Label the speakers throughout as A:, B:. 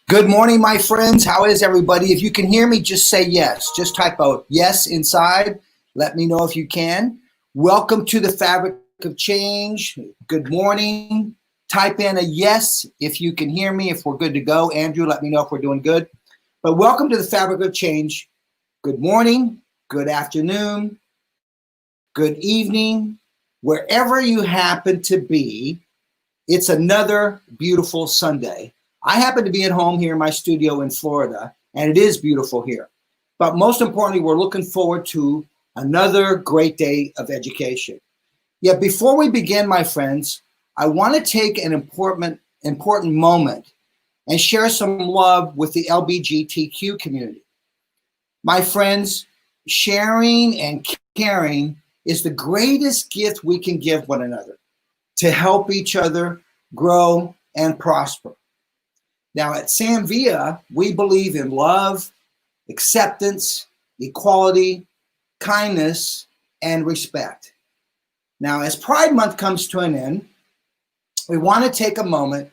A: Good morning, my friends. How is everybody? If you can hear me, just say yes. Just type out yes inside. Let me know if you can. Welcome to the Fabric of Change. Good morning. Type in a yes if you can hear me, if we're good to go. Andrew, let me know if we're doing good. But welcome to the Fabric of Change. Good morning, good afternoon, good evening, wherever you happen to be. It's another beautiful Sunday. I happen to be at home here in my studio in Florida, and it is beautiful here. But most importantly, we're looking forward to another great day of education. Yet before we begin, my friends, I want to take an important moment and share some love with the LGBTQ community. My friends, sharing and caring is the greatest gift we can give one another to help each other grow and prosper. Now at Samvia, we believe in love, acceptance, equality, kindness, and respect. Now, as Pride Month comes to an end, we want to take a moment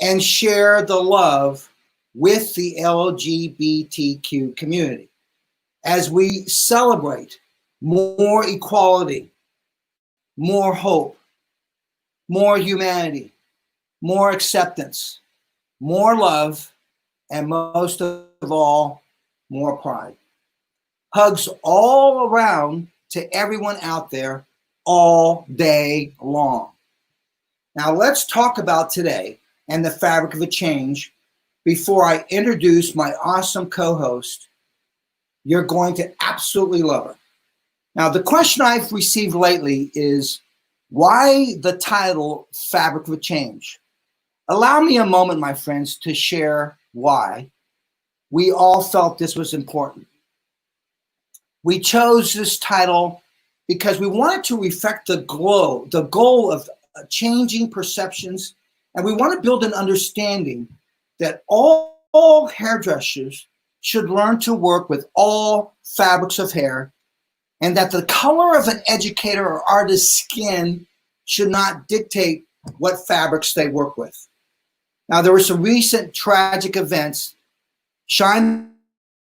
A: and share the love with the LGBTQ community as we celebrate more equality, more hope, more humanity, more acceptance, more love, and most of all, more pride. Hugs all around to everyone out there all day long. Now let's talk about today and the fabric of a change before I introduce my awesome co-host. You're going to absolutely love her. Now, the question I've received lately is, why the title Fabric of a Change? Allow me a moment, my friends, to share why we all felt this was important. We chose this title because we wanted to reflect the goal of changing perceptions, and we want to build an understanding that all hairdressers should learn to work with all fabrics of hair, and that the color of an educator or artist's skin should not dictate what fabrics they work with. Now, there were some recent tragic events shined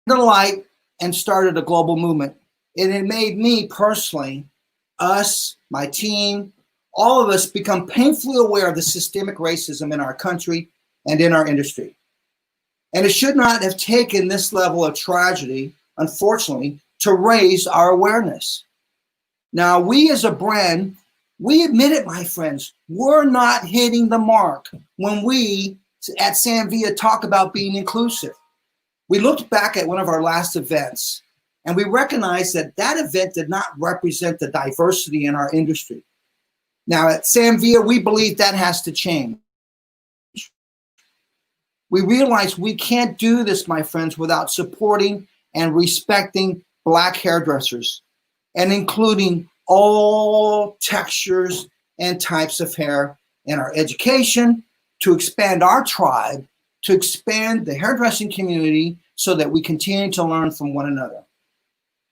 A: the light and started a global movement. And it made me personally, us, my team, all of us become painfully aware of the systemic racism in our country and in our industry. And it should not have taken this level of tragedy, unfortunately, to raise our awareness. Now, we as a brand, we admit it, my friends, we're not hitting the mark when we at Samvia talk about being inclusive. We looked back at one of our last events and we recognized that that event did not represent the diversity in our industry. Now at Samvia, we believe that has to change. We realize we can't do this, my friends, without supporting and respecting Black hairdressers and including all textures and types of hair in our education, to expand our tribe, to expand the hairdressing community so that we continue to learn from one another.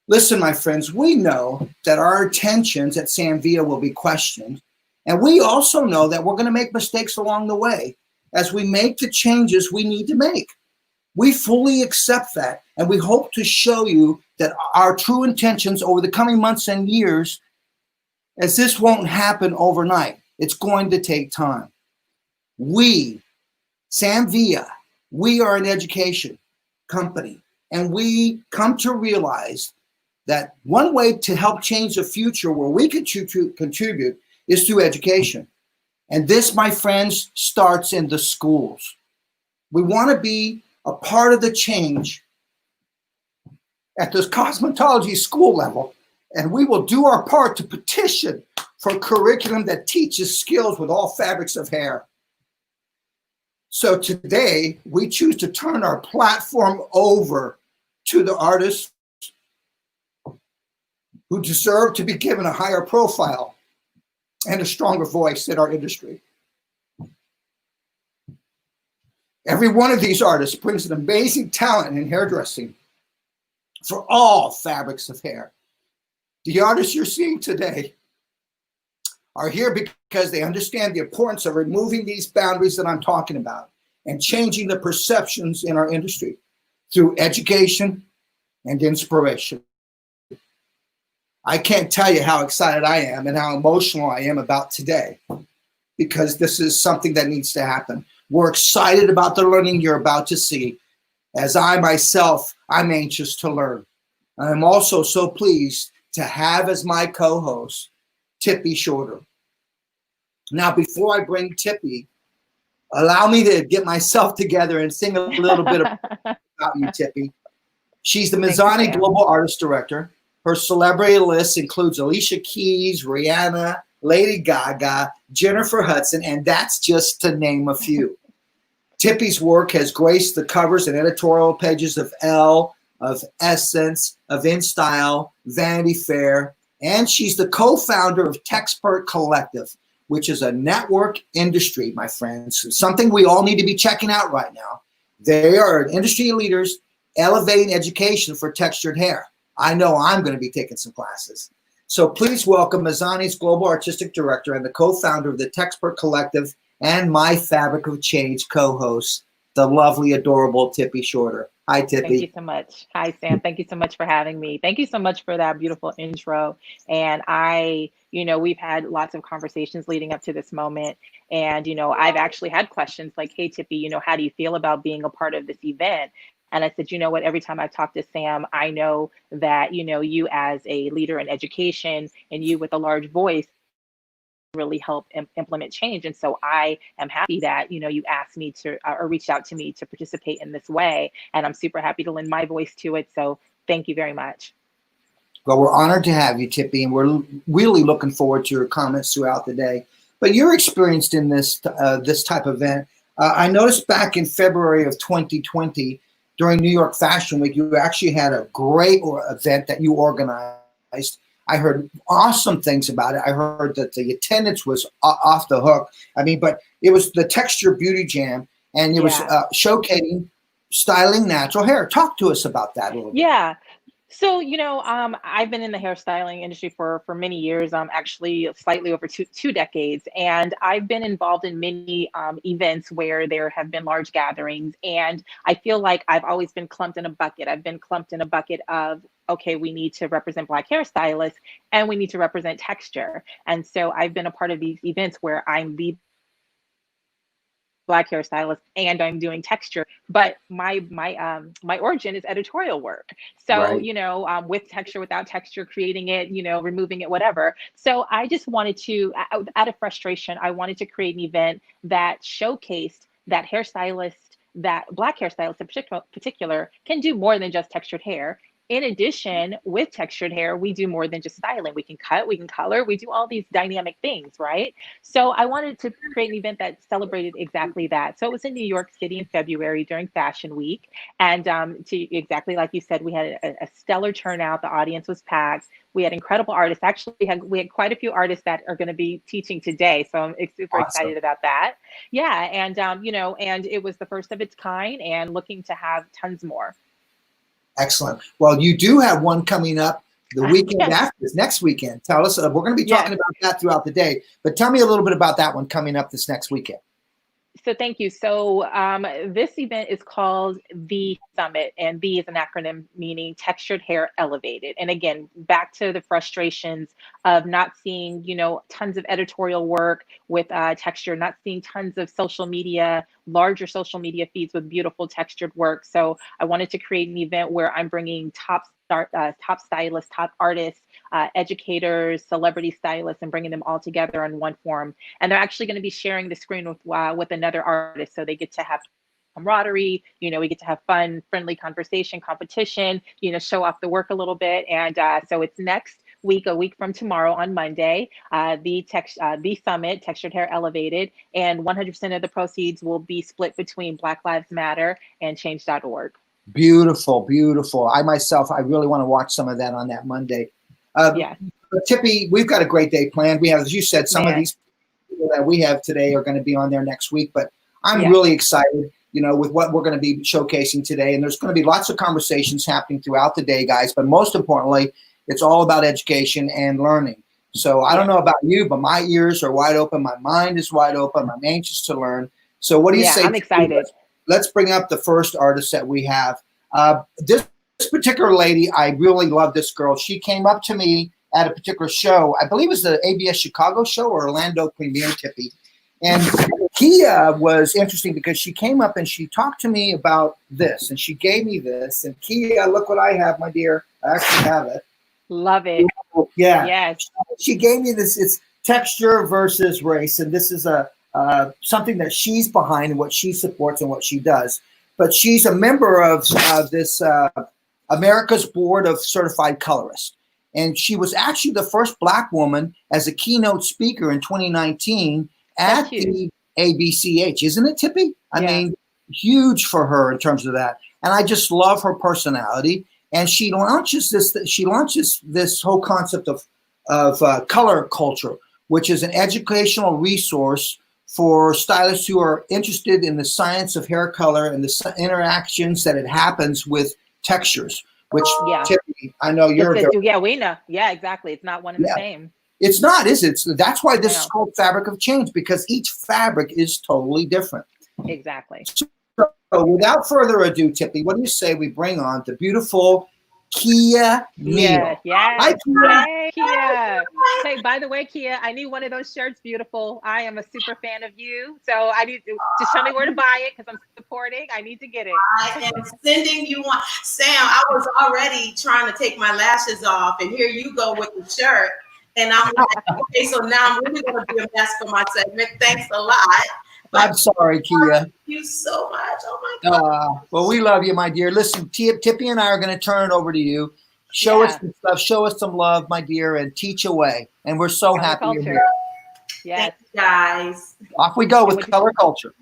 A: Listen, my friends, we know that our intentions at Samvia will be questioned, and we also know that we're going to make mistakes along the way as we make the changes we need to make. We fully accept that, and we hope to show you that our true intentions over the coming months and years, as this won't happen overnight. It's going to take time. We, Samvia, we are an education company, and we come to realize that one way to help change the future where we can contribute is through education. And this, my friends, starts in the schools. We want to be a part of the change at this cosmetology school level, and we will do our part to petition for a curriculum that teaches skills with all fabrics of hair. So today, we choose to turn our platform over to the artists who deserve to be given a higher profile and a stronger voice in our industry. Every one of these artists brings an amazing talent in hairdressing for all fabrics of hair. The artists you're seeing today are here because they understand the importance of removing these boundaries that I'm talking about and changing the perceptions in our industry through education and inspiration. I can't tell you how excited I am and how emotional I am about today, because this is something that needs to happen. We're excited about the learning you're about to see. As I myself, I'm anxious to learn. I'm also so pleased to have as my co-host, Tippi Shorter. Now, before I bring Tippi, allow me to get myself together and sing a little bit about you, Tippi. She's the Mazzani Global Artist Director. Her celebrity list includes Alicia Keys, Rihanna, Lady Gaga, Jennifer Hudson, and that's just to name a few. Tippi's work has graced the covers and editorial pages of Elle, of Essence, of InStyle, Vanity Fair, and she's the co-founder of Texpert Collective, which is a network industry, my friends, something we all need to be checking out right now. They are industry leaders elevating education for textured hair. I know I'm going to be taking some classes. So please welcome Mazzani's Global Artistic Director and the co-founder of the Texpert Collective and my Fabric of Change co-host, the lovely, adorable Tippi Shorter. Hi, Tippi.
B: Thank you so much. Hi, Sam. Thank you so much for having me. Thank you so much for that beautiful intro. And we've had lots of conversations leading up to this moment. And, I've actually had questions like, hey, Tippi, how do you feel about being a part of this event? And I said, you know what, every time I talk to Sam, I know that, you as a leader in education and you with a large voice really help implement change. And so I am happy that, you asked me to or reached out to me to participate in this way. And I'm super happy to lend my voice to it. So thank you very much.
A: Well, we're honored to have you, Tippi, and we're really looking forward to your comments throughout the day. But you're experienced in this type of event. I noticed back in February of 2020, during New York Fashion Week, you actually had a great event that you organized. I heard awesome things about it. I heard that the attendance was off the hook. But it was the Texture Beauty Jam, and it was showcasing styling natural hair. Talk to us about that a little bit.
B: Yeah. So, I've been in the hairstyling industry for many years, actually slightly over two decades. And I've been involved in many events where there have been large gatherings. And I feel like I've always been clumped in a bucket. I've been clumped in a bucket of, okay, we need to represent Black hairstylists and we need to represent texture. And so I've been a part of these events where I'm the Black hairstylist and I'm doing texture, but my origin is editorial work. So, right. With texture, without texture, creating it, removing it, whatever. So I just wanted to, out of frustration, I wanted to create an event that showcased that Black hairstylists in particular can do more than just textured hair. In addition, with textured hair, we do more than just styling. We can cut, we can color, we do all these dynamic things, right? So I wanted to create an event that celebrated exactly that. So it was in New York City in February during Fashion Week. And to exactly like you said, we had a stellar turnout. The audience was packed. We had incredible artists. Actually, we had quite a few artists that are going to be teaching today. So I'm super excited about that. Yeah. And, and it was the first of its kind and looking to have tons more.
A: Excellent. Well, you do have one coming up the weekend after this, next weekend. Tell us, we're going to be talking about that throughout the day, but tell me a little bit about that one coming up this next weekend.
B: So thank you. So this event is called The Summit, and The is an acronym meaning Textured Hair Elevated. And again, back to the frustrations of not seeing, tons of editorial work with texture, not seeing tons of larger social media feeds with beautiful textured work. So I wanted to create an event where I'm bringing top stylists, top artists, educators, celebrity stylists, and bringing them all together in one form. And they're actually going to be sharing the screen with another artist, so they get to have camaraderie. We get to have fun, friendly conversation, competition. Show off the work a little bit. And so it's next week, a week from tomorrow on Monday, the Summit, Textured Hair Elevated, and 100% of the proceeds will be split between Black Lives Matter and Change.org.
A: Beautiful, beautiful. I really want to watch some of that on that Monday. Tippi, we've got a great day planned. We have, as you said, some of these people that we have today are going to be on there next week, but I'm really excited, with what we're going to be showcasing today. And there's going to be lots of conversations happening throughout the day, guys. But most importantly, it's all about education and learning. So I don't know about you, but my ears are wide open. My mind is wide open. I'm anxious to learn. So what do you
B: Yeah,
A: say?
B: I'm excited.
A: Let's bring up the first artist that we have. This particular lady, I really love this girl. She came up to me at a particular show. I believe it was the ABS Chicago show or Orlando premiere, Tippi. And Keya was interesting because she came up and she talked to me about this, and she gave me this. And Keya, look what I have, my dear. I actually have it.
B: Love it.
A: Yeah.
B: Yes.
A: She gave me this. It's texture versus race, and this is a something that she's behind and what she supports and what she does. But she's a member of this America's Board of Certified Colorists. And she was actually the first Black woman as a keynote speaker in 2019 at the ABCH. Isn't it, Tippi? I mean, huge for her in terms of that. And I just love her personality. And she launches this whole concept of color culture, which is an educational resource for stylists who are interested in the science of hair color and the interactions that it happens with textures, which Tippi, I know you're
B: we know. Yeah, exactly. It's not one and the same.
A: It's not, is it? That's why this is called Fabric of Change, because each fabric is totally different.
B: Exactly.
A: So without further ado, Tippi, what do you say we bring on the beautiful Keya Neal?
B: Yeah.
A: Hi, Keya.
B: Hey, Keya. Hey, by the way, Keya, I need one of those shirts. Beautiful. I am a super fan of you. So I need to just tell me where to buy it because I'm supporting. I need to get it.
C: I am sending you one. Sam, I was already trying to take my lashes off, and here you go with the shirt. And I'm like, okay, so now I'm really going to be a mess for my segment. Thanks a lot.
A: I'm sorry, Keya.
C: Thank you so much. Oh, my God.
A: Well, we love you, my dear. Listen, Tippi and I are going to turn it over to you. Show us some stuff. Show us some love, my dear, and teach away. And we're so happy you're here.
B: Yes.
C: Thanks, guys.
A: Off we go with color culture.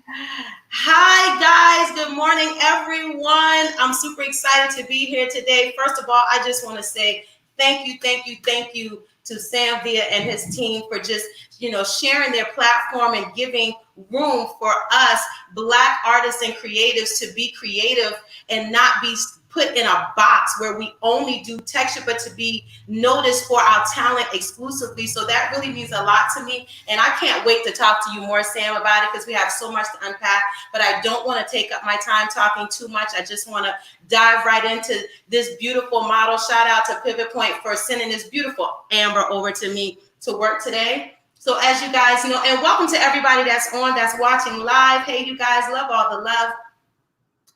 C: Hi, guys. Good morning, everyone. I'm super excited to be here today. First of all, I just want to say thank you to Sam Villa and his team for just, sharing their platform and giving room for us Black artists and creatives to be creative and not be put in a box where we only do texture, but to be noticed for our talent exclusively. So that really means a lot to me. And I can't wait to talk to you more, Sam, about it because we have so much to unpack, but I don't want to take up my time talking too much. I just want to dive right into this beautiful model. Shout out to Pivot Point for sending this beautiful Amber over to me to work today. So as you guys know, and welcome to everybody that's watching live. Hey, you guys, love all the love.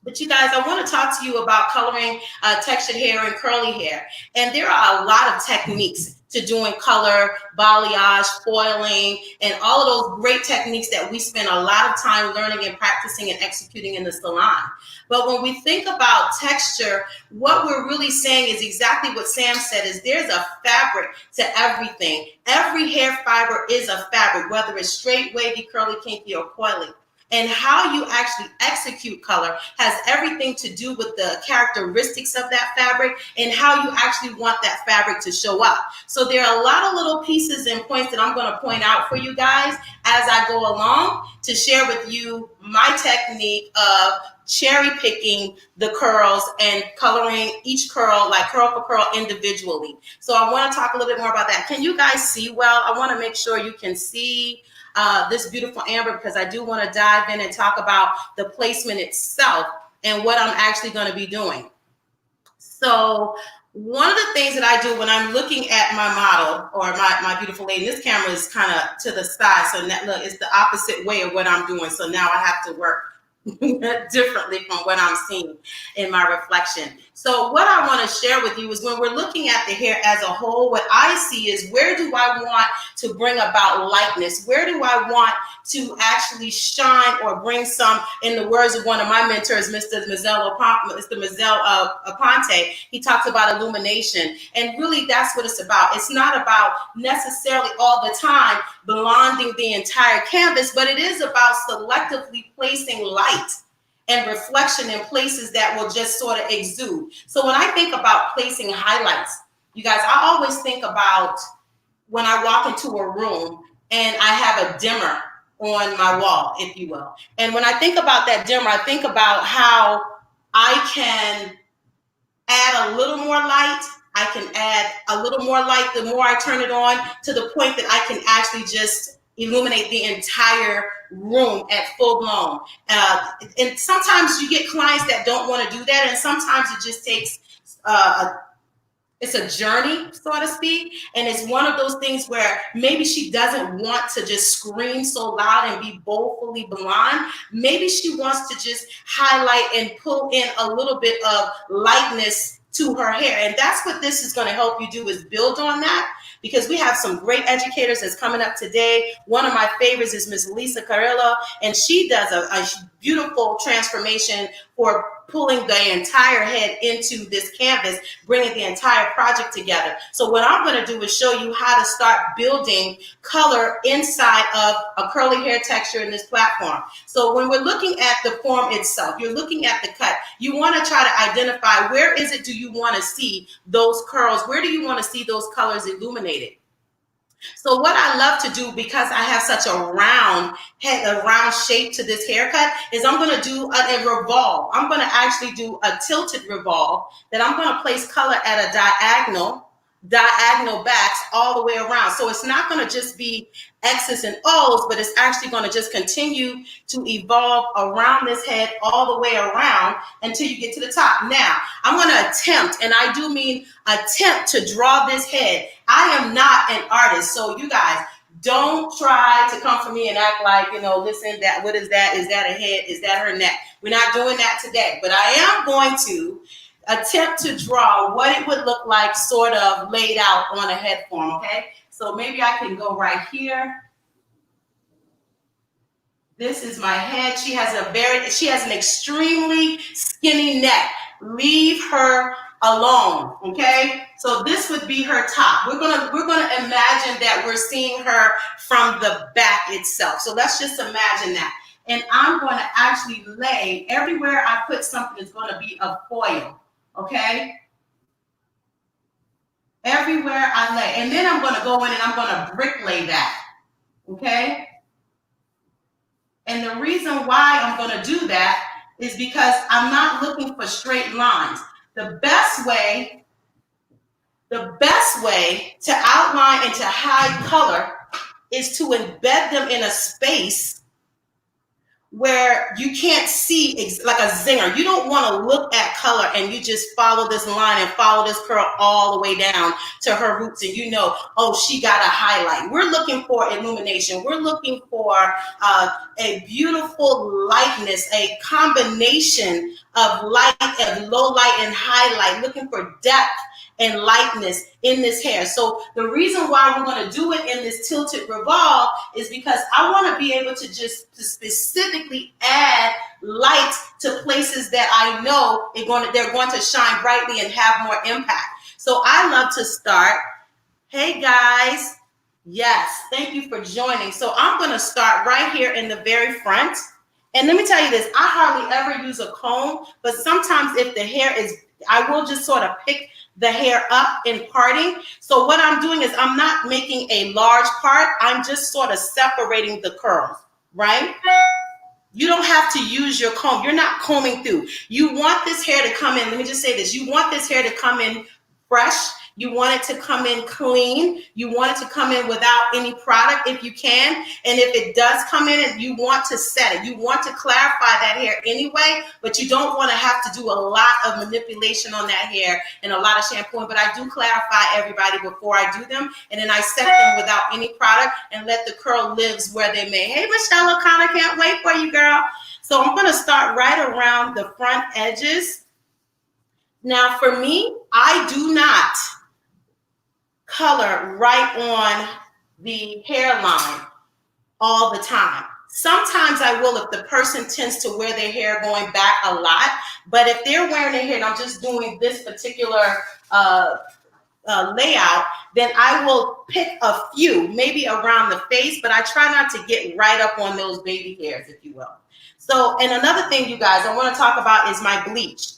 C: But you guys, I want to talk to you about coloring textured hair and curly hair. And there are a lot of techniques to doing color, balayage, foiling, and all of those great techniques that we spend a lot of time learning and practicing and executing in the salon. But when we think about texture, what we're really saying is exactly what Sam said, is there's a fabric to everything. Every hair fiber is a fabric, whether it's straight, wavy, curly, kinky, or coily. And how you actually execute color has everything to do with the characteristics of that fabric and how you actually want that fabric to show up. So there are a lot of little pieces and points that I'm going to point out for you guys as I go along to share with you my technique of cherry picking the curls and coloring each curl, like curl for curl, individually. So I want to talk a little bit more about that. Can you guys see well? I want to make sure you can see this beautiful amber, because I do want to dive in and talk about the placement itself and what I'm actually going to be doing. So one of the things that I do when I'm looking at my model or my beautiful lady, this camera is kind of to the side, so look, it's the opposite way of what I'm doing. So now I have to work differently from what I'm seeing in my reflection. So what I want to share with you is when we're looking at the hair as a whole, what I see is where do I want to bring about lightness? Where do I want to actually shine or bring some, in the words of one of my mentors, Mr. Mazel Aponte, he talks about illumination. And really that's what it's about. It's not about necessarily all the time blonding the entire canvas, but it is about selectively placing light and reflection in places that will just sort of exude. So when I think about placing highlights, you guys, I always think about when I walk into a room and I have a dimmer on my wall, if you will. And when I think about that dimmer, I think about how I can add a little more light. I can add a little more light the more I turn it on, to the point that I can actually just illuminate the entire room at full blown. And sometimes you get clients that don't want to do that, and sometimes it just takes it's a journey, so to speak. And it's one of those things where maybe she doesn't want to just scream so loud and be boldly blonde. Maybe she wants to just highlight and pull in a little bit of lightness to her hair. And that's what this is going to help you do, is build on that, because we have some great educators that's coming up today. One of my favorites is Miss Leysa Carrillo, and she does a beautiful transformation for pulling the entire head into this canvas, bringing the entire project together. So what I'm going to do is show you how to start building color inside of a curly hair texture in this platform. So when we're looking at the form itself, you're looking at the cut, you want to try to identify where is it do you want to see those curls, where do you want to see those colors illuminated. So what I love to do, because I have such a round head, a round shape to this haircut, is I'm going to do a revolve. I'm going to actually do a tilted revolve that I'm going to place color at a diagonal backs all the way around. So it's not going to just be X's and O's, but it's actually going to just continue to evolve around this head all the way around until you get to the top. Now, I'm going to attempt, and I do mean attempt, to draw this head. I am not an artist, so you guys, don't try to come for me and act like, listen, that what is that? Is that a head? Is that her neck? We're not doing that today, but I am going to attempt to draw what it would look like sort of laid out on a head form, okay? So maybe I can go right here. This is my head. She has an extremely skinny neck. Leave her alone, okay? So this would be her top. We're gonna imagine that we're seeing her from the back itself. So let's just imagine that. And I'm going to actually lay, everywhere I put something is going to be a foil, okay? Everywhere I lay. And then I'm going to go in and I'm going to brick lay that, okay? And the reason why I'm going to do that is because I'm not looking for straight lines. The best way to outline and to hide color is to embed them in a space where you can't see, like a zinger. You don't want to look at color and you just follow this line and follow this curl all the way down to her roots, and oh, she got a highlight. We're looking for illumination. We're looking for a beautiful lightness, a combination of light and low light and highlight, looking for depth and lightness in this hair. So the reason why we're going to do it in this tilted revolve is because I want to be able to just specifically add light to places that I know they're going to shine brightly and have more impact. So I love to start. Hey guys, yes, thank you for joining. So I'm going to start right here in the very front. And let me tell you this, I hardly ever use a comb, but sometimes if the hair is, I will just sort of pick the hair up in parting. So what I'm doing is I'm not making a large part. I'm just sort of separating the curls, right? You don't have to use your comb. You're not combing through. You want this hair to come in. Let me just say this. You want this hair to come in fresh. You want it to come in clean. You want it to come in without any product if you can. And if it does come in, and you want to set it, you want to clarify that hair anyway, but you don't want to have to do a lot of manipulation on that hair and a lot of shampooing. But I do clarify everybody before I do them. And then I set them without any product and let the curl lives where they may. Hey, Michelle O'Connor, can't wait for you, girl. So I'm going to start right around the front edges. Now, for me, I do not color right on the hairline all the time. Sometimes I will if the person tends to wear their hair going back a lot, but if they're wearing their hair and I'm just doing this particular layout, then I will pick a few, maybe around the face, but I try not to get right up on those baby hairs, if you will. So, and another thing, you guys, I want to talk about is my bleach.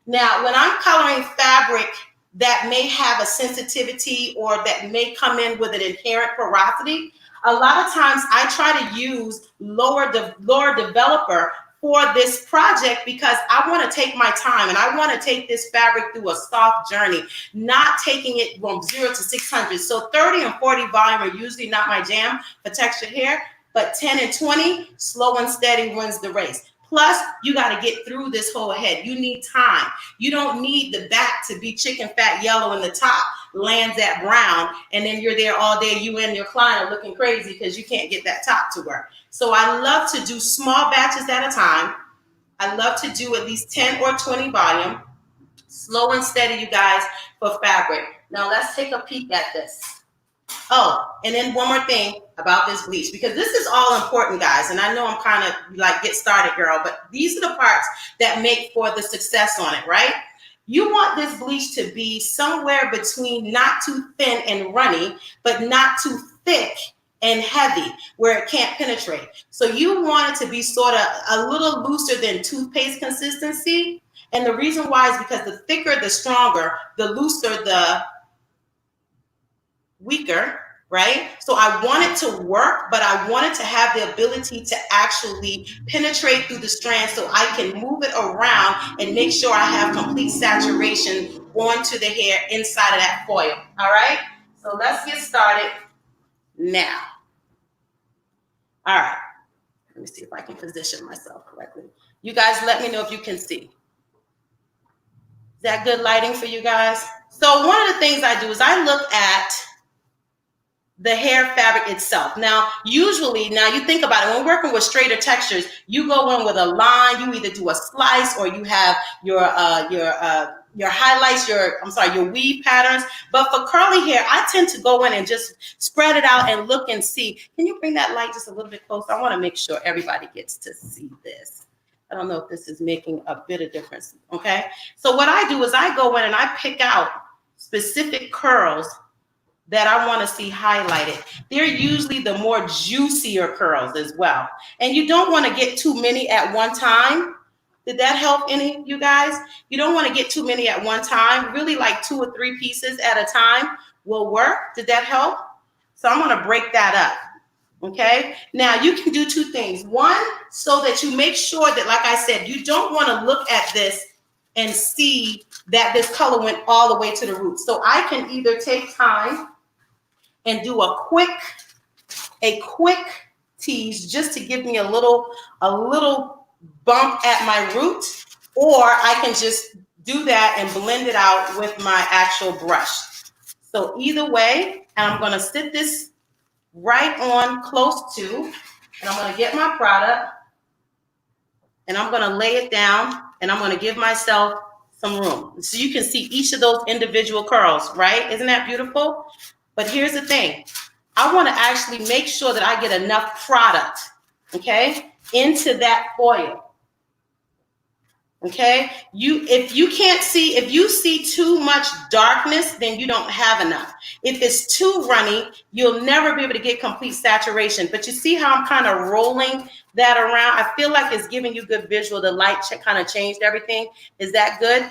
C: Now, when I'm coloring fabric that may have a sensitivity or that may come in with an inherent porosity, a lot of times I try to use lower developer for this project because I want to take my time and I want to take this fabric through a soft journey, not taking it from 0 to 600. So 30 and 40 volume are usually not my jam for textured hair, but 10 and 20, slow and steady wins the race. Plus, you got to get through this whole head. You need time. You don't need the back to be chicken fat yellow and the top lands at brown. And then you're there all day. You and your client are looking crazy because you can't get that top to work. So I love to do small batches at a time. I love to do at least 10 or 20 volume. Slow and steady, you guys, for fabric. Now let's take a peek at this. Oh, and then one more thing about this bleach, because this is all important, guys. And I know I'm kind of like get started, girl, but these are the parts that make for the success on it, right? You want this bleach to be somewhere between not too thin and runny, but not too thick and heavy where it can't penetrate. So you want it to be sort of a little looser than toothpaste consistency. And the reason why is because the thicker, the stronger, the looser, the weaker, right? So I want it to work, but I want it to have the ability to actually penetrate through the strand so I can move it around and make sure I have complete saturation onto the hair inside of that foil. All right, so let's get started now. All right, let me see if I can position myself correctly. You guys let me know if you can see. Is that good lighting for you guys? So one of the things I do is I look at the hair fabric itself. Now, usually, now you think about it, when we're working with straighter textures, you go in with a line, you either do a slice or you have your highlights, your weave patterns. But for curly hair, I tend to go in and just spread it out and look and see. Can you bring that light just a little bit closer? I want to make sure everybody gets to see this. I don't know if this is making a bit of difference, okay? So what I do is I go in and I pick out specific curls that I want to see highlighted. They're usually the more juicier curls as well. And you don't want to get too many at one time. Did that help any of you guys? You don't want to get too many at one time. Really like 2 or 3 pieces at a time will work. Did that help? So I'm going to break that up. Okay. Now you can do 2 things. One, so that you make sure that, like I said, you don't want to look at this and see that this color went all the way to the root. So I can either take time and do a quick tease just to give me a little bump at my root, or I can just do that and blend it out with my actual brush. So either way, and I'm going to sit this right on close to, and I'm going to get my product and I'm going to lay it down and I'm going to give myself some room. So you can see each of those individual curls, right? Isn't that beautiful? But here's the thing. I want to actually make sure that I get enough product, okay, into that foil. Okay, if you see too much darkness, then you don't have enough. If it's too runny, you'll never be able to get complete saturation. But you see how I'm kind of rolling that around? I feel like it's giving you good visual. The light kind of changed everything. Is that good?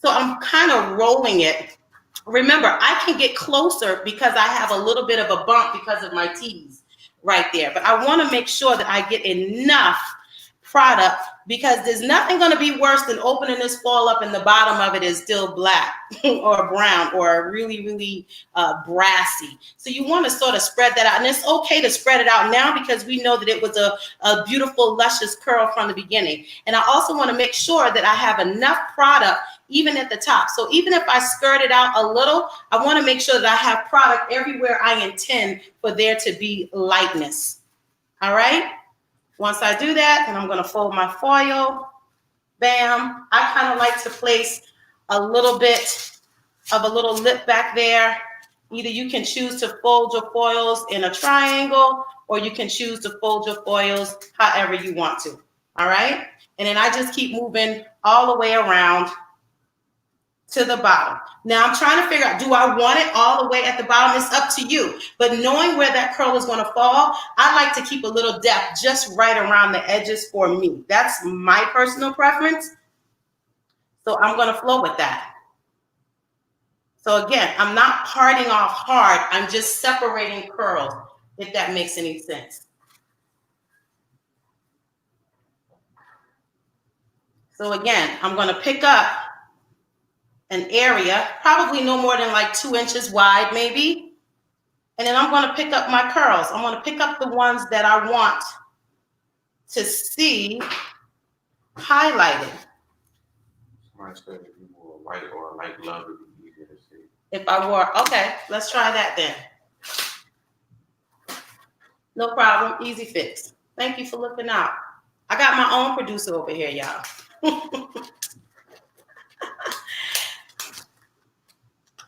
C: So I'm kind of rolling it. Remember, I can get closer because I have a little bit of a bump because of my tease right there. But I want to make sure that I get enough product, because there's nothing going to be worse than opening this foil up and the bottom of it is still black or brown or really brassy. So you want to sort of spread that out, and it's okay to spread it out now because we know that it was a beautiful luscious curl from the beginning. And I also want to make sure that I have enough product even at the top. So even if I skirt it out a little, I want to make sure that I have product everywhere I intend for there to be lightness. All right. Once I do that, then I'm going to fold my foil. Bam. I kind of like to place a little bit of a little lip back there. Either you can choose to fold your foils in a triangle, or you can choose to fold your foils however you want to. All right. And then I just keep moving all the way around to the bottom. Now I'm trying to figure out, do I want it all the way at the bottom? It's up to you. But knowing where that curl is going to fall, I like to keep a little depth just right around the edges for me. That's my personal preference. So I'm going to flow with that. So again, I'm not parting off hard. I'm just separating curls, if that makes any sense. So again, I'm going to pick up an area, probably no more than like 2 inches wide, maybe. And then I'm going to pick up my curls. I'm going to pick up the ones that I want to see highlighted.
D: Somebody said if you wore white or a light glove, it would be easier to see.
C: If I wore, okay, let's try that then. No problem, easy fix. Thank you for looking out. I got my own producer over here, y'all.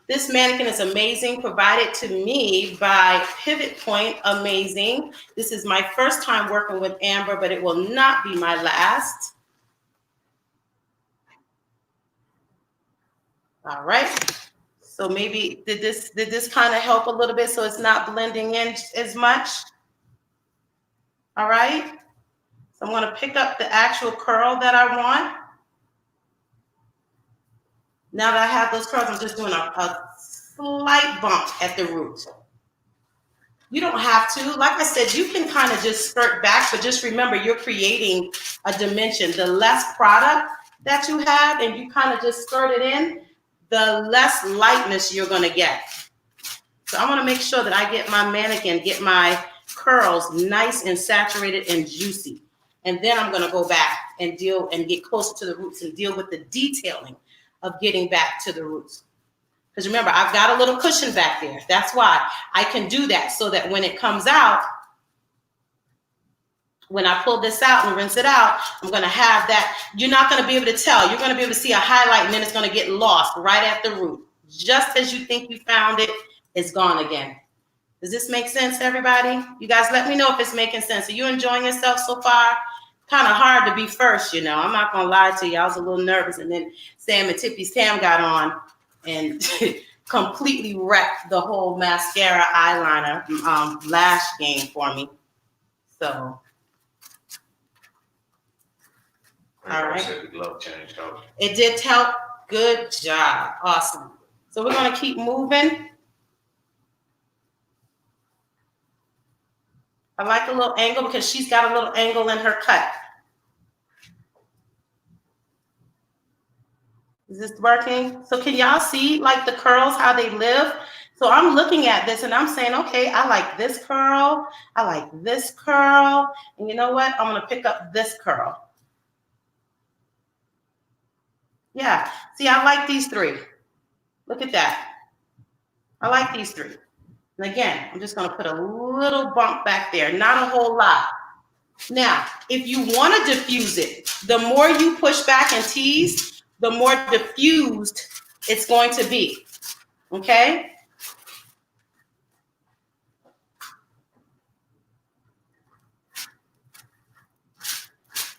C: This mannequin is amazing, provided to me by Pivot Point. Amazing. This is my first time working with Amber, but it will not be my last. All right. So maybe did this kind of help a little bit so it's not blending in as much? All right. So I'm going to pick up the actual curl that I want. Now that I have those curls, I'm just doing a slight bump at the root. You don't have to. Like I said, you can kind of just skirt back, but just remember you're creating a dimension. The less product that you have and you kind of just skirt it in, the less lightness you're going to get. So I want to make sure that I get my mannequin, get my curls nice and saturated and juicy. And then I'm going to go back and deal and get closer to the roots and deal with the detailing of getting back to the roots. Because remember, I've got a little cushion back there. That's why I can do that so that when it comes out, when I pull this out and rinse it out, I'm going to have that. You're not going to be able to tell. You're going to be able to see a highlight and then it's going to get lost right at the root. Just as you think you found it, it's gone again. Does this make sense, everybody? You guys let me know if it's making sense. Are you enjoying yourself so far? Kind of hard to be first, you know. I'm not going to lie to you. I was a little nervous. And then Sam and Tippi's Tam got on and completely wrecked the whole mascara eyeliner lash game for me. So, all right.
D: Said the glove changed out.
C: It did help. Good job. Awesome. So we're going to keep moving. I like a little angle because she's got a little angle in her cut. Is this working? So can y'all see like the curls, how they live? So I'm looking at this and I'm saying, okay, I like this curl. I like this curl. And you know what? I'm going to pick up this curl. Yeah. See, I like these three. Look at that. I like these three. And again, I'm just going to put a little bump back there, not a whole lot. Now, if you want to diffuse it, the more you push back and tease, the more diffused it's going to be. Okay?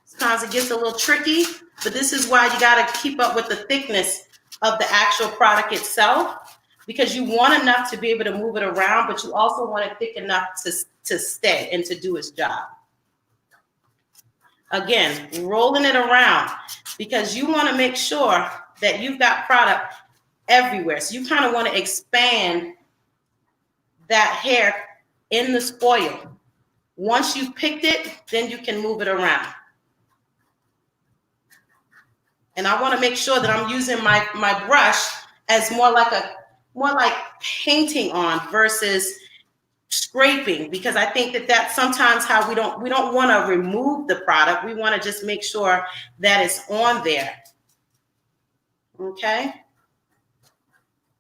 C: Sometimes it gets a little tricky, but this is why you got to keep up with the thickness of the actual product itself, because you want enough to be able to move it around, but you also want it thick enough to stay and to do its job. Again, rolling it around because you want to make sure that you've got product everywhere. So you kind of want to expand that hair in the spoil. Once you've picked it, then you can move it around. And I want to make sure that I'm using my brush as more like painting on versus scraping, because I think that that's sometimes how we don't want to remove the product. We want to just make sure that it's on there. Okay?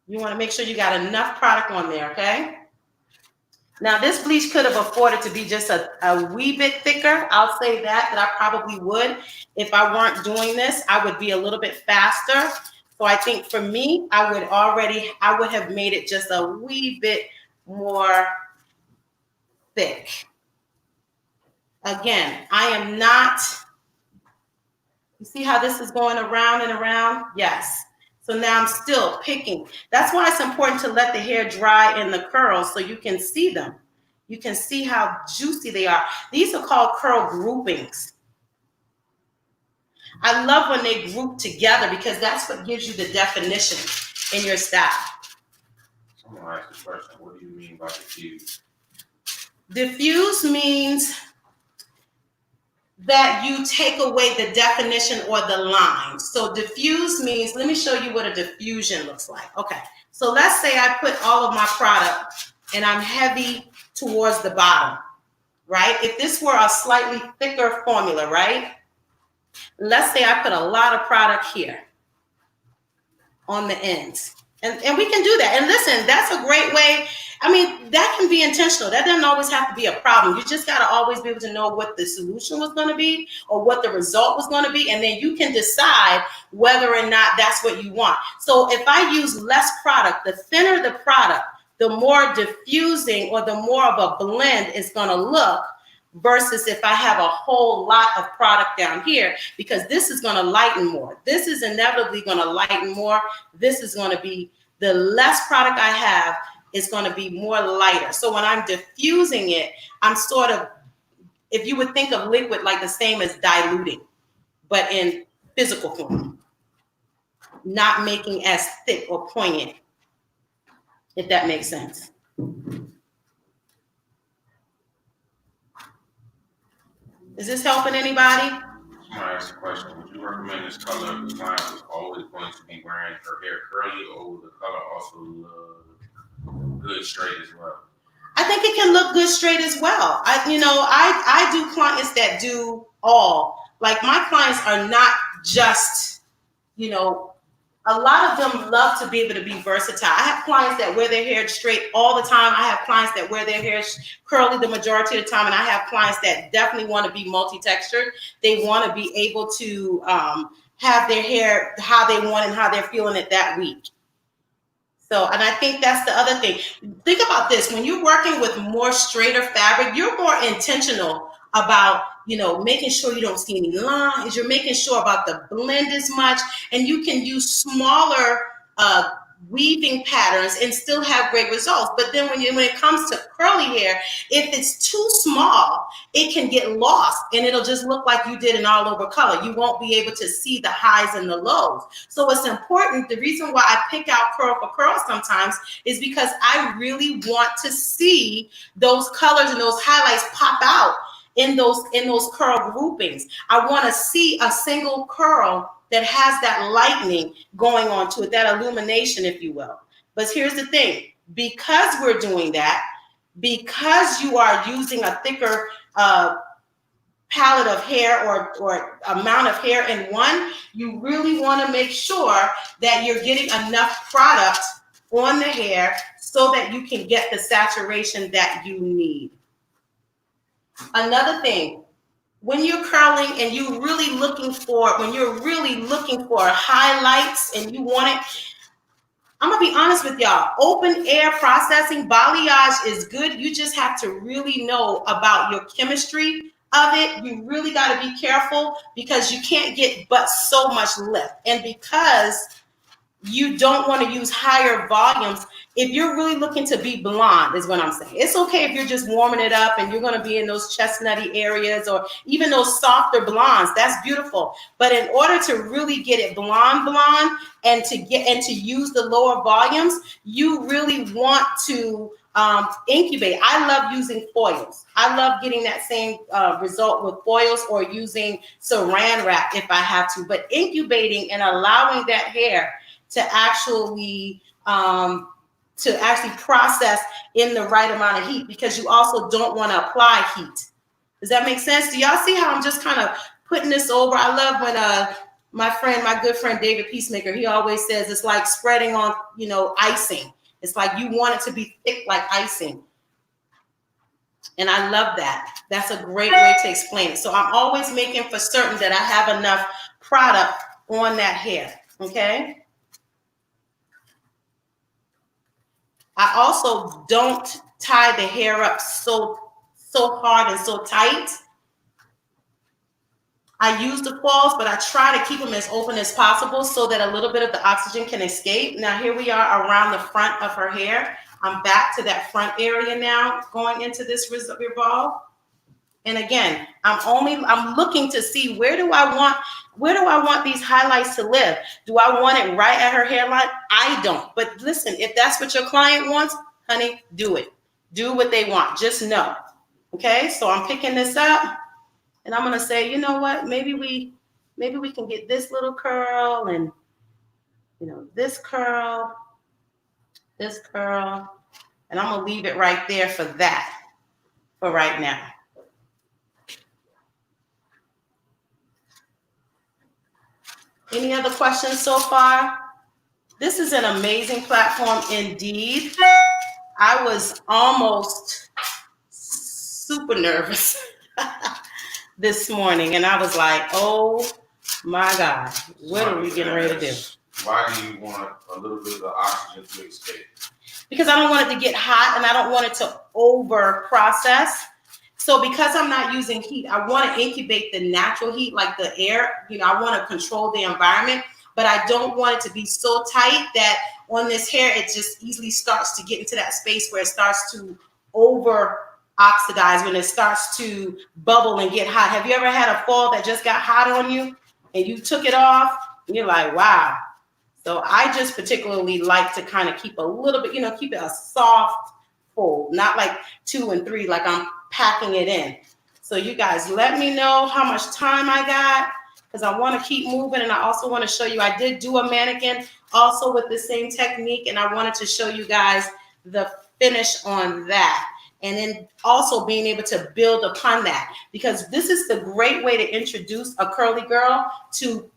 C: You want to make sure you got enough product on there, okay? Now, this bleach could have afforded to be just a wee bit thicker. I'll say that I probably would. If I weren't doing this, I would be a little bit faster. So I think for me, I would have made it just a wee bit more thick. Again, I am not, you see how this is going around and around? Yes. So now I'm still picking. That's why it's important to let the hair dry in the curls so you can see them. You can see how juicy they are. These are called curl groupings. I love when they group together because that's what gives you the definition in your style.
D: Someone asked the question, what do you mean by diffuse?
C: Diffuse means that you take away the definition or the line. So diffuse means, let me show you what a diffusion looks like. Okay, so let's say I put all of my product and I'm heavy towards the bottom, right? If this were a slightly thicker formula, right? Let's say I put a lot of product here on the ends. And we can do that. And listen, that's a great way. I mean, that can be intentional. That doesn't always have to be a problem. You just got to always be able to know what the solution was going to be or what the result was going to be. And then you can decide whether or not that's what you want. So if I use less product, the thinner the product, the more diffusing or the more of a blend is going to look versus if I have a whole lot of product down here, because this is going to lighten more. This is inevitably going to lighten more. This is going to be, the less product I have is going to be more lighter. So when I'm diffusing it, I'm sort of, if you would think of liquid like the same as diluting, but in physical form, not making as thick or poignant, if that makes sense. Is this helping anybody?
D: Somebody asked a question. Would you recommend this color if the client was always going to be wearing her hair curly, or would the color also look good straight as well?
C: I think it can look good straight as well. I do clients that do all. Like my clients are not just, a lot of them love to be able to be versatile. I have clients that wear their hair straight all the time. I have clients that wear their hair curly the majority of the time. And I have clients that definitely want to be multi-textured. They want to be able to have their hair how they want and how they're feeling it that week. So, and I think that's the other thing. Think about this. When you're working with more straighter fabric, you're more intentional about, making sure you don't see any lines. You're making sure about the blend as much, and you can use smaller weaving patterns and still have great results. But then when it comes to curly hair, if it's too small, it can get lost and it'll just look like you did an all over color. You won't be able to see the highs and the lows. So it's important. The reason why I pick out curl for curl sometimes is because I really want to see those colors and those highlights pop out in those curl groupings. I want to see a single curl that has that lightning going on to it, that illumination, if you will. But here's the thing, because we're doing that, because you are using a thicker palette of hair or amount of hair in one, you really want to make sure that you're getting enough product on the hair so that you can get the saturation that you need. Another thing, when you're curling and you're really looking for, highlights and you want it, I'm gonna be honest with y'all, open air processing, balayage is good. You just have to really know about your chemistry of it. You really gotta be careful because you can't get but so much lift. And because you don't want to use higher volumes, if you're really looking to be blonde, is what I'm saying. It's okay if you're just warming it up and you're going to be in those chestnutty areas or even those softer blondes. That's beautiful. But in order to really get it blonde and to use the lower volumes, you really want to incubate. I love using foils. I love getting that same result with foils or using saran wrap if I have to. But incubating and allowing that hair to actually process in the right amount of heat, because you also don't want to apply heat. Does that make sense? Do y'all see how I'm just kind of putting this over? I love when my good friend David Peacemaker, he always says it's like spreading on, icing. It's like you want it to be thick like icing. And I love that. That's a great way to explain it. So I'm always making for certain that I have enough product on that hair, okay? I also don't tie the hair up so hard and so tight. I use the foils, but I try to keep them as open as possible so that a little bit of the oxygen can escape. Now here we are around the front of her hair. I'm back to that front area now, going into this revolve. And again, I'm looking to see where do I want these highlights to live? Do I want it right at her hairline? I don't. But listen, if that's what your client wants, honey, do it. Do what they want. Just know. Okay, so I'm picking this up And I'm gonna say, you know what? Maybe we can get this little curl and this curl, and I'm gonna leave it right there for that for right now. Any other questions so far? This is an amazing platform indeed. I was almost super nervous this morning, and I was like, oh my God, what are we getting ready to do?
D: Why do you want a little bit of oxygen to escape?
C: Because I don't want it to get hot and I don't want it to over process. So because I'm not using heat, I want to incubate the natural heat, like the air. I want to control the environment, but I don't want it to be so tight that on this hair, it just easily starts to get into that space where it starts to over oxidize, when it starts to bubble and get hot. Have you ever had a fall that just got hot on you and you took it off and you're like, wow. So I just particularly like to kind of keep a little bit, keep it a soft fold, not like 2 and 3, like I'm packing it in. So you guys let me know how much time I got, because I want to keep moving. And I also want to show you, I did do a mannequin also with the same technique. And I wanted to show you guys the finish on that. And then also being able to build upon that, because this is the great way to introduce a curly girl to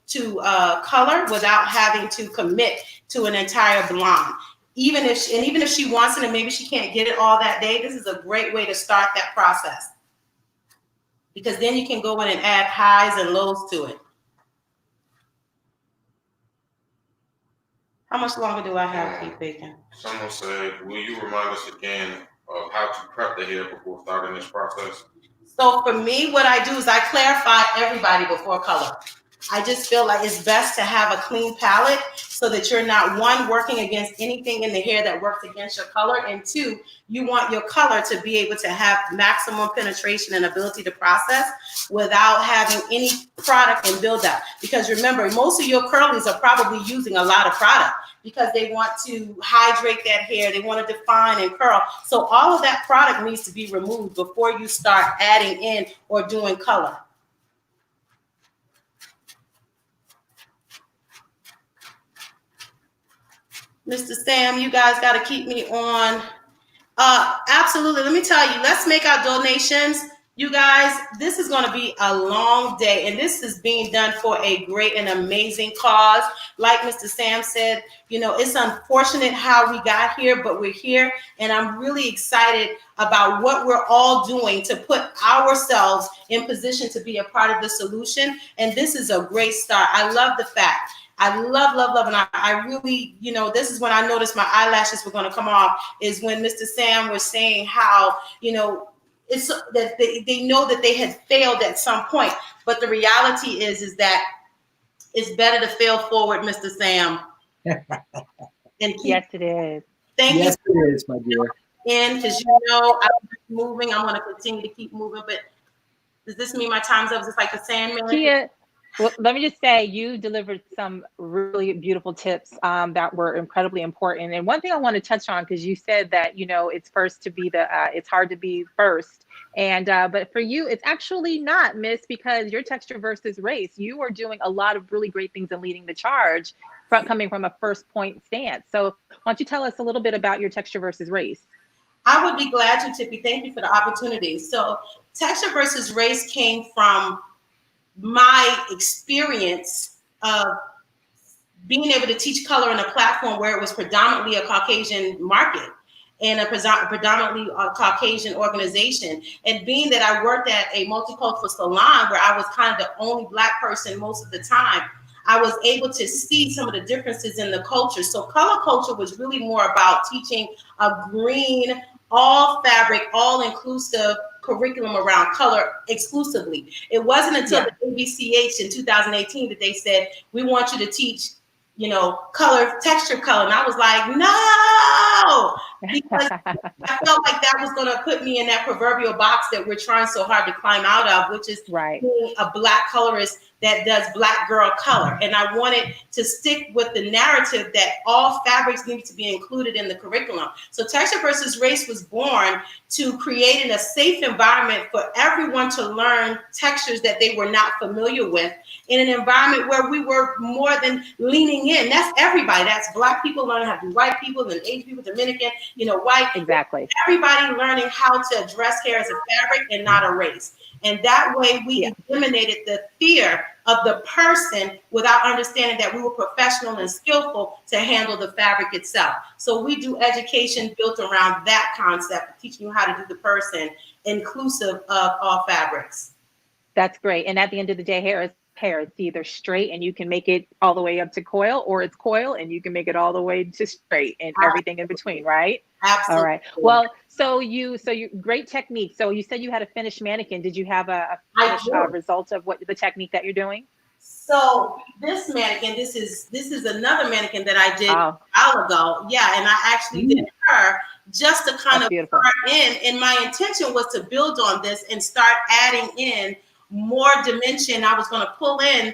C: color without having to commit to an entire blonde. Even if she wants it and maybe she can't get it all that day, this is a great way to start that process, because then you can go in and add highs and lows to it. How much longer do I have to keep baking?
D: Someone said, will you remind us again of how to prep the hair before starting this process?
C: So for me, what I do is I clarify everybody before color. I just feel like it's best to have a clean palette so that you're not, one, working against anything in the hair that works against your color, and two, you want your color to be able to have maximum penetration and ability to process without having any product and buildup. Because remember, most of your curlies are probably using a lot of product because they want to hydrate that hair, they want to define and curl. So all of that product needs to be removed before you start adding in or doing color. Mr. Sam, you guys got to keep me on. Absolutely. Let me tell you, let's make our donations. You guys, this is going to be a long day, and this is being done for a great and amazing cause. Like Mr. Sam said, it's unfortunate how we got here, but we're here, and I'm really excited about what we're all doing to put ourselves in position to be a part of the solution, and this is a great start. I love the fact. I love, and I really, this is when I noticed my eyelashes were going to come off, is when Mr. Sam was saying how, it's that they know that they had failed at some point, but the reality is that it's better to fail forward, Mr. Sam.
B: Yes, it is.
C: Thank you.
A: Yes, it is, my dear.
C: Because I'm moving. I want to continue to keep moving, but does this mean my time's up? Is this like a Sandman?
B: Keya, well, let me just say you delivered some really beautiful tips that were incredibly important. And one thing I want to touch on, because you said that, it's first to be it's hard to be first. And but for you, it's actually not, Miss, because your texture versus race, you are doing a lot of really great things and leading the charge coming from a first point stance. So why don't you tell us a little bit about your texture versus race?
C: I would be glad to, Tippi. Thank you for the opportunity. So texture versus race came from my experience of being able to teach color in a platform where it was predominantly a Caucasian market and a predominantly Caucasian organization. And being that I worked at a multicultural salon where I was kind of the only Black person most of the time, I was able to see some of the differences in the culture. So color culture was really more about teaching a green, all fabric, all inclusive curriculum around color exclusively. It wasn't until the ABCH in 2018 that they said, we want you to teach, color, texture color. And I was like, no, because I felt like that was going to put me in that proverbial box that we're trying so hard to climb out of, which is
B: Right.
C: being a Black colorist that does Black girl color. And I wanted to stick with the narrative that all fabrics need to be included in the curriculum. So Texture versus Race was born to create a safe environment for everyone to learn textures that they were not familiar with, in an environment where we were more than leaning in. That's everybody. That's Black people learning how to be white people, and Asian people, Dominican, white.
B: Exactly.
C: Everybody learning how to address hair as a fabric and not a race. And that way we eliminated the fear of the person without understanding that we were professional and skillful to handle the fabric itself. So we do education built around that concept, teaching you how to do the person, inclusive of all fabrics.
B: That's great. And at the end of the day, hair is hair. It's either straight and you can make it all the way up to coil, or it's coil and you can make it all the way to straight, and everything in between, right?
C: Absolutely.
B: All right. Well, so you great technique. So you said you had a finished mannequin. Did you have a finished result of what the technique that you're doing?
C: So this mannequin, this is another mannequin that I did a while ago. Yeah, and I actually did her just to kind of start in. And my intention was to build on this and start adding in more dimension. I was going to pull in,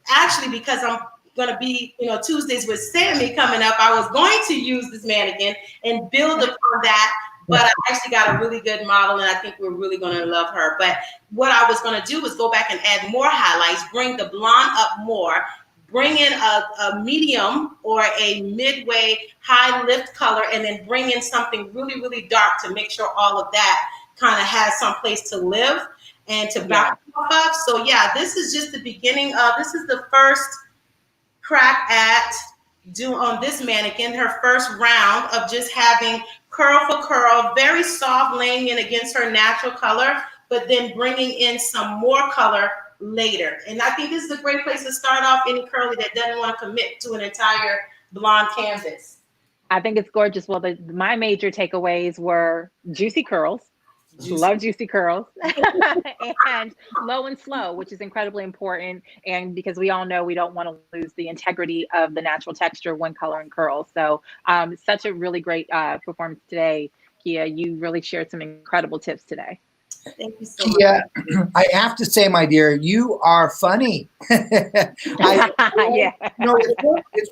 C: actually, because I'm going to be, Tuesdays with Sammy coming up, I was going to use this mannequin and build upon that. But I actually got a really good model, and I think we're really going to love her. But what I was going to do was go back and add more highlights, bring the blonde up more, bring in a medium or a midway high lift color, and then bring in something really, really dark to make sure all of that kind of has some place to live and to bounce off of. So yeah, this is just the beginning of, this is the first crack at on this mannequin, her first round of just having curl for curl, very soft, laying in against her natural color, but then bringing in some more color later. And I think this is a great place to start off any curly that doesn't want to commit to an entire blonde canvas.
B: I think it's gorgeous. Well, my major takeaways were juicy curls. Love juicy curls. And low and slow, which is incredibly important. And because we all know we don't want to lose the integrity of the natural texture when coloring curls. So such a really great performance today, Keya. You really shared some incredible tips today.
C: Thank you so
A: Keya,
C: much.
A: I have to say, my dear, you are funny. It's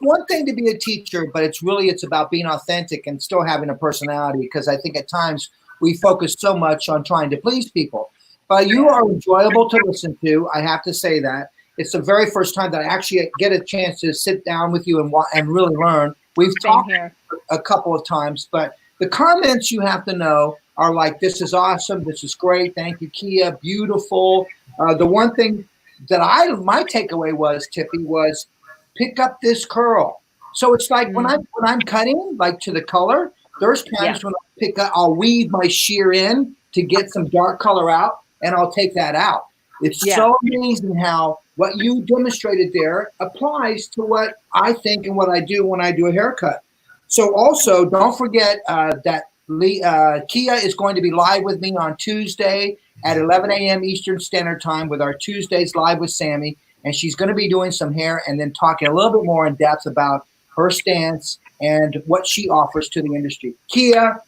A: one thing to be a teacher, but it's about being authentic and still having a personality, because I think at times we focus so much on trying to please people. But you are enjoyable to listen to. I have to say that. It's the very first time that I actually get a chance to sit down with you and really learn. We've talked a couple of times, but the comments, you have to know, are like, this is awesome. This is great. Thank you, Keya. Beautiful. The one thing that my takeaway was, Tippi, was pick up this curl. So it's like when I'm cutting, like to the color, there's times when I'll weave my shear in to get some dark color out, and I'll take that out. It's so amazing how what you demonstrated there applies to what I think and what I do when I do a haircut. So also, don't forget that Keya is going to be live with me on Tuesday at 11 a.m. Eastern Standard Time with our Tuesdays Live with Sammy, and she's going to be doing some hair and then talking a little bit more in depth about her stance and what she offers to the industry. Keya,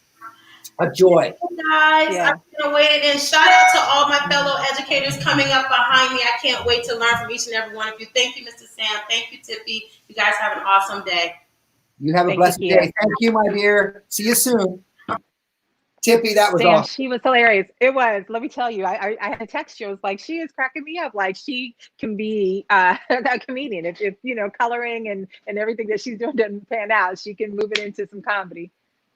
A: a joy.
C: Hey guys, I'm gonna wait, and shout out to all my fellow educators coming up behind me. I can't wait to learn from each and every one of you. Thank you, Mr. Sam. Thank you, Tippi. You guys have an awesome day.
A: You have a blessed day. Thank you, my dear. See you soon. Tippi, that was awesome.
B: She was hilarious. It was. Let me tell you, I had a text you. I was like, she is cracking me up. Like, she can be a comedian. If coloring and everything that she's doing doesn't pan out, she can move it into some comedy.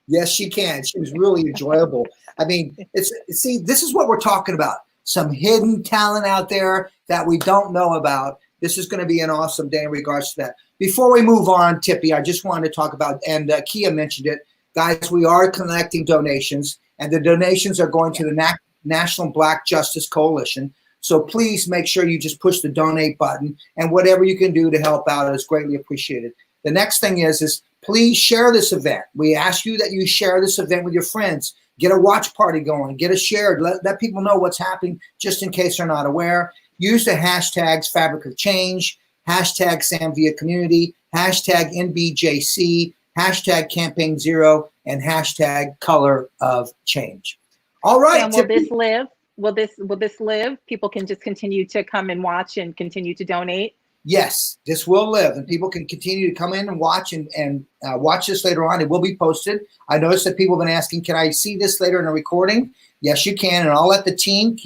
A: Yes, she can. She was really enjoyable. I mean, this is what we're talking about. Some hidden talent out there that we don't know about. This is going to be an awesome day in regards to that. Before we move on, Tippi, I just wanted to talk about, and Keya mentioned it, guys, we are collecting donations, and the donations are going to the National Black Justice Coalition. So please make sure you just push the donate button, and whatever you can do to help out is greatly appreciated. The next thing is please share this event. We ask you that you share this event with your friends. Get a watch party going. Get it shared. Let people know what's happening just in case they're not aware. Use the hashtags Fabric of Change, hashtag SamVia Community, hashtag NBJC, hashtag Campaign Zero. and hashtag color of change. All right.
B: Sam, will this live? Will this live? People can just continue to come and watch and continue to donate.
A: Yes, this will live, and people can continue to come in and watch and watch this later on. It will be posted. I noticed that people have been asking, can I see this later in a recording? Yes, you can, and I'll let the team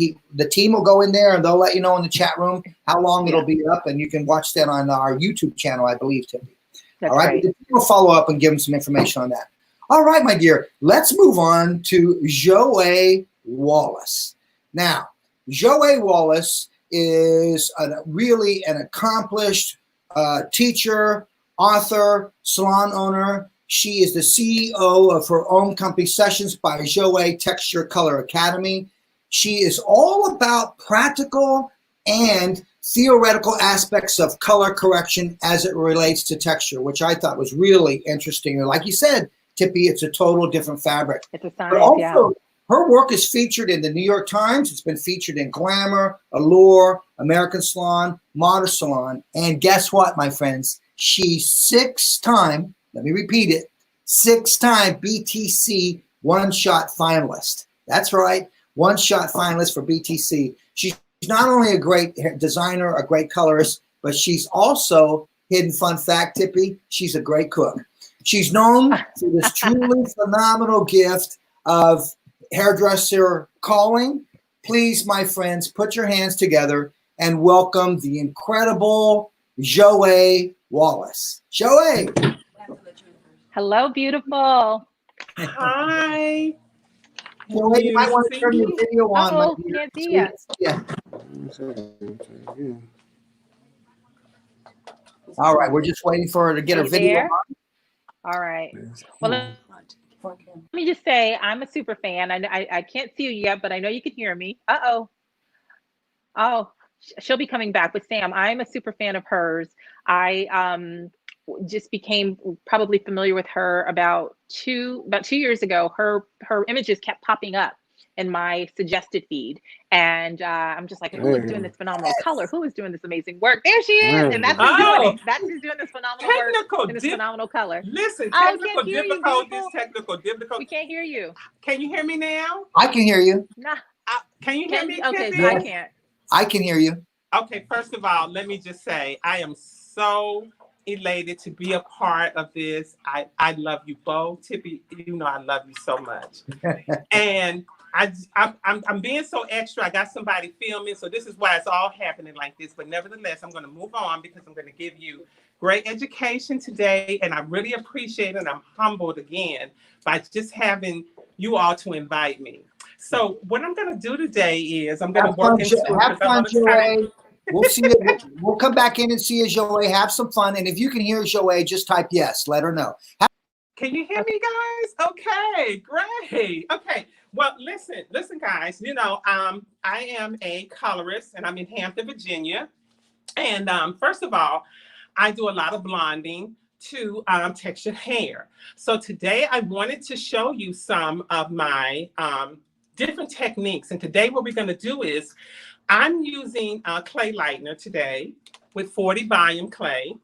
A: will go in there, and they'll let you know in the chat room how long it'll be up, and you can watch that on our YouTube channel, I believe, Tippi.
B: That's
A: all right,
B: great.
A: the team will follow up and give them some information on that. All right, my dear, let's move on to Joie Wallace. Now, Joie Wallace is really an accomplished teacher, author, salon owner. She is the CEO of her own company, Sessions by Joie Texture Color Academy. She is all about practical and theoretical aspects of color correction as it relates to texture, which I thought was really interesting. And like you said, Tippi, it's a total different fabric.
B: It's a science,
A: but also, her work is featured in the New York Times. It's been featured in Glamour, Allure, American Salon, Modern Salon. And guess what, my friends? She's 6-time, let me repeat it, 6-time BTC one-shot finalist. That's right, one-shot finalist for BTC. She's not only a great designer, a great colorist, but she's also, hidden fun fact, Tippi, she's a great cook. She's known for this truly phenomenal gift of hairdresser calling. Please, my friends, put your hands together and welcome the incredible Joie Wallace. Joie.
B: Hello, beautiful.
C: Hi.
A: Joie, you might want to turn your video on.
B: Oh, can't see you.
A: Yeah. All right, we're just waiting for her to get her video on.
B: All right. Well, let me just say, I'm a super fan. I can't see you yet, but I know you can hear me. Uh-oh. Oh, she'll be coming back. But Sam, I'm a super fan of hers. I just became probably familiar with her about 2 years ago. Her images kept popping up in my suggested feed, and I'm just like, who is doing this phenomenal color? Who is doing this amazing work? There she is, and that's who's doing it. That's who's doing this phenomenal work and this phenomenal color.
E: Listen, technical difficulties.
B: We can't hear you.
E: Can you hear me now?
A: I can hear you.
B: Nah.
E: Can you hear me?
B: Okay, so I can't.
A: I can hear you.
E: Okay, first of all, let me just say I am so elated to be a part of this. I love you both. Tippi, you know I love you so much. And I'm being so extra. I got somebody filming, so this is why it's all happening like this. But nevertheless, I'm going to move on because I'm going to give you great education today, and I really appreciate it. I'm humbled again by just having you all to invite me. So what I'm going to do today is I'm going to work into it.
A: Have fun, Joie. We'll see you. We'll come back in and see you, Joie. Have some fun, and if you can hear Joie, just type yes. Let her know.
E: Can you hear me, guys? Okay, great. Okay. Well, listen, guys. You know, I am a colorist, and I'm in Hampton, Virginia. And first of all, I do a lot of blonding to textured hair. So today I wanted to show you some of my different techniques. And today what we're going to do is I'm using clay lightener today with 40 volume clay.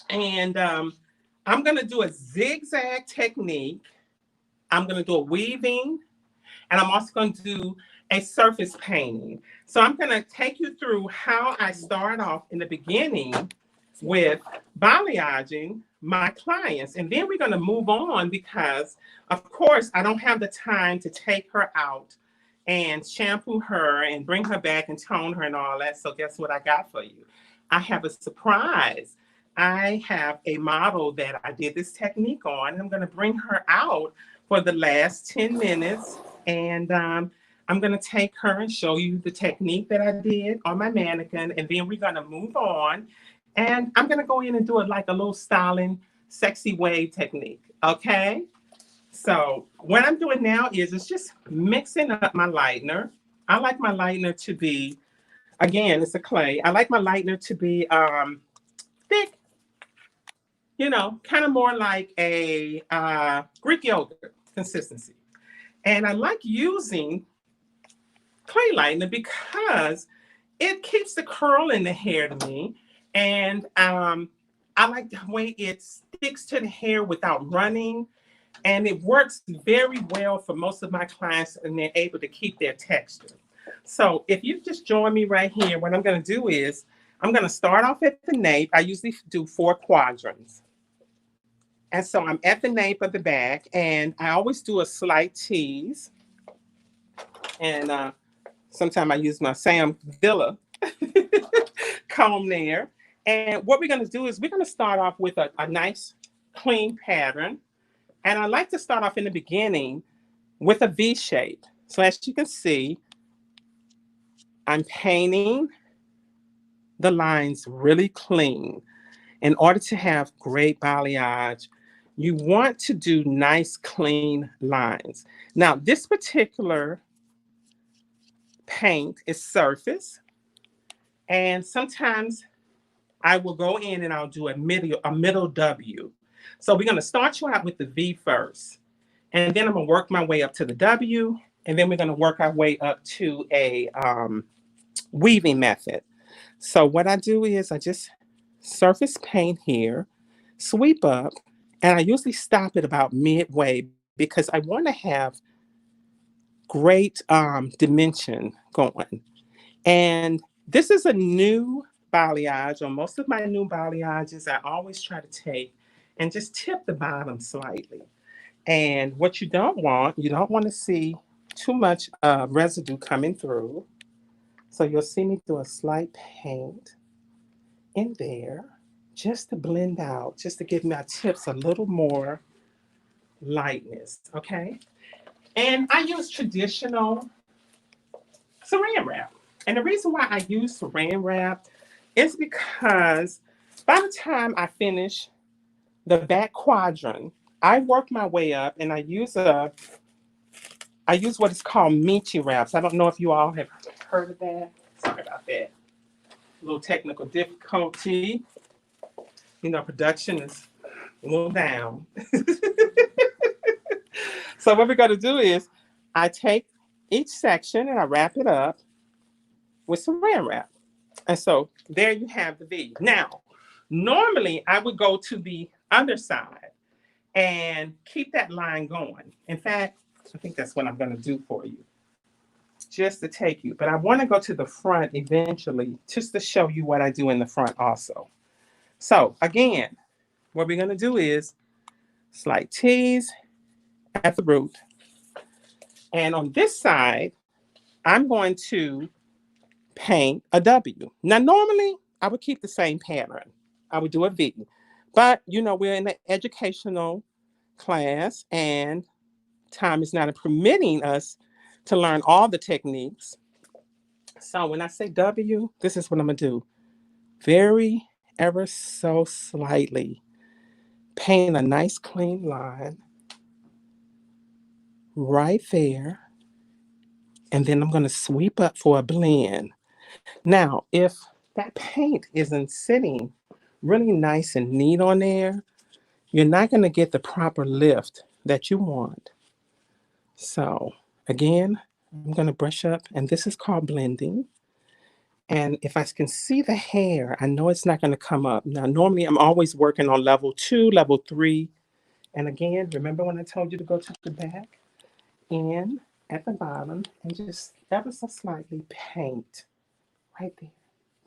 E: And I'm going to do a zigzag technique. I'm going to do a weaving. And I'm also going to do a surface painting. So I'm going to take you through how I start off in the beginning with balayaging my clients. And then we're going to move on because, of course, I don't have the time to take her out and shampoo her and bring her back and tone her and all that. So guess what I got for you? I have a surprise. I have a model that I did this technique on. I'm going to bring her out for the last 10 minutes. And I'm going to take her and show you the technique that I did on my mannequin. And then we're going to move on. And I'm going to go in and do it like a little styling, sexy wave technique. Okay. So what I'm doing now is it's just mixing up my lightener. I like my lightener to be, again, it's a clay. I like my lightener to be thick, you know, kind of more like a Greek yogurt consistency. And I like using clay lightener because it keeps the curl in the hair to me. And I like the way it sticks to the hair without running. And it works very well for most of my clients, and they're able to keep their texture. So if you just join me right here, what I'm going to do is I'm going to start off at the nape. I usually do 4 quadrants. And so I'm at the nape of the back, and I always do a slight tease. And sometimes I use my Sam Villa comb there. And what we're going to do is we're going to start off with a nice clean pattern. And I like to start off in the beginning with a V shape. So as you can see, I'm painting the lines really clean. In order to have great balayage, you want to do nice, clean lines. Now, this particular paint is surface, and sometimes I will go in and I'll do a middle W. So we're going to start you out with the V first, and then I'm going to work my way up to the W, and then we're going to work our way up to a weaving method. So what I do is I just surface paint here, sweep up, and I usually stop it about midway because I want to have great dimension going. And this is a new balayage, or most of my new balayages, I always try to take and just tip the bottom slightly. And what you don't want to see too much residue coming through. So you'll see me do a slight paint in there just to blend out, just to give my tips a little more lightness, okay? And I use traditional saran wrap. And the reason why I use saran wrap is because by the time I finish the back quadrant, I work my way up and I use what is called Michi wraps. I don't know if you all have heard of that. Sorry about that. A little technical difficulty. Production is a little down. So what we're going to do is I take each section and I wrap it up with saran wrap. And so there you have the V. Now, normally I would go to the underside and keep that line going. In fact, I think that's what I'm going to do for you, just to take you. But I want to go to the front eventually, just to show you what I do in the front also. So again, what we're going to do is slight tease at the root. And on this side, I'm going to paint a W. Now, normally I would keep the same pattern. I would do a V. But, we're in an educational class and time is not permitting us to learn all the techniques. So when I say W, this is what I'm going to do. Very ever so slightly paint a nice clean line right there. And then I'm going to sweep up for a blend. Now, if that paint isn't sitting really nice and neat on there, you're not going to get the proper lift that you want. So again, I'm going to brush up, and this is called blending. And if I can see the hair, I know it's not going to come up. Now, normally I'm always working on level 2, level 3. And again, remember when I told you to go to the back? In at the bottom and just ever so slightly paint right there.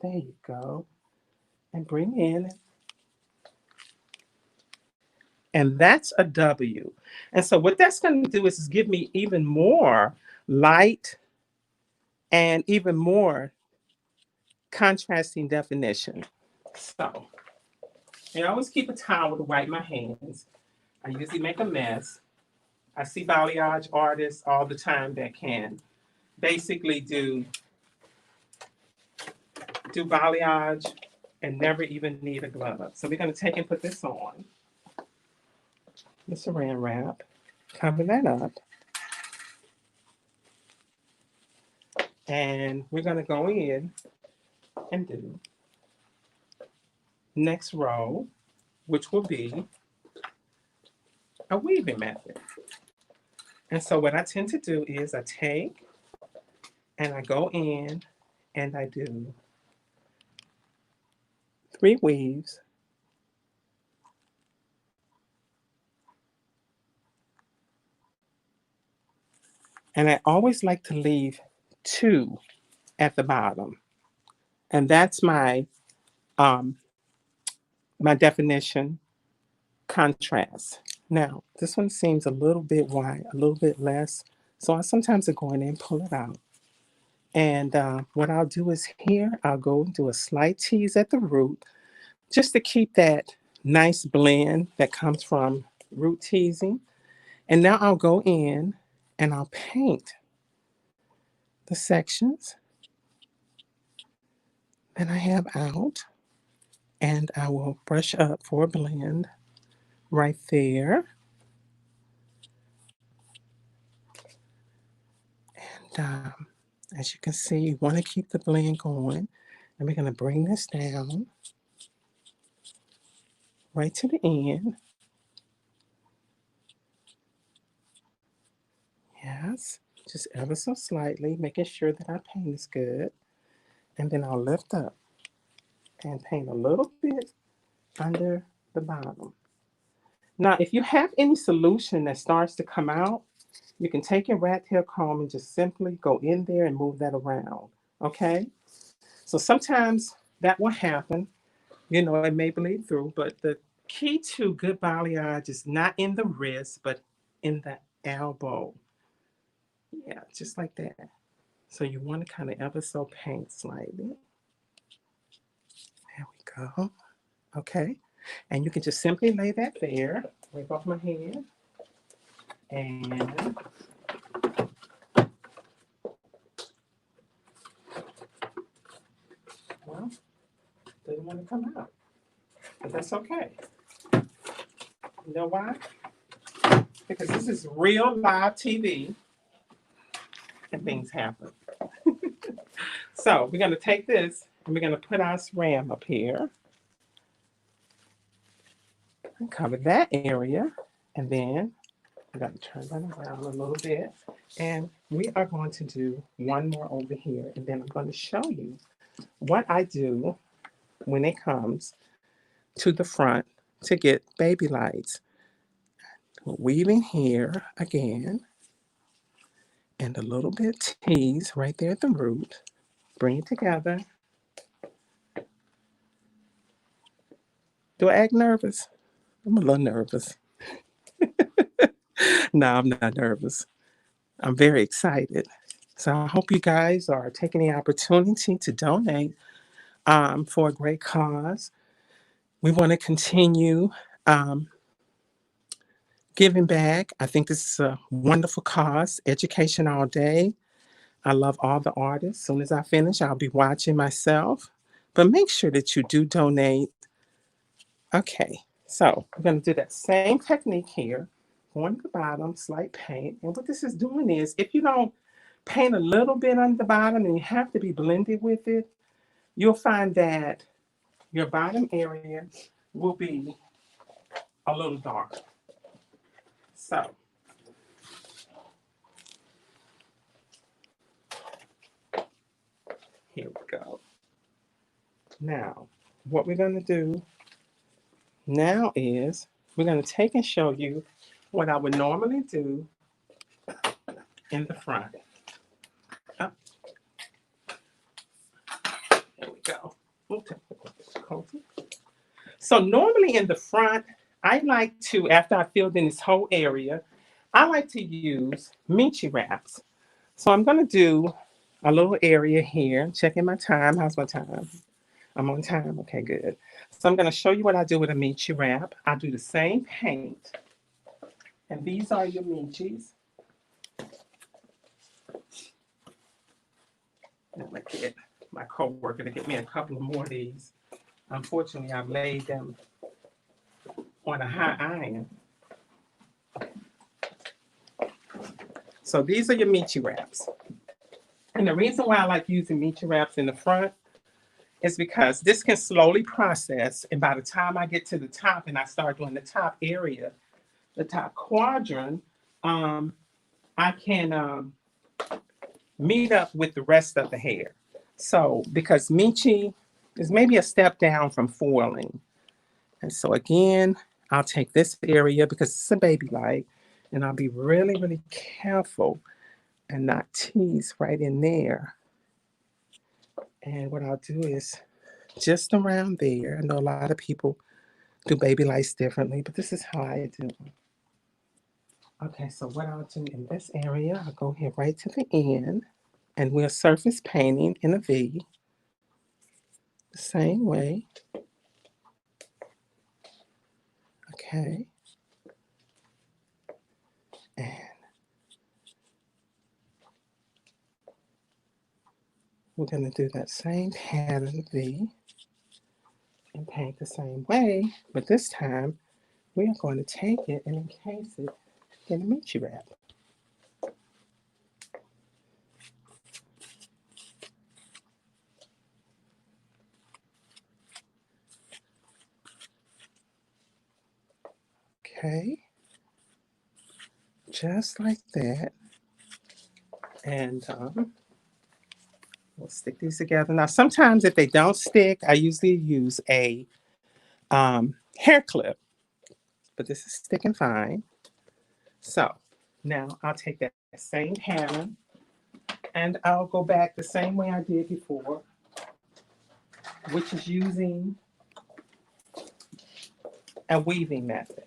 E: There you go. And bring in. And that's a W. And so what that's going to do is give me even more light and even more contrasting definition. So I always keep a towel to wipe my hands. I usually make a mess. I see balayage artists all the time that can basically do balayage and never even need a glove. So we're going to take and put this on. The saran wrap. Cover that up. And we're going to go in and do next row, which will be a weaving method. And so what I tend to do is I take and I go in and I do 3 weaves. And I always like to leave 2 at the bottom. And that's um, my definition contrast. Now, this one seems a little bit wide, a little bit less. So I sometimes I go in there and pull it out. And what I'll do is here, I'll go and do a slight tease at the root just to keep that nice blend that comes from root teasing. And now I'll go in and I'll paint the sections that I have out. And I will brush up for a blend right there. And as you can see, you want to keep the blend going. And we're going to bring this down right to the end. Yes, just ever so slightly, making sure that our paint is good. And then I'll lift up and paint a little bit under the bottom. Now, if you have any solution that starts to come out, you can take your rat tail comb and just simply go in there and move that around, okay? So sometimes that will happen. You know, it may bleed through, but the key to good balayage is not in the wrist, but in the elbow. Yeah, just like that. So you want to kind of ever so paint slightly. There we go. Okay. And you can just simply lay that there. Wipe off my hand. And well, doesn't want to come out. But that's okay. You know why? Because this is real live TV and things happen. So we're going to take this and we're going to put our SRAM up here and cover that area. And then I'm going to turn that around a little bit. And we are going to do one more over here. And then I'm going to show you what I do when it comes to the front to get baby lights. Weaving here again. And a little bit tease right there at the root. Bring it together. Do I act nervous? I'm a little nervous. No, I'm not nervous. I'm very excited. So I hope you guys are taking the opportunity to donate for a great cause. We want to continue giving back. I think this is a wonderful cause, education all day. I love all the artists. As soon as I finish, I'll be watching myself. But make sure that you do donate. Okay, so we're going to do that same technique here. Going to the bottom, slight paint. And what this is doing is, if you don't paint a little bit on the bottom and you have to be blended with it, you'll find that your bottom area will be a little darker. So here we go. Now, what we're going to do now is we're going to take and show you what I would normally do in the front. Oh. There we go. So normally in the front, I like to, after I filled in this whole area, I like to use Michi wraps. So I'm going to do a little area here. Checking my time. How's my time? I'm on time. Okay, good. So I'm going to show you what I do with a Michi wrap. I do the same paint. And these are your Michis. I'm going to get my co-worker to get me a couple of more of these. Unfortunately, I've laid them on a high iron. So these are your Michi wraps. And the reason why I like using Michi wraps in the front is because this can slowly process. And by the time I get to the top and I start doing the top area, the top quadrant, I can meet up with the rest of the hair. So because Michi is maybe a step down from foiling. And so again, I'll take this area because it's a baby light and I'll be really, really careful and not tease right in there. And what I'll do is just around there. I know a lot of people do baby lights differently, but this is how I do them. Okay, so what I'll do in this area, I'll go here right to the end, and we're surface painting in a V, the same way. Okay. And we're going to do that same pattern V and paint the same way, but this time we are going to take it and encase it in a Michi wrap. Okay, just like that. And we'll stick these together. Now, sometimes if they don't stick, I usually use a hair clip, but this is sticking fine. So now I'll take that same pattern and I'll go back the same way I did before, which is using a weaving method.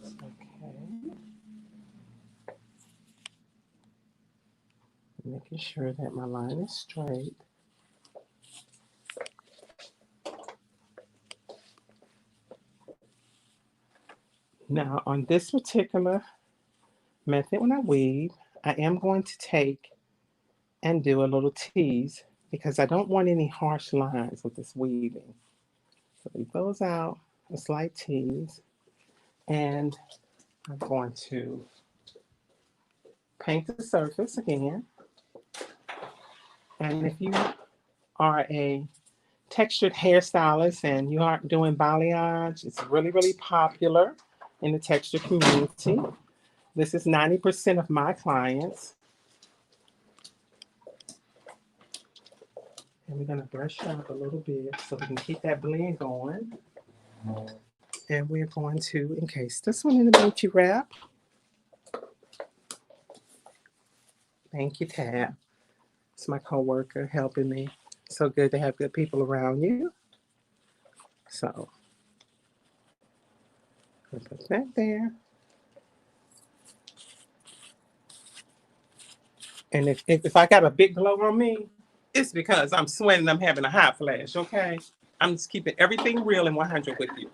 E: Okay. Making sure that my line is straight. Now on this particular method, when I weave, I am going to take and do a little tease because I don't want any harsh lines with this weaving. So leave those out, a slight tease, and I'm going to paint the surface again. And if you are a textured hairstylist and you aren't doing balayage, it's really, really popular in the texture community. This is 90% of my clients. And we're going to brush out a little bit so we can keep that blend going. And we're going to encase this one in the Michi wrap. Thank you, Tab. It's my coworker helping me. So good to have good people around you. So, I'll put that there. And if I got a big glow on me, it's because I'm sweating, I'm having a hot flash, okay? I'm just keeping everything real and 100 with you.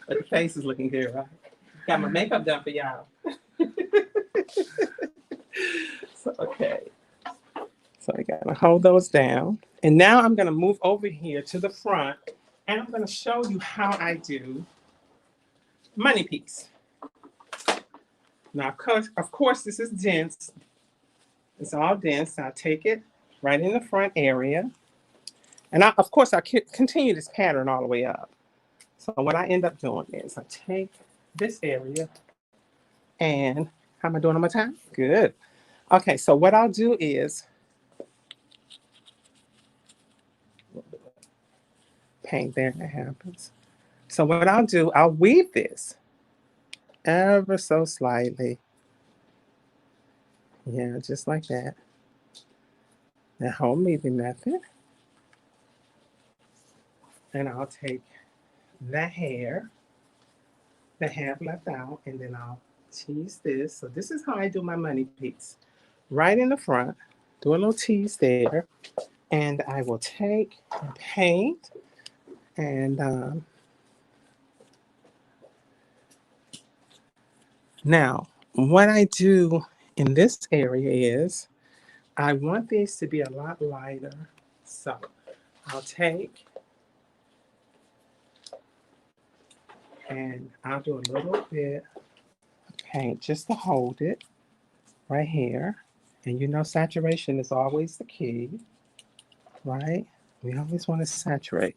E: But the face is looking good, right? Got my makeup done for y'all. So, okay. So I gotta hold those down. And now I'm gonna move over here to the front and I'm gonna show you how I do money piece. Now, of course, this is dense. It's all dense. I'll take it right in the front area. And of course, I continue this pattern all the way up. So what I end up doing is I take this area and how am I doing on my time? Good. Okay, so what I'll do is paint there, that happens. So what I'll do, I'll weave this ever so slightly. Yeah, just like that. The home weaving method. And I'll take the hair, the half left out, and then I'll tease this. So this is how I do my money piece. Right in the front, do a little tease there. And I will take and paint and now what I do in this area is I want these to be a lot lighter. So I'll take and I'll do a little bit of paint just to hold it right here. And you know saturation is always the key, right? We always want to saturate.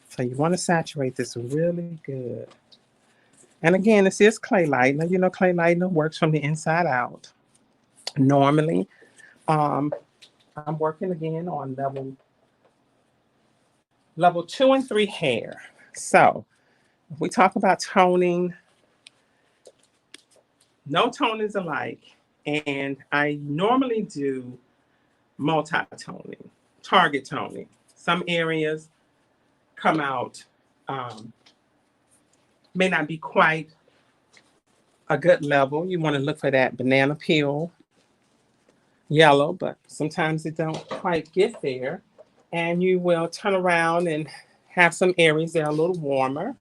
E: So you want to saturate this really good. And again, this is clay lightener. You know, clay lightener works from the inside out. Normally, I'm working again on level Level 2 and 3 hair. So if we talk about toning, no tone is alike. And I normally do multi-toning, target toning. Some areas come out, may not be quite a good level. You want to look for that banana peel yellow, but sometimes it don't quite get there. And you will turn around and have some areas that are a little warmer.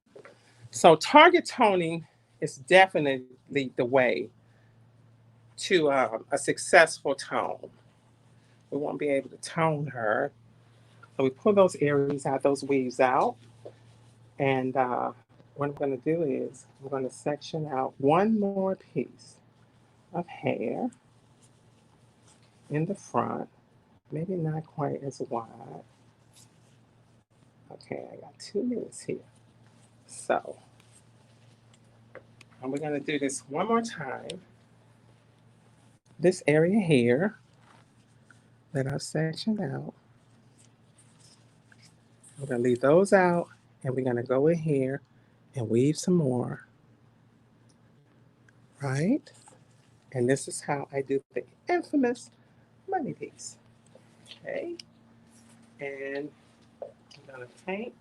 E: So target toning is definitely the way to a successful tone. We won't be able to tone her. So we pull those areas out, those weaves out. And what I'm going to do is I'm going to section out one more piece of hair in the front, maybe not quite as wide. Okay, I got 2 minutes here. So, and we're going to do this one more time. This area here that I've sectioned out, we're going to leave those out, and we're going to go in here and weave some more, right? And this is how I do the infamous money piece. Okay, and I'm going to paint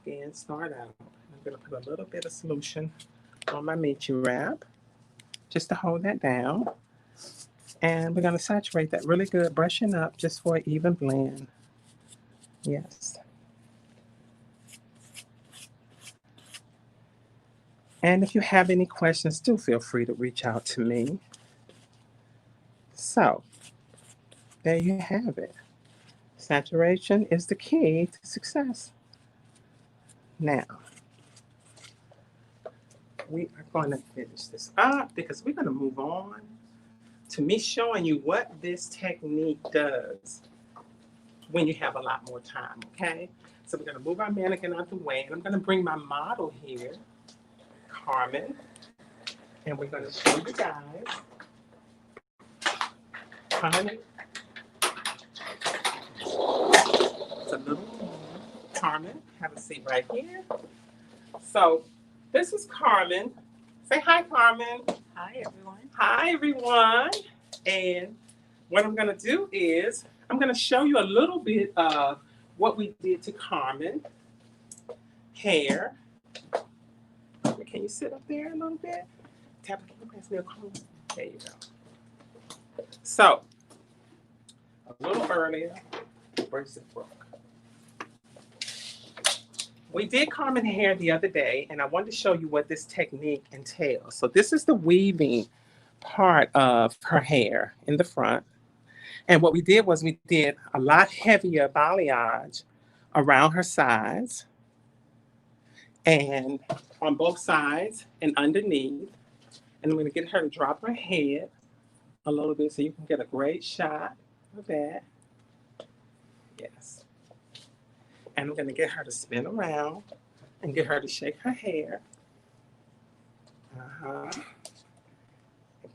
E: again, start out. I'm going to put a little bit of solution on my Meet You wrap just to hold that down. And we're going to saturate that really good, brushing up just for an even blend. Yes. And if you have any questions, do feel free to reach out to me. So, there you have it. Saturation is the key to success. Now, we are going to finish this up because we're going to move on to me showing you what this technique does when you have a lot more time, okay? So we're going to move our mannequin out the way, and I'm going to bring my model here, Carmen, and we're going to show you guys. Carmen, it's a little more. Carmen, have a seat right here. So this is Carmen. Say hi, Carmen.
F: Hi, everyone.
E: Hi, everyone. And what I'm going to do is I'm going to show you a little bit of what we did to Carmen hair. Can you sit up there a little bit? Tap, can you pass me a comb? There you go. So, a little earlier, where's it broke? We did Carmen hair the other day, and I wanted to show you what this technique entails. So this is the weaving part of her hair in the front. And what we did was we did a lot heavier balayage around her sides and on both sides and underneath. And I'm going to get her to drop her head a little bit so you can get a great shot of that. Yes. And I'm going to get her to spin around and get her to shake her hair.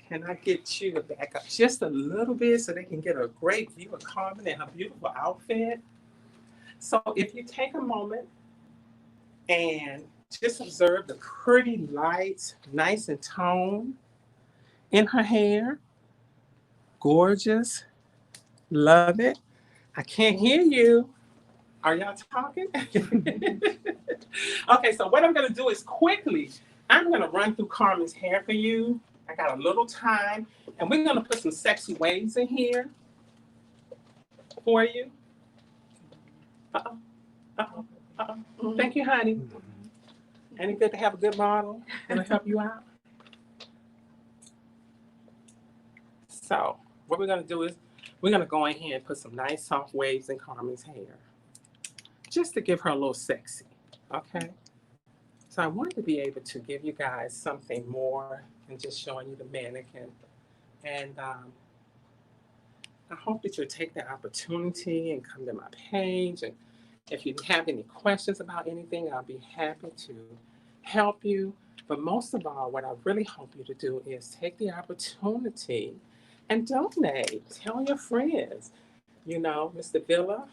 E: Can I get you to back up just a little bit so they can get a great view of Carmen and her beautiful outfit? So if you take a moment and just observe the pretty lights, nice and toned in her hair. Gorgeous. Love it. I can't hear you. Are y'all talking? Okay, so what I'm going to do is quickly, I'm going to run through Carmen's hair for you. I got a little time, and we're going to put some sexy waves in here for you. Uh-oh. Uh-oh. Uh-oh. Thank you, honey. Ain't it good to have a good model? Gonna help you out? So, what we're going to do is we're going to go in here and put some nice soft waves in Carmen's hair just to give her a little sexy, okay? So I wanted to be able to give you guys something more than just showing you the mannequin. And I hope that you'll take the opportunity and come to my page. And if you have any questions about anything, I'll be happy to help you. But most of all, what I really hope you to do is take the opportunity and donate. Tell your friends. You know, Mr. Villa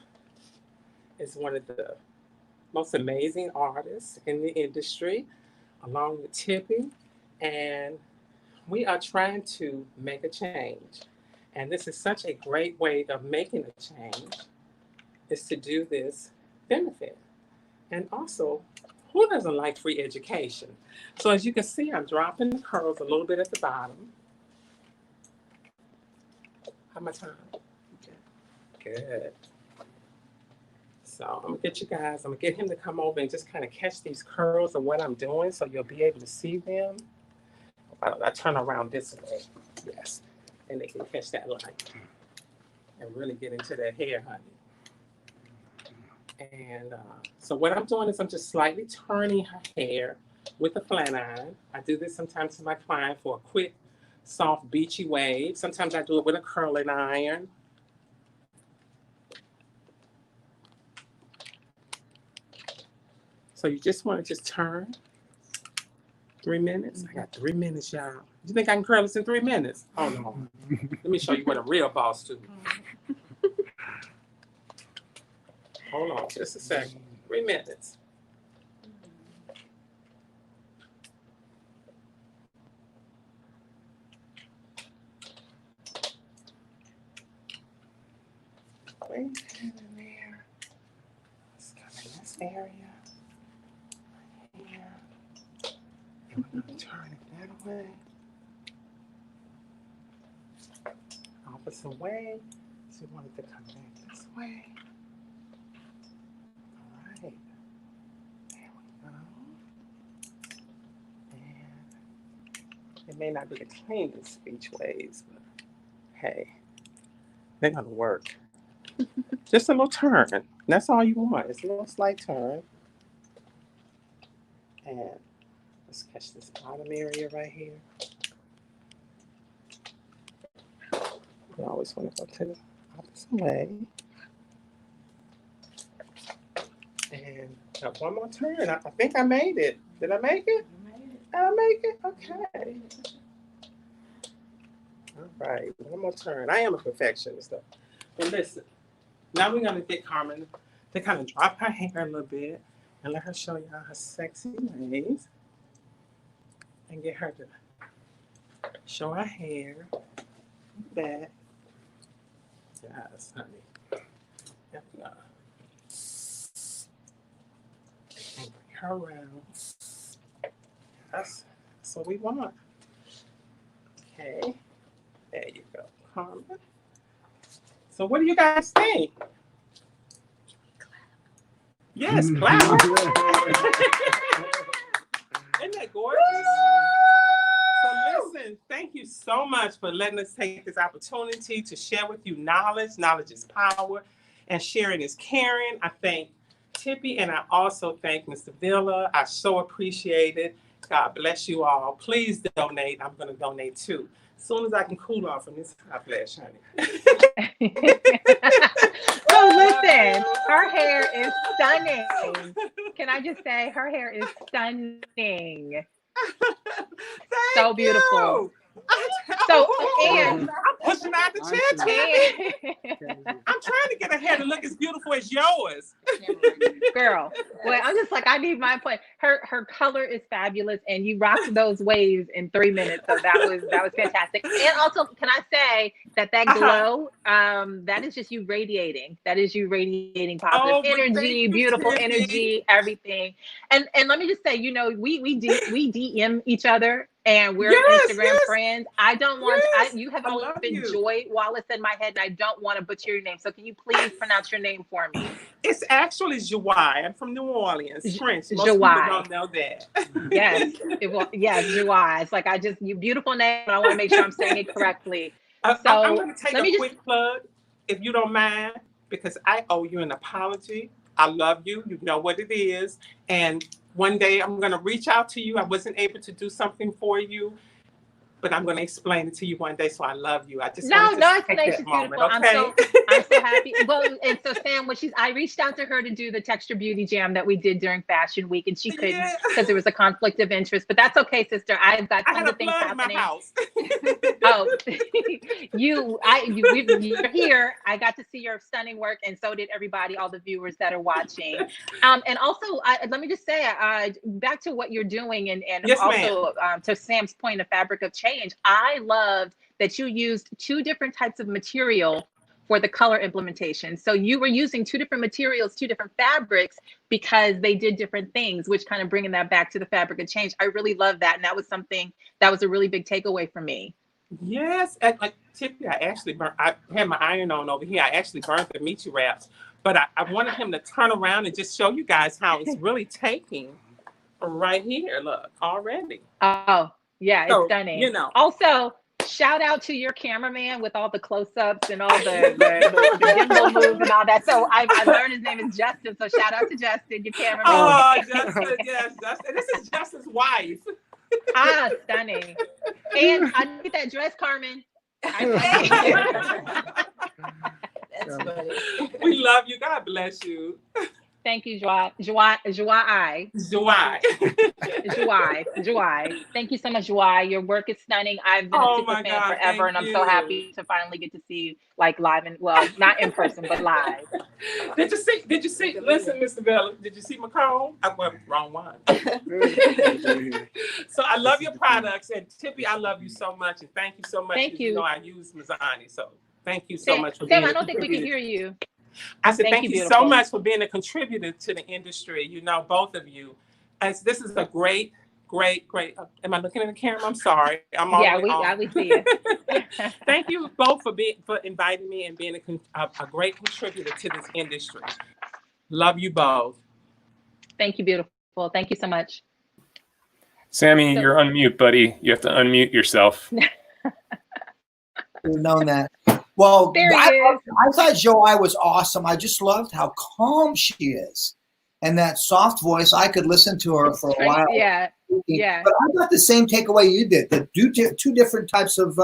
E: is one of the most amazing artists in the industry, along with Tippi, and we are trying to make a change. And this is such a great way of making a change, is to do this benefit. And also, who doesn't like free education? So as you can see, I'm dropping the curls a little bit at the bottom. How much time? Good. So I'm gonna get you guys, I'm gonna get him to come over and just kind of catch these curls of what I'm doing so you'll be able to see them. I turn around this way, yes. And they can catch that light and really get into that hair, honey. And so what I'm doing is I'm just slightly turning her hair with a flat iron. I do this sometimes to my client for a quick, soft, beachy wave. Sometimes I do it with a curling iron. So you just want to just turn. 3 minutes? I got 3 minutes, y'all. You think I can curl this in 3 minutes? Oh, no. Let me show you what a real boss do. Hold on just a second. 3 minutes. Wait a minute there. Let's come in this area. Here. And we're going to turn it that way. Opposite way. So you want it to come back this way. All right. There we go. And it may not be the cleanest each ways, but hey, they're going to work. Just a little turn. That's all you want. It's a little slight turn. And let's catch this bottom area right here. You always want to go to the opposite way. And got one more turn. I think I made it. Did I make it? I make it? Okay. All right. One more turn. I am a perfectionist though. But listen, now we're going to get Carmen to kind of drop her hair a little bit and let her show y'all her sexy ways. And get her to show her hair back. Yes, honey. Yep, no. And bring her around. That's what we want. Okay. There you go, Carmen. So what do you guys think? Yes, clap. Isn't that gorgeous? So listen, thank you so much for letting us take this opportunity to share with you knowledge. Knowledge is power, and sharing is caring. I thank Tippi, and I also thank Mr. Villa. I so appreciate it. God bless you all. Please donate. I'm going to donate too. As soon as I can cool off from this hot flash, honey.
B: So listen, her hair is stunning. Can I just say her hair is stunning. So beautiful. So and
E: I'm pushing out the chair. I'm trying to get her hair to look as beautiful as yours.
B: Girl, well, I'm just like, I need my point. Her color is fabulous, and you rocked those waves in 3 minutes. So that was fantastic. And also, can I say that glow, that is just you radiating. That is you radiating positive energy, beautiful energy, everything. And let me just say, you know, we DM each other. And we're Instagram friends. I don't want you have always been Joie Wallace in my head, and I don't want to butcher your name. So can you please pronounce your name for me?
E: It's actually Joie. I'm from New Orleans, French. Most
B: Joie.
E: people don't know that.
B: Yes, Joie. It's like you beautiful name. And I want to make sure I'm saying it correctly. So
E: I'm going to take a quick plug, if you don't mind, because I owe you an apology. I love you. You know what it is, and one day I'm going to reach out to you. I wasn't able to do something for you. but I'm going to explain it to you one day. So I love you. I just
B: No,
E: wanted to
B: no
E: take
B: explanation's
E: that moment,
B: beautiful.
E: okay?
B: I'm so happy. Well, and so Sam, I reached out to her to do the Texture Beauty Jam that we did during Fashion Week, and she couldn't
E: Yeah.
B: because there was a conflict of interest. But that's okay, sister. I've got
E: I had
B: tons
E: a
B: of things
E: flood in my
B: happening.
E: house.
B: Oh, you're here. I got to see your stunning work, and so did everybody, all the viewers that are watching. And also, let me just say, back to what you're doing, and
E: Yes,
B: also to Sam's point of fabric of change. I loved that you used 2 different types of material for the color implementation. So you were using 2 different materials, 2 different fabrics, because they did different things, which kind of bringing that back to the fabric of change. I really love that, and that was something that was a really big takeaway for me.
E: Yes, and like Tippi, I had my iron on over here. I actually burnt the Michi wraps, but I wanted him to turn around and just show you guys how it's really taking right here. Look, already.
B: Oh, yeah, it's
E: So,
B: stunning.
E: you know.
B: Also, shout out to your cameraman with all the close-ups and all the gimbal moves and all that. So I learned his name is Justin. So shout out to Justin, your cameraman.
E: Oh, Justin, yes, Justin. This is Justin's wife.
B: Ah, stunning. And I need that dress, Carmen.
C: That's funny.
E: We love you. God bless you.
B: Thank you, Joie. Thank you so much, Joie. Your work is stunning. I've been a super fan forever, and I'm so happy to finally get to see you like live and not in person, but live.
E: Did you see? Listen, Mr. Bella, did you see my comb? I went wrong one. So I love your products, and Tippi, I love you so much, and thank you so much.
B: Thank you.
E: You know I use Mazzani, so thank you so much for being.
B: Sam, I don't think we can hear you.
E: I said, thank you so much for being a contributor to the industry. You know, both of you. As this is a great. Am I looking in the camera? I'm sorry.
B: We see you.
E: Thank you both for inviting me and being a great contributor to this industry. Love you both.
B: Thank you, beautiful. Thank you so much.
F: Sammy, you're on mute, buddy. You have to unmute yourself.
A: We've known that. Well, I thought Joie was awesome. I just loved how calm she is. And that soft voice, I could listen to her for a while.
B: Yeah.
A: But I got the same takeaway you did. The 2 different types of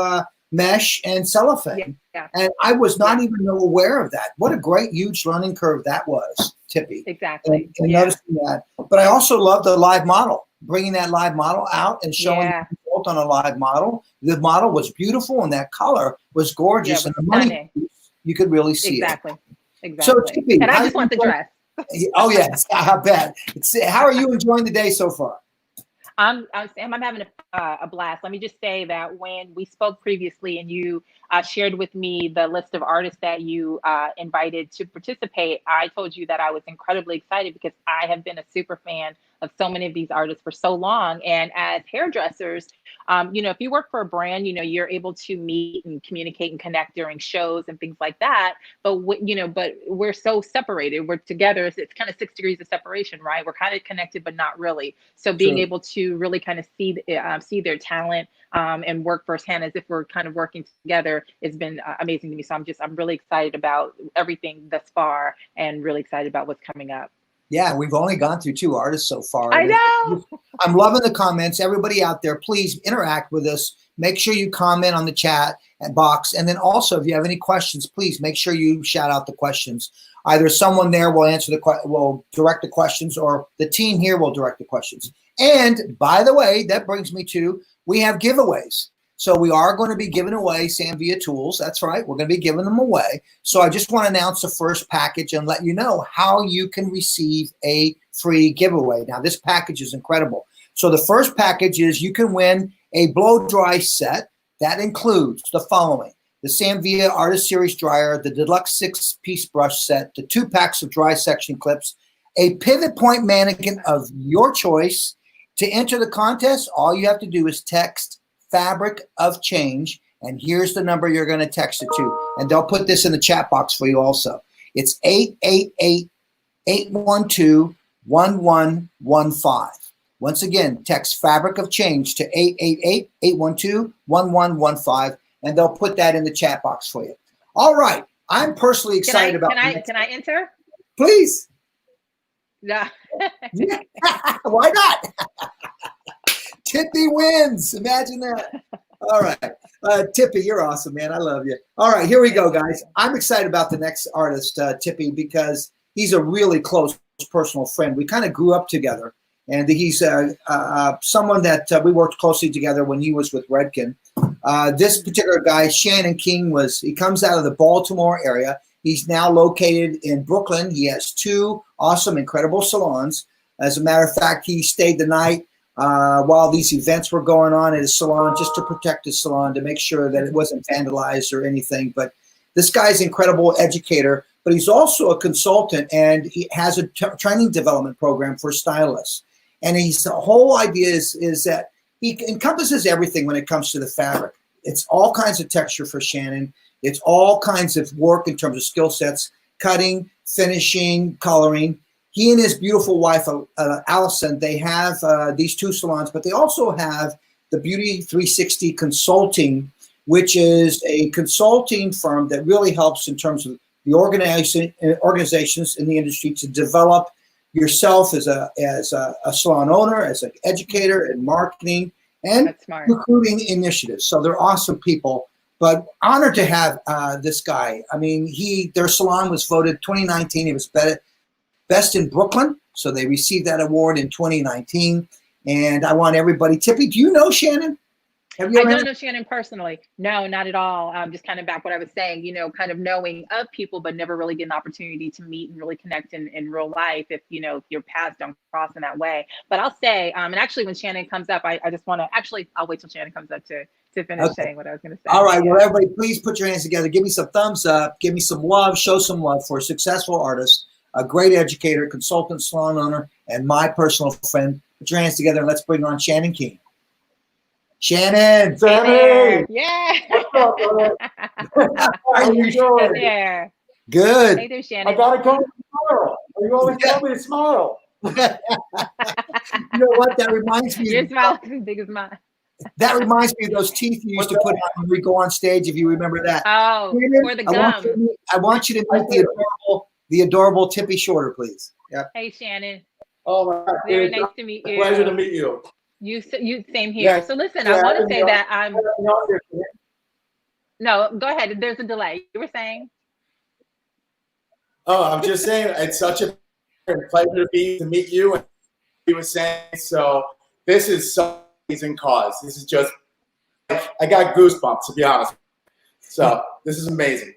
A: mesh and cellophane.
B: Yeah.
A: And I was not even aware of that. What a great, huge learning curve that was, Tippi.
B: Exactly.
A: And noticing that. But I also love the live model, bringing that live model out and showing the result on a live model. The model was beautiful, and that color was gorgeous. And the money, you could really see it.
B: Exactly.
A: So, Tippi,
B: and I just want the dress.
A: Oh, yes. I bet. How are you enjoying the day so far?
B: I'm having a blast. Let me just say that when we spoke previously and you shared with me the list of artists that you invited to participate, I told you that I was incredibly excited because I have been a super fan of so many of these artists for so long. And as hairdressers, if you work for a brand, you're able to meet and communicate and connect during shows and things like that. But we're so separated. We're together. It's kind of 6 degrees of separation, right? We're kind of connected, but not really. So being able to really kind of see their talent and work firsthand as if we're kind of working together has been amazing to me. So I'm really excited about everything thus far and really excited about what's coming up.
A: Yeah, we've only gone through 2 artists so far.
B: I know.
A: I'm loving the comments. Everybody out there, please interact with us. Make sure you comment on the chat box. And then also, if you have any questions, please make sure you shout out the questions. Either someone there will direct the questions, or the team here will direct the questions. And by the way, that brings me to, we have giveaways. So we are going to be giving away Samvia tools. That's right. We're going to be giving them away. So I just want to announce the first package and let you know how you can receive a free giveaway. Now, this package is incredible. So the first package is you can win a blow dry set. That includes the following: the Samvia Artist Series dryer, the deluxe 6-piece brush set, the 2 packs of dry section clips, a pivot point mannequin of your choice. To enter the contest, all you have to do is text Fabric of Change, and here's the number you're going to text it to, and they'll put this in the chat box for you also. It's 888-812-1115. Once again, text Fabric of Change to 888-812-1115, and they'll put that in the chat box for you. All right, I'm personally excited about.
B: Can I enter?
A: Please.
B: Yeah.
A: Why not? Tippi wins. Imagine that. All right. Tippi, you're awesome, man. I love you. All right, here we go, guys. I'm excited about the next artist, Tippi, because he's a really close personal friend. We kind of grew up together, and he's someone that we worked closely together when he was with Redken. This particular guy, Shannon King, he comes out of the Baltimore area. He's now located in Brooklyn. He has 2 awesome, incredible salons. As a matter of fact, he stayed the night while these events were going on at his salon, just to protect his salon, to make sure that it wasn't vandalized or anything. But this guy's an incredible educator, but he's also a consultant, and he has a training development program for stylists. And the whole idea is that he encompasses everything when it comes to the fabric. It's all kinds of texture for Shannon. It's all kinds of work in terms of skill sets, cutting, finishing, coloring. He and his beautiful wife, Allison, they have these 2 salons, but they also have the Beauty 360 Consulting, which is a consulting firm that really helps in terms of the organizations in the industry to develop yourself as a salon owner, as an educator, and marketing, and recruiting initiatives. So they're awesome people. But honored to have this guy. I mean, their salon was voted 2019. It was Best in Brooklyn, so they received that award in 2019. And I want everybody, Tippi, do you know Shannon?
B: I don't know Shannon personally. No, not at all. Just kind of back what I was saying, kind of knowing of people, but never really getting an opportunity to meet and really connect in real life if your paths don't cross in that way. But I'll say, and actually when Shannon comes up, I just want to, I'll wait till Shannon comes up to finish saying what I was going to say.
A: All right, well, everybody, please put your hands together. Give me some thumbs up. Give me some love. Show some love for a successful artist, a great educator, consultant, salon owner, and my personal friend. Put your hands together and let's bring on Shannon King. Shannon!
B: Sammy! Yeah!
G: What's up, brother? How are you doing?
B: There.
A: Good.
B: Hey there, Shannon.
G: I gotta come tomorrow. You always tell me to smile.
A: You know what? That reminds me.
B: Your smile is as big as mine.
A: That reminds me of those teeth you used to put on when we go on stage, if you remember that.
B: Oh,
A: Shannon,
B: for the gum.
A: I want you to meet the adorable Tippi Shorter, please. Yep.
B: Hey, Shannon.
G: Oh, my God.
B: Very nice to meet you.
G: Pleasure to meet you.
B: You same here.
G: Yeah.
B: So listen,
G: Yeah,
B: I want to say that
G: No,
B: go ahead. There's a delay. You were saying?
G: Oh, I'm just saying it's such a pleasure to meet you. And he was saying, so this is such an amazing cause. This is just, I got goosebumps, to be honest. So this is amazing.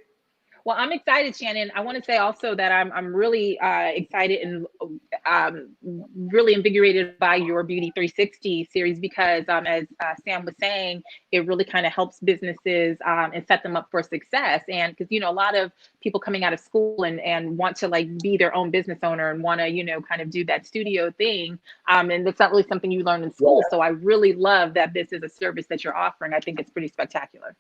B: Well, I'm excited, Shannon. I want to say also that I'm really excited and really invigorated by your Beauty 360 series because as Sam was saying, it really kind of helps businesses and set them up for success. And because, a lot of people coming out of school and want to be their own business owner and want to, kind of do that studio thing. And it's not really something you learn in school. Yeah. So I really love that this is a service that you're offering. I think it's pretty spectacular.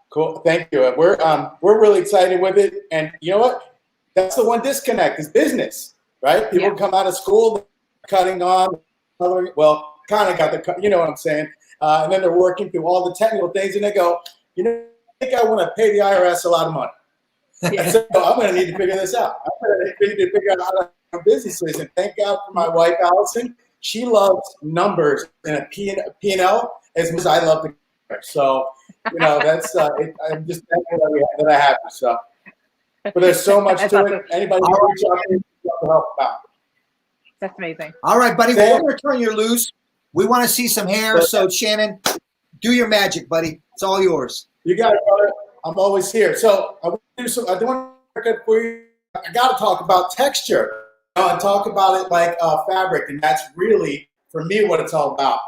G: Cool. Thank you. We're really excited with it. And you know what? That's the one disconnect is business, right? People come out of school, cutting on, coloring. Well, kind of got the, you know what I'm saying? And then they're working through all the technical things and they go, I think I want to pay the IRS a lot of money. Yeah. So I'm going to need to figure this out. I'm going to need to figure out how to run businesses. And thank God for my wife, Allison. She loves numbers and a P&L as much as I love the so, that's I'm just thankful that I have this stuff. But there's so much to it. Anybody can reach out to help out.
B: That's amazing.
A: All right, buddy. We're going to turn you loose. We want to see some hair. So, Shannon, do your magic, buddy. It's all yours.
G: You got it, brother. I'm always here. So I want to I got to talk about texture. And talk about it like fabric, and that's really for me what it's all about.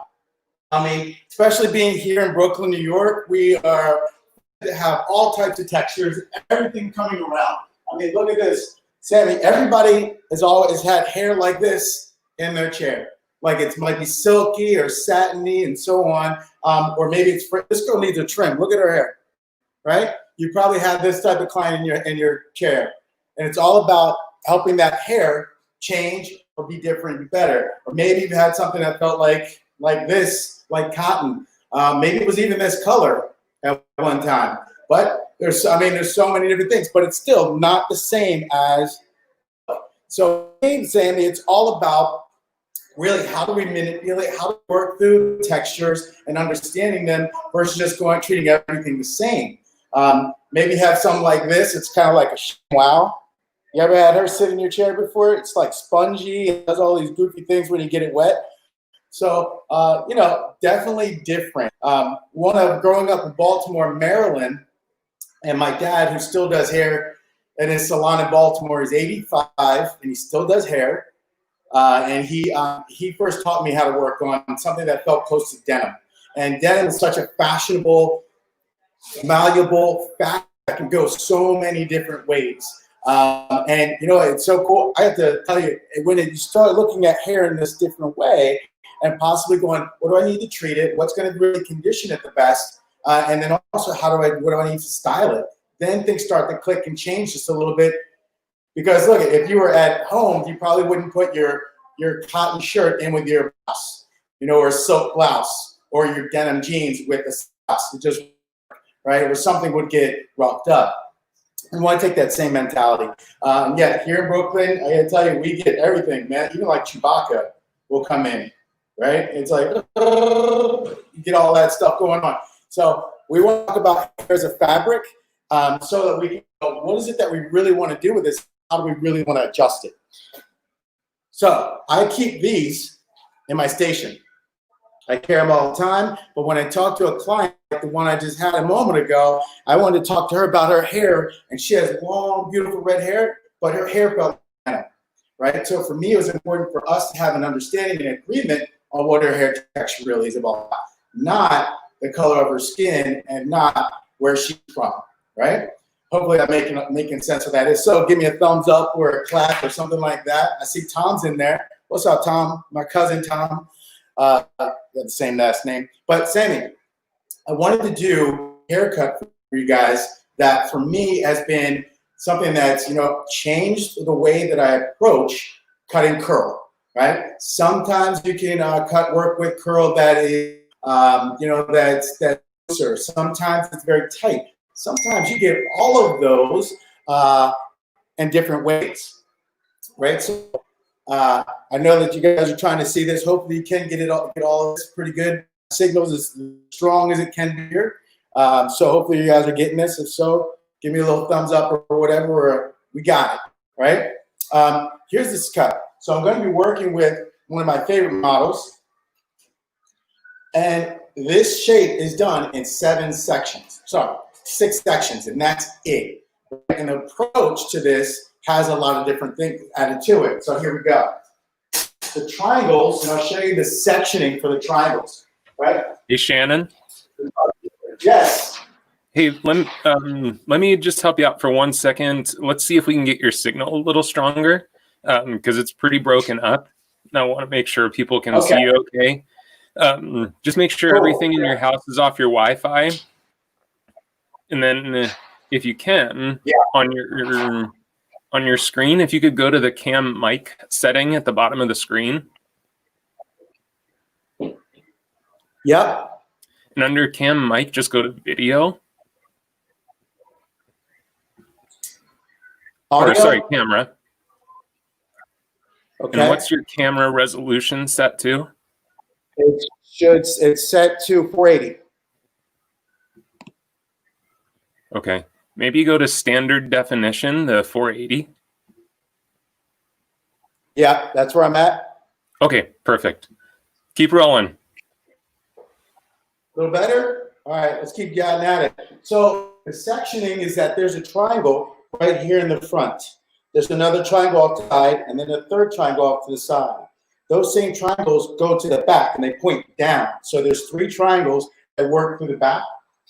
G: I mean, especially being here in Brooklyn, New York, we have all types of textures, everything coming around. I mean, look at this. Sammy, everybody has always had hair like this in their chair. Like it might be silky or satiny and so on. Or maybe this girl needs a trim. Look at her hair, right? You probably have this type of client in your chair. And it's all about helping that hair change or be different, be better. Or maybe you've had something that felt like this, like cotton. Maybe it was even this color at one time. But there's so many different things, but it's still not the same as. So, Sammy, it's all about really how do we manipulate, how to work through textures and understanding them versus just going treating everything the same. Maybe have something like this. It's kind of like a wow. You ever had her sit in your chair before? It's like spongy. It does all these goofy things when you get it wet. So, you know, definitely different. Growing up in Baltimore, Maryland, and my dad, who still does hair in his salon in Baltimore, is 85 and he still does hair. And he first taught me how to work on something that felt close to denim. And denim is such a fashionable, malleable fabric that can go so many different ways. And you know, it's so cool. I have to tell you, when you start looking at hair in this different way and possibly going, what do I need to treat it? What's going to really condition it the best? And then also, what do I need to style it? Then things start to click and change just a little bit. Because look, if you were at home, you probably wouldn't put your cotton shirt in with your blouse, you know, or a silk blouse, or your denim jeans with a blouse. It just, right? Or something would get roughed up. We want to take that same mentality. Yeah, here in Brooklyn, I gotta tell you, we get everything, man. Even like Chewbacca will come in, right? It's like, you get all that stuff going on. So we want to talk about hair as a fabric so that we can know what is it that we really want to do with this? How do we really want to adjust it? So I keep these in my station. I carry them all the time, but when I talk to a client, like the one I just had a moment ago, I wanted to talk to her about her hair, and she has long, beautiful red hair, but her hair felt denim, right? So for me, it was important for us to have an understanding and agreement on what her hair texture really is about, not the color of her skin and not where she's from, right? Hopefully I'm making sense of that. If so, give me a thumbs up or a clap or something like that. I see Tom's in there. What's up, Tom? My cousin, Tom. Got the same last name. But Sammy, I wanted to do a haircut for you guys that for me has been something that's, you know, changed the way that I approach cutting curl, right? Sometimes you can work with curl that is, you know, that's looser. Sometimes it's very tight. Sometimes you get all of those in different ways, right? So I know that you guys are trying to see this. Hopefully you can get all of this pretty good. Signals as strong as it can be here. So hopefully you guys are getting this. If so, give me a little thumbs up or whatever, or we got it, right? Here's this cut. So I'm going to be working with one of my favorite models. And this shape is done in 6 sections, and that's it. And the approach to this has a lot of different things added to it. So here we go. The triangles, and I'll show you the sectioning for the triangles, right?
F: Hey, Shannon.
G: Yes.
F: Hey, let me just help you out for 1 second. Let's see if we can get your signal a little stronger because it's pretty broken up. And I want to make sure people can see you okay. Just make sure everything in your house is off your Wi-Fi. And then if you can, on your screen, if you could go to the cam mic setting at the bottom of the screen.
G: Yep.
F: And under cam mic, just go to video.
G: Audio?
F: Or sorry, camera.
G: Okay.
F: And what's your camera resolution set to?
G: It's set to 480.
F: Okay. Maybe go to standard definition, the 480.
G: Yeah, that's where I'm at.
F: Okay, perfect. Keep rolling.
G: A little better? All right, let's keep getting at it. So the sectioning is that there's a triangle right here in the front. There's another triangle off to the side, and then a third triangle off to the side. Those same triangles go to the back, and they point down. So there's 3 triangles that work through the back.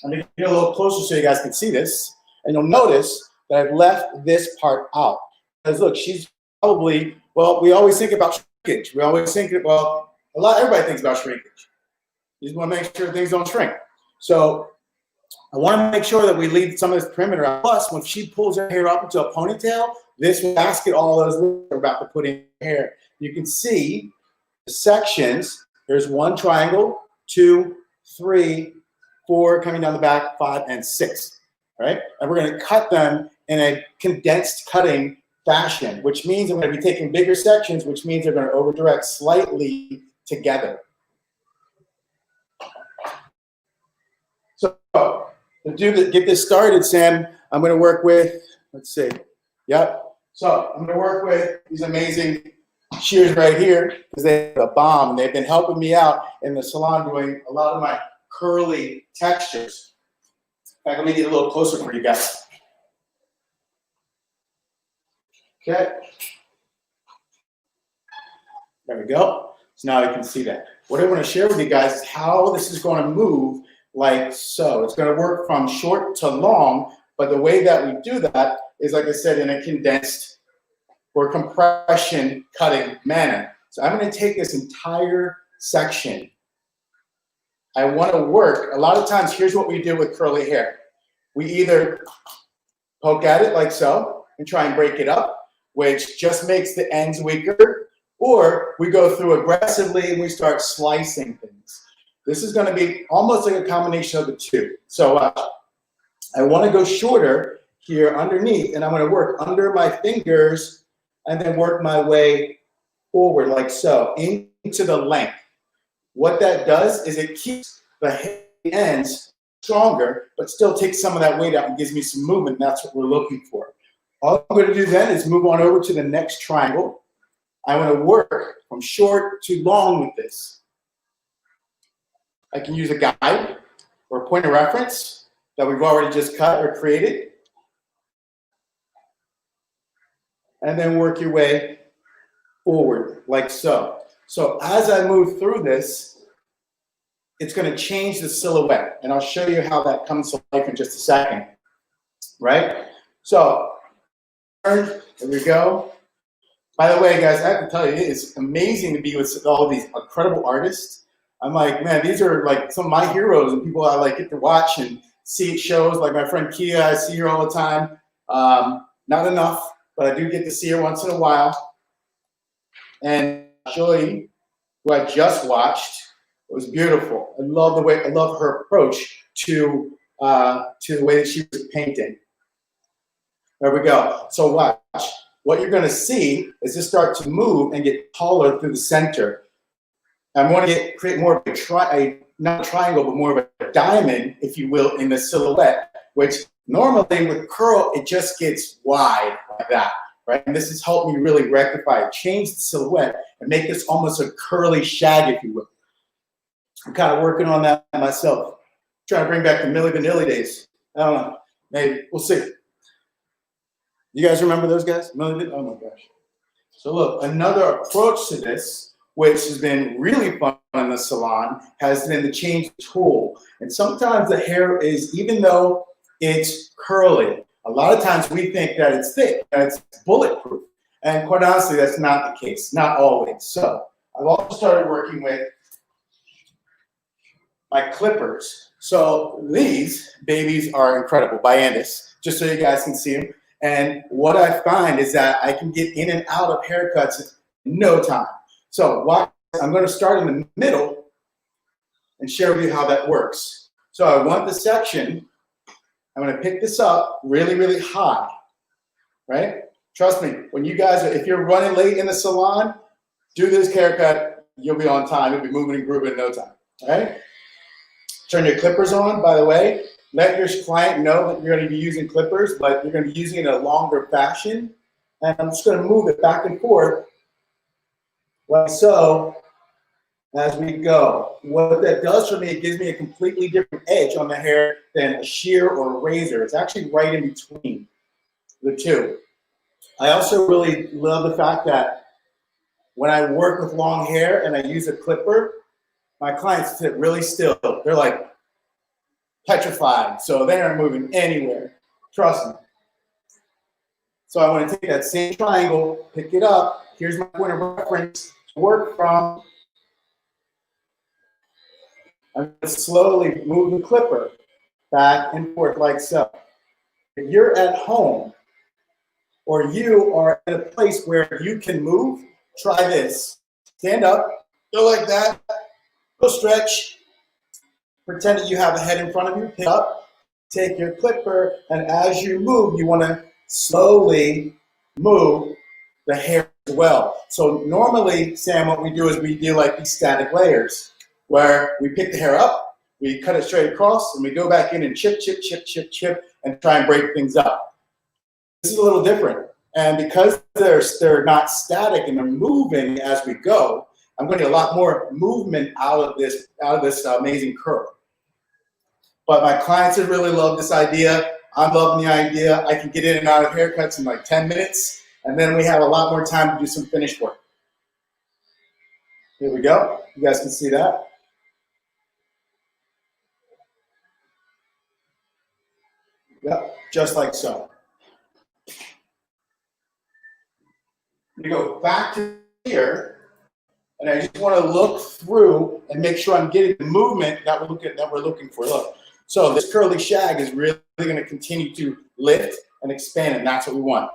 G: I'm going to get a little closer so you guys can see this. And you'll notice that I've left this part out. Because look, she's probably, well, we always think about shrinkage. We always think, well, everybody thinks about shrinkage. You just want to make sure things don't shrink. So I want to make sure that we leave some of this perimeter out. Plus, when she pulls her hair up into a ponytail, this will basket all those we're about to put in her hair. You can see the sections. There's 1 triangle, 2, 3, 4 coming down the back, 5, and 6. Right? And we're going to cut them in a condensed cutting fashion, which means I'm going to be taking bigger sections, which means they're going to over direct slightly together. So to get this started, Sam, I'm going to work with, let's see, yep. So I'm going to work with these amazing shears right here because they have a bomb, and they've been helping me out in the salon doing a lot of my curly textures. In fact, let me get a little closer for you guys. Okay. There we go. So now you can see that. What I want to share with you guys is how this is going to move like so. It's going to work from short to long, but the way that we do that is, like I said, in a condensed or compression cutting manner. So I'm going to take this entire section. I want to work, a lot of times, here's what we do with curly hair. We either poke at it like so and try and break it up, which just makes the ends weaker, or we go through aggressively and we start slicing things. This is going to be almost like a combination of the two. So I want to go shorter here underneath, and I'm going to work under my fingers and then work my way forward like so into the length. What that does is it keeps the ends stronger, but still takes some of that weight out and gives me some movement. That's what we're looking for. All I'm going to do then is move on over to the next triangle. I want to work from short to long with this. I can use a guide or a point of reference that we've already just cut or created. And then work your way forward like so. So as I move through this, it's going to change the silhouette. And I'll show you how that comes to life in just a second. Right? So, there we go. By the way, guys, I have to tell you, it's amazing to be with all of these incredible artists. I'm like, man, these are like some of my heroes and people I like get to watch and see at shows. Like my friend Keya, I see her all the time. Not enough, but I do get to see her once in a while. And Joie, who I just watched, it was beautiful. I love her approach to the way that she was painting. There we go. So watch. What you're going to see is this start to move and get taller through the center. I want to create more of not a triangle, but more of a diamond, if you will, in the silhouette, which normally with curl, it just gets wide like that, right? And this has helped me really rectify it, change the silhouette, and make this almost a curly shag, if you will. I'm kind of working on that myself. Trying to bring back the Milli Vanilli days. I don't know. Maybe. We'll see. You guys remember those guys? Milli? Oh, my gosh. So look, another approach to this, which has been really fun in the salon, has been the change tool. And sometimes the hair is, even though it's curly, a lot of times we think that it's thick, that it's bulletproof. And quite honestly, that's not the case, not always. So I've also started working with my clippers. So these babies are incredible, by Andis, just so you guys can see them. And what I find is that I can get in and out of haircuts in no time. So I'm going to start in the middle and share with you how that works. So I want the section, I'm going to pick this up really, really high, right? Trust me, when you guys if you're running late in the salon, do this haircut, you'll be on time. You'll be moving and grooving in no time, all right? Turn your clippers on, by the way. Let your client know that you're going to be using clippers, but you're going to be using it in a longer fashion. And I'm just going to move it back and forth like so as we go. What that does for me, it gives me a completely different edge on the hair than a shear or a razor. It's actually right in between the two. I also really love the fact that when I work with long hair and I use a clipper, my clients sit really still. They're like petrified, so they aren't moving anywhere. Trust me. So I want to take that same triangle, pick it up. Here's my point of reference to work from. I'm going to slowly move the clipper back and forth like so. If you're at home or you are at a place where you can move, try this. Stand up, go like that, go stretch. Pretend that you have a head in front of you, pick up, take your clipper, and as you move, you want to slowly move the hair as well. So normally, Sam, what we do is we do like these static layers where we pick the hair up, we cut it straight across, and we go back in and chip, chip, chip, chip, chip, and try and break things up. This is a little different. And because they're not static and they're moving as we go, I'm going to get a lot more movement out of this amazing curl. But my clients have really loved this idea. I'm loving the idea. I can get in and out of haircuts in like 10 minutes, and then we have a lot more time to do some finish work. Here we go. You guys can see that. Yep, just like so. We go back to here. And I just want to look through and make sure I'm getting the movement that we're looking for. Look, so this curly shag is really going to continue to lift and expand, and that's what we want.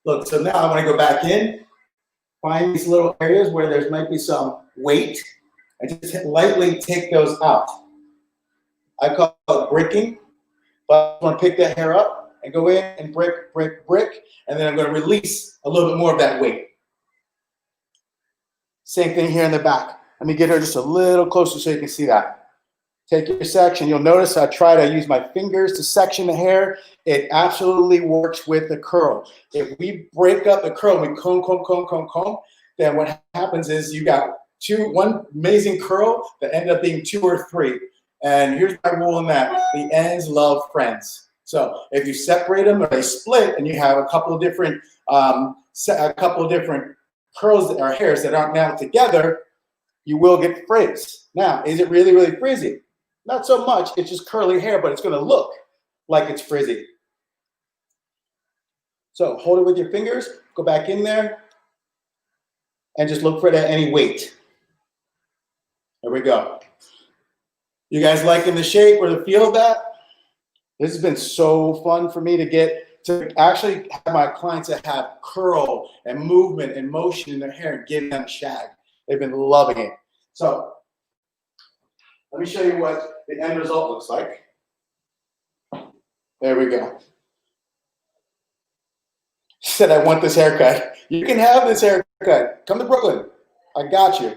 G: Look, so now I want to go back in, find these little areas where there might be some weight, and just lightly take those out. I call it bricking, but I want to pick that hair up and go in and brick, brick, brick, and then I'm going to release a little bit more of that weight. Same thing here in the back. Let me get her just a little closer so you can see that. Take your section. You'll notice I try to use my fingers to section the hair. It absolutely works with the curl. If we break up the curl, we comb, comb, comb, comb, comb, then what happens is you got one amazing curl that ended up being 2 or 3. And here's my rule on that. The ends love friends. So if you separate them or they split and you have a couple of different curls or hairs that aren't now together, you will get frizz. Now, is it really, really frizzy? Not so much. It's just curly hair, but it's going to look like it's frizzy. So hold it with your fingers, go back in there, and just look for that any weight. There we go. You guys liking the shape or the feel of that? This has been so fun for me to actually have my clients that have curl and movement and motion in their hair and getting them shag. They've been loving it. So let me show you what the end result looks like. There we go. She said, I want this haircut. You can have this haircut. Come to Brooklyn. I got you.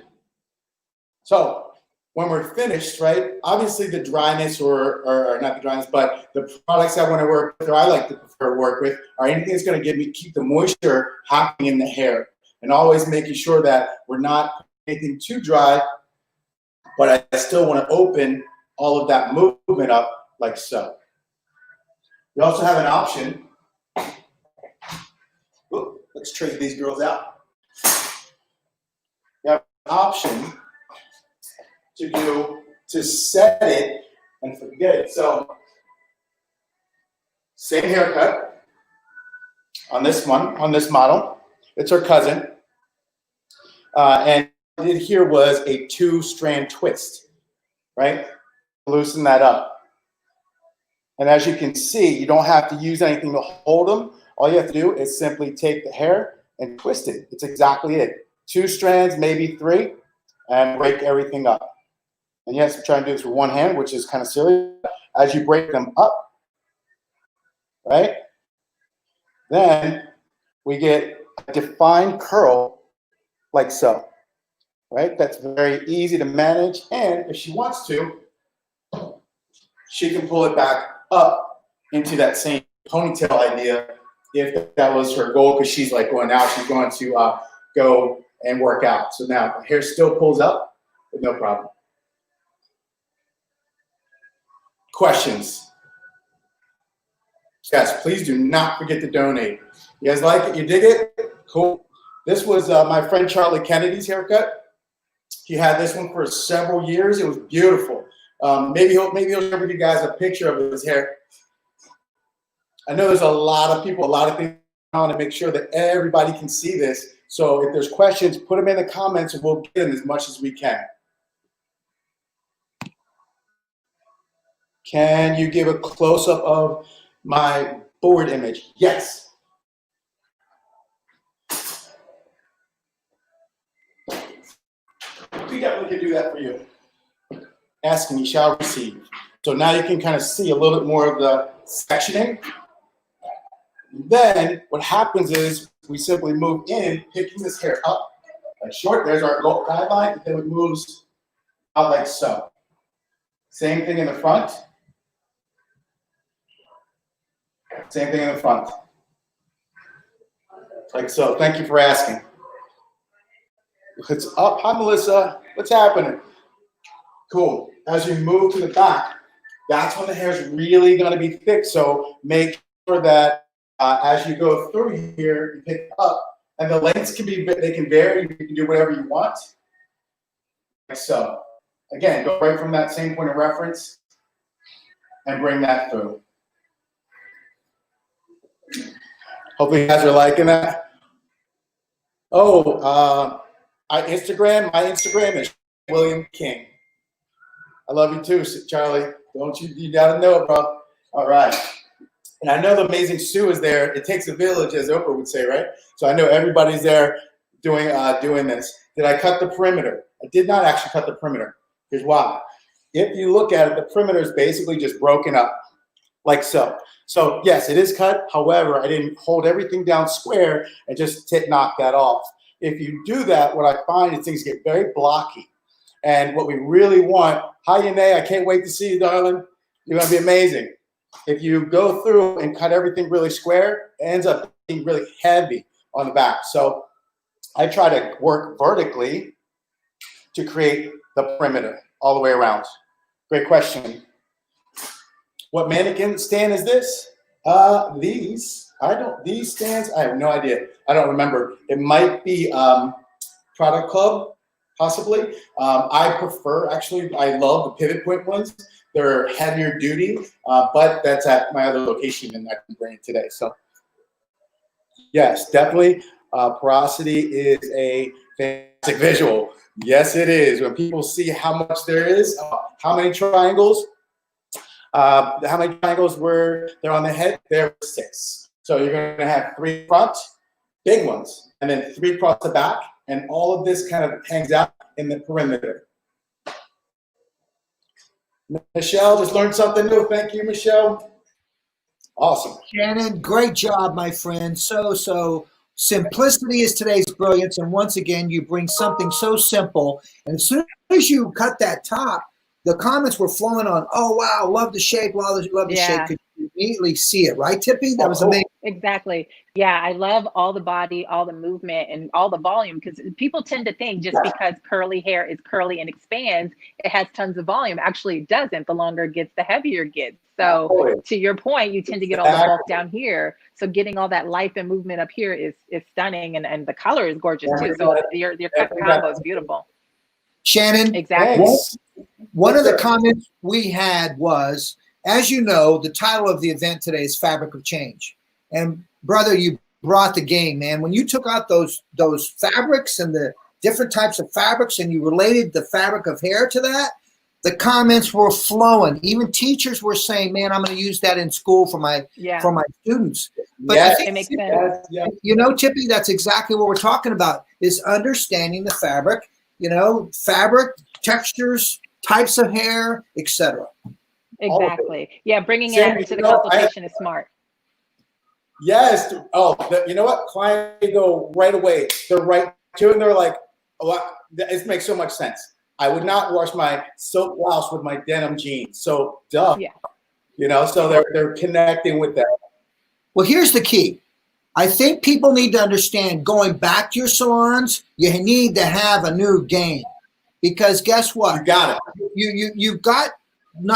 G: So when we're finished, right, obviously the dryness or not the dryness, but the products I want to work with or I like to prefer work with are anything that's going to keep the moisture happening in the hair and always making sure that we're not anything too dry, but I still want to open all of that movement up like so. You also have an option. Ooh, let's trade these girls out. You have an option to set it and forget it. So same haircut on this model. It's her cousin. And what I did here was a 2-strand twist, right? Loosen that up. And as you can see, you don't have to use anything to hold them. All you have to do is simply take the hair and twist it. It's exactly it. 2 strands, maybe 3, and break everything up. And yes, I'm trying to do this with one hand, which is kind of silly. As you break them up, right, then we get a defined curl like so, right? That's very easy to manage. And if she wants to, she can pull it back up into that same ponytail idea if that was her goal, because she's like going out, she's going to go and work out. So now the hair still pulls up with no problem. Questions? Guys, please do not forget to donate. You guys like it? You dig it? Cool. This was my friend Charlie Kennedy's haircut. He had this one for several years. It was beautiful. Maybe he'll share with you guys a picture of his hair. I know there's a lot of people, a lot of things on to make sure that everybody can see this. So if there's questions, put them in the comments and we'll get them as much as we can. Can you give a close-up of my board image? Yes. We definitely can do that for you. Ask and you shall receive. So now you can kind of see a little bit more of the sectioning. Then what happens is we simply move in, picking this hair up like short. There's our guideline. Then it moves out like so. Same thing in the front. Same thing in the front. Like so. Thank you for asking. It's up. Hi, Melissa. What's happening? Cool. As you move to the back, that's when the hair is really going to be thick. So make sure that as you go through here, you pick up, and the lengths can be, they can vary. You can do whatever you want. Like so. Again, go right from that same point of reference and bring that through. Hopefully you guys are liking that. Oh, my Instagram is William King. I love you too, Charlie. Don't you? You gotta know it, bro. All right. And I know the amazing Sue is there. It takes a village, as Oprah would say, right? So I know everybody's there doing this. Did I cut the perimeter? I did not actually cut the perimeter. Here's why. If you look at it, the perimeter is basically just broken up, like so. So yes, it is cut. However, I didn't hold everything down square and just knock that off. If you do that, what I find is things get very blocky. And what we really want, hi Yene, I can't wait to see you, darling. You're gonna be amazing. If you go through and cut everything really square, it ends up being really heavy on the back. So I try to work vertically to create the perimeter all the way around. Great question. What mannequin stand is this? These stands, I have no idea. I don't remember. It might be Product Club, possibly. I prefer, actually, I love the pivot point ones. They're heavier duty, but that's at my other location and I can bring it today. So yes, definitely. Porosity is a fantastic visual. Yes, it is. When people see how much there is, how many triangles were there on the head? There were 6. So you're going to have 3 front, big ones, and then 3 across the back, and all of this kind of hangs out in the perimeter. Michelle just learned something new. Thank you, Michelle. Awesome.
A: Shannon, great job, my friend. So simplicity is today's brilliance. And once again, you bring something so simple. And as soon as you cut that top, the comments were flowing on, oh, wow, love the shape, love the shape. Could you immediately see it, right, Tippi? That was amazing.
B: Exactly. Yeah, I love all the body, all the movement, and all the volume, because people tend to think just because curly hair is curly and expands, it has tons of volume. Actually, it doesn't. The longer it gets, the heavier it gets. So to your point, you tend to get all the bulk down here. So getting all that life and movement up here is stunning, and the color is gorgeous too. So your combo is beautiful.
A: Shannon,
B: exactly.
A: One of the comments we had was, as you know, the title of the event today is Fabric of Change. And brother, you brought the game, man. When you took out those fabrics and the different types of fabrics and you related the fabric of hair to that, the comments were flowing. Even teachers were saying, man, I'm going to use that in school for my students. But I think,
B: it makes sense.
A: You know, Tippi, that's exactly what we're talking about, is understanding the fabric, fabric, textures, types of hair, etc.
B: Exactly. Yeah, bringing it into the consultation is smart.
G: Yes. Oh, you know what? Clients go right away. They're right to it, and they're like, oh, it makes so much sense. I would not wash my silk blouse with my denim jeans. So, duh. Yeah. So they're connecting with that.
A: Well, here's the key. I think people need to understand, going back to your salons, you need to have a new game. Because guess what?
G: You got it.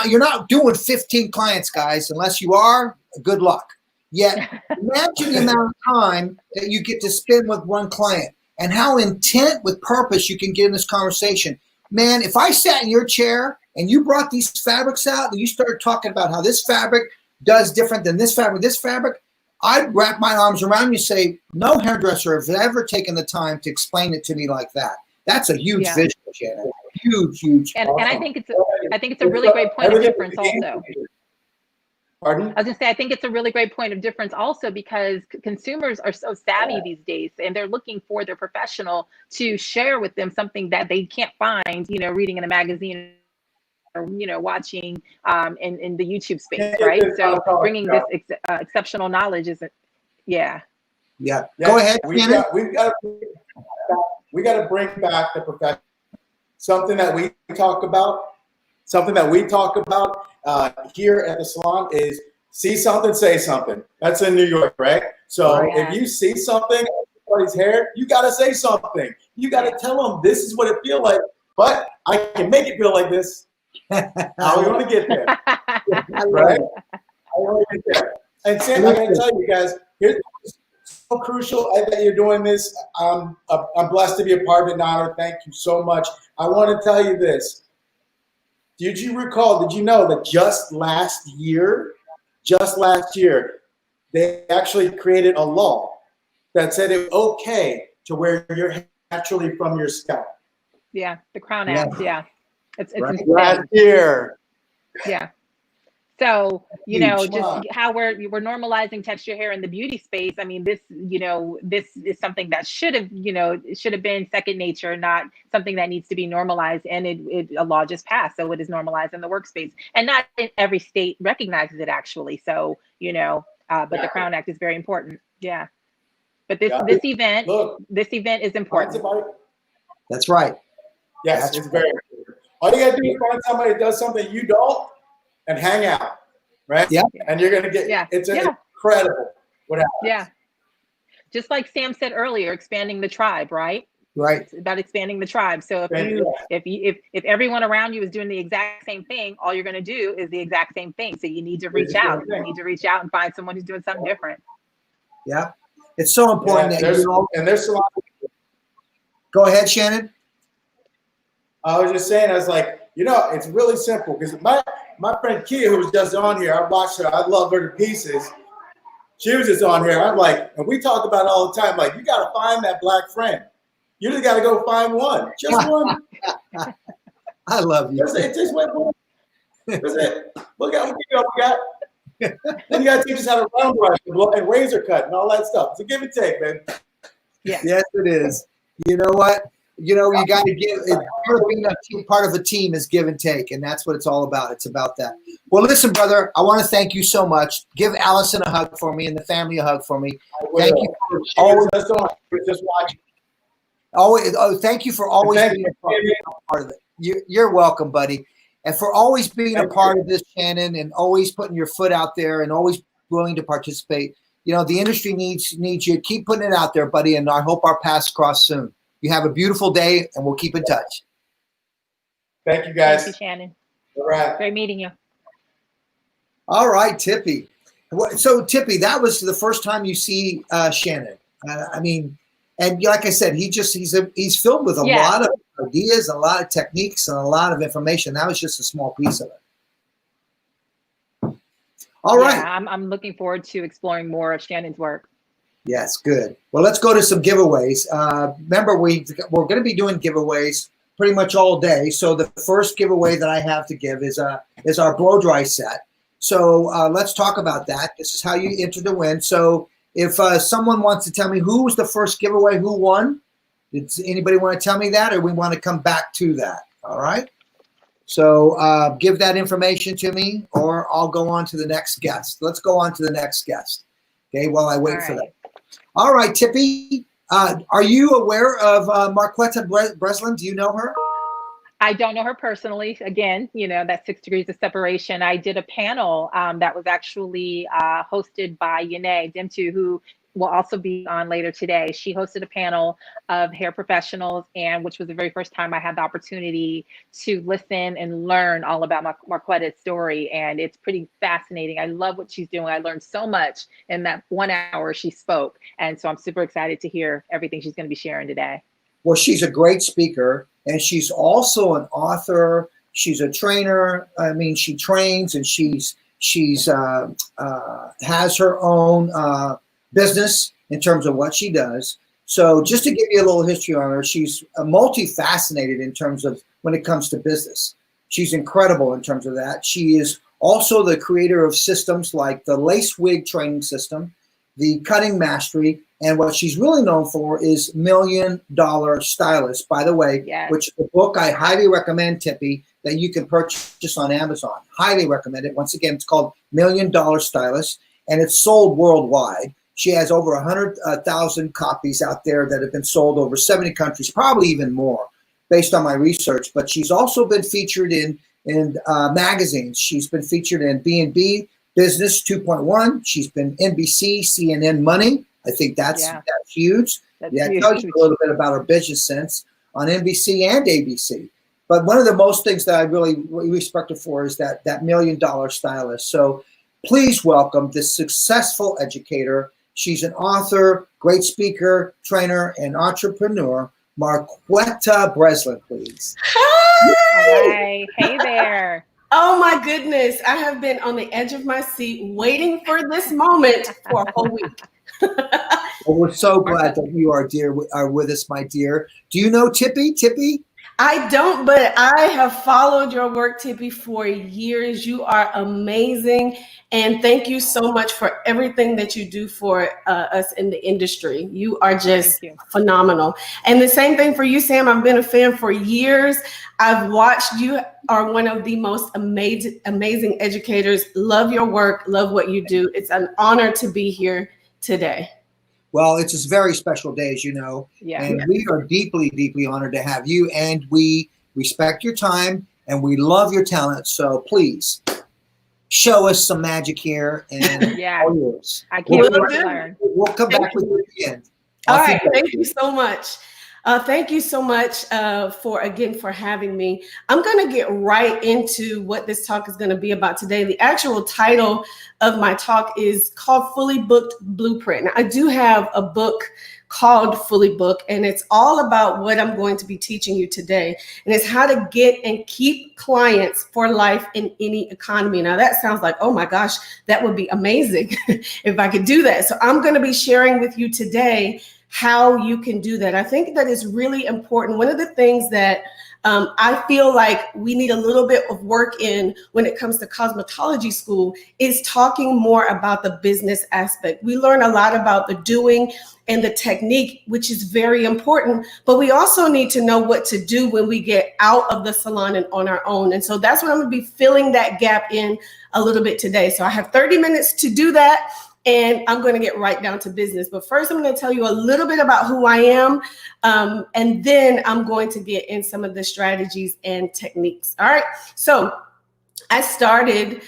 A: You're not doing 15 clients, guys. Unless you are, good luck. Yet imagine the amount of time that you get to spend with one client and how intent with purpose you can get in this conversation. Man, if I sat in your chair and you brought these fabrics out and you started talking about how this fabric does different than this fabric, I'd wrap my arms around you and say, no hairdresser has ever taken the time to explain it to me like that. That's a huge visual, Shannon. Huge.
B: And I think it's a really great point of difference also.
G: Pardon?
B: I was going to say, I think it's a really great point of difference also, because consumers are so savvy these days, and they're looking for their professional to share with them something that they can't find, reading in a magazine or, watching in the YouTube space, right? So bringing this exceptional knowledge is Yeah.
A: Yeah. Go ahead, Shannon.
G: We got to bring back the profession. Something that we talk about here at the salon is see something, say something. That's in New York, right? So if you see something on somebody's hair, you got to say something. You got to tell them this is what it feels like, but I can make it feel like this. How we want to get there, right? I want to get there. And Sam, I'm going to tell you guys, here's so crucial that you're doing this. I'm blessed to be a part of it, Nana. Thank you so much. I want to tell you this. Did you know that just last year, they actually created a law that said it was okay to wear your hair naturally from your scalp?
B: Yeah, the Crown Act. Yeah, it's
A: Right.
G: Last year.
B: Yeah. So, you know,
G: Come
B: just
G: on.
B: how we're normalizing texture hair in the beauty space. I mean, this is something that should have been second nature, not something that needs to be normalized. And a law just passed, so it is normalized in the workspace. And not in every state recognizes it actually. So, but the Crown Act is very important. Yeah. But this event is important.
A: That's right.
G: Yes, it's very important. All you got to do is find somebody that does something you don't, and hang out, right?
A: Yeah.
G: And you're gonna get it's incredible what happens.
B: Yeah. Just like Sam said earlier, expanding the tribe, right?
A: Right.
B: It's about expanding the tribe. So if everyone around you is doing the exact same thing, all you're gonna do is the exact same thing. So you need to reach out. You need to reach out and find someone who's doing something different.
A: Yeah. It's so important that
G: there's a lot.
A: Go ahead, Shannon.
G: I was just saying, I was like, it's really simple because my friend Keya, who was just on here, I watched her. I love her to pieces. She was just on here. I'm like, and we talk about it all the time. Like, you got to find that black friend. You just got to go find one. Just one.
A: I love you.
G: That's it. Just one. That's it. Look at what we got. Then you got to teach us how to round brush and razor cut and all that stuff. It's a give and take, man.
B: Yeah.
A: Yes, it is. You know what? You got to give it. Part of a team is give and take, and that's what it's all about. It's about that. Well, listen, brother, I want to thank you so much. Give Allison a hug for me and the family a hug for me. Thank you for always
G: just watching.
A: Thank you for always being a part of it. You're welcome, buddy, and for always being a part of this, Shannon, and always putting your foot out there and always willing to participate. The industry needs you. Keep putting it out there, buddy, and I hope our paths cross soon. You have a beautiful day, and we'll keep in touch.
G: Thank you, guys.
B: Thank you, Shannon.
G: All right.
B: Great meeting you.
A: All right, Tippi. So, Tippi, that was the first time you see Shannon. And like I said, he's filled with a lot of ideas, a lot of techniques, and a lot of information. That was just a small piece of it. All right.
B: I'm looking forward to exploring more of Shannon's work.
A: Yes, good. Well, let's go to some giveaways. Remember, we're going to be doing giveaways pretty much all day. So the first giveaway that I have to give is our blow dry set. So let's talk about that. This is how you enter to win. So if someone wants to tell me who was the first giveaway, who won, does anybody want to tell me that, or we want to come back to that? All right. So give that information to me, or I'll go on to the next guest. Let's go on to the next guest. Okay, while I wait for that. All right, Tippi, are you aware of Marquetta Breslin? Do you know her?
B: I don't know her personally. Again, that's 6 degrees of separation. I did a panel that was actually hosted by Yene Damtew, who will also be on later today. She hosted a panel of hair professionals, and which was the very first time I had the opportunity to listen and learn all about Marquetta's story. And it's pretty fascinating. I love what she's doing. I learned so much in that 1 hour she spoke. And so I'm super excited to hear everything she's going to be sharing today.
A: Well, she's a great speaker, and she's also an author. She's a trainer. I mean, she trains, and she's has her own business in terms of what she does. So just to give you a little history on her, she's multifaceted in terms of when it comes to business. She's incredible in terms of that. She is also the creator of systems like the lace wig training system, the cutting mastery, and what she's really known for is $1 Million Stylist, by the way, which is a book I highly recommend, Tippi, that you can purchase on Amazon. Highly recommend it. Once again, it's called $1 Million Stylist, and it's sold worldwide. She has over 100,000 copies out there that have been sold over 70 countries, probably even more, based on my research. But she's also been featured in magazines. She's been featured in B&B Business 2.1. She's been NBC, CNN Money. I think that's huge.
B: That's
A: it
B: huge.
A: tells you a little bit about her business sense on NBC and ABC. But one of the most things that I really respect her for is that $1 million stylist. So please welcome this successful educator. She's an author, great speaker, trainer, and entrepreneur, Marquetta Breslin, please.
B: Hi. Hey there.
C: Oh my goodness. I have been on the edge of my seat waiting for this moment for a whole week.
A: Well, we're so glad that you are with us, my dear. Do you know Tippi? Tippi?
C: I don't, but I have followed your work, Tippi, for years. You are amazing. And thank you so much for everything that you do for us in the industry. You are just phenomenal. And the same thing for you, Sam. I've been a fan for years. I've watched you. Are one of the most amazing educators. Love your work. Love what you do. It's an honor to be here today.
A: Well, it's a very special day, as you know, and we are deeply, deeply honored to have you, and we respect your time, and we love your talent. So please show us some magic here, and all yours.
B: I can't wait to learn.
A: We'll come back with you at the end.
C: All right, thank you so much. Thank you so much for having me. I'm going to get right into what this talk is going to be about today. The actual title of my talk is called Fully Booked Blueprint. Now, I do have a book called Fully Booked, and it's all about what I'm going to be teaching you today. And it's how to get and keep clients for life in any economy. Now, that sounds like, oh my gosh, that would be amazing if I could do that. So I'm going to be sharing with you today how you can do that. I think that is really important. One of the things that I feel like we need a little bit of work in when it comes to cosmetology school is talking more about the business aspect. We learn a lot about the doing and the technique, which is very important, but we also need to know what to do when we get out of the salon and on our own. And so that's what I'm going to be filling that gap in a little bit today. So I have 30 minutes to do that. And I'm going to get right down to business. But first, I'm going to tell you a little bit about who I am. And then I'm going to get in some of the strategies and techniques. All right. So I started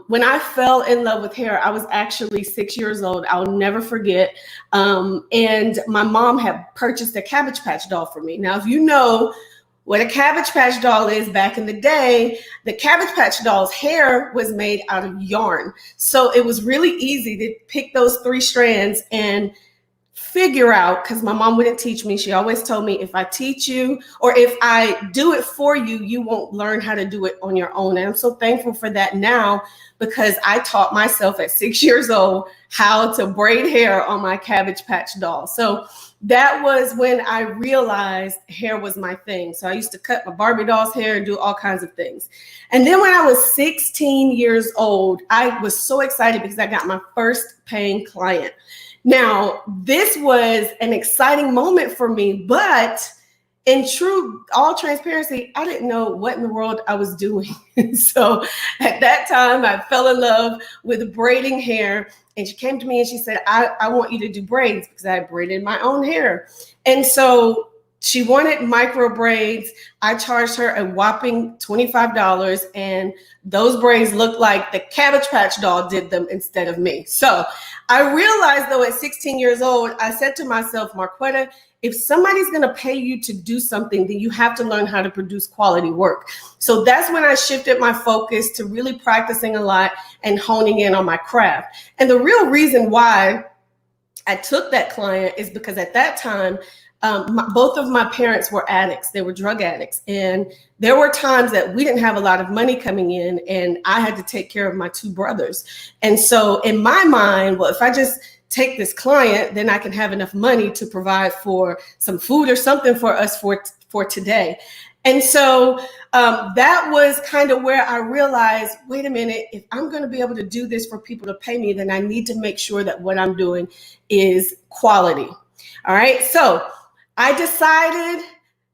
C: when I fell in love with hair. I was actually 6 years old. I'll never forget. And my mom had purchased a Cabbage Patch doll for me. Now, if you know what a Cabbage Patch doll is back in the day, the Cabbage Patch doll's hair was made out of yarn. So it was really easy to pick those 3 strands and figure out, because my mom wouldn't teach me. She always told me, if I teach you or if I do it for you, you won't learn how to do it on your own. And I'm so thankful for that now, because I taught myself at 6 years old how to braid hair on my Cabbage Patch doll. So that was when I realized hair was my thing. So I used to cut my Barbie doll's hair and do all kinds of things. And then when I was 16 years old, I was so excited because I got my first paying client. Now, this was an exciting moment for me, but in all transparency, I didn't know what in the world I was doing. So at that time, I fell in love with braiding hair. And she came to me and she said, I want you to do braids, because I braided my own hair. And so she wanted micro braids. I charged her a whopping $25. And those braids looked like the Cabbage Patch doll did them instead of me. So I realized, though, at 16 years old, I said to myself, Marquetta, if somebody's going to pay you to do something, then you have to learn how to produce quality work. So that's when I shifted my focus to really practicing a lot and honing in on my craft. And the real reason why I took that client is because at that time, both of my parents were addicts. They were drug addicts. And there were times that we didn't have a lot of money coming in, and I had to take care of my 2 brothers. And so in my mind, well, if I just take this client, then I can have enough money to provide for some food or something for us for today. And so that was kind of where I realized, wait a minute, if I'm going to be able to do this for people to pay me, then I need to make sure that what I'm doing is quality. All right. So I decided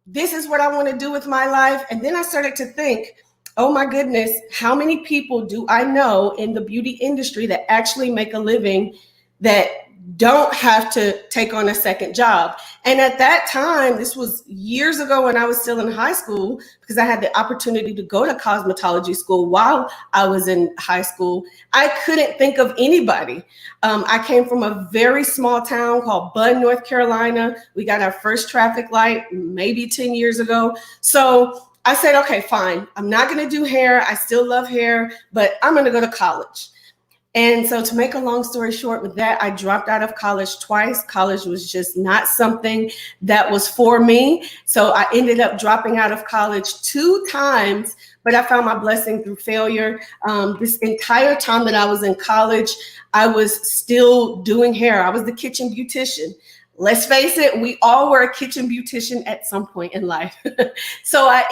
C: this is what I want to do with my life. And then I started to think, oh my goodness, how many people do I know in the beauty industry that actually make a living that
H: don't have to take on a second job. And at that time, this was years ago when I was still in high school, because I had the opportunity to go to cosmetology school while I was in high school, I couldn't think of anybody. I came from a very small town called Bud, North Carolina. We got our first traffic light maybe 10 years ago. So I said, okay, fine. I'm not going to do hair. I still love hair, but I'm going to go to college. And so to make a long story short with that, I dropped out of college twice. College was just not something that was for me. So I ended up dropping out of college 2 times, but I found my blessing through failure. This entire time that I was in college, I was still doing hair. I was the kitchen beautician. Let's face it, we all were a kitchen beautician at some point in life. So I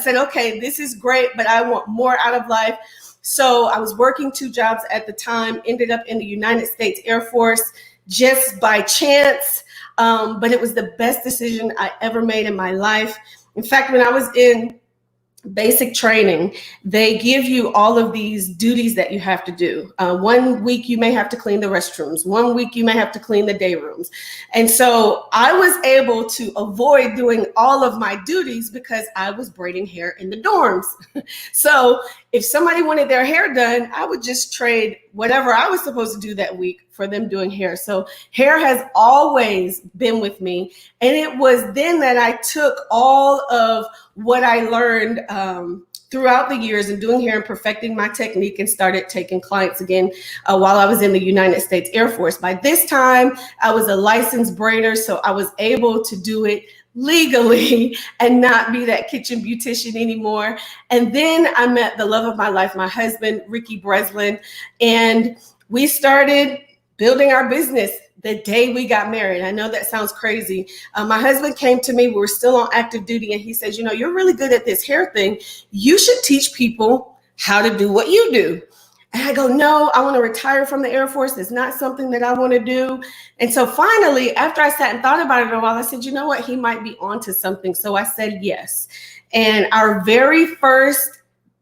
H: said, okay, this is great, but I want more out of life. So I was working 2 jobs at the time, ended up in the United States Air Force just by chance. But it was the best decision I ever made in my life. In fact, when I was in basic training, they give you all of these duties that you have to do. 1 week you may have to clean the restrooms. 1 week you may have to clean the day rooms. And so I was able to avoid doing all of my duties because I was braiding hair in the dorms. So if somebody wanted their hair done, I would just trade whatever I was supposed to do that week for them doing hair. So hair has always been with me. And it was then that I took all of what I learned throughout the years and doing hair and perfecting my technique and started taking clients again while I was in the United States Air Force. By this time, I was a licensed braider, so I was able to do it legally and not be that kitchen beautician anymore. And then I met the love of my life, my husband, Ricky Breslin, and we started building our business the day we got married. I know that sounds crazy. My husband came to me, we were still on active duty, and he says, you know, you're really good at this hair thing. You should teach people how to do what you do. And I go, no, I want to retire from the Air Force. It's not something that I want to do. And so finally, after I sat and thought about it a while, I said, you know what? He might be onto something. So I said yes. And our very first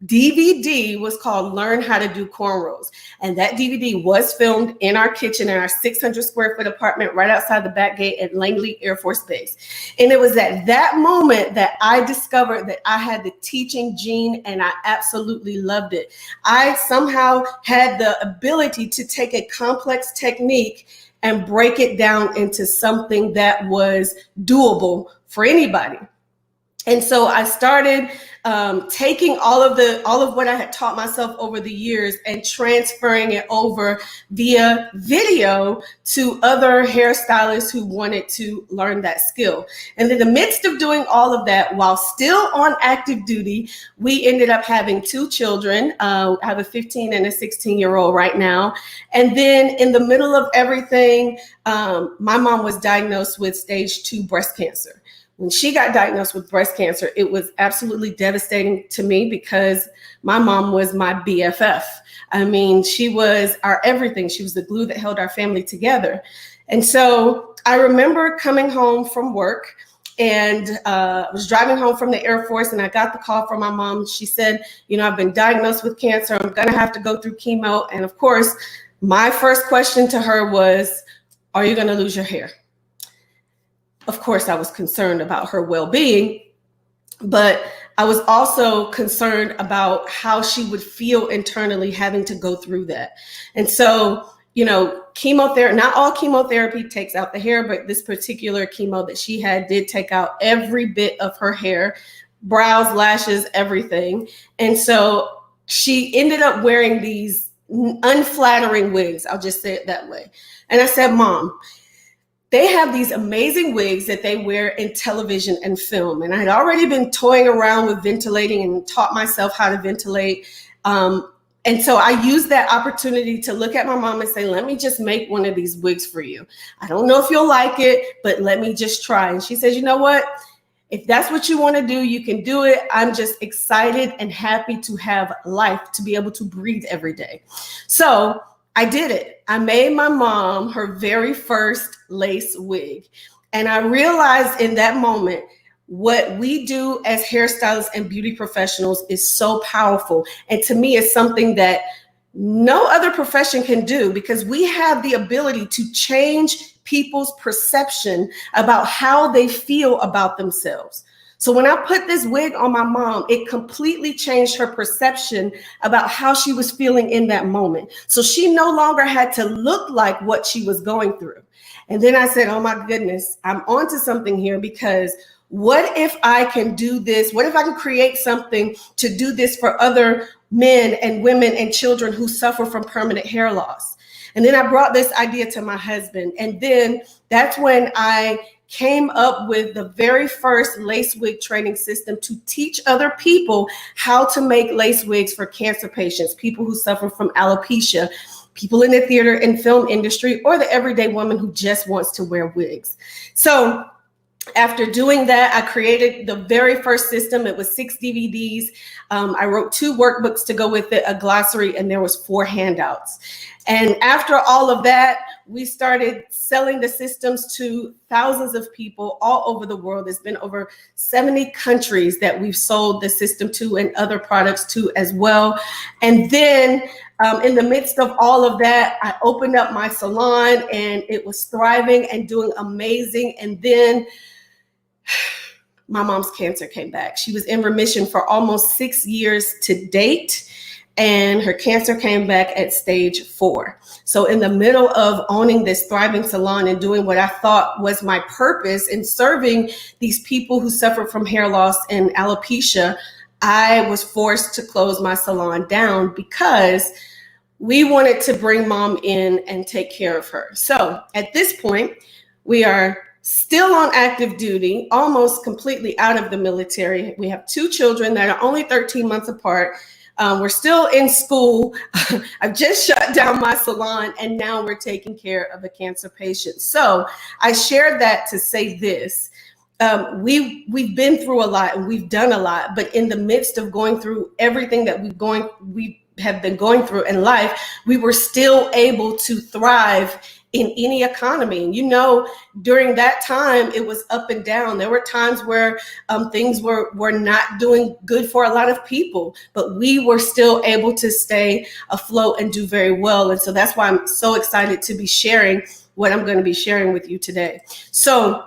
H: DVD was called Learn How to Do Cornrows. And that DVD was filmed in our kitchen in our 600 square foot apartment right outside the back gate at Langley Air Force Base. And it was at that moment that I discovered that I had the teaching gene and I absolutely loved it. I somehow had the ability to take a complex technique and break it down into something that was doable for anybody. And so I started taking all of what I had taught myself over the years and transferring it over via video to other hairstylists who wanted to learn that skill. And in the midst of doing all of that, while still on active duty, we ended up having 2 children. I have a 15 and a 16-year-old right now. And then in the middle of everything, my mom was diagnosed with stage 2 breast cancer. When she got diagnosed with breast cancer, it was absolutely devastating to me because my mom was my BFF. I mean, she was our everything. She was the glue that held our family together. And so I remember coming home from work and was driving home from the Air Force, and I got the call from my mom. She said, you know, I've been diagnosed with cancer. I'm going to have to go through chemo. And of course, my first question to her was, are you going to lose your hair? Of course, I was concerned about her well-being, but I was also concerned about how she would feel internally having to go through that. And so, you know, chemotherapy, not all chemotherapy takes out the hair, but this particular chemo that she had did take out every bit of her hair, brows, lashes, everything. And so she ended up wearing these unflattering wigs. I'll just say it that way. And I said, Mom, they have these amazing wigs that they wear in television and film. And I had already been toying around with ventilating and taught myself how to ventilate. And so I used that opportunity to look at my mom and say, let me just make one of these wigs for you. I don't know if you'll like it, but let me just try. And she says, you know what? If that's what you want to do, you can do it. I'm just excited and happy to have life, to be able to breathe every day. So I did it. I made my mom her very first lace wig. And I realized in that moment, what we do as hairstylists and beauty professionals is so powerful. And to me, it's something that no other profession can do, because we have the ability to change people's perception about how they feel about themselves. So when I put this wig on my mom, it completely changed her perception about how she was feeling in that moment. So she no longer had to look like what she was going through. And then I said, oh my goodness, I'm onto something here, because what if I can do this? What if I can create something to do this for other men and women and children who suffer from permanent hair loss? And then I brought this idea to my husband. And then that's when I came up with the very first lace wig training system to teach other people how to make lace wigs for cancer patients, people who suffer from alopecia, people in the theater and film industry, or the everyday woman who just wants to wear wigs. So after doing that, I created the very first system. It was 6 DVDs. I wrote 2 workbooks to go with it, a glossary, and there was 4 handouts. And after all of that, we started selling the systems to thousands of people all over the world. There's been over 70 countries that we've sold the system to, and other products to as well. And then in the midst of all of that, I opened up my salon, and it was thriving and doing amazing. And then my mom's cancer came back. She was in remission for almost 6 years to date, and her cancer came back at stage 4. So in the middle of owning this thriving salon and doing what I thought was my purpose in serving these people who suffer from hair loss and alopecia, I was forced to close my salon down, because we wanted to bring mom in and take care of her. So at this point, we are still on active duty, almost completely out of the military. We have 2 children that are only 13 months apart. We're still in school. I've just shut down my salon, and now we're taking care of a cancer patient. So I shared that to say this. We've been through a lot, and we've done a lot, but in the midst of going through everything that we have been going through in life, we were still able to thrive in any economy. And you know, during that time, it was up and down. There were times where things were not doing good for a lot of people, but we were still able to stay afloat and do very well. And so that's why I'm so excited to be sharing what I'm going to be sharing with you today. So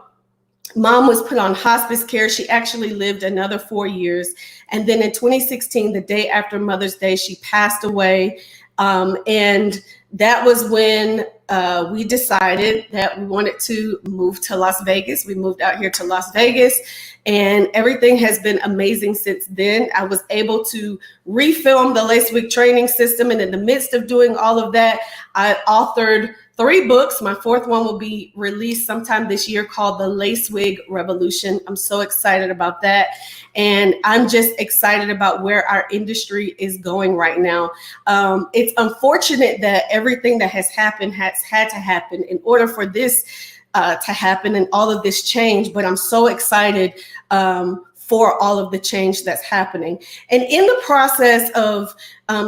H: mom was put on hospice care. She actually lived another 4 years. And then in 2016, the day after Mother's Day, she passed away. And that was when we decided that we wanted to move to Las Vegas. We moved out here to Las Vegas, and everything has been amazing since then. I was able to refilm the lace wig training system. And in the midst of doing all of that, I authored 3 books. My 4th one will be released sometime this year, called The Lace Wig Revolution. I'm so excited about that. And I'm just excited about where our industry is going right now. It's unfortunate that everything that has happened has had to happen in order for this to happen and all of this change. But I'm so excited for all of the change that's happening. And in the process of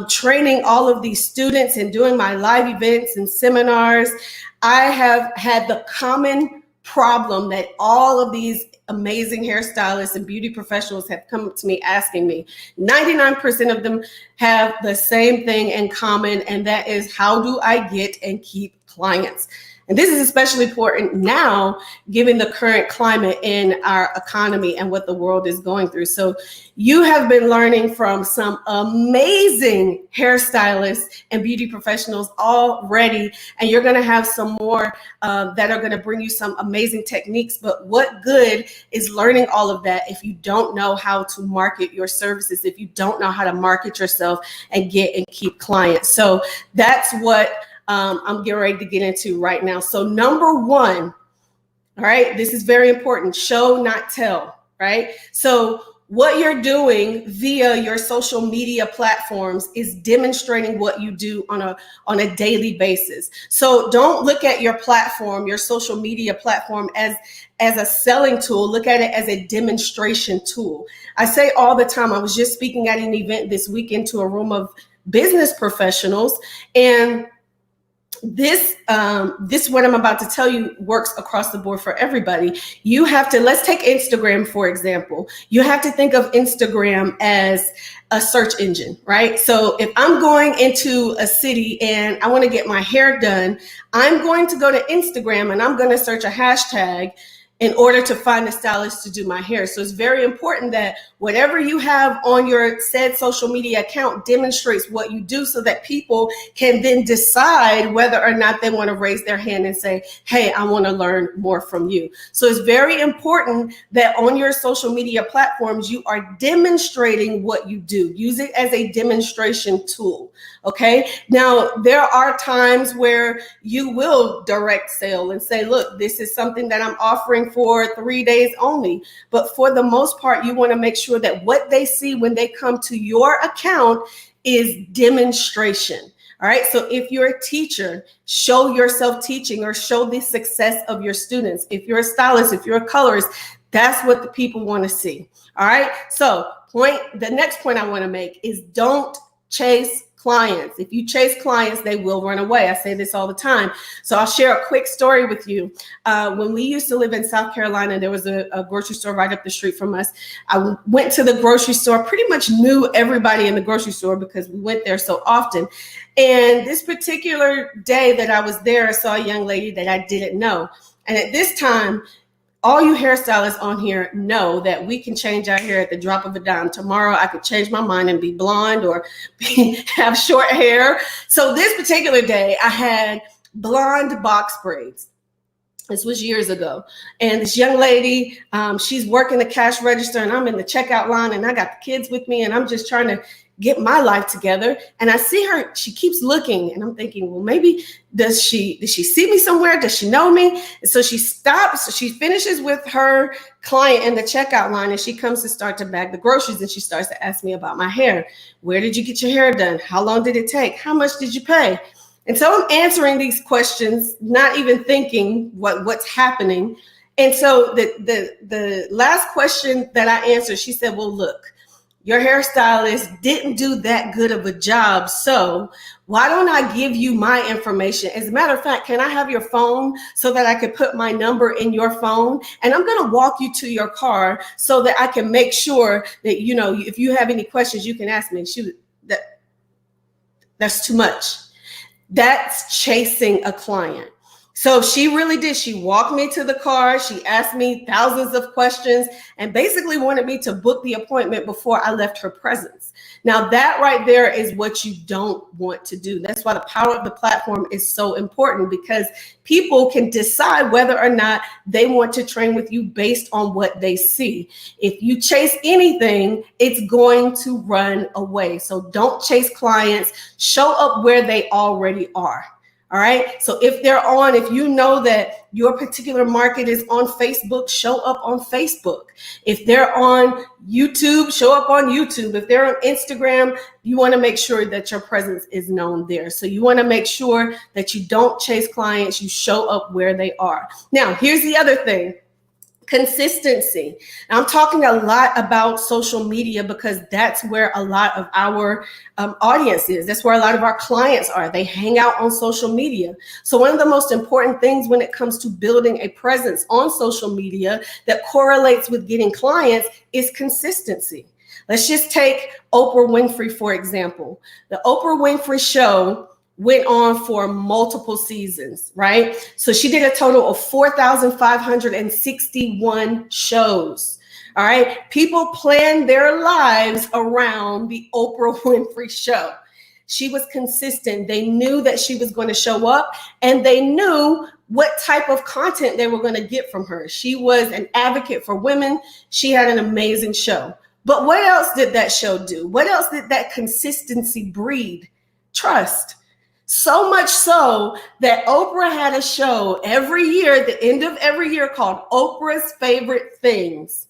H: training all of these students and doing my live events and seminars, I have had the common problem that all of these amazing hairstylists and beauty professionals have come up to me asking me. 99% of them have the same thing in common, and that is, how do I get and keep clients? And this is especially important now, given the current climate in our economy and what the world is going through. So you have been learning from some amazing hairstylists and beauty professionals already, and you're gonna have some more that are gonna bring you some amazing techniques. But what good is learning all of that if you don't know how to market your services, if you don't know how to market yourself and get and keep clients? So that's what I'm getting ready to get into right now. So number 1, all right, this is very important: show, not tell, right? So what you're doing via your social media platforms is demonstrating what you do on a daily basis. So don't look at your platform, your social media platform, as a selling tool. Look at it as a demonstration tool. I say all the time, I was just speaking at an event this weekend to a room of business professionals, and this what I'm about to tell you works across the board for everybody. You have to, let's take Instagram, for example. You have to think of Instagram as a search engine, right? So if I'm going into a city and I want to get my hair done, I'm going to go to Instagram and I'm going to search a hashtag in order to find a stylist to do my hair. So it's very important that whatever you have on your said social media account demonstrates what you do, so that people can then decide whether or not they want to raise their hand and say, hey, I want to learn more from you. So it's very important that on your social media platforms, you are demonstrating what you do. Use it as a demonstration tool. Okay. Now, there are times where you will direct sale and say, look, this is something that I'm offering for 3 days only. But for the most part, you want to make sure that what they see when they come to your account is demonstration. All right. So if you're a teacher, show yourself teaching or show the success of your students. If you're a stylist, if you're a colorist, that's what the people want to see. All right. So the next point I want to make is don't chase clients. If you chase clients, they will run away. I say this all the time. So I'll share a quick story with you. When we used to live in South Carolina, there was a grocery store right up the street from us. I went to the grocery store, pretty much knew everybody in the grocery store because we went there so often. And this particular day that I was there, I saw a young lady that I didn't know. And at this time, all you hairstylists on here know that we can change our hair at the drop of a dime. Tomorrow I could change my mind and be blonde or have short hair. So this particular day I had blonde box braids. This was years ago. And this young lady, she's working the cash register and I'm in the checkout line and I got the kids with me and I'm just trying to get my life together. And I see her, she keeps looking and I'm thinking, well, maybe does she see me somewhere? Does she know me? And so she stops, she finishes with her client in the checkout line and she comes to start to bag the groceries and she starts to ask me about my hair. Where did you get your hair done? How long did it take? How much did you pay? And so I'm answering these questions, not even thinking what's happening. And so the last question that I answered, she said, well, look, your hairstylist didn't do that good of a job. So why don't I give you my information? As a matter of fact, can I have your phone so that I could put my number in your phone? And I'm going to walk you to your car so that I can make sure that, you know, if you have any questions, you can ask me. That's too much. That's chasing a client. So she really did. She walked me to the car. She asked me thousands of questions and basically wanted me to book the appointment before I left her presence. Now that right there is what you don't want to do. That's why the power of the platform is so important, because people can decide whether or not they want to train with you based on what they see. If you chase anything, it's going to run away. So don't chase clients. Show up where they already are. All right. So if you know that your particular market is on Facebook, show up on Facebook. If they're on YouTube, show up on YouTube. If they're on Instagram, you want to make sure that your presence is known there. So you want to make sure that you don't chase clients. You show up where they are. Now, here's the other thing. Consistency. Now, I'm talking a lot about social media because that's where a lot of our audience is. That's where a lot of our clients are. They hang out on social media. So one of the most important things when it comes to building a presence on social media that correlates with getting clients is consistency. Let's just take Oprah Winfrey, for example. The Oprah Winfrey Show went on for multiple seasons, right? So she did a total of 4,561 shows. All right. People planned their lives around the Oprah Winfrey Show. She was consistent. They knew that she was going to show up and they knew what type of content they were going to get from her. She was an advocate for women. She had an amazing show. But what else did that show do? What else did that consistency breed? Trust. So much so that Oprah had a show every year, at the end of every year, called Oprah's Favorite Things.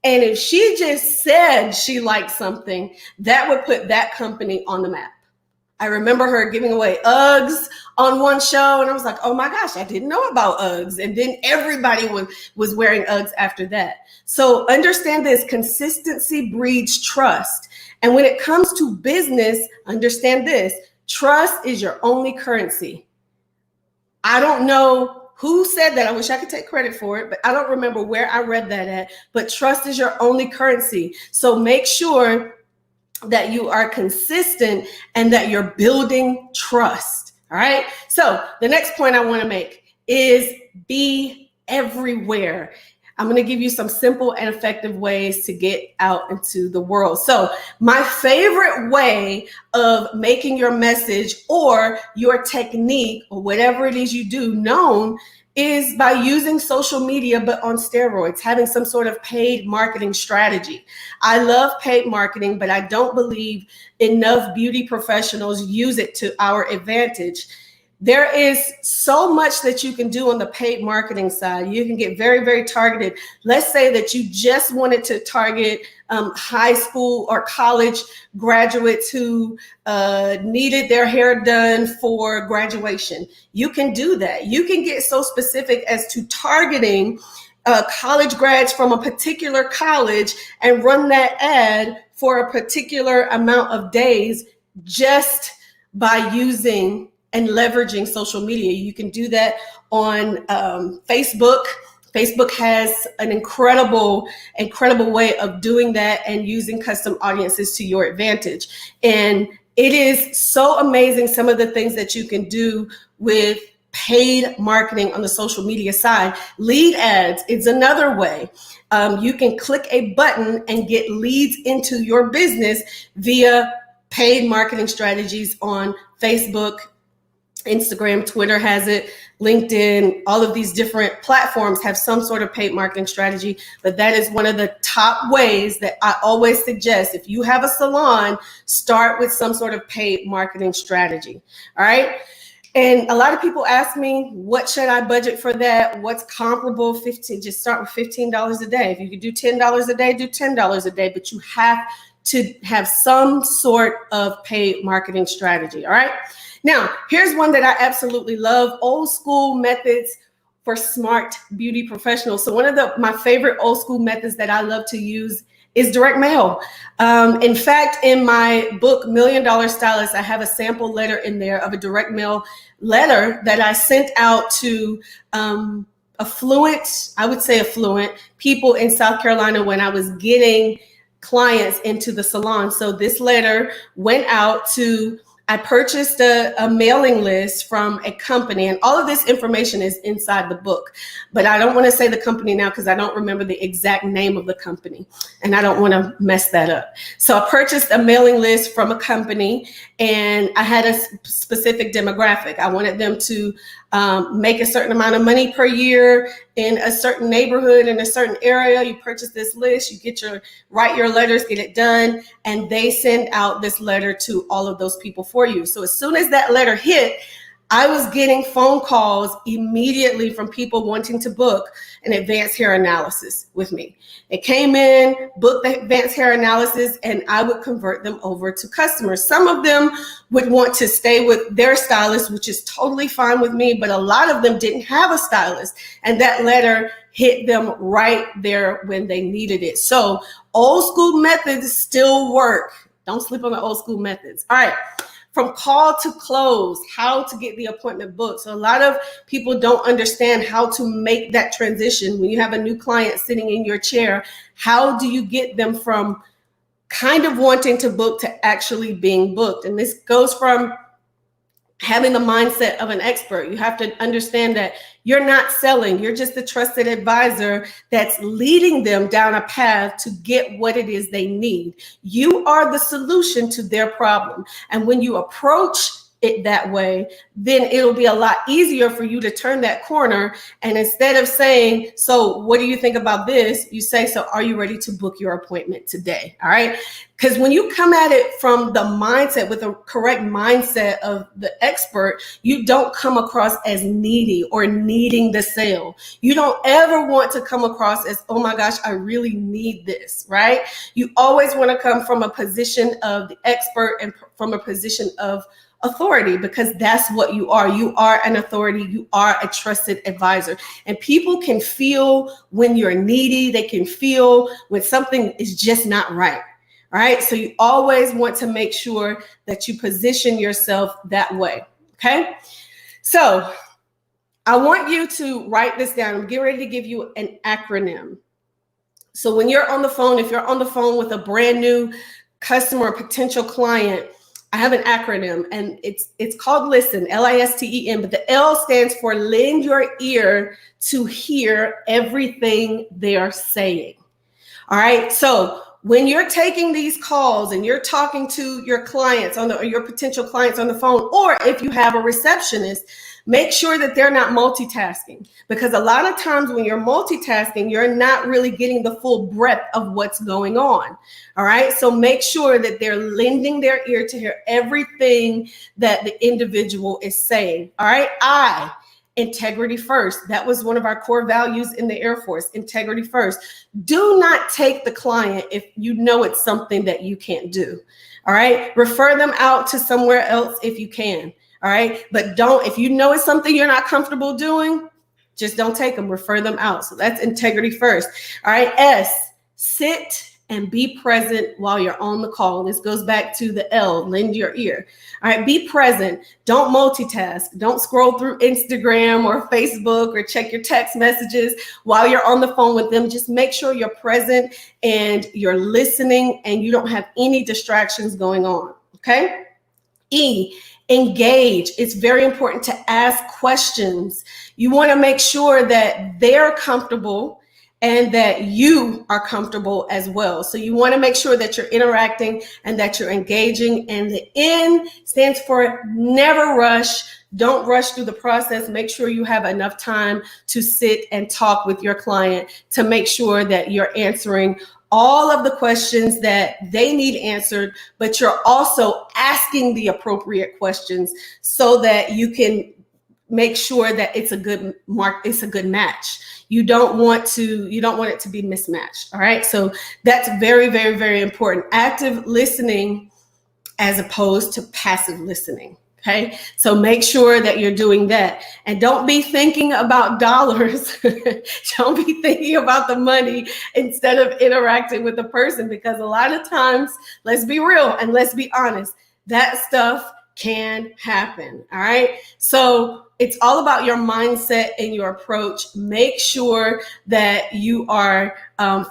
H: And if she just said she liked something, that would put that company on the map. I remember her giving away Uggs on one show, and I was like, oh my gosh, I didn't know about Uggs. And then everybody was wearing Uggs after that. So understand this, consistency breeds trust. And when it comes to business, understand this. Trust is your only currency. I don't know who said that. I wish I could take credit for it, but I don't remember where I read that at. But trust is your only currency. So make sure that you are consistent and that you're building trust. All right. So the next point I want to make is be everywhere. I'm going to give you some simple and effective ways to get out into the world. So my favorite way of making your message or your technique or whatever it is you do known is by using social media, but on steroids, having some sort of paid marketing strategy. I love paid marketing, but I don't believe enough beauty professionals use it to our advantage. There is so much that you can do on the paid marketing side. You can get very, very targeted. Let's say that you just wanted to target high school or college graduates who needed their hair done for graduation. You can do that. You can get so specific as to targeting college grads from a particular college and run that ad for a particular amount of days just by using and leveraging social media. You can do that on Facebook. Facebook has an incredible way of doing that and using custom audiences to your advantage. And it is so amazing some of the things that you can do with paid marketing on the social media side. Lead ads is another way. You can click a button and get leads into your business via paid marketing strategies on Facebook, Instagram, Twitter has it, LinkedIn, all of these different platforms have some sort of paid marketing strategy, but that is one of the top ways that I always suggest. If you have a salon, start with some sort of paid marketing strategy, all right? And a lot of people ask me, what should I budget for that? What's comparable? Just start with $15 a day. If you could do $10 a day, do $10 a day, but you have to have some sort of paid marketing strategy, all right? Now, here's one that I absolutely love, old school methods for smart beauty professionals. So one of my favorite old school methods that I love to use is direct mail. In fact, in my book, $1 Million Stylist, I have a sample letter in there of a direct mail letter that I sent out to affluent people in South Carolina when I was getting clients into the salon. So this letter went out to, I purchased a mailing list from a company, and all of this information is inside the book, but I don't want to say the company now because I don't remember the exact name of the company and I don't want to mess that up. So I purchased a mailing list from a company and I had a specific demographic. I wanted them to make a certain amount of money per year in a certain neighborhood, in a certain area. You purchase this list, you write your letters, get it done, and they send out this letter to all of those people for you. So as soon as that letter hit, I was getting phone calls immediately from people wanting to book an advanced hair analysis with me. They came in, booked the advanced hair analysis, and I would convert them over to customers. Some of them would want to stay with their stylist, which is totally fine with me, but a lot of them didn't have a stylist, and that letter hit them right there when they needed it. So old school methods still work. Don't sleep on the old school methods. All right. From call to close, how to get the appointment booked. So a lot of people don't understand how to make that transition. When you have a new client sitting in your chair, how do you get them from kind of wanting to book to actually being booked? And this goes from having the mindset of an expert. You have to understand that you're not selling. You're just the trusted advisor that's leading them down a path to get what it is they need. You are the solution to their problem. And when you approach it that way, then it'll be a lot easier for you to turn that corner. And instead of saying, so what do you think about this? You say, so are you ready to book your appointment today? All right. Because when you come at it from the mindset, with the correct mindset of the expert, you don't come across as needy or needing the sale. You don't ever want to come across as, oh my gosh, I really need this, right? You always want to come from a position of the expert and from a position of authority, because that's what you are. You are an authority. You are a trusted advisor. And people can feel when you're needy. They can feel when something is just not right. All right. So you always want to make sure that you position yourself that way. Okay. So I want you to write this down. I'm getting ready to give you an acronym. So when you're on the phone, if you're on the phone with a brand new customer or potential client, I have an acronym, and it's called LISTEN, LISTEN, but the L stands for lend your ear to hear everything they are saying. All right. So when you're taking these calls and you're talking to your clients or your potential clients on the phone, or if you have a receptionist, make sure that they're not multitasking, because a lot of times when you're multitasking, you're not really getting the full breadth of what's going on. All right. So make sure that they're lending their ear to hear everything that the individual is saying. All right. Integrity first. That was one of our core values in the Air Force. Integrity first. Do not take the client if you know it's something that you can't do. All right. Refer them out to somewhere else if you can. All right. But don't, if you know it's something you're not comfortable doing, just don't take them. Refer them out. So that's integrity first. All right. S, sit and be present while you're on the call. This goes back to the L, lend your ear. All right, be present. Don't multitask. Don't scroll through Instagram or Facebook or check your text messages while you're on the phone with them. Just make sure you're present and you're listening and you don't have any distractions going on, okay? E, engage. It's very important to ask questions. You want to make sure that they're comfortable and that you are comfortable as well. So you want to make sure that you're interacting and that you're engaging. And the N stands for never rush. Don't rush through the process. Make sure you have enough time to sit and talk with your client to make sure that you're answering all of the questions that they need answered, but you're also asking the appropriate questions so that you can make sure that it's a good match. You don't want it to be mismatched. All right. So that's very, very, very important. Active listening as opposed to passive listening. Okay. So make sure that you're doing that, and don't be thinking about dollars. Don't be thinking about the money instead of interacting with the person, because a lot of times, let's be real and let's be honest, that stuff can happen. All right. So it's all about your mindset and your approach. Make sure that you are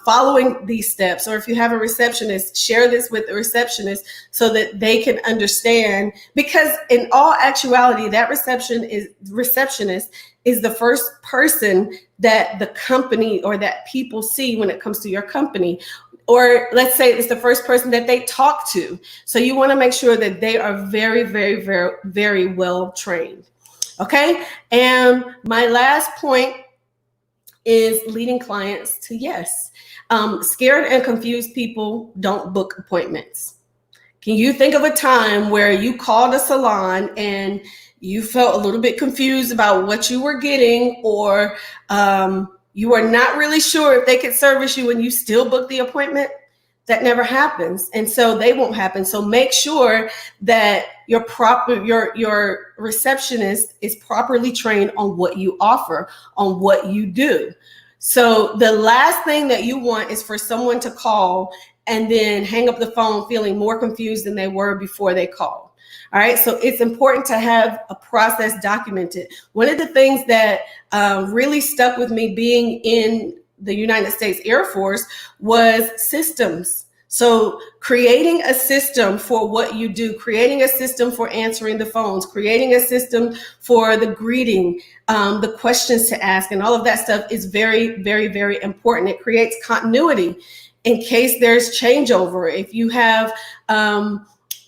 H: following these steps. Or if you have a receptionist, share this with the receptionist so that they can understand. Because in all actuality, that receptionist is the first person that the company or that people see when it comes to your company. Or let's say it's the first person that they talk to. So you want to make sure that they are very, very, very, very well trained. Okay. And my last point is leading clients to yes. Scared and confused people don't book appointments. Can you think of a time where you called a salon and you felt a little bit confused about what you were getting, or you were not really sure if they could service you and you still booked the appointment? That never happens. And so they won't happen. So make sure that your receptionist is properly trained on what you offer, on what you do. So the last thing that you want is for someone to call and then hang up the phone feeling more confused than they were before they called. All right. So it's important to have a process documented. One of the things that really stuck with me being in the United States Air Force was systems. So creating a system for what you do, creating a system for answering the phones, creating a system for the greeting, the questions to ask, and all of that stuff is very, very, very important. It creates continuity in case there's changeover. If you have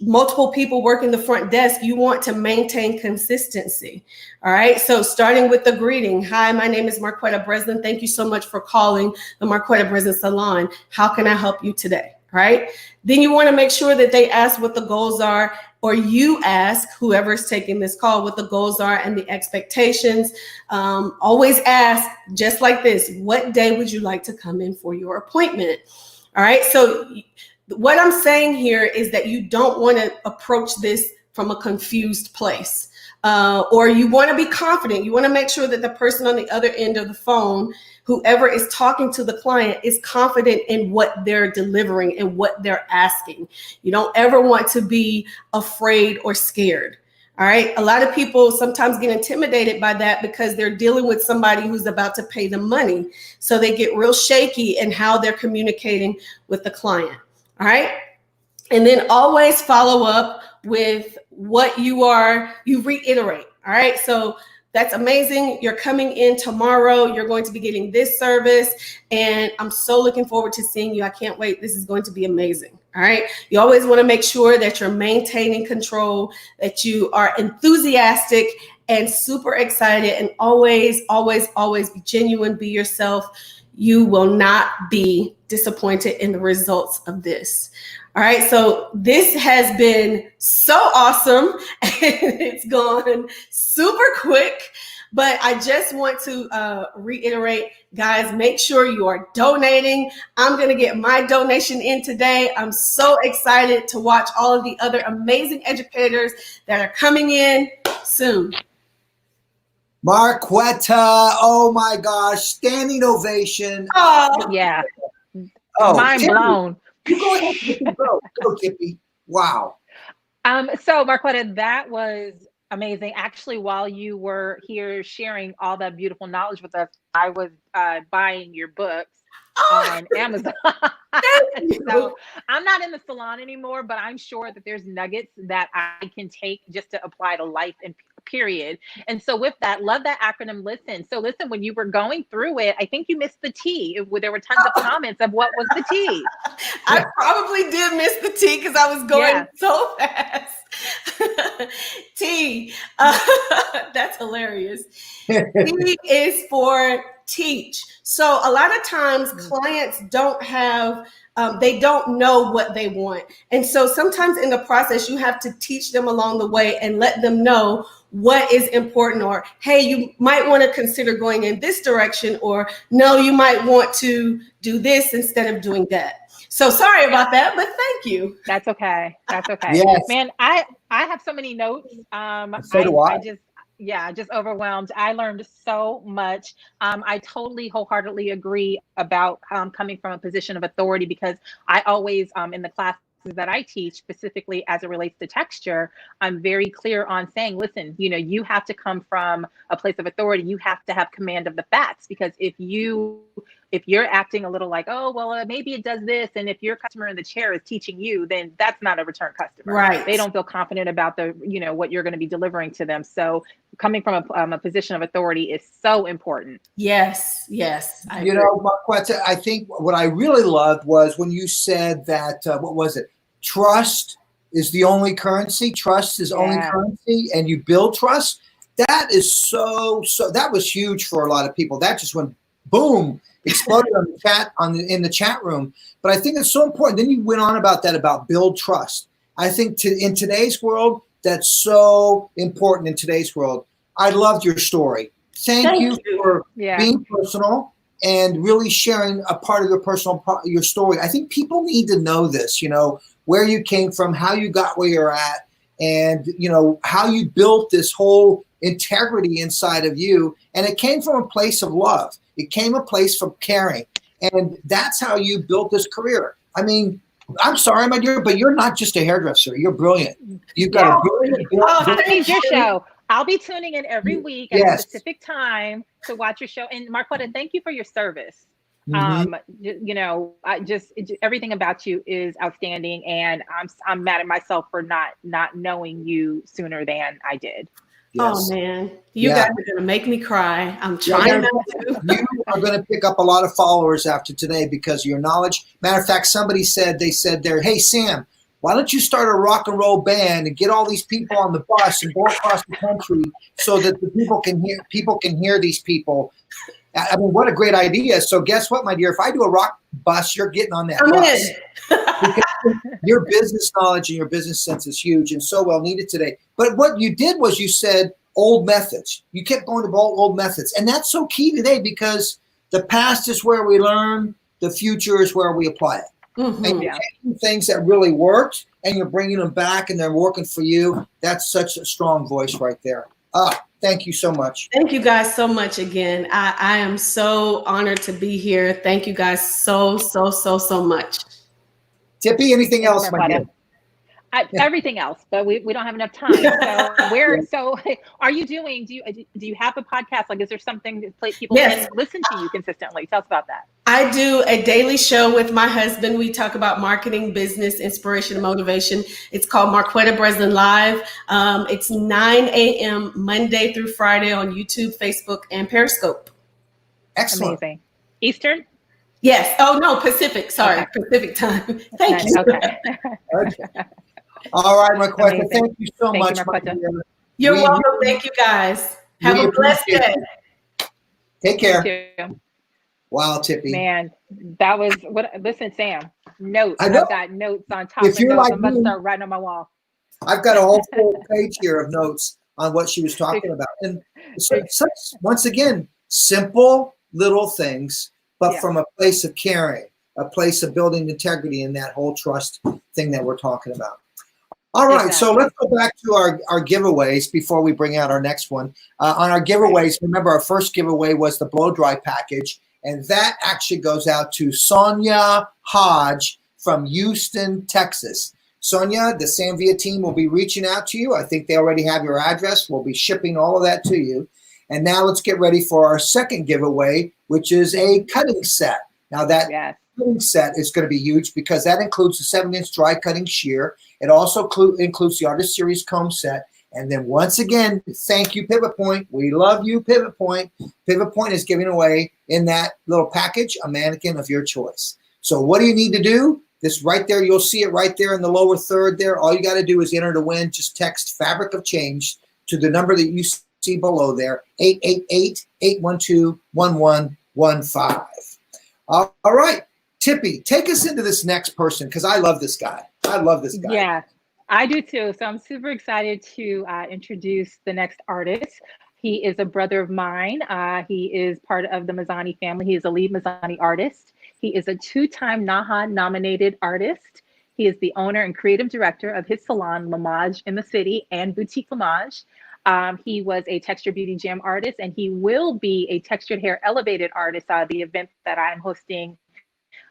H: multiple people working the front desk, you want to maintain consistency. All right. So starting with the greeting. Hi, my name is Marquetta Breslin. Thank you so much for calling the Marquetta Breslin Salon. How can I help you today? Right. Then you want to make sure that they ask what the goals are, or you ask whoever's taking this call what the goals are and the expectations. Always ask, just like this, what day would you like to come in for your appointment? All right. So what I'm saying here is that you don't want to approach this from a confused place, or you want to be confident. You want to make sure that the person on the other end of the phone, whoever is talking to the client, is confident in what they're delivering and what they're asking. You don't ever want to be afraid or scared. All right. A lot of people sometimes get intimidated by that because they're dealing with somebody who's about to pay them money. So they get real shaky in how they're communicating with the client. All right. And then always follow up with what you reiterate. All right. So that's amazing. You're coming in tomorrow. You're going to be getting this service. And I'm so looking forward to seeing you. I can't wait. This is going to be amazing. All right. You always want to make sure that you're maintaining control, that you are enthusiastic and super excited, and always, always, always be genuine, be yourself. You will not be disappointed in the results of this. All right, so this has been so awesome. It's gone super quick, but I just want to reiterate, guys, make sure you are donating. I'm going to get my donation in today. I'm so excited to watch all of the other amazing educators that are coming in soon.
A: Marquetta, oh my gosh, standing ovation.
H: Oh,
B: Yeah.
A: Oh,
B: Mind
A: Tippi,
B: blown.
A: you go ahead, Tippi, go, Tippi. Wow.
B: So Marquetta, that was amazing. Actually, while you were here sharing all that beautiful knowledge with us, I was buying your books on Amazon. So I'm not in the salon anymore, but I'm sure that there's nuggets that I can take just to apply to life and period. And so with that, love that acronym, listen. So listen, when you were going through it, I think you missed the T. There were tons of comments of what was the T.
H: I probably did miss the T because I was going so fast. T, that's hilarious. T is for teach. So a lot of times clients don't have, they don't know what they want. And so sometimes in the process, you have to teach them along the way and let them know what is important, or, hey, you might want to consider going in this direction, or no, you might want to do this instead of doing that. So sorry about that, but thank you.
B: That's okay. That's okay.
A: Yes.
B: Man, I have so many notes.
A: So do I.
B: Just overwhelmed. I learned so much. I totally wholeheartedly agree about coming from a position of authority, because I always, in the classes that I teach, specifically as it relates to texture, I'm very clear on saying, listen, you have to come from a place of authority. You have to have command of the facts, because if you're acting a little like, oh, well, maybe it does this, and if your customer in the chair is teaching you, then that's not a return customer.
H: Right.
B: They don't feel confident about what you're going to be delivering to them. So coming from a position of authority is so important.
H: Yes. I agree.
A: Marquetta, I think what I really loved was when you said that, what was it? Trust is the only currency. Trust is only currency, and you build trust. That is so, that was huge for a lot of people. That just went boom, exploded on the chat, in the chat room. But I think it's so important. Then you went on about build trust. I think in today's world, that's so important in today's world. I loved your story. Thank you for being personal and really sharing a part of your story. I think people need to know this, where you came from, how you got where you're at, and, how you built this whole integrity inside of you. And it came from a place of love. It came a place from caring. And that's how you built this career. I mean, I'm sorry, my dear, but you're not just a hairdresser. You're brilliant. You've got a brilliant.
B: I need your show. I'll be tuning in every week at a specific time to watch your show. And Marquetta, thank you for your service. Everything about you is outstanding, and I'm mad at myself for not knowing you sooner than I did.
H: Yes. Oh man, you guys are gonna make me cry. I'm trying not to.
A: You are going to pick up a lot of followers after today because of your knowledge. Matter of fact, somebody said, hey Sam, why don't you start a rock and roll band and get all these people on the bus and go across the country so that the people can hear these people. I mean, what a great idea. So guess what, my dear? If I do a rock bus, you're getting on that bus. Because your business knowledge and your business sense is huge and so well needed today. But what you did was you said old methods. You kept going to old methods. And that's so key today, because the past is where we learn. The future is where we apply it. Mm-hmm. And you're taking things that really worked and you're bringing them back and they're working for you. That's such a strong voice right there. Thank you so much.
H: Thank you guys so much again. I am so honored to be here. Thank you guys so much.
A: Tippi, anything else, my dear?
B: Everything else, but we don't have enough time. So are you doing, do you have a podcast? Like, is there something that people
H: Yes.
B: can listen to you consistently? Tell us about that.
H: I do a daily show with my husband. We talk about marketing, business, inspiration, and motivation. It's called Marquetta Breslin Live. It's 9 a.m. Monday through Friday on YouTube, Facebook, and Periscope.
A: Excellent.
B: Amazing. Eastern?
H: Yes. Oh, no, Pacific. Sorry,
B: Okay.
H: Pacific time. Thank you.
B: Okay.
A: All right, Marquetta,
B: Amazing.
A: thank you so
B: Thank
A: much.
B: you, Marquetta.
H: You're
A: We-
H: welcome. Thank you, guys. Have
A: we
H: a blessed
A: appreciate
H: day.
A: it. Take care.
B: You too.
A: Wow, Tippi.
B: Man, that was what. Listen, Sam. Notes.
A: I know.
B: I've got notes on top
A: If
B: of
A: you're
B: notes.
A: like
B: I'm about to
A: me-
B: start writing on my wall.
A: I've got a whole full page here of notes on what she was talking about. And such, once again, simple little things, but
B: Yeah.
A: from a place of caring, a place of building integrity in that whole trust thing that we're talking about. All right, so
B: Exactly.
A: let's go back to our giveaways before we bring out our next one. On our giveaways, remember our first giveaway was the blow dry package, and that actually goes out to Sonia Hodge from Houston, Texas. Sonia, the Samvia team will be reaching out to you. I think they already have your address. We'll be shipping all of that to you. And now let's get ready for our second giveaway, which is a cutting set. Now that
B: Yes.
A: cutting set is going to be huge because that includes the 7-inch dry cutting shear. It also includes the Artist Series comb set. And then once again, thank you, Pivot Point. We love you, Pivot Point. Pivot Point is giving away in that little package a mannequin of your choice. So what do you need to do? This right there, you'll see it right there in the lower third there. All you got to do is enter to win. Just text Fabric of Change to the number that you see below there, 888-812-1115. All right, Tippi, take us into this next person because I love this guy. I love this guy.
B: Yeah, I do too. So I'm super excited to introduce the next artist. He is a brother of mine. He is part of the Mazzani family. He is a lead Mazzani artist. He is a 2-time NAHA nominated artist. He is the owner and creative director of his salon, Lamage in the City and Boutique Lamage. He was a Texture Beauty Jam artist, and he will be a Textured Hair Elevated artist at the event that I'm hosting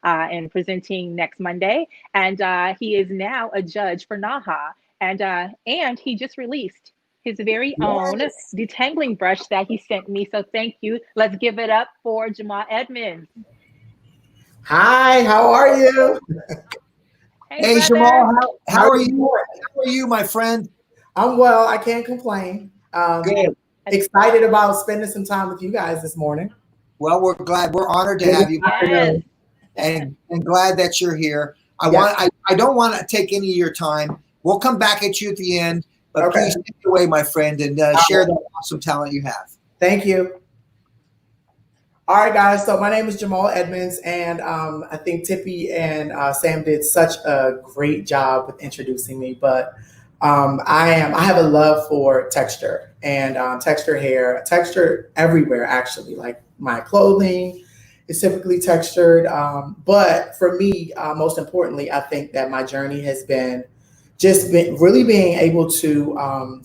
B: and presenting next Monday. And he is now a judge for NAHA. And he just released his very own detangling brush that he sent me. So thank you. Let's give it up for Jamal Edmonds.
I: Hi, how are you?
A: Hey,
B: brother.
A: Jamal, how are you? How are you, my friend?
I: I'm well. I can't complain.
A: Good.
I: Excited about spending some time with you guys this morning.
A: Well, we're glad. We're honored to have you.
B: Yes.
A: And glad that you're here. I don't want to take any of your time. We'll come back at you at the end, but
I: Okay.
A: please take it away, my friend, and share that awesome talent you have.
I: Thank you. All right, guys. So my name is Jamal Edmonds, and I think Tippi and Sam did such a great job with introducing me. But I have a love for texture and textured hair, texture everywhere. Actually, like my clothing is typically textured. But for me, most importantly, I think that my journey has been really being able to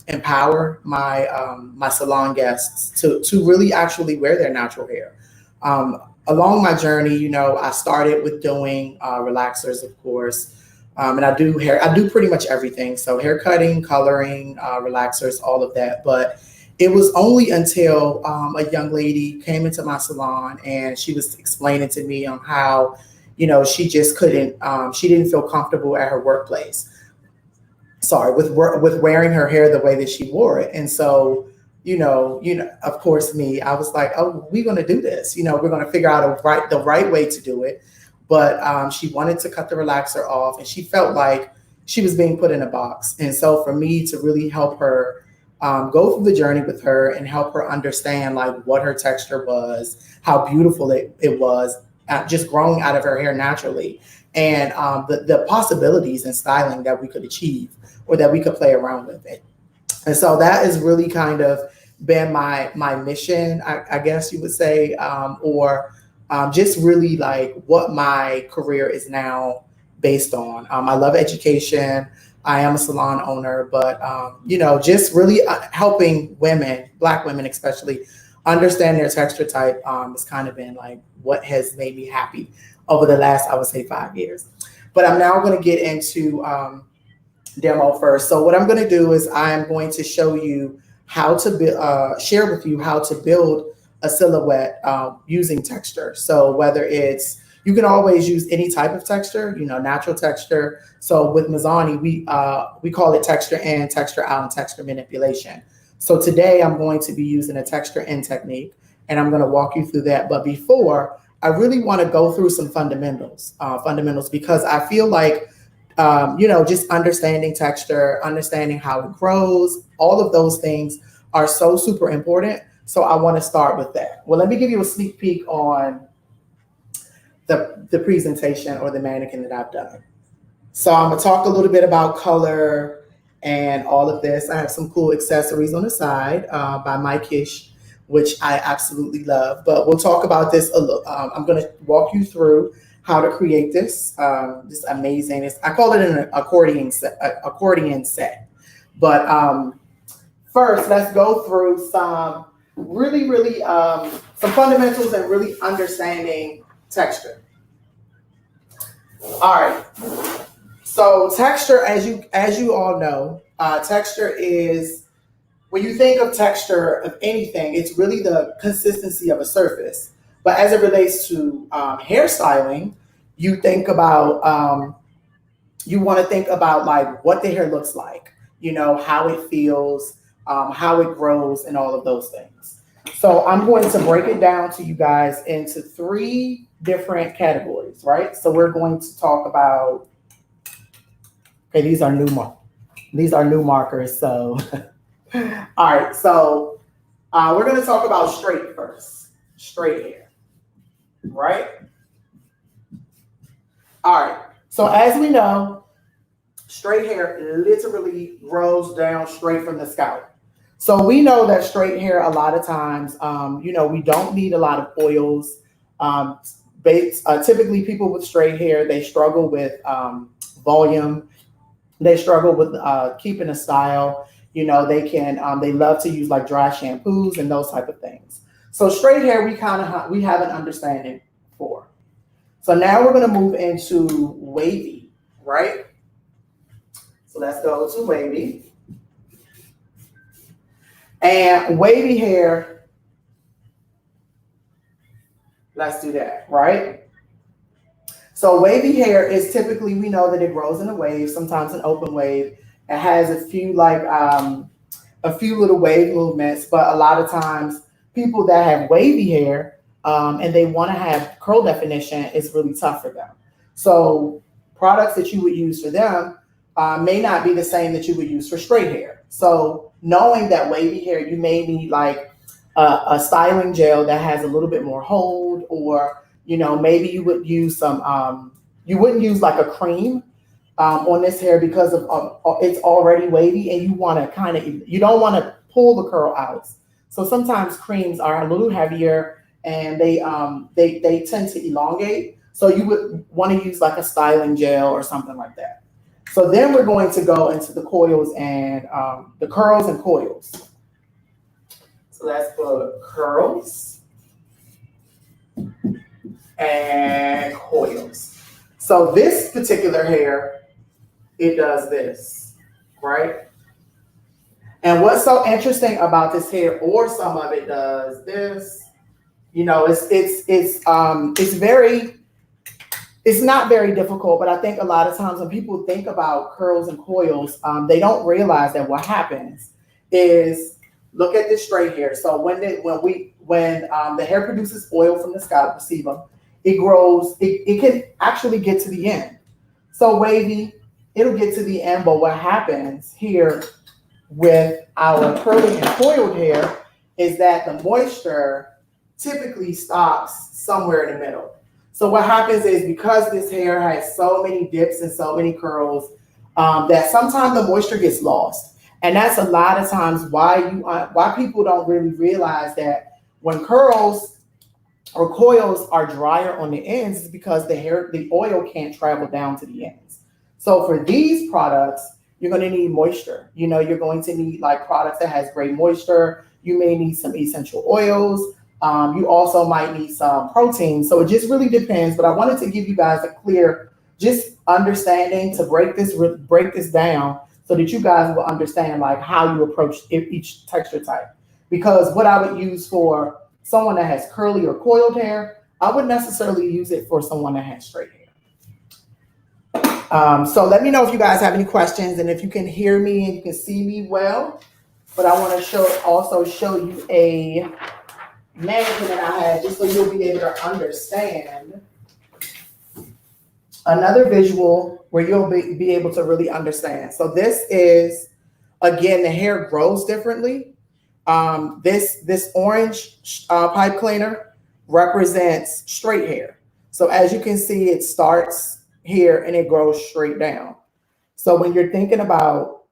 I: empower my my salon guests to really actually wear their natural hair. Along my journey, you know, I started with doing relaxers, of course, and I do pretty much everything. So hair cutting, coloring, relaxers, all of that. But it was only until a young lady came into my salon and she was explaining to me on how, you know, she just couldn't, she didn't feel comfortable at her workplace. Sorry, with wearing her hair the way that she wore it. And so, you know, of course, I was like, oh, we're going to do this. You know, we're going to figure out the right way to do it. But she wanted to cut the relaxer off, and she felt like she was being put in a box. And so for me to really help her go through the journey with her and help her understand like what her texture was, how beautiful it was, just growing out of her hair naturally, and the possibilities and styling that we could achieve or that we could play around with it. And so that has really kind of been my mission, I guess you would say, or just really like what my career is now based on. I love education. I am a salon owner, but, you know, just really helping women, Black women especially, understand their texture type has kind of been like what has made me happy over the last, I would say, 5 years. But I'm now going to get into demo first. So what I'm going to do is I'm going to show you how to share with you how to build a silhouette using texture. So whether it's, you can always use any type of texture, you know, natural texture. So with Mizani, we call it texture in, texture out, and texture manipulation. So today I'm going to be using a texture in technique, and I'm going to walk you through that. But before, I really want to go through some fundamentals, because I feel like, you know, just understanding texture, understanding how it grows, all of those things are so super important. So I want to start with that. Well, let me give you a sneak peek on the presentation or the mannequin that I've done. So I'm gonna talk a little bit about color and all of this. I have some cool accessories on the side by Mike Kish, which I absolutely love. But we'll talk about this a little. I'm gonna walk you through how to create this. This amazing. I call it an accordion set. But first, let's go through some really some fundamentals and really understanding texture. All right. So texture, as you all know, texture is, when you think of texture of anything, it's really the consistency of a surface. But as it relates to hairstyling, you think about, you want to think about like what the hair looks like, you know, how it feels, how it grows, and all of those things. So I'm going to break it down to you guys into 3 different categories, right? So we're going to talk about, okay, these are new markers. So, all right. So we're going to talk about straight first, straight hair, right? All right. So as we know, straight hair literally grows down straight from the scalp. So we know that straight hair, a lot of times, you know, we don't need a lot of oils. Typically people with straight hair, they struggle with volume. They struggle with keeping a style. You know, they love to use like dry shampoos and those type of things. So straight hair, we have an understanding for. So now we're going to move into wavy, right? So let's go to wavy. And wavy hair, let's do that, right? So wavy hair is typically, we know that it grows in a wave, sometimes an open wave. It has a few little wave movements, but a lot of times people that have wavy hair and they want to have curl definition, is really tough for them. So products that you would use for them may not be the same that you would use for straight hair. So knowing that wavy hair, you may need like a styling gel that has a little bit more hold, or, you know, maybe you would use some, you wouldn't use like a cream on this hair because of it's already wavy, and you want to you don't want to pull the curl out. So sometimes creams are a little heavier and they tend to elongate. So you would want to use like a styling gel or something like that. So then we're going to go into the coils and the curls and coils. So let's put curls and coils. So this particular hair, it does this, right? And what's so interesting about this hair, or some of it does this, you know, it's not very difficult, but I think a lot of times when people think about curls and coils, they don't realize that what happens is, look at this straight hair. So when the hair produces oil from the scalp, sebum, it grows, it can actually get to the end. So wavy, it'll get to the end, but what happens here with our curly and coiled hair is that the moisture typically stops somewhere in the middle. So what happens is, because this hair has so many dips and so many curls, that sometimes the moisture gets lost. And that's a lot of times why people don't really realize that when curls or coils are drier on the ends, is because the oil can't travel down to the ends. So for these products, you're going to need moisture. You know, you're going to need like products that has great moisture. You may need some essential oils. You also might need some protein. So it just really depends. But I wanted to give you guys just understanding to break this down so that you guys will understand like how you approach each texture type. Because what I would use for someone that has curly or coiled hair, I wouldn't necessarily use it for someone that has straight hair. So let me know if you guys have any questions and if you can hear me and you can see me well. But I want to also show you a mannequin that I had just so you'll be able to understand another visual where you'll be able to really understand. So this is, again, the hair grows differently. This orange pipe cleaner represents straight hair. So as you can see, it starts here and it grows straight down. So when you're thinking about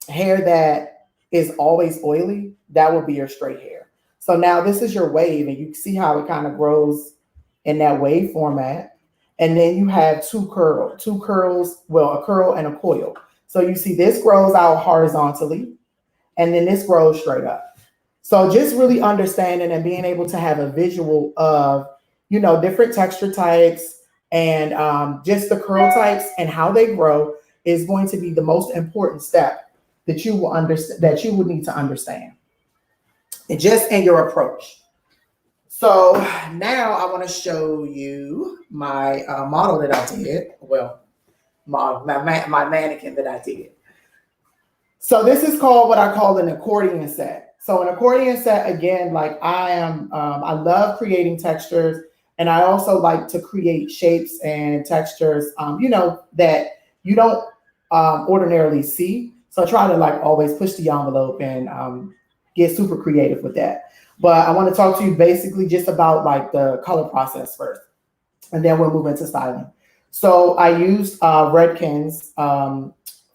I: hair that is always oily, that will be your straight hair. So now this is your wave, and you see how it kind of grows in that wave format. And then you have two curls, well, a curl and a coil. So you see this grows out horizontally, and then this grows straight up. So just really understanding and being able to have a visual of, you know, different texture types and just the curl types and how they grow is going to be the most important step that you will understand, that you would need to understand, and just in your approach. So now I want to show you my model that I did. Well, my mannequin that I did. So this is called what I call an accordion set. So an accordion set, again, like I love creating textures, and I also like to create shapes and textures, you know, that you don't ordinarily see. So I try to like always push the envelope and get super creative with that. But I want to talk to you basically just about like the color process first, and then we'll move into styling. So I used Redken's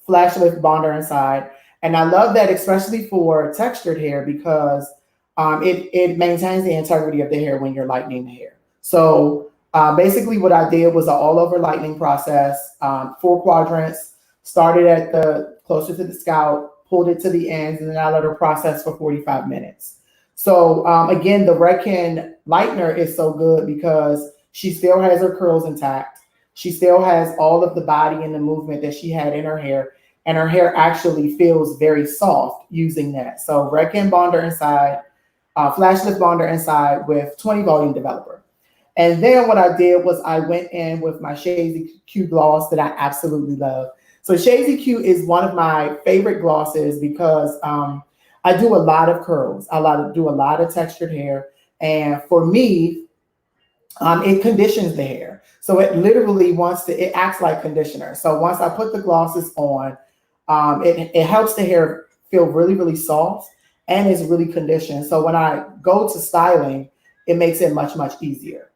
I: Flash Lift Bonder inside, and I love that especially for textured hair because it maintains the integrity of the hair when you're lightening the hair. So basically what I did was an all over lightening process, 4 quadrants, started at the closer to the scalp, pulled it to the ends, and then I let her process for 45 minutes. So again, the Redken lightener is so good because she still has her curls intact. She still has all of the body and the movement that she had in her hair, and her hair actually feels very soft using that. So Redken bonder inside, Flash Lift bonder inside with 20 volume developer. And then what I did was I went in with my Shady Q gloss that I absolutely love. So Shady Q is one of my favorite glosses because I do a lot of curls. I do a lot of textured hair. And for me, it conditions the hair. So it literally it acts like conditioner. So once I put the glosses on, it helps the hair feel really, really soft and is really conditioned. So when I go to styling, it makes it much, much easier.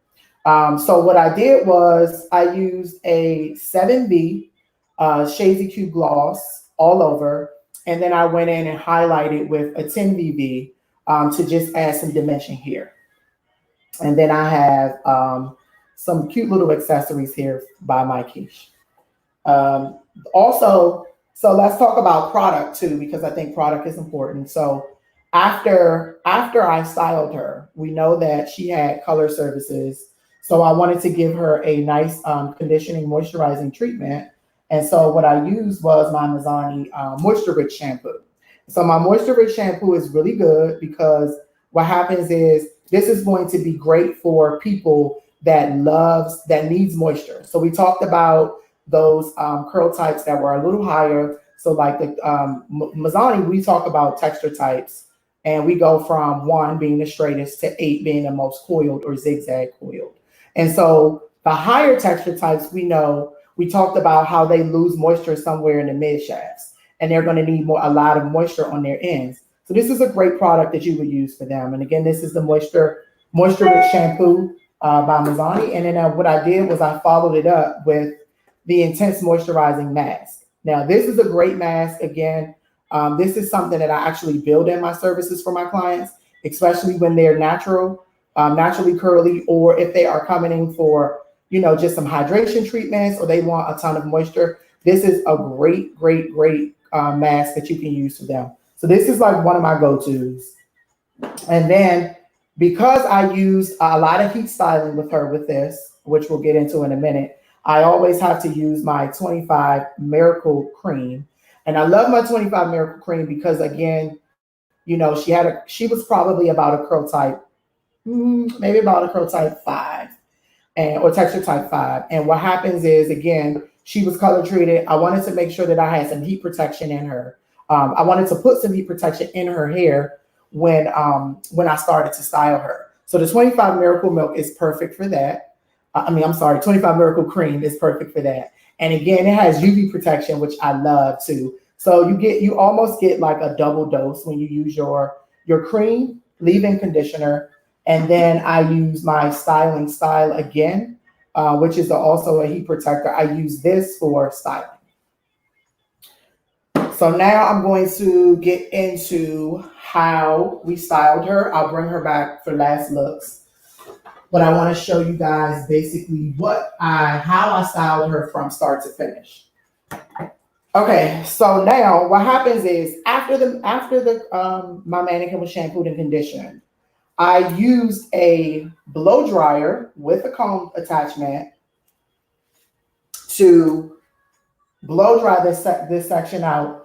I: So what I did was I used a 7B Shady Q gloss all over. And then I went in and highlighted with a 10 VV to just add some dimension here. And then I have some cute little accessories here by My Quiche. Also, so let's talk about product too, because I think product is important. So after I styled her, we know that she had color services. So I wanted to give her a nice conditioning, moisturizing treatment. And so what I used was my Mizani Moisture Rich shampoo. So my Moisture Rich shampoo is really good because what happens is this is going to be great for people that needs moisture. So we talked about those curl types that were a little higher. So like the Mizani, we talk about texture types, and we go from 1 being the straightest to 8 being the most coiled or zigzag coiled. And so the higher texture types, we talked about how they lose moisture somewhere in the mid shafts, and they're going to need a lot of moisture on their ends. So this is a great product that you would use for them. And again, this is the Moisture Rich shampoo by Mizani. And then what I did was I followed it up with the Intense Moisturizing Mask. Now, this is a great mask. Again, this is something that I actually build in my services for my clients, especially when they're naturally curly, or if they are coming in for just some hydration treatments, or they want a ton of moisture. This is a great mask that you can use for them. So this is like one of my go-tos. And then because I used a lot of heat styling with her with this, which we'll get into in a minute, I always have to use my 25 Miracle Cream. And I love my 25 Miracle Cream because, again, you know, she was probably about a curl type, maybe about a curl type 5 or texture type 5. And what happens is, again, she was color treated. I wanted to make sure that I had some heat protection in her. I wanted to put some heat protection in her hair when I started to style her. So the 25 Miracle Milk is perfect for that. 25 Miracle Cream is perfect for that. And again, it has UV protection, which I love too. So you almost get like a double dose when you use your cream, leave-in conditioner, and then I use my styling style again, which is also a heat protector. I use this for styling. So now I'm going to get into how we styled her. I'll bring her back for last looks. But I want to show you guys basically how I styled her from start to finish. Okay, so now what happens is after my mannequin was shampooed and conditioned, I used a blow dryer with a comb attachment to blow dry this section out.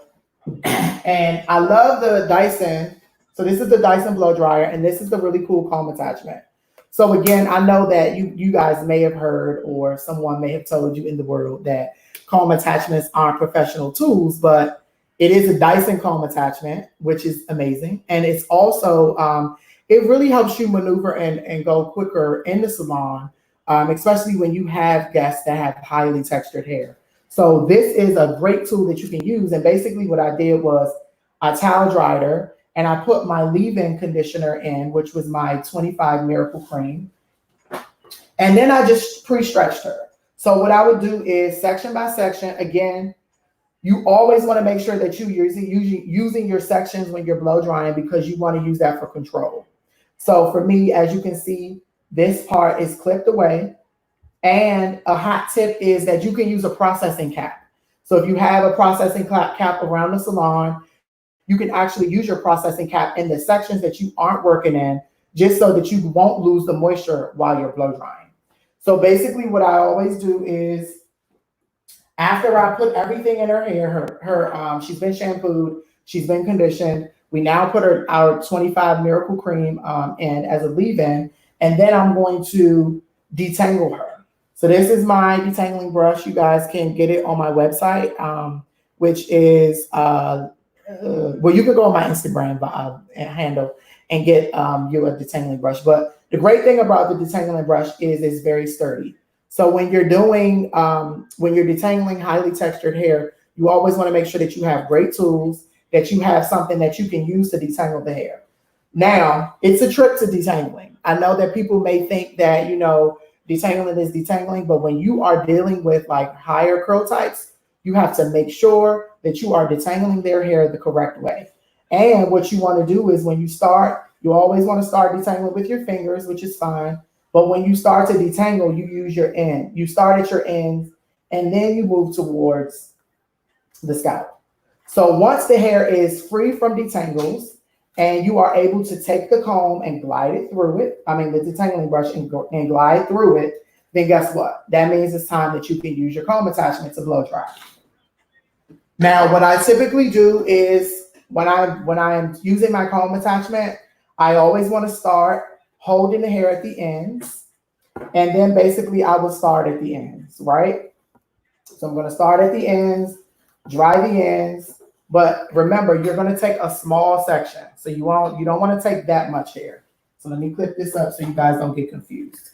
I: And I love the Dyson. So this is the Dyson blow dryer, and this is the really cool comb attachment. So again, I know that you guys may have heard, or someone may have told you in the world, that comb attachments aren't professional tools, but it is a Dyson comb attachment, which is amazing. And it's also, it really helps you maneuver and go quicker in the salon, especially when you have guests that have highly textured hair. So this is a great tool that you can use. And basically what I did was I towel dried her, and I put my leave-in conditioner in, which was my 25 Miracle Cream. And then I just pre-stretched her. So what I would do is section by section. Again, you always want to make sure that you're using your sections when you're blow drying, because you want to use that for control. So for me, as you can see, this part is clipped away. And a hot tip is that you can use a processing cap. So if you have a processing cap around the salon, you can actually use your processing cap in the sections that you aren't working in, just so that you won't lose the moisture while you're blow drying. So basically what I always do is, after I put everything in her hair, she's been shampooed, she's been conditioned, we now put our 25 Miracle Cream in as a leave-in, and then I'm going to detangle her. So this is my detangling brush. You guys can get it on my website, which is, well, you can go on my Instagram handle and get you a detangling brush. But the great thing about the detangling brush is it's very sturdy. So when you're detangling highly textured hair, you always want to make sure that you have great tools, that you have something that you can use to detangle the hair. Now, it's a trick to detangling. I know that people may think that, detangling is detangling, but when you are dealing with like higher curl types, you have to make sure that you are detangling their hair the correct way. And what you want to do is, when you start, you always want to start detangling with your fingers, which is fine. But when you start to detangle, you use your end. You start at your ends, and then you move towards the scalp. So once the hair is free from detangles, and you are able to take the comb and glide it through it, the detangling brush, and glide through it, then guess what? That means it's time that you can use your comb attachment to blow dry. Now, what I typically do is, when I'm using my comb attachment, I always want to start holding the hair at the ends, and then basically I will start at the ends, right? So I'm going to start at the ends, dry the ends. But remember, you're going to take a small section. So you don't want to take that much hair. So let me clip this up so you guys don't get confused.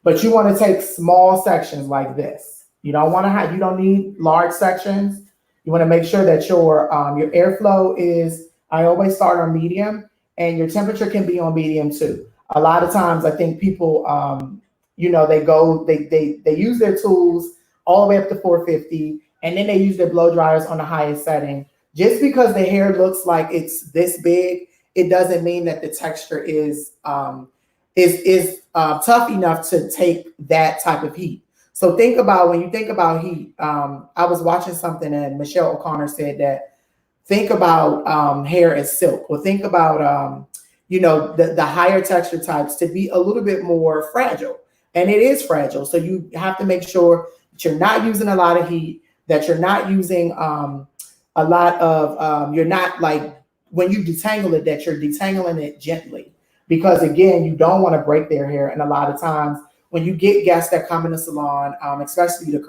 I: But you want to take small sections like this. You don't need large sections. You want to make sure that your airflow is, I always start on medium, and your temperature can be on medium too. A lot of times I think people they use their tools all the way up to 450. And then they use their blow dryers on the highest setting. Just because the hair looks like it's this big, it doesn't mean that the texture is tough enough to take that type of heat. So when you think about heat, I was watching something, and Michelle O'Connor said that think about hair as silk, or think about the higher texture types to be a little bit more fragile. And it is fragile. So you have to make sure that you're not using a lot of heat, that you're not using a lot of, you're not like, when you detangle it, that you're detangling it gently. Because again, you don't want to break their hair. And a lot of times when you get guests that come in the salon, especially the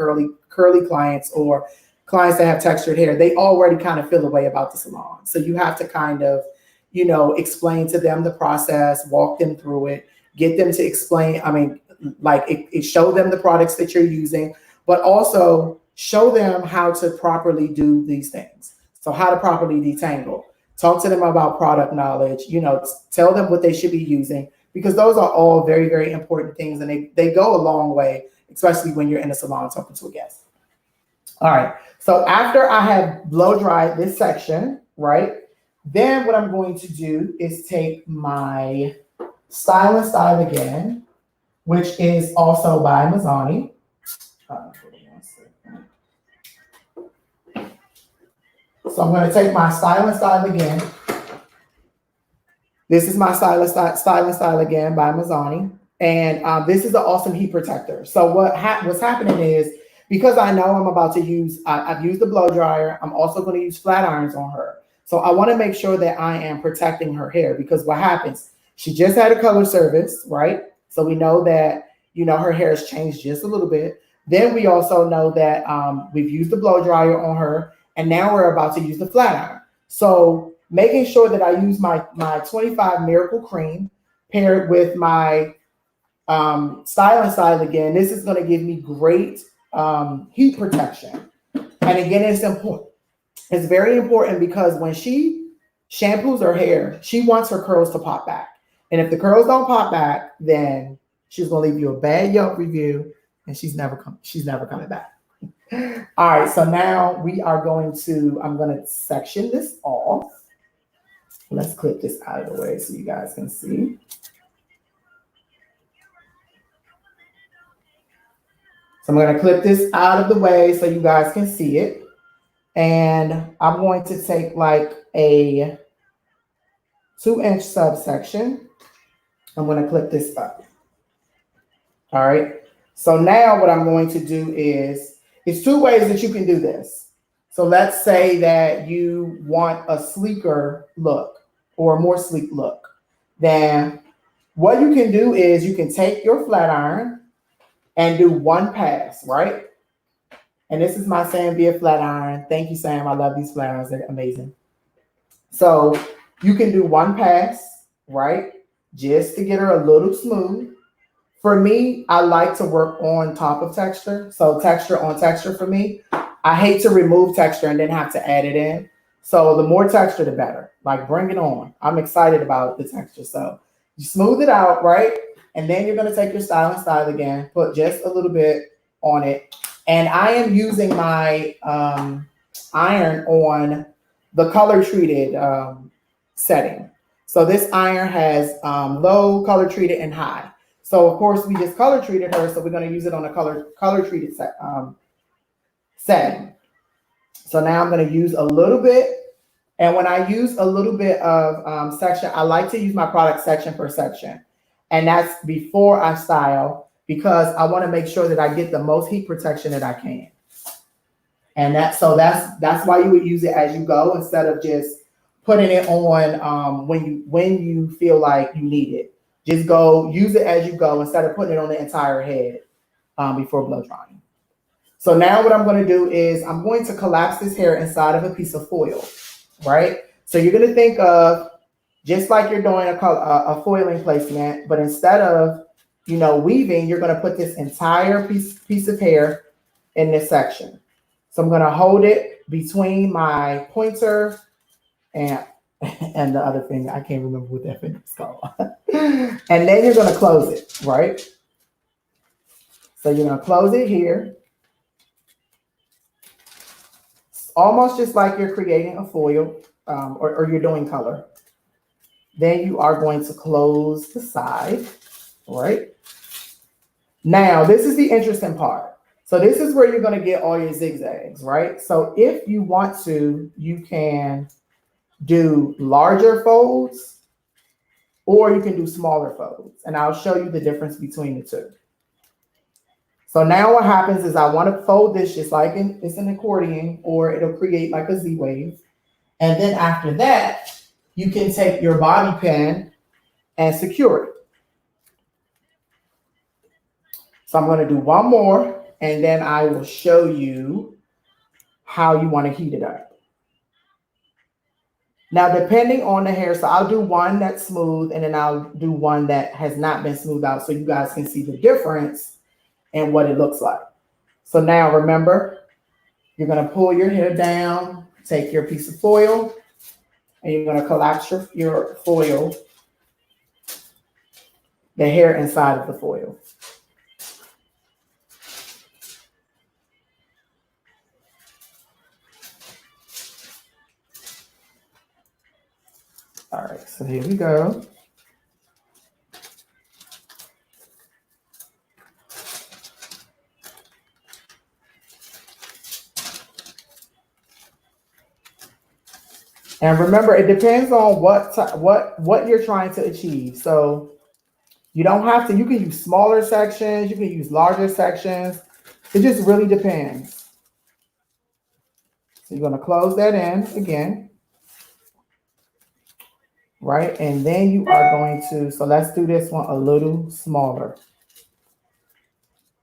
I: curly clients or clients that have textured hair, they already kind of feel a way about the salon. So you have to kind of, explain to them the process, walk them through it, get them to explain, show them the products that you're using, but also show them how to properly do these things. So how to properly detangle. Talk to them about product knowledge, tell them what they should be using, because those are all very, very important things. And they go a long way, especially when you're in a salon talking to a guest. All right. So after I have blow dried this section, right, then what I'm going to do is take my Style and Style again, which is also by Mazzani. So I'm going to take my Style and Style again. This is my Style and Style again by Mazzani. And this is an awesome heat protector. So what's happening is, because I know I'm about to use, I've used the blow dryer, I'm also going to use flat irons on her. So I want to make sure that I am protecting her hair, because what happens, she just had a color service, right? So we know that, her hair has changed just a little bit. Then we also know that we've used the blow dryer on her, and now we're about to use the flat iron. So making sure that I use my 25 Miracle Cream paired with my Style and Style again. This is going to give me great heat protection. And again, it's important. It's very important, because when she shampoos her hair, she wants her curls to pop back. And if the curls don't pop back, then she's going to leave you a bad Yelp review, and she's never coming back. All right, so now I'm going to section this off. Let's clip this out of the way so you guys can see. So I'm going to clip this out of the way so you guys can see it. And I'm going to take like a 2-inch subsection. I'm going to clip this up. All right. So now what I'm going to do is, it's 2 ways that you can do this. So let's say that you want a sleeker look or a more sleek look. Then what you can do is you can take your flat iron and do 1 pass, right? And this is my Zambia flat iron. Thank you, Sam. I love these flat irons. They're amazing. So you can do 1 pass, right? Just to get her a little smooth. For me, I like to work on top of texture. So texture on texture for me. I hate to remove texture and then have to add it in. So the more texture, the better. Like, bring it on. I'm excited about the texture. So you smooth it out, right? And then you're going to take your Style and Style again, put just a little bit on it. And I am using my iron on the color treated setting. So this iron has low, color treated, and high. So of course we just color treated her, so we're going to use it on a color treated setting. So now I'm going to use a little bit. And when I use a little bit of section, I like to use my product section per section. And that's before I style, because I want to make sure that I get the most heat protection that I can. And that's why you would use it as you go, instead of just putting it on when you feel like you need it. Just go use it as you go, instead of putting it on the entire head before blow drying. So now what I'm going to do is I'm going to collapse this hair inside of a piece of foil, right? So you're going to think of just like you're doing a foiling placement, but instead of weaving, you're going to put this entire piece of hair in this section. So I'm going to hold it between my pointer and the other finger. I can't remember what that finger is called. And then you're going to close it, right? So you're going to close it here. Almost just like you're creating a foil or you're doing color. Then you are going to close the side, right? Now, this is the interesting part. So this is where you're going to get all your zigzags, right? So if you want to, you can do larger folds or you can do smaller folds. And I'll show you the difference between the two. So now what happens is I want to fold this just like it's an accordion, or it'll create like a Z wave. And then after that, you can take your bobby pin and secure it. So I'm going to do one more, and then I will show you how you want to heat it up. Now, depending on the hair, so I'll do one that's smooth, and then I'll do one that has not been smoothed out so you guys can see the difference and what it looks like. So now remember, you're going to pull your hair down, take your piece of foil, and you're going to collapse your foil, the hair inside of the foil. All right, so here we go. And remember, it depends on what you're trying to achieve. So you don't have to, you can use smaller sections, you can use larger sections. It just really depends. So you're going to close that in again. Right? And then you are going to, so let's do this one a little smaller.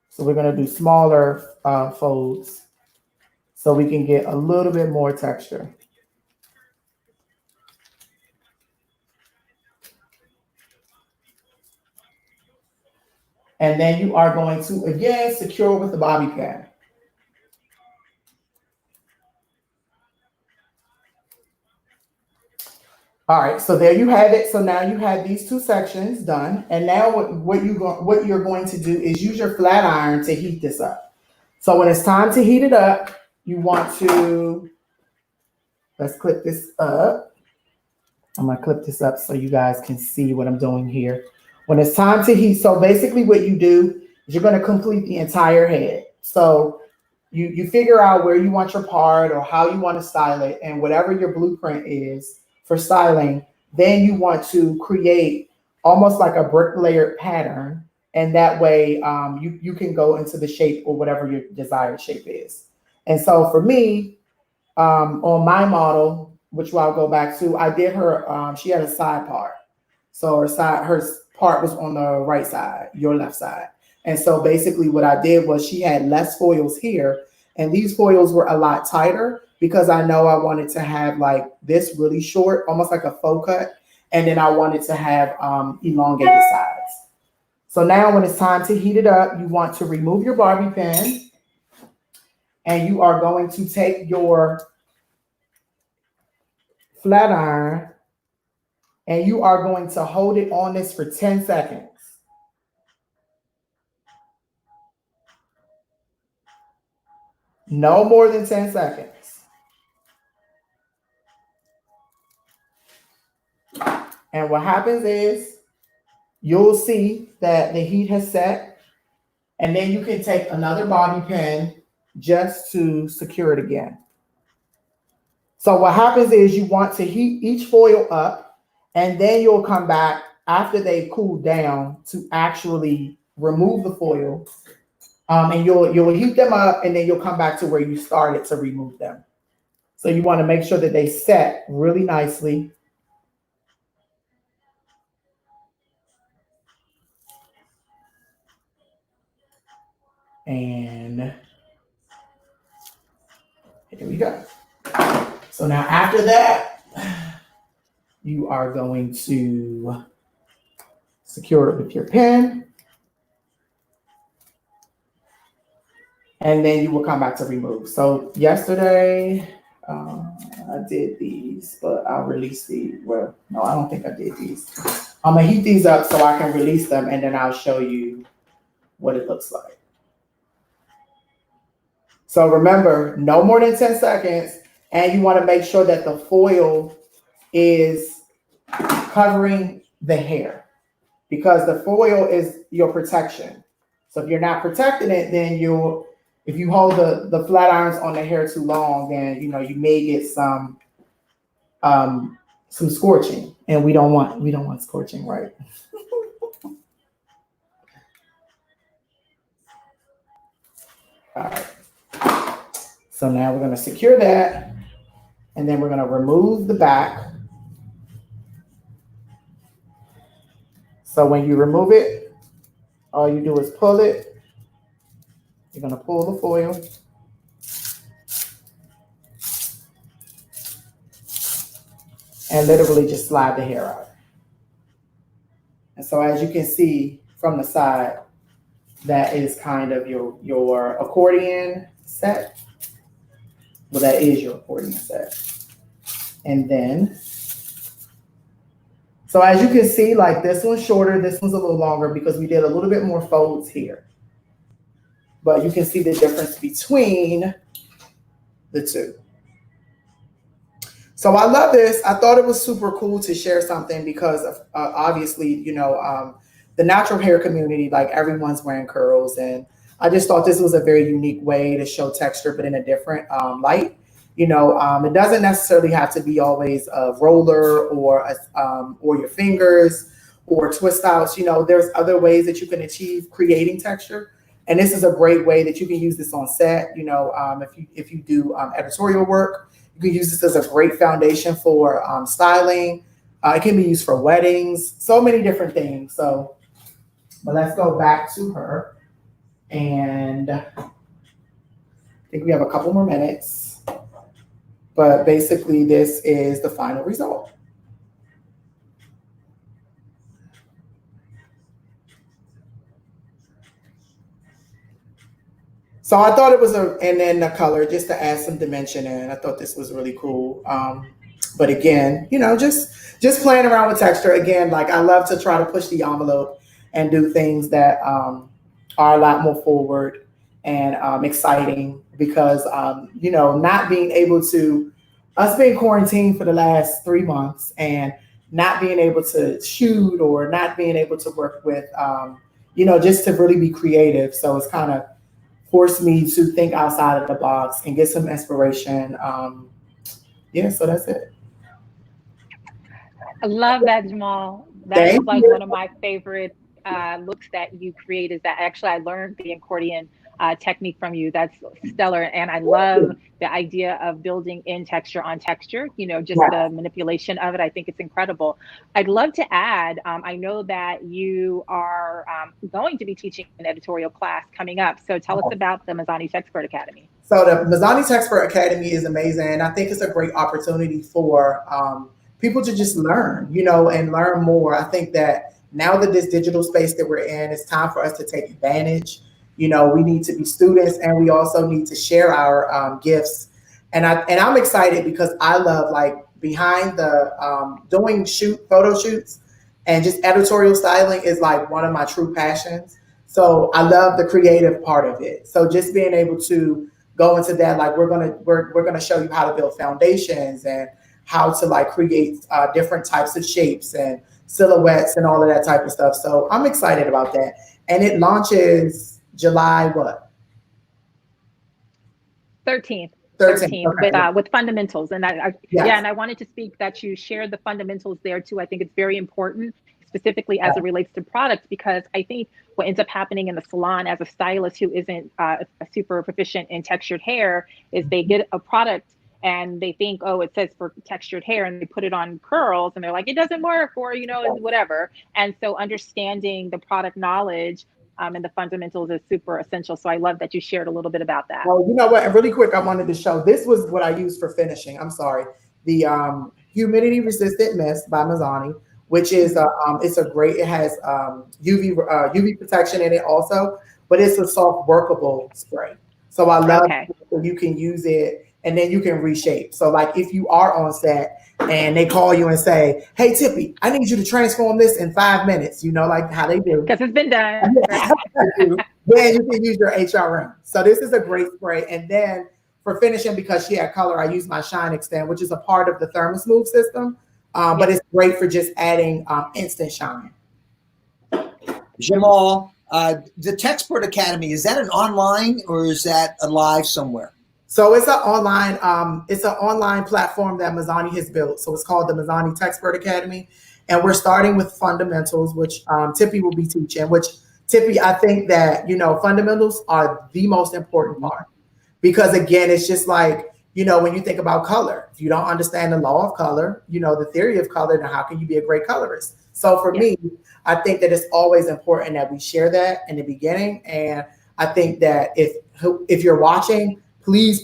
I: So we're going to do smaller folds so we can get a little bit more texture. And then you are going to, again, secure with the bobby pin. All right, so there you have it. So now you have these two sections done. And now what you're going to do is use your flat iron to heat this up. So when it's time to heat it up, you want to, let's clip this up. I'm going to clip this up so you guys can see what I'm doing here. When it's time to heat, so basically what you do is you're going to complete the entire head. So you figure out where you want your part or how you want to style it, and whatever your blueprint is for styling, then you want to create almost like a brick layered pattern. And that way you can go into the shape or whatever your desired shape is. And so for me, on my model, which I'll go back to, I did her, she had a side part. So her part was on the right side, your left side. And so basically what I did was she had less foils here, and these foils were a lot tighter because I know I wanted to have like this really short, almost like a faux cut. And then I wanted to have elongated sides. So now when it's time to heat it up, you want to remove your bobby pin, and you are going to take your flat iron and you are going to hold it on this for 10 seconds. No more than 10 seconds. And what happens is you'll see that the heat has set, and then you can take another bobby pin just to secure it again. So what happens is you want to heat each foil up, and then you'll come back after they've cooled down to actually remove the foil. And you'll heat them up, and then you'll come back to where you started to remove them. So you want to make sure that they set really nicely. And here we go. So now after that, you are going to secure it with your pin. And then you will come back to remove. So yesterday, I did these, but I'll release these. Well, no, I don't think I did these. I'm gonna heat these up so I can release them, and then I'll show you what it looks like. So remember, no more than 10 seconds, and you wanna make sure that the foil is covering the hair, because the foil is your protection. So if you're not protecting it, then if you hold the flat irons on the hair too long, then you may get some scorching, and we don't want scorching, right? All right. So now we're going to secure that, and then we're going to remove the back. So when you remove it, all you do is pull it. You're going to pull the foil. And literally just slide the hair out. And so as you can see from the side, that is kind of your accordion set. Well, that is your accordion set. And then, so as you can see, like this one's shorter, this one's a little longer because we did a little bit more folds here. But you can see the difference between the two. So I love this. I thought it was super cool to share something because of, obviously, you know, the natural hair community, like everyone's wearing curls. And I just thought this was a very unique way to show texture, but in a different light. You know, it doesn't necessarily have to be always a roller or your fingers or twist outs. You know, there's other ways that you can achieve creating texture. And this is a great way that you can use this on set. You know, if you do editorial work, you can use this as a great foundation for styling. It can be used for weddings, so many different things. So, but let's go back to her. And I think we have a couple more minutes. But basically, this is the final result. So I thought it was and then the color, just to add some dimension in. I thought this was really cool. But again, you know, just playing around with texture. Again, like I love to try to push the envelope and do things that are a lot more forward and exciting because, you know, not being able to, us being quarantined for the last 3 months and not being able to shoot or not being able to work with, you know, just to really be creative. So it's kind of forced me to think outside of the box and get some inspiration. Yeah, so that's it.
B: I love that, Jamal. That is like one of my favorite looks that you create is that actually I learned the accordion technique from you. That's stellar. And I love the idea of building in texture on texture, you know, just the manipulation of it. I think it's incredible. I'd love to add, I know that you are going to be teaching an editorial class coming up. So tell us about the Mazzani Texpert Academy.
I: So the Mazzani Texpert Academy is amazing. I think it's a great opportunity for people to just learn, you know, and learn more. I think that now that this digital space that we're in, it's time for us to take advantage. You know, we need to be students and we also need to share our gifts. And I'm excited because I love like behind the doing photo shoots and just editorial styling is like one of my true passions. So I love the creative part of it. So just being able to go into that, like we're gonna show you how to build foundations and how to like create different types of shapes and silhouettes and all of that type of stuff. So I'm excited about that. And it launches July what?
B: 13th.
I: Okay.
B: With fundamentals. And and I wanted to speak that you shared the fundamentals there too. I think it's very important, specifically as it relates to products, because I think what ends up happening in the salon as a stylist who isn't super proficient in textured hair is they get a product and they think, oh, it says for textured hair, and they put it on curls and they're like, it doesn't work, or, you know, whatever. And so understanding the product knowledge and the fundamentals is super essential. So I love that you shared a little bit about that.
I: Well, you know what, and really quick, I wanted to show, this was what I used for finishing. I'm sorry. The humidity resistant mist by Mazzani, which is, it's a great, it has UV protection in it also, but it's a soft workable spray. So I love you can use it and then you can reshape. So like if you are on set and they call you and say, hey, Tippi, I need you to transform this in 5 minutes, you know, like how they do.
B: Because it's been done.
I: Then you can use your HRM. So this is a great spray. And then for finishing, because she had color, I use my Shine Extend, which is a part of the ThermoSmooth system. But it's great for just adding instant shine.
A: Jamal, the Texpert Academy, is that an online or is that a live somewhere?
I: So it's an online platform that Mazzani has built. So it's called the Mazzani Texpert Academy. And we're starting with fundamentals, which Tippi will be teaching, which Tippi, I think that, fundamentals are the most important part, because again, it's just like, when you think about color, if you don't understand the law of color, the theory of color, then how can you be a great colorist? So for me, I think that it's always important that we share that in the beginning. And I think that if you're watching, please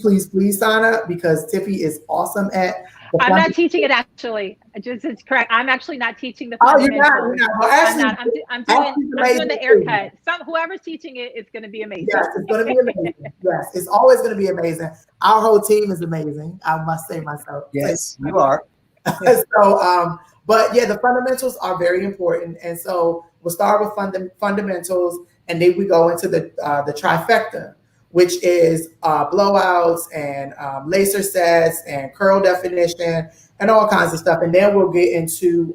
I: sign up, because Tippi is awesome at.
B: I'm not teaching it actually. It's correct. I'm actually not teaching the
I: Oh,
B: fundamentals.
I: you're not. Well, actually,
B: I'm doing the haircut. Whoever's teaching it, it's going to be amazing.
I: Yes, it's going to be amazing. Yes, it's always going to be amazing. Our whole team is amazing. I must say myself.
A: Yes, you are.
I: So, but yeah, the fundamentals are very important. And so we'll start with fundamentals, and then we go into the trifecta, which is blowouts and laser sets and curl definition and all kinds of stuff. And then we'll get into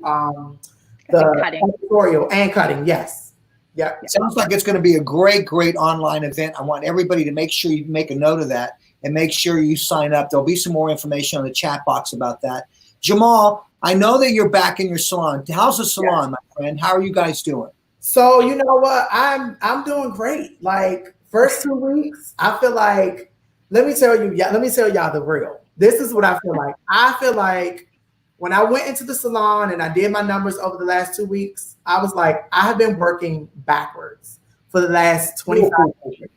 I: the tutorial and cutting. Yes. Yeah.
A: Sounds like it's going to be a great online event. I want everybody to make sure you make a note of that and make sure you sign up. There'll be some more information on the chat box about that. Jamal, I know that you're back in your salon. How's the salon, my friend? How are you guys doing?
I: So you know what? I'm doing great. Like, first 2 weeks, I feel like, let me tell y'all the real. This is what I feel like. I feel like when I went into the salon and I did my numbers over the last 2 weeks, I was like, I have been working backwards for the last 25 years.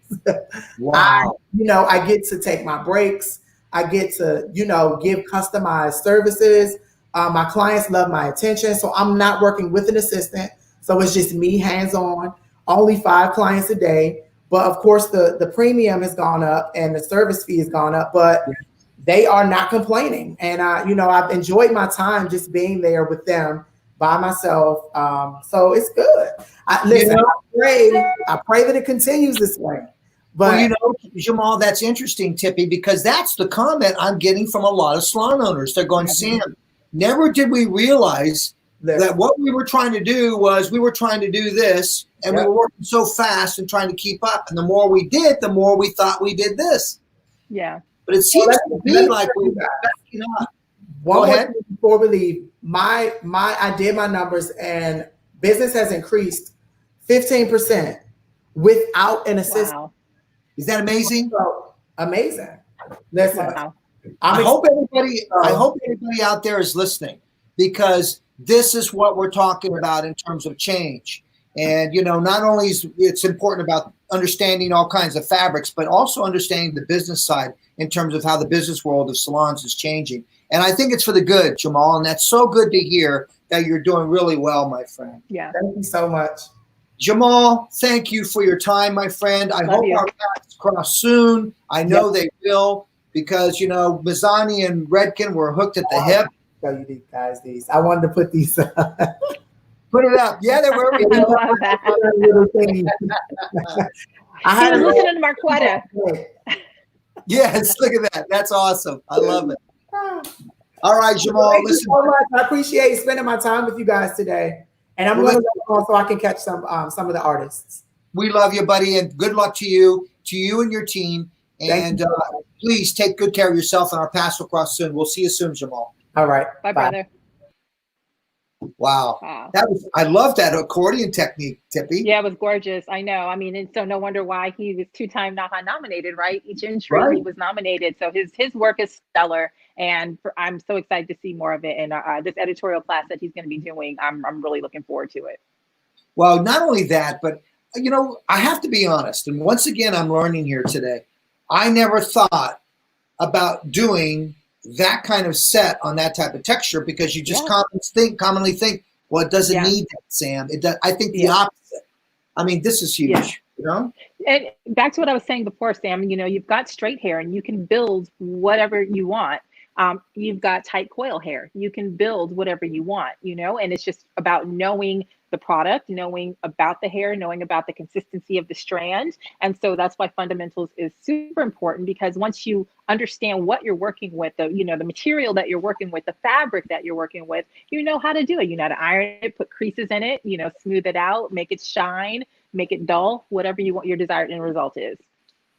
A: Wow.
I: I get to take my breaks. I get to, give customized services. My clients love my attention. So I'm not working with an assistant. So it's just me hands-on, only 5 clients a day. But of course, the premium has gone up and the service fee has gone up, but they are not complaining. And I've enjoyed my time just being there with them by myself. So it's good. I pray that it continues this way. But
A: Jamal, that's interesting, Tippi, because that's the comment I'm getting from a lot of salon owners. They're going, Sam, never did we realize that what we were trying to do was we were trying to do this, and we were working so fast and trying to keep up. And the more we did, the more we thought we did this.
B: Yeah.
A: But it seems to be like we're backing up.
I: One more thing before we leave. I did my numbers, and business has increased 15% without an assistant.
B: Wow.
A: Is that amazing?
I: So, amazing. Listen,
B: wow.
A: I hope everybody out there is listening, because this is what we're talking about in terms of change. And, not only is it's important about understanding all kinds of fabrics, but also understanding the business side in terms of how the business world of salons is changing. And I think it's for the good, Jamal. And that's so good to hear that you're doing really well, my friend.
B: Yeah.
I: Thank you so much.
A: Jamal, thank you for your time, my friend. I hope our paths cross soon. I know they will, because, Mazzani and Redken were hooked at the hip.
I: Show you these guys these. I wanted to put these.
A: Put it up. Yeah, they were.
B: I love that. He was listening to Marquetta.
A: Yes, look at that. That's awesome. I love it. All right, Jamal.
I: Thank you so much. I appreciate spending my time with you guys today. And I'm going to go on so I can catch some of the artists.
A: We love you, buddy, and good luck to you and your team. And please take good care of yourself, and our paths will cross soon. We'll see you soon, Jamal.
I: All right.
B: Bye, brother.
A: Wow. I love that accordion technique, Tippi.
B: Yeah, it was gorgeous. I know. I mean, and so no wonder why he was 2-time NAHA nominated, right? Each entry he was nominated. So his work is stellar, and I'm so excited to see more of it. And this editorial class that he's going to be doing, I'm really looking forward to it.
A: Well, not only that, but I have to be honest. And once again, I'm learning here today. I never thought about doing that kind of set on that type of texture, because you just commonly think, well, it doesn't need that, Sam. It does. I think the opposite. I mean, this is huge,
B: And back to what I was saying before, Sam, you've got straight hair and you can build whatever you want. You've got tight coil hair. You can build whatever you want, and it's just about knowing the product, knowing about the hair, knowing about the consistency of the strand. And so that's why fundamentals is super important, because once you understand what you're working with, the material that you're working with, the fabric that you're working with, you know how to do it. You know how to iron it, put creases in it, smooth it out, make it shine, make it dull, whatever you want your desired end result is.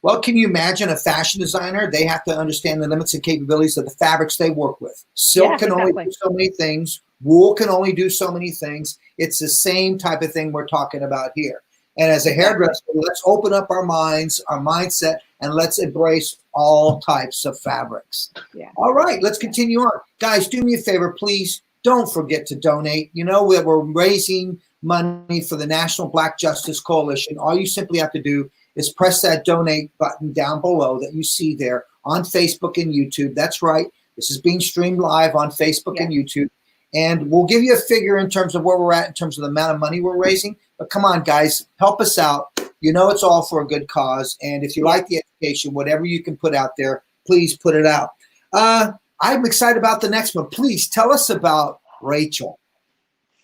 A: Well, can you imagine a fashion designer? They have to understand the limits and capabilities of the fabrics they work with. Silk can only do so many things. Wool can only do so many things. It's the same type of thing we're talking about here. And as a hairdresser, let's open up our minds, our mindset, and let's embrace all types of fabrics.
B: Yeah.
A: All right, let's continue on. Guys, do me a favor, please. Don't forget to donate. You know that we're raising money for the National Black Justice Coalition. All you simply have to do is press that donate button down below that you see there on Facebook and YouTube. That's right. This is being streamed live on Facebook and YouTube. And we'll give you a figure in terms of where we're at in terms of the amount of money we're raising. But come on, guys, help us out. You know it's all for a good cause. And if you like the education, whatever you can put out there, please put it out. I'm excited about the next one. Please tell us about Rachel.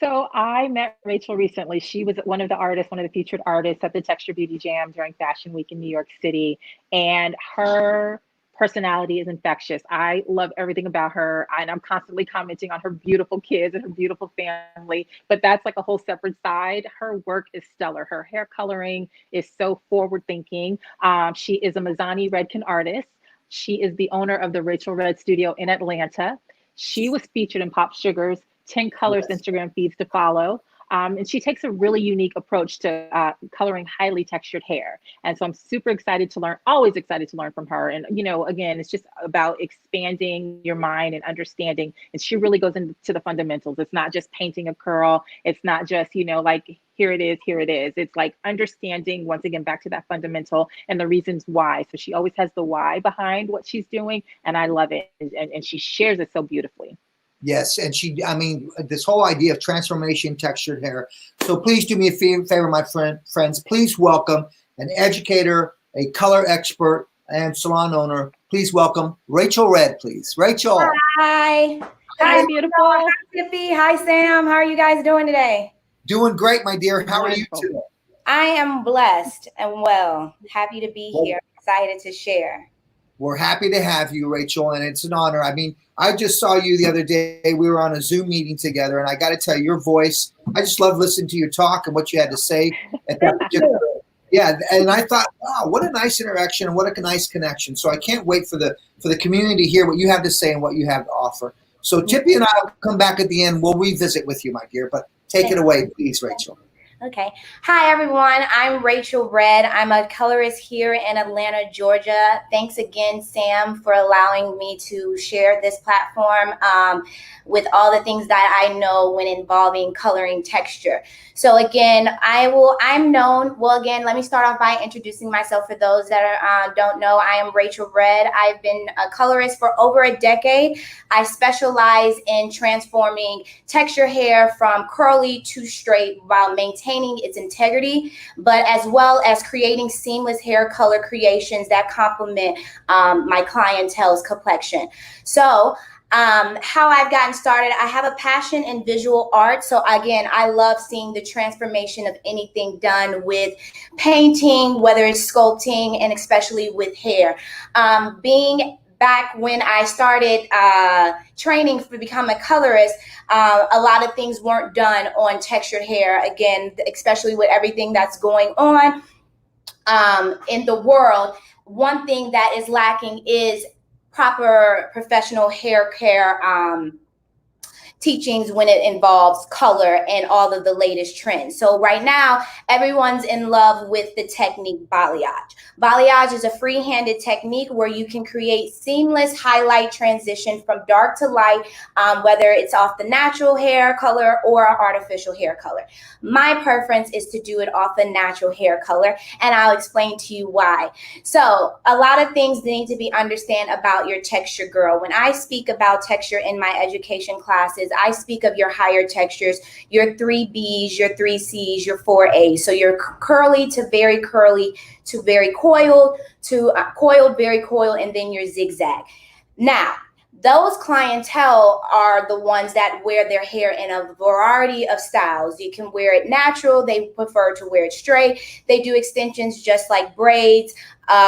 B: So I met Rachel recently. She was one of the artists, one of the featured artists at the Texture Beauty Jam during Fashion Week in New York City. And her personality is infectious. I love everything about her. And I'm constantly commenting on her beautiful kids and her beautiful family. But that's like a whole separate side. Her work is stellar. Her hair coloring is so forward thinking. She is a Mazzani Redken artist. She is the owner of the Rachel Red Studio in Atlanta. She was featured in Pop Sugar's 10 Colors Instagram feeds to follow. And she takes a really unique approach to coloring highly textured hair. And so I'm super excited to learn, always excited to learn from her. And, you know, again, it's just about expanding your mind and understanding. And she really goes into the fundamentals. It's not just painting a curl. It's not just, you know, like, here it is, here it is. It's like understanding, once again, back to that fundamental and the reasons why. So she always has the why behind what she's doing. And I love it. And she shares it so beautifully.
A: Yes, and this whole idea of transformation textured hair. So please do me a favor, my friends. Please welcome an educator, a color expert, and salon owner. Please welcome Rachel Red, please. Rachel.
J: Hi.
B: Hi, beautiful.
J: Hi, Tippi. Hi, Sam. How are you guys doing today?
A: Doing great, my dear. How are you today?
J: I am blessed and well. Happy to be here. Excited to share.
A: We're happy to have you, Rachel, and it's an honor. I mean, I just saw you the other day. We were on a Zoom meeting together, and I got to tell you, your voice, I just love listening to your talk and what you had to say. At that particular, yeah, and I thought, wow, what a nice interaction and what a nice connection. So I can't wait for the community to hear what you have to say and what you have to offer. So Tippi and I will come back at the end. We'll revisit with you, my dear, but take it away, please, Rachel.
J: Okay. Hi, everyone. I'm Rachel Red. I'm a colorist here in Atlanta, Georgia. Thanks again, Sam, for allowing me to share this platform with all the things that I know when involving coloring texture. So again, I'm known, well, again, let me start off by introducing myself for those that don't know. I am Rachel Red. I've been a colorist for over a decade. I specialize in transforming texture hair from curly to straight while maintaining its integrity, but as well as creating seamless hair color creations that complement my clientele's complexion. So how I've gotten started, I have a passion in visual art. So again, I love seeing the transformation of anything done with painting, whether it's sculpting, and especially with hair. Being back when I started training to become a colorist, a lot of things weren't done on textured hair. Again, especially with everything that's going on in the world, one thing that is lacking is proper professional hair care teachings when it involves color and all of the latest trends. So right now, everyone's in love with the technique balayage. Balayage is a free-handed technique where you can create seamless highlight transition from dark to light, whether it's off the natural hair color or artificial hair color. My preference is to do it off the natural hair color, and I'll explain to you why. So a lot of things need to be understand about your texture, girl. When I speak about texture in my education classes, I speak of your higher textures, your 3Bs, your 3Cs, your 4As. So your curly to very coiled, to coiled, very coiled, and then your zigzag. Now, those clientele are the ones that wear their hair in a variety of styles. You can wear it natural. They prefer to wear it straight. They do extensions just like braids,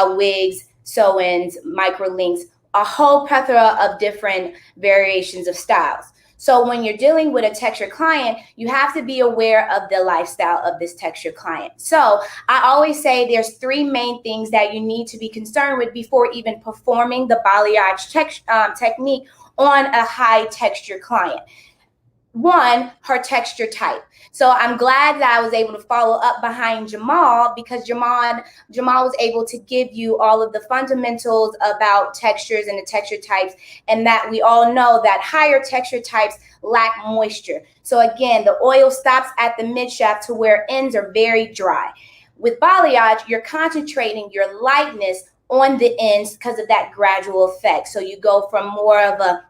J: wigs, sew-ins, micro links, a whole plethora of different variations of styles. So when you're dealing with a textured client, you have to be aware of the lifestyle of this textured client. So I always say there's three main things that you need to be concerned with before even performing the balayage technique on a high texture client. one, her texture type. So I'm glad that I was able to follow up behind Jamal, because Jamal was able to give you all of the fundamentals about textures and the texture types, and that we all know that higher texture types lack moisture. So again, the oil stops at the midshaft to where ends are very dry. With balayage, you're concentrating your lightness on the ends because of that gradual effect. So you go from more of a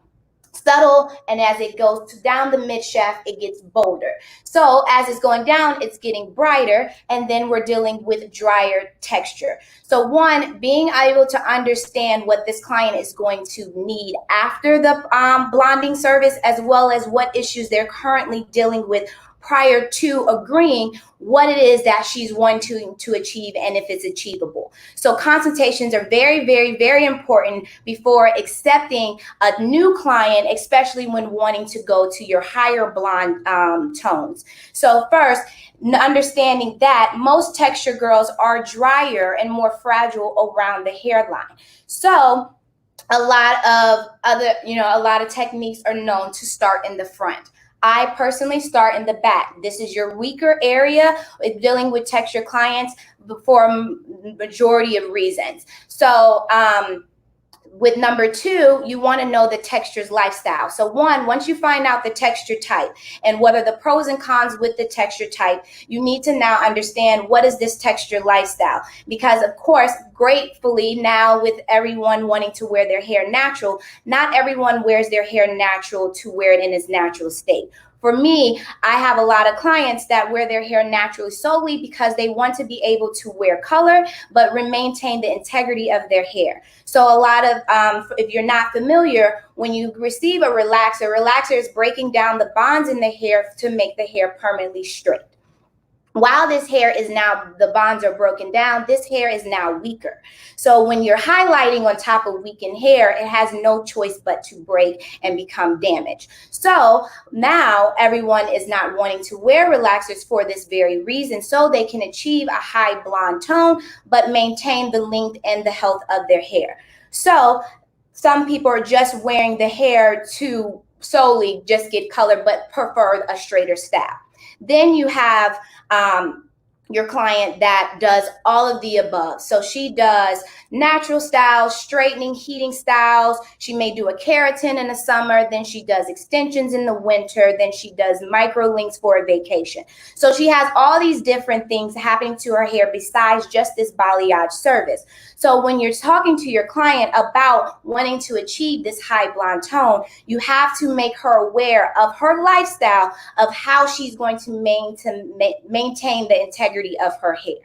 J: subtle, and as it goes down the midshaft, it gets bolder. So as it's going down, it's getting brighter, and then we're dealing with drier texture. So one, being able to understand what this client is going to need after the blonding service, as well as what issues they're currently dealing with prior to agreeing what it is that she's wanting to achieve and if it's achievable. So consultations are very, very, very important before accepting a new client, especially when wanting to go to your higher blonde tones. So first, understanding that most texture girls are drier and more fragile around the hairline. So a lot of techniques are known to start in the front. I personally start in the back. This is your weaker area with dealing with texture clients for a majority of reasons. So with number two, you want to know the textures lifestyle. So one, once you find out the texture type and what are the pros and cons with the texture type, you need to now understand what is this texture lifestyle. Because of course, gratefully now with everyone wanting to wear their hair natural, not everyone wears their hair natural to wear it in its natural state. For me, I have a lot of clients that wear their hair naturally solely because they want to be able to wear color, but maintain the integrity of their hair. So a lot of, if you're not familiar, when you receive a relaxer is breaking down the bonds in the hair to make the hair permanently straight. While this hair is now, the bonds are broken down, this hair is now weaker. So when you're highlighting on top of weakened hair, it has no choice but to break and become damaged. So now everyone is not wanting to wear relaxers for this very reason, so they can achieve a high blonde tone, but maintain the length and the health of their hair. So some people are just wearing the hair to solely just get color, but prefer a straighter style. Then you have your client that does all of the above. So she does natural styles, straightening, heating styles. She may do a keratin in the summer, then she does extensions in the winter, then she does micro links for a vacation. So she has all these different things happening to her hair besides just this balayage service. So when you're talking to your client about wanting to achieve this high blonde tone, you have to make her aware of her lifestyle, of how she's going to maintain the integrity of her hair.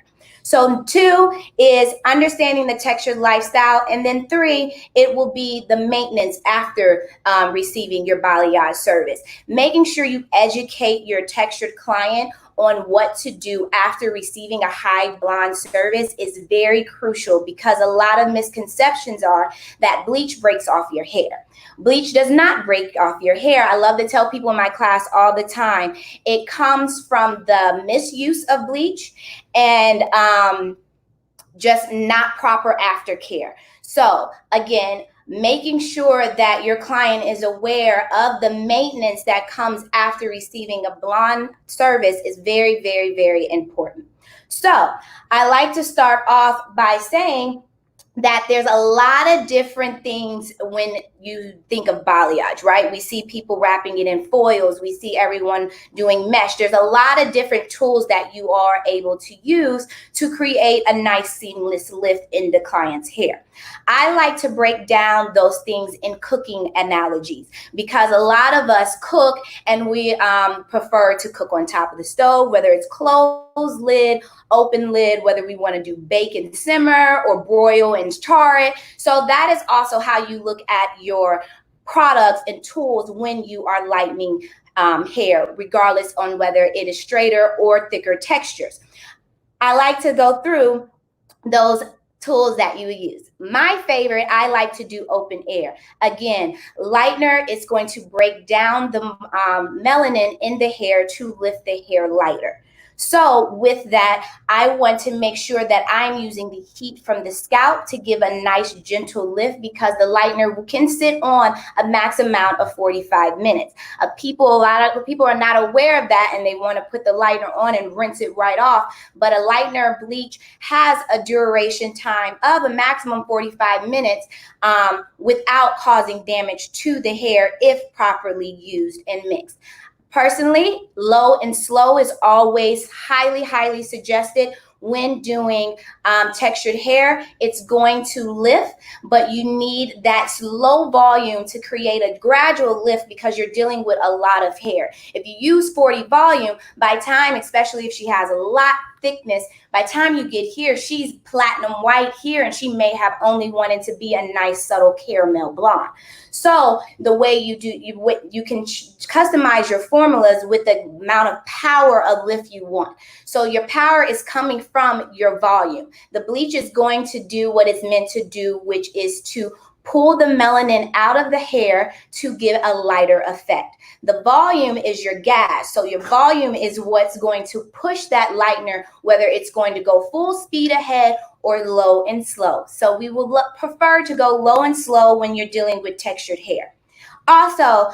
J: So 2 is understanding the textured lifestyle. And then 3, it will be the maintenance after receiving your balayage service. Making sure you educate your textured client on what to do after receiving a high blonde service is very crucial, because a lot of misconceptions are that bleach breaks off your hair. Bleach does not break off your hair. I love to tell people in my class all the time, it comes from the misuse of bleach and just not proper aftercare. So again, making sure that your client is aware of the maintenance that comes after receiving a blonde service is very, very, very important. So I like to start off by saying that there's a lot of different things when you think of balayage, right? We see people wrapping it in foils. We see everyone doing mesh. There's a lot of different tools that you are able to use to create a nice seamless lift in the client's hair. I like to break down those things in cooking analogies, because a lot of us cook and we prefer to cook on top of the stove, whether it's closed lid, open lid, whether we want to do bake and simmer or broil and char it. So that is also how you look at your products and tools when you are lightening hair, regardless on whether it is straighter or thicker textures. I like to go through those tools that you use. My favorite, I like to do open air. Again, lightener is going to break down the melanin in the hair to lift the hair lighter. So with that, I want to make sure that I'm using the heat from the scalp to give a nice gentle lift, because the lightener can sit on a max amount of 45 minutes. A lot of people are not aware of that, and they want to put the lightener on and rinse it right off. But a lightener bleach has a duration time of a maximum 45 minutes without causing damage to the hair if properly used and mixed. Personally, low and slow is always highly, highly suggested when doing textured hair. It's going to lift, but you need that slow volume to create a gradual lift because you're dealing with a lot of hair. If you use 40 volume, by time, especially if she has a lot thickness, by the time you get here, she's platinum white here, and she may have only wanted to be a nice subtle caramel blonde. So the way you can customize your formulas with the amount of power of lift you want. So your power is coming from your volume. The bleach is going to do what it's meant to do, which is to pull the melanin out of the hair to give a lighter effect. The volume is your gas. So your volume is what's going to push that lightener, whether it's going to go full speed ahead or low and slow. So we will prefer to go low and slow when you're dealing with textured hair. Also,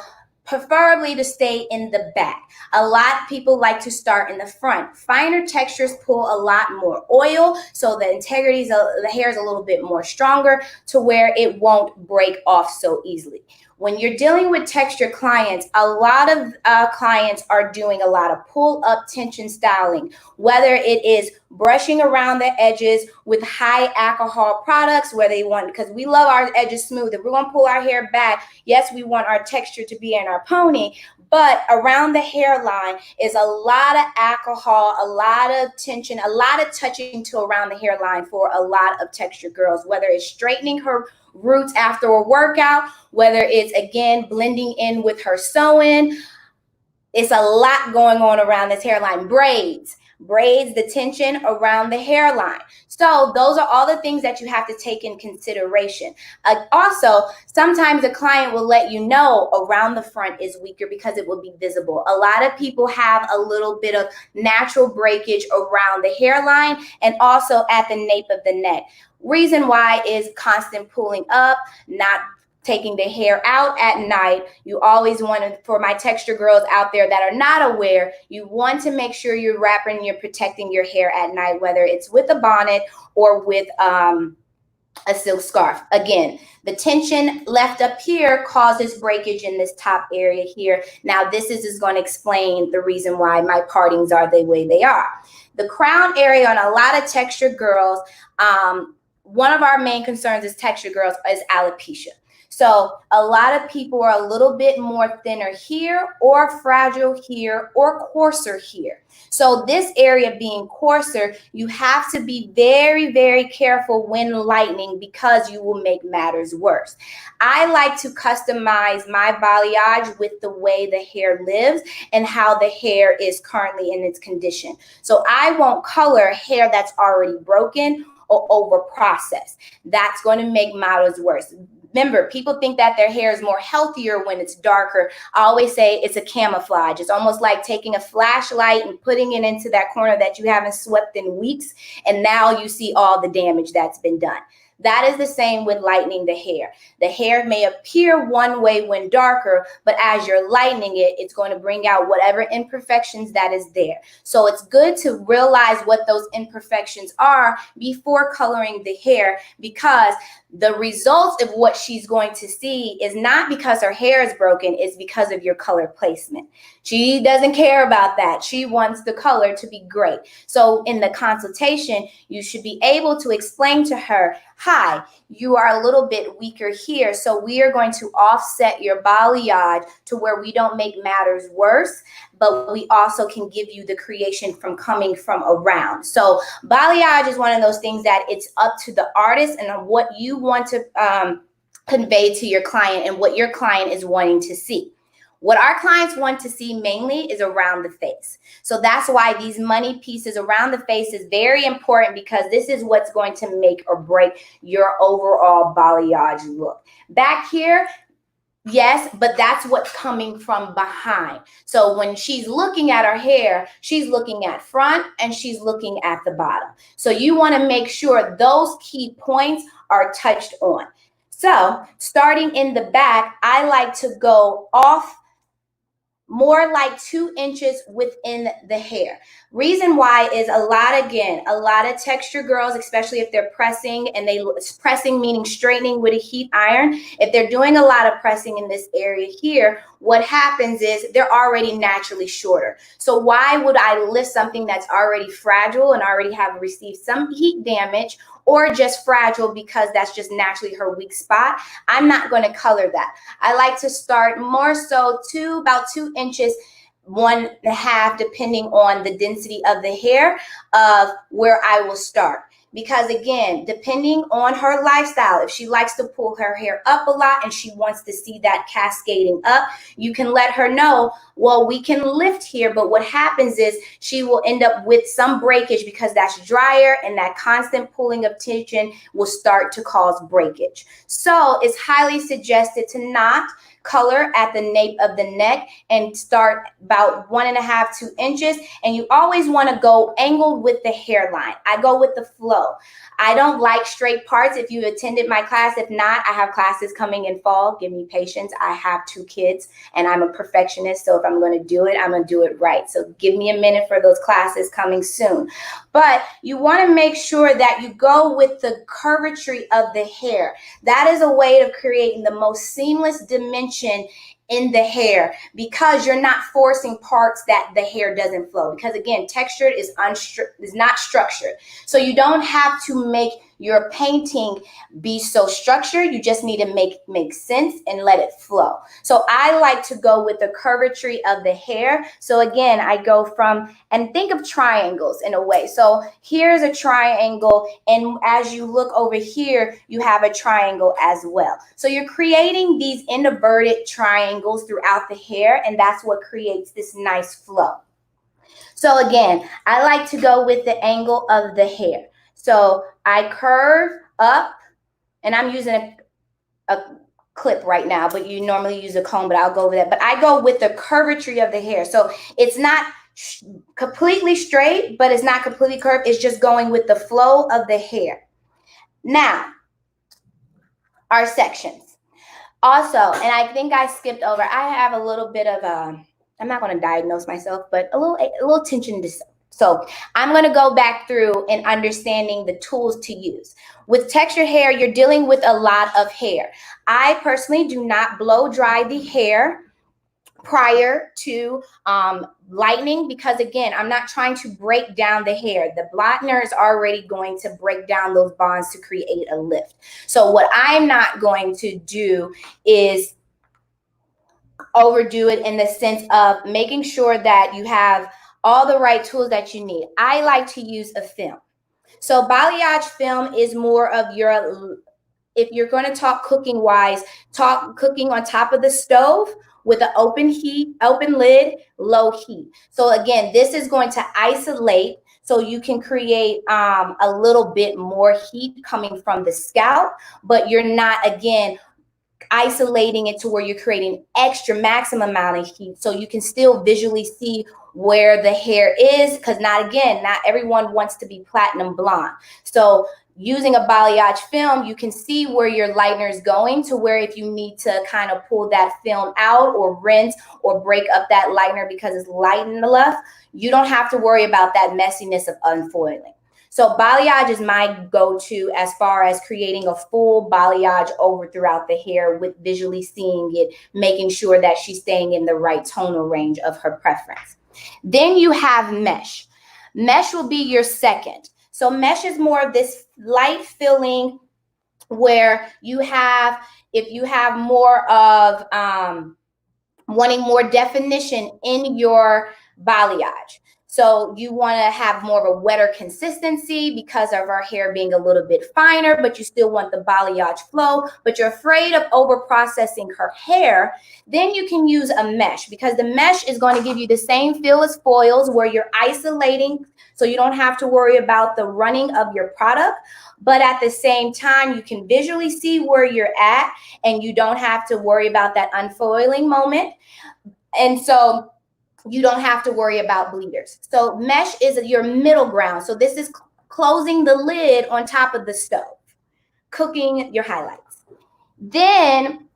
J: preferably to stay in the back. A lot of people like to start in the front. Finer textures pull a lot more oil, so the integrity of the hair is a little bit more stronger to where it won't break off so easily. When you're dealing with texture clients, a lot of clients are doing a lot of pull-up tension styling, whether it is brushing around the edges with high alcohol products where they want, because we love our edges smooth. If we're going to pull our hair back, yes, we want our texture to be in our pony, but around the hairline is a lot of alcohol, a lot of tension, a lot of touching to around the hairline for a lot of texture girls, whether it's straightening her roots after a workout, whether it's, again, blending in with her sewing. It's a lot going on around this hairline. Braids, the tension around the hairline. So those are all the things that you have to take in consideration. Also, sometimes a client will let you know around the front is weaker because it will be visible. A lot of people have a little bit of natural breakage around the hairline and also at the nape of the neck. Reason why is constant pulling up, not taking the hair out at night. You always want to, for my texture girls out there that are not aware, you want to make sure you're wrapping, you're protecting your hair at night, whether it's with a bonnet or with a silk scarf. Again, the tension left up here causes breakage in this top area here. Now, this is going to explain the reason why my partings are the way they are. The crown area on a lot of texture girls, one of our main concerns as texture girls is alopecia. So a lot of people are a little bit more thinner here or fragile here or coarser here. So this area being coarser, you have to be very, very careful when lightening because you will make matters worse. I like to customize my balayage with the way the hair lives and how the hair is currently in its condition. So I won't color hair that's already broken or over processed. That's going to make matters worse. Remember, people think that their hair is more healthier when it's darker. I always say it's a camouflage. It's almost like taking a flashlight and putting it into that corner that you haven't swept in weeks, and now you see all the damage that's been done. That is the same with lightening the hair. The hair may appear one way when darker, but as you're lightening it, it's going to bring out whatever imperfections that is there. So it's good to realize what those imperfections are before coloring the hair, because the results of what she's going to see is not because her hair is broken, it's because of your color placement. She doesn't care about that. She wants the color to be great. So in the consultation, you should be able to explain to her, hi, you are a little bit weaker here, so we are going to offset your balayage to where we don't make matters worse, but we also can give you the creation from coming from around. So balayage is one of those things that it's up to the artist and what you want to convey to your client and what your client is wanting to see. What our clients want to see mainly is around the face. So that's why these money pieces around the face is very important, because this is what's going to make or break your overall balayage look. Back here, Yes, but that's what's coming from behind. So when she's looking at her hair, she's looking at front and she's looking at the bottom. So you want to make sure those key points are touched on. So starting in the back, I like to go off more like 2 inches within the hair. Reason why is a lot of texture girls, especially if they're pressing, and pressing meaning straightening with a heat iron. If they're doing a lot of pressing in this area here, what happens is they're already naturally shorter. So why would I lift something that's already fragile and already have received some heat damage, or just fragile because that's just naturally her weak spot? I'm not going to color that. I like to start more so to about 2 inches, 1.5, depending on the density of the hair of where I will start. Because again, depending on her lifestyle, if she likes to pull her hair up a lot and she wants to see that cascading up, you can let her know, well, we can lift here, but what happens is she will end up with some breakage because that's drier, and that constant pulling of tension will start to cause breakage. So it's highly suggested to not color at the nape of the neck and start about 1.5, 2 inches. And you always want to go angled with the hairline. I go with the flow. I don't like straight parts. If you attended my class, if not, I have classes coming in fall. Give me patience. I have 2 kids and I'm a perfectionist. So if I'm going to do it, I'm going to do it right. So give me a minute for those classes coming soon. But you want to make sure that you go with the curvature of the hair. That is a way of creating the most seamless dimension in the hair, because you're not forcing parts that the hair doesn't flow. Because again, textured is not structured. So you don't have to make your painting be so structured. You just need to make sense and let it flow. So I like to go with the curvature of the hair. So again, I go from, and think of triangles in a way. So here's a triangle, and as you look over here, you have a triangle as well. So you're creating these inverted triangles throughout the hair, and that's what creates this nice flow. So again, I like to go with the angle of the hair. So I curve up, and I'm using a clip right now, but you normally use a comb, but I'll go with that. But I go with the curvature of the hair. So it's not completely straight, but it's not completely curved. It's just going with the flow of the hair. Now, our sections. Also, and I think I skipped over, I have a little bit of I'm not going to diagnose myself, but a little tension. So I'm going to go back through and understanding the tools to use. With textured hair, you're dealing with a lot of hair. I personally do not blow dry the hair prior to lightening, because again, I'm not trying to break down the hair. The blottener is already going to break down those bonds to create a lift. So what I'm not going to do is overdo it in the sense of making sure that you have all the right tools that you need. I like to use a film. So balayage film is more of your, if you're going to talk cooking wise, talk cooking on top of the stove with an open lid, low heat. So again, this is going to isolate, so you can create a little bit more heat coming from the scalp, but you're not, again, isolating it to where you're creating extra maximum amount of heat, so you can still visually see where the hair is, because not everyone wants to be platinum blonde. So using a balayage film, you can see where your lightener is going, to where if you need to kind of pull that film out or rinse or break up that lightener because it's light enough, you don't have to worry about that messiness of unfoiling. So balayage is my go-to as far as creating a full balayage over throughout the hair with visually seeing it, making sure that she's staying in the right tonal range of her preference. Then you have mesh. Mesh will be your second. So mesh is more of this light filling where you have, if you have more of wanting more definition in your balayage. So you want to have more of a wetter consistency because of our hair being a little bit finer, but you still want the balayage flow, but you're afraid of over processing her hair. Then you can use a mesh, because the mesh is going to give you the same feel as foils, where you're isolating, so you don't have to worry about the running of your product. But at the same time, you can visually see where you're at, and you don't have to worry about that unfoiling moment. And so you don't have to worry about bleeders. So mesh is your middle ground. So this is closing the lid on top of the stove, cooking your highlights. Then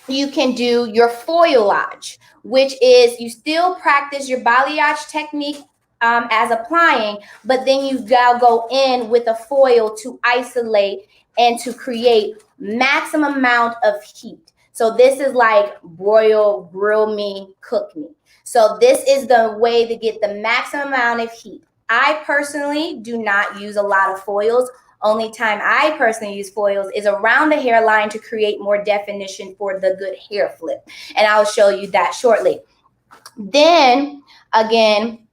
J: you can do your foilage, which is you still practice your balayage technique as applying, but then you now go in with a foil to isolate and to create maximum amount of heat. So this is like broil, grill me, cook me. So this is the way to get the maximum amount of heat. I personally do not use a lot of foils. Only time I personally use foils is around the hairline to create more definition for the good hair flip. And I'll show you that shortly. Then again,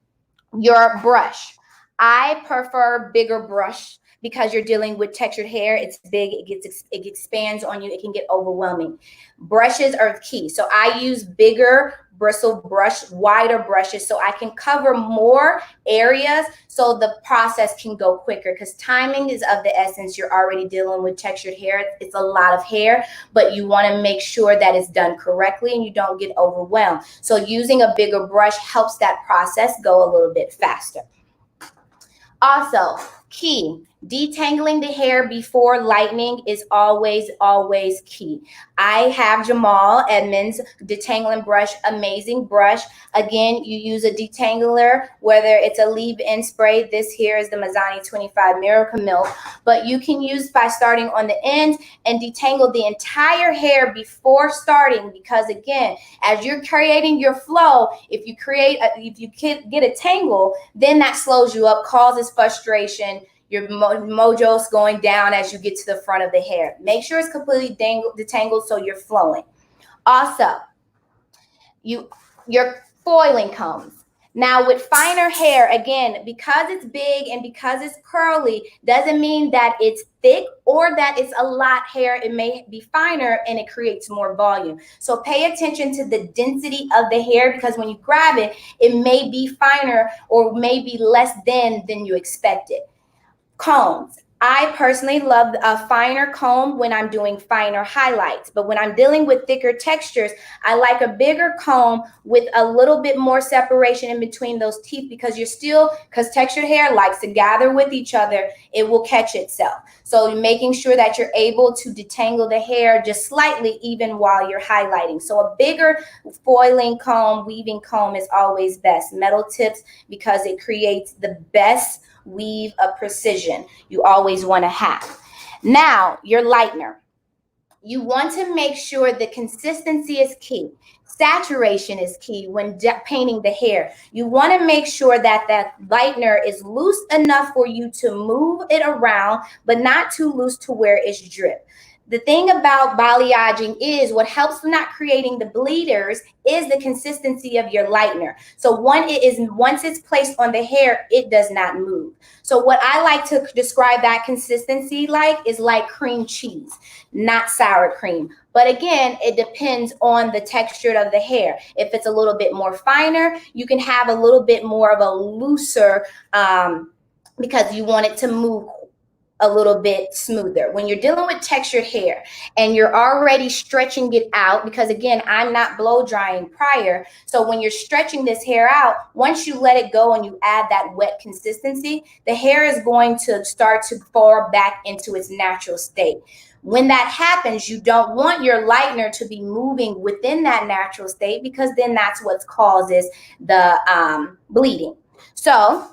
J: your brush. I prefer bigger brush because you're dealing with textured hair. It's big, it expands on you, it can get overwhelming. Brushes are key. So I use bigger bristle brush, wider brushes, so I can cover more areas so the process can go quicker, because timing is of the essence. You're already dealing with textured hair. It's a lot of hair, but you want to make sure that it's done correctly and you don't get overwhelmed. So using a bigger brush helps that process go a little bit faster. Also, key, detangling the hair before lightening is always, always key. I have Jamal Edmonds detangling brush, amazing brush. Again, you use a detangler, whether it's a leave-in spray. This here is the Mazzani 25 Miracle Milk, but you can use by starting on the end and detangle the entire hair before starting, because again, as you're creating your flow, if you get a tangle, then that slows you up, causes frustration. Your mojo's going down as you get to the front of the hair. Make sure it's completely detangled so you're flowing. Also, your foiling combs. Now with finer hair, again, because it's big and because it's curly, doesn't mean that it's thick or that it's a lot hair. It may be finer and it creates more volume. So pay attention to the density of the hair, because when you grab it, it may be finer or maybe less than you expected. Combs. I personally love a finer comb when I'm doing finer highlights, but when I'm dealing with thicker textures, I like a bigger comb with a little bit more separation in between those teeth, because because textured hair likes to gather with each other, it will catch itself. So you're making sure that you're able to detangle the hair just slightly even while you're highlighting. So a bigger foiling comb, weaving comb is always best. Metal tips, because it creates the best weave of precision you always want to have. Now, your lightener. You want to make sure the consistency is key. Saturation is key when painting the hair. You want to make sure that that lightener is loose enough for you to move it around, but not too loose to where it's drip. The thing about balayaging is what helps with not creating the bleeders is the consistency of your lightener. So once it's placed on the hair, it does not move. So what I like to describe that consistency is like cream cheese, not sour cream. But again, it depends on the texture of the hair. If it's a little bit more finer, you can have a little bit more of a looser because you want it to move a little bit smoother. When you're dealing with textured hair and you're already stretching it out, because again, I'm not blow drying prior. So when you're stretching this hair out, once you let it go and you add that wet consistency, the hair is going to start to fall back into its natural state. When that happens, you don't want your lightener to be moving within that natural state, because then that's what causes the bleeding. So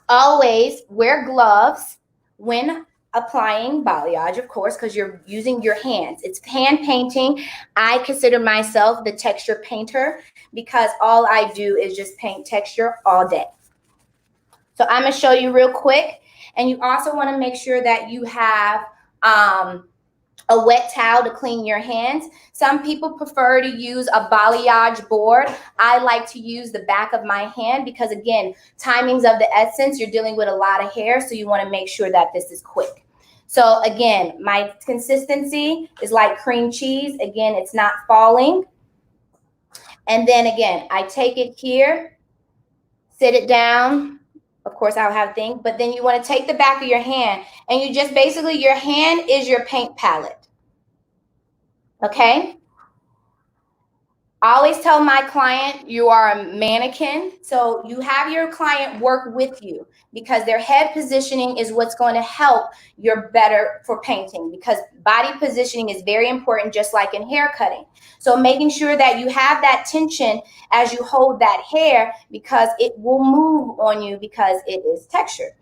J: always wear gloves when applying balayage, of course, because you're using your hands. It's hand painting. I consider myself the texture painter because all I do is just paint texture all day. So I'm going to show you real quick. And you also want to make sure that you have a wet towel to clean your hands. Some people prefer to use a balayage board. I like to use the back of my hand because, again, timings of the essence, you're dealing with a lot of hair, so you want to make sure that this is quick. So again, my consistency is like cream cheese. Again, it's not falling. And then again, I take it here, sit it down. Of course, I'll have things, but then you want to take the back of your hand and you just basically, your hand is your paint palette. Okay? I always tell my client, you are a mannequin. So you have your client work with you because their head positioning is what's going to help your better for painting, because body positioning is very important, just like in hair cutting. So making sure that you have that tension as you hold that hair, because it will move on you because it is textured.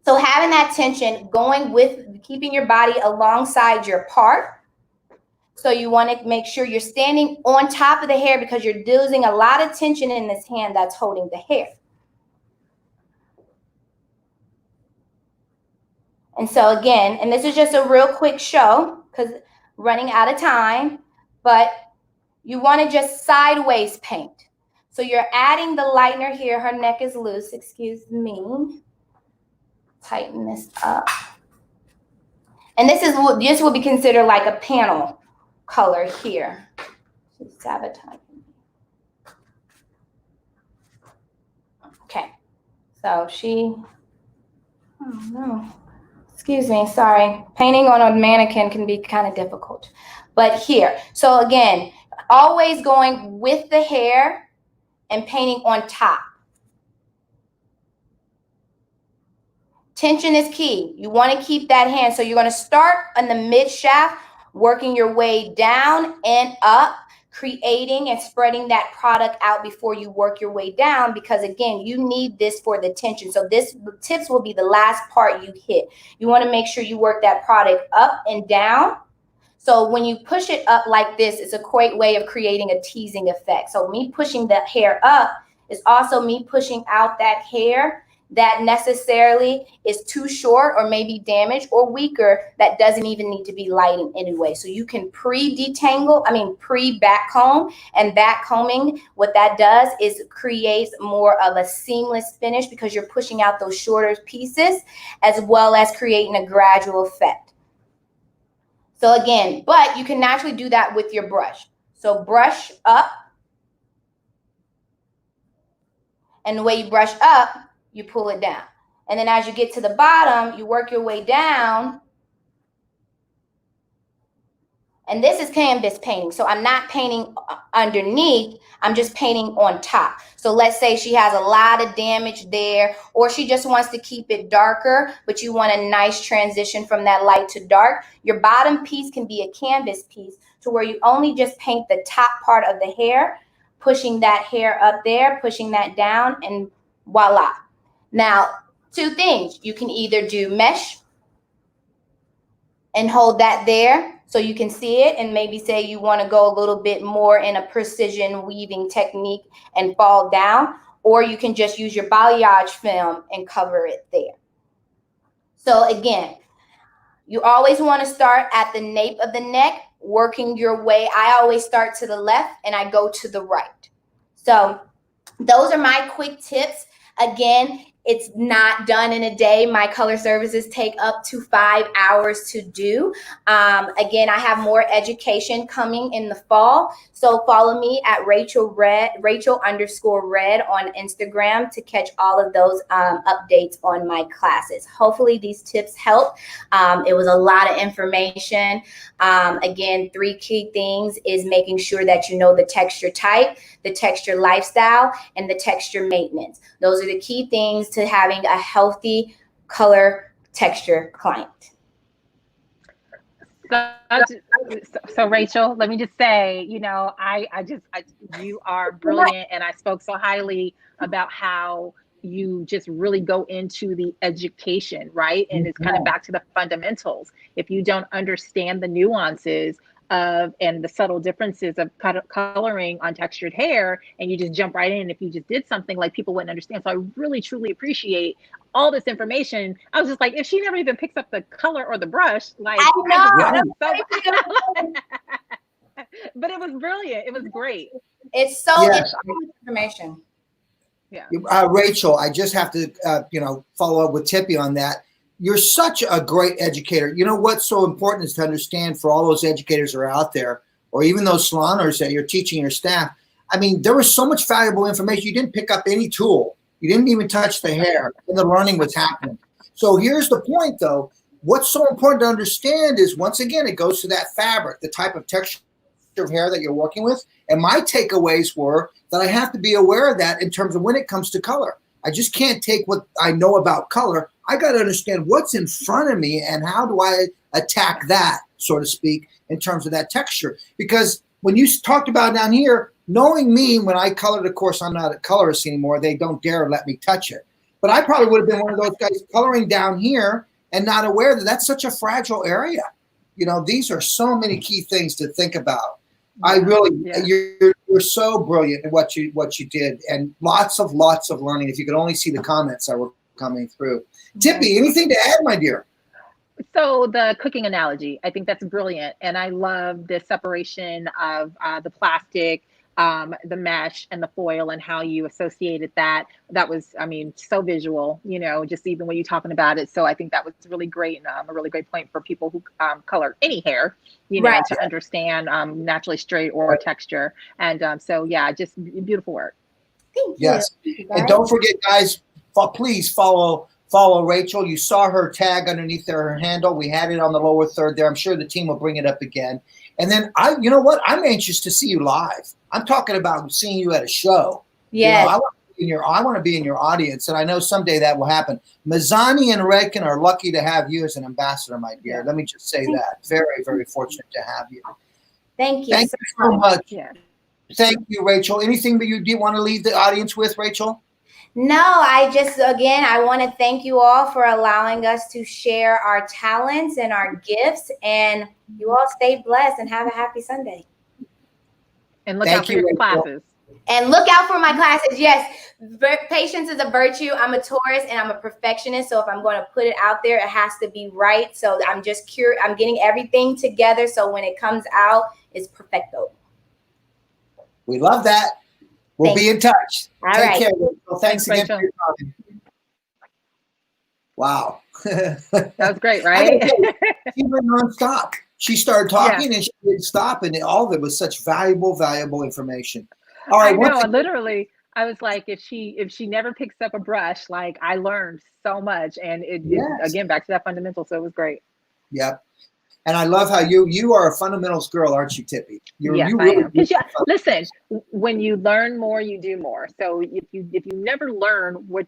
J: So having that tension, going with keeping your body alongside your part. So you want to make sure you're standing on top of the hair because you're losing a lot of tension in this hand that's holding the hair. And so again, and this is just a real quick show because running out of time, but you want to just sideways paint. So you're adding the lightener here. Her neck is loose, excuse me. Tighten this up. And this will be considered like a panel color here. She's sabotaging. Okay, so oh no, excuse me, sorry. Painting on a mannequin can be kind of difficult. But here, so again, always going with the hair and painting on top. Tension is key. You want to keep that hand. So you're going to start on the mid shaft, working your way down and up, creating and spreading that product out before you work your way down, because again, you need this for the tension. So this tips will be the last part you hit. You want to make sure you work that product up and down. So when you push it up like this, it's a great way of creating a teasing effect. So me pushing the hair up is also me pushing out that hair that necessarily is too short or maybe damaged or weaker that doesn't even need to be lighting anyway. So you can pre-back comb, and back combing, what that does is creates more of a seamless finish because you're pushing out those shorter pieces as well as creating a gradual effect. So again, but you can naturally do that with your brush. So brush up, and the way you brush up, you pull it down. And then as you get to the bottom, you work your way down. And this is canvas painting. So I'm not painting underneath, I'm just painting on top. So let's say she has a lot of damage there, or she just wants to keep it darker, but you want a nice transition from that light to dark. Your bottom piece can be a canvas piece to where you only just paint the top part of the hair, pushing that hair up there, pushing that down, and voila. Now, two things. You can either do mesh and hold that there so you can see it, and maybe say you want to go a little bit more in a precision weaving technique and fall down, or you can just use your balayage film and cover it there. So again, you always want to start at the nape of the neck, working your way. I always start to the left and I go to the right. So those are my quick tips. Again, it's not done in a day. My color services take up to 5 hours to do. Again, I have more education coming in the fall. So follow me at Rachel_Red on Instagram to catch all of those updates on my classes. Hopefully these tips help. It was a lot of information. Again, 3 key things is making sure that you know the texture type, the texture lifestyle, and the texture maintenance. Those are the key things to having a healthy color texture client.
B: So Rachel, let me just say, you are brilliant, and I spoke so highly about how you just really go into the education, right? And it's kind of back to the fundamentals. If you don't understand the nuances of and the subtle differences of coloring on textured hair, and you just jump right in. If you just did something, like, people wouldn't understand. So I really truly appreciate all this information. I was just like, if she never even picks up the color or the brush, like,
J: I know.
B: But it was brilliant. It was great.
J: It's so
A: Yes.
J: information.
B: Yeah.
A: Rachel, I just have to, follow up with Tippi on that. You're such a great educator. You know what's so important is to understand, for all those educators that are out there, or even those saloners that you're teaching your staff. I mean, there was so much valuable information. You didn't pick up any tool. You didn't even touch the hair, and the learning was happening. So here's the point, though. What's so important to understand is, once again, it goes to that fabric, the type of texture of hair that you're working with. And my takeaways were that I have to be aware of that in terms of when it comes to color. I just can't take what I know about color. I got to understand what's in front of me and how do I attack that, so to speak, in terms of that texture. Because when you talked about down here, knowing me when I colored, of course, I'm not a colorist anymore. They don't dare let me touch it. But I probably would have been one of those guys coloring down here and not aware that that's such a fragile area. You know, these are so many key things to think about. I really, you're so brilliant at what you did, and lots of learning. If you could only see the comments that were coming through. Tippi, anything to add, my dear?
B: So the cooking analogy, I think that's brilliant. And I love the separation of the plastic, the mesh, and the foil, and how you associated that. That was, I mean, so visual, you know, just even when you're talking about it. So I think that was really great, and a really great point for people who color any hair, you know, to understand naturally straight or texture. And so, yeah, just beautiful work.
J: Thank you.
A: Yes. And don't forget, guys, please follow Rachel. You saw her tag underneath her handle. We had it on the lower third there. I'm sure the team will bring it up again. And then you know what? I'm anxious to see you live. I'm talking about seeing you at a show.
J: Yeah.
A: You know, I want to be in your audience, and I know someday that will happen. Mazzani and Redken are lucky to have you as an ambassador, my dear. Let me just say that. Very, very fortunate to have you.
J: Thank you.
A: Thank you so much.
B: Yeah.
A: Thank you, Rachel. Anything that you do want to leave the audience with, Rachel?
J: No, I want to thank you all for allowing us to share our talents and our gifts, and you all stay blessed and have a happy Sunday.
B: And look out for your classes.
J: And look out for my classes. Yes, patience is a virtue. I'm a Taurus and I'm a perfectionist. So if I'm going to put it out there, it has to be right. So I'm just curious. I'm getting everything together. So when it comes out, it's perfecto.
A: We love that. We'll be in touch.
J: All
A: Take
J: right.
A: care. Well, thanks again
B: Rachel.
A: for your time. Wow.
B: That was great, right?
A: She went nonstop. She started talking and she didn't stop, and all of it was such valuable information. All right.
B: I know. Literally, I was like, if she never picks up a brush, like, I learned so much, and it again back to that fundamental. So it was great.
A: Yep. And I love how you are a fundamentals girl, aren't you, Tippi?
B: Yes,
A: you
B: I
A: really
B: am. Because listen, when you learn more, you do more. So if you never learn where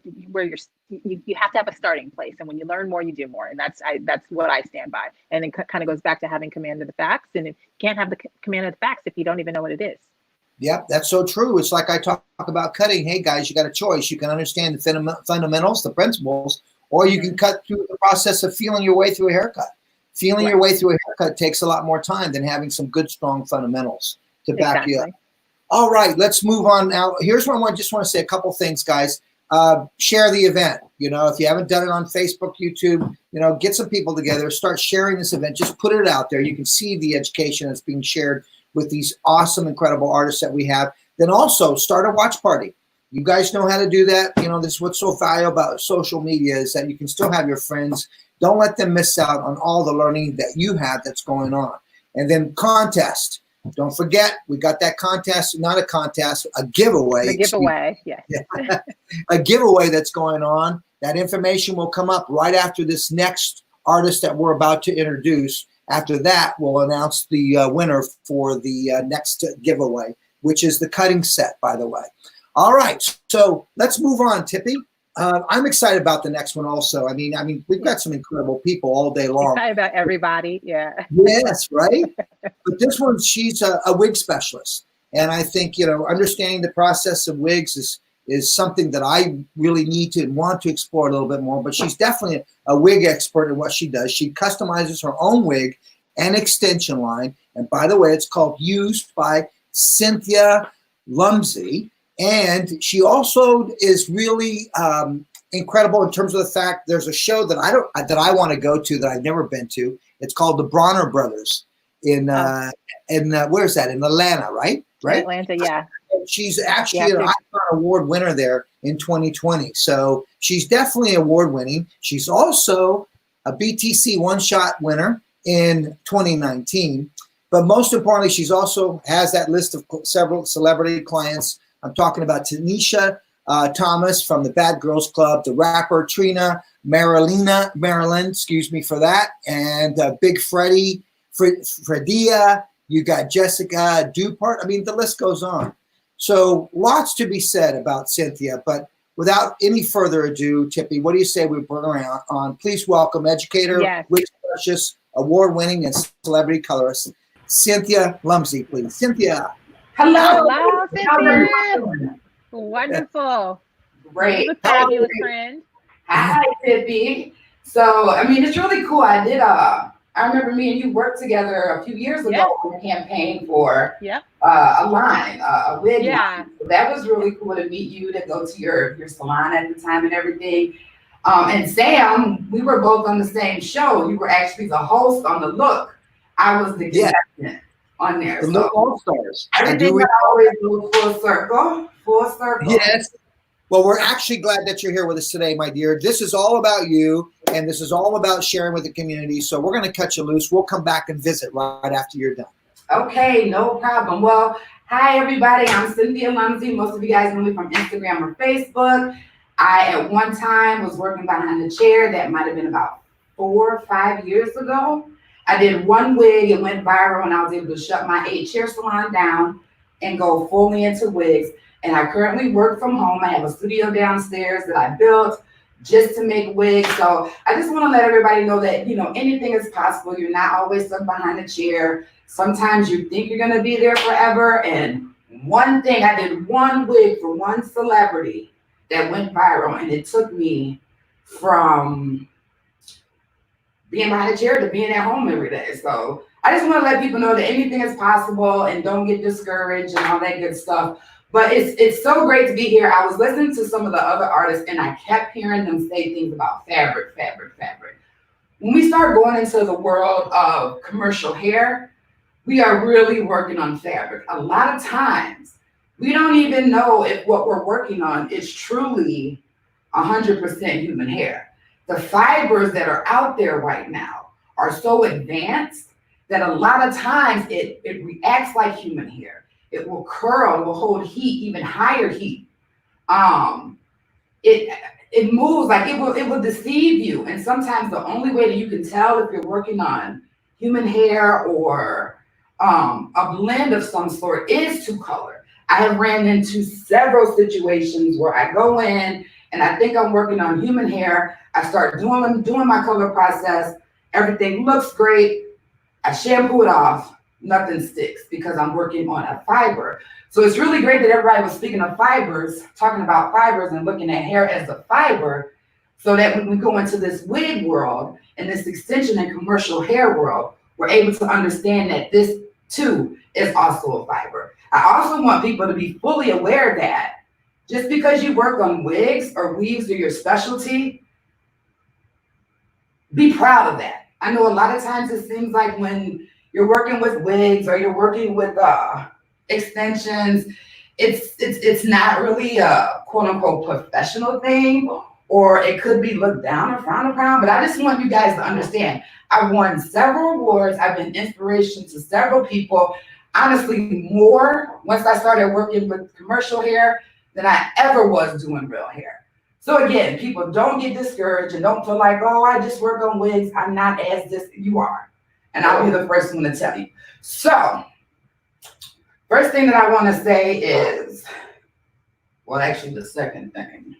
B: you have to have a starting place, and when you learn more, you do more, and that's what I stand by. And it kind of goes back to having command of the facts, and you can't have the command of the facts if you don't even know what it is.
A: Yep, that's so true. It's like I talk about cutting. Hey, guys, you got a choice. You can understand the fundamentals, the principles, or you can cut through the process of feeling your way through a haircut. Feeling your way through a haircut takes a lot more time than having some good, strong fundamentals to back you up. All right, let's move on now. Here's what I just want to say a couple things, guys. Share the event. You know, if you haven't done it on Facebook, YouTube, you know, get some people together, start sharing this event. Just put it out there. You can see the education that's being shared with these awesome, incredible artists that we have. Then also start a watch party. You guys know how to do that. You know, this is what's so valuable about social media is that you can still have your friends. Don't let them miss out on all the learning that you have that's going on. And then contest. Don't forget, we got that contest, not a contest, a giveaway.
B: The giveaway, yes.
A: A giveaway that's going on. That information will come up right after this next artist that we're about to introduce. After that, we'll announce the winner for the next giveaway, which is the cutting set, by the way. All right, so let's move on, Tippi. I'm excited about the next one also. I mean, we've got some incredible people all day long.
B: Excited about everybody, yeah.
A: Yes, right? But this one, she's a wig specialist. And I think, you know, understanding the process of wigs is something that I really need to and want to explore a little bit more. But she's definitely a wig expert in what she does. She customizes her own wig and extension line. And by the way, it's called Used by Cynthia Lumzy. And she also is really incredible in terms of the fact there's a show that I want to go to that I've never been to. It's called The Bronner Brothers in where's that? In Atlanta, right?
B: Atlanta, yeah.
A: She's actually an Icon Award winner there in 2020. So she's definitely award winning. She's also a BTC One Shot winner in 2019. But most importantly, she's also has that list of several celebrity clients. I'm talking about Tanisha Thomas from the Bad Girls Club, the rapper Trina Marilyn, excuse me for that, and Big Freddie, Fredia. You got Jessica Dupart. I mean, the list goes on. So lots to be said about Cynthia, but without any further ado, Tippi, what do you say we bring her on? Please welcome educator, Rich Precious, award-winning and celebrity colorist, Cynthia Lumzy, please. Cynthia.
K: Hello,
B: Cynthia. Wonderful.
K: Great.
B: Fabulous friend.
K: Hi, Tippi. So, I mean, it's really cool. I remember me and you worked together a few years ago on a campaign for a line, a wig line. So that was really cool to meet you, to go to your salon at the time and everything. And Sam, we were both on the same show. You were actually the host on The Look. I was the contestant on there.
A: The Look All-Stars.
K: Everything always goes full circle. Full circle.
A: Yes. Well, we're actually glad that you're here with us today, my dear. This is all about you, and this is all about sharing with the community. So we're going to cut you loose. We'll come back and visit right after you're done.
K: Okay, no problem. Well, hi, everybody. I'm Cynthia Lumzy. Most of you guys know me from Instagram or Facebook. I, at one time, was working behind the chair. That might have been about 4 or 5 years ago. I did one wig. It went viral, and I was able to shut my 8-chair salon down and go fully into wigs. And I currently work from home. I have a studio downstairs that I built just to make wigs. So I just want to let everybody know that, you know, anything is possible. You're not always stuck behind a chair. Sometimes you think you're going to be there forever. And one thing, I did one wig for one celebrity that went viral. And it took me from being behind a chair to being at home every day. So I just want to let people know that anything is possible and don't get discouraged and all that good stuff. But it's so great to be here. I was listening to some of the other artists and I kept hearing them say things about fabric. When we start going into the world of commercial hair, we are really working on fabric. A lot of times, we don't even know if what we're working on is truly 100% human hair. The fibers that are out there right now are so advanced that a lot of times it reacts like human hair. It will curl, it will hold heat, even higher heat. It moves like it will deceive you. And sometimes the only way that you can tell if you're working on human hair or a blend of some sort is to color. I have ran into several situations where I go in and I think I'm working on human hair. I start doing my color process. Everything looks great. I shampoo it off. Nothing sticks because I'm working on a fiber. So it's really great that everybody was speaking of fibers, talking about fibers and looking at hair as a fiber, so that when we go into this wig world and this extension and commercial hair world, we're able to understand that this too is also a fiber. I also want people to be fully aware that just because you work on wigs or weaves or your specialty, be proud of that. I know a lot of times it seems like when you're working with wigs or you're working with extensions, it's not really a quote unquote professional thing, or it could be looked down or frowned upon. But I just want you guys to understand, I've won several awards. I've been inspiration to several people. Honestly, more once I started working with commercial hair than I ever was doing real hair. So again, people, don't get discouraged and don't feel like, oh, I just work on wigs. I'm not as this. You are. And I'll be the first one to tell you. So, first thing that I want to say is, well, actually the second thing.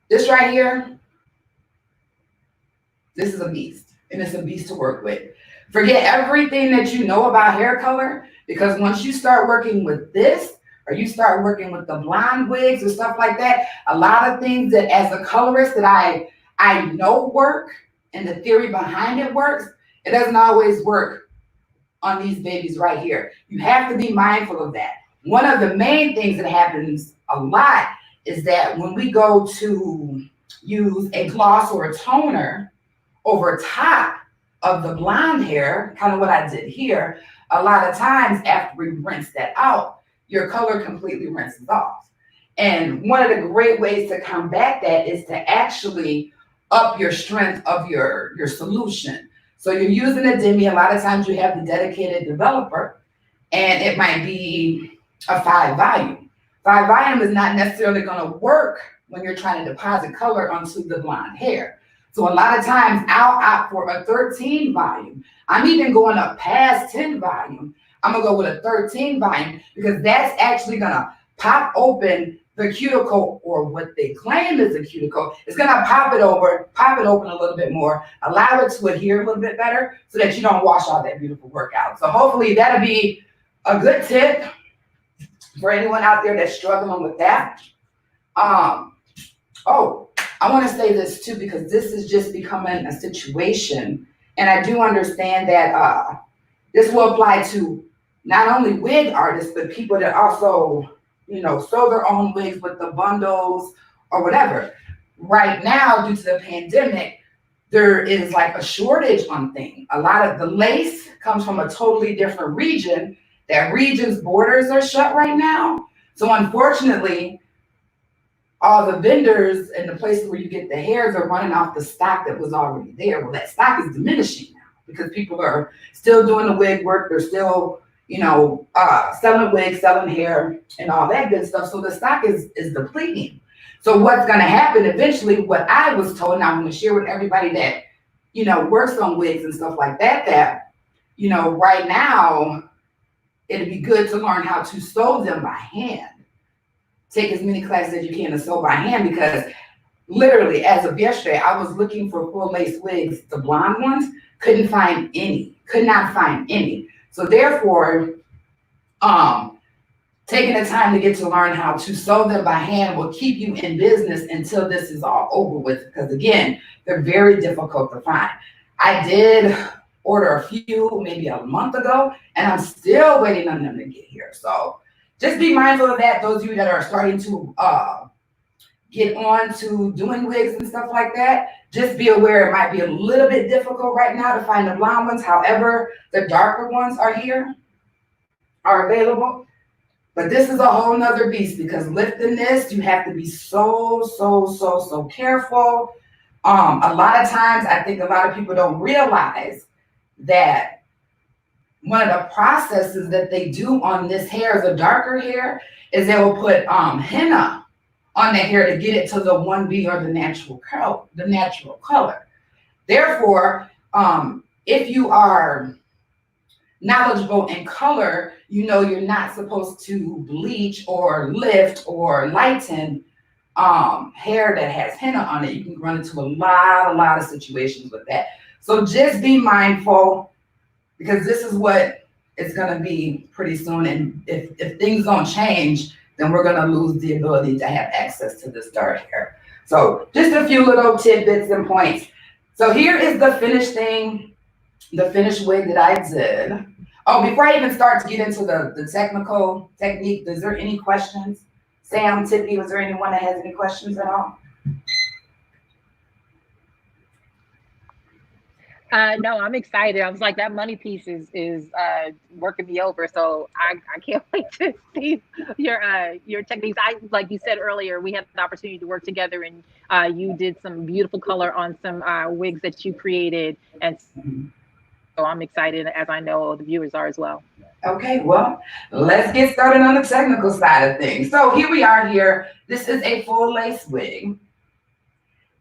K: This right here, this is a beast. And it's a beast to work with. Forget everything that you know about hair color, because once you start working with this, or you start working with the blonde wigs or stuff like that, a lot of things that as a colorist that I know work and the theory behind it works, it doesn't always work on these babies right here. You have to be mindful of that. One of the main things that happens a lot is that when we go to use a gloss or a toner over top of the blonde hair, kind of what I did here, a lot of times after we rinse that out, your color completely rinses off. And one of the great ways to combat that is to actually up your strength of your solution. So you're using a demi, a lot of times you have the dedicated developer, and it might be a 5 volume. 5 volume is not necessarily going to work when you're trying to deposit color onto the blonde hair. So a lot of times I'll opt for a 13 volume. I'm even going up past 10 volume. I'm gonna go with a 13 volume because that's actually gonna pop open the cuticle, or what they claim is a cuticle. It's gonna pop it open a little bit more, allow it to adhere a little bit better so that you don't wash all that beautiful work out. So hopefully that'll be a good tip for anyone out there that's struggling with that. Oh, I want to say this too, because this is just becoming a situation, and I do understand that this will apply to not only wig artists, but people that also, you know, sew their own wigs with the bundles or whatever. Right now, due to the pandemic, there is like a shortage on things. A lot of the lace comes from a totally different region. That region's borders are shut right now. So unfortunately, all the vendors and the places where you get the hairs are running off the stock that was already there. Well, that stock is diminishing now because people are still doing the wig work. They're still, you know, selling wigs, selling hair, and all that good stuff. So the stock is depleting. So what's going to happen eventually, what I was told, and I'm going to share with everybody that, you know, works on wigs and stuff like that, that, you know, right now, it'd be good to learn how to sew them by hand. Take as many classes as you can to sew by hand, because literally as of yesterday, I was looking for full lace wigs, the blonde ones, could not find any. So therefore, taking the time to get to learn how to sew them by hand will keep you in business until this is all over with, because again, they're very difficult to find. I did order a few maybe a month ago, and I'm still waiting on them to get here. So just be mindful of that. Those of you that are starting to get on to doing wigs and stuff like that, just be aware it might be a little bit difficult right now to find the blonde ones. However, the darker ones are available. But this is a whole nother beast, because lifting this, you have to be so careful. A lot of times, I think a lot of people don't realize that one of the processes that they do on this hair, the darker hair, is they will put henna on the hair to get it to the 1B or the natural color. Therefore, if you are knowledgeable in color, you know you're not supposed to bleach or lift or lighten hair that has henna on it. You can run into a lot of situations with that. So just be mindful, because this is what it's going to be pretty soon. And if things don't change, then we're going to lose the ability to have access to this dark hair. So just a few little tidbits and points. So here is the finished thing, the finished wig that I did. Oh, before I even start to get into the technical technique, is there any questions? Sam, Tippi, was there anyone that has any questions at all?
B: No, I'm excited. I was like, that money piece is working me over. So I can't wait to see your techniques. Like you said earlier, we had the opportunity to work together, and you did some beautiful color on some wigs that you created. And so I'm excited, as I know the viewers are as well.
K: Okay, well, let's get started on the technical side of things. So here we are here. This is a full lace wig.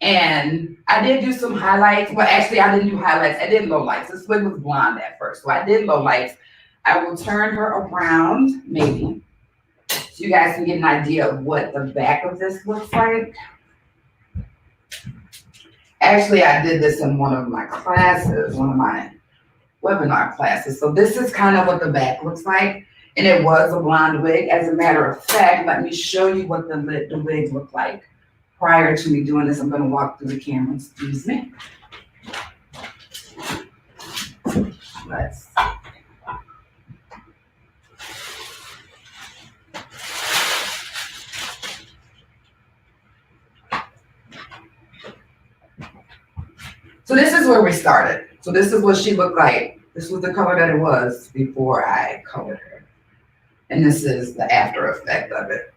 K: And I did do some highlights. Well, actually, I didn't do highlights. I did lowlights. This wig was blonde at first, so I did lowlights. I will turn her around, maybe, so you guys can get an idea of what the back of this looks like. Actually, I did this in one of my classes, one of my webinar classes. So this is kind of what the back looks like. And it was a blonde wig. As a matter of fact, let me show you what the wig looked like. Prior to me doing this, I'm going to walk through the camera. Excuse me. Let's So this is where we started. So this is what she looked like. This was the color that it was before I colored her. And this is the after effect of it.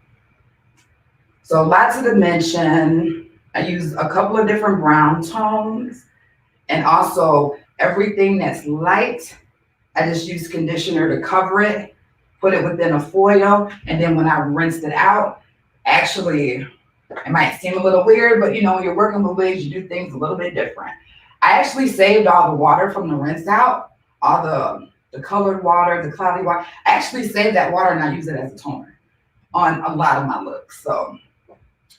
K: So lots of dimension. I use a couple of different brown tones. And also everything that's light, I just use conditioner to cover it, put it within a foil. And then when I rinsed it out, actually, it might seem a little weird, but you know, when you're working with wigs, you do things a little bit different. I actually saved all the water from the rinse out, all the colored water, the cloudy water. I actually saved that water and I use it as a toner on a lot of my looks. So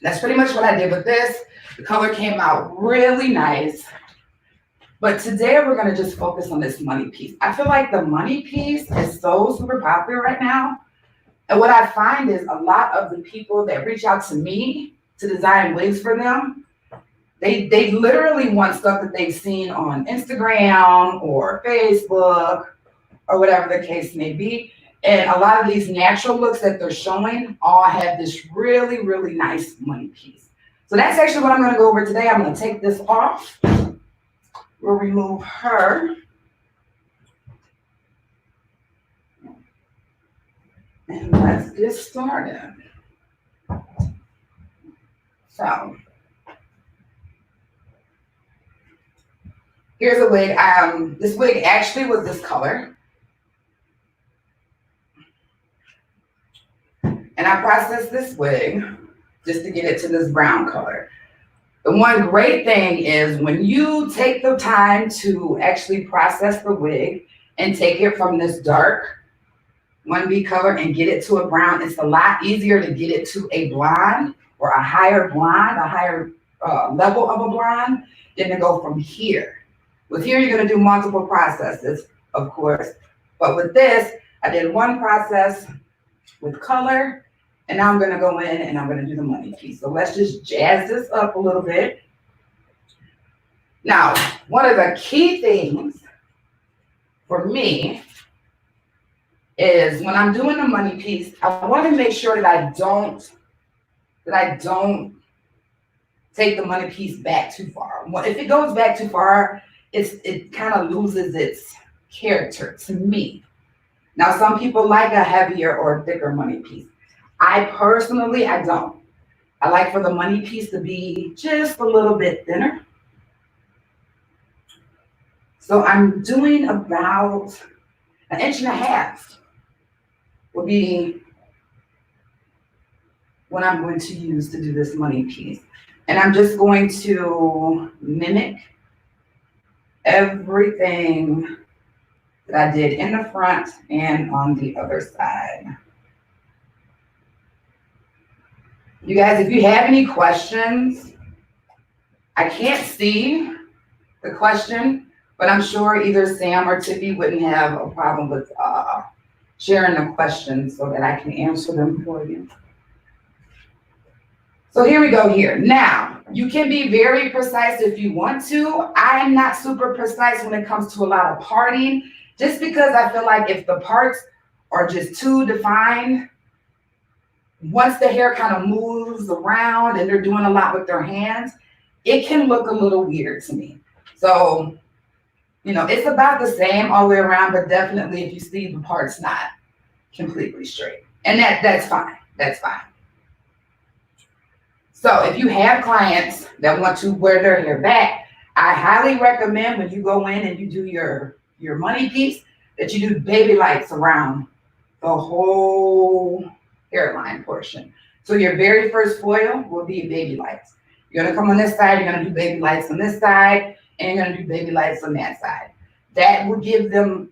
K: that's pretty much what I did with this. The color came out really nice. But today we're gonna just focus on this money piece. I feel like the money piece is so super popular right now. And what I find is a lot of the people that reach out to me to design wigs for them, they literally want stuff that they've seen on Instagram or Facebook or whatever the case may be. And a lot of these natural looks that they're showing all have this really, really nice money piece. So that's actually what I'm gonna go over today. I'm gonna take this off. We'll remove her. And let's get started. So here's a wig. This wig actually was this color. And I processed this wig just to get it to this brown color. The one great thing is when you take the time to actually process the wig and take it from this dark 1B color and get it to a brown, it's a lot easier to get it to a blonde or a higher blonde, a higher level of a blonde than to go from here. With here, you're gonna do multiple processes, of course. But with this, I did one process with color, and now I'm gonna go in and I'm gonna do the money piece. So let's just jazz this up a little bit. Now, one of the key things for me is when I'm doing the money piece, I wanna make sure that I don't take the money piece back too far. If it goes back too far, it kind of loses its character to me. Now, some people like a heavier or thicker money piece. I personally, I don't. I like for the money piece to be just a little bit thinner. So I'm doing about 1.5 inches will be what I'm going to use to do this money piece. And I'm just going to mimic everything that I did in the front and on the other side. You guys, if you have any questions, I can't see the question, but I'm sure either Sam or Tippi wouldn't have a problem with sharing the questions so that I can answer them for you. So here we go here. Now, you can be very precise if you want to. I'm not super precise when it comes to a lot of parting, just because I feel like if the parts are just too defined, once the hair kind of moves around and they're doing a lot with their hands, it can look a little weird to me. So, you know, it's about the same all the way around, but definitely if you see the parts not completely straight. And that's fine. That's fine. So if you have clients that want to wear their hair back, I highly recommend when you go in and you do your money piece that you do baby lights around the whole hairline portion. So your very first foil will be baby lights. You're gonna come on this side, you're gonna do baby lights on this side, and you're gonna do baby lights on that side. That will give them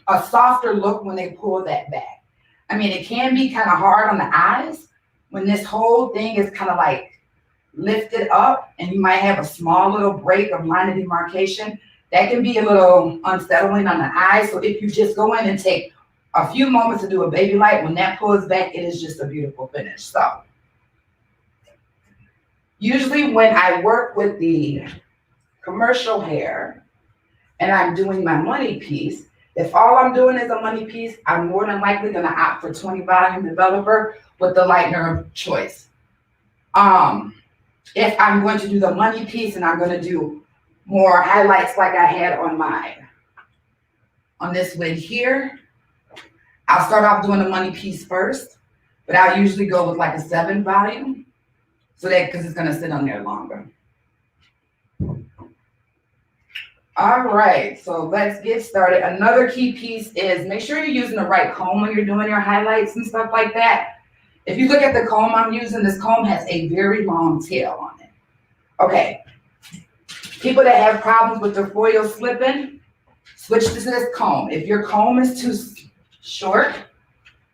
K: a softer look when they pull that back. I mean, it can be kind of hard on the eyes when this whole thing is kind of like lifted up and you might have a small little break of line of demarcation. That can be a little unsettling on the eyes. So if you just go in and take a few moments to do a baby light, when that pulls back, it is just a beautiful finish. So usually when I work with the commercial hair and I'm doing my money piece, if all I'm doing is a money piece, I'm more than likely gonna opt for 20 volume developer with the lightener of choice. If I'm going to do the money piece and I'm gonna do more highlights like I had on this wig here, I'll start off doing the money piece first, but I'll usually go with like a 7 volume, so that, because it's gonna sit on there longer. All right, so let's get started. Another key piece is make sure you're using the right comb when you're doing your highlights and stuff like that. If you look at the comb I'm using, this comb has a very long tail on it. Okay, people that have problems with their foil slipping, switch to this comb. If your comb is too short,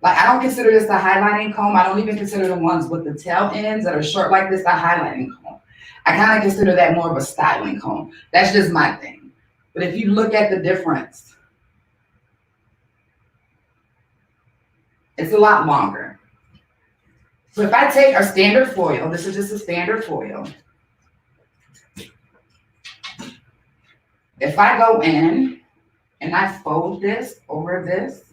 K: like I don't consider this a highlighting comb. I don't even consider the ones with the tail ends that are short like this a highlighting comb. I kind of consider that more of a styling comb. That's just my thing. But if you look at the difference, it's a lot longer. So if I take a standard foil, this is just a standard foil. If I go in and I fold this over this,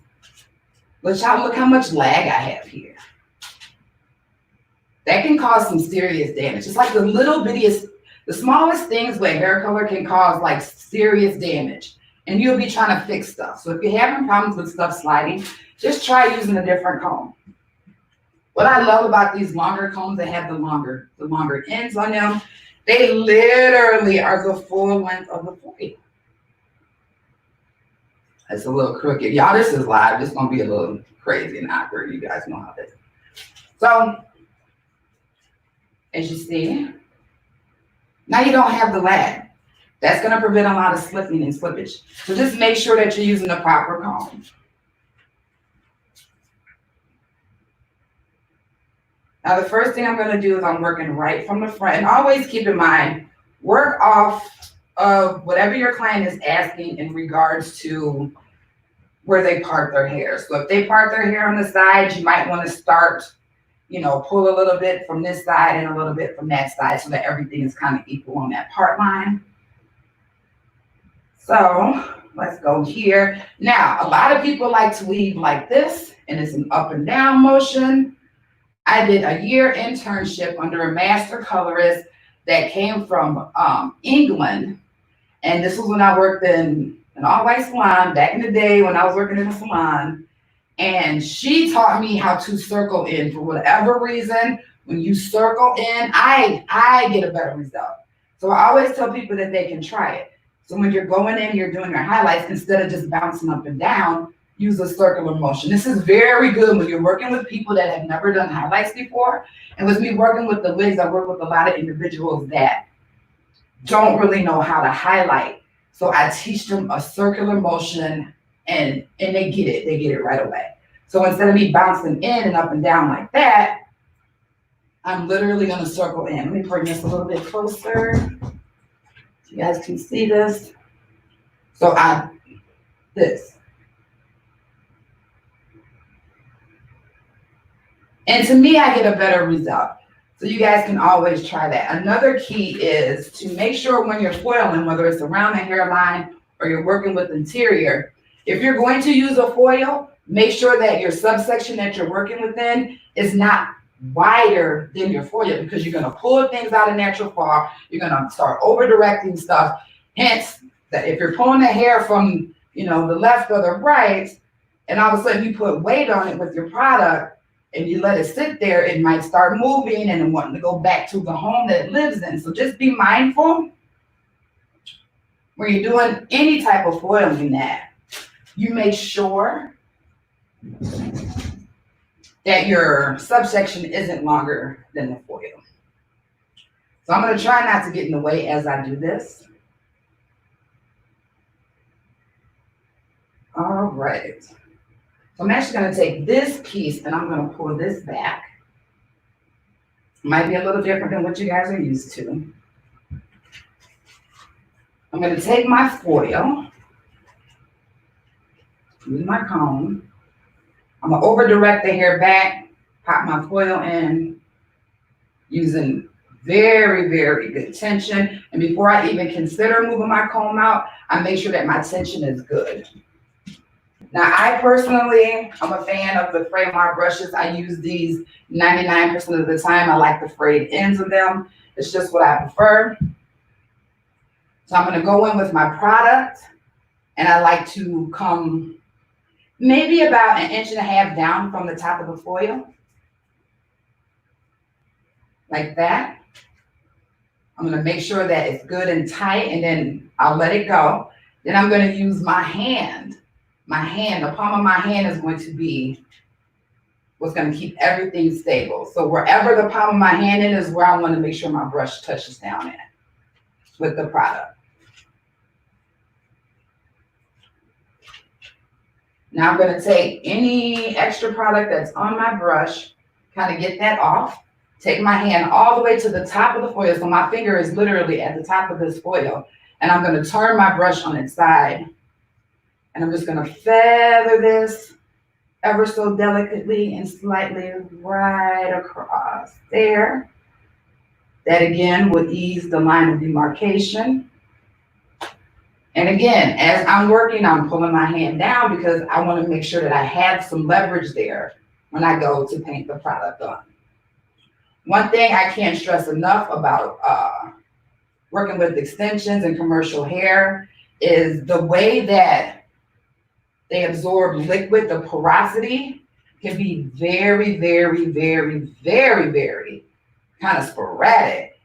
K: look how much lag I have here. That can cause some serious damage. It's like the little bittiest, the smallest things with hair color can cause like serious damage. And you'll be trying to fix stuff. So if you're having problems with stuff sliding, just try using a different comb. What I love about these longer combs that have the longer ends on them, they literally are the full length of the foil. It's a little crooked. Y'all, this is live. This is gonna be a little crazy and awkward. You guys know how this is. So, as you see, now you don't have the lag. That's gonna prevent a lot of slipping and slippage. So just make sure that you're using the proper comb. Now the first thing I'm gonna do is I'm working right from the front. And always keep in mind, work off of whatever your client is asking in regards to where they part their hair. So if they part their hair on the sides, you might want to start, pull a little bit from this side and a little bit from that side so that everything is kind of equal on that part line. So let's go here. Now, a lot of people like to weave like this, and it's an up and down motion. I did a year internship under a master colorist that came from England. And this was when I worked in an all-white salon back in the day when I was working in a salon. And she taught me how to circle in. For whatever reason, when you circle in, I get a better result. So I always tell people that they can try it. So when you're going in, you're doing your highlights, instead of just bouncing up and down, use a circular motion. This is very good when you're working with people that have never done highlights before. And with me working with the wigs, I work with a lot of individuals that don't really know how to highlight. So I teach them a circular motion and they get it right away. So instead of me bouncing in and up and down like that, I'm literally gonna circle in. Let me bring this a little bit closer so you guys can see this. So this. And to me, I get a better result. So you guys can always try that. Another key is to make sure when you're foiling, whether it's around the hairline or you're working with interior, if you're going to use a foil, make sure that your subsection that you're working within is not wider than your foil, because you're going to pull things out of natural fall. You're going to start over directing stuff. Hence, that if you're pulling the hair from the left or the right, and all of a sudden you put weight on it with your product, and you let it sit there, it might start moving and wanting to go back to the home that it lives in. So just be mindful when you're doing any type of foiling that you make sure that your subsection isn't longer than the foil. So I'm going to try not to get in the way as I do this. All right. So I'm actually going to take this piece and I'm going to pull this back. Might be a little different than what you guys are used to. I'm going to take my foil, use my comb. I'm going to over direct the hair back, pop my foil in using very, very good tension. And before I even consider moving my comb out, I make sure that my tension is good. Now, I personally, I'm a fan of the Fraymar brushes. I use these 99% of the time. I like the frayed ends of them. It's just what I prefer. So I'm gonna go in with my product, and I like to come maybe about 1.5 inches down from the top of the foil. Like that. I'm gonna make sure that it's good and tight, and then I'll let it go. Then I'm gonna use my hand. The palm of my hand is going to be what's gonna keep everything stable. So wherever the palm of my hand is where I wanna make sure my brush touches down at with the product. Now I'm gonna take any extra product that's on my brush, kind of get that off. Take my hand all the way to the top of the foil. So my finger is literally at the top of this foil. And I'm gonna turn my brush on its side. And I'm just gonna feather this ever so delicately and slightly right across there. That again would ease the line of demarcation. And again, as I'm working, I'm pulling my hand down because I want to make sure that I have some leverage there when I go to paint the product on. One thing I can't stress enough about working with extensions and commercial hair is the way that they absorb liquid. The porosity can be very, very, very, very, very kind of sporadic.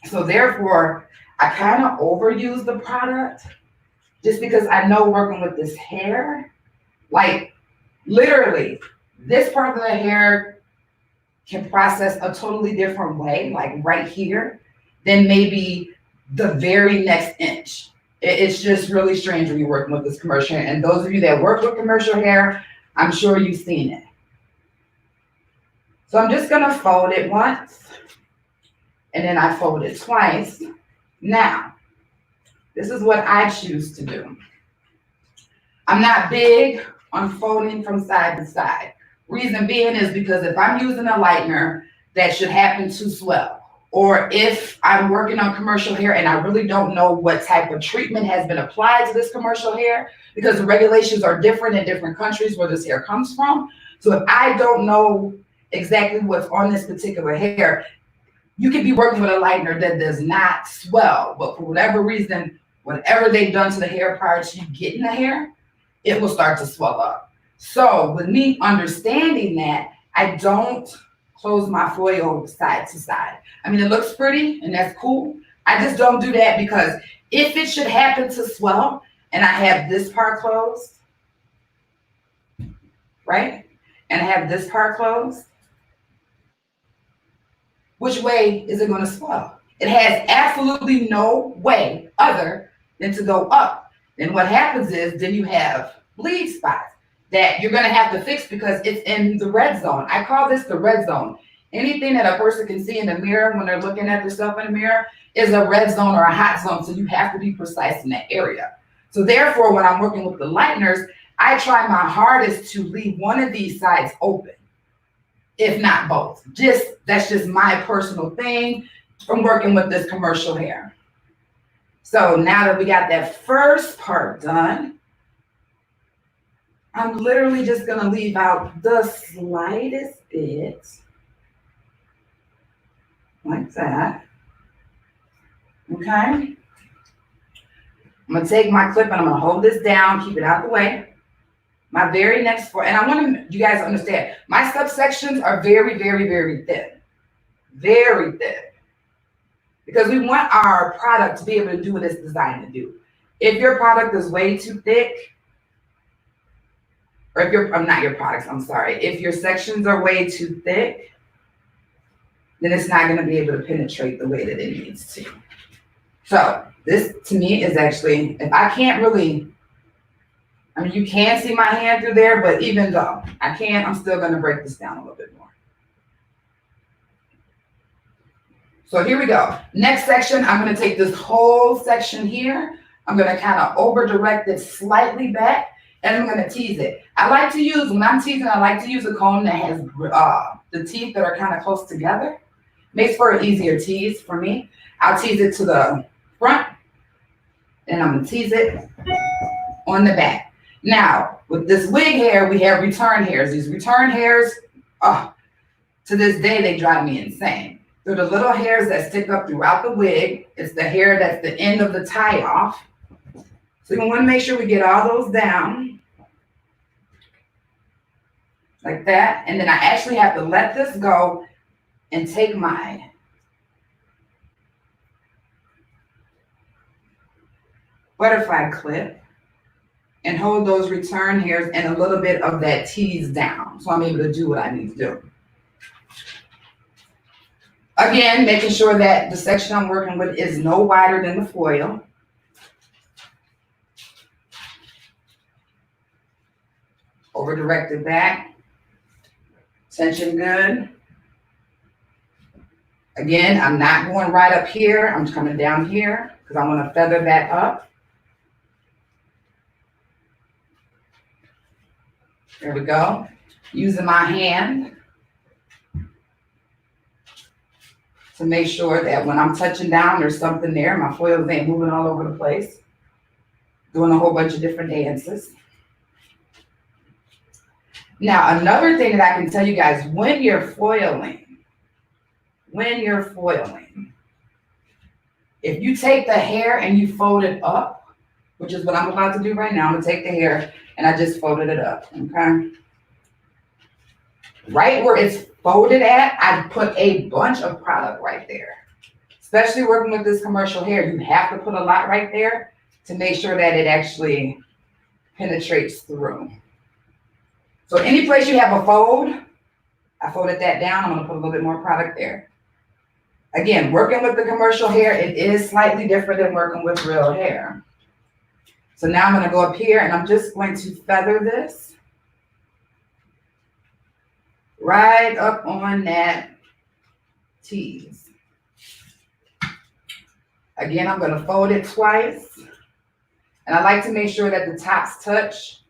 K: So therefore, I kind of overuse the product just because I know working with this hair, like literally this part of the hair can process a totally different way, like right here, than maybe the very next inch. It's just really strange when you're working with this commercial hair. And those of you that work with commercial hair, I'm sure you've seen it. So I'm just gonna fold it once, and then I fold it twice. Now, this is what I choose to do. I'm not big on folding from side to side. Reason being is because if I'm using a lightener that should happen to swell, or if I'm working on commercial hair and I really don't know what type of treatment has been applied to this commercial hair, because the regulations are different in different countries where this hair comes from. So if I don't know exactly what's on this particular hair, you could be working with a lightener that does not swell, but for whatever reason, whatever they've done to the hair prior to you getting the hair, it will start to swell up. So with me understanding that, I don't close my foil side to side. I mean, it looks pretty and that's cool. I just don't do that because if it should happen to swell and I have this part closed, right? And I have this part closed, which way is it going to swell? It has absolutely no way other than to go up. Then what happens is then you have bleed spots that you're going to have to fix because it's in the red zone. I call this the red zone. Anything that a person can see in the mirror when they're looking at themselves in the mirror is a red zone or a hot zone. So you have to be precise in that area. So therefore, when I'm working with the lighteners, I try my hardest to leave one of these sides open, if not both. That's just my personal thing from working with this commercial hair. So now that we got that first part done, I'm literally just gonna leave out the slightest bit, like that, okay? I'm gonna take my clip and I'm gonna hold this down, keep it out the way. My very next foil, and I want you guys to understand, my subsections are very, very, very thin. Very thin. Because we want our product to be able to do what it's designed to do. If your product is way too thick, or if if your sections are way too thick, then it's not gonna be able to penetrate the way that it needs to. So this to me is actually, if I can't really, I mean, you can see my hand through there, but even though I can't, I'm still gonna break this down a little bit more. So here we go. Next section, I'm gonna take this whole section here. I'm gonna kind of over direct it slightly back and I'm gonna tease it. I like to use, when I'm teasing, I like to use a comb that has the teeth that are kind of close together Makes for an easier tease for me. I'll tease it to the front, and I'm gonna tease it on the back. Now, with this wig hair, we have return hairs. These return hairs, to this day, they drive me insane. They're the little hairs that stick up throughout the wig. It's the hair that's the end of the tie off. So we want to make sure we get all those down like that. And then I actually have to let this go and take my butterfly clip and hold those return hairs and a little bit of that tease down. So I'm able to do what I need to do. Again, making sure that the section I'm working with is no wider than the foil. Over directed back. Tension good. Again, I'm not going right up here. I'm coming down here because I want to feather that up. There we go. Using my hand to make sure that when I'm touching down, there's something there. My foils ain't moving all over the place. Doing a whole bunch of different dances. Now, another thing that I can tell you guys, when you're foiling, if you take the hair and you fold it up, which is what I'm about to do right now, I'm gonna take the hair and I just folded it up, okay? Right where it's folded at, I put a bunch of product right there. Especially working with this commercial hair, you have to put a lot right there to make sure that it actually penetrates through. So any place you have a fold, I folded that down, I'm gonna put a little bit more product there. Again, working with the commercial hair, it is slightly different than working with real hair. So now I'm gonna go up here and I'm just going to feather this right up on that tease. Again, I'm gonna fold it twice. And I like to make sure that the tops touch.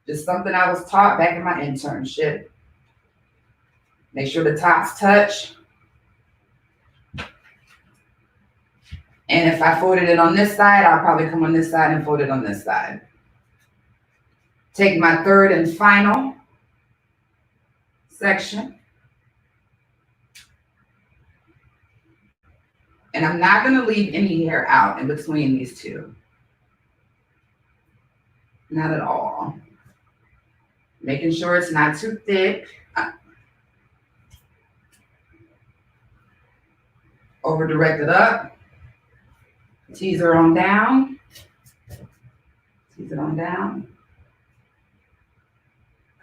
K: Just something I was taught back in my internship. Make sure the tops touch. And if I folded it on this side, I'll probably come on this side and fold it on this side. Take my third and final section. And I'm not gonna leave any hair out in between these two. Not at all. Making sure it's not too thick. Over directed up. Teaser on down. Teaser on down.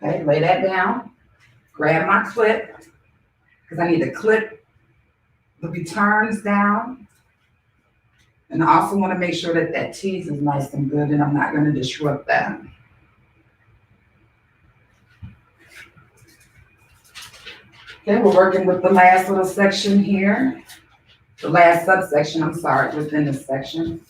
K: Okay, lay that down. Grab my clip, because I need to clip the returns down. And I also want to make sure that that tease is nice and good and I'm not going to disrupt that. Okay, we're working with the last little section here. The last subsection, I'm sorry, within this section.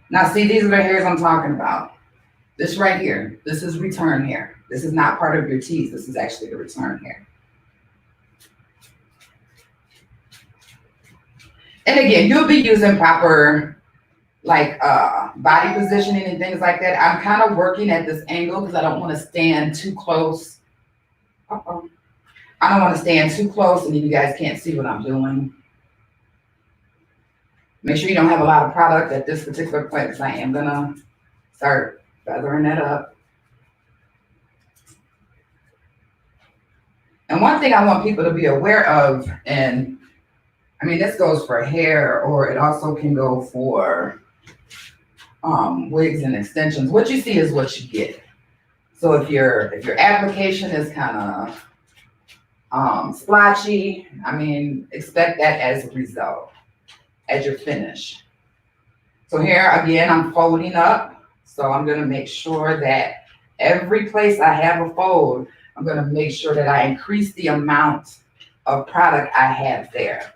K: Now see, these are the hairs I'm talking about. This right here, this is return hair. This is not part of your tease. This is actually the return hair. And again, you'll be using proper like body positioning and things like that. I'm kind of working at this angle because I don't want to stand too close. I don't want to stand too close and then you guys can't see what I'm doing. Make sure you don't have a lot of product at this particular point because I am gonna start feathering that up. And one thing I want people to be aware of, and I mean, this goes for hair or it also can go for wigs and extensions. What you see is what you get. So if your application is kind of splotchy, I mean, expect that as a result, as your finish. So here again, I'm folding up. So I'm gonna make sure that every place I have a fold, I'm gonna make sure that I increase the amount of product I have there.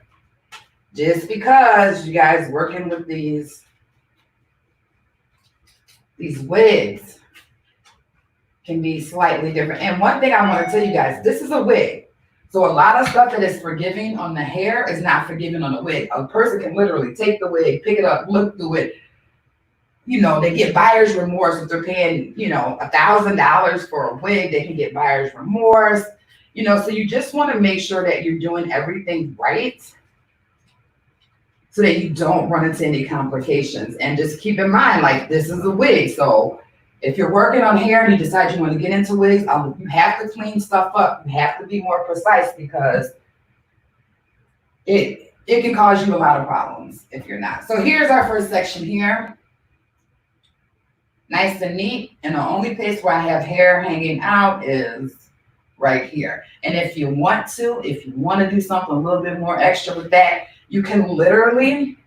K: Just because you guys working with these wigs, can be slightly different. And one thing I want to tell you guys, this is a wig. So a lot of stuff that is forgiving on the hair is not forgiving on the wig. A person can literally take the wig, pick it up, look through it. You know, they get buyer's remorse if they're paying, you know, $1,000 for a wig, they can get buyer's remorse. You know, so you just want to make sure that you're doing everything right so that you don't run into any complications. And just keep in mind, like, this is a wig. So if you're working on hair and you decide you want to get into wigs, you have to clean stuff up. You have to be more precise because it can cause you a lot of problems if you're not. So here's our first section here. Nice and neat. And the only place where I have hair hanging out is right here. And if you want to do something a little bit more extra with that, you can literally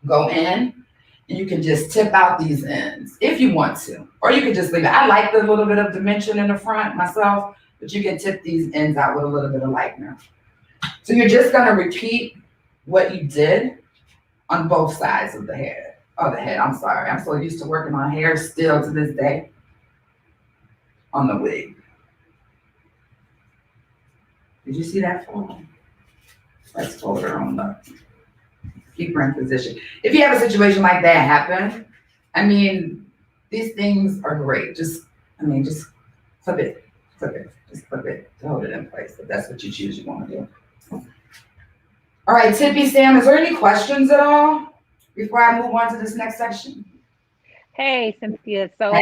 K: go in and you can just tip out these ends if you want to, or you can just leave it. I like the little bit of dimension in the front myself, but you can tip these ends out with a little bit of lightener. So you're just gonna repeat what you did on both sides of the head. I'm sorry. I'm so used to working on hair still to this day on the wig. Did you see that fall? Let's fold her on up. Keep her in position. If you have a situation like that happen, I mean, these things are great. Just flip it. Just flip it to hold it in place. If that's what you choose you want to do. All right, Tippi, Sam, is there any questions at all before I move on to this next section?
B: Hey, Cynthia. So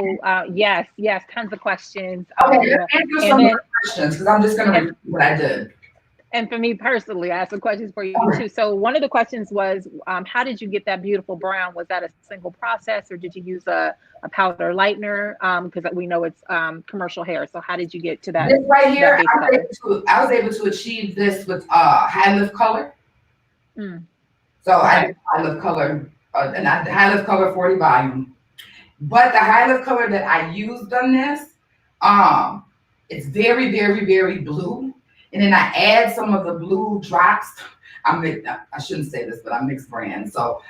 B: yes, tons of questions.
K: Okay, let's answer some more questions because I'm just going to repeat what I did.
B: And for me personally, I have some questions for you too. So one of the questions was, how did you get that beautiful brown? Was that a single process or did you use a powder lightener? Because we know it's commercial hair. So how did you get to that?
K: This right here, I was able to achieve this with high lift color. So I did high lift color, and I did high lift color 40 volume. But the high lift color that I used on this, it's very, very, very blue. And then I add some of the blue drops. I shouldn't say this, but I mix brands. So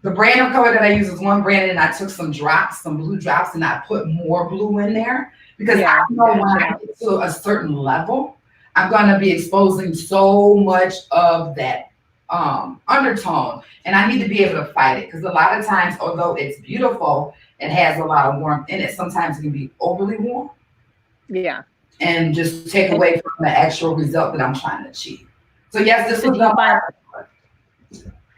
K: the brand of color that I use is one brand, and I took some blue drops, and I put more blue in there because I know when I get to a certain level, I'm gonna be exposing so much of that undertone, and I need to be able to fight it because a lot of times, although it's beautiful, it has a lot of warmth in it. Sometimes it can be overly warm.
B: Yeah.
K: And just take away from the actual result that I'm trying to achieve. So yes, this was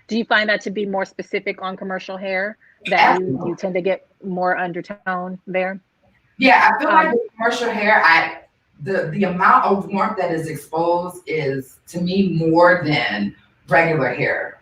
B: Do you find that to be more specific on commercial hair, that you tend to get more undertone there?
K: Yeah, I feel like with commercial hair, the amount of warmth that is exposed is, to me, more than regular hair.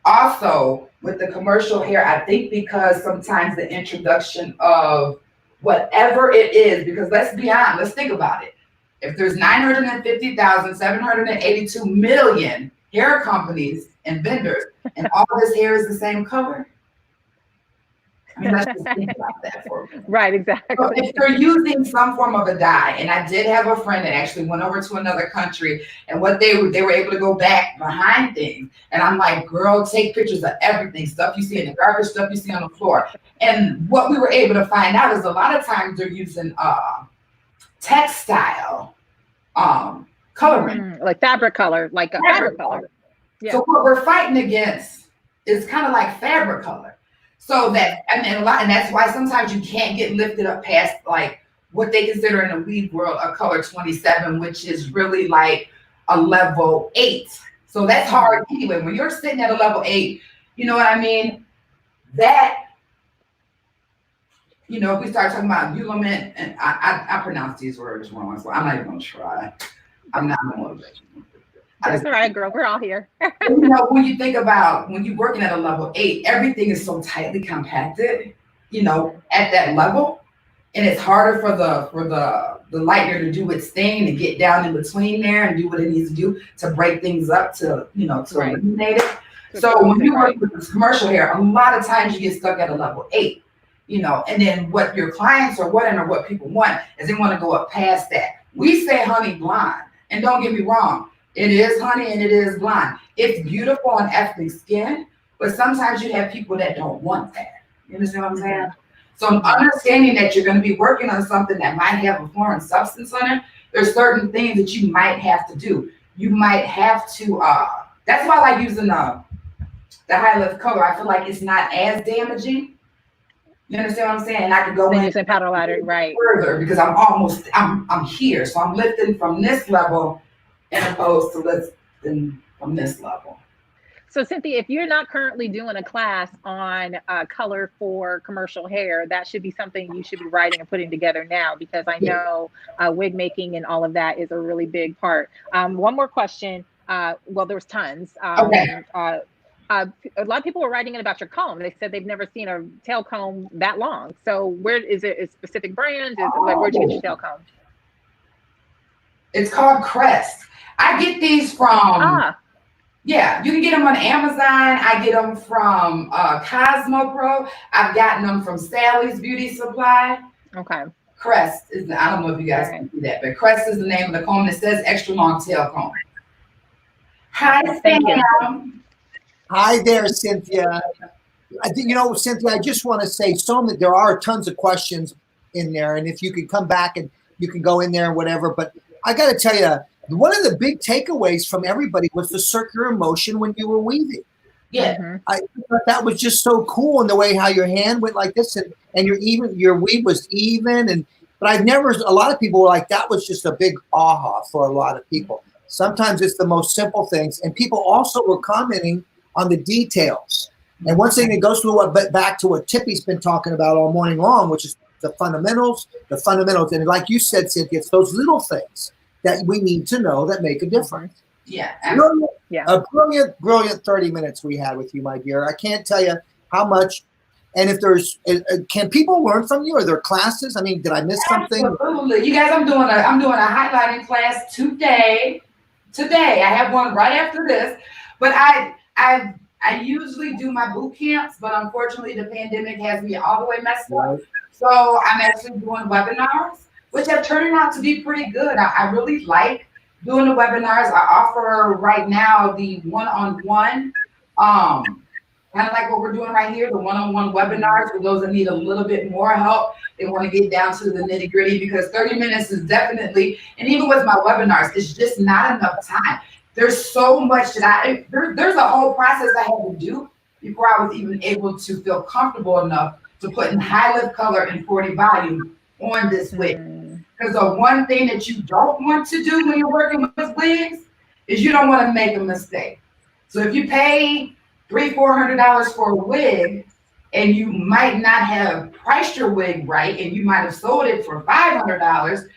K: Also, with the commercial hair, I think because sometimes the introduction of whatever it is, because let's be honest, let's think about it. If there's 950,782 million hair companies and vendors, and all this hair is the same color, I mean, let's just think about that for a minute.
B: Right, exactly.
K: So if you're using some form of a dye, and I did have a friend that actually went over to another country, and what they were able to go back behind things, and I'm like, girl, take pictures of everything, stuff you see in the garbage, stuff you see on the floor. And what we were able to find out is a lot of times they're using textile coloring,
B: like fabric color, like a fabric color. Yeah.
K: So what we're fighting against is kind of like fabric color. So that, and that's why sometimes you can't get lifted up past like what they consider in the weave world a color 27, which is really like a level 8. So that's hard anyway. When you're sitting at a level 8, you know what I mean? That, you know, if we start talking about ulament, and I pronounce these words wrong, so I'm not even gonna try. I'm not gonna.
B: That's all right, girl. We're all here.
K: You know, when you think about when you're working at a level 8, everything is so tightly compacted, you know, at that level, and it's harder for the lightener to do its thing, to get down in between there and do what it needs to do to break things up, to, you know, to eliminate it. So when you work with this commercial hair, a lot of times you get stuck at a level 8, you know, and then what your clients are wanting or what people want is they want to go up past that. We say honey blonde, and don't get me wrong, it is honey and it is blonde. It's beautiful on ethnic skin, but sometimes you have people that don't want that. You understand what I'm saying? So understanding that you're going to be working on something that might have a foreign substance on it, there's certain things that you might have to do. You might have to, that's why I like using the high lift color. I feel like it's not as damaging. You understand what I'm saying? And I can go in
B: using powder lighter, right?
K: Further because I'm here. So I'm lifting from this level as opposed to lifting from this level.
B: So Cynthia, if you're not currently doing a class on color for commercial hair, that should be something you should be writing and putting together now, because I know wig making and all of that is a really big part. One more question. Well, there was tons.
K: Okay.
B: A lot of people were writing in about your comb. They said they've never seen a tail comb that long. So where is it? A specific brand? Is it like, where'd you get your tail comb?
K: It's called Crest. I get these from. Yeah, you can get them on Amazon. I get them from Cosmo Pro. I've gotten them from Sally's Beauty Supply.
B: Okay.
K: Crest is I don't know if you guys can see that, but Crest is the name of the comb that says extra long tail comb. Hi,
B: thank you.
A: Hi there, Cynthia. I think, Cynthia, I just want to say there are tons of questions in there, and if you could come back and you can go in there and whatever, but I got to tell you, one of the big takeaways from everybody was the circular motion when you were weaving.
K: Yeah.
A: I thought that was just so cool, in the way how your hand went like this, and your weave was even, but a lot of people were like, that was just a big aha for a lot of people. Sometimes it's the most simple things, and people also were commenting on the details. And once again, it goes back to what Tippi's been talking about all morning long, which is the fundamentals. And like you said, Cynthia, it's those little things that we need to know that make a difference.
K: Yeah.
A: A brilliant 30 minutes we had with you, my dear. I can't tell you how much. And if there's, can people learn from you? Are there classes? I mean, did I miss something?
K: Absolutely. You guys, I'm doing a highlighting class today. I have one right after this, but I usually do my boot camps, but unfortunately the pandemic has me all the way messed up. So I'm actually doing webinars, which have turned out to be pretty good. I really like doing the webinars. I offer right now the one-on-one, kind of like what we're doing right here, the one-on-one webinars for those that need a little bit more help. They want to get down to the nitty-gritty, because 30 minutes is definitely, and even with my webinars, it's just not enough time. There's so much that there's a whole process I had to do before I was even able to feel comfortable enough to put in high lift color and 40 volume on this wig. Because the one thing that you don't want to do when you're working with wigs is you don't want to make a mistake. So if you pay $300-400 for a wig, and you might not have priced your wig right, and you might have sold it for $500,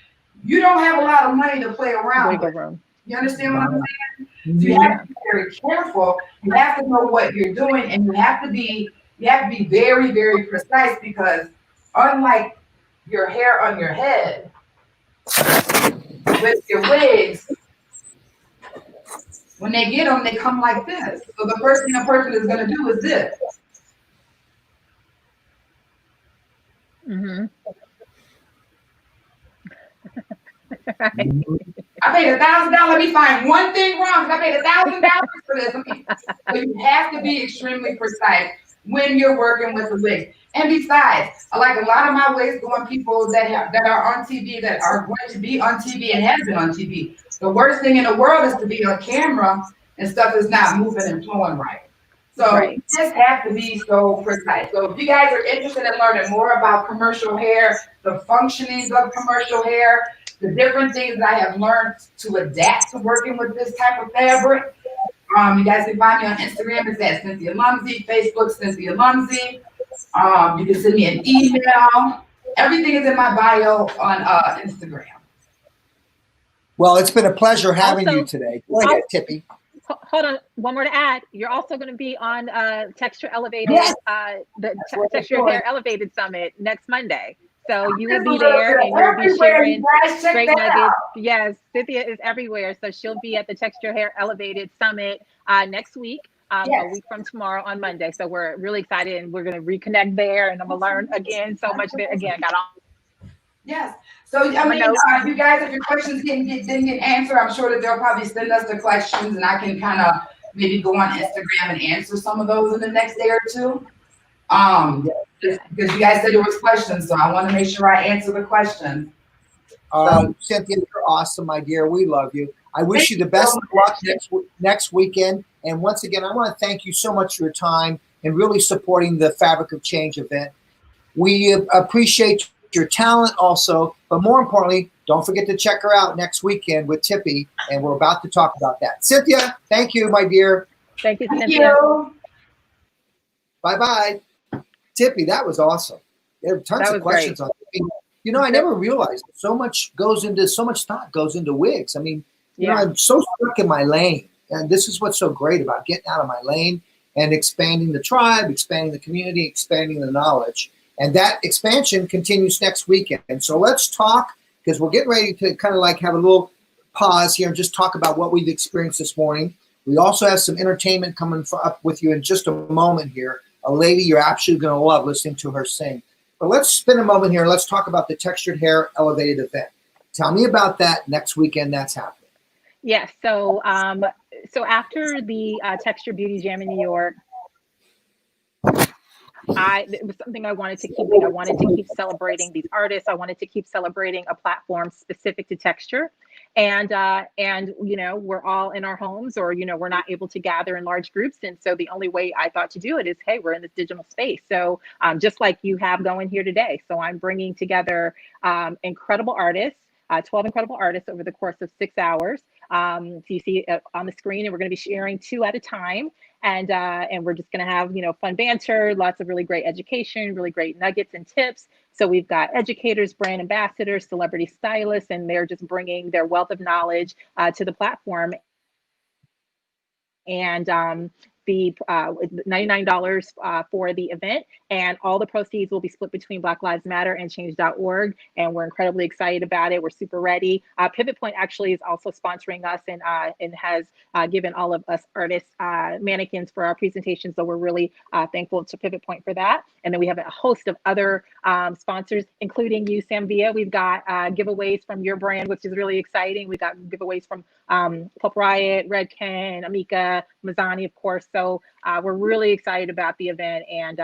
K: you don't have a lot of money to play around with. You understand what I'm saying? So you have to be very careful. You have to know what you're doing, and you have to be very, very precise, because unlike your hair on your head, with your wigs, when they get them, they come like this. So the first thing a person is going to do is this. I paid $1,000. Let me find one thing wrong, because I paid $1,000 for this. So you have to be extremely precise when you're working with the wig. And besides, like a lot of my wigs go on people that are on TV, that are going to be on TV and have been on TV. The worst thing in the world is to be on camera and stuff is not moving and flowing right. So you just have to be so precise. So if you guys are interested in learning more about commercial hair, the functionings of commercial hair, the different things that I have learned to adapt to working with this type of fabric, you guys can find me on Instagram. It's at Cynthia Lumzy. Facebook, Cynthia Lumzy. You can send me an email. Everything is in my bio on Instagram.
A: Well, it's been a pleasure having you today. Go ahead, Tippi.
B: Hold on, one more to add. You're also going to be on Texture Elevated, the Texture Hair Elevated Summit next Monday. So you will be there, and you'll be sharing great nuggets. Yes, Cynthia is everywhere. So she'll be at the Texture Hair Elevated Summit next week, a week from tomorrow on Monday. So we're really excited, and we're going to reconnect there, and I'm going to learn again so much of it. Again, got all.
K: Yes. So, I mean, you guys, if your questions didn't get answered, I'm sure that they'll probably send us the questions, and I can kind of maybe go on Instagram and answer some of those in the next day or two. Because you guys said there was questions, so I want to make sure I answer the questions.
A: Cynthia, you're awesome, my dear. We love you. I wish you the best of luck next weekend. And once again, I want to thank you so much for your time and really supporting the Fabric of Change event. We appreciate your talent also, but more importantly, don't forget to check her out next weekend with Tippi, and we're about to talk about that. Cynthia, thank you, my dear.
B: Thank you,
K: Thank
B: Cynthia.
K: you.
A: Bye-bye. Tippi, that was awesome. There were tons of questions on Tippi. You know, I never realized so much thought goes into wigs. I mean, you know, I'm so stuck in my lane, and this is what's so great about getting out of my lane and expanding the tribe, expanding the community, expanding the knowledge. And that expansion continues next weekend. And so let's talk, because we're getting ready to kind of like have a little pause here and just talk about what we've experienced this morning. We also have some entertainment coming up with you in just a moment here. A lady you're absolutely going to love listening to her sing. But let's spend a moment here and let's talk about the Textured Hair Elevated event. Tell me about that next weekend that's happening.
B: Yes. So after the Texture Beauty Jam in New York, it was something I wanted to keep doing. I wanted to keep celebrating these artists. I wanted to keep celebrating a platform specific to texture. And you know, we're all in our homes, or, you know, we're not able to gather in large groups. And so the only way I thought to do it is, hey, we're in this digital space. So just like you have going here today. So I'm bringing together incredible artists, 12 incredible artists over the course of 6 hours. So you see on the screen, and we're going to be sharing 2 at a time. And we're just going to have, you know, fun banter, lots of really great education, really great nuggets and tips. So we've got educators, brand ambassadors, celebrity stylists, and they're just bringing their wealth of knowledge to the platform. And the $99 for the event, and all the proceeds will be split between Black Lives Matter and Change.org. And we're incredibly excited about it. We're super ready. Pivot Point actually is also sponsoring us and has given all of us artists mannequins for our presentation. So we're really thankful to Pivot Point for that. And then we have a host of other sponsors, including you, Sam Villa. We've got giveaways from your brand, which is really exciting. We've got giveaways from Pulp Riot, Redken, Amika, Mazzani, of course. So we're really excited about the event, and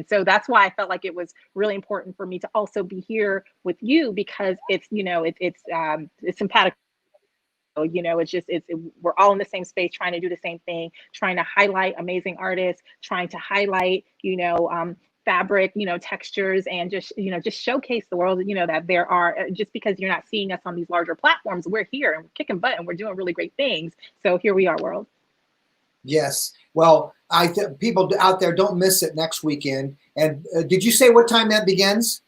B: so that's why I felt like it was really important for me to also be here with you, because it's, you know, it's simpatico. You know, we're all in the same space, trying to do the same thing, trying to highlight amazing artists, trying to highlight, you know, fabric, you know, textures, and just, you know, just showcase the world, you know, that there are, just because you're not seeing us on these larger platforms, we're here and we're kicking butt and we're doing really great things. So here we are, world.
A: Yes. Well, people out there, don't miss it next weekend. And did you say what time that begins?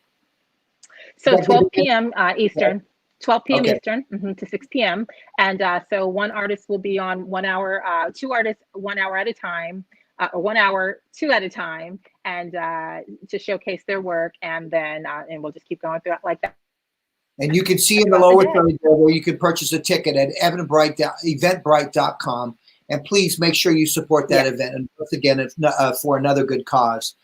B: So 12 p.m. Eastern. 12 p.m.
A: Okay.
B: Eastern to 6 p.m. And so one artist will be on 1 hour, 2 artists 1 hour at a time, or 1 hour, 2 at a time, and to showcase their work. And then and we'll just keep going through it like that.
A: And you can see in the lower third there where you can purchase a ticket at eventbrite.com. And please make sure you support that event. And once again, for another good cause.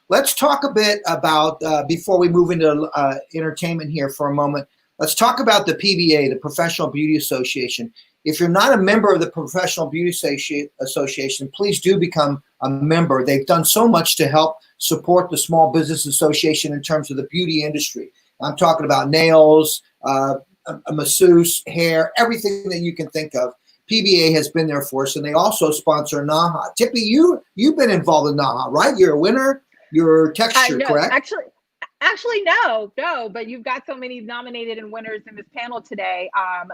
A: Let's talk a bit about, before we move into entertainment here for a moment, let's talk about the PBA, the Professional Beauty Association. If you're not a member of the Professional Beauty Association, please do become a member. They've done so much to help support the Small Business Association in terms of the beauty industry. I'm talking about nails, a masseuse, hair, everything that you can think of. PBA has been there for us, and they also sponsor NAHA. Tippi, you've been involved in NAHA, right? You're a winner. You're texture,
B: no,
A: correct?
B: Actually, no. But you've got so many nominated and winners in this panel today.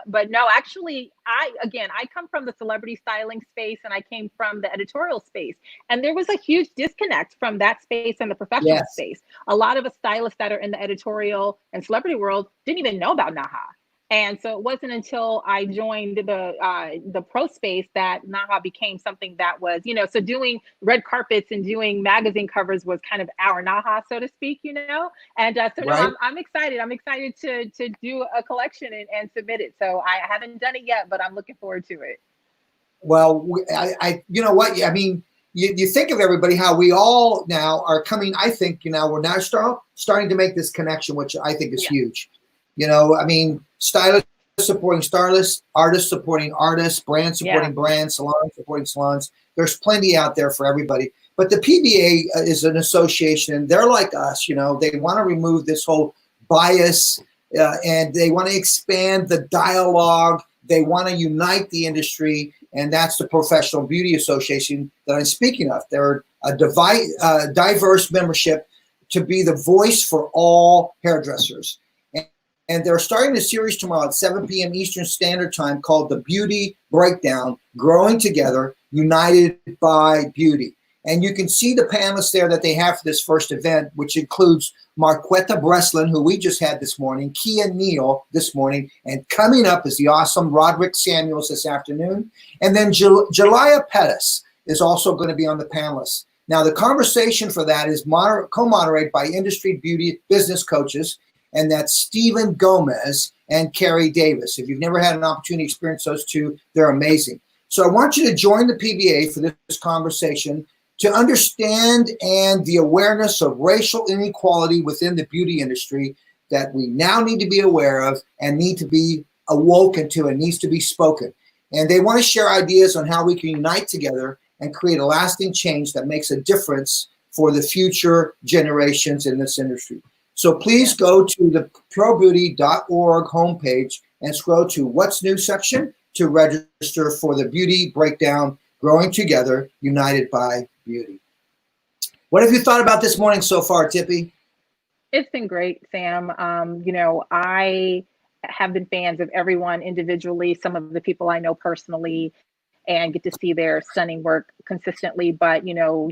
B: But no, actually, I come from the celebrity styling space, and I came from the editorial space. And there was a huge disconnect from that space and the professional space. A lot of us stylists that are in the editorial and celebrity world didn't even know about NAHA. And so it wasn't until I joined the pro space that NAHA became something that was, you know, so doing red carpets and doing magazine covers was kind of our NAHA, so to speak, you know. And so no, I'm excited. I'm excited to do a collection and submit it. So I haven't done it yet, but I'm looking forward to it.
A: Well, I you know what? I mean, you think of everybody, how we all now are coming. I think, you know, we're now starting to make this connection, which I think is huge. You know, I mean, stylists supporting stylists, artists supporting artists, brands supporting brands, salons supporting salons. There's plenty out there for everybody. But the PBA is an association, and they're like us, you know, they want to remove this whole bias and they want to expand the dialogue. They want to unite the industry, and that's the Professional Beauty Association that I'm speaking of. They're a diverse membership to be the voice for all hairdressers. And they're starting a series tomorrow at 7 p.m. Eastern Standard Time called The Beauty Breakdown, Growing Together, United by Beauty. And you can see the panelists there that they have for this first event, which includes Marquetta Breslin, who we just had this morning, Keya Neal this morning, and coming up is the awesome Rodrick Samuels this afternoon. And then Jalaya Pettis is also going to be on the panelists. Now, the conversation for that is co-moderated by industry beauty business coaches, and that's Stephen Gomez and Carrie Davis. If you've never had an opportunity to experience those two, they're amazing. So I want you to join the PBA for this conversation to understand and the awareness of racial inequality within the beauty industry that we now need to be aware of and need to be awoken to and needs to be spoken. And they want to share ideas on how we can unite together and create a lasting change that makes a difference for the future generations in this industry. So please go to the probeauty.org homepage and scroll to What's New section to register for the Beauty Breakdown, Growing Together, United by Beauty. What have you thought about this morning so far, Tippi?
B: It's been great, Sam. You know, I have been fans of everyone individually, some of the people I know personally, and get to see their stunning work consistently. But, you know,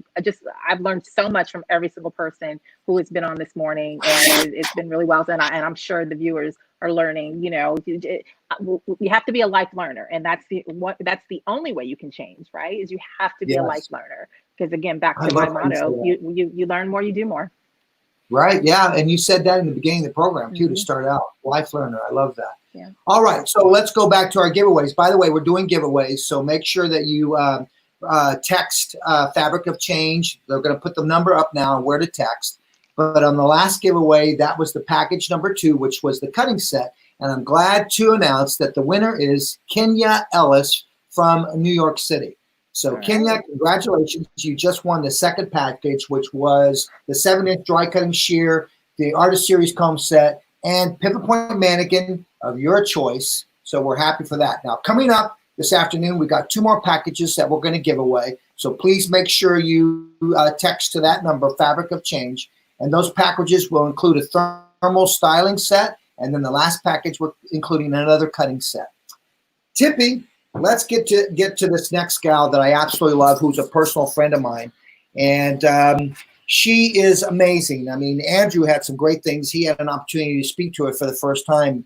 B: I've learned so much from every single person who has been on this morning, and it's been really well done. And I'm sure the viewers are learning. You know, you have to be a life learner, and that's the only way you can change, right? Is you have to be a life learner. Because again, back to my motto, you learn more, you do more.
A: Right. Yeah. And you said that in the beginning of the program too, to start out. Life learner. I love that.
B: Yeah.
A: All right. So let's go back to our giveaways. By the way, we're doing giveaways. So make sure that you text Fabric of Change. They're going to put the number up now where to text. But on the last giveaway, that was the package number 2, which was the cutting set. And I'm glad to announce that the winner is Kenya Ellis from New York City. So Kenya, congratulations. You just won the second package, which was the 7-inch dry cutting shear, the Artist Series comb set, and pivot point mannequin of your choice. So we're happy for that. Now, coming up this afternoon, we got 2 more packages that we're going to give away. So please make sure you text to that number, Fabric of Change. And those packages will include a thermal styling set. And then the last package, we're including another cutting set. Tippi, let's get to this next gal that I absolutely love, who's a personal friend of mine. And she is amazing. I mean, Andrew had some great things. He had an opportunity to speak to her for the first time.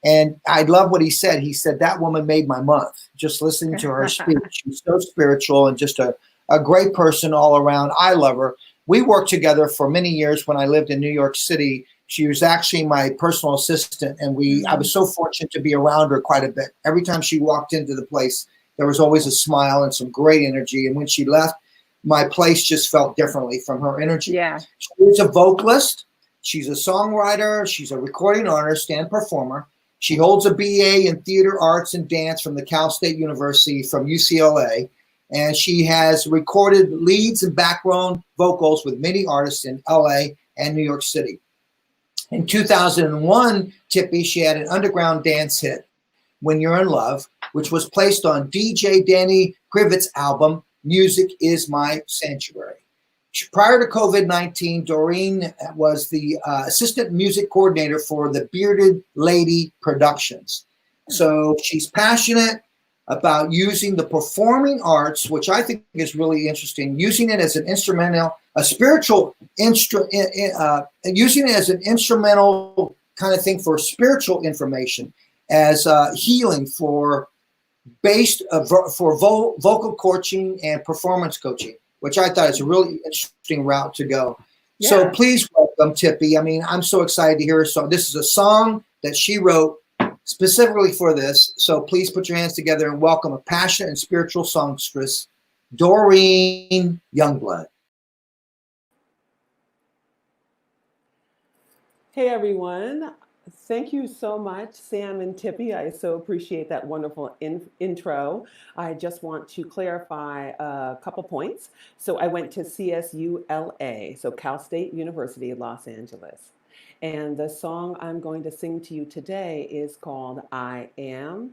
A: And I love what he said. He said, that woman made my month, just listening to her speak. She's so spiritual and just a great person all around. I love her. We worked together for many years when I lived in New York City. She was actually my personal assistant, and I was so fortunate to be around her quite a bit. Every time she walked into the place, there was always a smile and some great energy. And when she left, my place just felt differently from her energy.
B: Yeah.
A: She's a vocalist. She's a songwriter. She's a recording artist and performer. She holds a BA in theater arts and dance from the Cal State University from UCLA. And she has recorded leads and background vocals with many artists in LA and New York City. In 2001, Tippi, she had an underground dance hit, When You're in Love, which was placed on DJ Danny Krivitz's album, Music Is My Sanctuary. Prior to COVID-19, Doreen was the assistant music coordinator for the Bearded Lady Productions. So she's passionate about using the performing arts, which I think is really interesting, using it as an instrumental, using it as an instrumental kind of thing for spiritual information, as healing for vocal coaching and performance coaching, which I thought is a really interesting route to go. Yeah. So please welcome Tippi. I mean, I'm so excited to hear her song. This is a song that she wrote specifically for this. So please put your hands together and welcome a passionate and spiritual songstress, Doreen Younglove.
L: Hey everyone, Thank you so much, Sam and Tippi. I so appreciate that wonderful intro. I just want to clarify a couple points. So I went to CSULA, so Cal State University, Los Angeles. And the song I'm going to sing to you today is called I Am.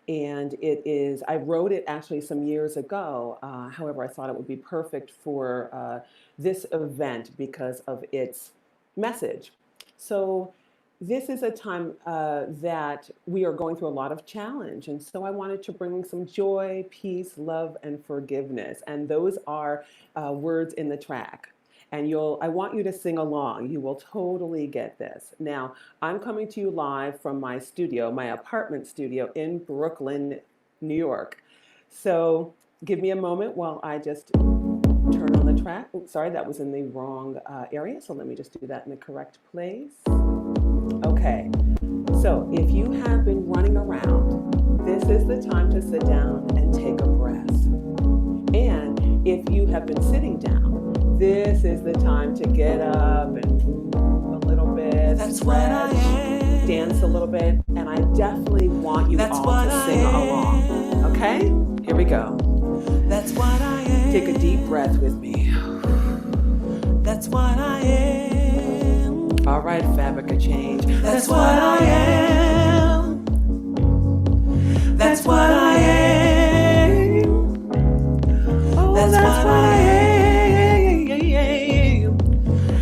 L: And it is, I wrote it actually some years ago. However, I thought it would be perfect for this event because of its message. So this is a time that we are going through a lot of challenge. And so I wanted to bring some joy, peace, love, and forgiveness. And those are words in the track. And I want you to sing along. You will totally get this. Now, I'm coming to you live from my studio, my apartment studio in Brooklyn, New York. So give me a moment while I just turn on the track. Oops, sorry, that was in the wrong area. So let me just do that in the correct place. Okay, so if you have been running around, this is the time to sit down and take a breath. And if you have been sitting down, this is the time to get up and move a little bit, stretch, dance a little bit, and I definitely want you all to sing along. Okay? Here we go. That's what I am. Take a deep breath with me. That's what I am. All right, Fabric of Change. That's what I am. That's what I am. Oh, that's what I am.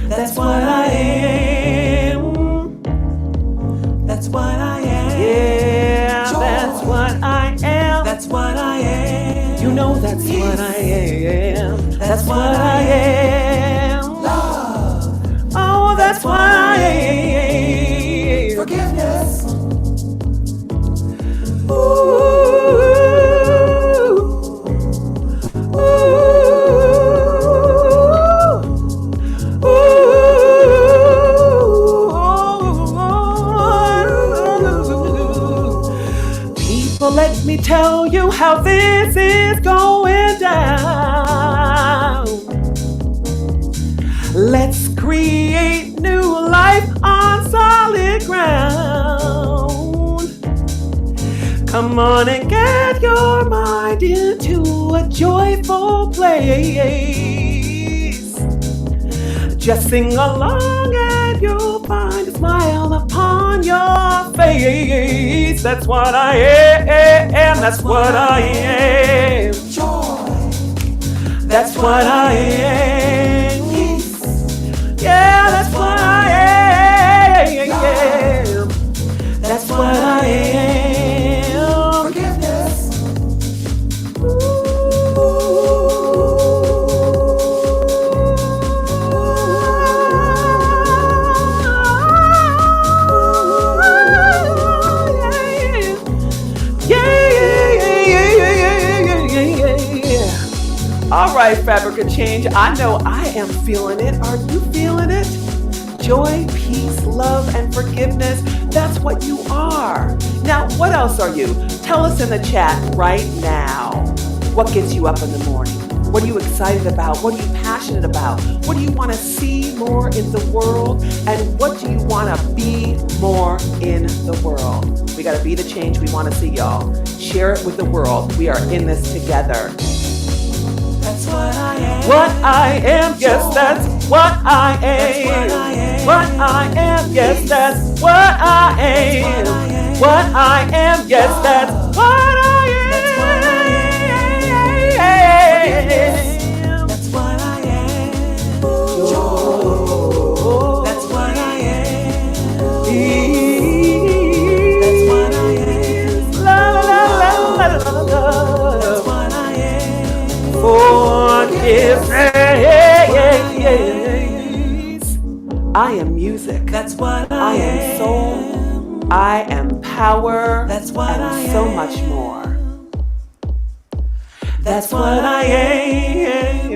L: That's what I am. That's what I am. Yeah, Joy. That's what I am. That's what I am. You know that's peace. What I am. That's what I am. Love. Oh, that's what I am. Forgiveness. Ooh. Let me tell you how this is going down. Let's create new life on solid ground. Come on and get your mind into a joyful place. Just sing along and you'll find a smile upon your face. That's what I am. That's what I am. Joy. That's what I am. Peace. Yeah, that's what I am. That's what I am. Forgiveness. All right, Fabric of Change. I know I am feeling it. Are you feeling it? Joy, peace, love, and forgiveness. That's what you are. Now, what else are you? Tell us in the chat right now. What gets you up in the morning? What are you excited about? What are you passionate about? What do you want to see more in the world? And what do you want to be more in the world? We got to be the change we want to see, y'all. Share it with the world. We are in this together. That's what I am. What I am, yes, that's what I am. What I am, yes, that's what I am. What I am, yes, that's what I am. That's what I am. Joy. That's what I am. Peace. That's what I am. La la la la la la. That's what I am. Forgiveness. I am music. That's what I am. Soul. I am power. That's what I am. So much more. That's what I am.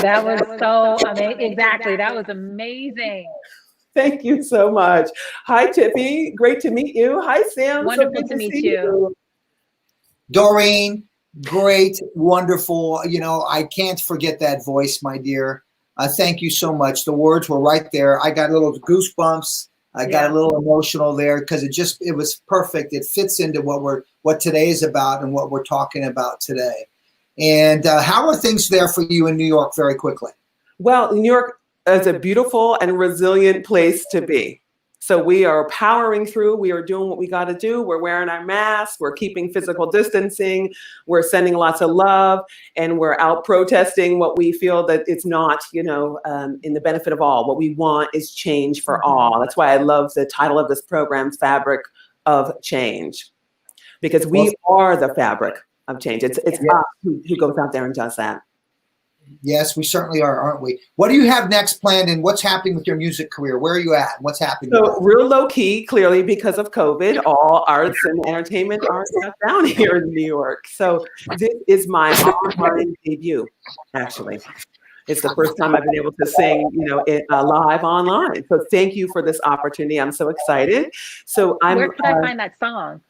B: That was so amazing. Exactly. That was amazing.
L: Thank you so much. Hi, Tippi. Great to meet you. Hi, Sam.
B: Wonderful to meet you.
A: Doreen, Great, wonderful. You know, I can't forget that voice, my dear. Thank you so much. The words were right there. I got a little goosebumps. I got a little emotional there because it was perfect. It fits into what today is about and what we're talking about today. And how are things there for you in New York very quickly?
L: Well, New York is a beautiful and resilient place to be. So we are powering through. We are doing what we got to do. We're wearing our masks. We're keeping physical distancing. We're sending lots of love, and we're out protesting what we feel that it's not, in the benefit of all. What we want is change for all. That's why I love the title of this program, Fabric of Change, because we are the fabric of change. It's us who goes out there and does that.
A: Yes, we certainly are, aren't we? What do you have next planned, and what's happening with your music career? Where are you at? What's happening?
L: So real low key, clearly because of COVID, all arts and entertainment are shut down here in New York. So this is my online debut, actually. It's the first time I've been able to sing, live online. So thank you for this opportunity. I'm so excited. So
B: where could I find that song?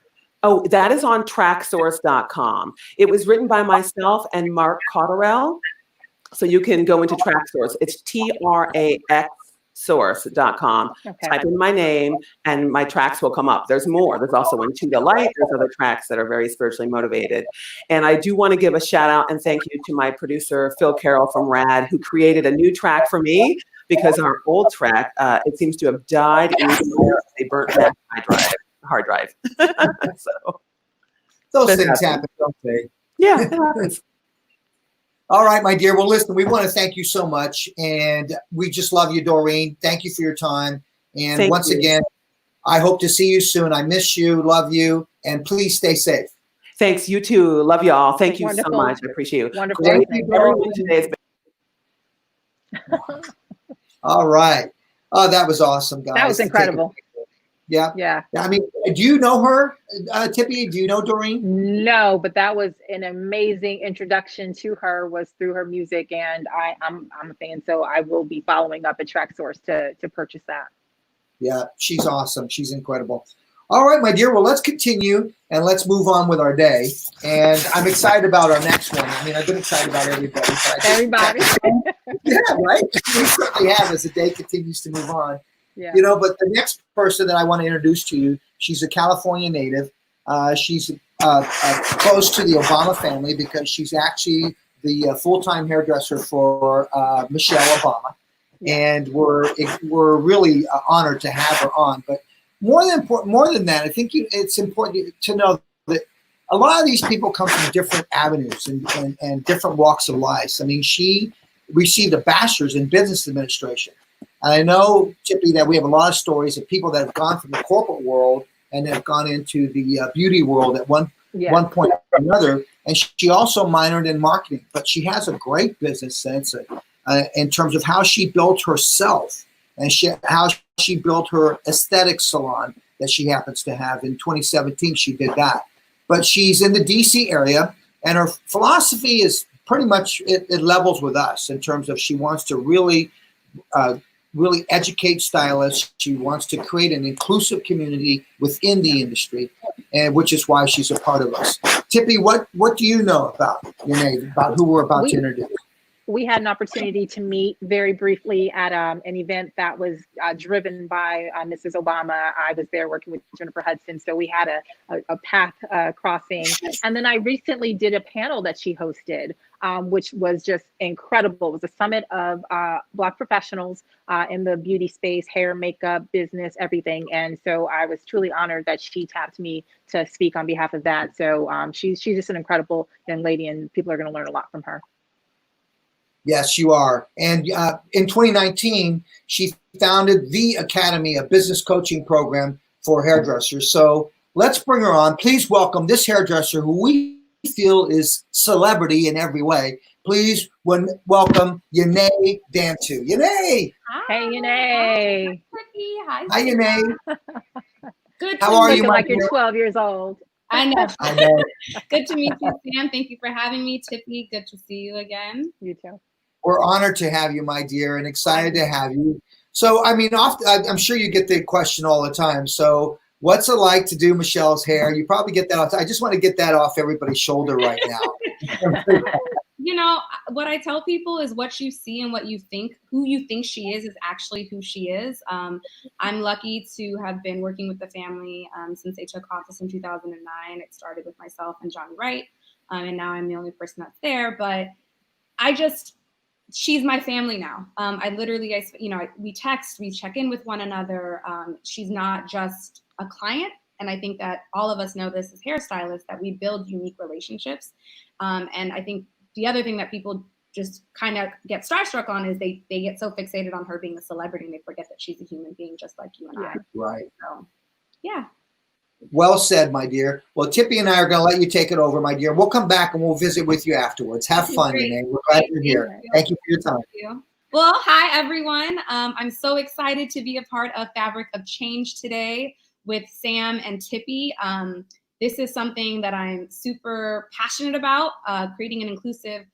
L: Oh, that is on tracksource.com. It was written by myself and Mark Cotterell. So you can go into TrackSource. It's TRAXsource.com.
B: Okay.
L: Type in my name and my tracks will come up. There's more. There's also Into the Light. There's other tracks that are very spiritually motivated. And I do want to give a shout out and thank you to my producer, Phil Carroll from RAD, who created a new track for me because our old track, it seems to have died in the air. They burnt that hard drive. So
A: those things happen, don't they?
L: Yeah, it happens.
A: All right, my dear. Well, listen, we want to thank you so much. And we just love you, Doreen. Thank you for your time. And once again, I hope to see you soon. I miss you, love you, and please stay safe.
L: Thanks. You too. Love you all. Thank you so much. I appreciate you.
B: Wonderful.
L: Thank you, everyone today.
A: All right. Oh, that was awesome, guys.
B: That was incredible.
A: Yeah. I mean, do you know her, Tippi? Do you know Doreen?
B: No, but that was an amazing introduction to her, was through her music, and I'm a fan, so I will be following up at TrackSource to purchase that.
A: Yeah, she's awesome. She's incredible. All right, my dear. Well, let's continue and let's move on with our day. And I'm excited about our next one. I mean, I've been excited about everybody.
B: Everybody.
A: Yeah, right? We certainly have as the day continues to move on.
B: Yeah.
A: But the next person that I want to introduce to you, she's a California native. She's close to the Obama family because she's actually the full-time hairdresser for Michelle Obama. And we're really honored to have her on. But more than that, I think it's important to know that a lot of these people come from different avenues and different walks of life. I mean, she received a bachelor's in business administration. And I know, Tippi, that we have a lot of stories of people that have gone from the corporate world and have gone into the beauty world at one point or another. And she also minored in marketing, but she has a great business sense in terms of how she built herself and how she built her aesthetic salon that she happens to have. In 2017, she did that. But she's in the DC area, and her philosophy is pretty much, it levels with us in terms of she wants to really educate stylists. She wants to create an inclusive community within the industry, and which is why she's a part of us. Tippi, what do you know about Yene, about who we're about to introduce?
B: We had an opportunity to meet very briefly at an event that was driven by Mrs. Obama. I was there working with Jennifer Hudson, so we had a path crossing. And then I recently did a panel that she hosted, which was just incredible. It was a summit of Black professionals in the beauty space, hair, makeup, business, everything. And so I was truly honored that she tapped me to speak on behalf of that. So she's just an incredible young lady, and people are going to learn a lot from her.
A: Yes, you are. And in 2019, she founded the Academy, a business coaching program for hairdressers. So let's bring her on. Please welcome this hairdresser who we feel is celebrity in every way. Please welcome Yene Damtew. Yene!
B: Hey, Yene!
A: Hi, Yene.
M: Good.
A: How are you, my
B: like you're 12 years old.
M: I know.
A: I know.
M: Good to meet you, Sam. Thank you for having me, Tippi. Good to see you again.
B: You too.
A: We're honored to have you, my dear, and excited to have you. So, I mean, I'm sure you get the question all the time. So, What's it like to do Michelle's hair? You probably get that off. I just want to get that off everybody's shoulder right now.
M: You know, what I tell people is what you see and what you think, who you think she is actually who she is. I'm lucky to have been working with the family since they took office in 2009. It started with myself and Johnny Wright, and now I'm the only person that's there. But she's my family now. We text, we check in with one another. She's not just a client. And I think that all of us know this as hairstylists, that we build unique relationships. And I think the other thing that people just kind of get starstruck on is they get so fixated on her being a celebrity and they forget that she's a human being just like you and I.
A: Right.
M: So, yeah.
A: Well said, my dear. Well, Tippi and I are going to let you take it over, my dear. We'll come back and we'll visit with you afterwards. Have fun, Yene. We're glad you're here. Thank you for your time.
M: Thank you. Well, hi, everyone. I'm so excited to be a part of Fabric of Change today with Sam and Tippi. This is something that I'm super passionate about, creating an inclusive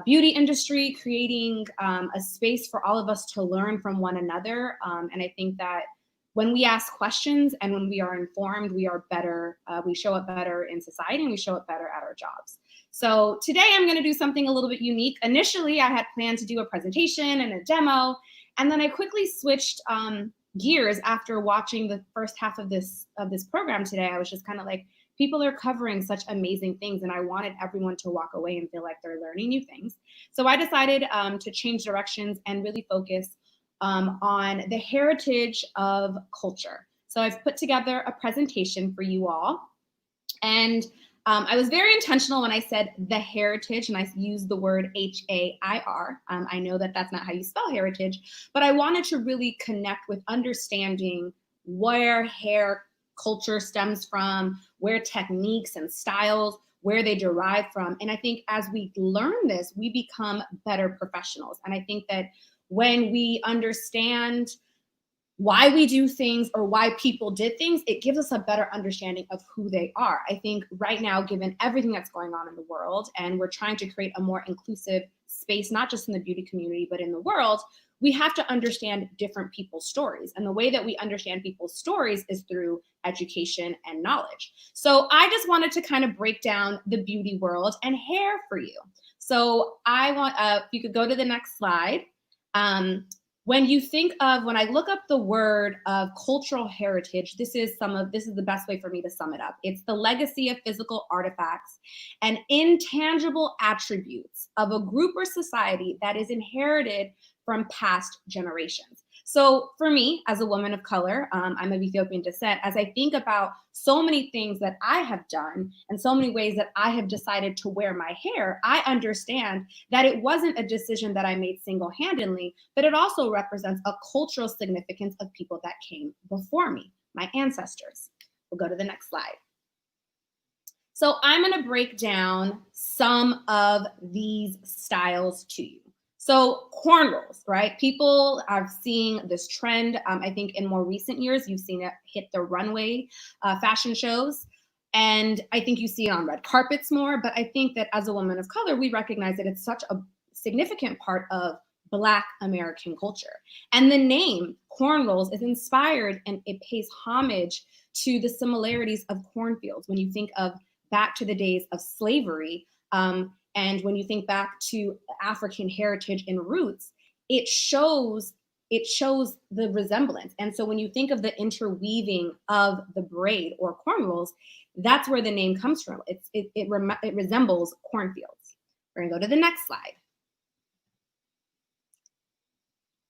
M: beauty industry, creating a space for all of us to learn from one another. And I think that when we ask questions and when we are informed, we are better, we show up better in society and we show up better at our jobs. So today I'm going to do something a little bit unique. Initially, I had planned to do a presentation and a demo, and then I quickly switched gears after watching the first half of this program today. I was just kind of like, people are covering such amazing things, and I wanted everyone to walk away and feel like they're learning new things. So I decided to change directions and really focus on the heritage of culture. So I've put together a presentation for you all, and I was very intentional when I said the heritage, and I used the word H-A-I-R. I know that that's not how you spell heritage, but I wanted to really connect with understanding where hair culture stems from, where techniques and styles, where they derive from. And I think as we learn this, we become better professionals. And I think that when we understand why we do things or why people did things, it gives us a better understanding of who they are. I think right now, given everything that's going on in the world, and we're trying to create a more inclusive space, not just in the beauty community, but in the world, we have to understand different people's stories. And the way that we understand people's stories is through education and knowledge. So I just wanted to kind of break down the beauty world and hair for you. So I want, if you could go to the next slide. When I look up the word of cultural heritage, this is the best way for me to sum it up. It's the legacy of physical artifacts and intangible attributes of a group or society that is inherited from past generations. So for me, as a woman of color, I'm of Ethiopian descent, as I think about so many things that I have done and so many ways that I have decided to wear my hair, I understand that it wasn't a decision that I made single-handedly, but it also represents a cultural significance of people that came before me, my ancestors. We'll go to the next slide. So I'm going to break down some of these styles to you. So cornrows, right? People are seeing this trend. I think in more recent years, you've seen it hit the runway fashion shows. And I think you see it on red carpets more. But I think that as a woman of color, we recognize that it's such a significant part of Black American culture. And the name cornrows is inspired and it pays homage to the similarities of cornfields. When you think of back to the days of slavery, and when you think back to African heritage and roots, it shows the resemblance. And so when you think of the interweaving of the braid or cornrows, that's where the name comes from. It resembles cornfields. We're gonna go to the next slide.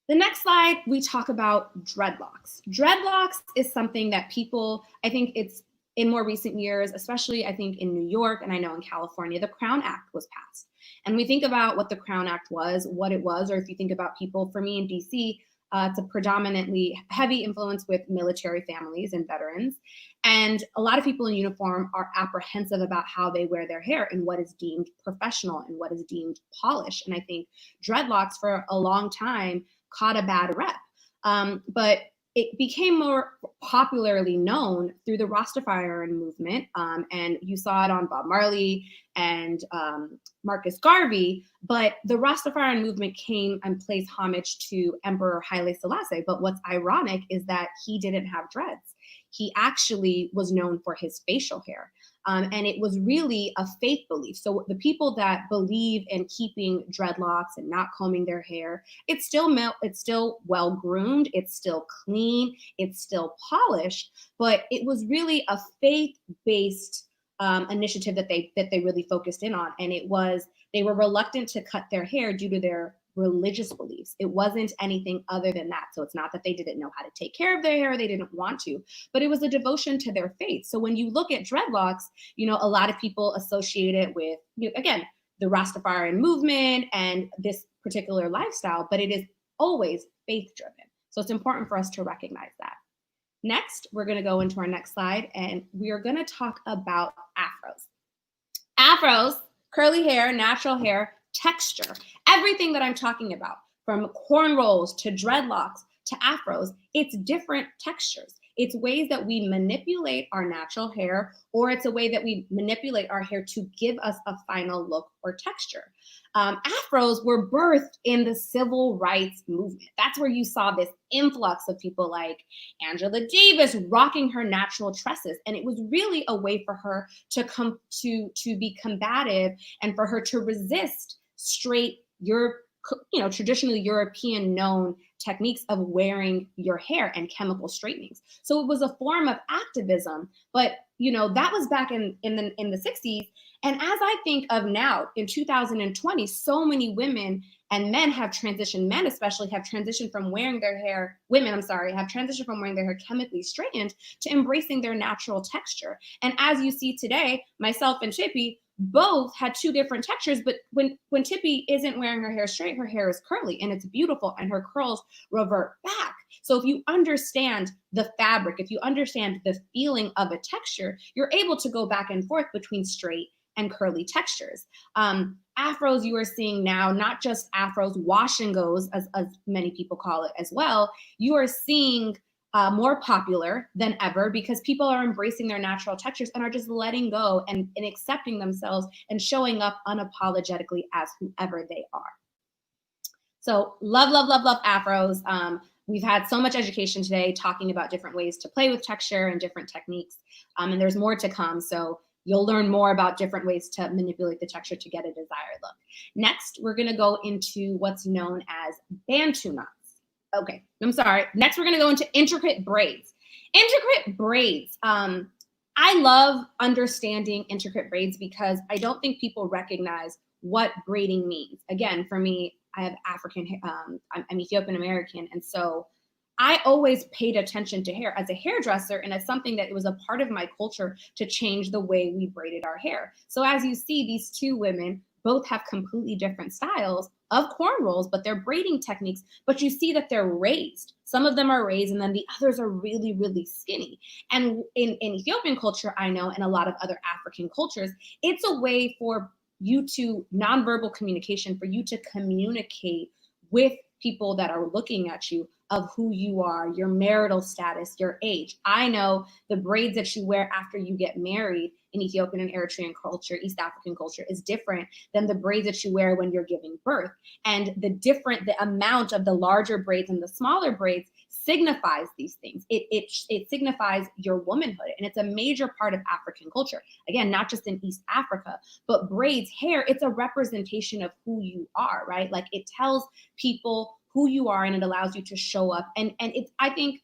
M: The next slide, we talk about dreadlocks. Dreadlocks is something that people, I think it's in more recent years, especially I think in New York, and I know in California, the Crown Act was passed. And we think about what the Crown Act was, what it was, or if you think about people, for me in DC, it's a predominantly heavy influence with military families and veterans. And a lot of people in uniform are apprehensive about how they wear their hair and what is deemed professional and what is deemed polished. And I think dreadlocks for a long time caught a bad rep. But it became more popularly known through the Rastafarian movement, and you saw it on Bob Marley and Marcus Garvey, but the Rastafarian movement came and placed homage to Emperor Haile Selassie. But what's ironic is that he didn't have dreads. he actually was known for his facial hair. And it was really a faith belief. So the people that believe in keeping dreadlocks and not combing their hair, it's still well groomed, it's still clean, it's still polished, but it was really a faith-based initiative that they really focused in on. And they were reluctant to cut their hair due to their religious beliefs. It wasn't anything other than that. So it's not that they didn't know how to take care of their hair, they didn't want to, but it was a devotion to their faith. So when you look at dreadlocks, a lot of people associate it with, again, the Rastafarian movement and this particular lifestyle, but it is always faith driven. So it's important for us to recognize that. Next, we're going to go into our next slide, and we are going to talk about afros. Afros, curly hair, natural hair, texture, everything that I'm talking about, from cornrows to dreadlocks to afros, it's different textures. It's ways that we manipulate our natural hair, or it's a way that we manipulate our hair to give us a final look or texture. Afros were birthed in the civil rights movement. That's where you saw this influx of people like Angela Davis rocking her natural tresses. And it was really a way for her to come to be combative and for her to resist straight traditionally European known techniques of wearing your hair and chemical straightenings. So it was a form of activism, but that was back in the 60s. And as I think of now in 2020, so many women and men have transitioned, men especially have transitioned from wearing their hair, have transitioned from wearing their hair chemically straightened to embracing their natural texture. And as you see today, myself and Tippi both had two different textures, but when Tippi isn't wearing her hair straight, her hair is curly and it's beautiful and her curls revert back. So if you understand the fabric, if you understand the feeling of a texture, you're able to go back and forth between straight and curly textures. Afros you are seeing now, not just afros, wash and goes, as many people call it as well, you are seeing more popular than ever because people are embracing their natural textures and are just letting go and accepting themselves and showing up unapologetically as whoever they are. So love, love, love, love afros. We've had so much education today talking about different ways to play with texture and different techniques. And there's more to come. So you'll learn more about different ways to manipulate the texture to get a desired look. Next, we're gonna go into what's known as Bantu knots. Okay, I'm sorry. Next, we're gonna go into intricate braids. Intricate braids. I love understanding intricate braids because I don't think people recognize what braiding means. Again, for me, I have African, I'm Ethiopian American, and so I always paid attention to hair as a hairdresser and as something that it was a part of my culture to change the way we braided our hair. So as you see, these two women both have completely different styles of cornrows, but they're braiding techniques, but you see that they're raised. Some of them are raised and then the others are really, really skinny. And in Ethiopian culture, I know, and a lot of other African cultures, it's a way for you to nonverbal communication, for you to communicate with people that are looking at you of who you are, your marital status, your age. I know the braids that you wear after you get married in Ethiopian and Eritrean culture, East African culture, is different than the braids that you wear when you're giving birth. And the amount of the larger braids and the smaller braids signifies these things. It signifies your womanhood, and it's a major part of African culture. Again, not just in East Africa, but braids, hair, it's a representation of who you are, right? Like it tells people who you are and it allows you to show up. And it's, I think,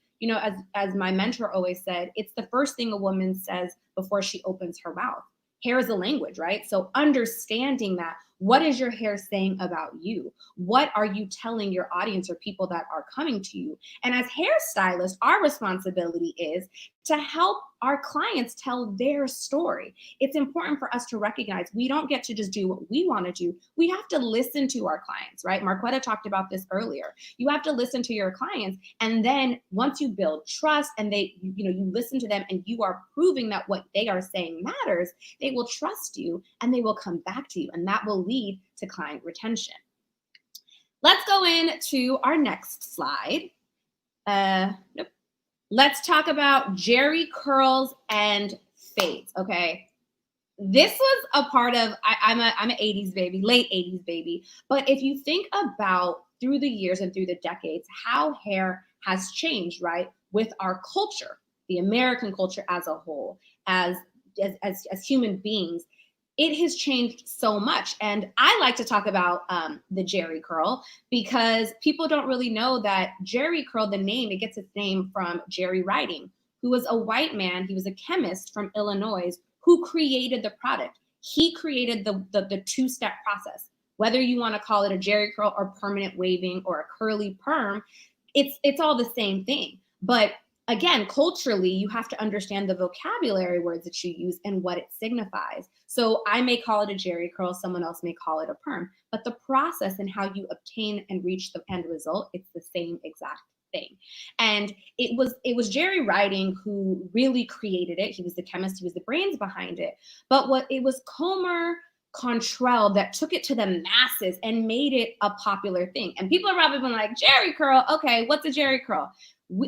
M: as my mentor always said, it's the first thing a woman says before she opens her mouth. Hair is a language, right? So understanding that, what is your hair saying about you? What are you telling your audience or people that are coming to you? And as hairstylists, our responsibility is to help our clients tell their story. It's important for us to recognize we don't get to just do what we want to do. We have to listen to our clients, right? Marquetta talked about this earlier. You have to listen to your clients. And then once you build trust and you listen to them and you are proving that what they are saying matters, they will trust you and they will come back to you. And that will lead to client retention. Let's go into our next slide. Nope. Let's talk about jerry curls and fades, okay? This was a part of, I'm an 80s baby, late 80s baby. But if you think about through the years and through the decades, how hair has changed, right? With our culture, the American culture as a whole, as human beings, it has changed so much. And I like to talk about the Jerry curl because people don't really know that Jerry curl, the name, it gets its name from Jerry Riding, who was a white man. He was a chemist from Illinois who created the product. He created the two-step process. Whether you want to call it a Jerry curl or permanent waving or a curly perm, it's all the same thing. But again, culturally, you have to understand the vocabulary words that you use and what it signifies. So I may call it a Jerry curl, someone else may call it a perm, but the process and how you obtain and reach the end result, it's the same exact thing. And it was Jerry Riding who really created it. He was the chemist, he was the brains behind it. But it was Comer Contrell that took it to the masses and made it a popular thing. And people are probably been like, Jerry curl, okay, what's a Jerry curl?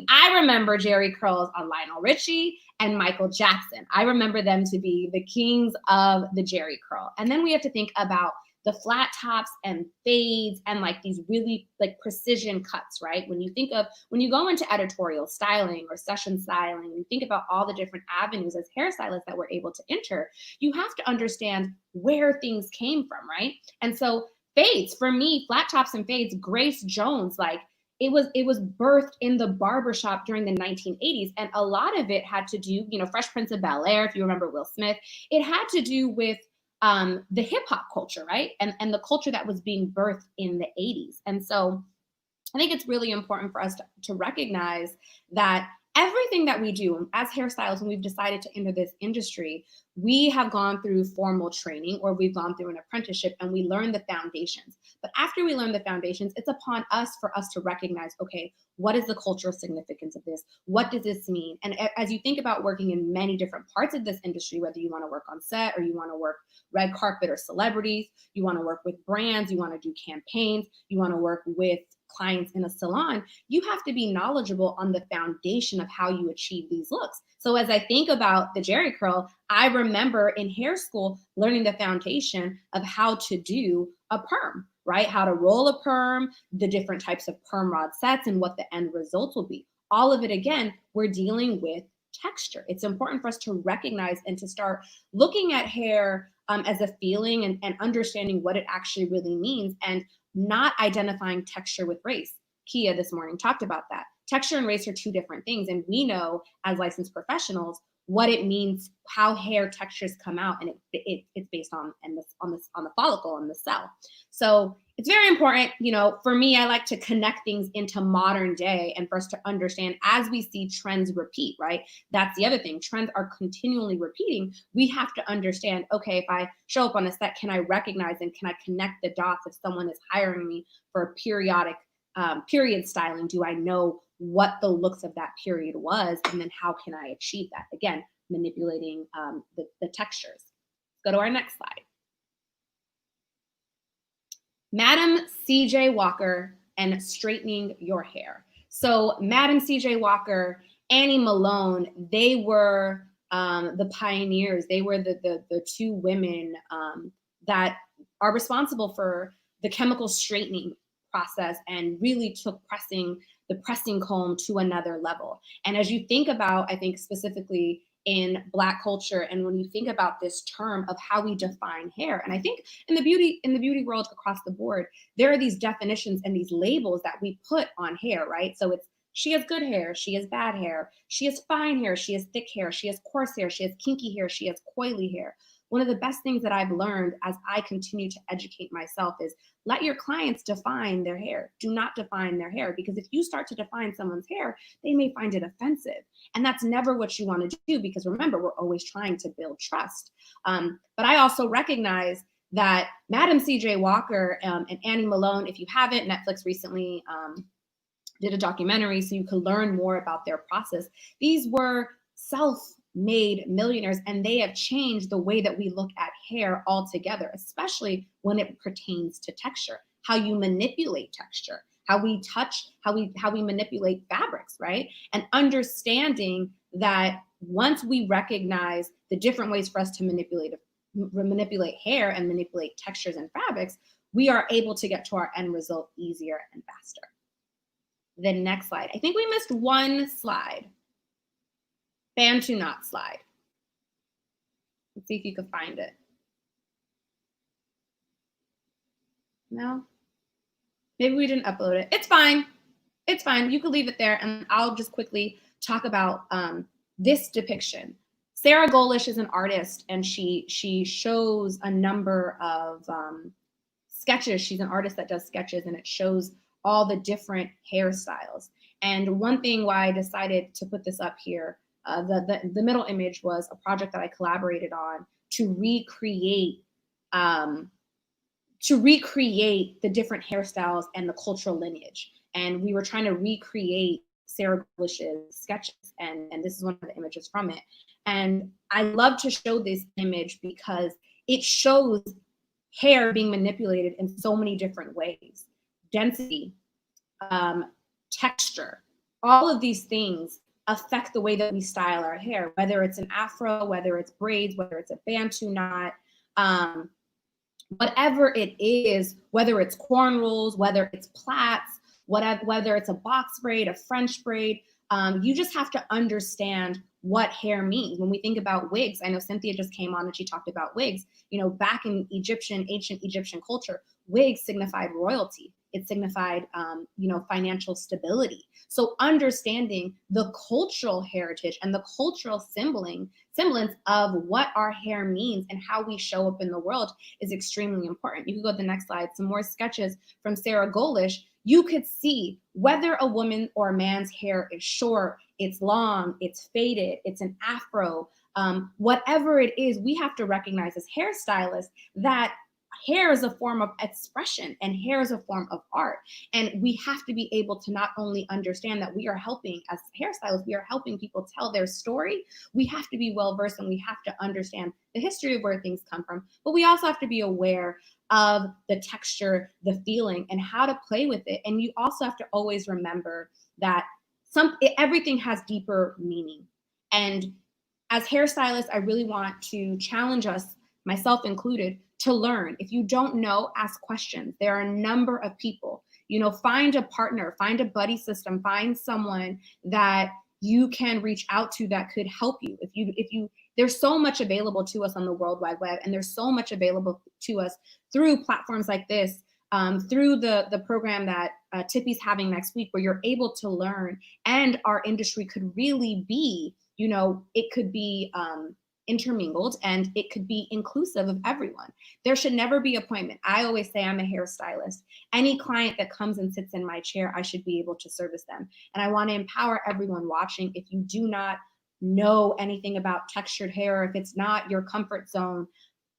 M: I remember Jerry curls on Lionel Richie and Michael Jackson. I remember them to be the kings of the Jerry curl. And then we have to think about the flat tops and fades and like these really like precision cuts, right? When you go into editorial styling or session styling, you think about all the different avenues as hairstylists that we're able to enter, you have to understand where things came from, right? And so fades, for me, flat tops and fades, Grace Jones, like it was birthed in the barbershop during the 1980s. And a lot of it had to do, Fresh Prince of Bel-Air, if you remember Will Smith, it had to do with the hip hop culture, right? And the culture that was being birthed in the 80s. And so I think it's really important for us to recognize that everything that we do as hairstylists, when we've decided to enter this industry, we have gone through formal training or we've gone through an apprenticeship and we learn the foundations. But after we learn the foundations, it's upon us for us to recognize, okay, what is the cultural significance of this? What does this mean? And as you think about working in many different parts of this industry, whether you want to work on set or you want to work red carpet or celebrities, you want to work with brands, you want to do campaigns, you want to work with clients in a salon, you have to be knowledgeable on the foundation of how you achieve these looks. So as I think about the Jerry curl, I remember in hair school learning the foundation of how to do a perm, right? How to roll a perm, the different types of perm rod sets and what the end results will be. All of it, again, we're dealing with texture. It's important for us to recognize and to start looking at hair as a feeling and understanding what it actually really means and not identifying texture with race. Keya this morning talked about that. Texture and race are two different things. And we know as licensed professionals what it means, how hair textures come out, and it's based on the follicle and the cell. So it's very important, for me, I like to connect things into modern day and for us to understand as we see trends repeat, right? That's the other thing. Trends are continually repeating. We have to understand, okay, if I show up on a set, can I recognize and can I connect the dots if someone is hiring me for a period styling? Do I know what the looks of that period was? And then how can I achieve that? Again, manipulating the textures. Let's go to our next slide. Madam C.J. Walker and straightening your hair. So Madam C.J. Walker, Annie Malone, they were the pioneers. They were the two women that are responsible for the chemical straightening process and really took the pressing comb to another level. And as you think about, I think specifically in Black culture, and when you think about this term of how we define hair, and I think in the beauty world across the board, there are these definitions and these labels that we put on hair, right? So it's she has good hair, she has bad hair, she has fine hair, she has thick hair, she has coarse hair, she has kinky hair, she has coily hair. One of the best things that I've learned as I continue to educate myself is let your clients define their hair. Do not define their hair, because if you start to define someone's hair, they may find it offensive. And that's never what you want to do, because remember, we're always trying to build trust. But I also recognize that Madam C.J. Walker and Annie Malone, if you haven't, Netflix recently did a documentary so you could learn more about their process. These were self-made millionaires, and they have changed the way that we look at hair altogether, especially when it pertains to texture, how you manipulate texture, how we touch, how we manipulate fabrics, right? And understanding that once we recognize the different ways for us to manipulate hair and manipulate textures and fabrics, we are able to get to our end result easier and faster. The next slide. I think we missed one slide. Bantu knot slide. Let's see if you can find it. No? Maybe we didn't upload it. It's fine. It's fine. You can leave it there, and I'll just quickly talk about this depiction. Sarah Golish is an artist, and she shows a number of sketches. She's an artist that does sketches, and it shows all the different hairstyles. And one thing why I decided to put this up here, the middle image was a project that I collaborated on to recreate the different hairstyles and the cultural lineage. And we were trying to recreate Sarah Golish's sketches, and this is one of the images from it. And I love to show this image because it shows hair being manipulated in so many different ways. Density, texture, all of these things affect the way that we style our hair, whether it's an afro, whether it's braids, whether it's a Bantu knot, whatever it is, whether it's cornrows, whether it's plaits, whether it's a box braid, a French braid, you just have to understand what hair means. When we think about wigs, I know Cynthia just came on and she talked about wigs. You know, back in ancient Egyptian culture, wigs signified royalty. It signified, financial stability. So understanding the cultural heritage and the cultural semblance of what our hair means and how we show up in the world is extremely important. You can go to the next slide. Some more sketches from Sarah Golish. You could see whether a woman or a man's hair is short, it's long, it's faded, it's an afro, whatever it is, we have to recognize as hairstylists that hair is a form of expression and hair is a form of art. And we have to be able to not only understand that we are helping, as hairstylists, we are helping people tell their story. We have to be well-versed and we have to understand the history of where things come from, but we also have to be aware of the texture, the feeling, and how to play with it. And you also have to always remember that everything has deeper meaning. And as hairstylists, I really want to challenge us, myself included, to learn. If you don't know, ask questions. There are a number of people, find a partner, find a buddy system, find someone that you can reach out to that could help you. There's so much available to us on the World Wide Web, and there's so much available to us through platforms like this, through the program that Tippi's having next week, where you're able to learn, and our industry could really be, it could be intermingled and it could be inclusive of everyone. There should never be appointment. I always say I'm a hairstylist. Any client that comes and sits in my chair, I should be able to service them. And I want to empower everyone watching. If you do not know anything about textured hair, if it's not your comfort zone,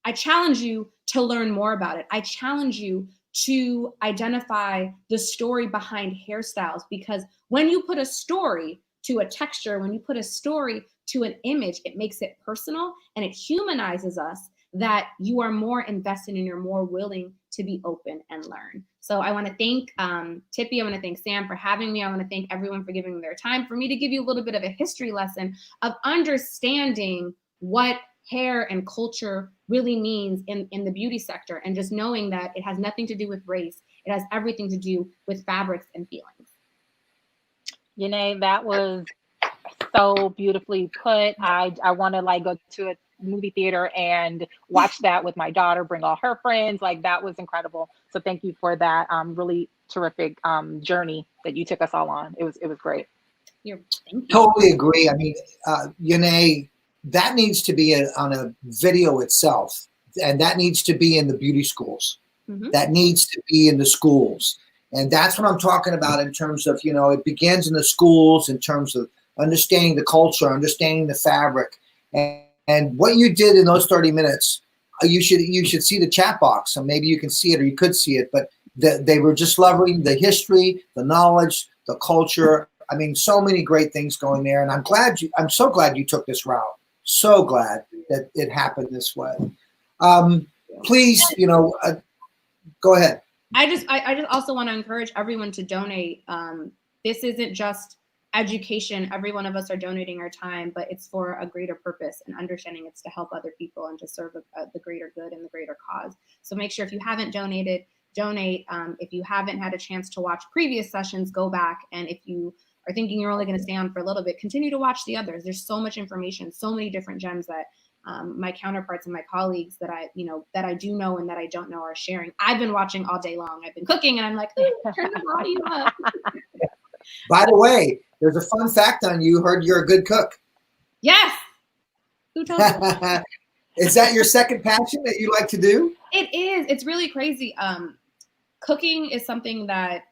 M: I challenge you to learn more about it. I challenge you to identify the story behind hairstyles, because when you put a story to a texture, when you put a story to an image, it makes it personal and it humanizes us, that you are more invested and you're more willing to be open and learn. So I want to thank Tippi. I want to thank Sam for having me. I want to thank everyone for giving their time for me to give you a little bit of a history lesson of understanding what hair and culture really means in the beauty sector, and just knowing that it has nothing to do with race. It has everything to do with fabrics and feelings.
B: Yene, that was so beautifully put. I want to go to a movie theater and watch that with my daughter, bring all her friends. That was incredible. So thank you for that really terrific journey that you took us all on. It was great.
M: Thank you.
A: Totally agree. I mean, Yene, that needs to be on a video itself, and that needs to be in the beauty schools. Mm-hmm. That needs to be in the schools. And that's what I'm talking about in terms of, it begins in the schools in terms of understanding the culture, understanding the fabric. And what you did in those 30 minutes, you should see the chat box. So maybe you can see it, or you could see it, but they were just loving the history, the knowledge, the culture. I mean, so many great things going there. And I'm so glad you took this route. So glad that it happened this way. Please, go ahead.
M: I just also want to encourage everyone to donate. This isn't just education. Every one of us are donating our time, but it's for a greater purpose, and understanding it's to help other people and to serve the greater good and the greater cause. So make sure, if you haven't donated, donate. If you haven't had a chance to watch previous sessions, go back. And if you or thinking you're only going to stay on for a little bit, continue to watch the others. There's so much information, so many different gems that my counterparts and my colleagues that I do know and that I don't know are sharing. I've been watching all day long. I've been cooking and I'm like, turn the volume up.
A: By the way, there's a fun fact on you. Heard you're a good cook.
M: Yes. Who told you?
A: Is that your second passion that you like to do?
M: It is. It's really crazy. Cooking is something that,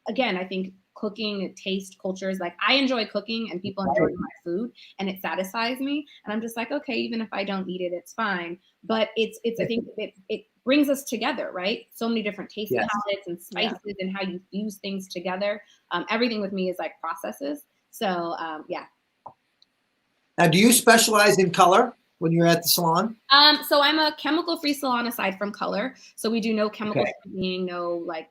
M: again, I think cooking, taste, cultures, like I enjoy cooking and people enjoy my food and it satisfies me. And I'm just like, okay, even if I don't eat it, it's fine. But it's I think it brings us together, right? So many different taste palettes and spices and how you fuse things together. Everything with me is like processes. So yeah.
A: Now, do you specialize in color when you're at the salon?
M: So I'm a chemical-free salon aside from color. So we do no chemical straightening, no like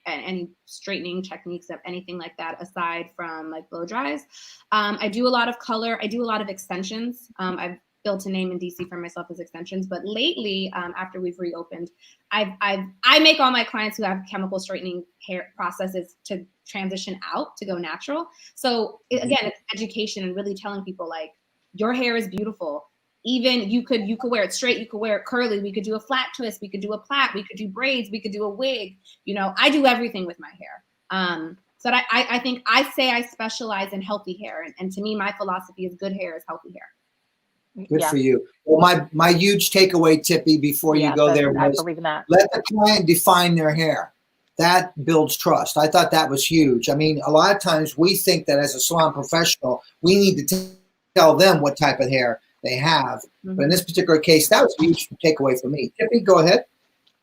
M: any straightening techniques of anything like that aside from like blow dries. I do a lot of color. I do a lot of extensions. I've built a name in DC for myself as extensions, but lately, after we've reopened, I make all my clients who have chemical straightening hair processes to transition out to go natural. So again, it's education and really telling people like your hair is beautiful. Even you could wear it straight, you could wear it curly, we could do a flat twist, we could do a plait, we could do braids, we could do a wig. You know, I do everything with my hair. So I think I say I specialize in healthy hair. And to me, my philosophy is good hair is healthy hair.
A: Good for you. Well, my huge takeaway, Tippi, before you go there was let the client define their hair. That builds trust. I thought that was huge. I mean, a lot of times we think that as a salon professional, we need to tell them what type of hair they have. But in this particular case, that was a huge takeaway for me. Tippi, go ahead.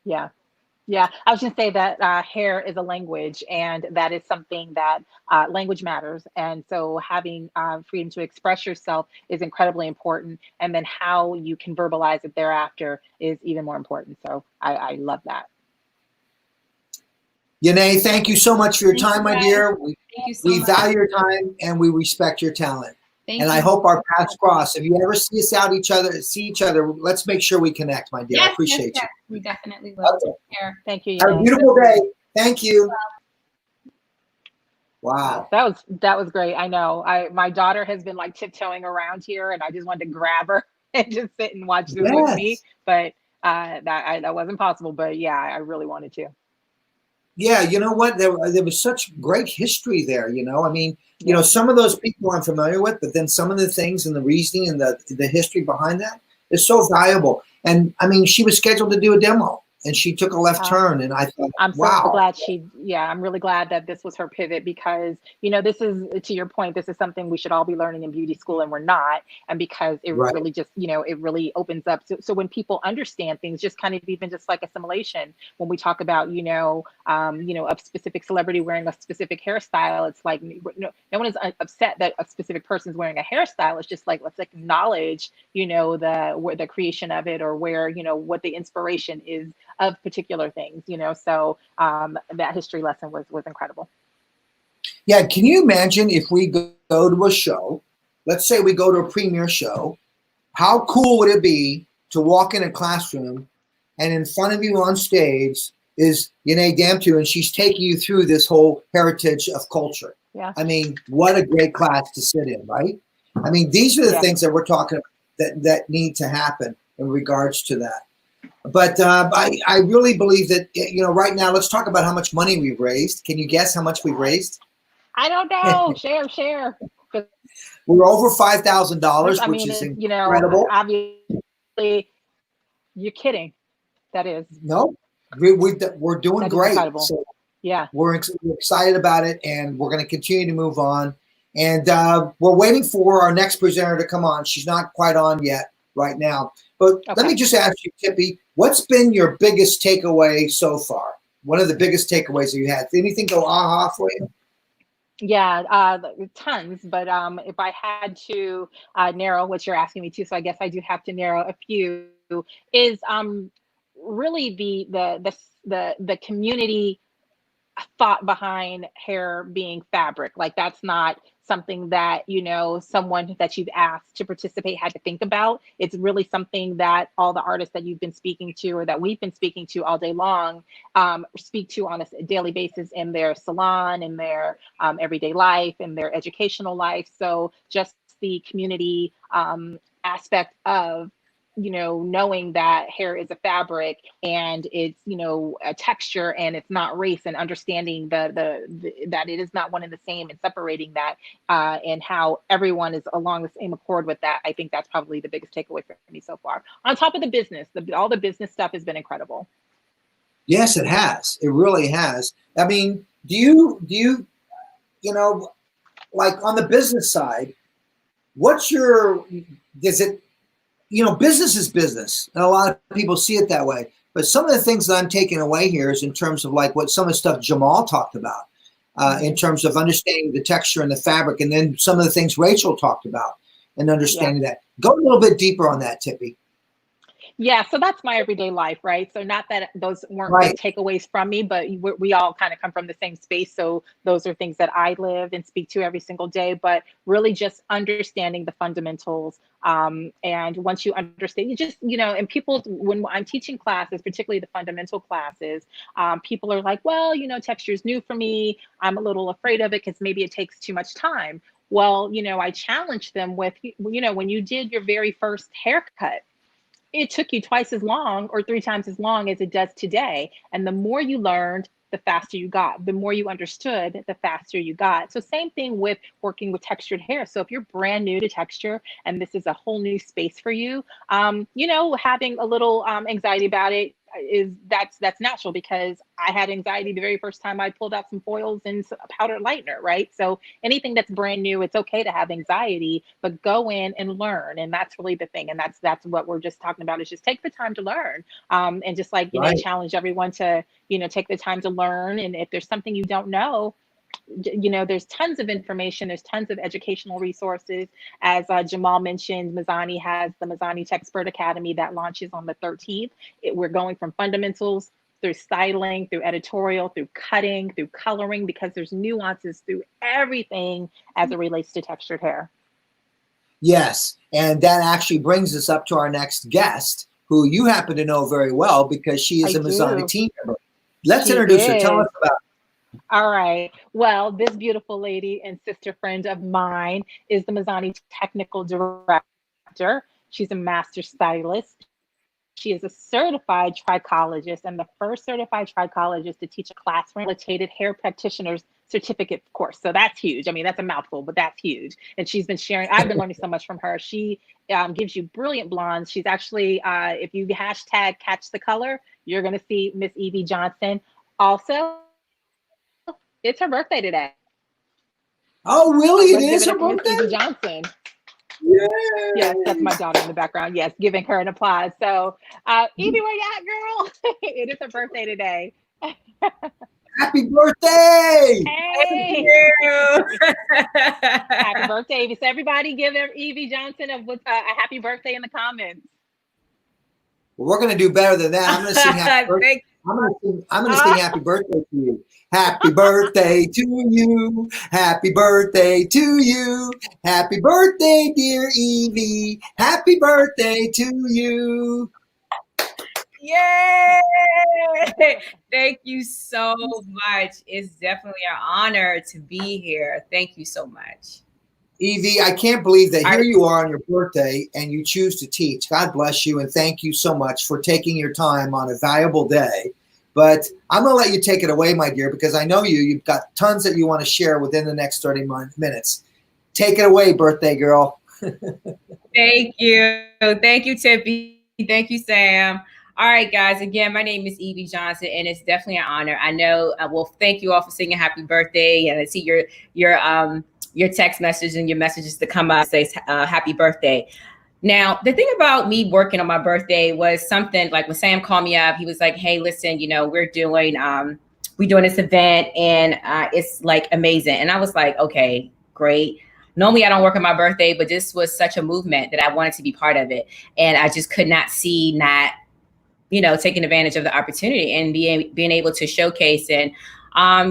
B: Yeah. I was going to say that hair is a language, and that is something that language matters. And so having freedom to express yourself is incredibly important. And then how you can verbalize it thereafter is even more important. So I love that.
A: Yene, thank you so much for your time, my dear. We value your time and we respect your talent. And I hope our paths cross. If you ever see each other, let's make sure we connect, my dear. I appreciate you.
M: We definitely will.
A: Okay.
B: Thank you.
A: Have a beautiful day. Thank you. Wow.
B: That was great. I know. My daughter has been like tiptoeing around here, and I just wanted to grab her and just sit and watch this with me. But that wasn't possible. But yeah, I really wanted to.
A: Yeah, you know what? There was such great history there, you know? I mean, you know, some of those people I'm familiar with, but then some of the things and the reasoning and the history behind that is so valuable. And I mean, she was scheduled to do a demo and she took a left turn, and I thought,
B: I'm
A: wow.
B: so glad I'm really glad that this was her pivot, because, you know, this is, to your point, this is something we should all be learning in beauty school, and we're not. And because it really just, you know, it really opens up. So when people understand things, just kind of even just like assimilation, when we talk about, a specific celebrity wearing a specific hairstyle, it's like, no one is upset that a specific person is wearing a hairstyle. It's just like, let's acknowledge, you know, the creation of it, or where, you know, what the inspiration is of particular things, you know. So that history lesson was incredible.
A: Yeah, can you imagine if we go to a show, let's say we go to a premiere show, how cool would it be to walk in a classroom and in front of you on stage is Yene Damtew, and she's taking you through this whole heritage of culture.
B: Yeah.
A: I mean, what a great class to sit in, right? I mean, these are the things that we're talking about that need to happen in regards to that. But I really believe that, you know, right now, let's talk about how much money we've raised. Can you guess how much we've raised?
B: I don't know. Share.
A: We're over $5,000, which is incredible.
B: You know, obviously, you're kidding. That is.
A: No, we're doing great. So
B: yeah,
A: we're excited about it, and we're going to continue to move on. And we're waiting for our next presenter to come on. She's not quite on yet right now. But let me just ask you, Tippi, what's been your biggest takeaway so far? One of the biggest takeaways that you had? Anything go aha for you?
B: Yeah, tons. But if I had to narrow what you're asking me to, so I guess I do have to narrow a few, is really the community thought behind hair being fabric. Like that's not something that, you know, someone that you've asked to participate had to think about. It's really something that all the artists that you've been speaking to or that we've been speaking to all day long speak to on a daily basis in their salon, in their everyday life, in their educational life. So just the community aspect of, you know, knowing that hair is a fabric and it's, you know, a texture and it's not race, and understanding the that it is not one and the same, and separating that and how everyone is along the same accord with that. I think that's probably the biggest takeaway for me so far. On top of the business, all the business stuff has been incredible.
A: Yes, it has. It really has. I mean, do you know, like on the business side, does it, you know, business is business, and a lot of people see it that way. But some of the things that I'm taking away here is in terms of like what some of the stuff Jamal talked about, in terms of understanding the texture and the fabric, and then some of the things Rachel talked about and understanding that. Go a little bit deeper on that, Tippi.
B: Yeah, so that's my everyday life, right? So not that those weren't big takeaways from me, but we all kind of come from the same space. So those are things that I live and speak to every single day, but really just understanding the fundamentals. And once you understand, you just, you know, and people, when I'm teaching classes, particularly the fundamental classes, people are like, well, you know, texture is new for me. I'm a little afraid of it because maybe it takes too much time. Well, you know, I challenge them with, you know, when you did your very first haircut, it took you twice as long or 3 times as long as it does today. And the more you learned, the faster you got. The more you understood, the faster you got. So same thing with working with textured hair. So if you're brand new to texture and this is a whole new space for you, you know, having a little anxiety about it that's natural, because I had anxiety the very first time I pulled out some foils and a powdered lightener, right? So anything that's brand new, it's okay to have anxiety, but go in and learn. And that's really the thing. And that's what we're just talking about, is just take the time to learn. And just like, you know, challenge everyone to, you know, take the time to learn. And if there's something you don't know, you know, there's tons of information, there's tons of educational resources. As Jamal mentioned, Mazzani has the Mazzani Texpert Academy that launches on the 13th. We're going from fundamentals through styling, through editorial, through cutting, through coloring, because there's nuances through everything as it relates to textured hair.
A: Yes, and that actually brings us up to our next guest, who you happen to know very well because she is a Mazzani team member. Let's introduce her. Tell us about her.
B: All right. Well, this beautiful lady and sister friend of mine is the Mazzani technical director. She's a master stylist. She is a certified trichologist and the first certified trichologist to teach a class for rehabilitated hair practitioners certificate course. So that's huge. I mean, that's a mouthful, but that's huge. And she's been sharing, I've been learning so much from her. She gives you brilliant blondes. She's actually, if you hashtag catch the color, you're going to see Miss Evie Johnson. Also, it's her birthday today.
A: Oh, really? It is her birthday?
B: Evie Johnson.
A: Yeah.
B: Yes, that's my daughter in the background. Yes, giving her an applause. So, Evie, where you at, girl? It is her birthday today.
A: Happy birthday!
B: Hey! Happy birthday, Evie. So everybody give Evie Johnson a happy birthday in the comments.
A: Well, we're going to do better than that. I'm going to sing happy birthday. I'm going to sing happy birthday to you. Happy birthday to you. Happy birthday to you. Happy birthday, dear Evie. Happy birthday to you.
N: Yay! Thank you so much. It's definitely an honor to be here. Thank you so much.
A: Evie, I can't believe that here you are on your birthday and you choose to teach. God bless you, and thank you so much for taking your time on a valuable day. But I'm going to let you take it away, my dear, because I know you've got tons that you want to share within the next 30 minutes. Take it away, birthday girl.
N: Thank you. Thank you, Tippi. Thank you, Sam. All right, guys. Again, my name is Evie Johnson, and it's definitely an honor. I know. Well, thank you all for singing happy birthday, and I see your text message and your messages to come up says happy birthday. Now, the thing about me working on my birthday was something like when Sam called me up, he was like, hey, listen, you know, we're doing this event and it's like amazing. And I was like, okay, great. Normally I don't work on my birthday, but this was such a movement that I wanted to be part of it. And I just could not see not, you know, taking advantage of the opportunity and being able to showcase and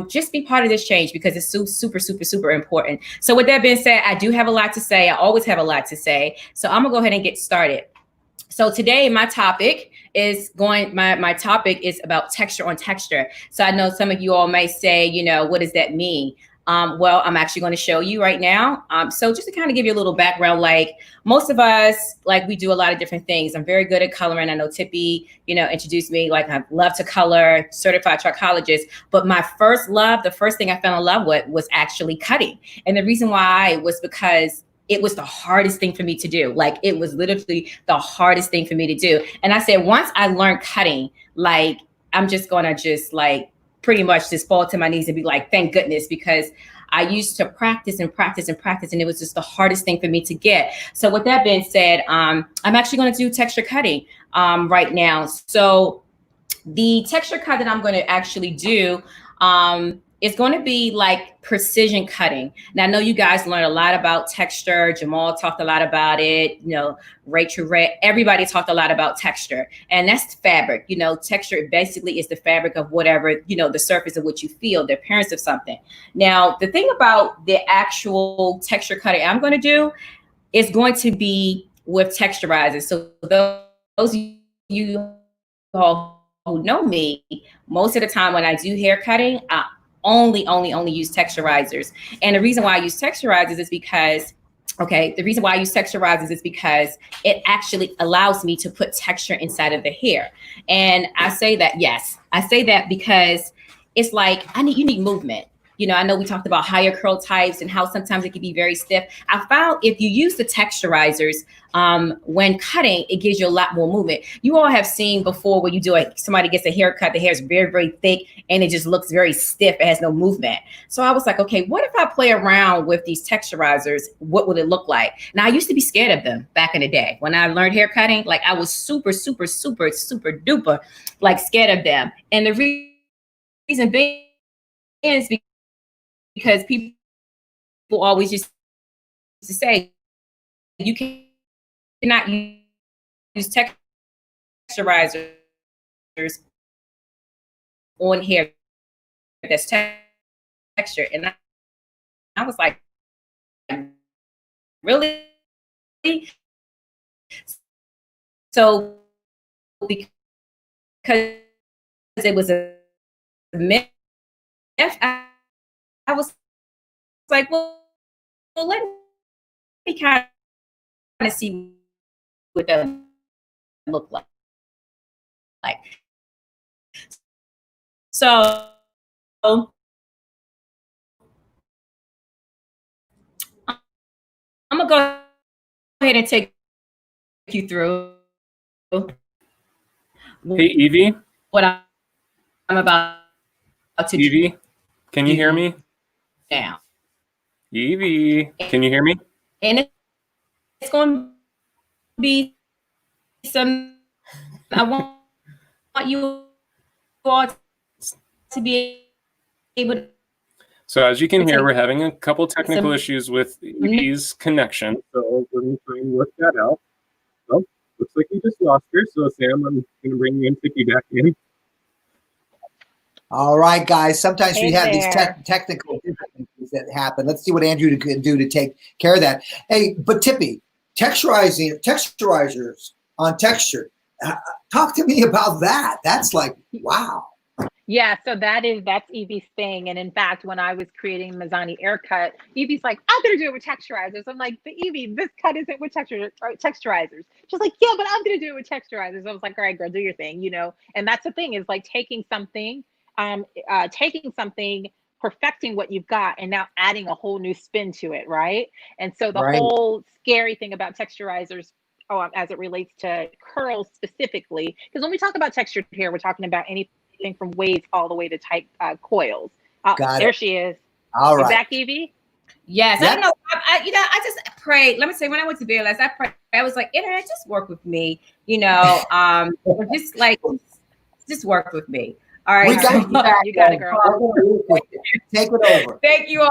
N: just be part of this change because it's super, super, super important. So with that being said, I do have a lot to say. I always have a lot to say. So I'm gonna go ahead and get started. So today my topic is my topic is about texture on texture. So I know some of you all may say, you know, what does that mean? Well, I'm actually going to show you right now. So just to kind of give you a little background, like most of us, like we do a lot of different things. I'm very good at coloring. I know Tippi, you know, introduced me, like I love to color, certified trichologist. But my first love, the first thing I fell in love with was actually cutting. And the reason why was because it was the hardest thing for me to do. Like it was literally the hardest thing for me to do. And I said, once I learned cutting, like I'm just gonna just like pretty much just fall to my knees and be like, thank goodness, because I used to practice and practice and practice, and it was just the hardest thing for me to get. So with that being said, I'm actually gonna do texture cutting right now. So the texture cut that I'm gonna actually do it's going to be like precision cutting. Now, I know you guys learned a lot about texture. Jamal talked a lot about it. You know, Rachel Red, everybody talked a lot about texture. And that's fabric. You know, texture basically is the fabric of whatever, you know, the surface of what you feel, the appearance of something. Now, the thing about the actual texture cutting I'm going to do is going to be with texturizers. So those of you all who know me, most of the time when I do hair cutting, I only use texturizers. And the reason why I use texturizers is because, it actually allows me to put texture inside of the hair. And I say that because it's like, you need movement. You know, I know we talked about higher curl types and how sometimes it can be very stiff. I found if you use the texturizers when cutting, it gives you a lot more movement. You all have seen before when you do it, somebody gets a haircut, the hair is very, very thick and it just looks very stiff. It has no movement. So I was like, okay, what if I play around with these texturizers? What would it look like? Now, I used to be scared of them back in the day. When I learned hair cutting, like I was super, super, super, super duper, like scared of them. And the reason being is because people always used to say you cannot use texturizers on hair that's texture. And I was like, really? So because it was a myth, I was like, well, let me kind of see what that look like. So I'm gonna go ahead and take you through
F: Hey, Evie.
N: what I'm about to do.
F: Evie, can you hear me?
N: Now.
F: Evie, can you hear me?
N: And it's going to be some, I want you all to be able to.
F: So as you can hear, we're having a couple technical issues with Evie's connection. So we're going to try and work that out. Oh, looks like you just lost her. So Sam, I'm going to bring you and Tippi back in.
A: All right, guys. Sometimes we have these technical difficulties that happen. Let's see what Andrew can do to take care of that. Hey, but Tippi, texturizers on texture. Talk to me about that. That's like, wow.
B: Yeah, so that's Evie's thing. And in fact, when I was creating Mazzani air cut, Evie's like, I'm gonna do it with texturizers. I'm like, but Evie, this cut isn't with texturizers. She's like, yeah, but I'm gonna do it with texturizers. I was like, all right, girl, do your thing, you know. And that's the thing, is like taking something, perfecting what you've got, and now adding a whole new spin to it, right? And so the whole scary thing about texturizers, as it relates to curls specifically, because when we talk about textured hair, we're talking about anything from waves all the way to tight coils. There she is.
A: All right.
B: Is that Evie?
N: Yes. Yep. I don't know. I just prayed. Let me say, when I went to bed last, I prayed. I was like, internet, just work with me. You know, just work with me. All right.
B: You got it, girl.
A: Take it over.
N: Thank you all.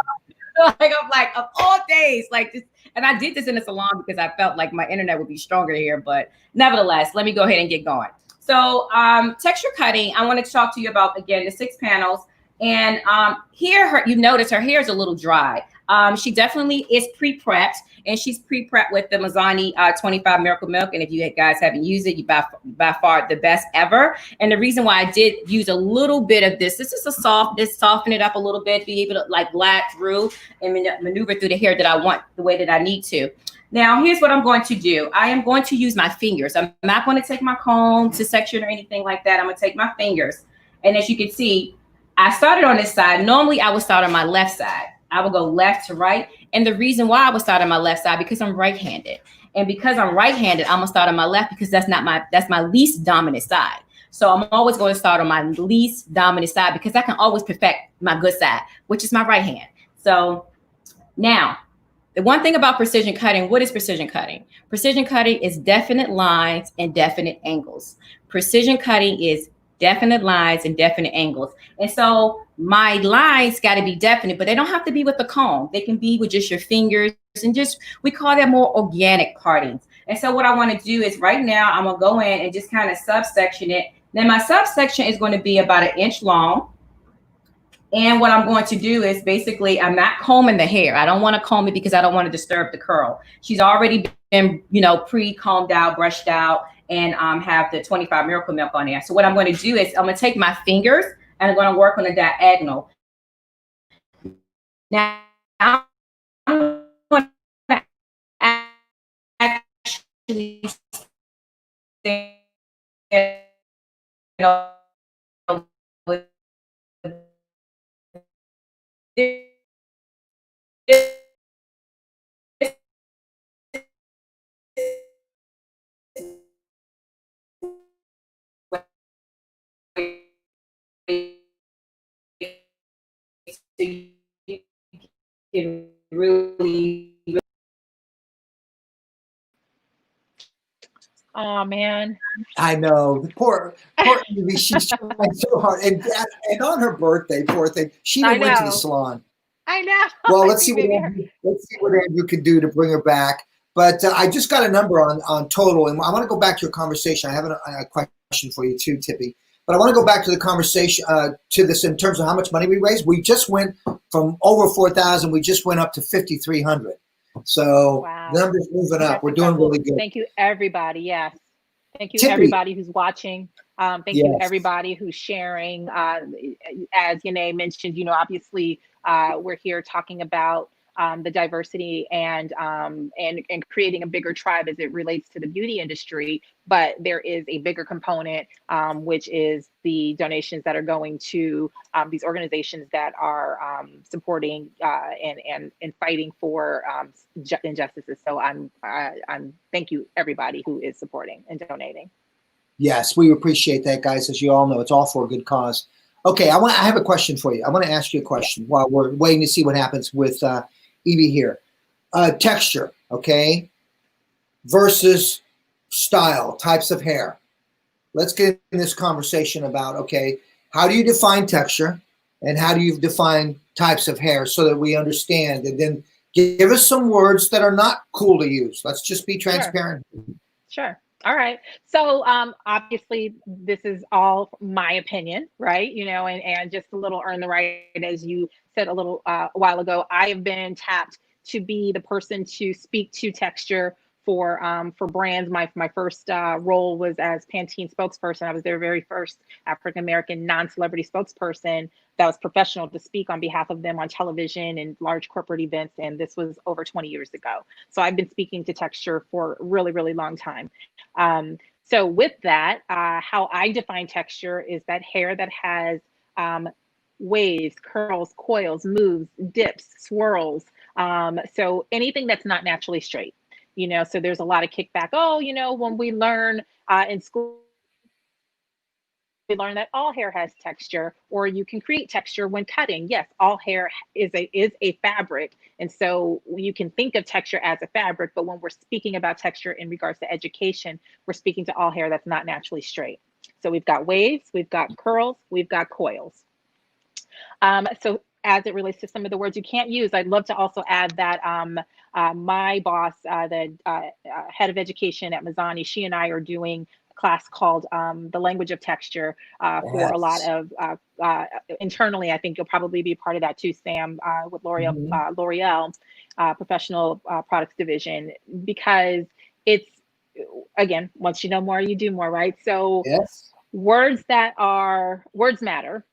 N: Like I'm like, of all days, like this, and I did this in the salon because I felt like my internet would be stronger here. But nevertheless, let me go ahead and get going. So texture cutting, I want to talk to you about, again, the 6 panels. And here, you notice her hair is a little dry. She definitely is pre-prepped, and she's pre-prepped with the Mizani 25 Miracle Milk. And if you guys haven't used it, you by far the best ever. And the reason why I did use a little bit of this is a soften it up a little bit, be able to like glide through and maneuver through the hair that I want the way that I need to. Now, here's what I'm going to do. I am going to use my fingers. I'm not going to take my comb to section or anything like that. I'm going to take my fingers. And as you can see, I started on this side. Normally, I would start on my left side. I would go left to right. And the reason why I would start on my left side, because I'm right-handed. And because I'm right-handed, I'm going to start on my left because that's my least dominant side. So I'm always going to start on my least dominant side because I can always perfect my good side, which is my right hand. So now, the one thing about precision cutting, what is precision cutting? Precision cutting is definite lines and definite angles. Precision cutting is definite lines and definite angles. And so my lines got to be definite, but they don't have to be with the comb. They can be with just your fingers and just, we call that more organic partings. And so what I want to do is right now, I'm going to go in and just kind of subsection it. Then my subsection is going to be about 1 inch long. And what I'm going to do is basically, I'm not combing the hair. I don't want to comb it because I don't want to disturb the curl. She's already been, pre-combed out, brushed out, and have the 25 Miracle Milk on there. So what I'm going to do is I'm going to take my fingers and I'm going to work on the diagonal. Now, I'm going to actually really.
B: Oh man.
A: I know. Poor Evie, she's trying so hard. And on her birthday, poor thing, she went to the salon.
B: I know.
A: Well, let's see what Andrew can do to bring her back. But I just got a number on total, and I want to go back to your conversation. I have a question for you too, Tippi. But I want to go back to the conversation to this in terms of how much money we raised. We just went from over 4,000. We just went up to 5,300. So
B: wow.
A: Numbers moving up. We're doing really good.
B: Thank you, everybody. Yes. Thank you,
A: Tippi.
B: Everybody who's watching. Thank you, everybody who's sharing. As Yene mentioned, obviously we're here talking about the diversity and creating a bigger tribe as it relates to the beauty industry. But there is a bigger component, which is the donations that are going to these organizations that are supporting and fighting for injustices. So I'm thank you everybody who is supporting and donating.
A: Yes, we appreciate that, guys. As you all know, it's all for a good cause. Okay, I have a question for you. I want to ask you a question while we're waiting to see what happens with Evie here. Texture, okay, versus style, types of hair. Let's get in this conversation about, okay, how do you define texture and how do you define types of hair so that we understand, and then give us some words that are not cool to use. Let's just be transparent.
B: Sure. All right. So obviously this is all my opinion, right? And just a little earn the right, as you said a little while ago, I have been tapped to be the person to speak to texture for brands. My first role was as Pantene spokesperson. I was their very first African-American non-celebrity spokesperson that was professional to speak on behalf of them on television and large corporate events. And this was over 20 years ago. So I've been speaking to texture for a really, really long time. So with that, how I define texture is that hair that has waves, curls, coils, moves, dips, swirls. So anything that's not naturally straight. So there's a lot of kickback. When we learn in school, we learn that all hair has texture, or you can create texture when cutting. Yes, all hair is a fabric. And so you can think of texture as a fabric, but when we're speaking about texture in regards to education, we're speaking to all hair that's not naturally straight. So we've got waves, we've got curls, we've got coils. So as it relates to some of the words you can't use, I'd love to also add that my boss, the head of education at Mizani, she and I are doing class called The Language of Texture for a lot of internally. I think you'll probably be part of that too, Sam, with L'Oreal Professional Products Division, because it's, again, once you know more, you do more, right? So words matter.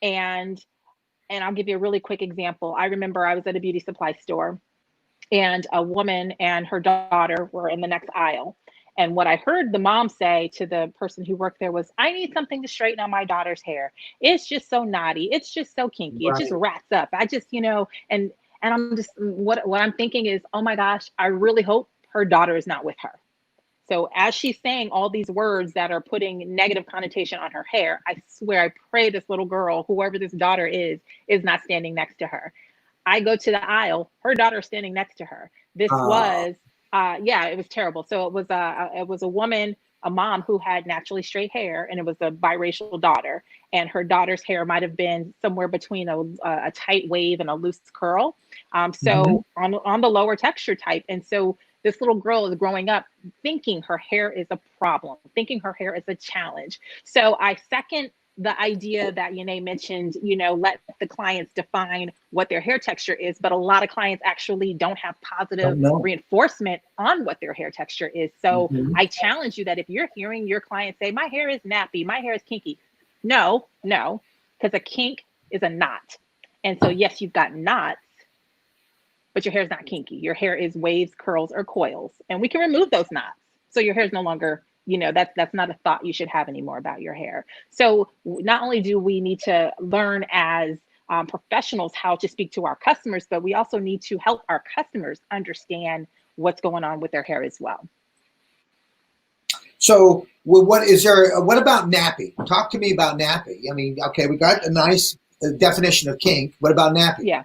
B: And I'll give you a really quick example. I remember I was at a beauty supply store, and a woman and her daughter were in the next aisle. And what I heard the mom say to the person who worked there was, I need something to straighten out my daughter's hair. It's just so knotty. It's just so kinky. It just rats up. I just, and I'm just, what I'm thinking is, oh my gosh, I really hope her daughter is not with her. So as she's saying all these words that are putting negative connotation on her hair, I swear, I pray this little girl, whoever this daughter is not standing next to her. I go to the aisle, her daughter's standing next to her. This was, it was terrible. So it was a woman, a mom who had naturally straight hair, and it was a biracial daughter. And her daughter's hair might have been somewhere between a tight wave and a loose curl. On the lower texture type. And so this little girl is growing up thinking her hair is a problem, thinking her hair is a challenge. So I second the idea that Yene mentioned, let the clients define what their hair texture is, but a lot of clients actually don't have positive reinforcement on what their hair texture is. So I challenge you that if you're hearing your client say, my hair is nappy, my hair is kinky, no, because a kink is a knot. And so yes, you've got knots, but your hair is not kinky. Your hair is waves, curls, or coils, and we can remove those knots. So your hair is no longer, that's not a thought you should have anymore about your hair. So not only do we need to learn as professionals how to speak to our customers, but we also need to help our customers understand what's going on with their hair as well.
A: So what about nappy? Talk to me about nappy. I mean, okay, we got a nice definition of kink. What about nappy?
B: Yeah.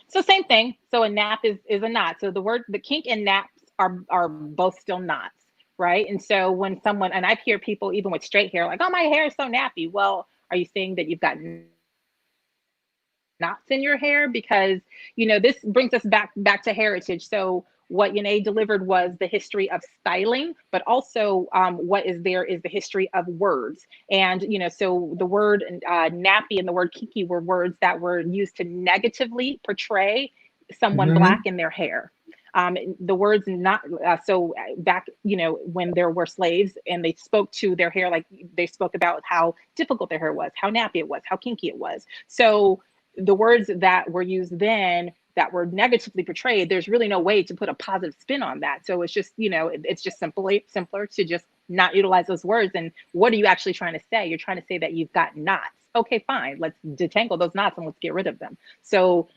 B: So same thing. So a nap is a knot. So the kink and naps are both still knots, right? And so when someone, and I hear people even with straight hair, like, oh, my hair is so nappy. Well, are you saying that you've got knots in your hair? Because, this brings us back to heritage. So what Yene delivered was the history of styling, but also what is there is the history of words. And, so the word nappy and the word kinky were words that were used to negatively portray someone Black in their hair. The words not, so back, when there were slaves and they spoke to their hair, like they spoke about how difficult their hair was, how nappy it was, how kinky it was. So the words that were used then that were negatively portrayed, there's really no way to put a positive spin on that. So it's just, it's just simpler to just not utilize those words. And what are you actually trying to say? You're trying to say that you've got knots. Okay, fine. Let's detangle those knots and let's get rid of them. So,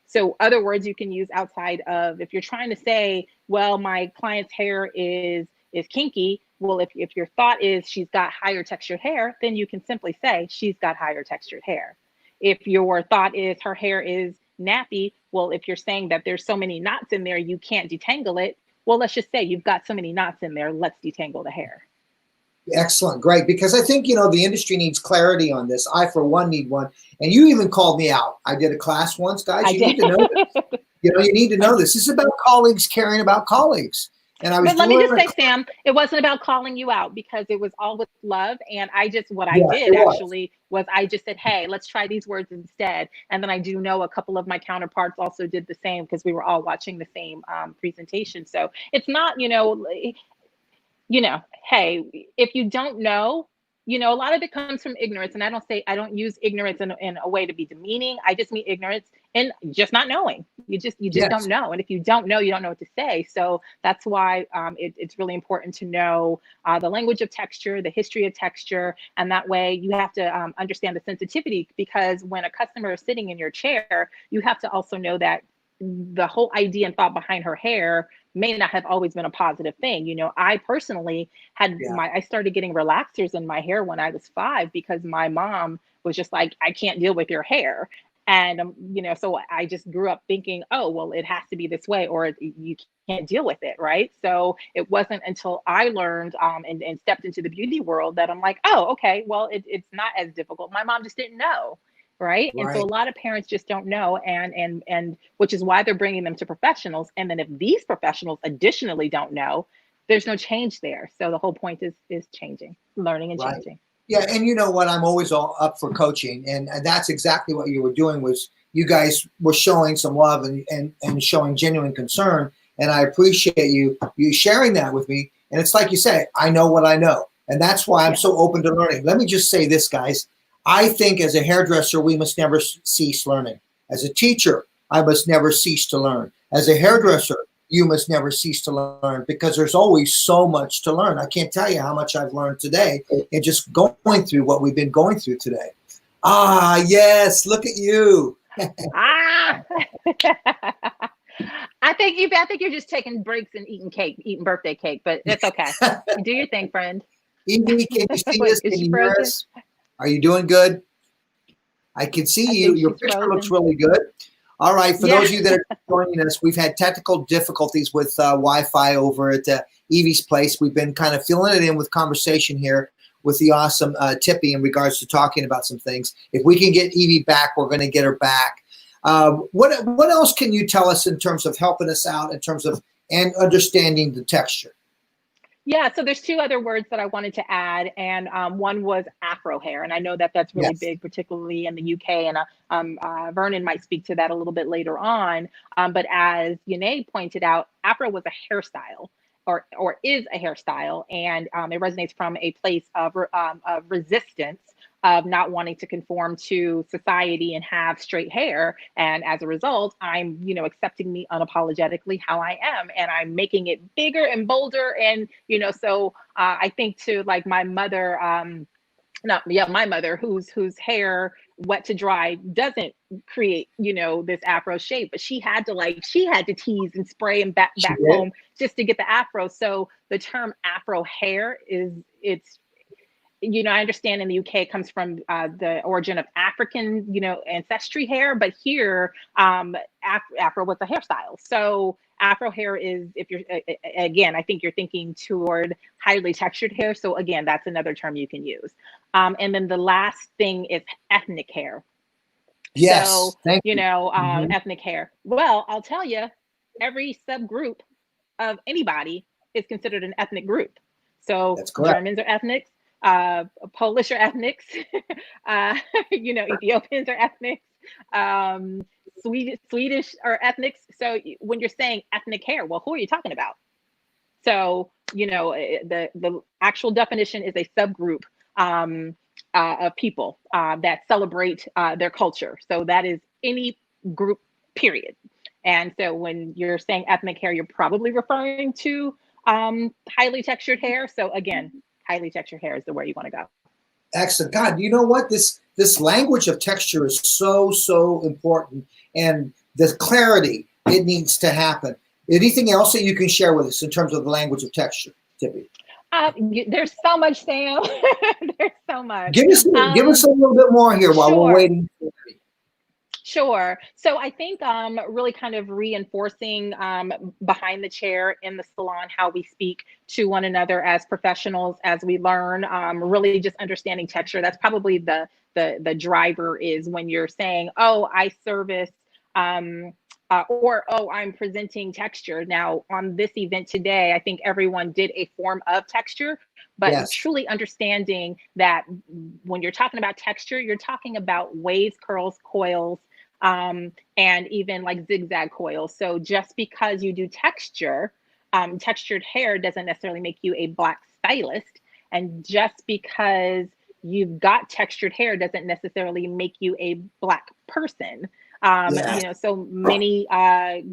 B: so other words you can use outside of, if you're trying to say, well, my client's hair is kinky. Well, if your thought is she's got higher textured hair, then you can simply say she's got higher textured hair. If your thought is her hair is nappy, well, if you're saying that there's so many knots in there, you can't detangle it. Well, let's just say you've got so many knots in there, let's detangle the hair.
A: Excellent. Great. Because I think, the industry needs clarity on this. I, for one, need one. And you even called me out. I did a class once, guys. You need to know this. You need to know this. This is about colleagues caring about colleagues. And I was
B: But let me just say, Sam, it wasn't about calling you out because it was all with love. And I just said, hey, let's try these words instead. And then I do know a couple of my counterparts also did the same because we were all watching the same presentation. So it's not, hey, if you don't know, a lot of it comes from ignorance. And I don't use ignorance in a way to be demeaning. I just mean ignorance and just not knowing. You just don't know. And if you don't know, you don't know what to say. So that's why it's really important to know the language of texture, the history of texture. And that way you have to understand the sensitivity, because when a customer is sitting in your chair, you have to also know that the whole idea and thought behind her hair may not have always been a positive thing. I personally had I started getting relaxers in my hair when I was 5 because my mom was just like, I can't deal with your hair. And, so I just grew up thinking, oh, well, it has to be this way or you can't deal with it. Right. So it wasn't until I learned and stepped into the beauty world that I'm like, oh, okay, well, it's not as difficult. My mom just didn't know. Right. And so a lot of parents just don't know. And which is why they're bringing them to professionals. And then if these professionals additionally don't know, there's no change there. So the whole point is changing, learning and
A: Right.
B: changing.
A: Yeah, and you know what? I'm always all up for coaching, and that's exactly what you were doing. Was you guys were showing some love and showing genuine concern, and I appreciate you sharing that with me. And it's like you say, I know what I know, and that's why I'm so open to learning. Let me just say this, guys. I think as a hairdresser, we must never cease learning. As a teacher, I must never cease to learn. As a hairdresser, you must never cease to learn, because there's always so much to learn. I can't tell you how much I've learned today and just going through what we've been going through today. Ah, yes, look at you.
B: I think you're just taking breaks and eating birthday cake, but it's okay. Do your thing, friend.
A: Evie, can you see us? Can you hear us? Are you doing good? I can see you. Your picture looks really good. All right, for those of you that are joining us, we've had technical difficulties with Wi-Fi over at Evie's place. We've been kind of filling it in with conversation here with the awesome Tippi in regards to talking about some things. If we can get Evie back, we're going to get her back. What else can you tell us in terms of helping us out in terms of and understanding the texture?
B: Yeah, so there's two other words that I wanted to add, and one was Afro hair, and I know that that's really big, particularly in the UK, and Vernon might speak to that a little bit later on. But as Yene pointed out, Afro was a hairstyle, or is a hairstyle, and it resonates from a place of resistance, of not wanting to conform to society and have straight hair. And as a result, I'm, accepting me unapologetically how I am, and I'm making it bigger and bolder. And, so I think to like my mother, my mother whose hair wet to dry doesn't create, this Afro shape, but she had to tease and spray and back home just to get the Afro. So the term Afro hair it's I understand in the UK it comes from the origin of African, ancestry hair, but here Afro was a hairstyle. So Afro hair is, if you're, again, I think you're thinking toward highly textured hair. So again, that's another term you can use. And then the last thing is ethnic hair.
A: Yes,
B: so, ethnic hair. Well, I'll tell you, every subgroup of anybody is considered an ethnic group. So Germans are ethnics. Polish are ethnics, Ethiopians are ethnics, Swedish are ethnics. So when you're saying ethnic hair, well, who are you talking about? So, the actual definition is a subgroup of people that celebrate their culture. So that is any group, period. And so when you're saying ethnic hair, you're probably referring to highly textured hair. So again, highly textured hair is the way you want to go.
A: Excellent. God, you know what? This language of texture is so important, and the clarity, it needs to happen. Anything else that you can share with us in terms of the language of texture, Tippi?
B: There's so much, Sam. There's so much.
A: Give us a little bit more here while we're waiting.
B: Sure. So I think really kind of reinforcing behind the chair in the salon, how we speak to one another as professionals, as we learn, really just understanding texture. That's probably the driver, is when you're saying, oh, I service or, oh, I'm presenting texture. Now on this event today, I think everyone did a form of texture, but truly understanding that when you're talking about texture, you're talking about waves, curls, coils, and even like zigzag coils. So just because you do texture, textured hair doesn't necessarily make you a Black stylist. And just because you've got textured hair doesn't necessarily make you a Black person. So many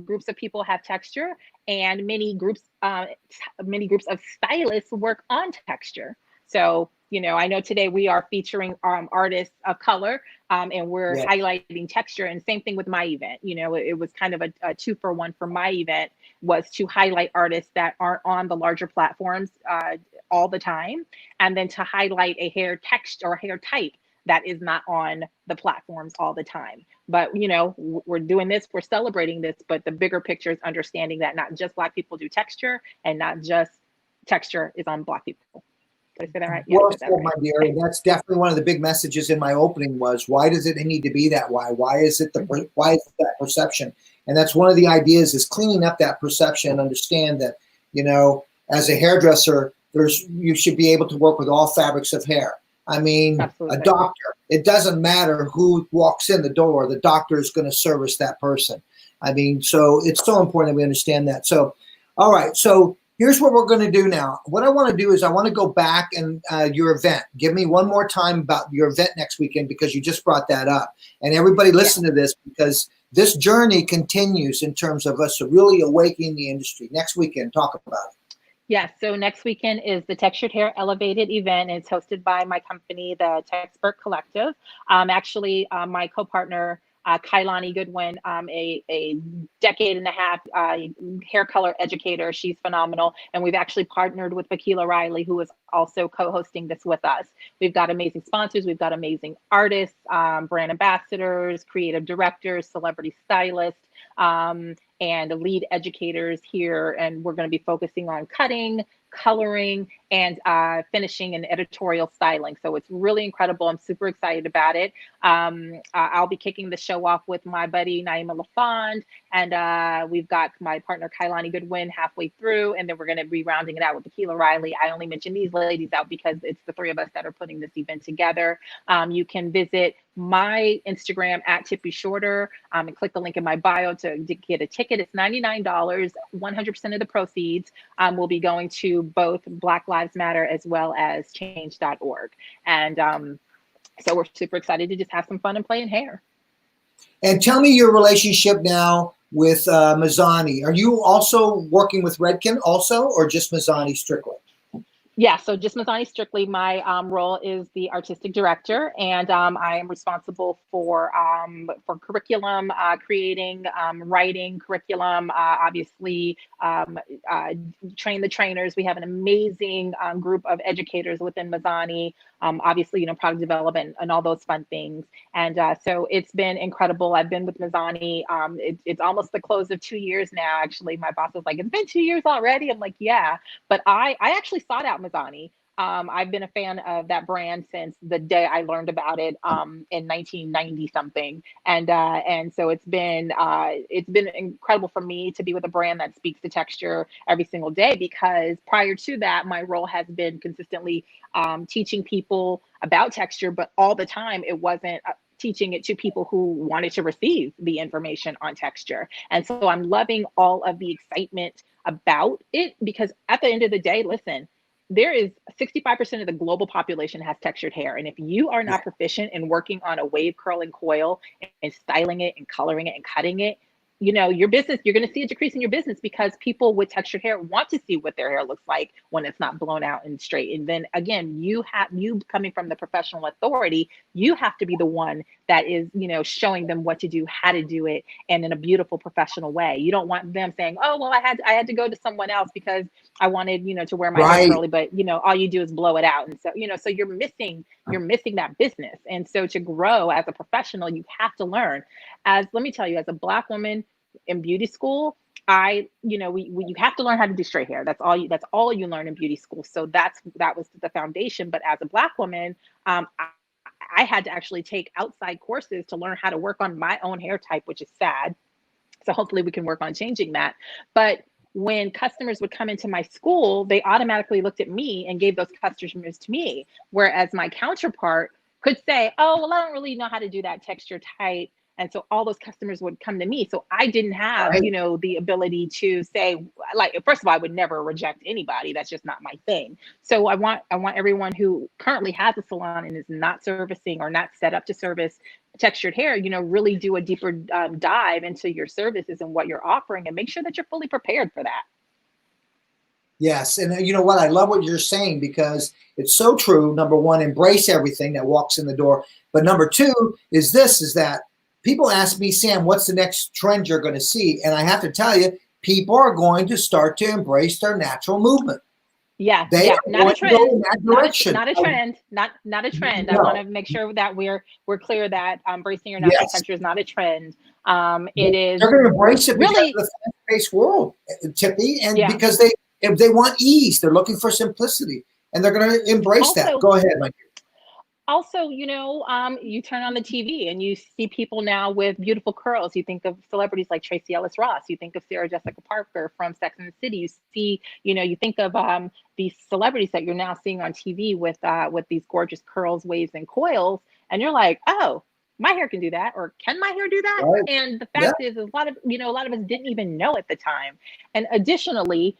B: groups of people have texture, and many groups of stylists work on texture. So, I know today we are featuring artists of color, and we're highlighting texture. And same thing with my event. It was kind of a 2-for-1 for my event, was to highlight artists that aren't on the larger platforms all the time, and then to highlight a hair texture or hair type that is not on the platforms all the time. But, we're doing this, we're celebrating this, but the bigger picture is understanding that not just Black people do texture, and not just texture is on Black people. Did I say that right?
A: Well said, my dear. And that's definitely one of the big messages in my opening was, why does it need to be that way? Why is it that perception? And that's one of the ideas, is cleaning up that perception and understand that, as a hairdresser, you should be able to work with all fabrics of hair. I mean,
B: Absolutely.
A: a doctor, it doesn't matter who walks in the door, the doctor is going to service that person. I mean, so it's so important that we understand that. So, all right. So here's what we're going to do now. What I want to do is I want to go back and your event. Give me one more time about your event next weekend, because you just brought that up. And everybody listen to this, because this journey continues in terms of us really awakening the industry. Next weekend, talk about it.
B: Yes, so next weekend is the Textured Hair Elevated event. And it's hosted by my company, the Texpert Collective. Actually, my co-partner, Kailani Goodwin, a decade and a half hair color educator. She's phenomenal. And we've actually partnered with Vakila Riley, who is also co-hosting this with us. We've got amazing sponsors. We've got amazing artists, brand ambassadors, creative directors, celebrity stylists, and lead educators here. And we're going to be focusing on cutting, coloring, and finishing and editorial styling. So it's really incredible. I'm super excited about it. I'll be kicking the show off with my buddy Naima LaFond, and we've got my partner Kailani Goodwin halfway through, and then we're going to be rounding it out with Vakila Riley. I only mention these ladies out because it's the three of us that are putting this event together. You can visit my Instagram at Tippi Shorter and click the link in my bio to get a ticket. It's $99. 100% of the proceeds will be going to both Black Lives Matter as well as change.org. And so we're super excited to just have some fun and play in hair.
A: And tell me your relationship now with Mazzani. Are you also working with Redken also, or just Mazzani strictly?
B: Yeah, so just Mazzani strictly. My role is the artistic director, and I am responsible for curriculum creating, writing curriculum, obviously train the trainers. We have an amazing group of educators within Mazzani, obviously, product development and all those fun things. And so it's been incredible. I've been with Mazzani. It's almost the close of 2 years now. Actually, my boss was like, "It's been 2 years already." I'm like, "Yeah," but I actually sought out Mazzani. I've been a fan of that brand since the day I learned about it in 1990 something, and so it's been incredible for me to be with a brand that speaks to texture every single day, because prior to that, my role has been consistently teaching people about texture, but all the time it wasn't teaching it to people who wanted to receive the information on texture. And so I'm loving all of the excitement about it, because at the end of the day, listen, there is 65% of the global population has textured hair. And if you are not proficient in working on a wave, curl, and coil and styling it and coloring it and cutting it, your business, you're going to see a decrease in your business, because people with textured hair want to see what their hair looks like when it's not blown out and straight. And then again, you coming from the professional authority, you have to be the one that is, showing them what to do, how to do it, and in a beautiful professional way. You don't want them saying, "Oh, well, I had to go to someone else because I wanted, to wear my hair curly," but all you do is blow it out. And so, so you're missing that business. And so to grow as a professional, you have to learn. Let me tell you, as a Black woman in beauty school, you have to learn how to do straight hair. That's all you learn in beauty school. So that was the foundation. But as a Black woman, I had to actually take outside courses to learn how to work on my own hair type, which is sad. So hopefully we can work on changing that. But when customers would come into my school, they automatically looked at me and gave those customers to me. Whereas my counterpart could say, "Oh, well, I don't really know how to do that texture type." And so all those customers would come to me. So I didn't have, the ability to say, like, first of all, I would never reject anybody. That's just not my thing. So I want everyone who currently has a salon and is not servicing or not set up to service textured hair, really do a deeper dive into your services and what you're offering, and make sure that you're fully prepared for that.
A: Yes. And you know what? I love what you're saying, because it's so true. Number one, embrace everything that walks in the door. But number two is that people ask me, "Sam, what's the next trend you're going to see?" And I have to tell you, people are going to start to embrace their natural movement.
B: Yeah, not a trend. Not a trend. Not a trend. No. I want to make sure that we're clear that embracing your natural texture is not a trend. It is.
A: They're going to embrace it really because of the fast-paced world, Tippi, and because they want ease. They're looking for simplicity, and they're going to embrace that. Go ahead, Mike.
B: also, you turn on the TV and you see people now with beautiful curls. You think of celebrities like Tracy Ellis Ross. You think of Sarah Jessica Parker from Sex and the City. You see, you think of these celebrities that you're now seeing on TV with these gorgeous curls, waves, and coils, and you're like, oh, my hair can do that, or can my hair do that?
A: Right.
B: And the fact is, a lot of us didn't even know at the time. And additionally,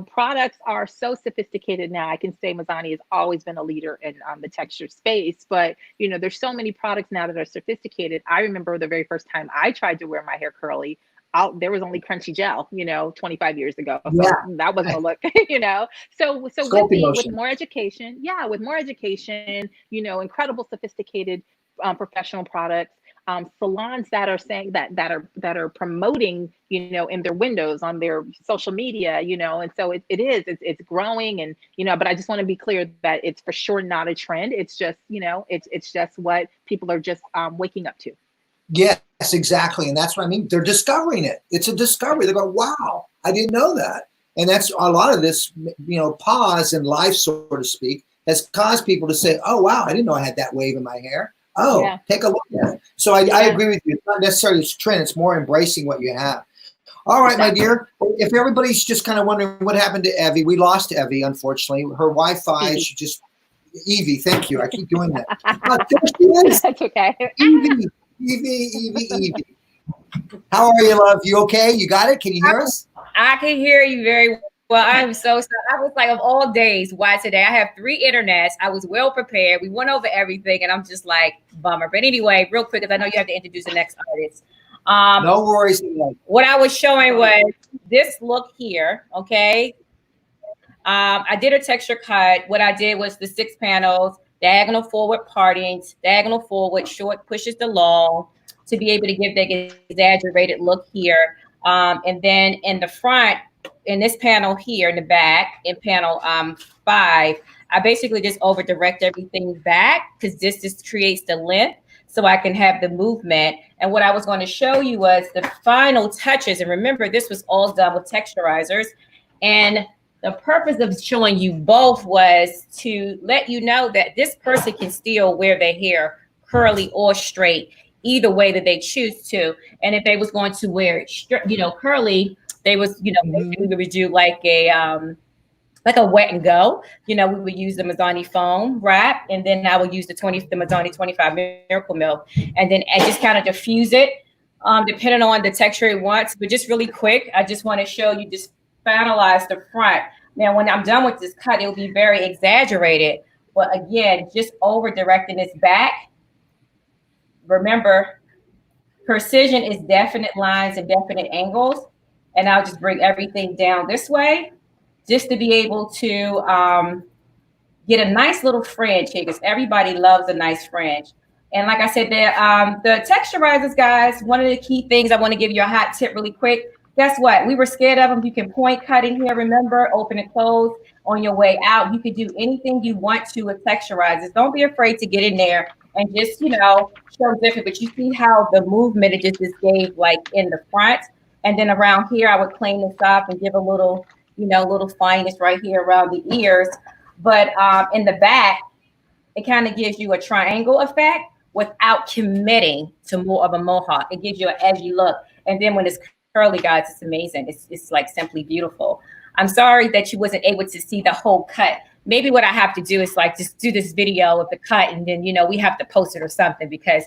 B: products are so sophisticated now. I can say Mazzani has always been a leader in the texture space, but there's so many products now that are sophisticated. I remember the very first time I tried to wear my hair curly, there was only crunchy gel, 25 years ago. So that wasn't a look, So with more education, incredible sophisticated professional products, salons that are saying that are promoting, in their windows on their social media, and so it's growing, and but I just want to be clear that it's for sure not a trend. It's just it's just what people are just waking up to.
A: Yes, exactly, and that's what I mean. They're discovering it. It's a discovery. They go, wow, I didn't know that, and that's a lot of this, pause in life, so to speak, has caused people to say, oh wow, I didn't know I had that wave in my hair. Oh, take a look at it. So I agree with you. It's not necessarily a trend. It's more embracing what you have. All right, my dear. If everybody's just kind of wondering what happened to Evie, we lost Evie, unfortunately. Her Wi-Fi, she just, Evie, thank you. I keep doing that. There she is.
B: That's okay.
A: Evie. How are you, love? You okay? You got it? Can you hear us?
N: I can hear you very well. I'm so sorry. I was like, of all days, why today? I have 3 internets. I was well prepared. We went over everything, and I'm just like, bummer. But anyway, real quick, because I know you have to introduce the next artist.
A: No worries.
N: What I was showing was this look here, okay? I did a texture cut. What I did was the 6 panels, diagonal forward partings, diagonal forward, short pushes to long, to be able to give that exaggerated look here. And then in the front, in this panel here in the back, in panel 5, I basically just over direct everything back, because this just creates the length so I can have the movement. And what I was going to show you was the final touches. And remember, this was all done with texturizers. And the purpose of showing you both was to let you know that this person can still wear their hair curly or straight, either way that they choose to. And if they was going to wear it, curly, they was, we would do like a wet and go. We would use the Mazzani foam wrap, and then I would use the Mazzani 25 Miracle Milk, and then I just kind of diffuse it, depending on the texture it wants. But just really quick, I just want to show you, just finalize the front. Now, when I'm done with this cut, it will be very exaggerated. But again, just over directing this back. Remember, precision is definite lines and definite angles. And I'll just bring everything down this way, just to be able to get a nice little fringe here, because everybody loves a nice fringe. And like I said, the texturizers, guys, one of the key things, I want to give you a hot tip really quick. Guess what? We were scared of them. You can point cut in here, remember, open and close on your way out. You can do anything you want to with texturizers. Don't be afraid to get in there and just, show different. But you see how the movement it just gave like in the front. And then around here, I would clean this up and give a little, little fineness right here around the ears. But in the back, it kind of gives you a triangle effect without committing to more of a mohawk. It gives you an edgy look. And then when it's curly, guys, it's amazing. It's like simply beautiful. I'm sorry that you wasn't able to see the whole cut. Maybe what I have to do is like just do this video of the cut, and then, we have to post it or something, because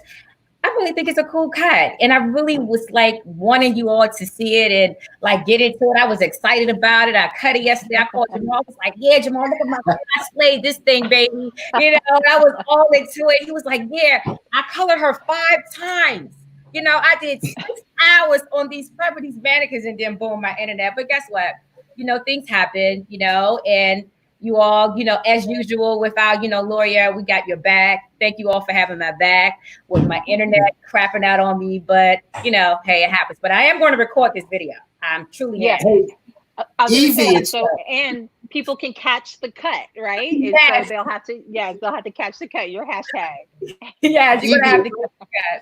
N: I really think it's a cool cut. And I really was like wanting you all to see it and like get into it. I was excited about it. I cut it yesterday. I called Jamal. I was like, yeah, Jamal, look at my I slayed this thing, baby. I was all into it. He was like, yeah, I colored her 5 times. I did 6 hours on these mannequins, and then boom, my internet. But guess what? Things happen, and you all, as usual with our, lawyer, we got your back. Thank you all for having my back with my internet crapping out on me. But, hey, it happens. But I am going to record this video. I'm truly
A: Evie,
B: and people can catch the cut, right?
N: Yes.
B: So they'll have to catch the cut. Your hashtag.
N: Yeah, you're gonna have to catch the cut.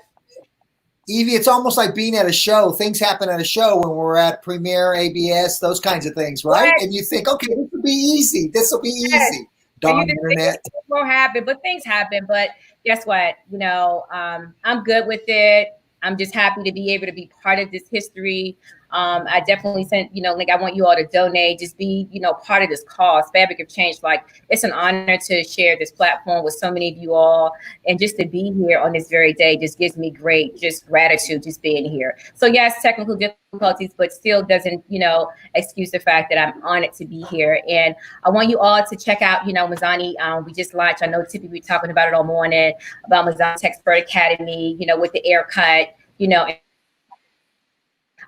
A: Evie, it's almost like being at a show. Things happen at a show when we're at Premiere, ABS, those kinds of things, right? And you think, okay, this will be easy. This will be easy.
N: And
A: darn
N: you just think
A: internet.
N: it won't happen, but things happen. But guess what? You know, I'm good with it. I'm just happy to be able to be part of this history. I definitely sent, you know, like I want you all to donate, just be, you know, part of this cause, Fabric of Change. Like it's an honor to share this platform with so many of you all, and just to be here on this very day just gives me great, just gratitude just being here. So yes, technical difficulties, but still doesn't, you know, excuse the fact that I'm honored to be here. And I want you all to check out, you know, Mazzani. We just launched, I know Tippi, we were talking about it all morning, about Mazzani Texpert Academy, you know, with the haircut, you know,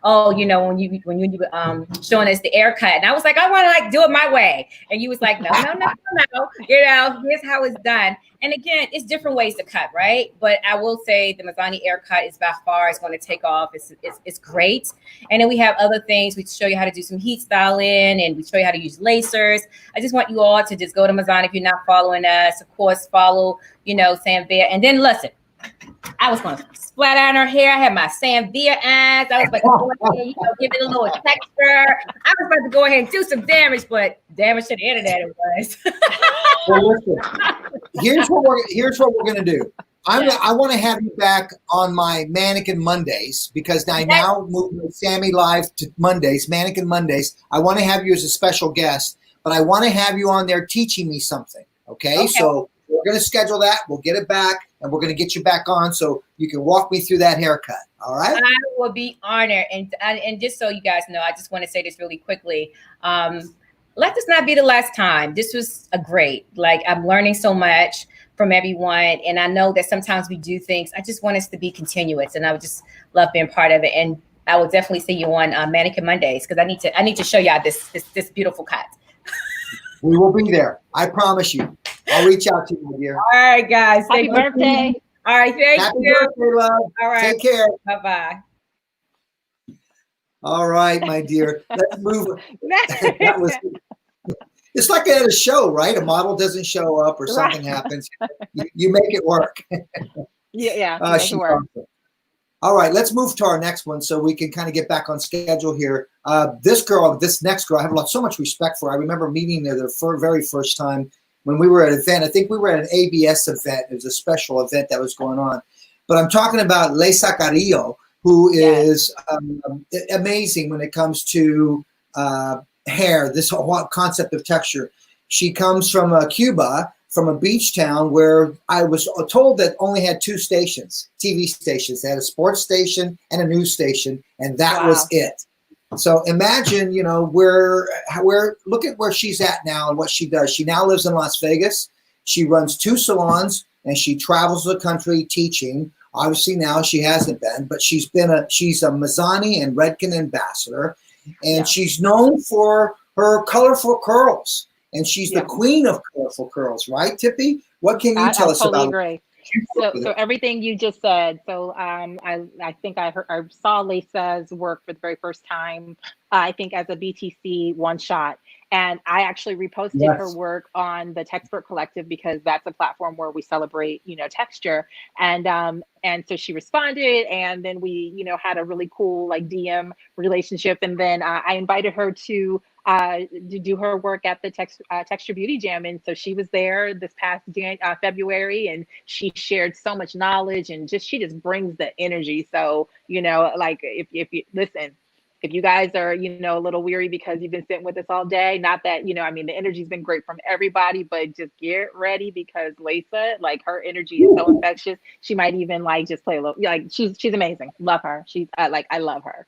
N: oh, you know, when you showing us the haircut, and I was like, I want to like do it my way, and you was like, no, you know, here's how it's done. And again, it's different ways to cut, right? But I will say the Mazzani haircut is by far is going to take off. It's great. And then we have other things. We show you how to do some heat styling, and we show you how to use lasers. I just want you all to just go to Mazzani if you're not following us. Of course, follow, you know, Sam Bear, and then listen. I was going to splat on her hair. I had my Sam Via ass. I was about to go ahead, you know, give it a little texture. I was about to go ahead and do some damage, but damage to the internet it was.
A: Well, listen, here's what we're gonna do. I want to have you back on my Mannequin Mondays, because I now moved Sammy Live to Mondays, Mannequin Mondays. I want to have you as a special guest, but I want to have you on there teaching me something. Okay. So we're going to schedule that. We'll get it back, and we're going to get you back on so you can walk me through that haircut. All right.
N: I will be honored. And just so you guys know, I just want to say this really quickly. Let this not be the last time. This was a great, like, I'm learning so much from everyone. And I know that sometimes we do things. I just want us to be continuous, and I would just love being part of it. And I will definitely see you on Mannequin Mondays, because I need to show y'all this beautiful cut.
A: We will be there. I promise you. I'll reach out to you, my dear.
N: All right, guys.
B: Happy birthday.
N: All right, thank
A: Happy
N: you.
A: birthday, love.
N: All right.
A: Take care.
N: Bye-bye.
A: All right, my dear. Let's move. It's like at a show, right? A model doesn't show up or something happens. You make it work.
B: Yeah.
A: She's awesome. All right, let's move to our next one so we can kind of get back on schedule here. This next girl, I have so much respect for. I remember meeting her the very first time when we were at an event. I think we were at an ABS event. It was a special event that was going on. But I'm talking about Leysa Carrillo, who is amazing when it comes to hair, this whole concept of texture. She comes from Cuba, from a beach town where I was told that only had 2 stations, TV stations. They had a sports station and a news station, and that was it. So imagine, you know, look at where she's at now and what she does. She now lives in Las Vegas. She runs 2 salons, and she travels the country teaching. Obviously now she hasn't been, but she's a Mazzani and Redken ambassador, and she's known for her colorful curls. And she's the queen of colorful curls, right, Tippi? What can you tell us
B: totally
A: about?
B: Agree. So everything you just said. So I think I saw Leysa's work for the very first time. I think as a BTC one shot, and I actually reposted her work on the Texpert Collective, because that's a platform where we celebrate, you know, texture. And so she responded, and then we, you know, had a really cool like DM relationship. And then I invited her to do her work at the Texture Beauty Jam. And so she was there this past February, and she shared so much knowledge, and she just brings the energy. So, you know, like if you listen, if you guys are, you know, a little weary because you've been sitting with us all day, not that, you know, I mean, the energy's been great from everybody, but just get ready, because Leysa, like, her energy is so infectious. She might even like just play a little, like, she's amazing. Love her. She's I love her.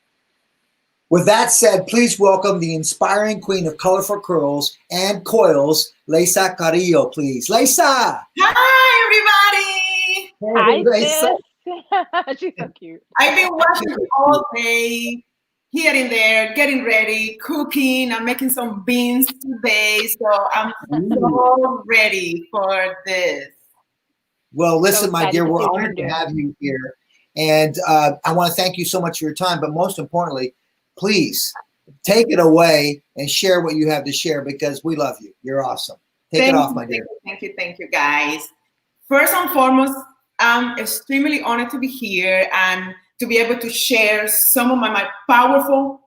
A: With that said, please welcome the inspiring queen of colorful curls and coils, Leysa Carrillo, please. Leysa!
O: Hi, everybody!
B: Hi,
A: Leysa.
B: She's so cute.
O: I've been watching all day, here and there, getting ready, cooking. I'm making some beans today, so I'm so ready for this.
A: Well, listen, my dear, we're honored to have you here. And I want to thank you so much for your time, but most importantly, please take it away and share what you have to share, because we love you. You're awesome. Take it off, my dear.
O: Thank you, guys. First and foremost, I'm extremely honored to be here and to be able to share some of my powerful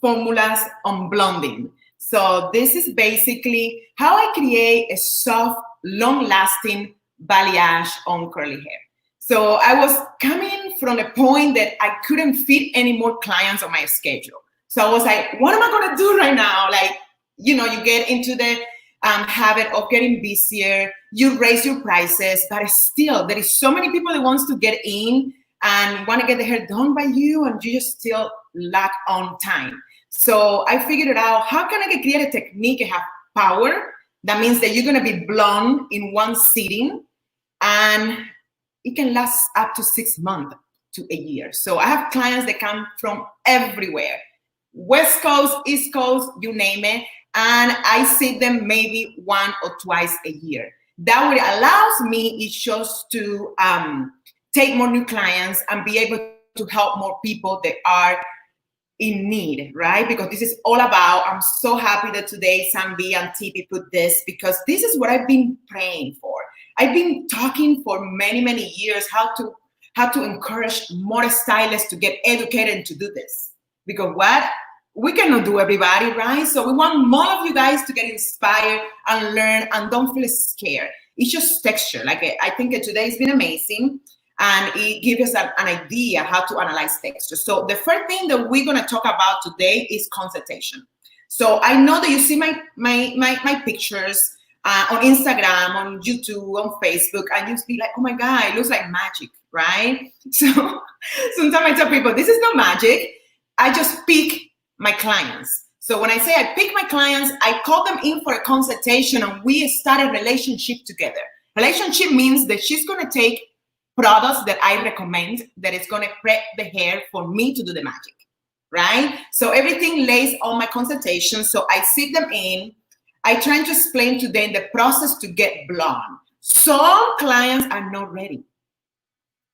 O: formulas on blonding. So this is basically how I create a soft, long-lasting balayage on curly hair. So I was coming from a point that I couldn't fit any more clients on my schedule. So I was like, what am I gonna do right now? Like, you know, you get into the habit of getting busier, you raise your prices, but still there is so many people that wants to get in and want to get the hair done by you, and you just still lack on time. So I figured it out. How can I create a technique that have power? That means that you're gonna be blonde in one sitting, and it can last up to 6 months to a year. So I have clients that come from everywhere, West Coast, East Coast, you name it. And I see them maybe 1 or twice a year. That what it allows me is just to take more new clients and be able to help more people that are in need, right? Because this is all about, I'm so happy that today Sambi and Tippi put this, because this is what I've been praying for. I've been talking for many, many years how to encourage more stylists to get educated and to do this. Because what? We cannot do everybody, right? So we want more of you guys to get inspired and learn and don't feel scared. It's just texture. Like I think that today has been amazing, and it gives us an idea how to analyze texture. So the first thing that we're gonna talk about today is consultation. So I know that you see my pictures on Instagram, on YouTube, on Facebook, and you be like, oh my God, it looks like magic, right? So sometimes I tell people, this is not magic. I just pick my clients. So when I say I pick my clients, I call them in for a consultation and we start a relationship together. Relationship means that she's gonna take products that I recommend that is gonna prep the hair for me to do the magic, right? So everything lays on my consultation. So I sit them in, I try to explain to them the process to get blonde. Some clients are not ready.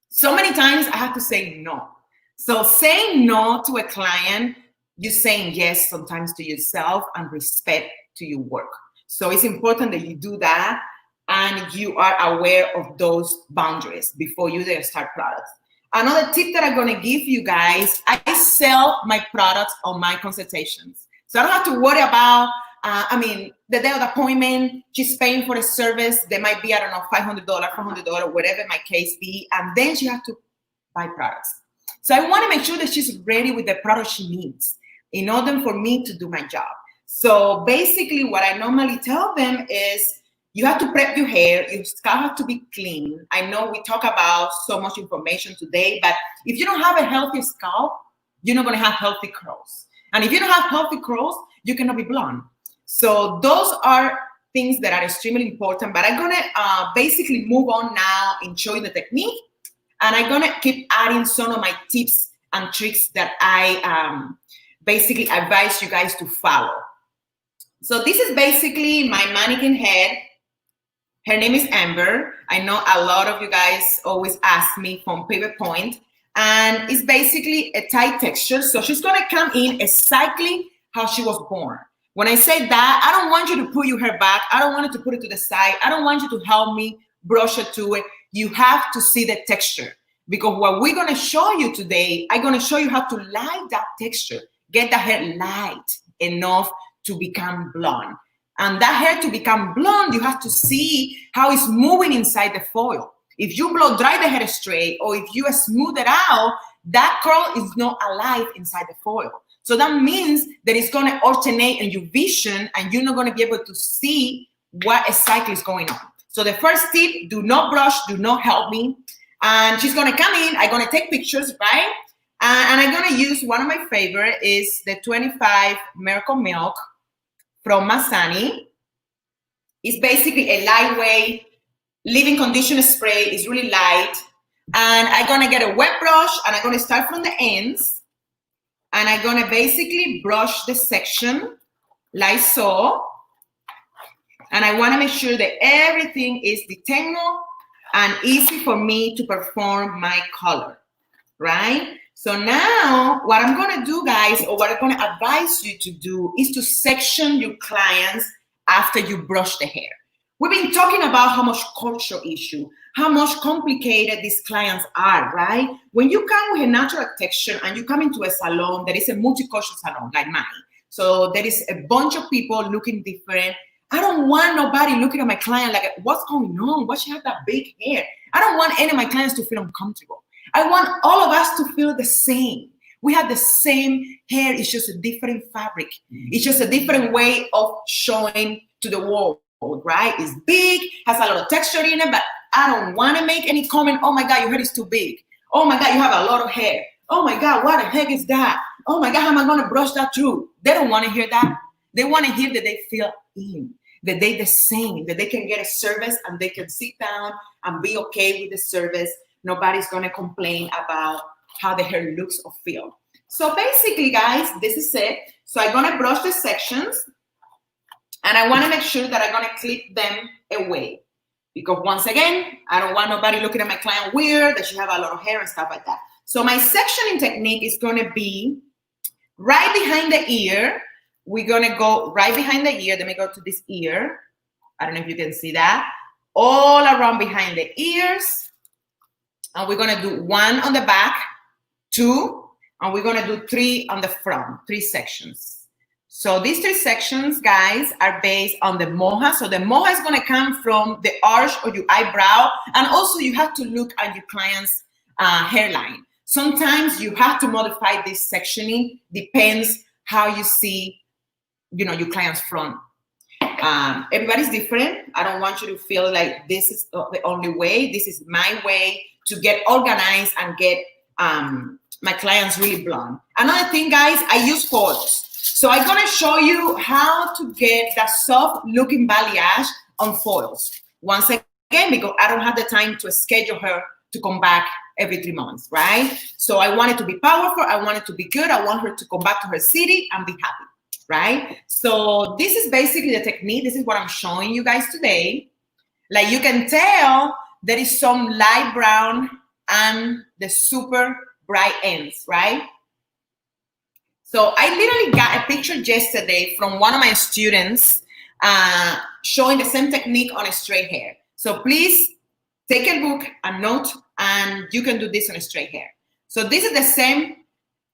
O: So many times I have to say no. So saying no to a client, you're saying yes sometimes to yourself and respect to your work. So it's important that you do that and you are aware of those boundaries before you then start products. Another tip that I'm gonna give you guys, I sell my products on my consultations. So I don't have to worry about, the day of the appointment, she's paying for a service. There might be, I don't know, $500, $400, whatever my case be, and then she has to buy products. So I wanna make sure that she's ready with the product she needs in order for me to do my job. So basically what I normally tell them is you have to prep your hair, your scalp has to be clean. I know we talk about so much information today, but if you don't have a healthy scalp, you're not gonna have healthy curls. And if you don't have healthy curls, you cannot be blonde. So those are things that are extremely important, but I'm gonna basically move on now and show you the technique. And I'm gonna keep adding some of my tips and tricks that I basically advise you guys to follow. So this is basically my mannequin head. Her name is Amber. I know a lot of you guys always ask me from pivot point, and it's basically a tight texture. So she's gonna come in exactly how she was born. When I say that, I don't want you to put your hair back. I don't want you to put it to the side. I don't want you to help me brush it to it. You have to see the texture, because what we're gonna show you today, I'm gonna show you how to light that texture, get the hair light enough to become blonde. And that hair to become blonde, you have to see how it's moving inside the foil. If you blow dry the hair straight, or if you smooth it out, that curl is not alive inside the foil. So that means that it's gonna alternate in your vision, and you're not gonna be able to see what exactly is going on. So the first tip, do not brush, do not help me. And she's gonna come in, I'm gonna take pictures, right? And I'm gonna use one of my favorite is the 25 Miracle Milk from Masani. It's basically a lightweight leave-in conditioner spray. It's really light. And I'm gonna get a wet brush, and I'm gonna start from the ends. And I'm gonna basically brush the section like so. And I wanna make sure that everything is detangled and easy for me to perform my color, right? So now what I'm gonna do, guys, or what I'm gonna advise you to do is to section your clients after you brush the hair. We've been talking about how much cultural issue, how much complicated these clients are, right? When you come with a natural texture and you come into a salon that is a multicultural salon like mine, So there is a bunch of people looking different. I don't want nobody looking at my client like, what's going on? Why she have that big hair? I don't want any of my clients to feel uncomfortable. I want all of us to feel the same. We have the same hair. It's just a different fabric. It's just a different way of showing to the world, right? It's big, has a lot of texture in it, but I don't want to make any comment. Oh my God, your hair is too big. Oh my God, you have a lot of hair. Oh my God, what the heck is that? Oh my God, how am I going to brush that through? They don't want to hear that. They want to hear that they feel in, that they the same, that they can get a service and they can sit down and be okay with the service. Nobody's going to complain about how the hair looks or feel. So basically, guys, this is it. So I'm going to brush the sections and I want to make sure that I'm going to clip them away. Because once again, I don't want nobody looking at my client weird, that she have a lot of hair and stuff like that. So my sectioning technique is going to be right behind the ear. We're going to go right behind the ear. Let me go to this ear. I don't know if you can see that. All around behind the ears. And we're going to do 1 on the back, 2, and we're going to do 3 on the front, 3 sections. So these 3 sections, guys, are based on the moja. So the moja is going to come from the arch of your eyebrow. And also you have to look at your client's hairline. Sometimes you have to modify this sectioning. Depends how you see, your client's front. Everybody's different. I don't want you to feel like this is the only way. This is my way to get organized and get my clients really blonde. Another thing, guys, I use foils. So I'm going to show you how to get that soft looking balayage on foils. Once again, because I don't have the time to schedule her to come back every 3 months, right? So I want it to be powerful. I want it to be good. I want her to come back to her city and be happy, right? So this is basically the technique. This is what I'm showing you guys today. Like you can tell there is some light brown and the super bright ends, right? So I literally got a picture yesterday from one of my students showing the same technique on a straight hair. So please take a look and note, and you can do this on a straight hair. So this is the same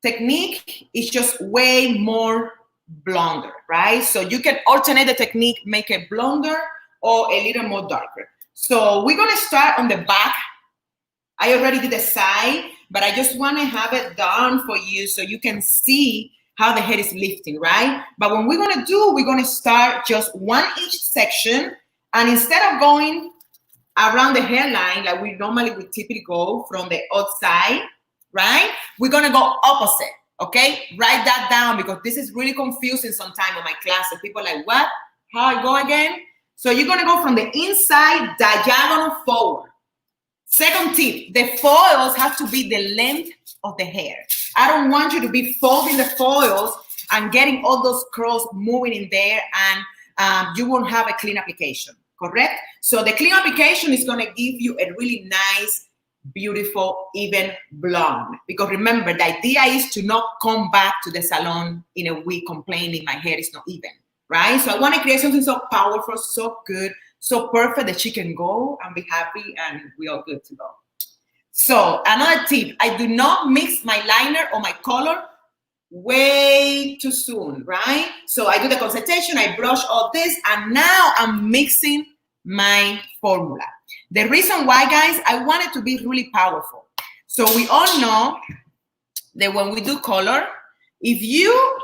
O: technique. It's just way more blonder, right? So you can alternate the technique, make it blonder or a little more darker. So we're going to start on the back. I already did the side, but I just want to have it done for you so you can see how the head is lifting, right? But what we're going to do, we're going to start just 1 each section. And instead of going around the hairline like we normally would typically go from the outside, right? We're going to go opposite, okay? Write that down because this is really confusing sometimes in my class. And people are like, what? How I go again? So you're going to go from the inside diagonal forward. Second tip, the foils have to be the length of the hair. I don't want you to be folding the foils and getting all those curls moving in there, and you won't have a clean application, correct? So the clean application is going to give you a really nice, beautiful, even blonde. Because remember, the idea is to not come back to the salon in a week complaining my hair is not even, right? So I want to create something so powerful, so good, so perfect that she can go and be happy and we are good to go. So another tip, I do not mix my liner or my color way too soon, right? So I do the concentration, I brush all this, and now I'm mixing my formula. The reason why, guys, I want it to be really powerful. So we all know that when we do color, if you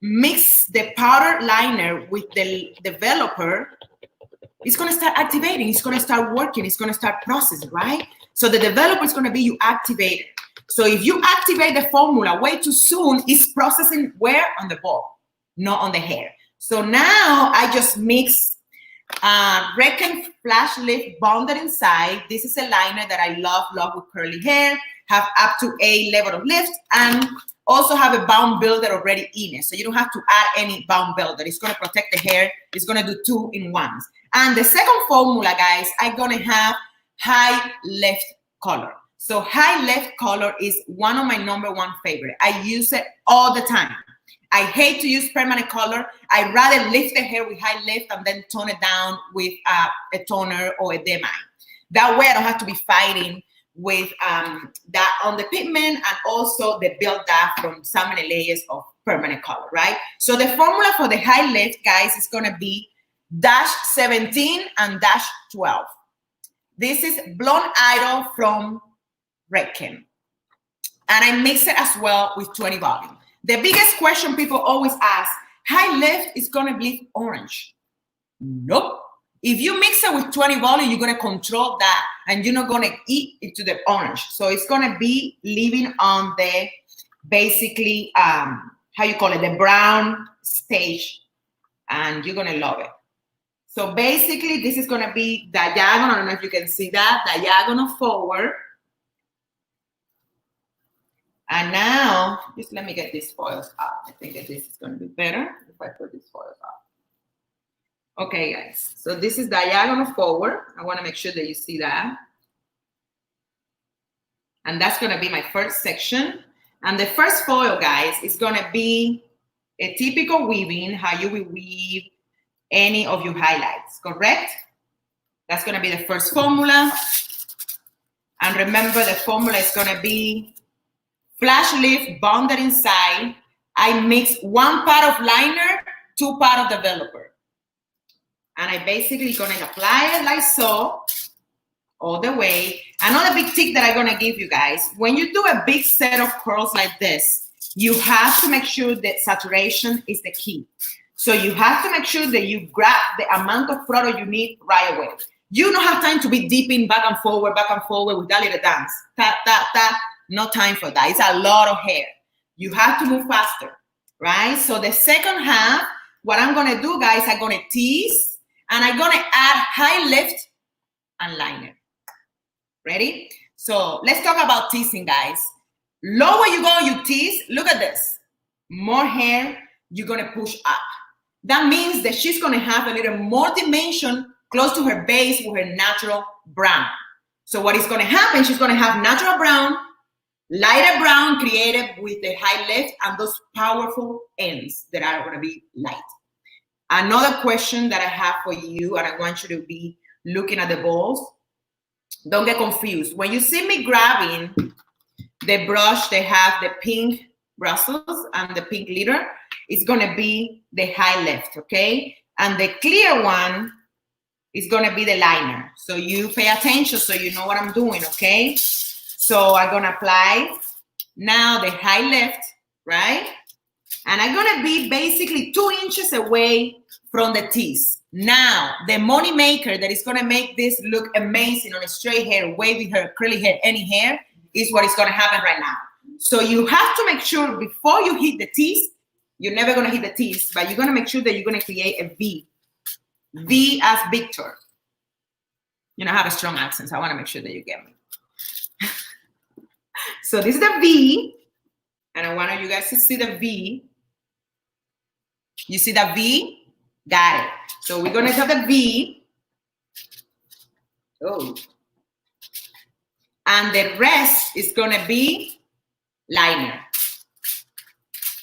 O: mix the powder liner with the developer, it's going to start activating. It's going to start working. It's going to start processing, right? So the developer is going to be you activated. So if you activate the formula way too soon, it's processing where? On the ball, not on the hair. So now I just mix Reckon Flash Lift Bonded inside. This is a liner that I love with curly hair, have up to a level of lift, and also have a bound builder already in it. So you don't have to add any bound builder. It's going to protect the hair. It's going to do 2-in-1s. And the second formula, guys, I'm going to have high left color. So high left color is one of my #1 favorite. I use it all the time. I hate to use permanent color. I rather lift the hair with high lift and then tone it down with a toner or a demi. That way I don't have to be fighting with that on the pigment and also the build up from so many layers of permanent color, right? So the formula for the high lift, guys, is gonna be -17 and -12. This is Blonde Idol from Redken. And I mix it as well with 20 volume. The biggest question people always ask, high lift is gonna be orange. Nope. If you mix it with 20 volume, you're gonna control that and you're not gonna eat it to the orange. So it's gonna be living on the, basically, how you call it, the brown stage, and you're gonna love it. So basically, this is gonna be diagonal. I don't know if you can see that, diagonal forward. And now, just let me get these foils up. I think that this is gonna be better if I put these foils up. Okay, guys, so this is diagonal forward. I wanna make sure that you see that. And that's gonna be my first section. And the first foil, guys, is gonna be a typical weaving, how you will weave any of your highlights, correct? That's gonna be the first formula. And remember, the formula is gonna be flash lift, bonded inside. I mix 1 part of liner, 2 part of developer. And I basically gonna apply it like so, all the way. Another big tip that I'm gonna give you guys, when you do a big set of curls like this, you have to make sure that saturation is the key. So you have to make sure that you grab the amount of product you need right away. You don't have time to be dipping back and forward with that little dance. Tap, tap, tap. No time for that. It's a lot of hair. You have to move faster, right? So the second half, what I'm gonna do, guys, I'm gonna tease and I'm gonna add high lift and liner. Ready? So let's talk about teasing, guys. Lower you go, you tease. Look at this. More hair, you're gonna push up. That means that she's gonna have a little more dimension close to her base with her natural brown. So what is gonna happen, she's gonna have natural brown, lighter brown created with the high lift and those powerful ends that are gonna be light. Another question that I have for you, and I want you to be looking at the balls, don't get confused. When you see me grabbing the brush, they have the pink bristles and the pink glitter, it's gonna be the high lift, okay? And the clear one is gonna be the liner. So you pay attention so you know what I'm doing, okay? So I'm gonna apply now the high lift, right? And I'm gonna be basically 2 inches away from the tease. Now, the money maker that is gonna make this look amazing on a straight hair, wavy hair, curly hair, any hair, is what is gonna happen right now. So you have to make sure before you hit the tease, you're never gonna hit the tease, but you're gonna make sure that you're gonna create a V. V as Victor. You know, I have a strong accent, so I wanna make sure that you get me. So this is the V, and I want you guys to see the V. You see the V? Got it. So we're gonna have the V. Oh. And the rest is gonna be liner.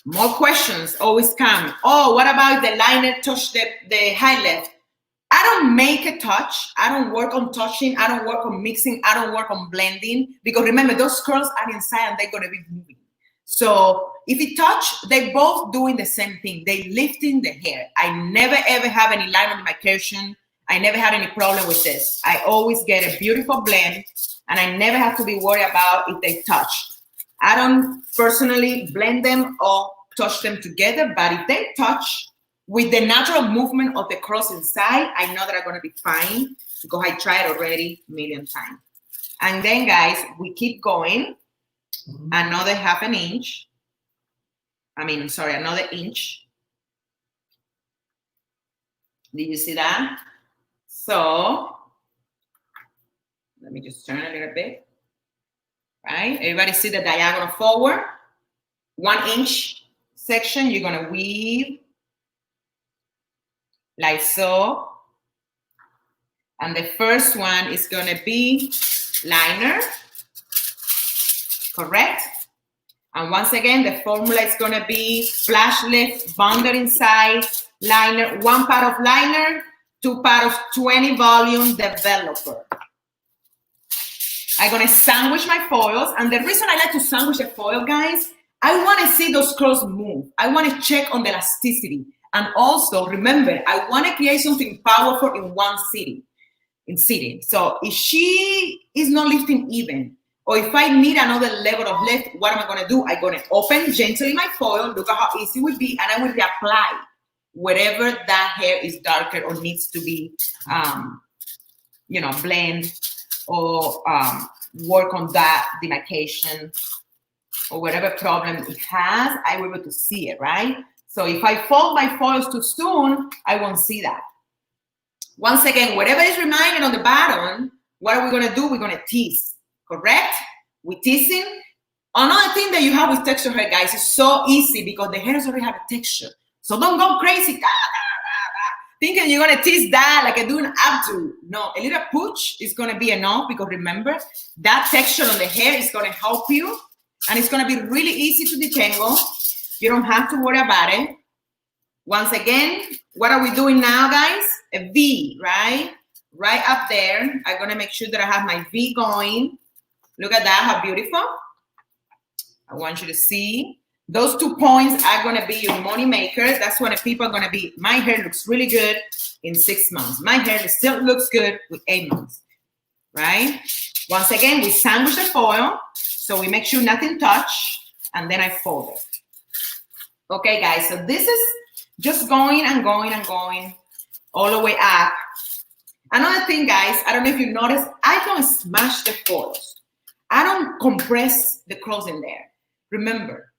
O: More questions always come. Oh, what about the liner touch the high lift? I don't make a touch. I don't work on touching. I don't work on mixing. I don't work on blending. Because remember, those curls are inside and they're gonna be moving. So if you touch, they both doing the same thing. They lifting the hair. I never ever have any line on my demarcation. I never had any problem with this. I always get a beautiful blend and I never have to be worried about if they touch. I don't personally blend them or touch them together, but if they touch with the natural movement of the curls inside, I know that I'm gonna be fine because I tried already a million times. And then guys, we keep going. Another another inch. Did you see that? So let me just turn a little bit. Right? Everybody see the diagonal forward? 1 inch section, you're gonna weave like so. And the first one is gonna be liner. Correct? And once again, the formula is gonna be flash lift, bonded inside, liner, 1 part of liner, 2 part of 20 volume developer. I'm gonna sandwich my foils. And the reason I like to sandwich the foil, guys, I want to see those curls move. I want to check on the elasticity. And also, remember, I want to create something powerful in one sitting. So if she is not lifting even, or if I need another level of lift, what am I going to do? I'm going to open gently my foil, look at how easy it would be, and I will reapply wherever that hair is darker or needs to be, blend or work on that demarcation or whatever problem it has, I will be able to see it, right? So if I fold my foils too soon, I won't see that. Once again, whatever is remaining on the bottom, what are we going to do? We're going to tease, correct? We're teasing. Another thing that you have with texture hair, guys, is so easy because the hairs already have a texture. So don't go crazy thinking you're going to tease that like I do an updo. No, a little push is going to be enough because remember, that texture on the hair is going to help you and it's going to be really easy to detangle. You don't have to worry about it. Once again, what are we doing now, guys? A V, right? Right up there. I'm going to make sure that I have my V going. Look at that, how beautiful. I want you to see. Those 2 points are going to be your money maker. That's when people are going to be, my hair looks really good in 6 months. My hair still looks good with 8 months, right? Once again, we sandwich the foil. So we make sure nothing touch, and then I fold it. Okay, guys, so this is just going and going and going all the way up. Another thing, guys, I don't know if you noticed, I don't smash the foils. I don't compress the curls in there. Remember,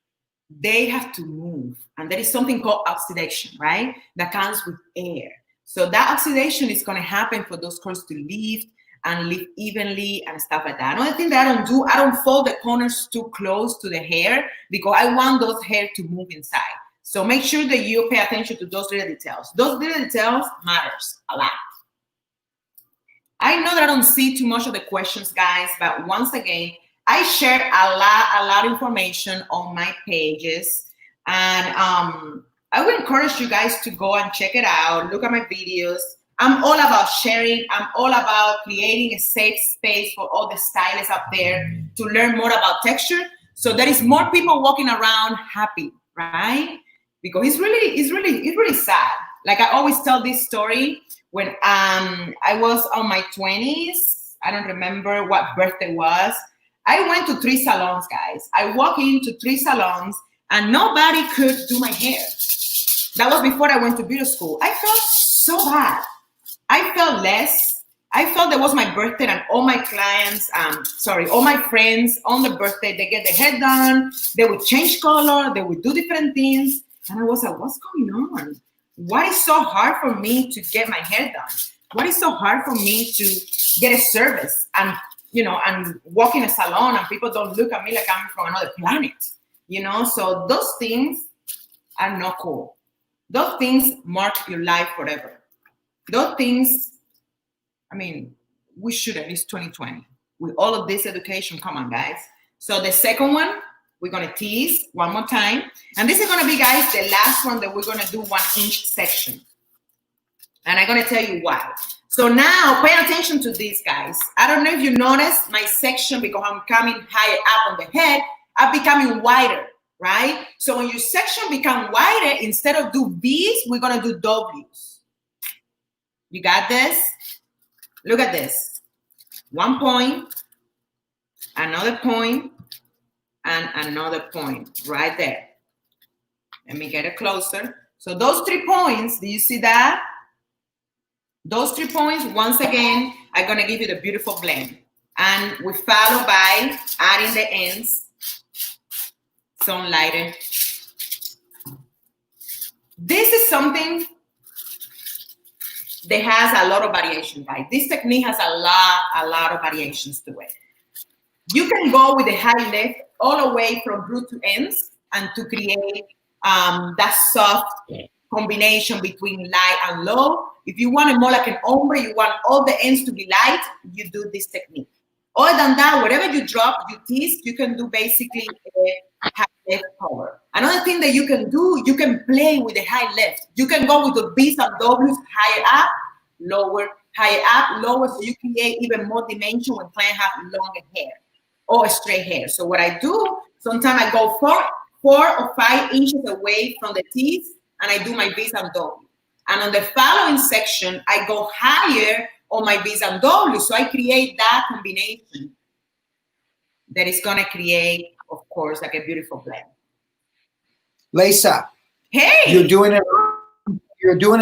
O: they have to move. And there is something called oxidation, right? That comes with air. So that oxidation is going to happen for those curls to lift and lift evenly and stuff like that. Another thing that I don't do, I don't fold the corners too close to the hair because I want those hair to move inside. So make sure that you pay attention to those little details. Those little details matters a lot. I know that I don't see too much of the questions, guys, but once again, I share a lot of information on my pages. And I would encourage you guys to go and check it out. Look at my videos. I'm all about sharing. I'm all about creating a safe space for all the stylists out there to learn more about texture. So there is more people walking around happy, right? Because it's really sad. Like I always tell this story when I was on my 20s. I don't remember what birthday was. I went to 3 salons, guys. I walked into 3 salons and nobody could do my hair. That was before I went to beauty school. I felt so bad. I felt less. I felt that was my birthday and all my clients, all my friends on the birthday, they get their hair done. They would change color. They would do different things. And I was like, what's going on? Why is so hard for me to get my hair done? What is so hard for me to get a service and walk in a salon and people don't look at me like I'm from another planet, So those things are not cool. Those things mark your life forever. Those things, we shouldn't. It's 2020. With all of this education, come on, guys. So the second one, we're going to tease one more time. And this is going to be, guys, the last one that we're going to do 1-inch section. And I'm going to tell you why. So now pay attention to this, guys. I don't know if you noticed my section, because I'm coming higher up on the head, I'm becoming wider, right? So when your section become wider, instead of do V's, we're going to do W's. You got this? Look at this. 1 point, another point, and another point right there. Let me get it closer. So those 3 points, do you see that? Those 3 points, once again, are going to give you the beautiful blend. And we follow by adding the ends. Some lighter. This is something that has a lot of variation, guys. This technique has a lot of variations to it. You can go with a high lift all the way from root to ends and to create that soft combination between light and low. If you want it more like an ombre, you want all the ends to be light, you do this technique. Other than that, whatever you drop, you tease, you can do basically a high lift color. Another thing that you can do, you can play with the high lift. You can go with the B's and W's higher up, lower, higher up, lower, so you create even more dimension when clients have longer hair or straight hair. So what I do, sometimes I go
C: 4 or 5 inches away from the teeth, and I do my V's and W's. And on the following section, I go higher on my V's and W's. So I create that combination that is gonna create, of course, like a beautiful blend.
A: Leysa,
C: hey,
A: you're doing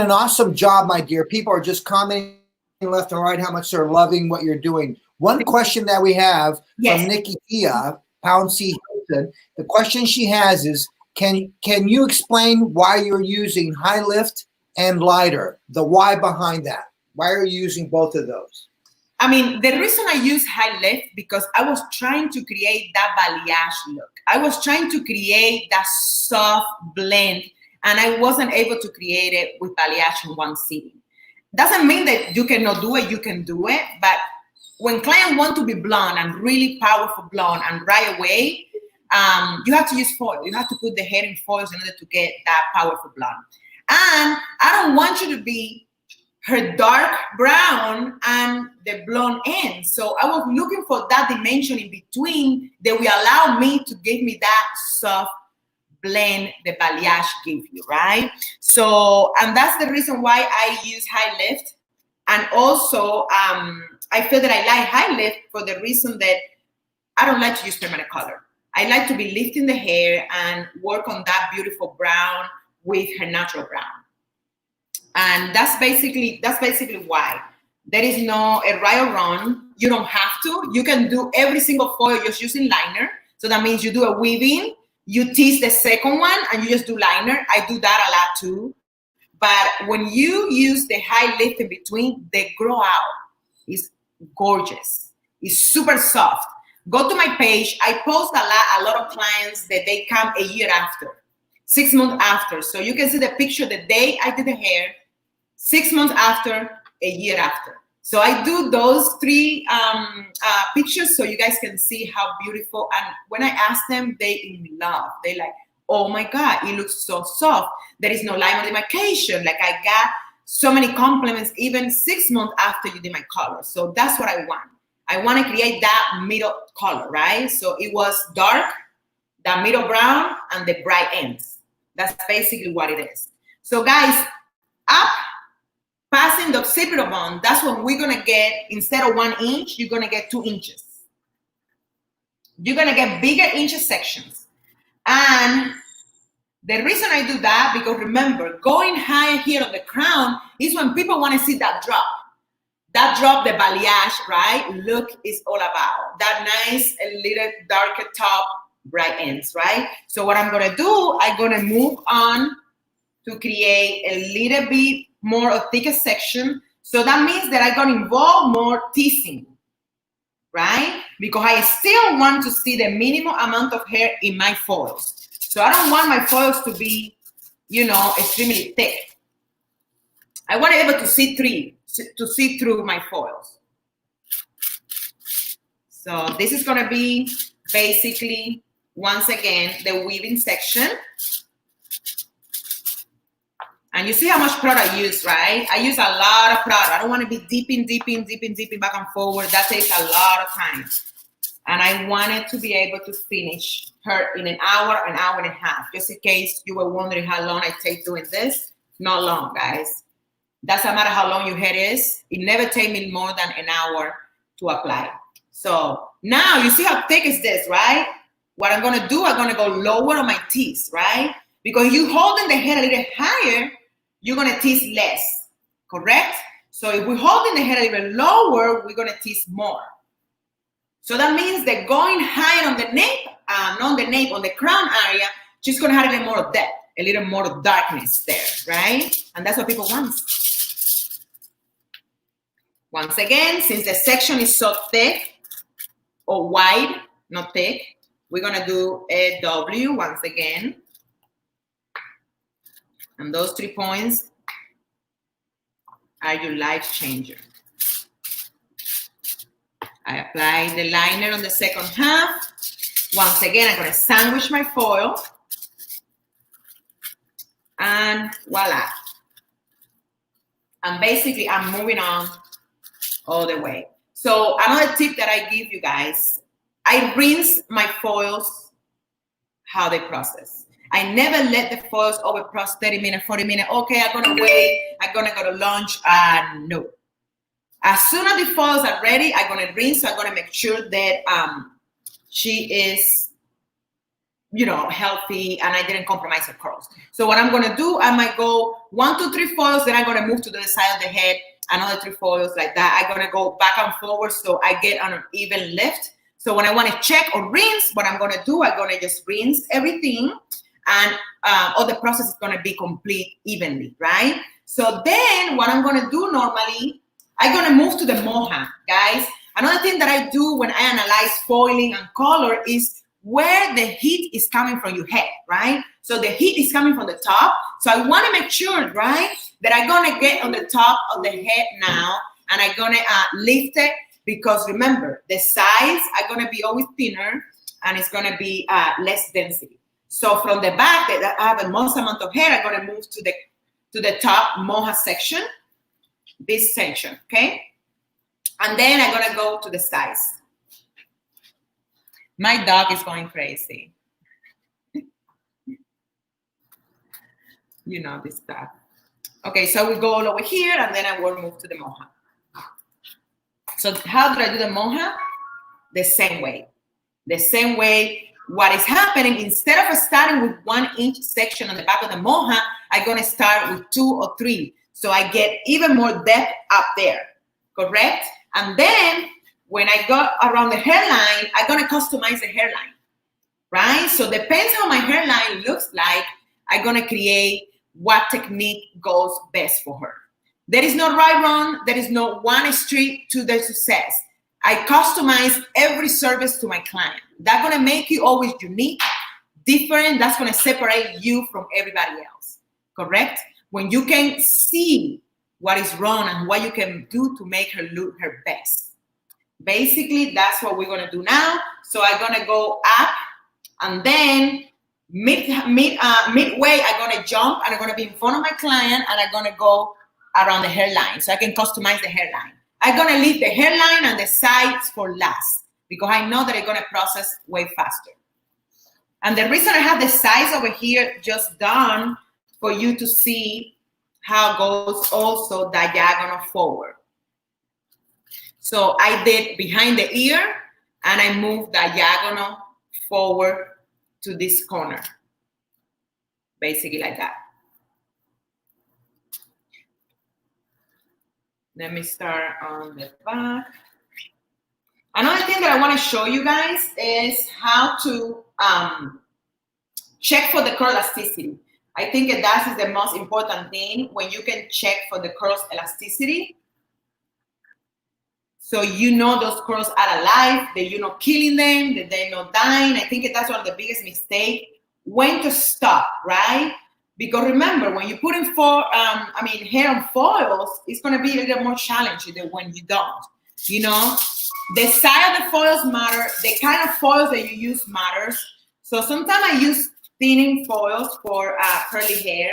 A: an awesome job, my dear. People are just commenting left and right how much they're loving what you're doing. One question that we have from Nikki Tia, Pound C Hilton, the question she has is, can you explain why you're using high lift and lighter? The why behind that? Why are you using both of those?
C: I mean, the reason I use high lift because I was trying to create that balayage look. I was trying to create that soft blend, and I wasn't able to create it with balayage in one sitting. Doesn't mean that you cannot do it, you can do it, but when clients want to be blonde and really powerful blonde and right away, you have to use foil. You have to put the hair in foils in order to get that powerful blonde. And I don't want you to be her dark brown and the blonde end. So I was looking for that dimension in between that will allow me to give me that soft blend the balayage gives you, right? So, and that's the reason why I use high lift. And also, I feel that I like high lift for the reason that I don't like to use permanent color. I like to be lifting the hair and work on that beautiful brown with her natural brown. And that's basically why. There is no a right or wrong. You don't have to. You can do every single foil just using liner. So that means you do a weaving, you tease the second one, and you just do liner. I do that a lot too. But when you use the high lift in between, they grow out. It's gorgeous. It's super soft. Go to my page. I post a lot of clients that they come a year after, 6 months after. So you can see the picture the day I did the hair, 6 months after, a year after. So I do those 3 pictures so you guys can see how beautiful. And when I ask them, they in love. They like, oh my God, it looks so soft. There is no line of demarcation. Like I got so many compliments even 6 months after you did my color. So that's what I want. I want to create that middle color, right? So it was dark, the middle brown, and the bright ends. That's basically what it is. So guys, up, passing the occipital bone, that's when we're going to get, instead of 1 inch, you're going to get 2 inches. You're going to get bigger inches sections. And the reason I do that, because remember, going higher here on the crown is when people want to see that drop. That drop, the balayage, right? Look is all about that nice, a little darker top, bright ends, right? So what I'm going to do, I'm going to move on to create a little bit more of thicker section. So that means that I'm going to involve more teasing, right? Because I still want to see the minimum amount of hair in my foils. So I don't want my foils to be, you know, extremely thick. I want to be able to see through my foils. So this is going to be basically, once again, the weaving section. And you see how much product I use, right? I use a lot of product. I don't want to be dipping back and forward. That takes a lot of time. And I wanted to be able to finish her in an hour and a half. Just in case you were wondering how long I take doing this. Not long, guys. Doesn't matter how long your hair is. It never takes me more than an hour to apply. So now you see how thick is this, right? What I'm going to do, I'm going to go lower on my teeth, right? Because you holding the hair a little higher, you're going to tease less, correct? So if we're holding the hair a little lower, we're going to tease more. So that means that going higher on the nape, not on the nape, on the crown area, she's going to have a little more depth, a little more darkness there, right? And that's what people want. Once again, since the section is so thick or wide, not thick, we're going to do a W once again. And those 3 points are your life changer. I apply the liner on the second half. Once again, I'm going to sandwich my foil. And voila. And basically, I'm moving on all the way. So another tip that I give you guys, I rinse my foils
O: how they process. I never let the foils over process 30 minutes, 40 minutes. Okay, I'm gonna wait. I'm gonna go to lunch. No. As soon as the foils are ready, I'm gonna rinse. So I'm gonna make sure that she is, you know, healthy and I didn't compromise her curls. So what I'm gonna do, I might go 1, 2, 3 foils. Then I'm gonna move to the side of the head. Another 3 foils like that. I'm gonna go back and forward so I get on an even lift. So when I want to check or rinse, what I'm gonna do, I'm gonna just rinse everything, and all the process is gonna be complete evenly, right? So then what I'm gonna do normally, I'm gonna move to the moha, guys. Another thing that I do when I analyze foiling and color is where the heat is coming from your head, right? So the heat is coming from the top. So I want to make sure, right, that I'm gonna get on the top of the head now, and I'm gonna lift it, because remember, the sides are gonna be always thinner, and it's gonna be less density. So from the back that I have the most amount of hair, I'm gonna move to the top moha section, this section, okay? And then I'm gonna go to the sides. My dog is going crazy. You know this stuff. Okay, so we go all over here, and then I will move to the moha. So how do I do the moha? The same way. The same way. What is happening, instead of starting with 1 inch section on the back of the moha, I'm gonna start with 2 or 3. So I get even more depth up there, correct? And then when I go around the hairline, I'm gonna customize the hairline, right? So depends how my hairline looks like, I'm gonna create what technique goes best for her. There is no right wrong, there is no one street to the success. I customize every service to my client. That's gonna make you always unique, different. That's gonna separate you from everybody else, correct? When you can see what is wrong and what you can do to make her look her best. Basically, that's what we're gonna do now. So I'm gonna go up, and then midway, I'm gonna jump, and I'm gonna be in front of my client, and I'm gonna go around the hairline, so I can customize the hairline. I'm gonna leave the hairline and the sides for last, because I know that I'm gonna process way faster. And the reason I have the sides over here just done, for you to see how it goes also diagonal forward. So I did behind the ear, and I moved diagonal forward to this corner, basically like that. Let me start on the back. Another thing that I want to show you guys is how to check for the curl elasticity. I think that is the most important thing, when you can check for the curls elasticity. So you know those curls are alive, that you're not killing them, that they're not dying. I think that's one of the biggest mistakes. When to stop, right? Because remember, when you put in hair on foils, it's gonna be a little more challenging than when you don't. You know, the size of the foils matter, the kind of foils that you use matters. So sometimes I use thinning foils for curly hair,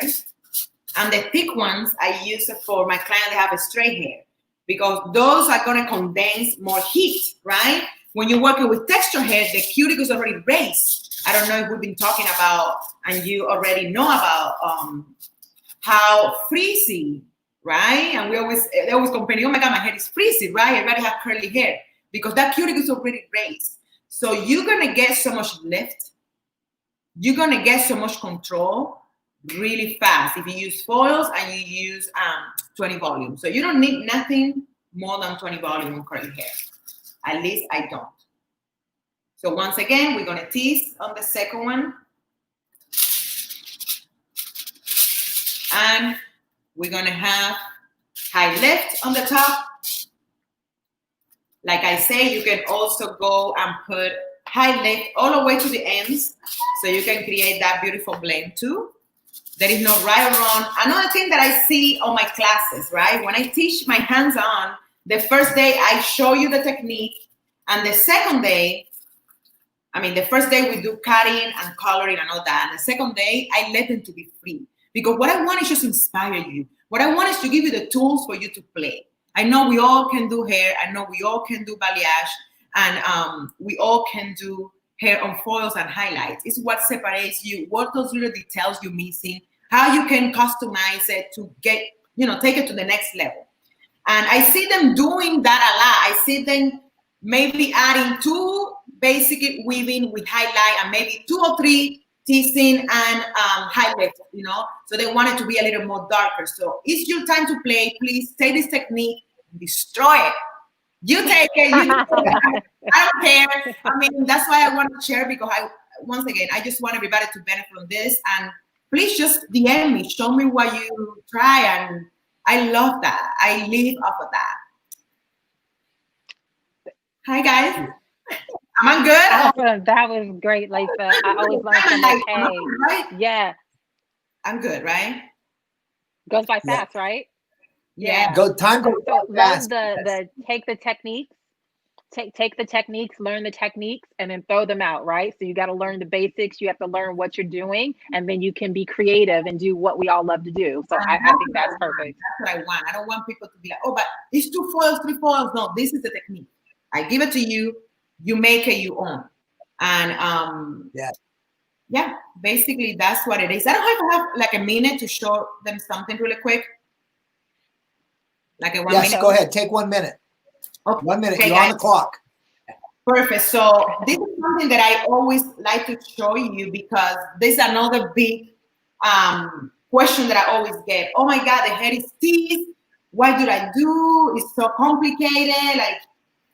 O: and the thick ones I use it for my client that have a straight hair, because those are gonna condense more heat, right? When you're working with texture hair, the cuticle is already raised. I don't know if we've been talking about, and you already know about how frizzy, right? And they always complaining, oh my God, my hair is frizzy, right? I already have curly hair, because that cuticle is already raised. So you're gonna get so much lift, you're gonna get so much control really fast if you use foils and you use 20 volume. So you don't need nothing more than 20 volume on curly hair. At least I don't. So once again, we're gonna tease on the second one. And we're gonna have high lift on the top. Like I say, you can also go and put high lift all the way to the ends, so you can create that beautiful blend too. There is no right or wrong. Another thing that I see on my classes, right? When I teach my hands-on, the first day I show you the technique, and the second day, the first day we do cutting and coloring and all that. And the second day, I let them to be free. Because what I want is just inspire you. What I want is to give you the tools for you to play. I know we all can do hair. I know we all can do balayage. And we all can do hair on foils and highlights. It's what separates you, what those little details you're missing, how you can customize it to get, take it to the next level. And I see them doing that a lot. I see them maybe adding 2 basic weaving with highlight and maybe 2 or 3 teasing and highlight, so they want it to be a little more darker. So it's your time to play. Please take this technique, destroy it. You take it. I don't care. I mean, that's why I want to share, because once again, I just want everybody to benefit from this. And please just DM me, show me what you try. And I love that. I live off of that. Hi, guys. Am I good?
B: Awesome. That was great, Leysa. I always learn so much. Hey,
O: right?
B: Yeah.
O: I'm good, right?
B: Goes by fast, right?
O: Yeah.
A: Time goes
B: learn
A: fast.
B: take the techniques, take the techniques, learn the techniques, and then throw them out, right? So you got to learn the basics. You have to learn what you're doing, and then you can be creative and do what we all love to do. So I think that's perfect.
O: That's what I want. I don't want people to be like, oh, but it's 2 foils, 3 foils. No, this is the technique. I give it to you. You make it your own. And yeah, basically that's what it is. I don't know if I have like a minute to show them something really quick. Like a 1 minute.
A: Yes, go ahead. Take 1 minute.
O: Okay.
A: 1 minute.
O: Okay,
A: You're on the clock.
O: Perfect. So this is something that I always like to show you, because there's another big question that I always get. Oh my God, the hair is teased. What did I do? It's so complicated. Like,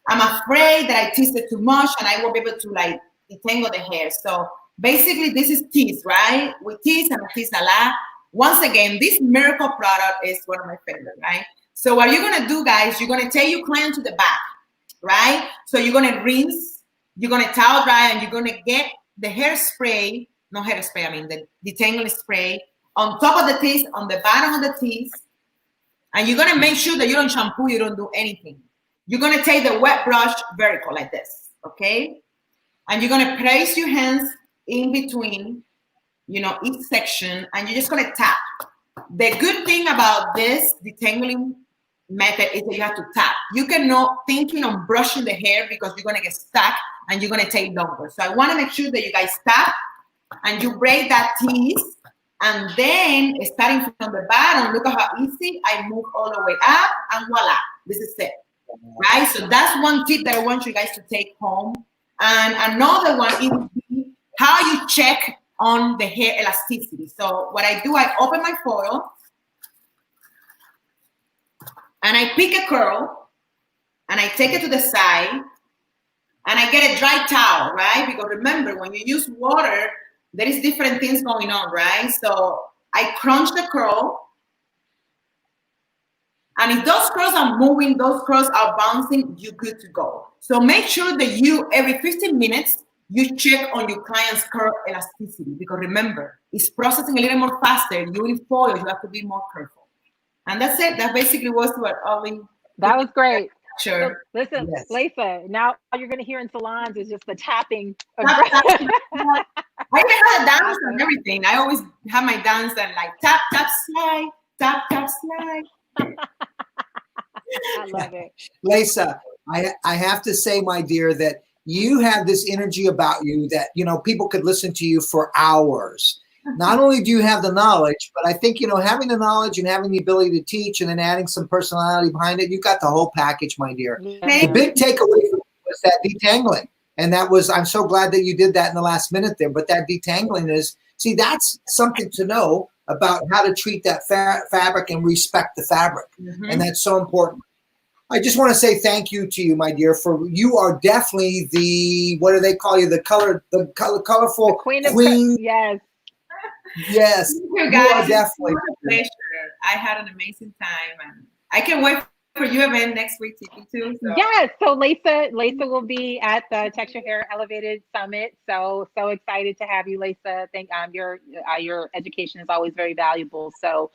O: I'm afraid that I teased it too much and I won't be able to like detangle the hair. So basically this is tease, right? We tease and we tease a lot. Once again, this miracle product is one of my favorites, right? So what you're gonna do, guys, you're gonna take your client to the back, right? So you're gonna rinse, you're gonna towel dry, and you're gonna get the hairspray, not hairspray, I mean the detangling spray on top of the teeth, on the bottom of the teeth. And you're gonna make sure that you don't shampoo, you don't do anything. You're gonna take the wet brush vertical like this, okay? And you're gonna place your hands in between, each section, and you're just gonna tap. The good thing about this detangling method is that you have to tap. You cannot thinking of brushing the hair, because you're gonna get stuck and you're gonna take longer. So I wanna make sure that you guys tap and you braid that tease. And then starting from the bottom, look at how easy I move all the way up, and voila, this is it. Right? So that's one tip that I want you guys to take home. And another one is how you check on the hair elasticity. So what I do, I open my foil and I pick a curl and I take it to the side and I get a dry towel, right? Because remember, when you use water, there is different things going on, right? So I crunch the curl. And if those curls are moving, those curls are bouncing, you're good to go. So make sure that you, every 15 minutes, you check on your client's curl elasticity, because remember, it's processing a little more faster. You in foil, you have to be more careful. And that's it. That basically was what Ollie.
B: That was great.
O: Sure.
B: So, listen, yes. Leysa, now all you're going to hear in salons is just the tapping.
O: I even had a dance and everything. I always have my dance and like tap, tap, slide, tap, tap, slide.
B: I love it.
A: Leysa, I have to say, my dear, that you have this energy about you that, people could listen to you for hours. Not only do you have the knowledge, but I think, having the knowledge and having the ability to teach and then adding some personality behind it, you got the whole package, my dear. The big takeaway was that detangling. And that was, I'm so glad that you did that in the last minute there. But that detangling is, see, that's something to know about how to treat that fabric and respect the fabric. Mm-hmm. And that's so important. I just want to say thank you to you, my dear, for you are definitely the, what do they call you? The colorful
B: queen. Yes.
O: Yes. You guys.
A: You are definitely.
O: Pleasure. I had an amazing time, and I can't wait for your event next week, Tippi, too. So.
B: Yes. So Leysa will be at the Texture Hair Elevated Summit. So excited to have you, Leysa. Thank your education is always very valuable. So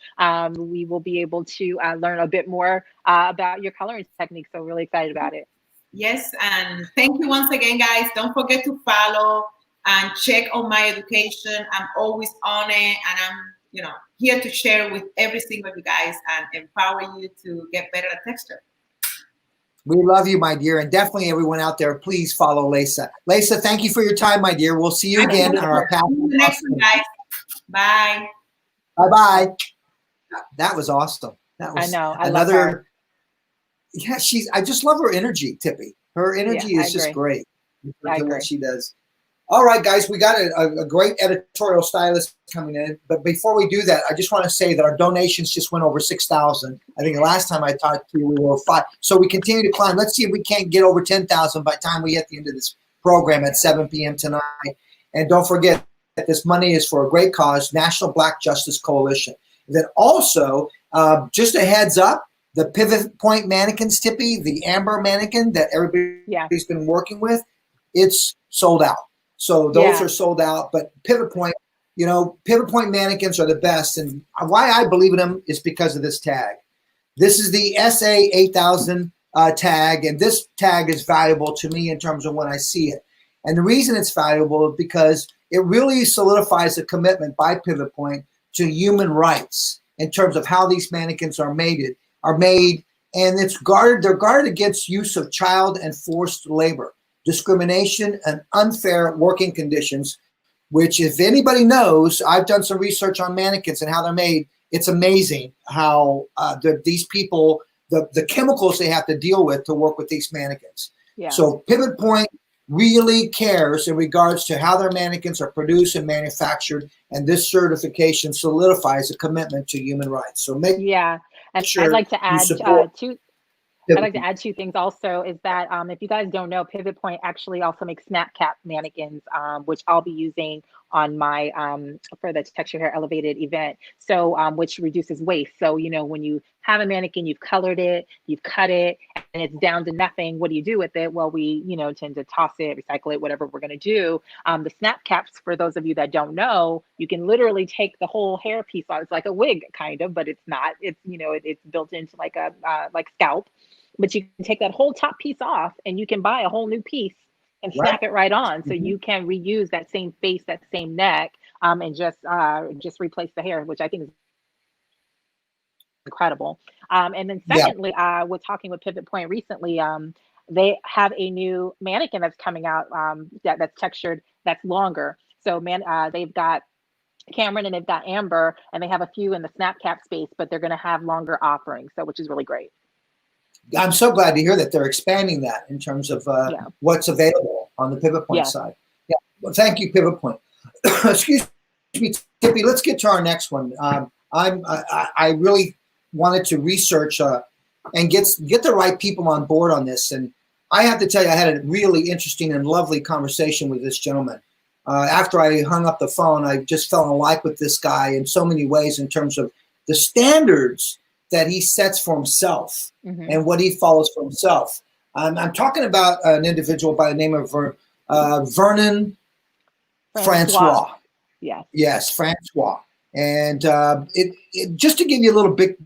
B: we will be able to learn a bit more about your coloring technique. So really excited about it.
O: Yes, and thank you once again, guys. Don't forget to follow and check on my education. I'm always on it, and I'm here to share with every single of you guys and empower you to get better at texture.
A: We love you, my dear, and definitely everyone out there, please follow Leysa. Leysa, thank you for your time, my dear. We'll see you again on our path.
O: See you next one, guys. Bye.
A: Bye-bye. That was awesome. That was
B: I know. I
A: another.
B: love her.
A: Yeah, I just love her energy, Tippi. Her energy is just great.
B: I agree.
A: What she does. All right, guys, we got a great editorial stylist coming in. But before we do that, I just want to say that our donations just went over 6,000. I think the last time I talked to you, we were 5. So we continue to climb. Let's see if we can't get over 10,000 by the time we hit the end of this program at 7 p.m. tonight. And don't forget that this money is for a great cause, National Black Justice Coalition. And then also, just a heads up, the Pivot Point mannequins, Tippi, the amber mannequin that everybody's been working with, it's sold out. So those are sold out. But Pivot Point, Pivot Point mannequins are the best. And why I believe in them is because of this tag. This is the SA 8000 tag. And this tag is valuable to me in terms of when I see it. And the reason it's valuable is because it really solidifies a commitment by Pivot Point to human rights in terms of how these mannequins are made, and they're guarded against use of child and forced labor, discrimination, and unfair working conditions, which if anybody knows, I've done some research on mannequins and how they're made. It's amazing how these people, the chemicals they have to deal with to work with these mannequins. Yeah. So Pivot Point really cares in regards to how their mannequins are produced and manufactured, and this certification solidifies a commitment to human rights. So make
B: and
A: sure
B: I'd like to add two.
A: Pivot
B: I'd like to add two things also is that if you guys don't know, Pivot Point actually also makes snap cap mannequins, which I'll be using on my for the Texture Hair Elevated event. So which reduces waste. So when you have a mannequin, you've colored it, you've cut it, and it's down to nothing. What do you do with it? Well, we tend to toss it, recycle it, whatever we're going to do. The snap caps, for those of you that don't know, you can literally take the whole hair piece off. It's like a wig kind of, but it's not. It's it's built into like a like scalp. But you can take that whole top piece off and you can buy a whole new piece and snap it right on. So you can reuse that same face, that same neck, and just replace the hair, which I think is incredible. And then secondly, we're talking with Pivot Point recently. They have a new mannequin that's coming out that's textured, that's longer. So they've got Cameron and they've got Amber, and they have a few in the snap cap space, but they're going to have longer offerings, which is really great.
A: I'm so glad to hear that they're expanding that in terms of what's available on the Pivot Point side. Yeah, well, thank you, Pivot Point. Excuse me, Tippi. Let's get to our next one. I really wanted to research and get the right people on board on this, and I have to tell you, I had a really interesting and lovely conversation with this gentleman. After I hung up the phone, I just fell in like with this guy in so many ways in terms of the standards that he sets for himself and what he follows for himself. I'm talking about an individual by the name of Vernon Francois. Yes, Francois. And just to give you a little bit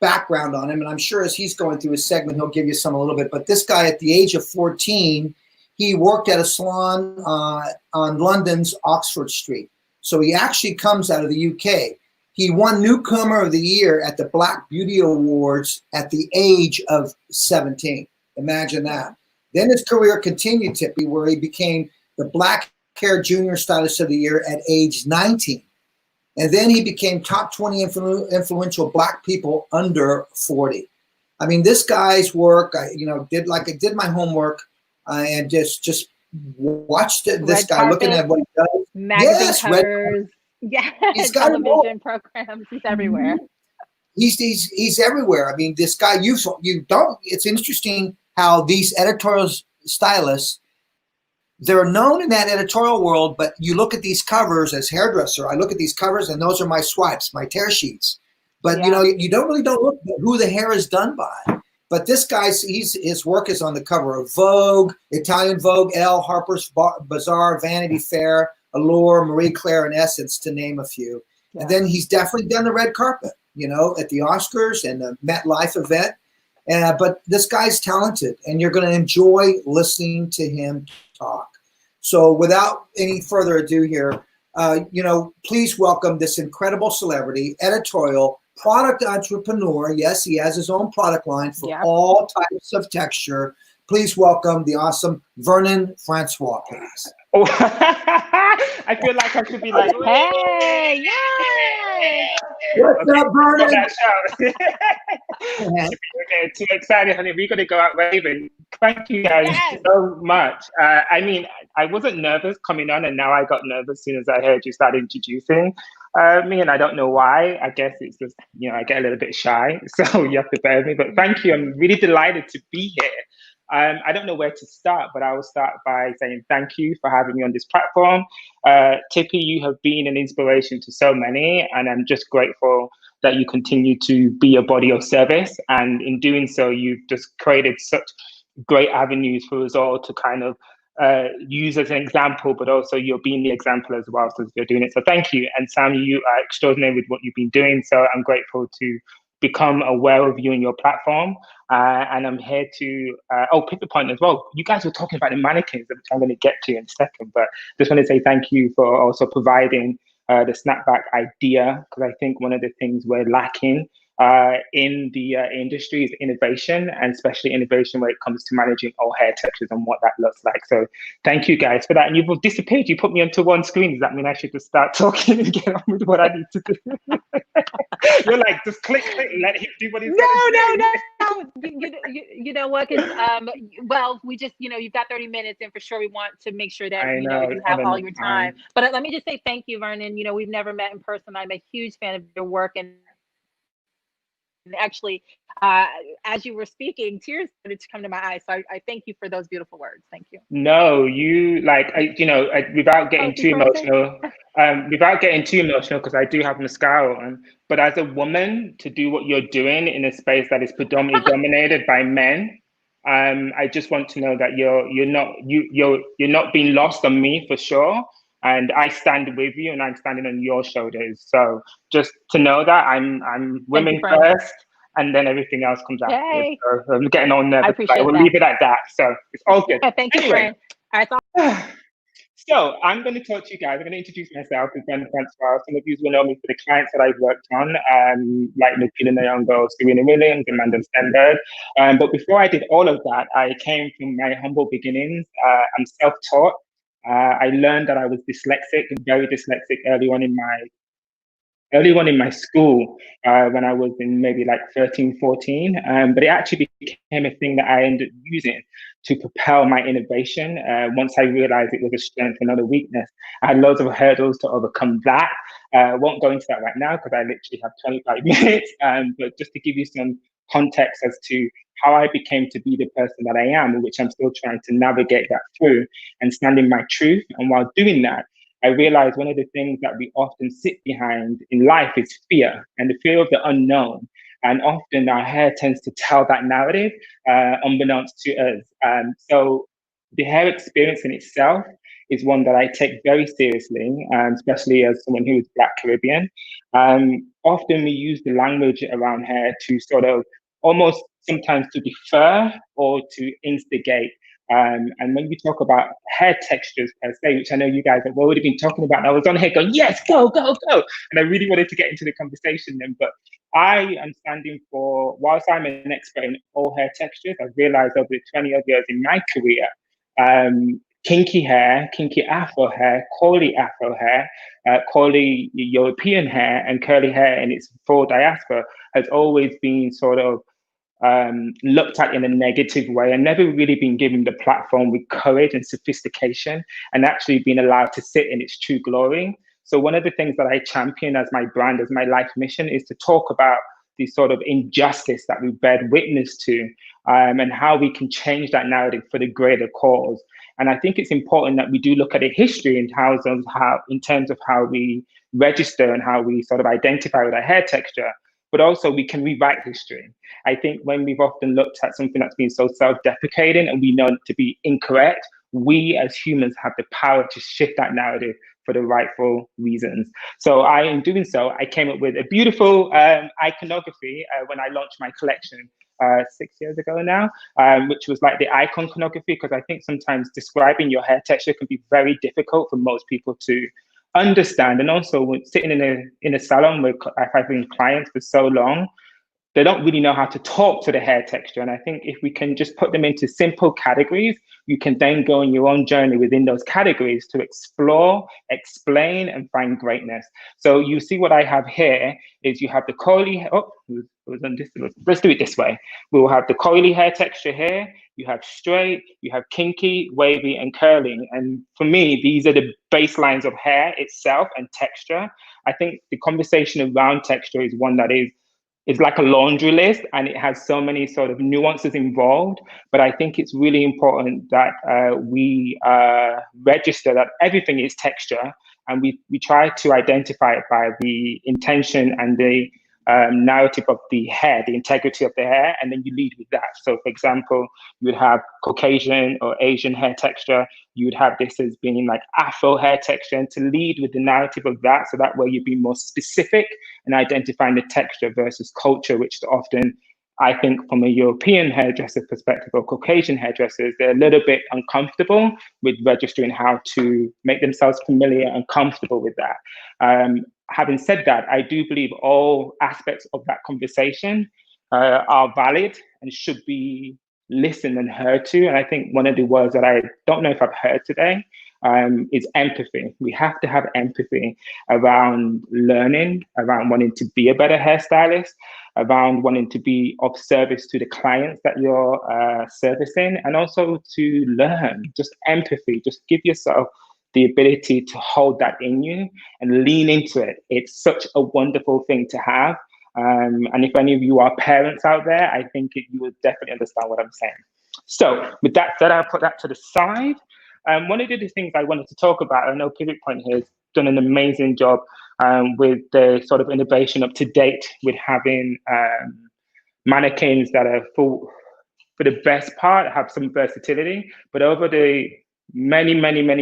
A: background on him, and I'm sure as he's going through his segment, he'll give you some a little bit, but this guy at the age of 14, he worked at a salon on London's Oxford Street. So he actually comes out of the UK. He won Newcomer of the Year at the Black Beauty Awards at the age of 17. Imagine that. Then his career continued, Tippi, where he became the Black Hair Junior Stylist of the Year at age 19. And then he became top 20 influential Black people under 40. I mean, this guy's work, I did my homework and just watched this guy looking at what he does.
B: Magazine covers. Yeah,
A: he's got
B: television programs. He's everywhere.
A: He's everywhere. I mean, this guy, you don't. It's interesting how these editorial stylists, they're known in that editorial world, but you look at these covers as hairdresser. I look at these covers, and those are my swipes, my tear sheets. But you don't look at who the hair is done by. But this guy's his work is on the cover of Vogue, Italian Vogue, Elle, Harper's Bazaar, Vanity Fair, Allure, Marie Claire, and Essence, to name a few. Yeah. And then he's definitely done the red carpet, at the Oscars and the MetLife event. But this guy's talented, and you're going to enjoy listening to him talk. So without any further ado here, please welcome this incredible celebrity, editorial, product entrepreneur. Yes, he has his own product line for all types of texture. Please welcome the awesome Vernon Francois, please.
P: Oh, I feel like I should be like, hey, yay!
A: What's up, Vernon?
P: Okay, too excited, honey. We're going to go out raving. Thank you guys so much. I mean, I wasn't nervous coming on, and now I got nervous as soon as I heard you start introducing me, and I don't know why. I guess it's just, you know, I get a little bit shy, so you have to bear with me. But thank you. I'm really delighted to be here. I don't know where to start, but I will start by saying thank you for having me on this platform. Tippi, you have been an inspiration to so many, and I'm just grateful that you continue to be a body of service. And in doing so, you've just created such great avenues for us all to kind of use as an example, but also you're being the example as well, so you're doing it. So thank you. And Sam, you are extraordinary with what you've been doing. So I'm grateful to become aware of you and your platform. And I'm here to, pick the point as well. You guys were talking about the mannequins, which I'm going to get to in a second, but just want to say thank you for also providing the snapback idea, because I think one of the things we're lacking in the industry is innovation, and especially innovation when it comes to managing all hair textures and what that looks like. So thank you guys for that. And you've disappeared. You put me onto one screen. Does that mean I should just start talking and get on with what I need to do? You're like, just click, let him do what he's
B: No. You know what? Well, we just, you've got 30 minutes, and for sure we want to make sure that you have all your time. But let me just say thank you, Vernon. We've never met in person. I'm a huge fan of your work, and actually, as you were speaking, tears started to come to my eyes. So I thank you for those beautiful words. Thank you.
P: No, you without getting too emotional, because I do have mascara on. But as a woman, to do what you're doing in a space that is predominantly dominated by men, I just want to know that you're not being lost on me for sure. And I stand with you, and I'm standing on your shoulders. So just to know that I'm women first, and then everything else comes afterwards. So I'm getting all nervous. I appreciate that. We'll leave it at that. So it's all good.
B: Thank you, friend. All right.
P: So I'm going to talk to you guys. I'm going to introduce myself as Vernon Francois. Some of you will know me for the clients that I've worked on, like Keya Neal, Serena Williams, and Amanda Stenberg. But before I did all of that, I came from my humble beginnings. I'm self-taught. I learned that I was dyslexic, very dyslexic early on in my school, when I was in maybe like 13, 14. But it actually became a thing that I ended up using to propel my innovation. Once I realized it was a strength and not a weakness, I had loads of hurdles to overcome that. Won't go into that right now because I literally have 25 minutes. But just to give you some context as to how I became to be the person that I am, which I'm still trying to navigate that through and stand in my truth. And while doing that, I realized one of the things that we often sit behind in life is fear, and the fear of the unknown. And often our hair tends to tell that narrative, unbeknownst to us. So the hair experience in itself is one that I take very seriously, especially as someone who is Black Caribbean. Often we use the language around hair to sort of almost sometimes to defer or to instigate. And when we talk about hair textures per se, which I know you guys have already been talking about, and I was on here going, yes, go. And I really wanted to get into the conversation then, but I am standing for, whilst I'm an expert in all hair textures, I've realized over the 20 odd years in my career, kinky hair, kinky Afro hair, curly Afro hair, curly European hair, and curly hair in its full diaspora has always been sort of looked at in a negative way and never really been given the platform with courage and sophistication and actually been allowed to sit in its true glory. So one of the things that I champion as my brand, as my life mission, is to talk about the sort of injustice that we bear witness to, and how we can change that narrative for the greater cause. And I think it's important that we do look at a history in terms of how we register and how we sort of identify with our hair texture, but also we can rewrite history. I think when we've often looked at something that's been so self-deprecating and we know it to be incorrect, we as humans have the power to shift that narrative for the rightful reasons. So in doing so, I came up with a beautiful iconography when I launched my collection 6 years ago now, which was like the icon iconography, because I think sometimes describing your hair texture can be very difficult for most people to understand, and also sitting in a salon where I've been clients for so long, they don't really know how to talk to the hair texture. And I think if we can just put them into simple categories, you can then go on your own journey within those categories to explore, explain, and find greatness. So you see what I have here is you have the coily, let's do it this way. We will have the coily hair texture here, you have straight, you have kinky, wavy, and curling. And for me, these are the baselines of hair itself and texture. I think the conversation around texture is one that is like a laundry list, and it has so many sort of nuances involved. But I think it's really important that we register that everything is texture, and we try to identify it by the intention and the narrative of the hair, the integrity of the hair, and then you lead with that. So for example, you would have Caucasian or Asian hair texture, you would have this as being like Afro hair texture, and to lead with the narrative of that, so that way you'd be more specific and identifying the texture versus culture, which often, I think from a European hairdresser perspective or Caucasian hairdressers, they're a little bit uncomfortable with registering how to make themselves familiar and comfortable with that. Having said that, I do believe all aspects of that conversation are valid and should be listened and heard to. And I think one of the words that I don't know if I've heard today is empathy. We have to have empathy around learning, around wanting to be a better hairstylist, around wanting to be of service to the clients that you're servicing, and also to learn. Just empathy, just give yourself the ability to hold that in you and lean into it. It's such a wonderful thing to have. And if any of you are parents out there, I think you will definitely understand what I'm saying. So with that said, I'll put that to the side. One of the things I wanted to talk about, I know Pivot Point here has done an amazing job with the sort of innovation up to date with having mannequins that are for the best part, have some versatility. But over the many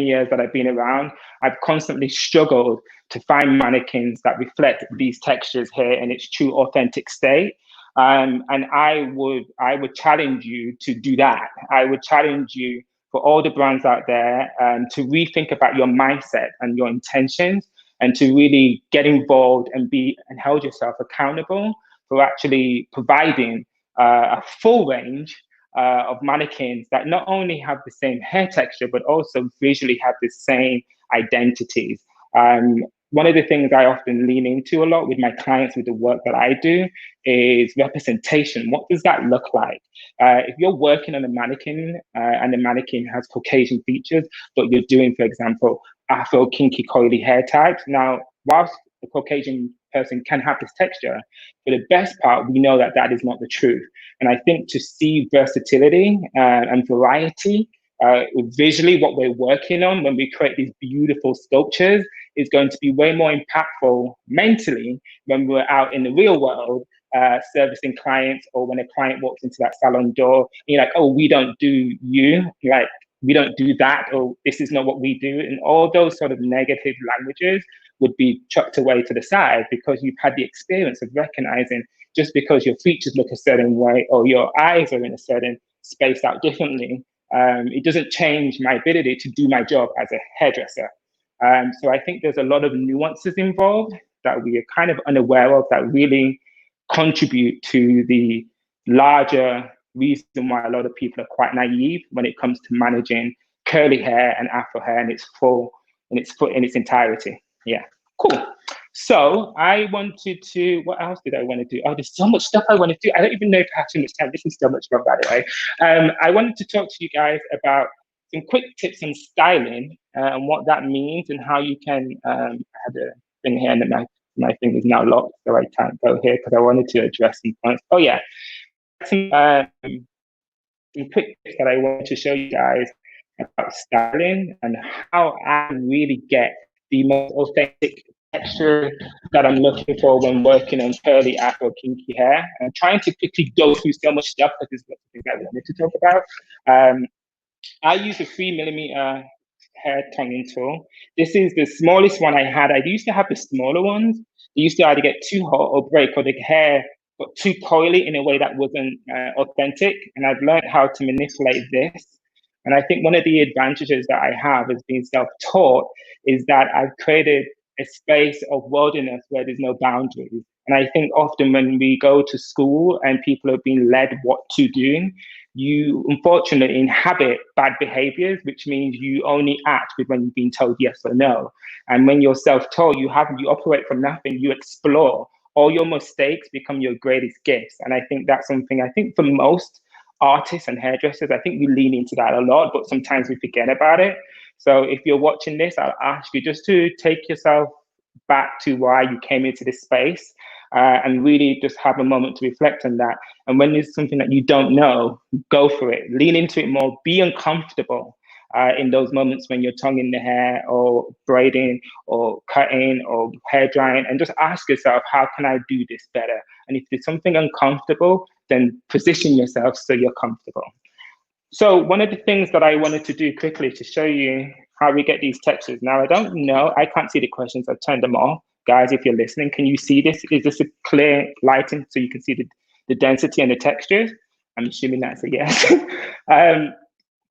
P: years that I've been around, I've constantly struggled to find mannequins that reflect these textures here in its true authentic state. And I would challenge you to do that. I would challenge you for all the brands out there to rethink about your mindset and your intentions, and to really get involved and hold yourself accountable for actually providing a full range of mannequins that not only have the same hair texture, but also visually have the same identities. One of the things I often lean into a lot with my clients with the work that I do is representation. What does that look like? If you're working on a mannequin and the mannequin has Caucasian features, but you're doing, for example, Afro kinky coily hair types. Now, whilst the Caucasian person can have this texture, for the best part, we know that that is not the truth. And I think to see versatility and variety visually, what we're working on when we create these beautiful sculptures is going to be way more impactful mentally when we're out in the real world servicing clients, or when a client walks into that salon door and you're like, oh, we don't do you, like we don't do that, or this is not what we do. And all those sort of negative languages would be chucked away to the side, because you've had the experience of recognizing just because your features look a certain way or your eyes are in a certain space out differently, it doesn't change my ability to do my job as a hairdresser. So I think there's a lot of nuances involved that we are kind of unaware of that really contribute to the larger reason why a lot of people are quite naive when it comes to managing curly hair and Afro hair in its entirety. Yeah, cool. So I wanted to, what else did I want to do? Oh, there's so much stuff I want to do. I don't even know if I have too much time. This is so much fun, by the way. I wanted to talk to you guys about some quick tips on styling and what that means, and how you can, I had a thing here and my thing is now locked, so I can't go here because I wanted to address some points. Oh yeah, some quick tips that I want to show you guys about styling and how I really get the most authentic texture that I'm looking for when working on curly Afro kinky hair. I'm trying to quickly go through so much stuff because there's lots of things I wanted to talk about. I use a 3mm hair tonguing tool. This is the smallest one I had. I used to have the smaller ones. They used to either get too hot or break, or the hair got too coily in a way that wasn't authentic. And I've learned how to manipulate this And I think one of the advantages that I have as being self-taught is that I've created a space of wilderness where there's no boundaries. And I think often when we go to school and people are being led what to do, you unfortunately inhabit bad behaviors, which means you only act with when you've been told yes or no. And when you're self-taught, you operate from nothing, you explore. All your mistakes become your greatest gifts. And I think that's something, I think for most artists and hairdressers, I think we lean into that a lot, but sometimes we forget about it. So if you're watching this, I'll ask you just to take yourself back to why you came into this space and really just have a moment to reflect on that. And when there's something that you don't know, go for it. Lean into it more. Be uncomfortable in those moments when you're tonguing the hair or braiding or cutting or hair drying, and just ask yourself, how can I do this better? And if there's something uncomfortable, then position yourself so you're comfortable. So one of the things that I wanted to do quickly to show you how we get these textures. Now, I don't know, I can't see the questions, I've turned them off. Guys, if you're listening, can you see this? Is this a clear lighting so you can see the density and the textures? I'm assuming that's a yes.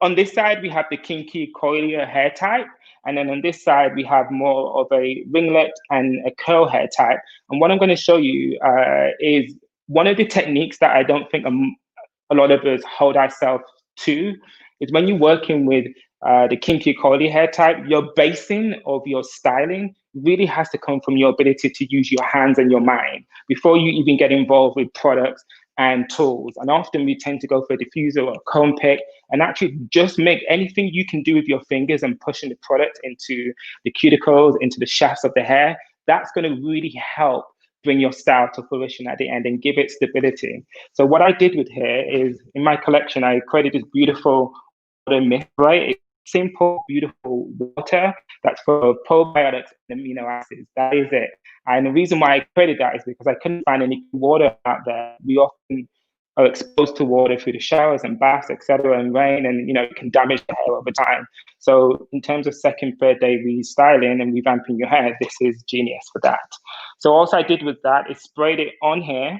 P: On this side, we have the kinky coilier hair type. And then on this side, we have more of a ringlet and a curl hair type. And what I'm going to show you is one of the techniques that I don't think a lot of us hold ourselves to is when you're working with the kinky coily hair type, your basing of your styling really has to come from your ability to use your hands and your mind before you even get involved with products and tools. And often we tend to go for a diffuser or a comb pick and actually just make anything you can do with your fingers and pushing the product into the cuticles, into the shafts of the hair. That's going to really help bring your style to fruition at the end and give it stability. So what I did with here is, in my collection, I created this beautiful water mist, right? It's simple, beautiful water that's full of probiotics and amino acids. That is it. And the reason why I created that is because I couldn't find any water out there. We often are exposed to water through the showers and baths, etc., and rain, and it can damage the hair over time. So in terms of second, third day restyling and revamping your hair, this is genius for that. So also I did with that is sprayed it on here,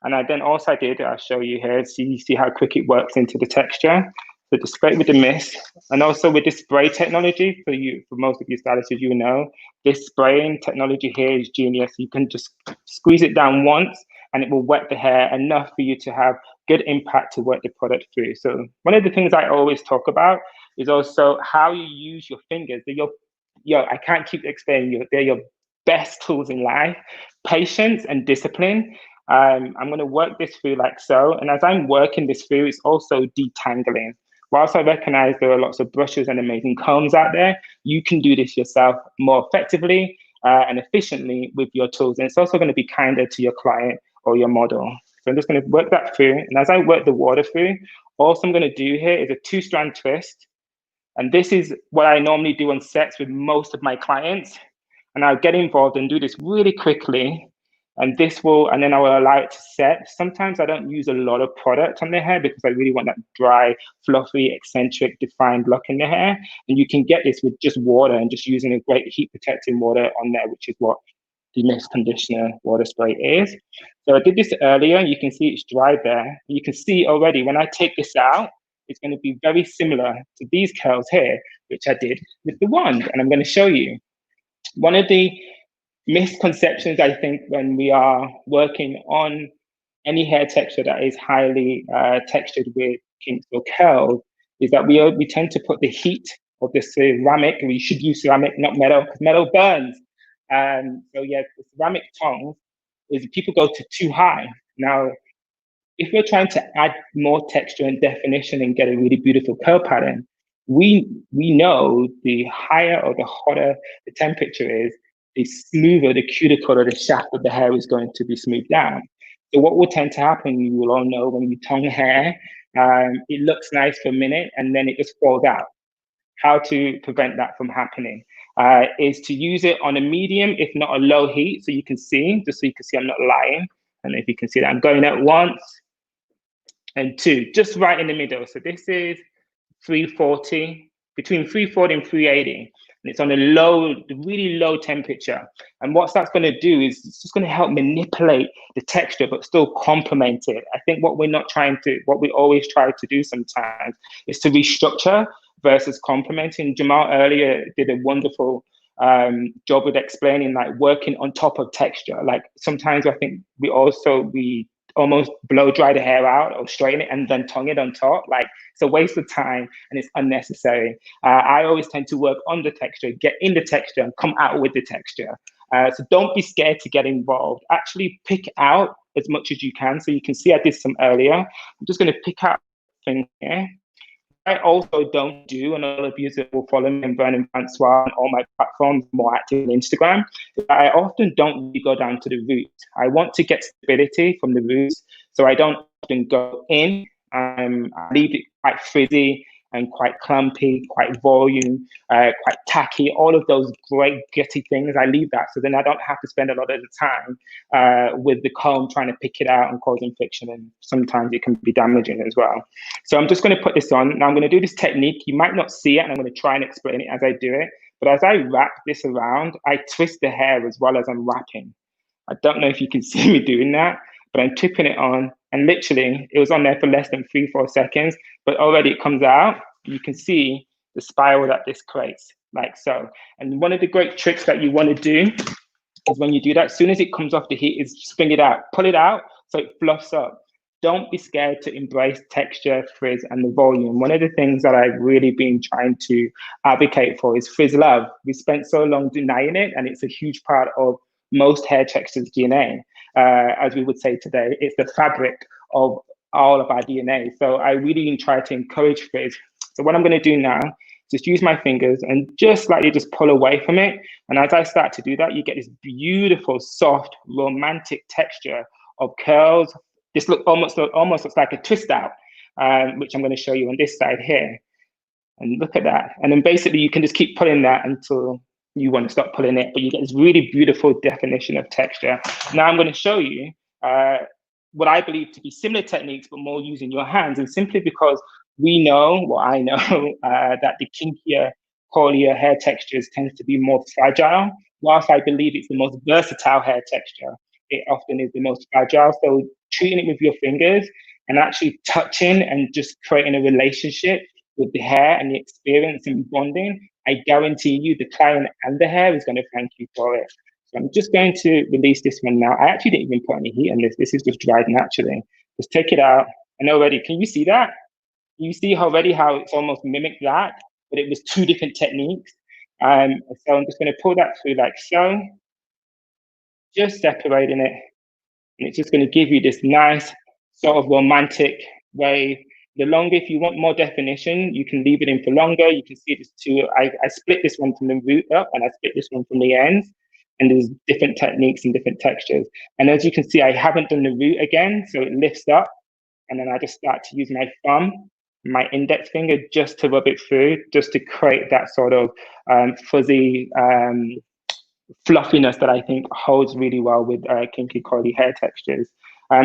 P: and I then also did, I'll show you here, so you see how quick it works into the texture. So just spray it with the mist, and also with the spray technology, for most of you stylists, you know, this spraying technology here is genius. You can just squeeze it down once, and it will wet the hair enough for you to have good impact to work the product through. So one of the things I always talk about is also how you use your fingers. I can't keep explaining they're your best tools in life. Patience and discipline. I'm going to work this through like so. And as I'm working this through, it's also detangling. Whilst I recognize there are lots of brushes and amazing combs out there, you can do this yourself more effectively and efficiently with your tools. And it's also going to be kinder to your client or your model. So I'm just going to work that through. And as I work the water through, also I'm going to do here is a 2-strand twist. And this is what I normally do on sets with most of my clients. And I'll get involved and do this really quickly. And then I will allow it to set. Sometimes I don't use a lot of product on the hair because I really want that dry, fluffy, eccentric, defined look in the hair. And you can get this with just water and just using a great heat protecting water on there, which is what the mist conditioner water spray is. So I did this earlier. You can see it's dry there. You can see already when I take this out, it's going to be very similar to these curls here, which I did with the wand. And I'm going to show you. One of the misconceptions, I think, when we are working on any hair texture that is highly textured with kinks or curls is that we tend to put the heat of the ceramic, and we should use ceramic, not metal, because metal burns. So yeah, the ceramic tongs is people go to too high. Now, if we're trying to add more texture and definition and get a really beautiful curl pattern, we know the higher or the hotter the temperature is, the smoother the cuticle or the shaft of the hair is going to be smoothed down. So what will tend to happen, you will all know when you tongue hair, it looks nice for a minute and then it just falls out. How to prevent that from happening is to use it on a medium, if not a low heat, so you can see, just so you can see I'm not lying. And if you can see that I'm going at once and 2, just right in the middle. So this is 340, between 340 and 380. and it's on a low, really low temperature. And what that's going to do is it's just going to help manipulate the texture, but still complement it. I think what we always try to do sometimes is to restructure versus complementing. Jamal earlier did a wonderful job with explaining like working on top of texture. Like sometimes I think we almost blow dry the hair out or straighten it and then tongue it on top. Like it's a waste of time and it's unnecessary. I always tend to work on the texture, get in the texture and come out with the texture. So don't be scared to get involved. Actually pick out as much as you can. So you can see I did some earlier. I'm just going to pick out things here. I also don't do, and all of you that will follow me and Vernon Francois on all my platforms, more active on Instagram, I often don't really go down to the roots. I want to get stability from the roots, so I don't often go in. I leave it quite frizzy and quite clumpy, quite volume, quite tacky, all of those great gritty things. I leave that, so then I don't have to spend a lot of the time with the comb trying to pick it out and causing friction, and sometimes it can be damaging as well. So I'm just going to put this on. Now I'm going to do this technique. You might not see it, and I'm going to try and explain it as I do it. But as I wrap this around, I twist the hair as well as I'm wrapping. I don't know if you can see me doing that, but I'm tipping it on, and literally it was on there for less than 3-4 seconds, but already it comes out. You can see the spiral that this creates, like so. And one of the great tricks that you want to do is when you do that, as soon as it comes off the heat, is spring it out, pull it out so it fluffs up. Don't be scared to embrace texture, frizz, and the volume. One of the things that I've really been trying to advocate for is frizz love. We spent so long denying it, and it's a huge part of most hair textures' DNA. As we would say today, it's the fabric of all of our DNA. So I really try to encourage frizz. So what I'm going to do now, just use my fingers and just slightly just pull away from it. And as I start to do that, you get this beautiful, soft, romantic texture of curls. This almost looks like a twist out, which I'm going to show you on this side here. And look at that. And then basically you can just keep pulling that until you want to stop pulling it, but you get this really beautiful definition of texture. Now I'm going to show you what I believe to be similar techniques, but more using your hands. And simply because we know, well, I know that the kinkier, curlier hair textures tends to be more fragile. Whilst I believe it's the most versatile hair texture, it often is the most fragile. So treating it with your fingers and actually touching and just creating a relationship with the hair and the experience and bonding, I guarantee you the client and the hair is going to thank you for it. So I'm just going to release this one now. I actually didn't even put any heat on this. This is just dried naturally. Just take it out. And already, can you see that? You see already how it's almost mimicked that, but it was 2 different techniques. So I'm just going to pull that through like so, just separating it. And it's just going to give you this nice sort of romantic wave. The longer, if you want more definition, you can leave it in for longer. You can see this too. I split this one from the root up and I split this one from the ends. And there's different techniques and different textures. And as you can see, I haven't done the root again, so it lifts up. And then I just start to use my thumb, my index finger, just to rub it through, just to create that sort of fuzzy fluffiness that I think holds really well with kinky curly hair textures.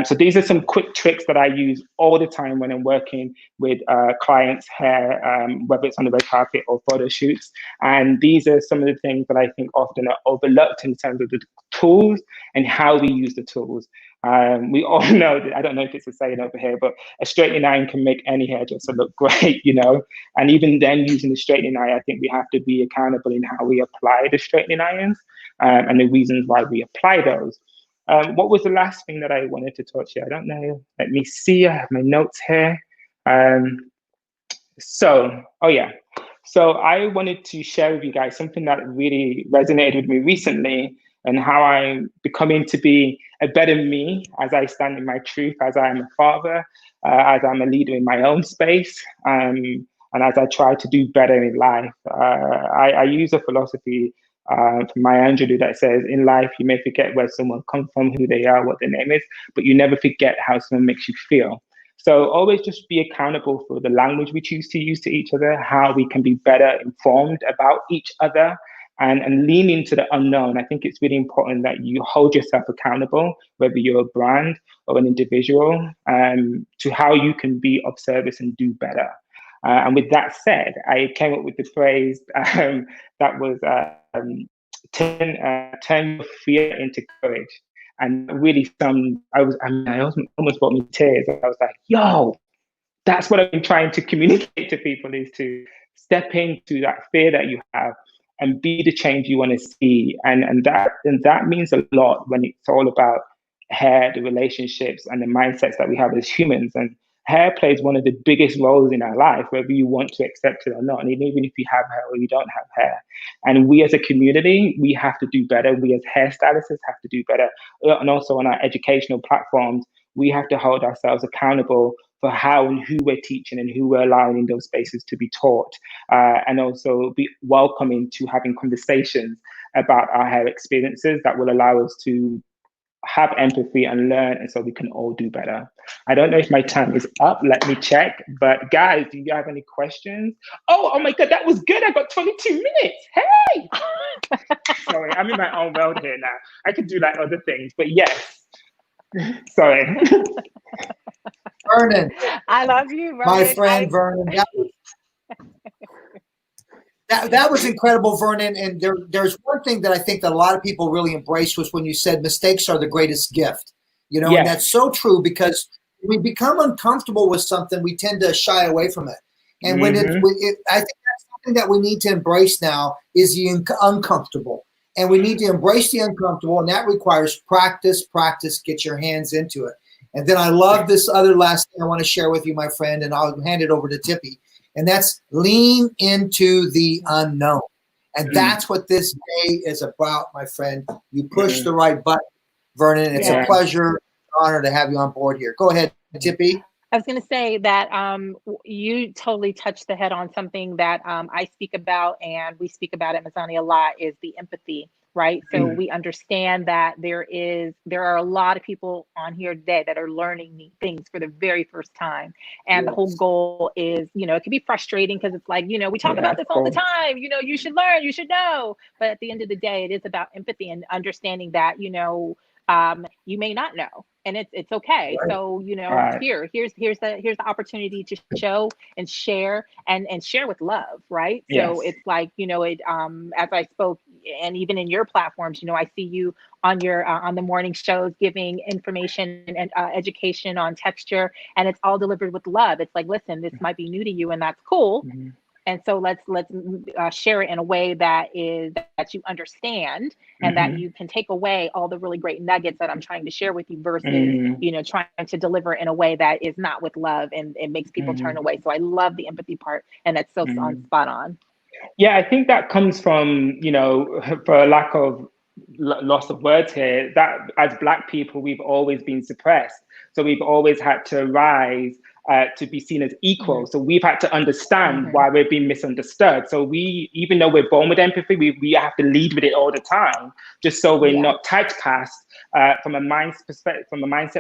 P: So these are some quick tricks that I use all the time when I'm working with clients' hair, whether it's on the red carpet or photo shoots. And these are some of the things that I think often are overlooked in terms of the tools and how we use the tools. We all know that, I don't know if it's a saying over here, but a straightening iron can make any hairdresser look great, you know? And even then, using the straightening iron, I think we have to be accountable in how we apply the straightening irons and the reasons why we apply those. What was the last thing that I wanted to touch here? I don't know. Let me see. I have my notes here. So I wanted to share with you guys something that really resonated with me recently, and how I'm becoming to be a better me as I stand in my truth, as I am a father, as I'm a leader in my own space, and as I try to do better in life. I use a philosophy from Maya Angelou that says, in life, you may forget where someone comes from, who they are, what their name is, but you never forget how someone makes you feel. So always just be accountable for the language we choose to use to each other, how we can be better informed about each other, and lean into the unknown. I think it's really important that you hold yourself accountable, whether you're a brand or an individual, to how you can be of service and do better. And with that said, I came up with the phrase that was turn your fear into courage. And really, I almost brought me to tears. I was like, yo, that's what I've been trying to communicate to people, is to step into that fear that you have and be the change you want to see. And that means a lot when it's all about hair, the relationships and the mindsets that we have as humans. And hair plays one of the biggest roles in our life, whether you want to accept it or not. And even if you have hair or you don't have hair. And we as a community, we have to do better. We as hairstylists have to do better. And also on our educational platforms, we have to hold ourselves accountable for how and who we're teaching and who we're allowing in those spaces to be taught, and also be welcoming to having conversations about our hair experiences that will allow us to have empathy and learn, and so we can all do better. I don't know if my time is up. Let me check. But guys, do you have any questions? Oh my God, that was good. I got 22 minutes. Hey! Sorry, I'm in my own world here now. I could do like other things, but yes. Sorry.
A: Vernon.
B: I love you, Vernon.
A: My friend Vernon. That was incredible, Vernon. And there's one thing that I think that a lot of people really embraced was when you said mistakes are the greatest gift. You know, and that's so true, because when we become uncomfortable with something, we tend to shy away from it. And when I think that's something that we need to embrace now is the uncomfortable. And we need to embrace the uncomfortable, and that requires practice, get your hands into it. And then I love this other last thing I want to share with you, my friend, and I'll hand it over to Tippi. And that's lean into the unknown. And that's what this day is about, my friend. You push the right button, Vernon. It's a pleasure, honor to have you on board here. Go ahead, Tippi.
B: I was going to say that you totally touched the head on something that I speak about, and we speak about at Mazzani a lot, is the empathy, right? So we understand that there are a lot of people on here today that are learning things for the very first time. And the whole goal is, it can be frustrating because it's like, we talk about this all the time, you should learn, you should know. But at the end of the day, it is about empathy and understanding that, you may not know, and it's okay. Right. So, here's the opportunity to show and share and share with love. Right. Yes. So it's like, as I spoke, and even in your platforms, I see you on your, on the morning shows, giving information and education on texture, and it's all delivered with love. It's like, listen, this might be new to you, and that's cool. And so let's share it in a way that you understand, and that you can take away all the really great nuggets that I'm trying to share with you, versus trying to deliver in a way that is not with love, and it makes people turn away. So I love the empathy part, and that's so spot on.
P: Yeah, I think that comes from, for a lack of loss of words here, that as Black people, we've always been suppressed. So we've always had to rise to be seen as equal. So we've had to understand why we're being misunderstood. So even though we're born with empathy, we have to lead with it all the time, just so we're not typecast from a mindset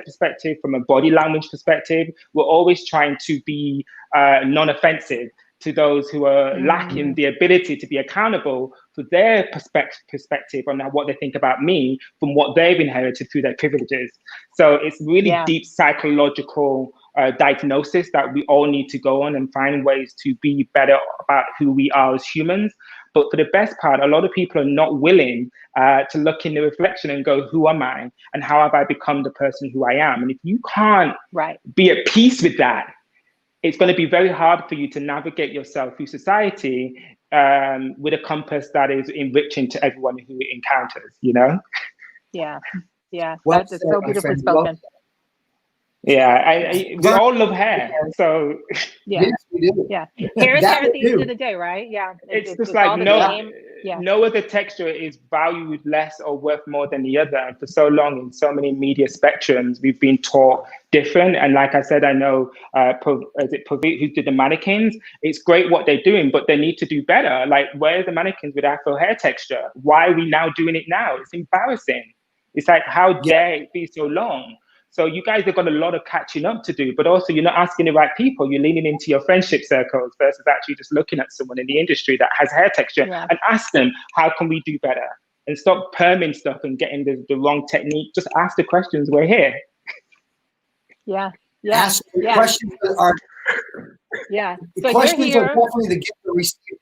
P: perspective, from a body language perspective. We're always trying to be non-offensive to those who are lacking the ability to be accountable for their perspective on what they think about me from what they've inherited through their privileges. So it's really deep psychological diagnosis that we all need to go on and find ways to be better about who we are as humans. But for the best part, a lot of people are not willing to look in the reflection and go, who am I? And how have I become the person who I am? And if you can't be at peace with that, it's going to be very hard for you to navigate yourself through society with a compass that is enriching to everyone who it encounters,
B: Yeah.
A: Well
B: That's so beautifully spoken.
P: Yeah, we all love hair, so
B: yes, we do. Yeah, hair is hair at the end of the day, right? Yeah,
P: it's just like no other texture is valued less or worth more than the other. And for so long, in so many media spectrums, we've been taught different. And like I said, I know Pravit, who did the mannequins. It's great what they're doing, but they need to do better. Like, where are the mannequins with Afro hair texture? Why are we now doing it now? It's embarrassing. It's like, how dare it be so long? So you guys have got a lot of catching up to do, but also you're not asking the right people. You're leaning into your friendship circles versus actually just looking at someone in the industry that has hair texture and ask them, how can we do better? And stop perming stuff and getting the wrong technique. Just ask the questions. We're here.
B: Yeah.
A: Ask questions that are
B: Yeah.
A: The
B: So you're
A: questions are
B: here.
A: definitely the gift to receive.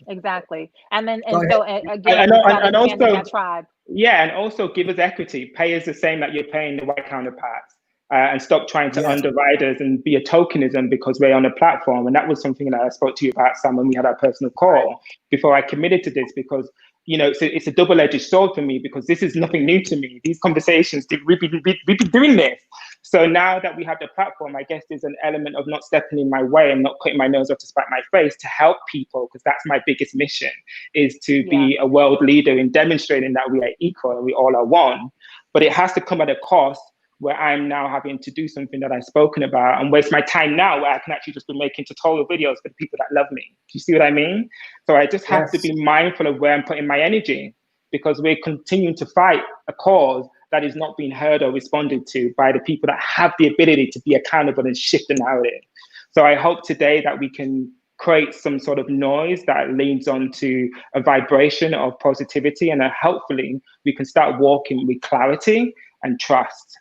B: Exactly. And then,
A: Go
B: and
A: ahead.
B: so again,
P: And,
B: it's about
P: and
B: expanding
P: also,
B: that tribe.
P: yeah, and also give us equity. Pay us the same that you're paying the white counterparts. And stop trying to
A: Yes.
P: underwrite us and be a tokenism because we're on a platform. And that was something that I spoke to you about, Sam, when we had our personal call before I committed to this, because it's a double-edged sword for me, because this is nothing new to me. These conversations, we've been doing this. So now that we have the platform, I guess there's an element of not stepping in my way and not putting my nose up to spite my face to help people, because that's my biggest mission, is to be a world leader in demonstrating that we are equal and we all are one. But it has to come at a cost where I'm now having to do something that I've spoken about and waste my time now, where I can actually just be making tutorial videos for the people that love me. Do you see what I mean? So I just have to be mindful of where I'm putting my energy, because we're continuing to fight a cause that is not being heard or responded to by the people that have the ability to be accountable and shift the narrative. So I hope today that we can create some sort of noise that leads onto a vibration of positivity, and hopefully we can start walking with clarity and trust.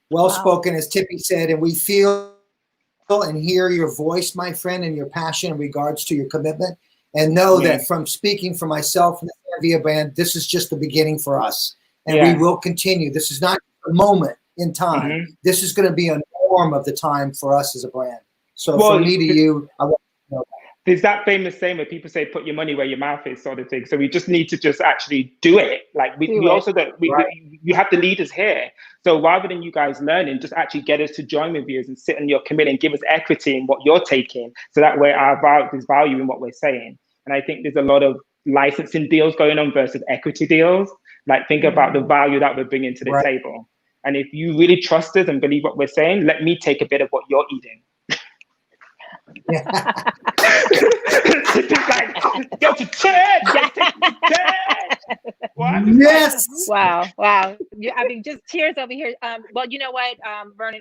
A: Well spoken, as Tippi said, and we feel and hear your voice, my friend, and your passion in regards to your commitment. And know that from speaking for myself and the Via brand, this is just the beginning for us. And we will continue. This is not a moment in time. This is going to be a norm of the time for us as a brand. So from me to you, I want to know that.
P: There's that famous saying where people say, put your money where your mouth is, sort of thing. So we just need to just actually do it. Like we also, you have the leaders here. So rather than you guys learning, just actually get us to join with you and sit on your committee and give us equity in what you're taking. So that way there's value in what we're saying. And I think there's a lot of licensing deals going on versus equity deals. Like think about the value that we're bringing to the table. And if you really trust us and believe what we're saying, let me take a bit of what you're eating. It's like, go to church.
A: Yes.
B: Wow. I mean, just cheers over here. Well, you know what, Vernon,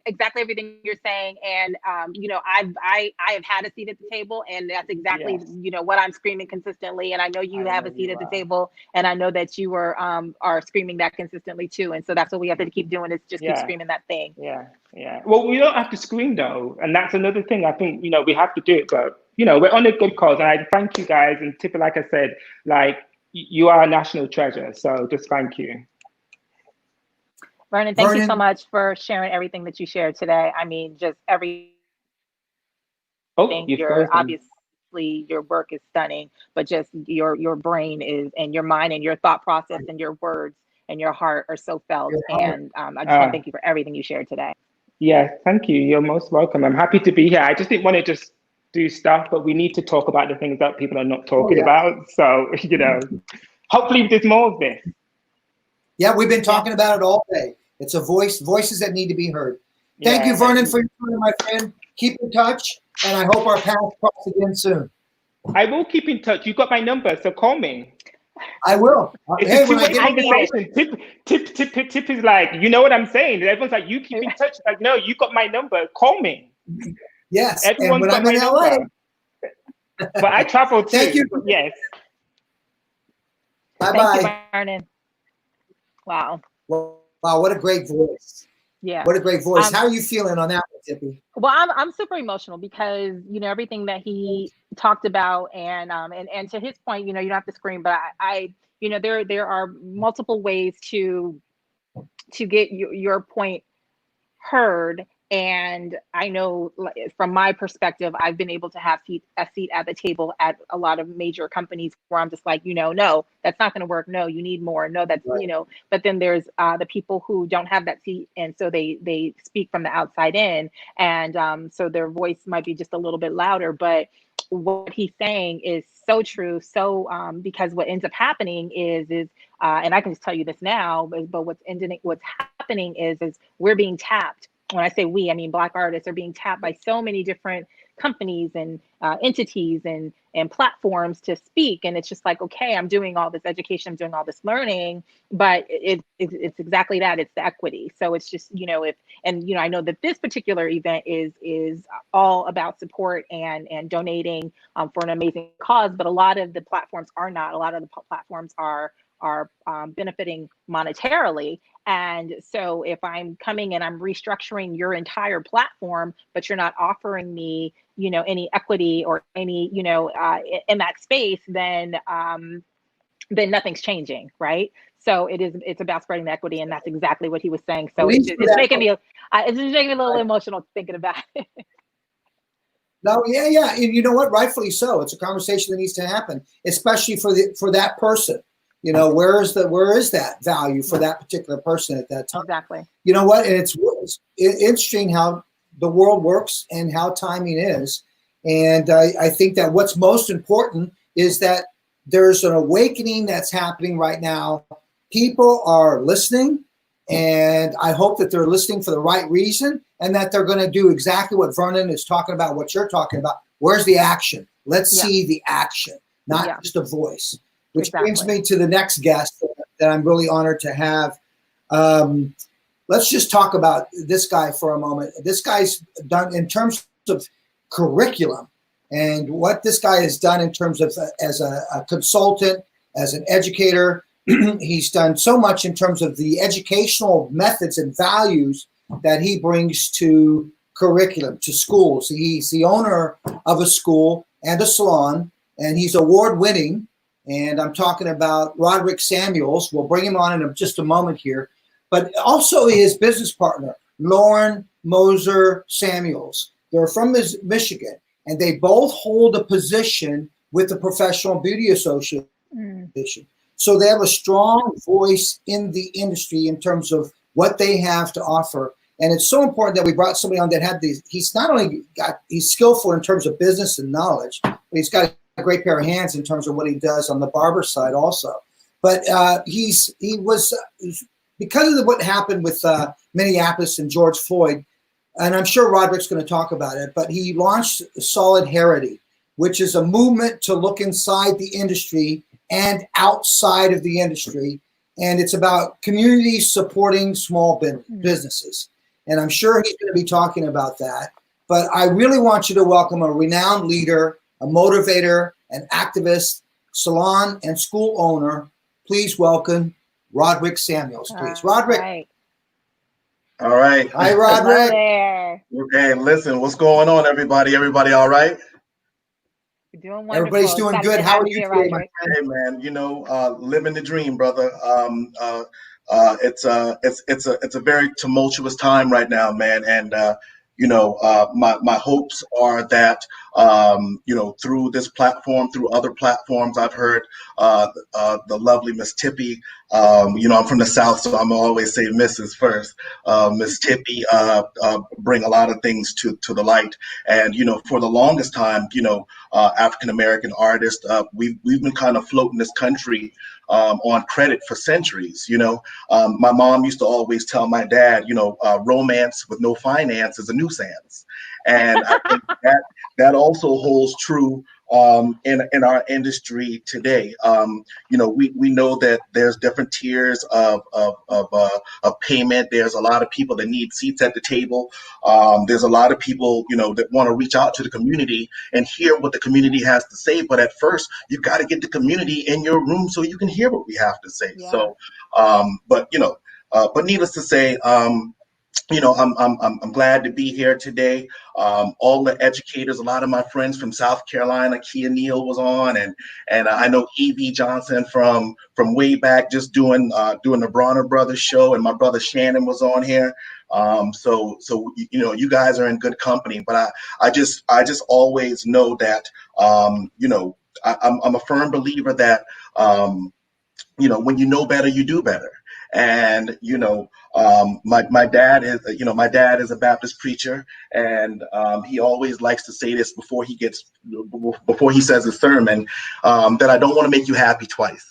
B: exactly everything you're saying, and I have had a seat at the table, and that's exactly what I'm screaming consistently. And I know you have a seat at the table, and I know that you are screaming that consistently too. And so that's what we have to keep doing, is just keep screaming that thing.
P: Yeah. Well, we don't have to scream though, and that's another thing. I think we have to do it, but we're on a good cause, and I thank you guys. And Tippi, like I said, like you are a national treasure, so just thank you.
B: Vernon, thank you so much for sharing everything that you shared today. I mean, just everything. Obviously your work is stunning, but just your brain is, and your mind and your thought process and your words and your heart are so felt. And I just want to thank you for everything you shared today.
P: Yeah, thank you. You're most welcome. I'm happy to be here. I just didn't want to just do stuff, but we need to talk about the things that people are not talking about. So, hopefully there's more of this.
A: Yeah, we've been talking about it all day. It's a voices that need to be heard. Thank you, Vernon, for your time, my friend. Keep in touch, and I hope our paths cross again soon.
P: I will keep in touch. You got my number, so call me.
A: I will.
P: It's a two-way conversation. Tip is like, you know what I'm saying? Everyone's like, you keep in touch. Like, no, you got my number. Call me.
A: Yes.
P: Everyone's
A: and when
P: got
A: I'm in
P: my
A: LA.
P: number. But I travel too.
A: Thank you.
P: Yes.
A: Bye-bye.
B: Thank you, Vernon. Wow.
A: Wow, what a great voice.
B: Yeah.
A: What a great voice. How are you feeling on that one, Tippi?
B: Well, I'm super emotional because everything that he talked about, and to his point, you don't have to scream, but I there are multiple ways to get your point heard. And I know from my perspective, I've been able to have a seat at the table at a lot of major companies where I'm just like, no, that's not going to work. No, you need more. No, that's, but then there's the people who don't have that seat. And so they speak from the outside in. And so their voice might be just a little bit louder, but what he's saying is so true. So because what ends up happening is and I can just tell you this now, but what's happening is we're being tapped. When I say we, I mean Black artists are being tapped by so many different companies and entities and platforms to speak. And it's just like, okay, I'm doing all this education, I'm doing all this learning, but it's exactly that. It's the equity. So it's just, I know that this particular event is all about support and donating for an amazing cause, but a lot of the platforms are not. A lot of the platforms are benefiting monetarily. And so if I'm coming and I'm restructuring your entire platform, but you're not offering me, any equity or any, in that space, then nothing's changing, right? So it's about spreading the equity, and that's exactly what he was saying. So it's making me a little emotional thinking about it.
A: No, yeah, and you know what? Rightfully so. It's a conversation that needs to happen, especially for that person. Where is that value for that particular person at that time?
B: Exactly.
A: You know what? And it's interesting how the world works and how timing is. And I think that what's most important is that there's an awakening that's happening right now. People are listening, and I hope that they're listening for the right reason, and that they're going to do exactly what Vernon is talking about, what you're talking about. Where's the action? Let's see the action, not just a voice. Which brings me to the next guest that I'm really honored to have. Let's just talk about this guy for a moment. This guy's done in terms of curriculum and what this guy has done in terms of as a consultant, as an educator. He's done so much in terms of the educational methods and values that he brings to curriculum, to schools. He's the owner of a school and a salon, and he's award-winning. And I'm talking about Rodrick Samuels. We'll bring him on in just a moment here. But also his business partner, Lauren Moser Samuels. They're from Michigan, and they both hold a position with the Professional Beauty Association. So they have a strong voice in the industry in terms of what they have to offer. And it's so important that we brought somebody on that had these. He's not only he's skillful in terms of business and knowledge, but he's got a great pair of hands in terms of what he does on the barber side also. But he was because of what happened with Minneapolis and George Floyd, and I'm sure Rodrick's going to talk about it, but he launched Solidarity, which is a movement to look inside the industry and outside of the industry. And it's about communities supporting small businesses. And I'm sure he's going to be talking about that. But I really want you to welcome a renowned leader, a motivator, an activist, salon and school owner. Please welcome Rodrick Samuels, please. Rodrick.
B: Right.
Q: All right.
A: Hi, Rodrick.
B: There.
Q: Okay, listen, what's going on, everybody? Everybody all right?
B: You're doing wonderful.
A: Everybody's doing good. How are you today, my friend?
Q: Hey, man, living the dream, brother. It's a very tumultuous time right now, man. And, my hopes are that, through this platform, through other platforms, I've heard the lovely Miss Tippi. I'm from the South, so I'm always say Mrs. first. Miss Tippi bring a lot of things to the light. And, for the longest time, African-American artists, we've been kind of floating this country on credit for centuries. My mom used to always tell my dad, romance with no finance is a nuisance. And I think that also holds true in our industry today. We know that there's different tiers of payment. There's a lot of people that need seats at the table. There's a lot of people, that want to reach out to the community and hear what the community has to say. But at first, you've got to get the community in your room so you can hear what we have to say. Yeah. So, but needless to say, I'm glad to be here today. All the educators, a lot of my friends from South Carolina, Keya Neal was on, and I know Evie Johnson from way back, just doing the Bronner Brothers show, and my brother Shannon was on here. So you guys are in good company. But I just always know that I'm a firm believer that when you know better, you do better. And my dad is a Baptist preacher, and he always likes to say this before he says his sermon, that I don't want to make you happy twice.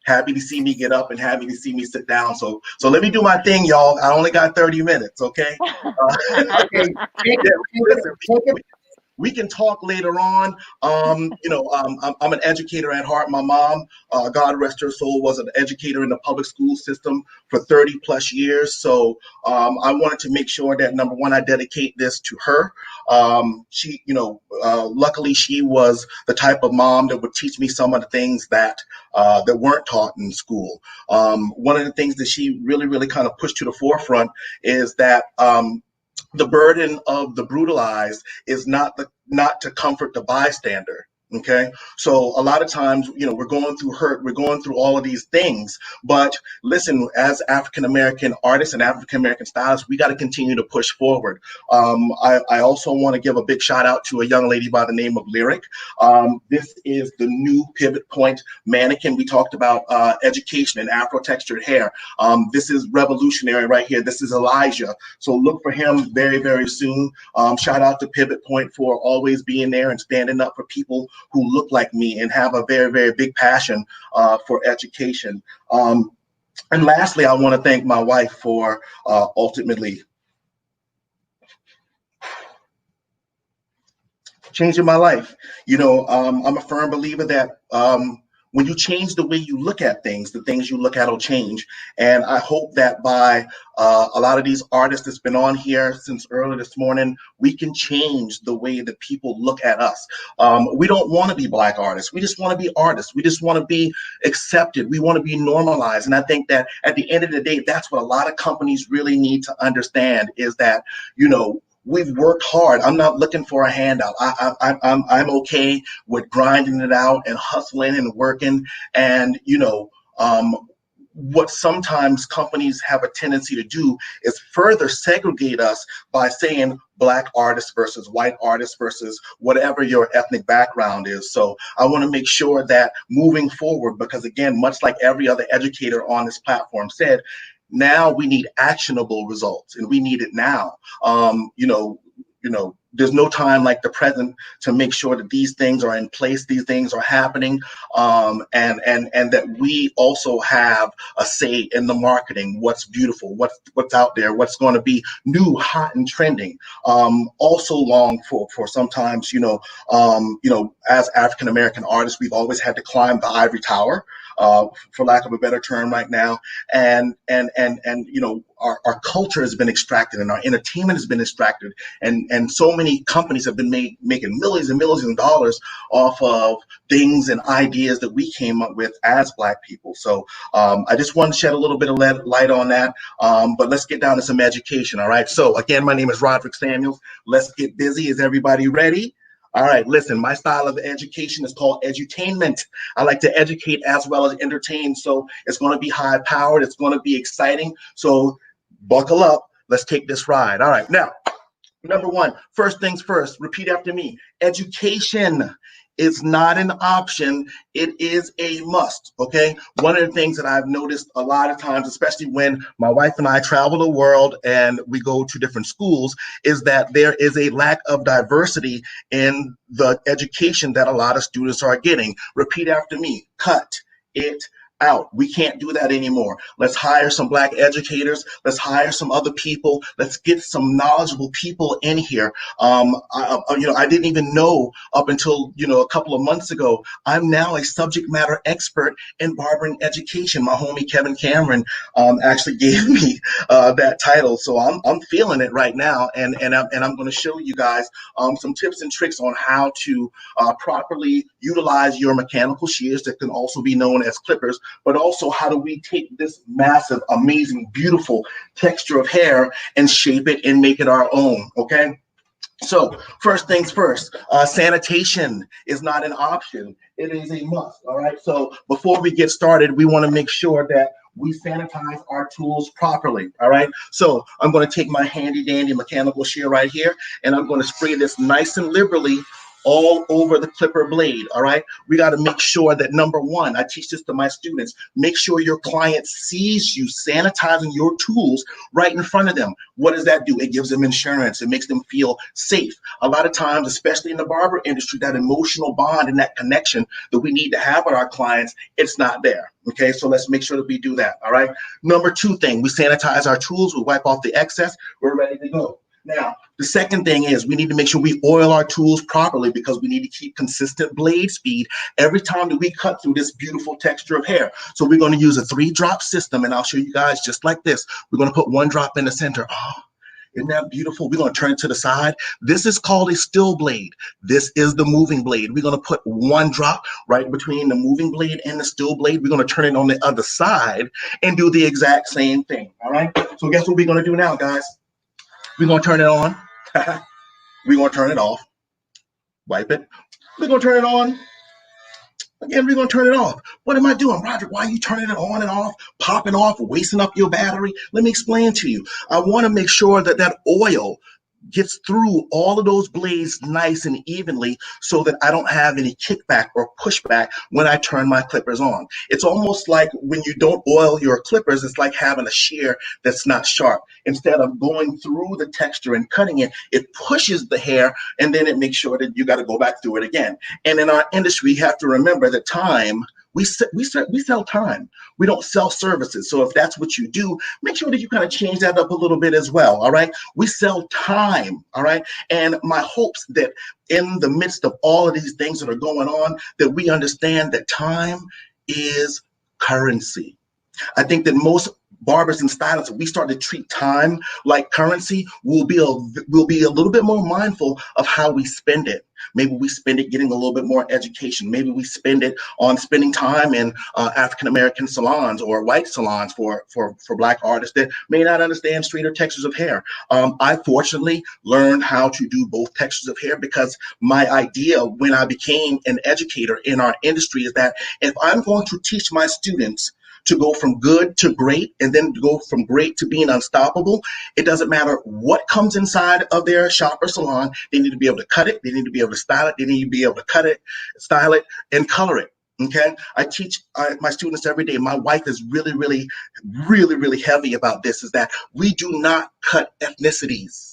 Q: Happy to see me get up and happy to see me sit down. So let me do my thing, y'all. I only got 30 minutes, okay? Okay. We can talk later on. I'm an educator at heart. My mom, God rest her soul, was an educator in the public school system for 30 plus years. So I wanted to make sure that, number one, I dedicate this to her. Luckily she was the type of mom that would teach me some of the things that weren't taught in school. One of the things that she really, really kind of pushed to the forefront is that the burden of the brutalized is not to comfort the bystander. Okay, so a lot of times, we're going through hurt, we're going through all of these things, but listen, as African American artists and African American stylists, we got to continue to push forward. I also want to give a big shout out to a young lady by the name of Lyric. This is the new Pivot Point mannequin. We talked about education and Afro textured hair. This is revolutionary right here. This is Elijah. So look for him very, very soon. Shout out to Pivot Point for always being there and standing up for people who look like me and have a very, very big passion for education. And lastly, I want to thank my wife for ultimately changing my life. I'm a firm believer that when you change the way you look at things, the things you look at will change. And I hope that by a lot of these artists that's been on here since early this morning, we can change the way that people look at us. We don't want to be Black artists. We just want to be artists. We just want to be accepted. We want to be normalized. And I think that at the end of the day, that's what a lot of companies really need to understand is that, we've worked hard. I'm not looking for a handout. I'm okay with grinding it out and hustling and working. And, what sometimes companies have a tendency to do is further segregate us by saying Black artists versus white artists versus whatever your ethnic background is. So I want to make sure that moving forward, because again, much like every other educator on this platform said, now we need actionable results, and we need it now. There's no time like the present to make sure that these things are in place, these things are happening, and that we also have a say in the marketing, what's beautiful, what's out there, what's going to be new, hot, and trending. Also long for sometimes, as African American artists, we've always had to climb the ivory tower. For lack of a better term right now, and our culture has been extracted and our entertainment has been extracted, and so many companies have been making millions and millions of dollars off of things and ideas that we came up with as Black people. So I just want to shed a little bit of light on that, but let's get down to some education. All right, so again, my name is Rodrick Samuels. Let's get busy. Is everybody ready? All right, listen, my style of education is called edutainment. I like to educate as well as entertain. So it's going to be high powered. It's going to be exciting. So buckle up. Let's take this ride. All right, now, number one, first things first, repeat after me. Education is not an option. It is a must, okay? One of the things that I've noticed a lot of times, especially when my wife and I travel the world and we go to different schools, is that there is a lack of diversity in the education that a lot of students are getting. Repeat after me. Cut it out. We can't do that anymore. Let's hire some Black educators. Let's hire some other people. Let's get some knowledgeable people in here. I didn't even know up until, a couple of months ago, I'm now a subject matter expert in barbering education. My homie Kevin Cameron actually gave me that title. So I'm feeling it right now. And I'm going to show you guys some tips and tricks on how to properly utilize your mechanical shears that can also be known as clippers, but also how do we take this massive, amazing, beautiful texture of hair and shape it and make it our own, okay? So first things first, sanitation is not an option. It is a must, all right? So before we get started, we want to make sure that we sanitize our tools properly, all right? So I'm going to take my handy dandy mechanical shear right here, and I'm going to spray this nice and liberally all over the clipper blade, all right? We got to make sure that, number one, I teach this to my students, make sure your client sees you sanitizing your tools right in front of them. What does that do? It gives them insurance. It makes them feel safe. A lot of times, especially in the barber industry, that emotional bond and that connection that we need to have with our clients, it's not there, okay? So let's make sure that we do that, all right? Number two thing, we sanitize our tools, we wipe off the excess, we're ready to go. Now, the second thing is we need to make sure we oil our tools properly because we need to keep consistent blade speed every time that we cut through this beautiful texture of hair. So we're going to use a 3-drop system, and I'll show you guys just like this. We're going to put 1 drop in the center. Oh, isn't that beautiful? We're going to turn it to the side. This is called a still blade. This is the moving blade. We're going to put 1 drop right between the moving blade and the still blade. We're going to turn it on the other side and do the exact same thing. All right. So guess what we're going to do now, guys? We're going to turn it on. We're going to turn it off. Wipe it. We're going to turn it on. Again, we're going to turn it off. What am I doing, Rodrick? Why are you turning it on and off, popping off, wasting up your battery? Let me explain to you. I want to make sure that that oil gets through all of those blades nice and evenly so that I don't have any kickback or pushback when I turn my clippers on. It's almost like when you don't oil your clippers, it's like having a shear that's not sharp. Instead of going through the texture and cutting it, it pushes the hair and then it makes sure that you got to go back through it again. And in our industry, you have to remember that time, we sell time. We don't sell services. So if that's what you do, make sure that you kind of change that up a little bit as well. All right. We sell time. All right. And my hopes that in the midst of all of these things that are going on, that we understand that time is currency. I think that most barbers and stylists, if we start to treat time like currency, we'll be a little bit more mindful of how we spend it. Maybe we spend it getting a little bit more education. Maybe we spend it on spending time in African-American salons or white salons for Black artists that may not understand straighter textures of hair. I fortunately learned how to do both textures of hair because my idea when I became an educator in our industry is that if I'm going to teach my students to go from good to great and then to go from great to being unstoppable, it doesn't matter what comes inside of their shop or salon. They need to be able to cut it. They need to be able to style it. They need to be able to cut it, style it, and color it. Okay, I teach my students every day. My wife is really, really, really, really heavy about this, is that we do not cut ethnicities.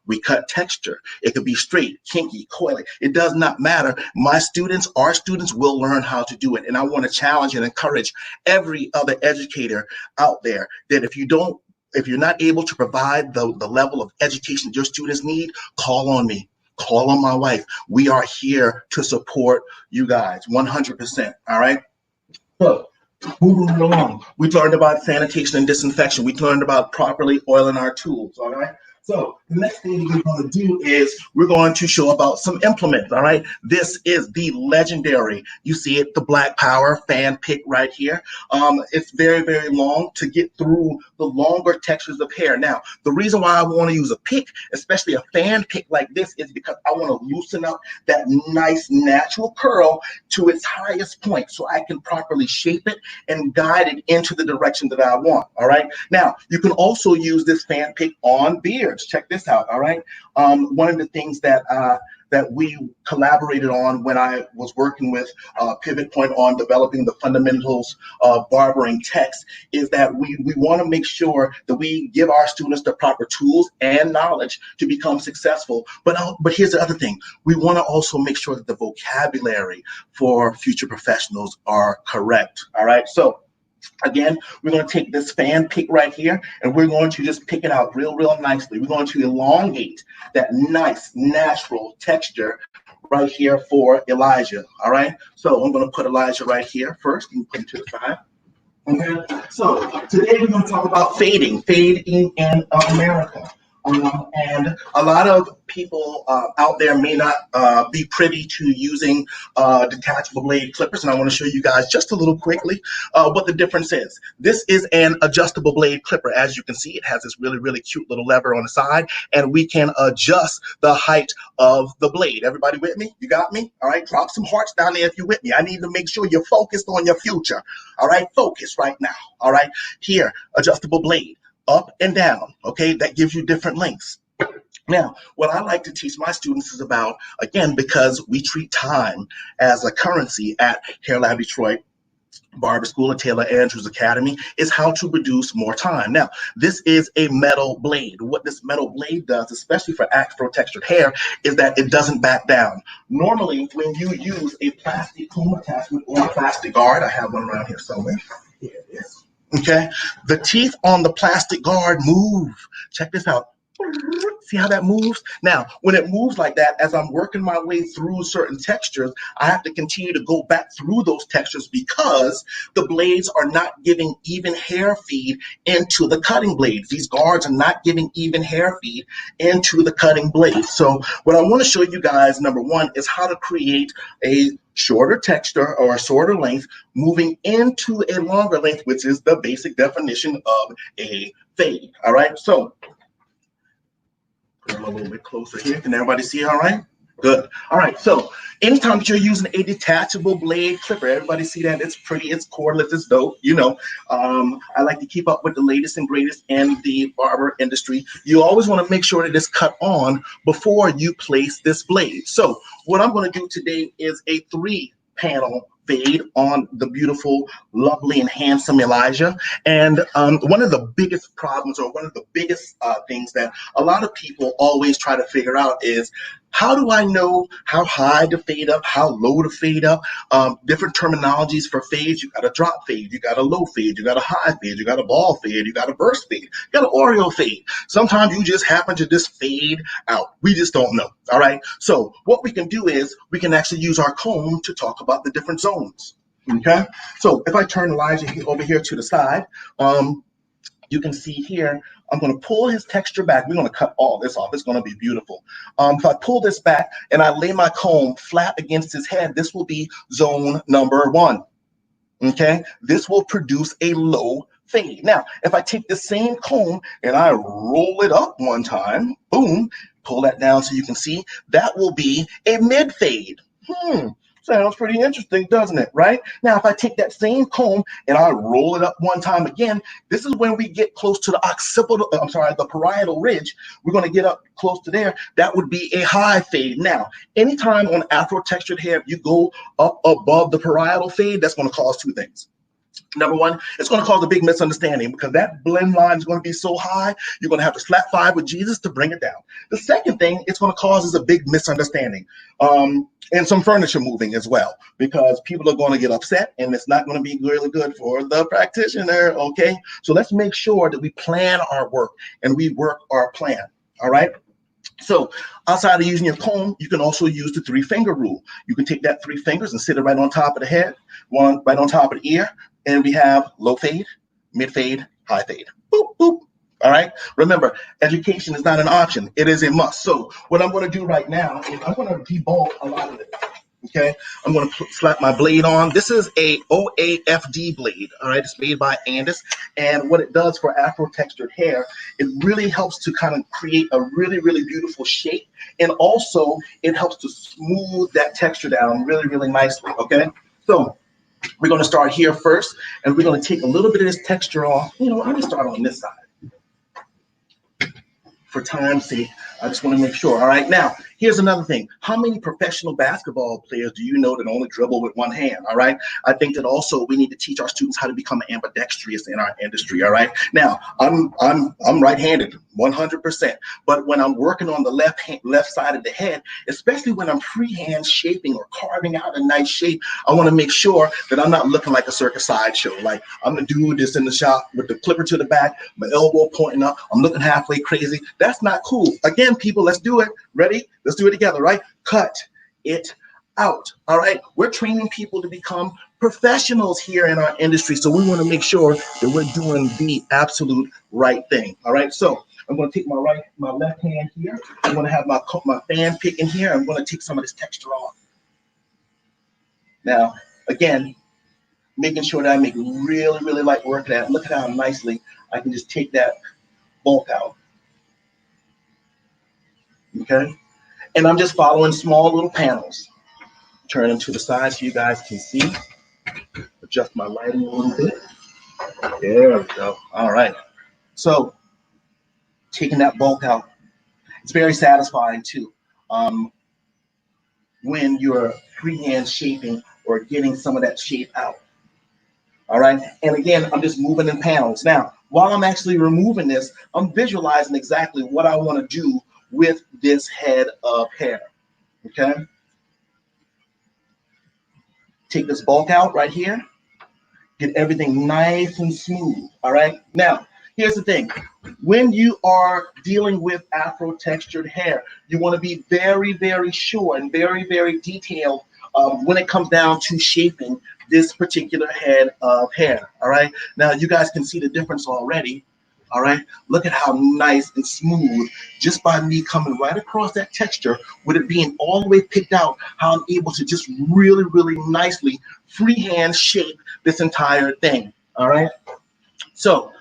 Q: We cut texture. It could be straight, kinky, coily. It does not matter. My students, our students will learn how to do it. And I want to challenge and encourage every other educator out there that if you're not able to provide the level of education your students need, call on me. Call on my wife. We are here to support you guys 100%. All right. So moving along, we learned about sanitation and disinfection. We learned about properly oiling our tools. All right. So the next thing we're going to do is we're going to show about some implements, all right? This is the legendary, you see it, the Black Power fan pick right here. It's very, very long to get through the longer textures of hair. Now, the reason why I want to use a pick, especially a fan pick like this, is because I want to loosen up that nice natural curl to its highest point so I can properly shape it and guide it into the direction that I want, all right? Now, you can also use this fan pick on beards. Check this out, all right? One of the things that we collaborated on when I was working with Pivot Point on developing the fundamentals of barbering text is that we want to make sure that we give our students the proper tools and knowledge to become successful. But here's the other thing. We want to also make sure that the vocabulary for future professionals are correct, all right? So again, we're going to take this fan pick right here and we're going to just pick it out real nicely. We're going to elongate that nice natural texture right here for Elijah. All right. So I'm going to put Elijah right here first and put him to the side. Okay. So today we're going to talk about fading in America. And a lot of people out there may not be privy to using detachable blade clippers, and I want to show you guys just a little quickly what the difference is. This is an adjustable blade clipper. As you can see, it has this really cute little lever on the side, and we can adjust the height of the blade. Everybody with me? You got me? All right, drop some hearts down there if you're with me. I need to make sure you're focused on your future. All right, focus right now. All right, here, adjustable blade. Up and down, okay? That gives you different lengths. Now, what I like to teach my students is about, again, because we treat time as a currency at Hair Lab Detroit, Barber School, and Taylor Andrews Academy, is how to produce more time. Now, this is a metal blade. What this metal blade does, especially for Afro textured hair, is that it doesn't back down. Normally, when you use a plastic comb attachment or a plastic guard, I have one around here somewhere. Here it is. Okay, the teeth on the plastic guard move. Check this out. See how that moves? Now, when it moves like that, as I'm working my way through certain textures, I have to continue to go back through those textures because the blades are not giving even hair feed into the cutting blades. These guards are not giving even hair feed into the cutting blades. So what I want to show you guys, number one, is how to create a shorter texture or a shorter length moving into a longer length, which is the basic definition of a fade. All right, so put them a little bit closer here. Can everybody see all right? Good. All right, so anytime that you're using a detachable blade clipper, everybody see that? It's pretty, it's cordless, it's dope. You know, I like to keep up with the latest and greatest in the barber industry. You always want to make sure that it's cut on before you place this blade. So what I'm going to do today is a 3-panel fade on the beautiful, lovely, and handsome Elijah. And one of the biggest problems, or one of the biggest things that a lot of people always try to figure out is, how do I know how high to fade up, how low to fade up? Different terminologies for fades. You got a drop fade, you got a low fade, you got a high fade, you got a ball fade, you got a burst fade, you got an Oreo fade. Sometimes you just happen to just fade out. We just don't know. All right. So what we can do is we can actually use our comb to talk about the different zones. Okay. So if I turn Elijah over here to the side, you can see here, I'm going to pull his texture back. We're going to cut all this off. It's going to be beautiful. If I pull this back and I lay my comb flat against his head, this will be zone number 1. Okay, this will produce a low fade. Now, if I take the same comb and I roll it up one time, boom, pull that down so you can see, that will be a mid fade. Sounds pretty interesting, doesn't it? Right? Now, if I take that same comb and I roll it up one time again, this is when we get close to the parietal ridge. We're going to get up close to there. That would be a high fade. Now, anytime on Afro textured hair, you go up above the parietal fade, that's going to cause 2 things. Number one, it's going to cause a big misunderstanding because that blend line is going to be so high, you're going to have to slap 5 with Jesus to bring it down. The second thing it's going to cause is a big misunderstanding and some furniture moving as well, because people are going to get upset and it's not going to be really good for the practitioner. Okay, so let's make sure that we plan our work and we work our plan. All right. So outside of using your comb, you can also use the 3-finger rule. You can take that 3 fingers and sit it right on top of the head, one right on top of the ear, and we have low fade, mid fade, high fade. Boop, boop. All right. Remember, education is not an option. It is a must. So what I'm going to do right now is I'm going to debulk a lot of it. Okay, I'm going to slap my blade on. This is a OAFD blade. All right, it's made by Andis, and what it does for Afro textured hair, it really helps to kind of create a really, really beautiful shape, and also it helps to smooth that texture down really, really nicely. Okay, so we're going to start here first, and we're going to take a little bit of this texture off. You know, let me start on this side. For time's sake, I just want to make sure. All right, now, here's another thing. How many professional basketball players do you know that only dribble with one hand? All right, I think that also we need to teach our students how to become ambidextrous in our industry. All right, now I'm right-handed 100%, but when I'm working on the left side of the head, especially when I'm freehand shaping or carving out a nice shape, I want to make sure that I'm not looking like a circus sideshow. Like I'm the dude that's in the shop with the clipper to the back, my elbow pointing up, I'm looking halfway crazy. That's not cool. Again, people, let's do it. Ready? Let's do it together, right? Cut it out. All right. We're training people to become professionals here in our industry. So we want to make sure that we're doing the absolute right thing. All right. So I'm going to take my left hand here. I'm going to have my fan pick in here. I'm going to take some of this texture off. Now, again, making sure that I make really, really light work of that. Look at how nicely I can just take that bulk out. Okay. And I'm just following small little panels. Turn them to the side so you guys can see. Adjust my lighting a little bit. There we go. All right. So taking that bulk out, it's very satisfying too. When you're freehand shaping or getting some of that shape out. All right. And again, I'm just moving in panels. Now, while I'm actually removing this, I'm visualizing exactly what I want to do with this head of hair. Okay. Take this bulk out right here. Get everything nice and smooth. All right. Now, here's the thing. When you are dealing with Afro textured hair, you want to be very, very sure and very, very detailed when it comes down to shaping this particular head of hair. All right. Now you guys can see the difference already. All right. Look at how nice and smooth, just by me coming right across that texture, with it being all the way picked out, how I'm able to just really, really nicely freehand shape this entire thing. All right. So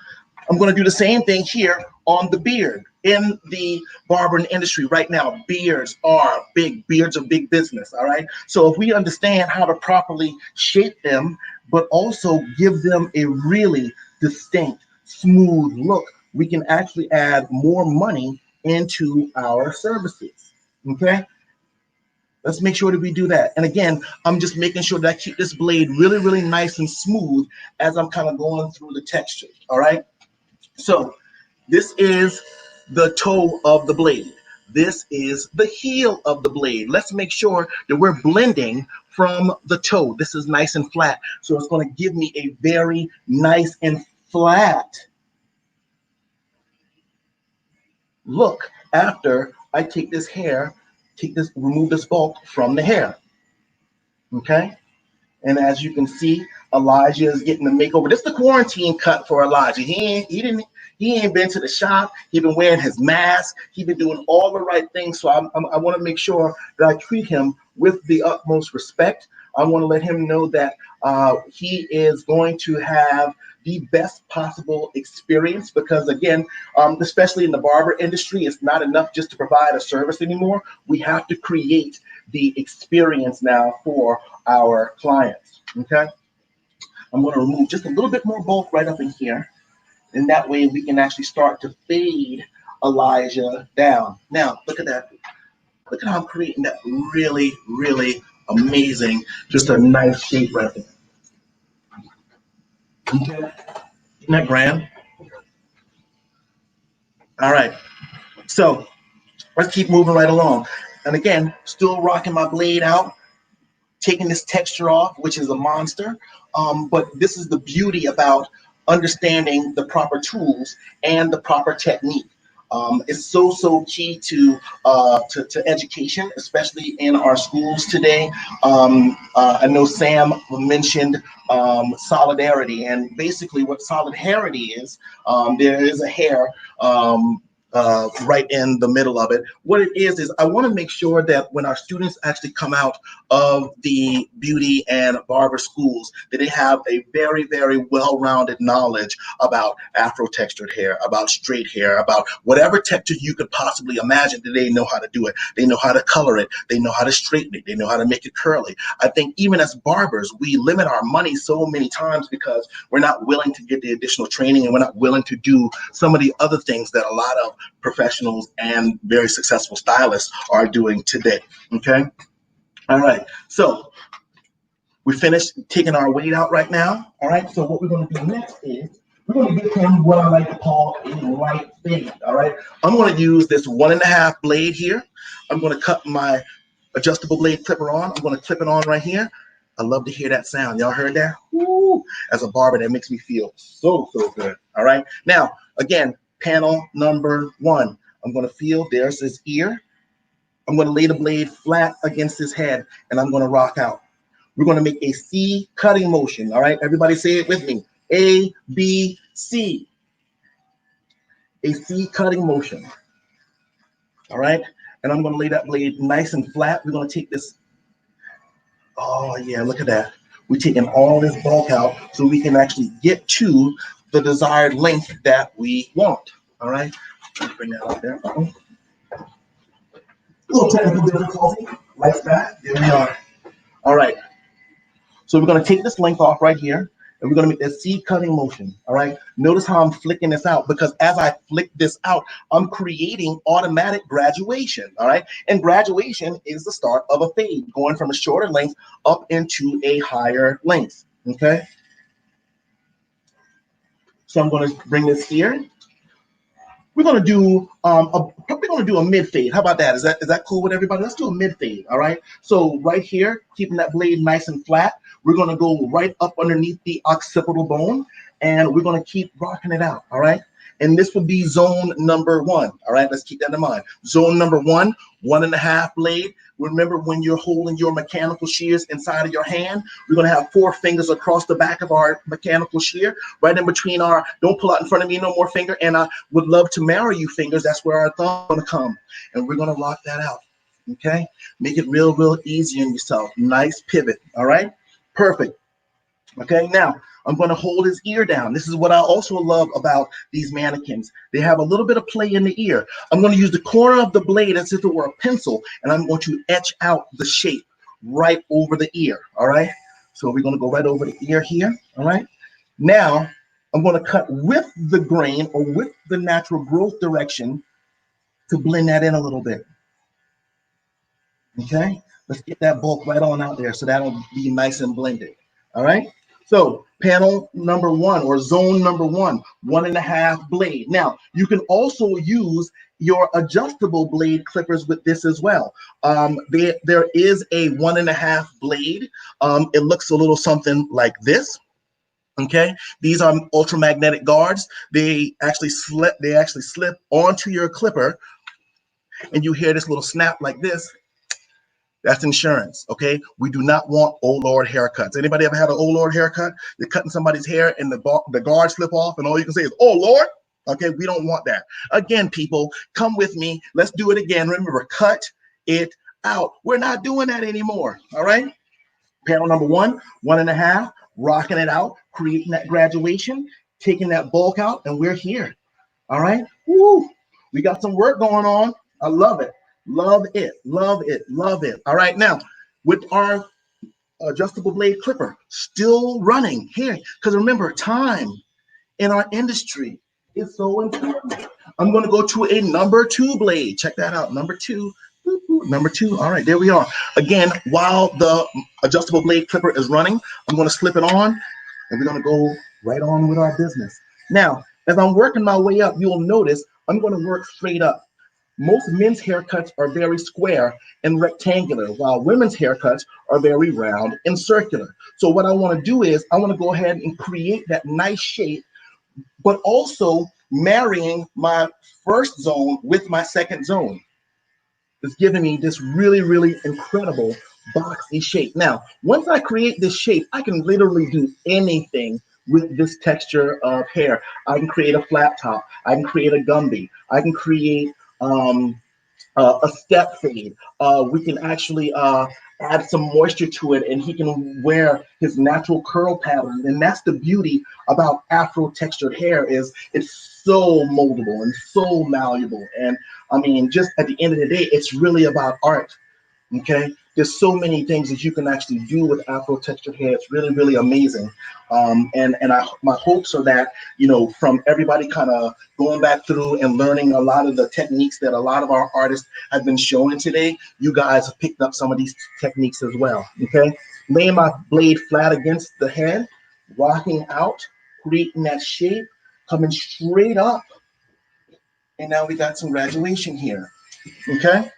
Q: I'm going to do the same thing here on the beard. In the barbering industry right now, beards are big. Beards are big business, all right? So if we understand how to properly shape them, but also give them a really distinct, smooth look, we can actually add more money into our services, okay? Let's make sure that we do that. And again, I'm just making sure that I keep this blade really, really nice and smooth as I'm kind of going through the texture, all right? So this is the toe of the blade. This is the heel of the blade. Let's make sure that we're blending from the toe. This is nice and flat. So it's going to give me a very nice and flat look after I take this hair, remove this bulk from the hair. Okay? And as you can see, Elijah is getting the makeover. This is the quarantine cut for Elijah. He ain't been to the shop. He been wearing his mask. He been doing all the right things. So I want to make sure that I treat him with the utmost respect. I want to let him know that he is going to have the best possible experience, because again, especially in the barber industry, it's not enough just to provide a service anymore. We have to create the experience now for our clients. Okay, I'm going to remove just a little bit more bulk right up in here, and that way we can actually start to fade Elijah down. Now look at that. Look at how I'm creating that really, really amazing, just a nice shape right there. Okay, isn't that grand? All right, so let's keep moving right along. And again, still rocking my blade out, taking this texture off, which is a monster. But this is the beauty about understanding the proper tools and the proper technique. It's so key to education, especially in our schools today. I know Sam mentioned solidarity, and basically what solidarity is, there is a hair right in the middle of it. What it is I want to make sure that when our students actually come out of the beauty and barber schools, that they have a very, very well-rounded knowledge about Afro textured hair, about straight hair, about whatever texture you could possibly imagine, that they know how to do it. They know how to color it. They know how to straighten it. They know how to make it curly. I think even as barbers, we limit our money so many times because we're not willing to get the additional training, and we're not willing to do some of the other things that a lot of professionals and very successful stylists are doing today. Okay. All right. So we finished taking our weight out right now. All right. So what we're going to do next is we're going to give him what I like to call a light fade. All right. I'm going to use this 1.5 blade here. I'm going to cut my adjustable blade clipper on. I'm going to clip it on right here. I love to hear that sound. Y'all heard that? Woo! As a barber, that makes me feel so good. All right. Now, again, panel number 1. I'm going to feel there's his ear. I'm going to lay the blade flat against his head, and I'm going to rock out. We're going to make a C cutting motion. All right, everybody say it with me. A, B, C. A C cutting motion. All right, and I'm going to lay that blade nice and flat. We're going to take this. Oh yeah, look at that. We're taking all this bulk out so we can actually get to the desired length that we want. All right, let me bring that up there. A little technical difficulty, like that. There we are. All right, so we're going to take this length off right here, and we're going to make that C cutting motion. All right, notice how I'm flicking this out, because as I flick this out, I'm creating automatic graduation. All right, and graduation is the start of a fade, going from a shorter length up into a higher length. Okay, so I'm going to bring this here. We're going to do a mid fade. How about that? Is that cool with everybody? Let's do a mid fade. All right. So right here, keeping that blade nice and flat, we're going to go right up underneath the occipital bone, and we're going to keep rocking it out. All right. And this would be zone number 1. All right, let's keep that in mind. Zone number 1, 1.5 blade. Remember, when you're holding your mechanical shears inside of your hand, we're going to have 4 fingers across the back of our mechanical shear, right in between our, don't pull out in front of me no more finger, and I would love to marry you fingers. That's where our thumb is going to come. And we're going to lock that out. Okay, make it real, real easy on yourself. Nice pivot. All right, perfect. Okay, now I'm going to hold his ear down. This is what I also love about these mannequins. They have a little bit of play in the ear. I'm going to use the corner of the blade as if it were a pencil, and I'm going to etch out the shape right over the ear. All right, so we're going to go right over the ear here. All right, now I'm going to cut with the grain or with the natural growth direction to blend that in a little bit. Okay, let's get that bulk right on out there so that'll be nice and blended. All right, so panel number 1 or zone number 1, 1.5 blade. Now you can also use your adjustable blade clippers with this as well. There is a 1.5 blade. It looks a little something like this. Okay, these are ultramagnetic guards. They actually slip onto your clipper, and you hear this little snap like this. That's insurance, okay? We do not want oh Lord haircuts. Anybody ever had an oh Lord haircut? You're cutting somebody's hair and the guard slip off and all you can say is, oh Lord? Okay, we don't want that. Again, people, come with me. Let's do it again. Remember, cut it out. We're not doing that anymore, all right? Panel number 1, 1.5, rocking it out, creating that graduation, taking that bulk out, and we're here, all right? Woo! We got some work going on. I love it. Love it, love it, love it. All right, now with our adjustable blade clipper still running here, because remember, time in our industry is so important. I'm going to go to a number 2 blade. Check that out, number 2. Number 2. All right, there we are. Again, while the adjustable blade clipper is running, I'm going to slip it on, and we're going to go right on with our business. Now, as I'm working my way up, you'll notice I'm going to work straight up. Most men's haircuts are very square and rectangular, while women's haircuts are very round and circular. So what I want to do is I want to go ahead and create that nice shape, but also marrying my first zone with my second zone. It's giving me this really, really incredible boxy shape. Now, once I create this shape, I can literally do anything with this texture of hair. I can create a flat top. I can create a Gumby. I can create a step fade. We can actually add some moisture to it, and he can wear his natural curl pattern. And that's the beauty about Afro textured hair, is it's so moldable and so malleable. And I mean, just at the end of the day, it's really about art. Okay, there's so many things that you can actually do with Afro textured hair. It's really, really amazing. My hopes are that, you know, from everybody kind of going back through and learning a lot of the techniques that a lot of our artists have been showing today, you guys have picked up some of these techniques as well. Okay, laying my blade flat against the head, rocking out, creating that shape, coming straight up, and now we got some graduation here. Okay,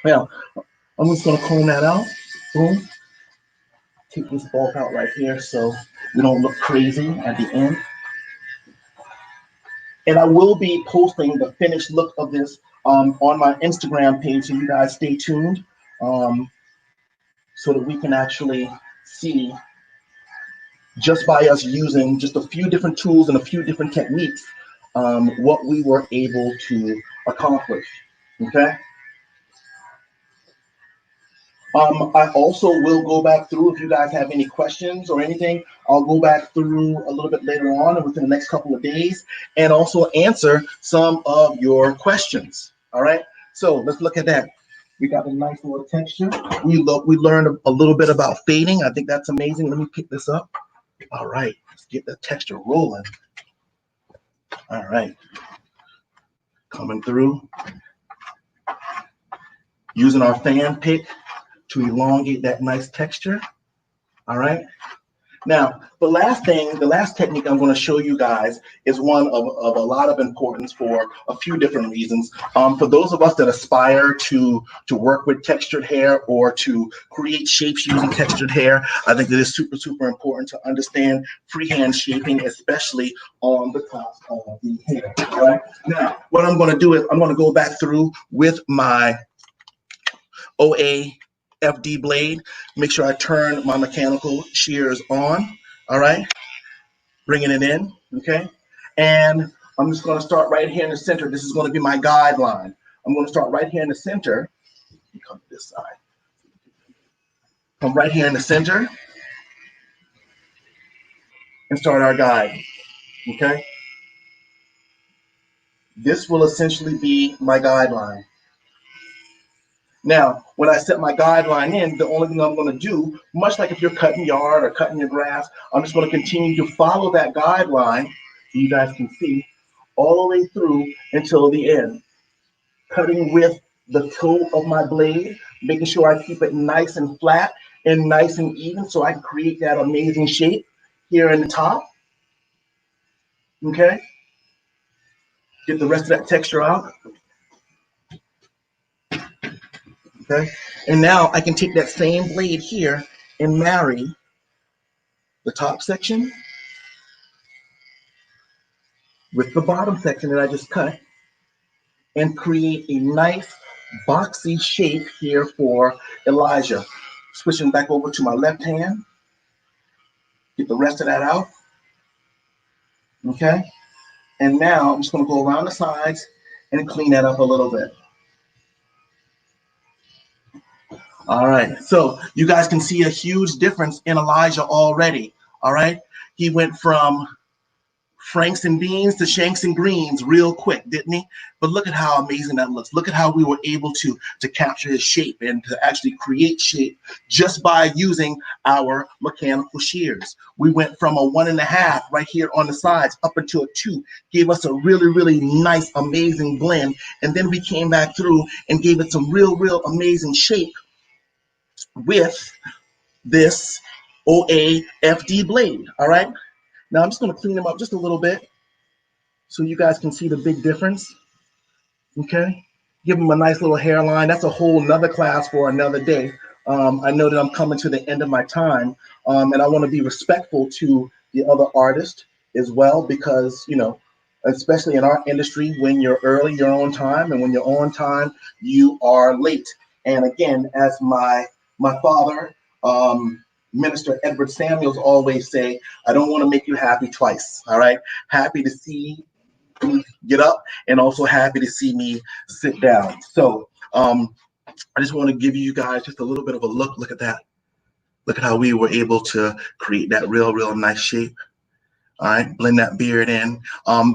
Q: now I'm just going to comb that out. Boom. Take this bulk out right here so we don't look crazy at the end. And I will be posting the finished look of this on my Instagram page, so you guys stay tuned so that we can actually see, just by us using just a few different tools and a few different techniques, what we were able to accomplish. Okay. I also will go back through, if you guys have any questions or anything, I'll go back through a little bit later on and within the next couple of days, and also answer some of your questions. All right, so let's look at that. We got a nice little texture. We learned a little bit about fading. I think that's amazing. Let me pick this up. All right, let's get the texture rolling. All right, coming through. Using our fan pick to elongate that nice texture. All right. Now, the last technique I'm going to show you guys is one of a lot of importance for a few different reasons. For those of us that aspire to work with textured hair or to create shapes using textured hair, I think it is super, super important to understand freehand shaping, especially on the top of the hair. All right. Now, what I'm going to do is I'm going to go back through with my OA FD blade, make sure I turn my mechanical shears on, all right, bringing it in, okay? And I'm just gonna start right here in the center. This is gonna be my guideline. I'm gonna start right here in the center. Come to this side. Come right here in the center and start our guide, okay? This will essentially be my guideline. Now, when I set my guideline in, the only thing I'm going to do, much like if you're cutting yard or cutting your grass, I'm just going to continue to follow that guideline, so you guys can see, all the way through until the end. Cutting with the toe of my blade, making sure I keep it nice and flat and nice and even so I can create that amazing shape here in the top. Okay? Get the rest of that texture out. Okay, and now I can take that same blade here and marry the top section with the bottom section that I just cut and create a nice boxy shape here for Elijah. Switching back over to my left hand, get the rest of that out. Okay, and now I'm just going to go around the sides and clean that up a little bit. All right, so you guys can see a huge difference in Elijah already. All right, he went from Franks and beans to shanks and greens real quick, didn't he? But look at how amazing that looks. Look at how we were able to capture his shape and to actually create shape just by using our mechanical shears. We went from a 1.5 right here on the sides up into a 2, gave us a really, really nice, amazing blend. And then we came back through and gave it some real, real amazing shape with this OA FD blade, all right? Now I'm just going to clean them up just a little bit so you guys can see the big difference, okay? Give them a nice little hairline. That's a whole nother class for another day. I know that I'm coming to the end of my time, and I want to be respectful to the other artists as well because, you know, especially in our industry, when you're early, you're on time, and when you're on time, you are late. And again, as my father, Minister Edward Samuels always say, I don't want to make you happy twice, all right? Happy to see me get up and also happy to see me sit down. So I just want to give you guys just a little bit of a look at that. Look at how we were able to create that real nice shape. All right, blend that beard in.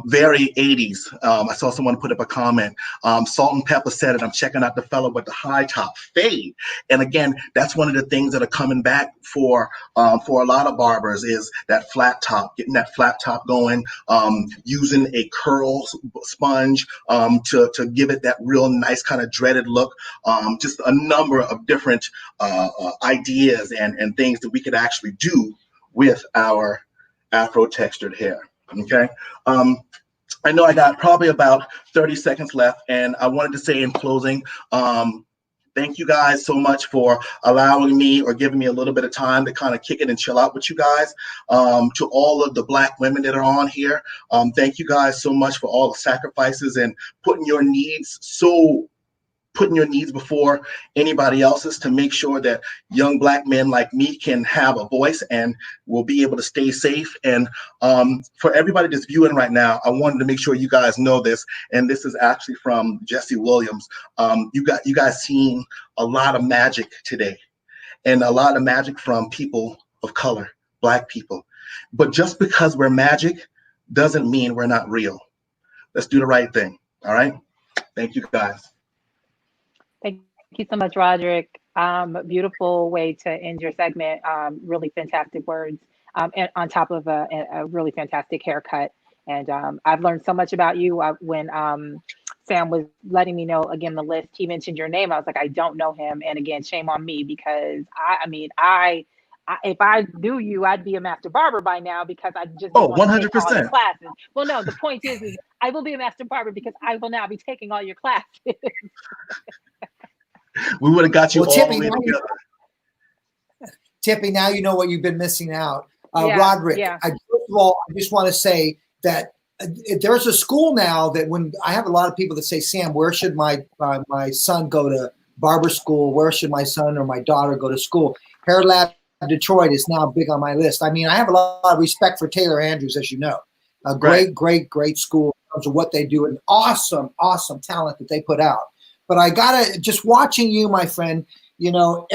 Q: Very 80s. I saw someone put up a comment. Salt and Pepper said it. I'm checking out the fellow with the high top fade. And again, that's one of the things that are coming back for a lot of barbers is that flat top, getting that flat top going, using a curl sponge to give it that real nice kind of dreaded look. Just a number of different ideas and things that we could actually do with our Afro textured hair, okay? I know I got probably about 30 seconds left, and I wanted to say in closing, thank you guys so much for allowing me or giving me a little bit of time to kind of kick it and chill out with you guys. To all of the Black women that are on here, thank you guys so much for all the sacrifices and putting your needs before anybody else's to make sure that young Black men like me can have a voice and will be able to stay safe. And for everybody that's viewing right now, I wanted to make sure you guys know this. And this is actually from Jesse Williams. You guys seen a lot of magic today, and a lot of magic from people of color, Black people. But just because we're magic doesn't mean we're not real. Let's do the right thing. All right. Thank you guys.
B: Thank you so much, Rodrick. Beautiful way to end your segment. Really fantastic words, and on top of a really fantastic haircut. And I've learned so much about you. When Sam was letting me know, again, the list, he mentioned your name. I was like, I don't know him. And again, shame on me because I if I knew you, I'd be a master barber by now because I'd just be
Q: Oh,
B: wanting to take all your
Q: 100%.
B: classes. Well, no, the point is I will be a master barber because I will now be taking all your classes.
Q: We would have got you
A: Well,
Q: all the
A: Tippi,
Q: way
A: now
Q: together.
A: Tippi, now you know what you've been missing out.
B: Yeah,
A: Rodrick,
B: yeah.
A: first of all, I just want to say that there's a school now that when I have a lot of people that say, Sam, where should my son go to barber school? Where should my son or my daughter go to school? Hair Lab Detroit is now big on my list. I mean, I have a lot of respect for Taylor Andrews, as you know. A great, great school in terms of what they do and awesome talent that they put out. But I gotta, just watching you, my friend, you know,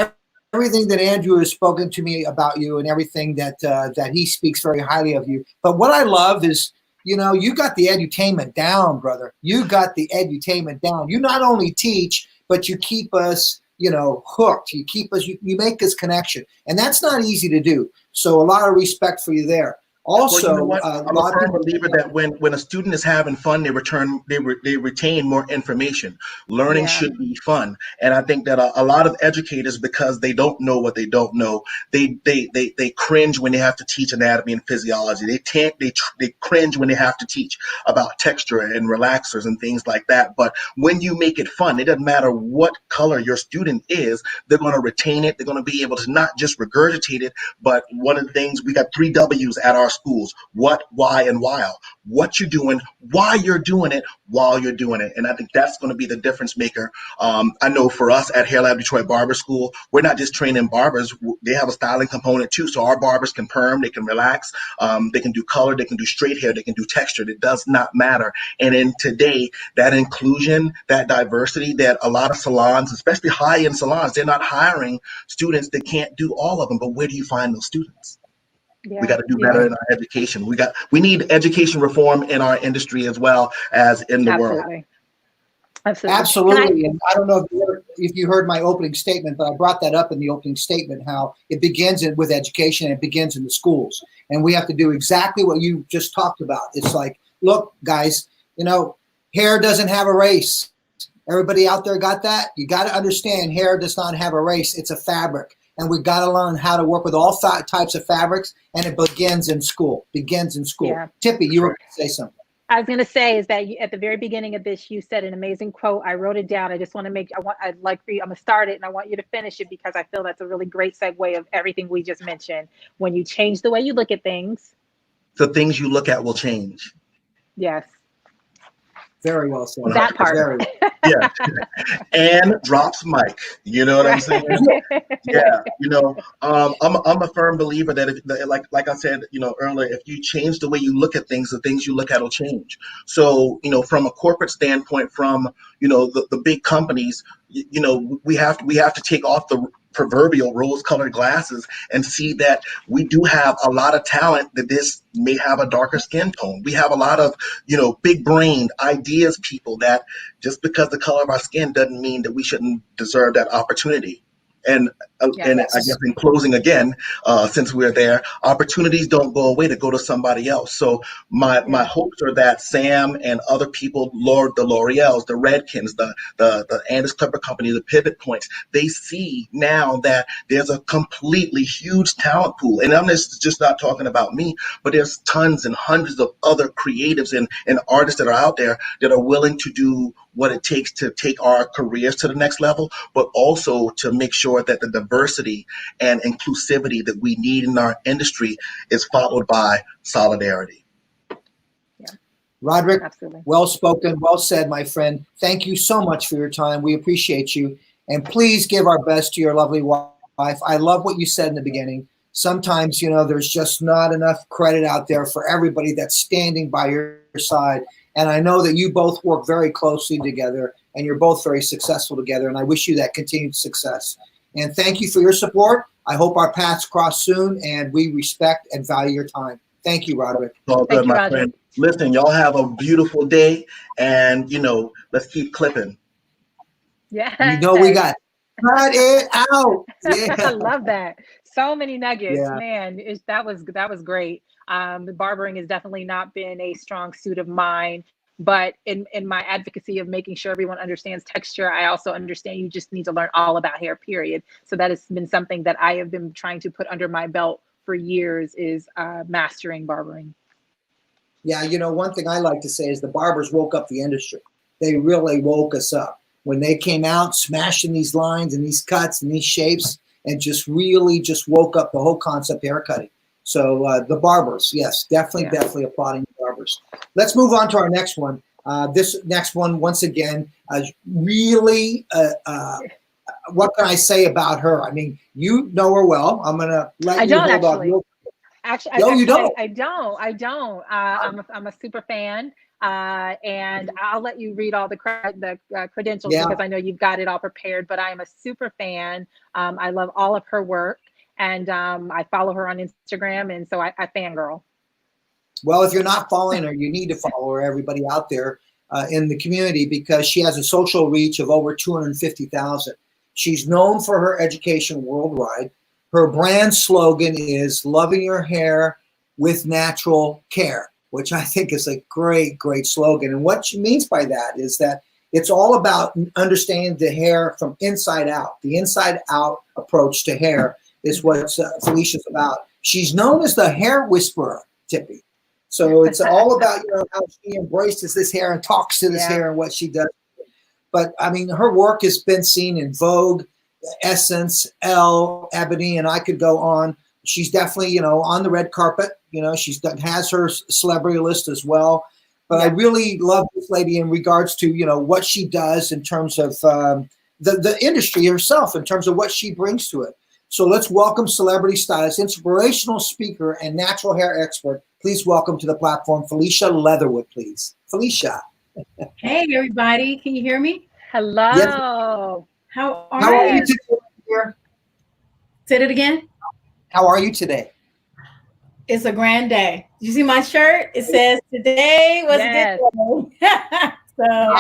A: everything that Andrew has spoken to me about you and everything that he speaks very highly of you. But what I love is, you know, you got the edutainment down, brother. You got the edutainment down. You not only teach, but you keep us, you know, hooked. You keep us, you make this connection. And that's not easy to do. So a lot of respect for you there. Also,
Q: well, you know what? I'm a firm believer that when a student is having fun, they retain more information. Learning should be fun, and I think that a lot of educators, because they don't know what they don't know, they cringe when they have to teach anatomy and physiology. They cringe when they have to teach about texture and relaxers and things like that. But when you make it fun, it doesn't matter what color your student is, they're going to retain it. They're going to be able to not just regurgitate it, but one of the things, we got 3 W's at our schools: what, why, and while. What you're doing, why you're doing it, while you're doing it. And I think that's going to be the difference maker. I know for us at Hair Lab Detroit Barber School, we're not just training barbers. They have a styling component too. So our barbers can perm, they can relax, they can do color, they can do straight hair, they can do texture. It does not matter. And in today, that inclusion, that diversity, that a lot of salons, especially high-end salons, they're not hiring students that can't do all of them. But where do you find those students?
B: Yeah,
Q: we got to do better in our education. We need education reform in our industry as well as in the world.
A: Absolutely. And I don't know if you heard my opening statement, but I brought that up in the opening statement, how it begins with education and it begins in the schools. And we have to do exactly what you just talked about. It's like, look, guys, you know, hair doesn't have a race. Everybody out there got that? You got to understand, hair does not have a race. It's a fabric. And we've got to learn how to work with all types of fabrics, and it begins in school.
B: Yeah.
A: Tippi, you were going to say something.
B: I was going to say is that at the very beginning of this, you said an amazing quote. I wrote it down. I just want to I'm going to start it and I want you to finish it because I feel that's a really great segue of everything we just mentioned. When you change the way you look at things,
Q: the things you look at will change.
B: Yes.
A: Very well said.
B: That part.
Q: Yeah. And drops mic. You know what I'm saying? Yeah. You know, I'm a firm believer that if, like I said, you know, earlier, if you change the way you look at things, the things you look at will change. So, you know, from a corporate standpoint, from, you know, the big companies, you know, we have to take off the proverbial rose-colored glasses and see that we do have a lot of talent that this may have a darker skin tone. We have a lot of, you know, big-brained ideas people that just because the color of our skin doesn't mean that we shouldn't deserve that opportunity. And I guess in closing again, since we're there, opportunities don't go away to go to somebody else. So my hopes are that Sam and other people, the L'Oreals, the Redkins, the Anders Clipper Company, the Pivot Points, they see now that there's a completely huge talent pool. And I'm just not talking about me, but there's tons and hundreds of other creatives and artists that are out there that are willing to do what it takes to take our careers to the next level, but also to make sure that the diversity and inclusivity that we need in our industry is followed by solidarity.
B: Yeah.
A: Rodrick,
B: absolutely.
A: Well spoken, well said, my friend. Thank you so much for your time. We appreciate you. And please give our best to your lovely wife. I love what you said in the beginning. Sometimes, you know, there's just not enough credit out there for everybody that's standing by your side. And I know that you both work very closely together and you're both very successful together. And I wish you that continued success. And thank you for your support. I hope our paths cross soon and we respect and value your time. Thank you, Rodrick.
Q: All good, my friend. Listen, y'all have a beautiful day and, you know, let's keep clipping.
B: Yeah.
A: You know, we got cut it out. Yeah.
B: I love that. So many nuggets,
A: Yeah.
B: man. That was great. Barbering has definitely not been a strong suit of mine. But in my advocacy of making sure everyone understands texture, I also understand you just need to learn all about hair, period. So that has been something that I have been trying to put under my belt for years, is mastering barbering.
A: Yeah, you know, one thing I like to say is the barbers woke up the industry. They really woke us up when they came out smashing these lines and these cuts and these shapes, and just really just woke up the whole concept of haircutting. So the barbers, yes, definitely applauding the barbers. Let's move on to our next one. This next one, once again, really, what can I say about her? I mean, you know her well. I'm gonna let you hold on.
B: Actually,
A: you don't.
B: I don't. I'm a super fan, and I'll let you read all the credentials because I know you've got it all prepared. But I am a super fan. I love all of her work, and I follow her on Instagram, and so I fangirl.
A: Well, if you're not following her, you need to follow her, everybody out there in the community, because she has a social reach of over 250,000. She's known for her education worldwide. Her brand slogan is "Loving Your Hair with Natural Care," which I think is a great, great slogan. And what she means by that is that it's all about understanding the hair from inside out. The inside out approach to hair is what Felicia's about. She's known as the hair whisperer, Tippi. So it's all about, you know, how she embraces this hair and talks to this hair and what she does. But I mean, her work has been seen in Vogue, Essence, Elle, Ebony, and I could go on. She's definitely, you know, on the red carpet. You know, has her celebrity list as well. But I really love this lady in regards to, you know, what she does in terms of the industry herself, in terms of what she brings to it. So let's welcome celebrity stylist, inspirational speaker, and natural hair expert. Please welcome to the platform, Felica Leatherwood, please. Felica.
R: Hey, everybody. Can you hear me?
B: Hello.
A: Yes.
R: How are you today? Say it again.
A: How are you today?
R: It's a grand day. Did you see my shirt? It says today was a good day. So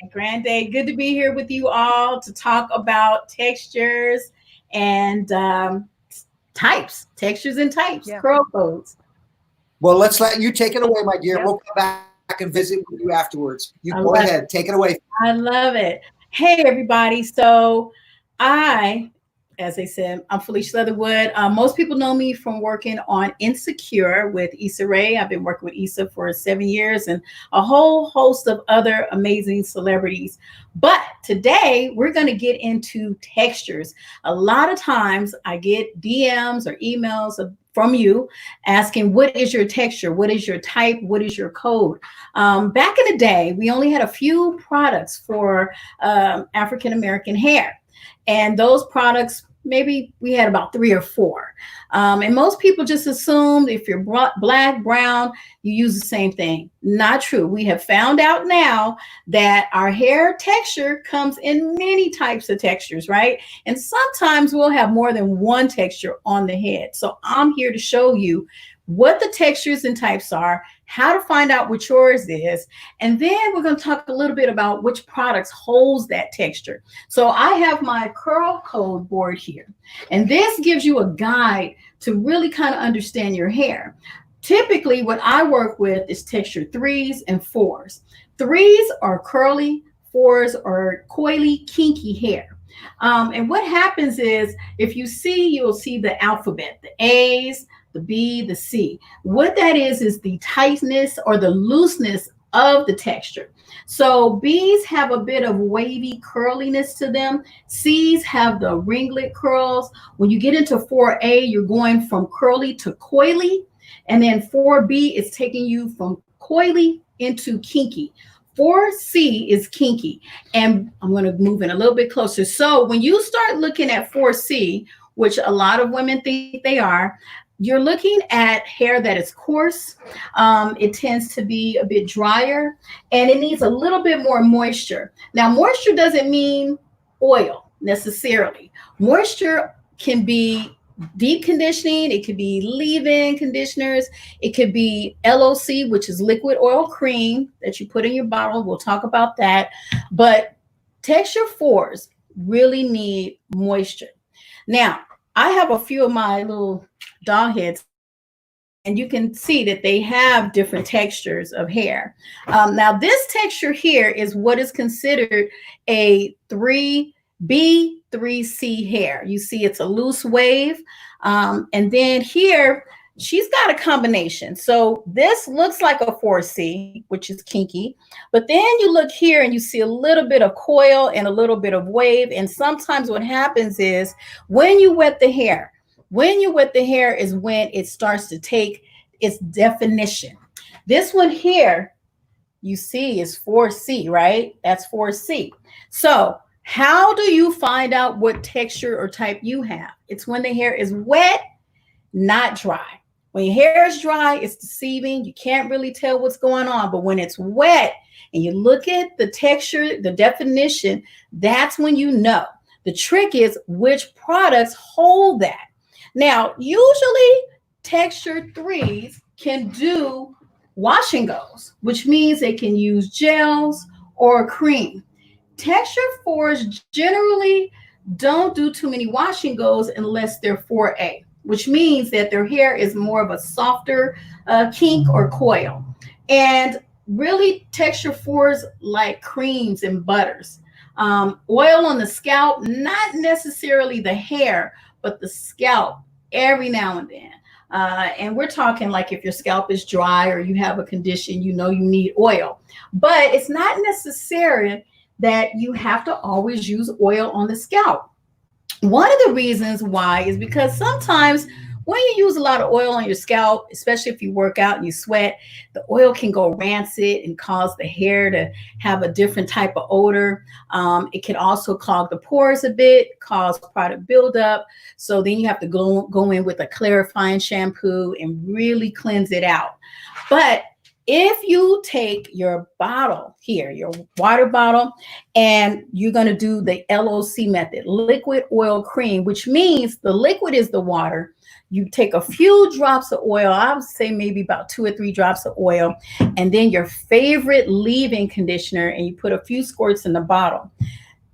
R: grand day. Good to be here with you all to talk about textures and types, textures and types, curl codes.
A: Well, let's let you take it away, my dear. We'll come back and visit with you afterwards. You go ahead, take it away.
R: I love it. Hey, everybody. So as I said, I'm Felica Leatherwood. Most people know me from working on Insecure with Issa Rae. I've been working with Issa for 7 years and a whole host of other amazing celebrities. But today we're going to get into textures. A lot of times I get DMs or emails from you asking, what is your texture? What is your type? What is your code? Back in the day, we only had a few products for African-American hair. And those products, maybe we had about 3 or 4. And most people just assumed if you're black, brown, you use the same thing. Not true. We have found out now that our hair texture comes in many types of textures, right? And sometimes we'll have more than one texture on the head. So I'm here to show you what the textures and types are, how to find out what yours is, and then we're going to talk a little bit about which products holds that texture. So I have my curl code board here, and this gives you a guide to really kind of understand your hair. Typically, what I work with is texture 3s and 4s. 3s are curly, 4s are coily, kinky hair. And what happens is, if you see, you'll see the alphabet, the A's, the B, the C. What that is the tightness or the looseness of the texture. So B's have a bit of wavy curliness to them. C's have the ringlet curls. When you get into 4A, you're going from curly to coily. And then 4B is taking you from coily into kinky. 4C is kinky. And I'm going to move in a little bit closer. So when you start looking at 4C, which a lot of women think they are, you're looking at hair that is coarse. It tends to be a bit drier, and it needs a little bit more moisture. Now, moisture doesn't mean oil necessarily. Moisture can be deep conditioning. It could be leave-in conditioners. It could be LOC, which is liquid oil cream that you put in your bottle. We'll talk about that. But texture 4s really need moisture. Now, I have a few of my little doll heads and you can see that they have different textures of hair. Now, this texture here is what is considered a 3B, 3C hair. You see it's a loose wave. And then here, she's got a combination. So this looks like a 4C, which is kinky. But then you look here and you see a little bit of coil and a little bit of wave. And sometimes what happens is when you wet the hair, is when it starts to take its definition. This one here, you see, is 4C, right? That's 4C. So how do you find out what texture or type you have? It's when the hair is wet, not dry. When your hair is dry, it's deceiving. You can't really tell what's going on. But when it's wet and you look at the texture, the definition, that's when you know. The trick is which products hold that. Now, usually texture 3s can do wash and goes, which means they can use gels or cream. Texture 4s generally don't do too many wash and goes unless they're 4A, which means that their hair is more of a softer kink or coil. And really, texture 4s like creams and butters. Oil on the scalp, not necessarily the hair, but the scalp every now and then. And we're talking like if your scalp is dry or you have a condition, you know you need oil. But it's not necessary that you have to always use oil on the scalp. One of the reasons why is because sometimes when you use a lot of oil on your scalp, especially if you work out and you sweat, the oil can go rancid and cause the hair to have a different type of odor. It can also clog the pores a bit, cause product buildup. So then you have to go in with a clarifying shampoo and really cleanse it out. But if you take your bottle here, your water bottle, and you're going to do the LOC method, liquid oil cream, which means the liquid is the water. You take a few drops of oil, I would say maybe about 2 or 3 drops of oil, and then your favorite leave-in conditioner, and you put a few squirts in the bottle.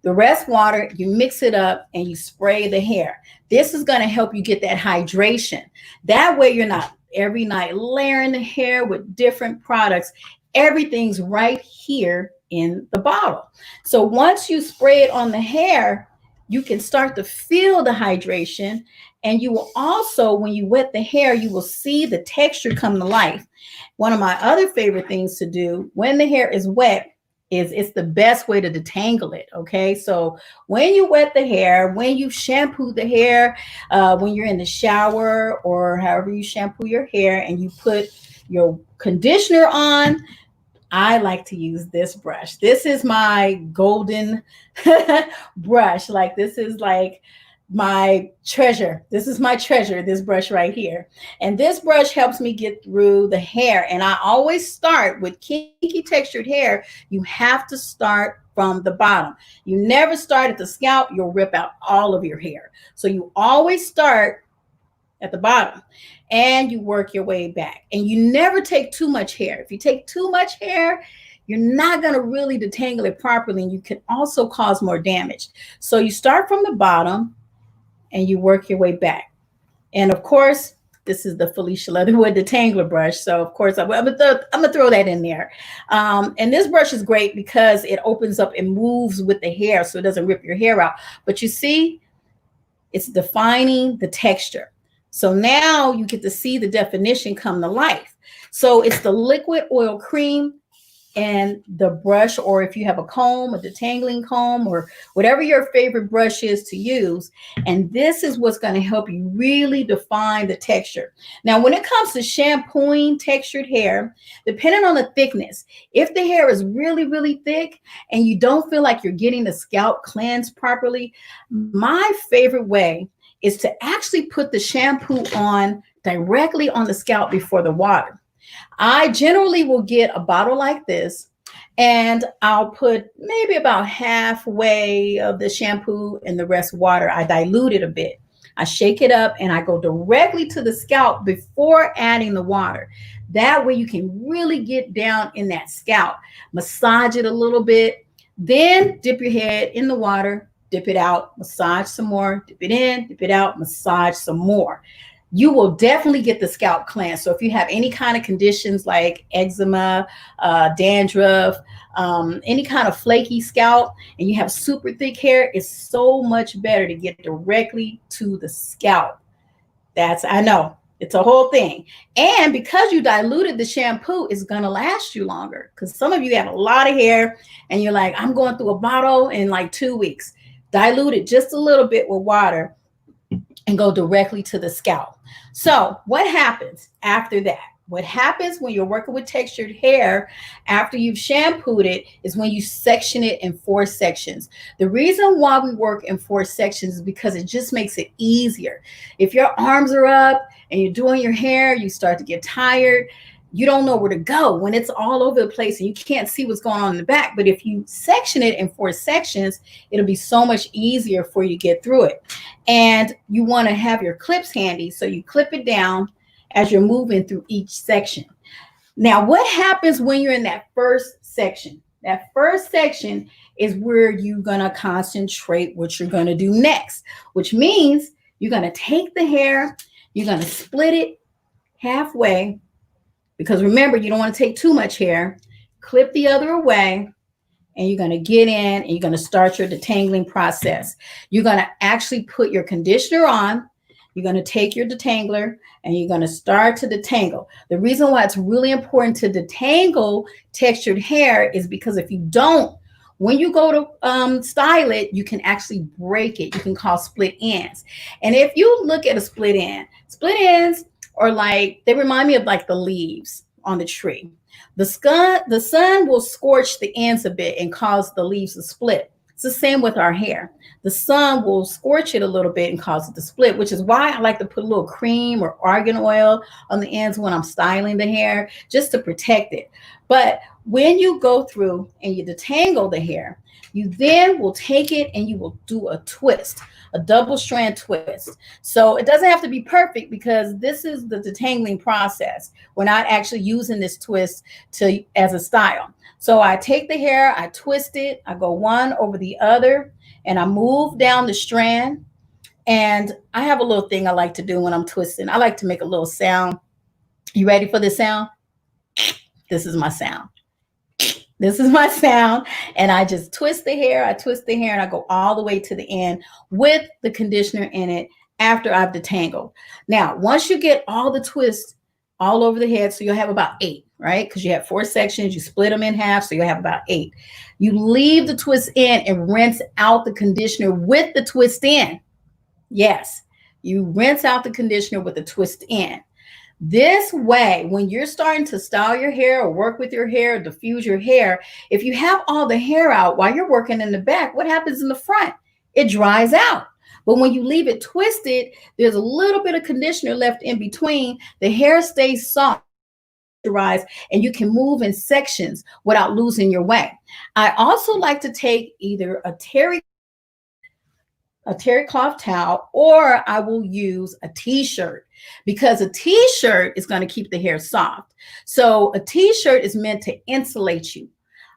R: The rest water, you mix it up and you spray the hair. This is going to help you get that hydration. That way you're not every night layering the hair with different products. Everything's right here in the bottle. So once you spray it on the hair, you can start to feel the hydration. And you will also, when you wet the hair, you will see the texture come to life. One of my other favorite things to do when the hair is wet is it's the best way to detangle it, okay? So when you wet the hair, when you shampoo the hair, when you're in the shower or however you shampoo your hair and you put your conditioner on, I like to use this brush. This is my golden brush. Like this is like my treasure. This is my treasure, this brush right here. And this brush helps me get through the hair. And I always start with kinky textured hair. You have to start from the bottom. You never start at the scalp. You'll rip out all of your hair. So you always start at the bottom and you work your way back. And you never take too much hair. If you take too much hair, you're not going to really detangle it properly. And you can also cause more damage. So you start from the bottom and you work your way back. And of course, this is the Felica Leatherwood detangler brush. So of course, I'm gonna throw that in there. And this brush is great because it opens up and moves with the hair so it doesn't rip your hair out. But you see, it's defining the texture. So now you get to see the definition come to life. So it's the liquid oil cream and the brush, or if you have a comb, a detangling comb, or whatever your favorite brush is to use. And this is what's going to help you really define the texture. Now, when it comes to shampooing textured hair, depending on the thickness, if the hair is really, really thick and you don't feel like you're getting the scalp cleansed properly, my favorite way is to actually put the shampoo on directly on the scalp before the water. I generally will get a bottle like this and I'll put maybe about halfway of the shampoo and the rest water. I dilute it a bit. I shake it up and I go directly to the scalp before adding the water. That way you can really get down in that scalp, massage it a little bit, then dip your head in the water, dip it out, massage some more, dip it in, dip it out, massage some more. you will definitely get the scalp cleanse. So if you have any kind of conditions like eczema, dandruff, any kind of flaky scalp, and you have super thick hair, it's so much better to get directly to the scalp. I know, it's a whole thing. And because you diluted the shampoo, it's going to last you longer. Because some of you have a lot of hair and you're like, I'm going through a bottle in like 2 weeks. Dilute it just a little bit with water and go directly to the scalp. So what happens after that? What happens when you're working with textured hair after you've shampooed it is when you section it in 4 sections. The reason why we work in 4 sections is because it just makes it easier. If your arms are up and you're doing your hair, you start to get tired. You don't know where to go when it's all over the place and you can't see what's going on in the back. But if you section it in 4 sections, it'll be so much easier for you to get through it. And you want to have your clips handy. So you clip it down as you're moving through each section. Now, what happens when you're in that first section? That first section is where you're going to concentrate what you're going to do next, which means you're going to take the hair, you're going to split it halfway, because remember, you don't want to take too much hair, clip the other away, and you're going to get in and you're going to start your detangling process. You're going to actually put your conditioner on. You're going to take your detangler and you're going to start to detangle. The reason why it's really important to detangle textured hair is because if you don't, when you go to style it, you can actually break it. You can cause split ends. And if you look at a split ends are like, they remind me of like the leaves on the tree. The sun will scorch the ends a bit and cause the leaves to split. It's the same with our hair. The sun will scorch it a little bit and cause it to split, which is why I like to put a little cream or argan oil on the ends when I'm styling the hair, just to protect it. But when you go through and you detangle the hair, you then will take it and you will do a twist, a double strand twist. So it doesn't have to be perfect because this is the detangling process. We're not actually using this twist as a style. So I take the hair, I twist it, I go one over the other, and I move down the strand. And I have a little thing I like to do when I'm twisting. I like to make a little sound. You ready for this sound? This is my sound. This is my sound. And I just twist the hair. I twist the hair and I go all the way to the end with the conditioner in it after I've detangled. Now, once you get all the twists all over the head, so you'll have about 8, right? Because you have 4 sections, you split them in half, so you'll have about 8. You leave the twist in and rinse out the conditioner with the twist in. Yes, you rinse out the conditioner with the twist in. This way, when you're starting to style your hair or work with your hair, diffuse your hair, if you have all the hair out while you're working in the back, what happens in the front? It dries out. But when you leave it twisted, there's a little bit of conditioner left in between. The hair stays soft, and you can move in sections without losing your way. I also like to take either a terry cloth towel, or I will use a t-shirt, because a t-shirt is going to keep the hair soft. So a t-shirt is meant to insulate you.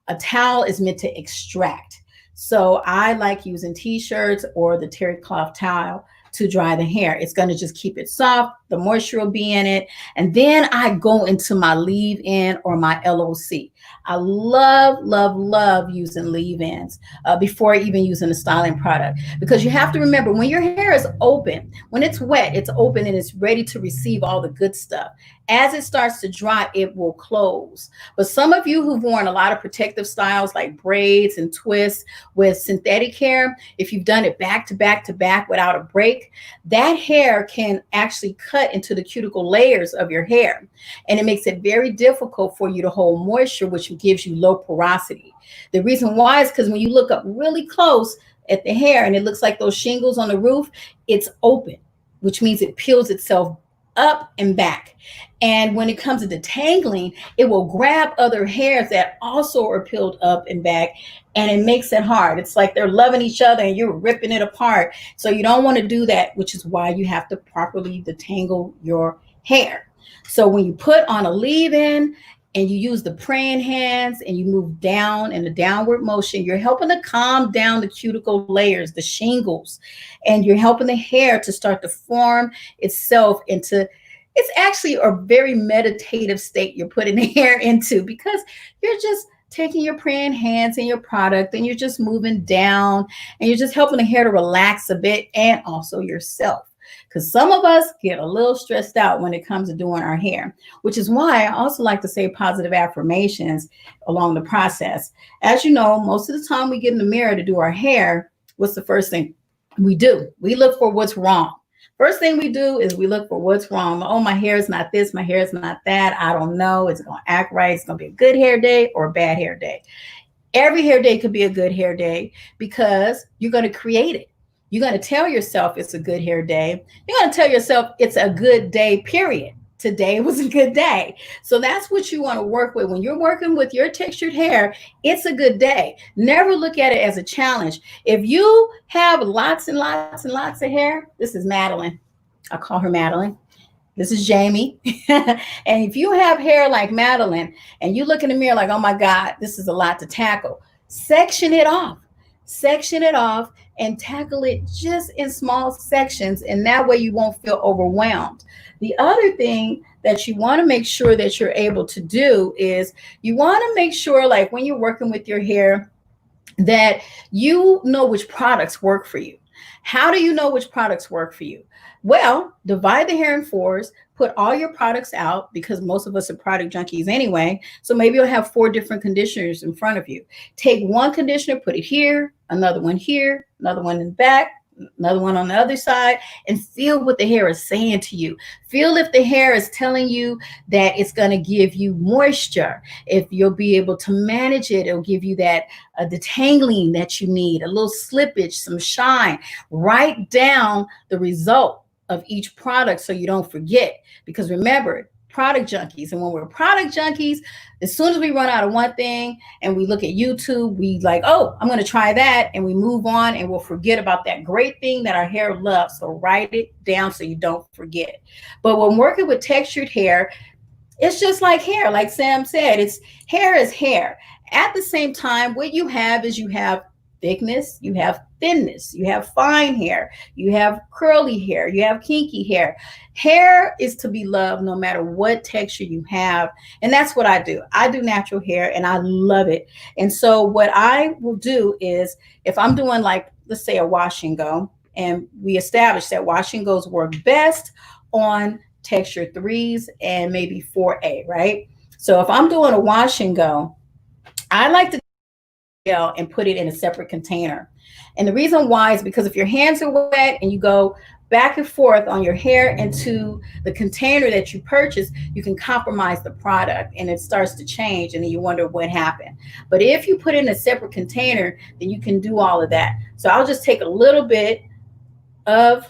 R: A towel is meant to extract. So I like using t-shirts or the terry cloth towel to dry the hair. It's going to just keep it soft. The moisture will be in it. And then I go into my leave-in or my LOC. I love, love, love using leave-ins before even using the styling product, because you have to remember, when your hair is open, when it's wet, it's open and it's ready to receive all the good stuff. As it starts to dry, it will close. But some of you who've worn a lot of protective styles like braids and twists with synthetic hair, if you've done it back to back to back without a break, that hair can actually cut into the cuticle layers of your hair. And it makes it very difficult for you to hold moisture, which gives you low porosity. The reason why is because when you look up really close at the hair and it looks like those shingles on the roof, it's open, which means it peels itself up and back. And when it comes to detangling, it will grab other hairs that also are peeled up and back, and it makes it hard. It's like they're loving each other and you're ripping it apart. So you don't want to do that, which is why you have to properly detangle your hair. So when you put on a leave-in and you use the praying hands and you move down in a downward motion, you're helping to calm down the cuticle layers, the shingles, and you're helping the hair to start to form itself into, it's actually a very meditative state you're putting the hair into, because you're just taking your praying hands and your product and you're just moving down and you're just helping the hair to relax a bit, and also yourself. Because some of us get a little stressed out when it comes to doing our hair, which is why I also like to say positive affirmations along the process. As you know, most of the time we get in the mirror to do our hair, what's the first thing we do? We look for what's wrong. First thing we do is we look for what's wrong. Oh, my hair is not this, my hair is not that. I don't know. It's going to act right. It's going to be a good hair day or a bad hair day. Every hair day could be a good hair day because you're going to create it. You're going to tell yourself it's a good hair day. You're going to tell yourself it's a good day, period. Today was a good day. So that's what you want to work with. When you're working with your textured hair, it's a good day. Never look at it as a challenge. If you have lots and lots and lots of hair, this is Madeline. I call her Madeline. This is Jamie. And if you have hair like Madeline and you look in the mirror like, oh my God, this is a lot to tackle, section it off. Section it off and tackle it just in small sections. And that way you won't feel overwhelmed. The other thing that you want to make sure that you're able to do is you want to make sure, like when you're working with your hair, that you know which products work for you. How do you know which products work for you? Well, divide the hair in fours, put all your products out, because most of us are product junkies anyway. So maybe you'll have 4 different conditioners in front of you. Take one conditioner, put it here, another one here, another one in the back, another one on the other side, and feel what the hair is saying to you. Feel if the hair is telling you that it's going to give you moisture. If you'll be able to manage it, it'll give you that detangling that you need, a little slippage, some shine. Write down the result of each product so you don't forget, because remember, product junkies. And when we're product junkies, as soon as we run out of one thing and we look at YouTube, we like, oh, I'm going to try that. And we move on and we'll forget about that great thing that our hair loves. So write it down so you don't forget. But when working with textured hair, it's just like hair. Like Sam said, it's hair is hair. At the same time, what you have is you have thickness, you have thinness, you have fine hair, you have curly hair, you have kinky hair. Hair is to be loved no matter what texture you have. And that's what I do. I do natural hair and I love it. And so what I will do is if I'm doing, like, let's say a wash and go, and we established that wash and goes work best on texture 3s and maybe 4A, right? So if I'm doing a wash and go, I like to and put it in a separate container. And the reason why is because if your hands are wet and you go back and forth on your hair into the container that you purchased, you can compromise the product and it starts to change and then you wonder what happened. But if you put it in a separate container, then you can do all of that. So I'll just take a little bit of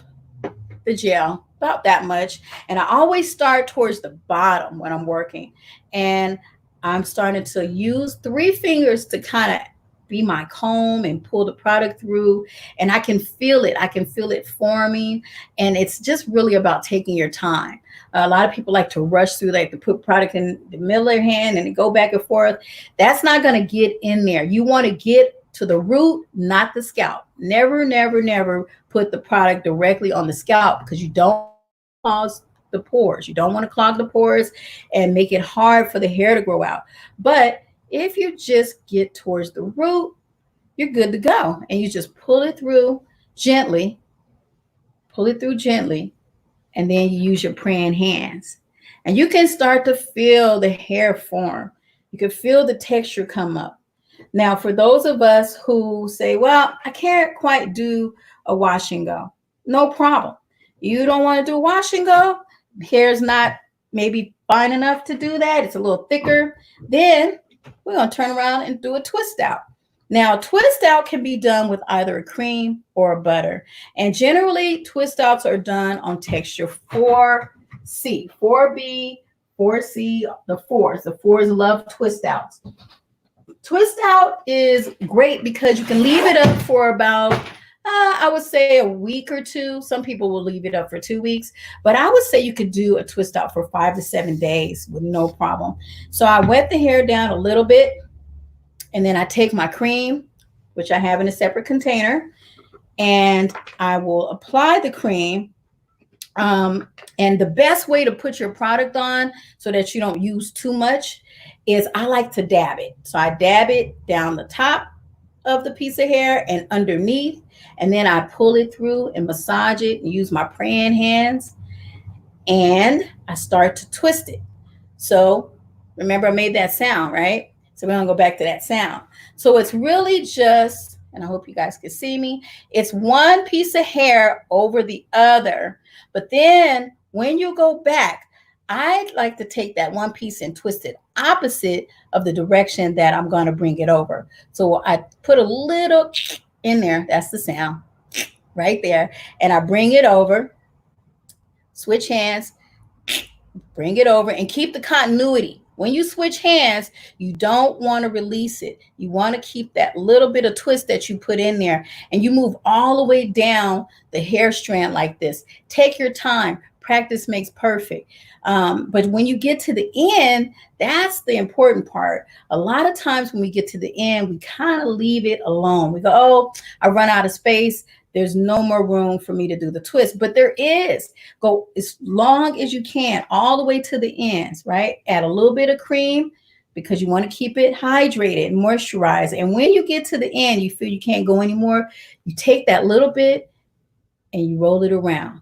R: the gel, about that much, and I always start towards the bottom when I'm working. And I'm starting to use 3 fingers to kind of be my comb and pull the product through, and I can feel it. I can feel it forming, and it's just really about taking your time. A lot of people like to rush through, like to put product in the middle of their hand and go back and forth. That's not going to get in there. You want to get to the root, not the scalp. Never, never, never put the product directly on the scalp, because you don't cause the pores. You don't want to clog the pores and make it hard for the hair to grow out. But if you just get towards the root, you're good to go. And you just pull it through gently, and then you use your praying hands. And you can start to feel the hair form. You can feel the texture come up. Now, for those of us who say, well, I can't quite do a wash and go, no problem. You don't want to do a wash and go, hair's not maybe fine enough to do that, it's a little thicker, then we're going to turn around and do a twist out. Now, twist out can be done with either a cream or a butter. And generally, twist outs are done on texture 4C, 4B, 4C, the 4s. The 4s love twist outs. Twist out is great because you can leave it up for about I would say a week or two. Some people will leave it up for 2 weeks, but I would say you could do a twist out for 5 to 7 days with no problem. So I wet the hair down a little bit, and then I take my cream, which I have in a separate container, and I will apply the cream. And the best way to put your product on so that you don't use too much is I like to dab it. So I dab it down the top of the piece of hair and underneath, and then I pull it through and massage it and use my praying hands, and I start to twist it. So remember I made that sound, right? So we're gonna go back to that sound. So it's really just, and I hope you guys can see me, it's one piece of hair over the other. But then when you go back, I'd like to take that one piece and twist it opposite of the direction that I'm going to bring it over. So I put a little in there. That's the sound right there. And I bring it over, switch hands, bring it over, and keep the continuity. When you switch hands, you don't want to release it. You want to keep that little bit of twist that you put in there, and you move all the way down the hair strand like this. Take your time. Practice makes perfect. But when you get to the end, that's the important part. A lot of times when we get to the end, we kind of leave it alone. We go, oh, I run out of space. There's no more room for me to do the twist, but there is. Go as long as you can, all the way to the ends, right? Add a little bit of cream because you want to keep it hydrated and moisturized. And when you get to the end, you feel you can't go anymore, you take that little bit and you roll it around.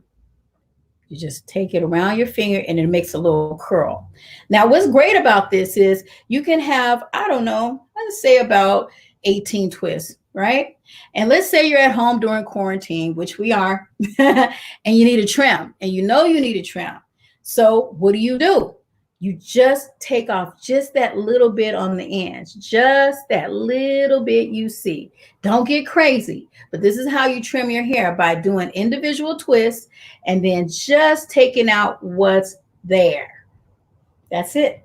R: You just take it around your finger and it makes a little curl. Now, what's great about this is you can have, I don't know, let's say about 18 twists, right? And let's say you're at home during quarantine, which we are, and you need a trim, and you know you need a trim. So what do? You just take off just that little bit on the ends, just that little bit you see. Don't get crazy, but this is how you trim your hair, by doing individual twists and then just taking out what's there. That's it.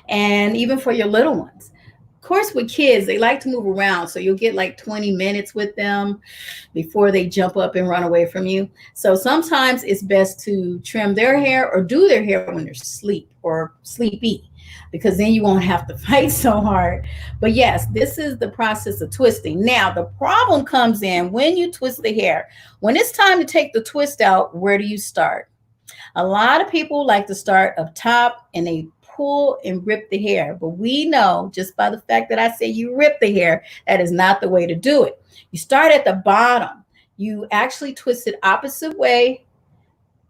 R: And even for your little ones. Of course, with kids, they like to move around. So you'll get like 20 minutes with them before they jump up and run away from you. So sometimes it's best to trim their hair or do their hair when they're asleep or sleepy, because then you won't have to fight so hard. But yes, this is the process of twisting. Now, the problem comes in when you twist the hair. When it's time to take the twist out, where do you start? A lot of people like to start up top and they pull and rip the hair, but we know just by the fact that I say you rip the hair, that is not the way to do it. You start at the bottom. You actually twist it opposite way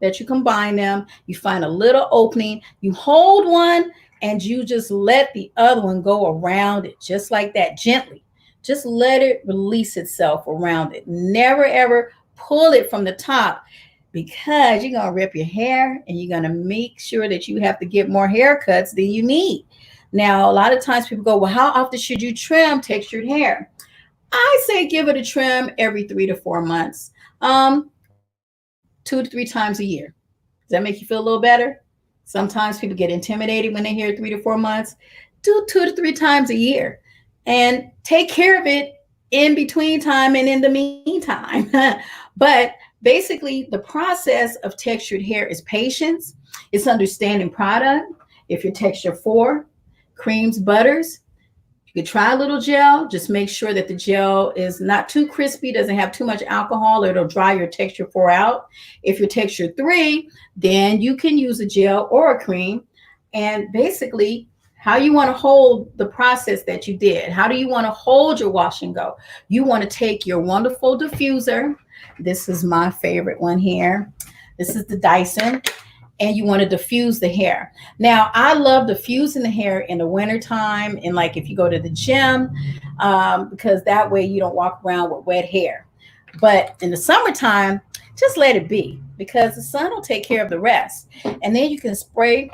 R: that you combine them. You find a little opening, you hold one, and you just let the other one go around it just like that, gently. Just let it release itself around it. Never ever pull it from the top, because you're going to rip your hair and you're going to make sure that you have to get more haircuts than you need. Now, a lot of times people go, well, how often should you trim textured hair? I say give it a trim every 3 to 4 months, 2 to 3 times a year. Does that make you feel a little better? Sometimes people get intimidated when they hear 3 to 4 months. Do 2 to 3 times a year and take care of it in between time and in the meantime. But basically, the process of textured hair is patience. It's understanding product. If you're texture 4, creams, butters, you could try a little gel. Just make sure that the gel is not too crispy, doesn't have too much alcohol, or it'll dry your texture 4 out. If you're texture 3, then you can use a gel or a cream. And basically, how you want to hold the process that you did. How do you want to hold your wash and go? You want to take your wonderful diffuser. This is my favorite one here. This is the Dyson. And you want to diffuse the hair. Now, I love diffusing the hair in the wintertime, and like if you go to the gym, because that way you don't walk around with wet hair. But in the summertime, just let it be, because the sun will take care of the rest. And then you can spray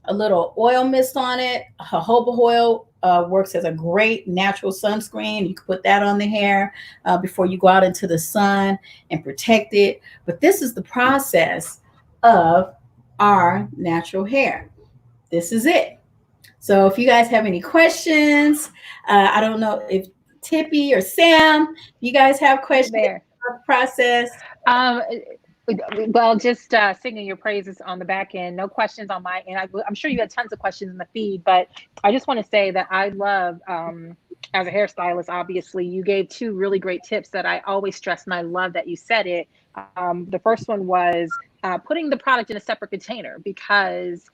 R: a little oil mist on it. Jojoba oil works as a great natural sunscreen. You can put that on the hair before you go out into the sun and protect it. But this is the process of our natural hair. This is it. So if you guys have any questions, I don't know if Tippi or Sam, you guys have questions? process?
B: Well, just singing your praises on the back end. No questions on my end. I'm sure you had tons of questions in the feed, but I just want to say that I love, as a hairstylist, obviously, you gave two really great tips that I always stress, and I love that you said it. The first one was putting the product in a separate container, because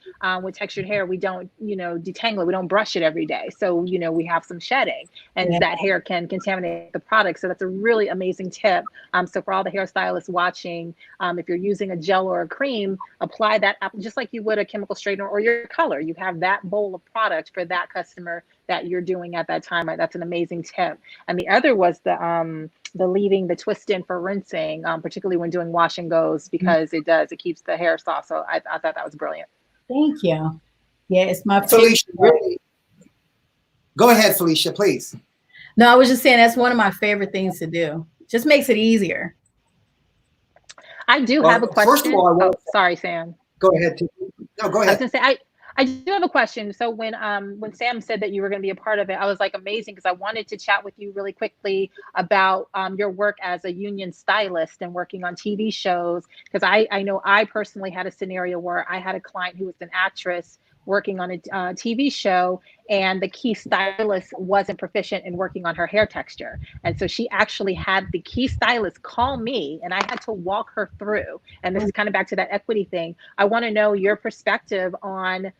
B: with textured hair, we don't, detangle it. We don't brush it every day. So, we have some shedding, and that hair can contaminate the product. So that's a really amazing tip. So for all the hairstylists watching, if you're using a gel or a cream, apply that just like you would a chemical straightener or your color. You have that bowl of product for that customer that you're doing at that time. That's an amazing tip. And the other was the leaving the twist in for rinsing, particularly when doing wash and goes, because it keeps the hair soft. So I thought that was brilliant.
R: Thank you. Yeah, it's my
A: Felicia, really? Go ahead, Felicia, please.
R: No, I was just saying that's one of my favorite things to do. Just makes it easier.
B: I do have a question.
A: First of all,
B: sorry, Sam.
A: Go ahead. No, go ahead.
B: I was gonna say I do have a question. So when Sam said that you were going to be a part of it, I was like, amazing, because I wanted to chat with you really quickly about your work as a union stylist and working on TV shows. Because I know I personally had a scenario where I had a client who was an actress working on a TV show, and the key stylist wasn't proficient in working on her hair texture. And so she actually had the key stylist call me, and I had to walk her through. And this is kind of back to that equity thing. I want to know your perspective on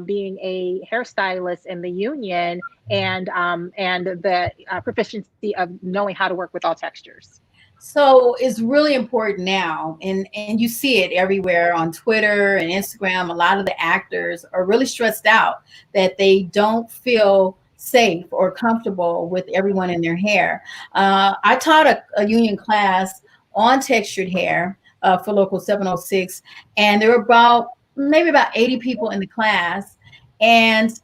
B: being a hairstylist in the union and the proficiency of knowing how to work with all textures.
R: So it's really important now, and you see it everywhere on Twitter and Instagram. A lot of the actors are really stressed out that they don't feel safe or comfortable with everyone in their hair. I taught a union class on textured hair for Local 706, and there were maybe about 80 people in the class. And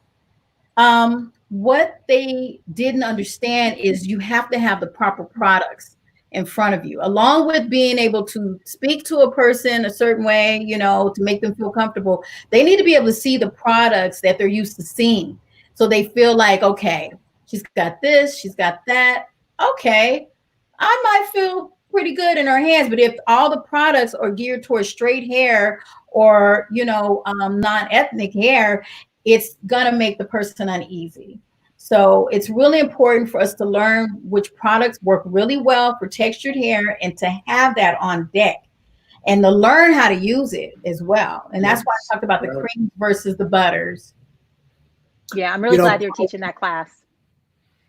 R: what they didn't understand is you have to have the proper products in front of you, along with being able to speak to a person a certain way, to make them feel comfortable. They need to be able to see the products that they're used to seeing. So they feel like, okay, she's got this, she's got that. Okay, I might feel pretty good in her hands. But if all the products are geared towards straight hair or, non-ethnic hair, it's gonna make the person uneasy. So it's really important for us to learn which products work really well for textured hair, and to have that on deck, and to learn how to use it as well. And that's why I talked about the creams versus the butters.
B: Yeah, I'm really glad you're teaching that class.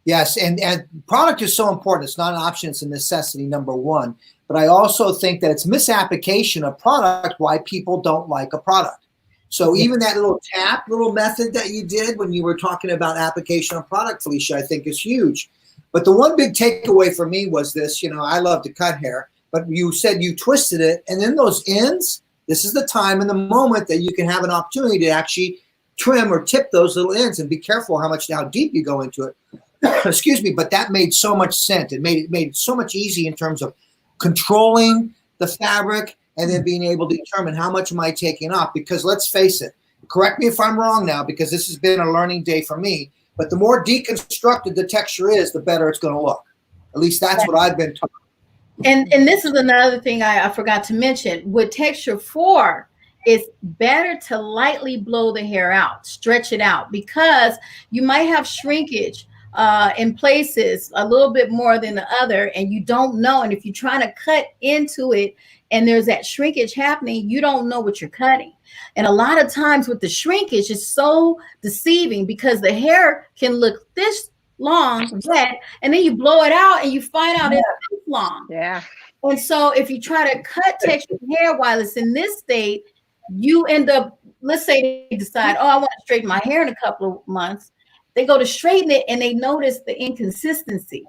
A: Yes, and product is so important. It's not an option, it's a necessity, number one. But I also think that it's misapplication of product why people don't like a product. So even that little method that you did when you were talking about application of product, Felicia, I think is huge. But the one big takeaway for me was this, I love to cut hair, but you said you twisted it, and then those ends, this is the time and the moment that you can have an opportunity to actually trim or tip those little ends, and be careful how deep you go into it. Excuse me, but that made so much sense. It made it so much easy in terms of controlling the fabric, and then being able to determine how much am I taking off. Because let's face it, correct me if I'm wrong now, because this has been a learning day for me, but the more deconstructed the texture is, the better it's going to look. At least that's what I've been taught.
R: And this is another thing I forgot to mention. With texture 4, it's better to lightly blow the hair out, stretch it out, because you might have shrinkage in places a little bit more than the other, and you don't know. And if you're trying to cut into it and there's that shrinkage happening, you don't know what you're cutting. And a lot of times with the shrinkage, it's so deceiving, because the hair can look this long, wet, and then you blow it out and you find out it's this long.
B: Yeah.
R: And so if you try to cut textured hair while it's in this state, you end up, let's say they decide, I want to straighten my hair in a couple of months. They go to straighten it and they notice the inconsistency.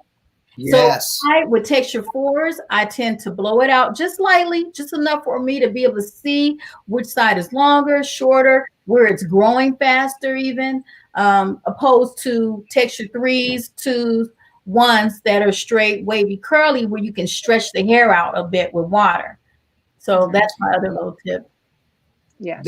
A: Yes.
R: So with texture 4s, I tend to blow it out just lightly, just enough for me to be able to see which side is longer, shorter, where it's growing faster even, opposed to texture 3s, 2s, 1s that are straight, wavy, curly, where you can stretch the hair out a bit with water. So that's my other little tip.
B: Yeah.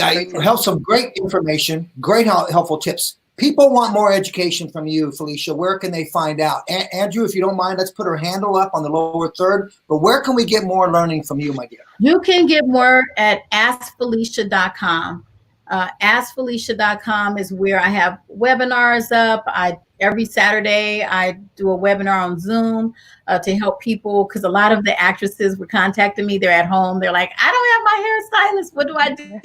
A: Some great information, great helpful tips. People want more education from you, Felicia. Where can they find out? Andrew, if you don't mind, let's put her handle up on the lower third. But where can we get more learning from you, my dear?
R: You can get more at askfelicia.com. Askfelicia.com is where I have webinars up. Every Saturday, I do a webinar on Zoom to help people, because a lot of the actresses were contacting me. They're at home. They're like, I don't have my hairstylist. What do I do?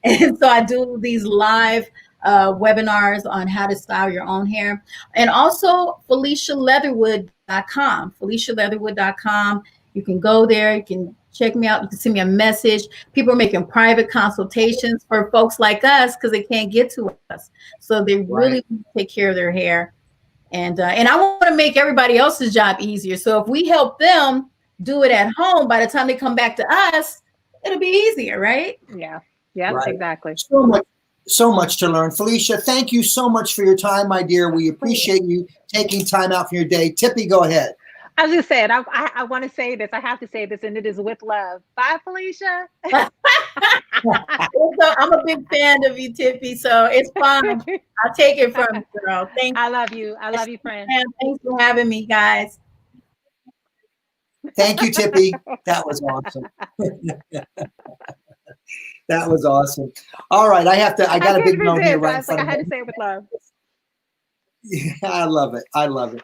R: And so I do these live webinars on how to style your own hair. And also FeliciaLeatherwood.com. FeliciaLeatherwood.com. You can go there. You can check me out. You can send me a message. People are making private consultations for folks like us because they can't get to us. So they really take care of their hair. And I want to make everybody else's job easier. So if we help them do it at home, by the time they come back to us, it'll be easier, right?
B: Yeah. Yeah,
A: Right.
B: exactly.
A: So much to learn. Felicia, thank you so much for your time, my dear. We appreciate you taking time out from your day. Tippi, go ahead.
B: I was just saying, I want to say this. I have to say this, and it is with love. Bye, Felicia.
R: I'm a big fan of you, Tippi, so it's fun. I'll take it from you, girl. Thank you.
B: I love you. I love you, friend.
R: Thanks for having me, guys.
A: Thank you, Tippi. That was awesome. That was awesome. All right, I got a big note here right in front of me.
B: I had to say it with love.
A: Yeah, I love it. I love it.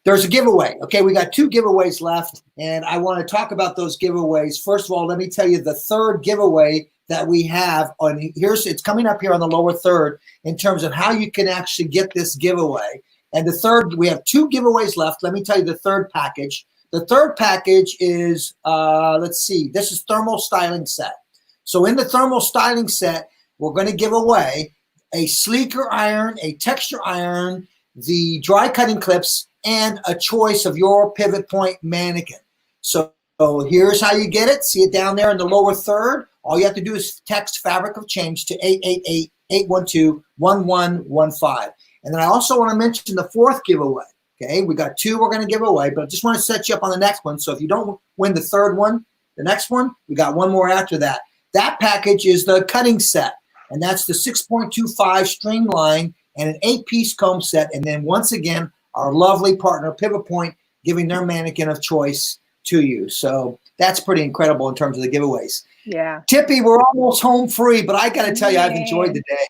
A: There's a giveaway. Okay, we got 2 giveaways left, and I want to talk about those giveaways. First of all, let me tell you the third giveaway that we have on here's. It's coming up here on the lower third in terms of how you can actually get this giveaway. And the third, we have 2 giveaways left. Let me tell you the third package. The third package is let's see. This is thermal styling set. So in the thermal styling set, we're going to give away a sleeker iron, a texture iron, the dry cutting clips, and a choice of your pivot point mannequin. So here's how you get it. See it down there in the lower third. All you have to do is text Fabric of Change to 888-812-1115. And then I also want to mention the fourth giveaway. Okay, we got 2 we're going to give away, but I just want to set you up on the next one. So if you don't win the third one, the next one, we got 1 more after that. That package is the cutting set, and that's the 6.25 streamline and an 8-piece comb set. And then once again, our lovely partner, Pivot Point, giving their mannequin of choice to you. So that's pretty incredible in terms of the giveaways.
B: Yeah.
A: Tippi, we're almost home free, but I got to tell you, I've enjoyed the day.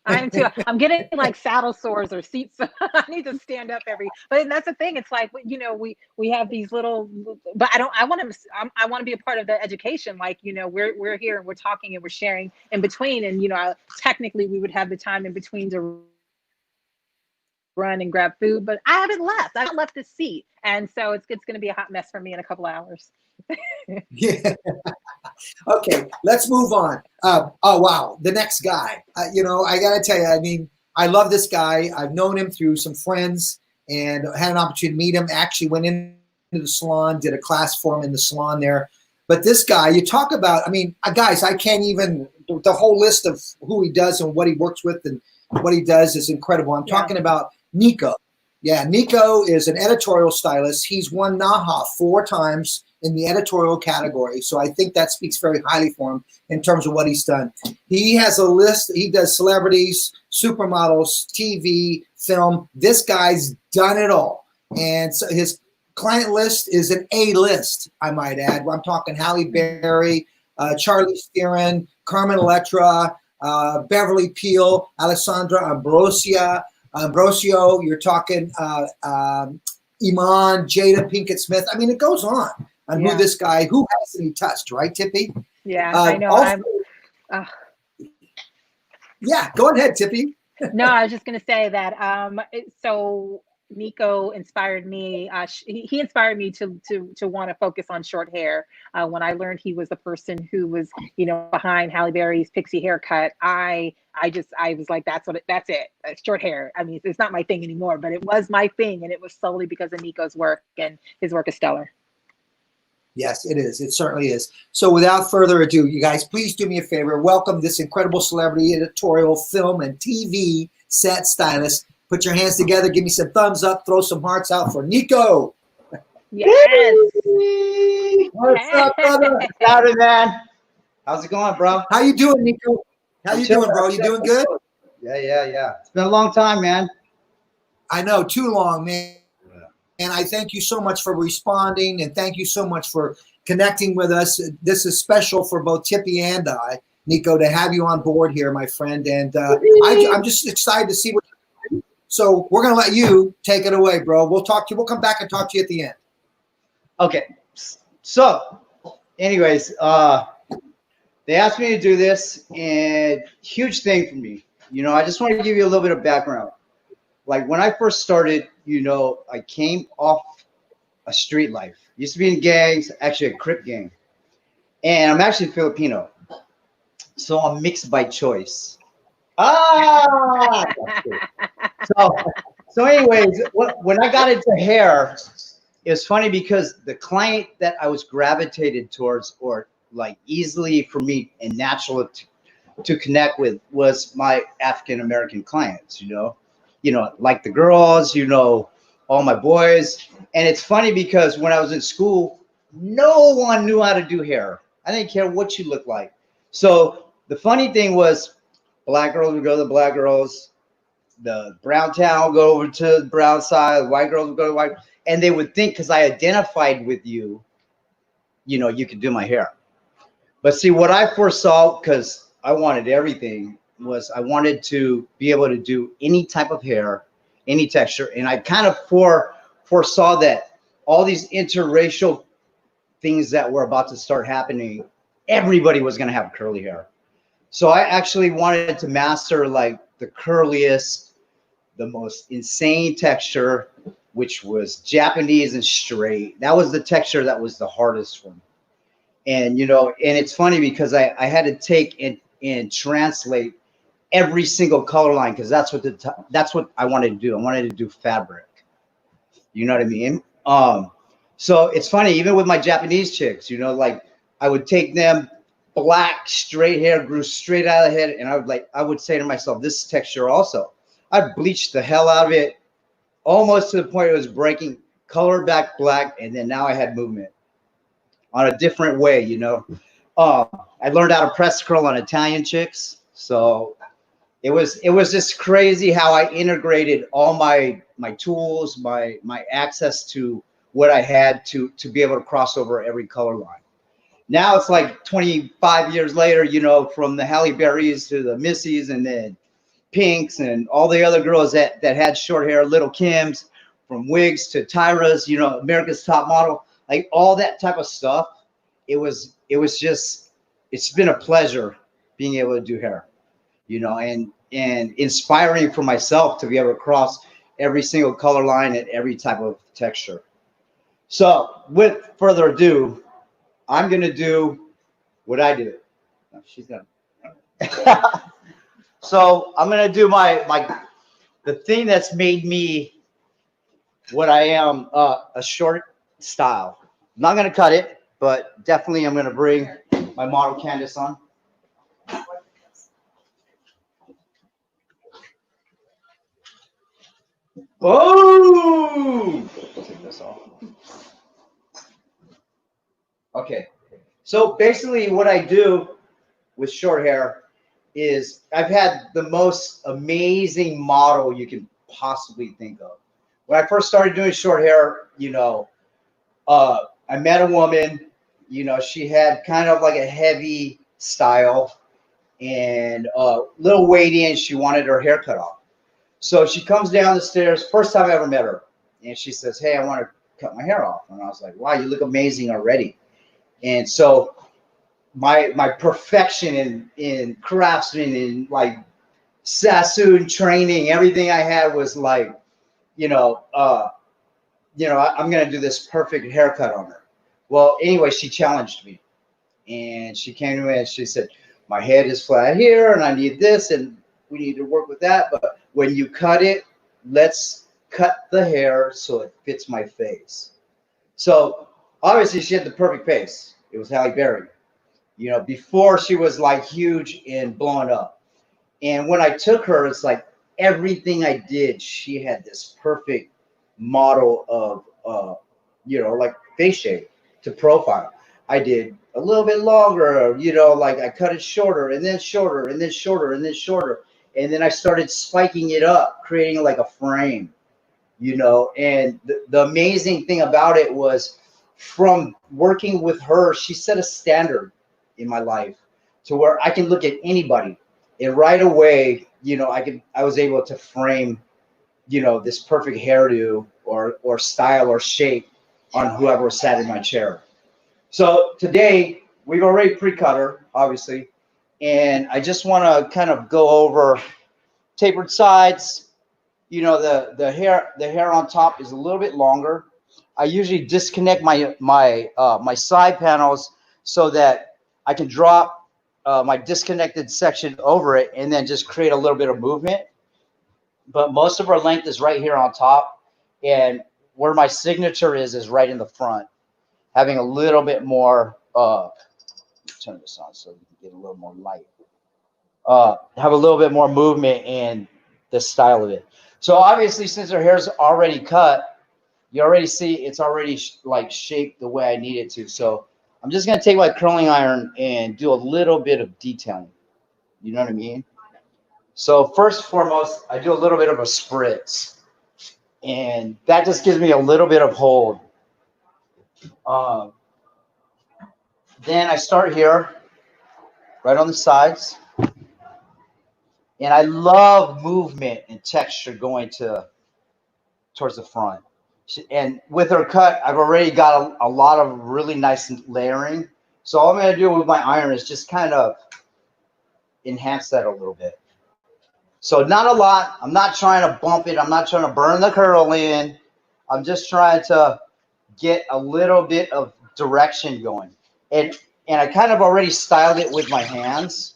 B: I'm too. I'm getting like saddle sores or seats. I need to stand up but that's the thing. It's like, you know, we have these little, but I want to be a part of the education. Like, you know, we're here and we're talking and we're sharing in between. And, you know, technically we would have the time in between to run and grab food, but I haven't left. I haven't left this seat. And so it's going to be a hot mess for me in a couple hours.
A: Yeah. Okay, let's move on. Oh, wow. The next guy. You know, I got to tell you, I mean, I love this guy. I've known him through some friends and had an opportunity to meet him. Actually went into the salon, did a class for him in the salon there. But this guy, you talk about, I mean, guys, I can't even, the whole list of who he does and what he works with and what he does is incredible. I'm talking about Neeko. Yeah, Neeko is an editorial stylist. He's won NAHA 4 times in the editorial category. So I think that speaks very highly for him in terms of what he's done. He has a list. He does celebrities, supermodels, TV, film. This guy's done it all. And so his client list is an A list, I might add. I'm talking Halle Berry, Charlize Theron, Carmen Electra, Beverly Peel, Alessandra Ambrosio, you're talking Iman, Jada Pinkett Smith. I mean, it goes on who this guy, who hasn't he touched, right, Tippi?
B: Yeah, I know.
A: Also, yeah, go ahead, Tippi.
B: No, I was just going to say that. So Neeko inspired me. He inspired me to want to focus on short hair. When I learned he was the person who was, you know, behind Halle Berry's pixie haircut, I was like, that's it. Short hair. I mean, it's not my thing anymore, but it was my thing, and it was solely because of Neeko's work, and his work is stellar.
A: Yes, it is. It certainly is. So without further ado, you guys, please do me a favor. Welcome this incredible celebrity editorial, film, and TV set stylist. Put your hands together. Give me some thumbs up. Throw some hearts out for Neeko.
B: Yes.
A: What's up, brother?
S: Howdy, man. How's it going, bro?
A: How you doing, Neeko? How you doing, bro? You doing good?
S: Yeah. It's been a long time, man.
A: I know, too long, man. And I thank you so much for responding, and thank you so much for connecting with us. This is special for both Tippi and I, Neeko, to have you on board here, my friend. And I'm just excited to see what. So we're gonna let you take it away, bro. We'll talk to you. We'll come back and talk to you at the end.
S: Okay. So, anyways, they asked me to do this, and huge thing for me. I just want to give you a little bit of background. Like when I first started, I came off a street life. Used to be in gangs, actually a Crip gang, and I'm actually Filipino, so I'm mixed by choice. So anyways, when I got into hair, it was funny because the client that I was gravitated towards, or like easily for me and natural to connect with, was my African American clients. Like the girls, all my boys. And it's funny because when I was in school, no one knew how to do hair. I didn't care what you looked like. So the funny thing was, black girls would go to the black girls, the brown town would go over to the brown side, white girls would go to white, and they would think because I identified with you, you could do my hair. But see, what I foresaw, because I wanted everything, was I wanted to be able to do any type of hair, any texture. And I kind of foresaw that all these interracial things that were about to start happening, everybody was going to have curly hair. So I actually wanted to master like the curliest, the most insane texture, which was Japanese and straight. That was the texture that was the hardest for me. And, and it's funny because I had to take and translate every single color line, because that's what I wanted to do. I wanted to do fabric. You know what I mean? So it's funny, even with my Japanese chicks, like I would take them, black straight hair, grew straight out of the head, and I would say to myself, this texture also. I'd bleach the hell out of it, almost to the point it was breaking, color back black, and then now I had movement on a different way. I learned how to press curl on Italian chicks, so it was just crazy how I integrated all my tools, my access to what I had to be able to cross over every color line. Now it's like 25 years later, from the Halle Berrys to the Missies, and then Pinks and all the other girls that had short hair, Little Kims, from wigs to Tyra's, America's Top Model, like all that type of stuff. It's been a pleasure being able to do hair, and inspiring for myself to be able to cross every single color line and every type of texture. So with further ado, I'm going to do what I do. No, she's done. So I'm going to do the thing that's made me what I am, a short style. I'm not going to cut it, but definitely I'm going to bring my model Candace on. Oh! Take this off. Okay. So basically what I do with short hair is I've had the most amazing model you can possibly think of. When I first started doing short hair, I met a woman, she had kind of like a heavy style and a little weighty, and she wanted her hair cut off. So she comes down the stairs, first time I ever met her, and she says, hey, I want to cut my hair off. And I was like, wow, you look amazing already. And so my perfection in craftsman and like Sassoon training, everything I had was like, I'm going to do this perfect haircut on her. Well, anyway, she challenged me, and she came to me and she said, my head is flat here and I need this and we need to work with that. But when you cut it, let's cut the hair so it fits my face. So obviously she had the perfect face. It was Halle Berry, before she was like huge and blowing up. And when I took her, it's like everything I did, she had this perfect model of, like face shape to profile. I did a little bit longer, like I cut it shorter and then shorter and then shorter and then shorter. and then I started spiking it up, creating like a frame, you know. And the amazing thing about it was, from working with her, she set a standard in my life to where I can look at anybody and right away, you know, I was able to frame, you know, this perfect hairdo or style or shape on whoever sat in my chair. So today we've already pre-cut her, obviously, and I just want to kind of go over tapered sides. You know, the hair on top is a little bit longer. I usually disconnect my side panels so that I can drop my disconnected section over it and then just create a little bit of movement. But most of our length is right here on top, and where my signature is right in the front, having a little bit more. Turn this on so we can get a little more light. Have a little bit more movement in the style of it. So obviously, since her hair's already cut, you already see it's already like shaped the way I need it to. So I'm just gonna take my curling iron and do a little bit of detailing. You know what I mean? So first and foremost, I do a little bit of a spritz, and that just gives me a little bit of hold. Then I start here, right on the sides. And I love movement and texture going towards the front. And with her cut, I've already got a lot of really nice layering. So all I'm going to do with my iron is just kind of enhance that a little bit. So not a lot. I'm not trying to bump it. I'm not trying to burn the curl in. I'm just trying to get a little bit of direction going. And I kind of already styled it with my hands.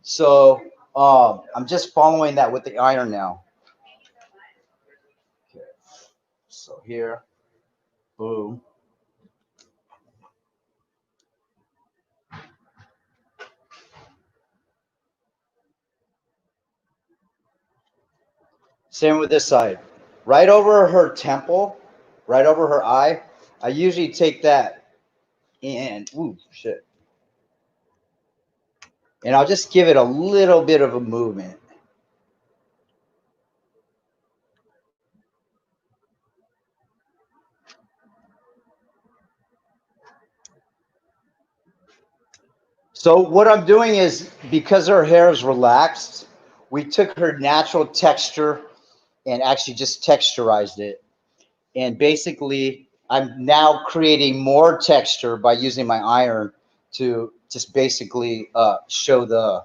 S: So I'm just following that with the iron now. Okay. So here, boom. Same with this side. Right over her temple, right over her eye. I usually take that and, ooh, shit. And I'll just give it a little bit of a movement. So what I'm doing is, because her hair is relaxed, we took her natural texture and actually just texturized it. And basically, I'm now creating more texture by using my iron to just basically show the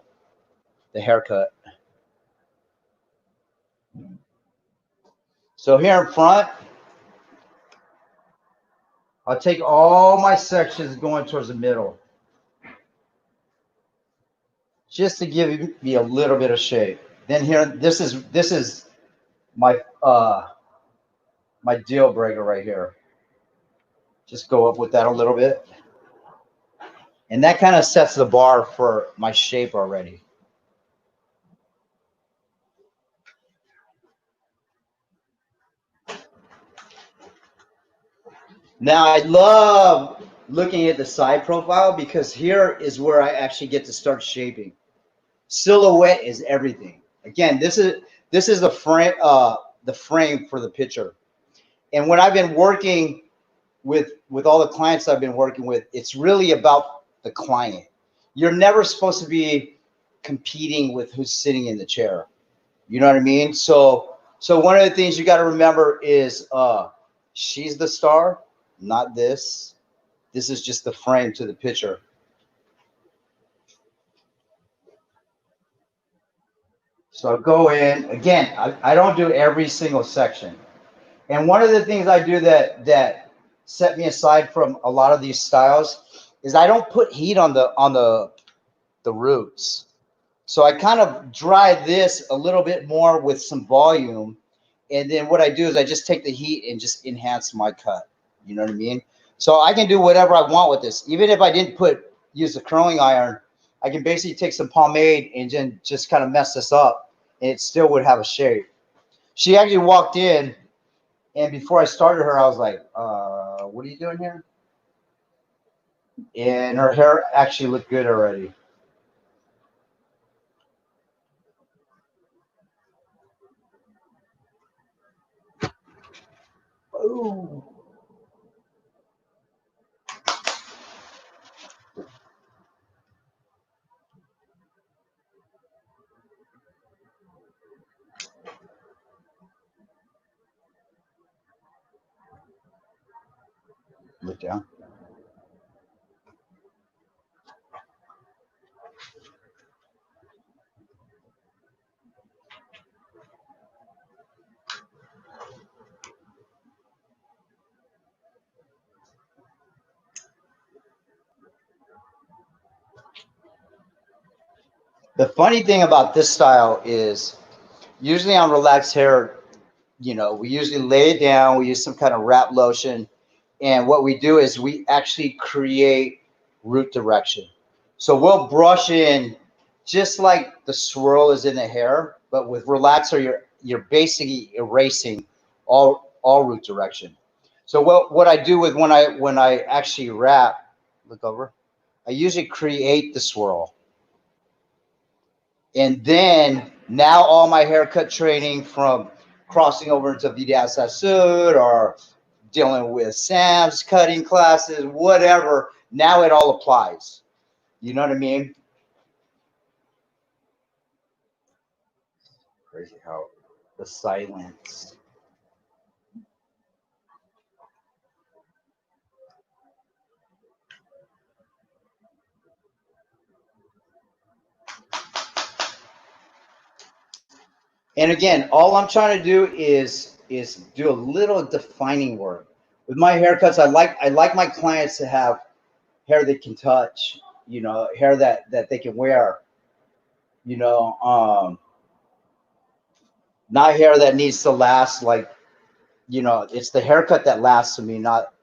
S: haircut. So here in front, I'll take all my sections going towards the middle, just to give me a little bit of shape. Then here, this is my my deal breaker right here. Just go up with that a little bit, and that kind of sets the bar for my shape already. Now I love looking at the side profile, because here is where I actually get to start shaping. Silhouette is everything. Again, this is the frame for the picture. And when I've been working with all the clients I've been working with, it's really about the client. You're never supposed to be competing with who's sitting in the chair. You know what I mean? So one of the things you got to remember is she's the star, not this. This is just the frame to the picture. So I'll go in. Again, I don't do every single section. And one of the things I do that set me aside from a lot of these styles is I don't put heat on the roots. So I kind of dry this a little bit more with some volume. And then what I do is I just take the heat and just enhance my cut. You know what I mean? So I can do whatever I want with this. Even if I didn't use the curling iron, I can basically take some pomade and then just kind of mess this up, and it still would have a shape. She actually walked in, and before I started her, I was like, what are you doing here? And her hair actually looked good already. Ooh. Look down. The funny thing about this style is usually on relaxed hair, we usually lay it down. We use some kind of wrap lotion. And what we do is we actually create root direction. So we'll brush in just like the swirl is in the hair, but with relaxer, you're basically erasing all root direction. So what I do with when I actually wrap, look over, I usually create the swirl. And then now all my haircut training from crossing over into Vidas Sud or dealing with Sam's cutting classes, whatever, now it all applies. You know what I mean? Crazy how the silence. And again, all I'm trying to do is do a little defining work. With my haircuts, I like my clients to have hair they can touch, hair that they can wear, not hair that needs to last, like, it's the haircut that lasts to me, not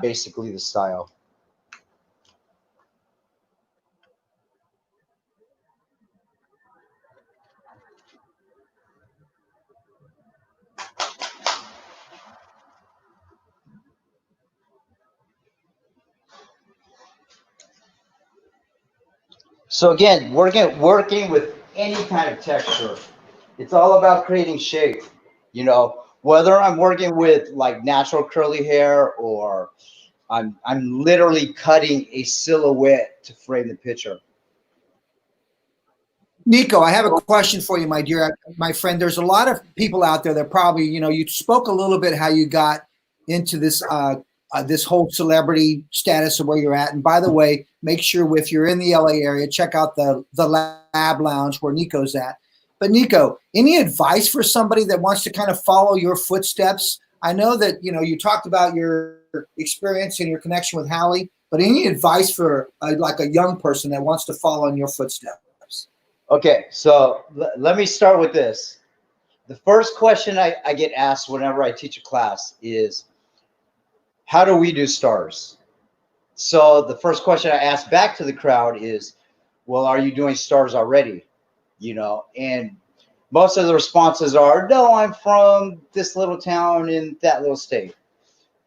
S: basically the style. So again, working with any kind of texture, it's all about creating shape. Whether I'm working with like natural curly hair or I'm literally cutting a silhouette to frame the picture.
A: Neeko, I have a question for you, my friend. There's a lot of people out there that probably, you spoke a little bit how you got into this this whole celebrity status of where you're at. And by the way, make sure if you're in the LA area, check out the Lab Lounge where Neeko's at. But Neeko, any advice for somebody that wants to kind of follow your footsteps? I know that, you talked about your experience and your connection with Hallie, but any advice for like a young person that wants to follow in your footsteps?
S: Okay, so let me start with this. The first question I get asked whenever I teach a class is, how do we do stars? So the first question I ask back to the crowd is, well, are you doing stars already? And most of the responses are, no, I'm from this little town in that little state.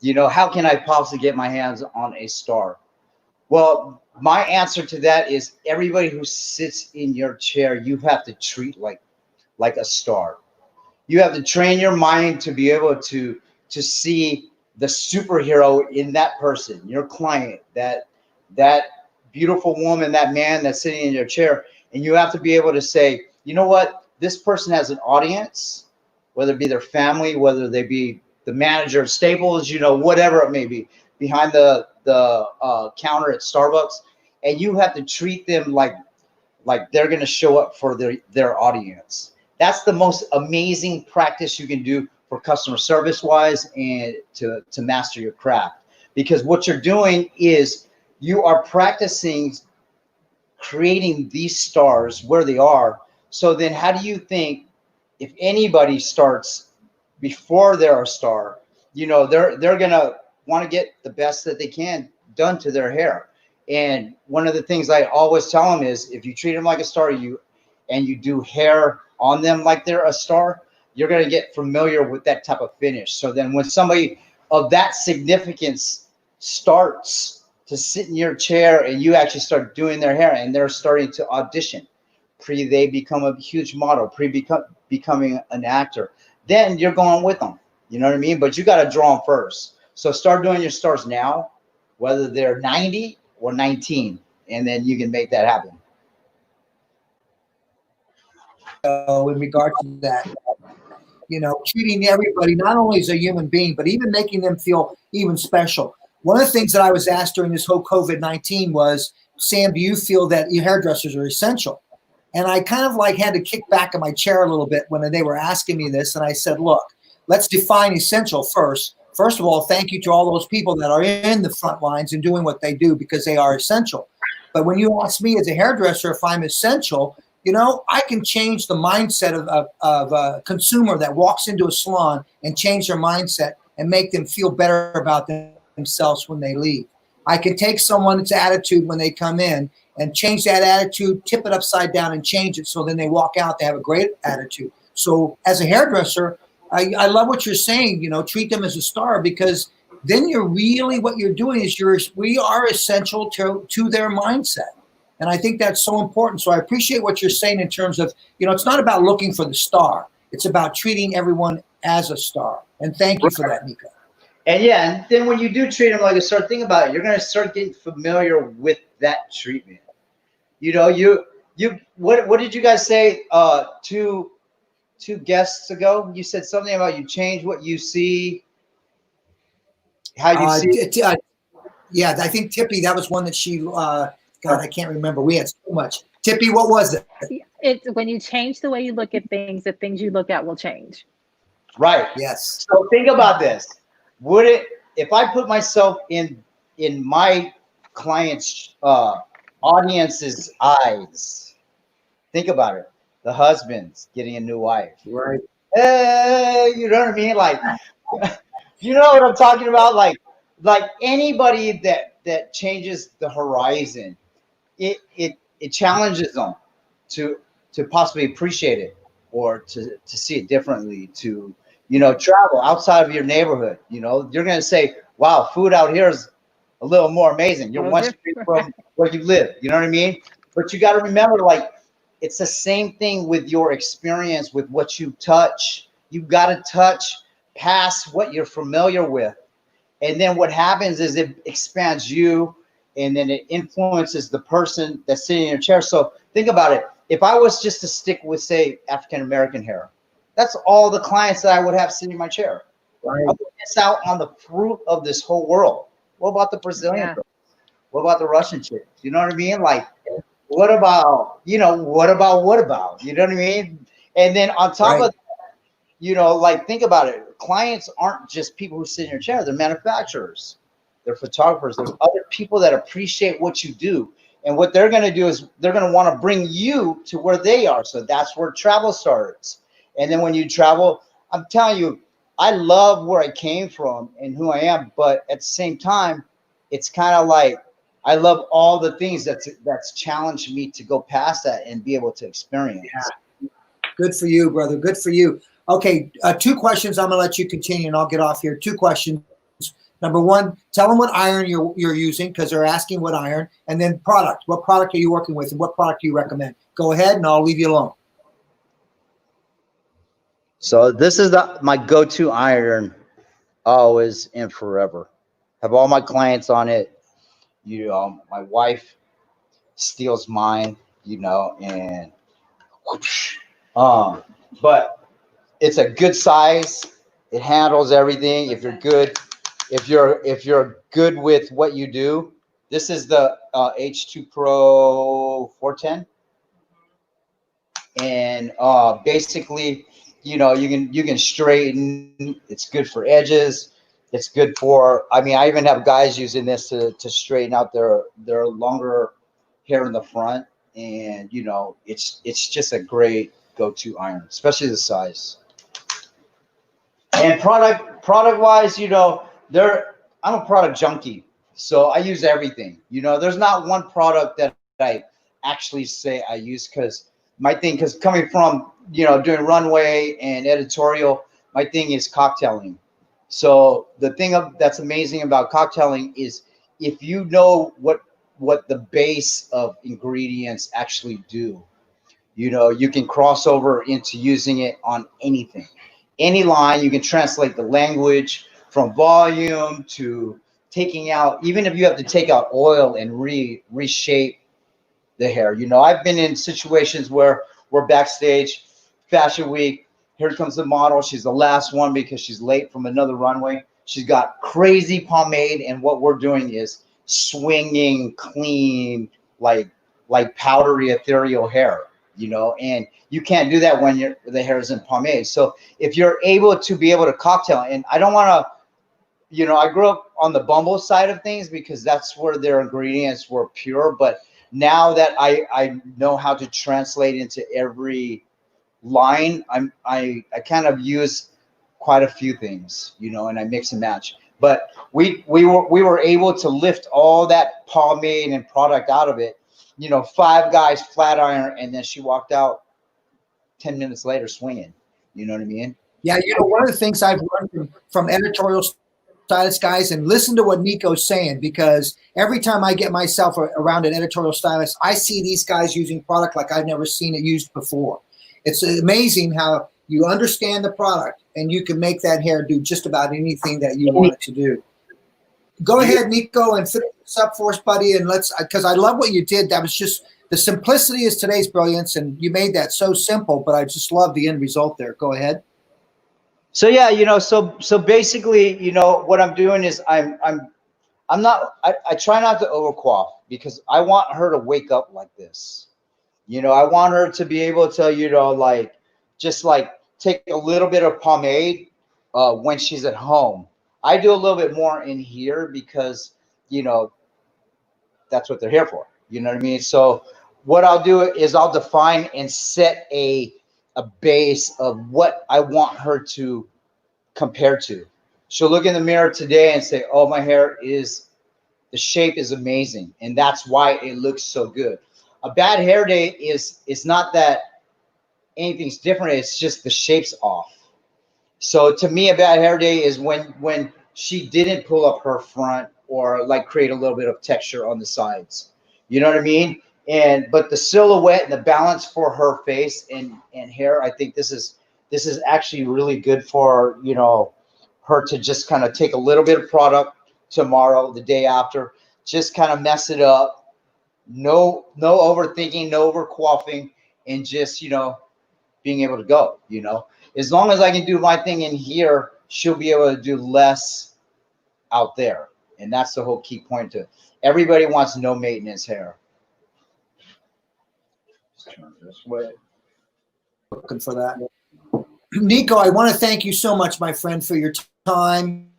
S: How can I possibly get my hands on a star? Well, my answer to that is everybody who sits in your chair, you have to treat like a star. You have to train your mind to be able to see the superhero in that person, your client, that beautiful woman, that man that's sitting in your chair. And you have to be able to say, you know what, this person has an audience, whether it be their family, whether they be the manager of Staples, whatever it may be, behind the counter at Starbucks, and you have to treat them like they're going to show up for their audience. That's the most amazing practice you can do for customer service wise and to master your craft, because what you're doing is you are practicing creating these stars where they are. So then how do you think if anybody starts before they're a star, they're going to want to get the best that they can done to their hair. And one of the things I always tell them is if you treat them like a star, and you do hair on them like they're a star, you're going to get familiar with that type of finish. So then when somebody of that significance starts to sit in your chair and you actually start doing their hair and they're starting to audition, they become a huge model, becoming an actor, then you're going with them. You know what I mean? But you got to draw them first. So start doing your stars now, whether they're 90 or 19, and then you can make that happen.
A: In regard to that, treating everybody not only as a human being, but even making them feel even special. One of the things that I was asked during this whole COVID-19 was, Sam, do you feel that your hairdressers are essential? And I kind of like had to kick back in my chair a little bit when they were asking me this. And I said, look, let's define essential first. First of all, thank you to all those people that are in the front lines and doing what they do, because they are essential. But when you ask me as a hairdresser if I'm essential, I can change the mindset of a consumer that walks into a salon and change their mindset and make them feel better about themselves when they leave. I can take someone's attitude when they come in and change that attitude, tip it upside down and change it, so then they walk out, they have a great attitude. So as a hairdresser, I love what you're saying, treat them as a star, because then what you're doing is we are essential to their mindset. And I think that's so important. So I appreciate what you're saying in terms of, it's not about looking for the star. It's about treating everyone as a star. And thank you for that, Neeko.
S: And yeah, and then when you do treat them like a star, think about it. You're going to start getting familiar with that treatment. What did you guys say two guests ago? You said something about you change what you see, how you see it.
A: Yeah, I think Tippi, that was one that she, God, I can't remember. We had so much. Tippi, what was it?
B: It's when you change the way you look at things, the things you look at will change.
S: Right.
A: Yes.
S: So think about this. Would it, if I put myself in my client's audience's eyes, think about it. The husband's getting a new wife.
A: Right.
S: Hey, you know what I mean? Like, you know what I'm talking about? Like anybody that changes the horizon, it challenges them to possibly appreciate it, or to see it differently, to travel outside of your neighborhood. You're going to say, wow, food out here is a little more amazing. You're one street from where you live. You know what I mean? But you got to remember, like, it's the same thing with your experience, with what you touch. You've got to touch past what you're familiar with. And then what happens is it expands you, and then it influences the person that's sitting in your chair. So think about it. If I was just to stick with, say, African-American hair, that's all the clients that I would have sitting in my chair. Right. I would miss out on the fruit of this whole world. What about the Brazilian girls? What about the Russian chicks? You know what I mean? Like, what about? You know what about? You know what I mean? And then on top of that, like, think about it. Clients aren't just people who sit in your chair. They're manufacturers. They're photographers. There's other people that appreciate what you do. And what they're going to do is they're going to want to bring you to where they are. So that's where travel starts. And then when you travel, I'm telling you, I love where I came from and who I am. But at the same time, it's kind of like I love all the things that's challenged me to go past that and be able to experience.
A: Yeah. Good for you, brother. Good for you. Okay, 2 questions. I'm going to let you continue, and I'll get off here. 2 questions. Number 1, tell them what iron you're using, because they're asking what iron. And then product. What product are you working with, and what product do you recommend? Go ahead, and I'll leave you alone.
S: So this is my go-to iron, always and forever. Have all my clients on it. My wife steals mine, and whoosh. But it's a good size. It handles everything. If you're good with what you do, this is the H2 Pro 410, and basically, you can straighten. It's good for edges. It's good for. I mean, I even have guys using this to straighten out their longer hair in the front, and it's just a great go-to iron, especially the size. And product wise, I'm a product junkie, so I use everything. There's not one product that I actually say I use, because coming from doing runway and editorial, my thing is cocktailing. So the thing that's amazing about cocktailing is if you know what the base of ingredients actually do, you can cross over into using it on anything. any line. You can translate the language from volume to taking out, even if you have to take out oil and reshape the hair. You know, I've been in situations where we're backstage, Fashion Week. Here comes the model. She's the last one because she's late from another runway. She's got crazy pomade, and what we're doing is swinging clean, like powdery ethereal hair, you know, and you can't do that when the hair is in pomade. So if you're able to cocktail, and I don't want to, you know, I grew up on the Bumble side of things because that's where their ingredients were pure. But now that I know how to translate into every line, I kind of use quite a few things, you know, and I mix and match. But we were able to lift all that pomade and product out of it, you know, 5 guys flat iron, and then she walked out 10 minutes later swinging. You know what I mean?
A: Yeah, you know, one of the things I've learned from editorial stylist guys, and listen to what Neeko's saying, because every time I get myself around an editorial stylist, I see these guys using product like I've never seen it used before. It's amazing how you understand the product and you can make that hair do just about anything that you want it to do. Go ahead, Neeko, and finish this up for us, buddy. And let's, because I love what you did. That was just, the simplicity is today's brilliance, and you made that so simple, but I just love the end result there. Go ahead.
S: So yeah, you know, so basically, you know, what I'm doing is I try not to overquaff because I want her to wake up like this. You know, I want her to be able to, you know, like, just like take a little bit of pomade when she's at home. I do a little bit more in here because, you know, that's what they're here for. You know what I mean? So what I'll do is I'll define and set a base of what I want her to compare to. She'll look in the mirror today and say, oh, my hair is, the shape is amazing. And that's why it looks so good. A bad hair day is not that anything's different. It's just the shape's off. So to me, a bad hair day is when she didn't pull up her front or like create a little bit of texture on the sides. You know what I mean? But the silhouette and the balance for her face and hair, I think this is actually really good for, you know, her to just kind of take a little bit of product tomorrow, the day after, just kind of mess it up. No overthinking, no overquaffing, and just, you know, being able to go, you know. As long as I can do my thing in here, she'll be able to do less out there. And that's the whole key point to it. Everybody wants no maintenance hair. Just turn this way.
A: Looking for that. Neeko, I want to thank you so much, my friend, for your time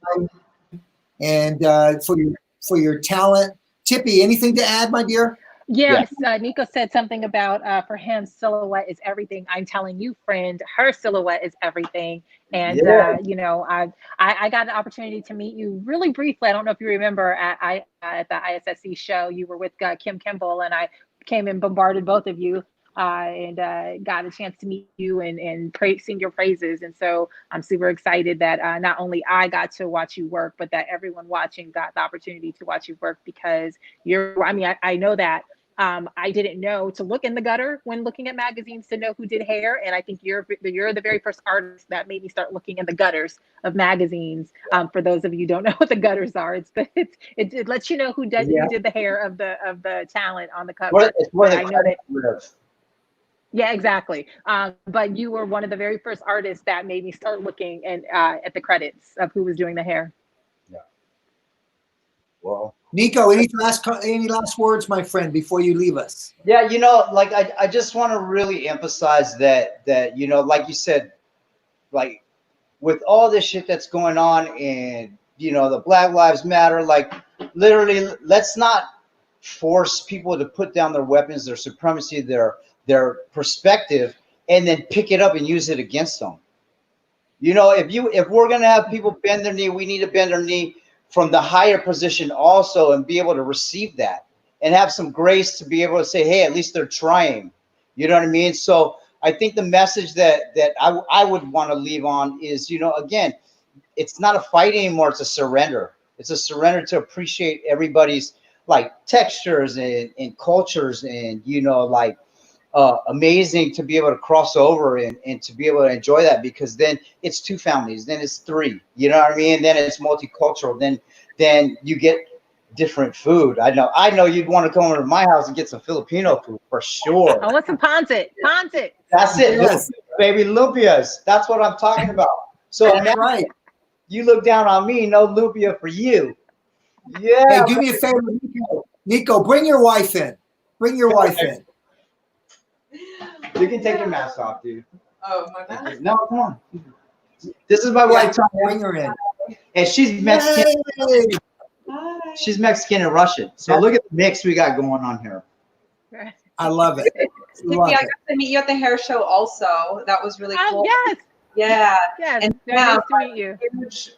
A: and for your talent. Tippi, anything to add, my dear?
B: Yes, Neeko said something about for him, silhouette is everything. I'm telling you, friend, her silhouette is everything. And you know, I got the opportunity to meet you really briefly. I don't know if you remember at the ISSC show. You were with Kim Kimball, and I came and bombarded both of you. And got a chance to meet you and sing your praises. And so I'm super excited that not only I got to watch you work, but that everyone watching got the opportunity to watch you work, because I know that I didn't know to look in the gutter when looking at magazines to know who did hair. And I think you're the very first artist that made me start looking in the gutters of magazines. For those of you who don't know what the gutters are, it lets you know who did the hair of the talent on the cover. I know that. Yeah, exactly. But you were one of the very first artists that made me start looking at the credits of who was doing the hair.
S: Yeah. Well,
A: Neeko, any last words, my friend, before you leave us?
S: Yeah, you know, like I just want to really emphasize that you know, like you said, like with all this shit that's going on and, you know, the Black Lives Matter, like literally, let's not force people to put down their weapons, their supremacy, their perspective, and then pick it up and use it against them. You know, if we're gonna have people bend their knee, we need to bend their knee from the higher position also and be able to receive that and have some grace to be able to say, hey, at least they're trying. You know what I mean? So I think the message that I would want to leave on is, you know, again, it's not a fight anymore, it's a surrender. It's a surrender to appreciate everybody's like textures and cultures and, you know, like amazing to be able to cross over and to be able to enjoy that, because then it's 2 families, then it's 3, you know what I mean? Then it's multicultural. Then you get different food. I know you'd want to come over to my house and get some Filipino food for sure.
B: I want some pancit.
S: That's it.
A: Yes.
S: Baby lumpias. That's what I'm talking about. So
A: That's
S: now
A: right.
S: you look down on me, no lumpia for you. Yeah.
A: Hey, do me a favor, Neeko, bring your wife in. Bring your wife in.
S: You can take your mask off, dude.
O: Oh, my God.
S: No, come on. This is my wife.
A: Bring her in.
S: And she's Mexican.
A: Yay!
S: She's Mexican and Russian. So look at the mix we got going on here.
A: I love it.
T: Tippi, I got to meet you at the hair show also. That was really cool.
B: Yes.
T: Yeah.
B: Yes.
T: And
B: Very
T: now
B: nice to meet you.
T: I'm a huge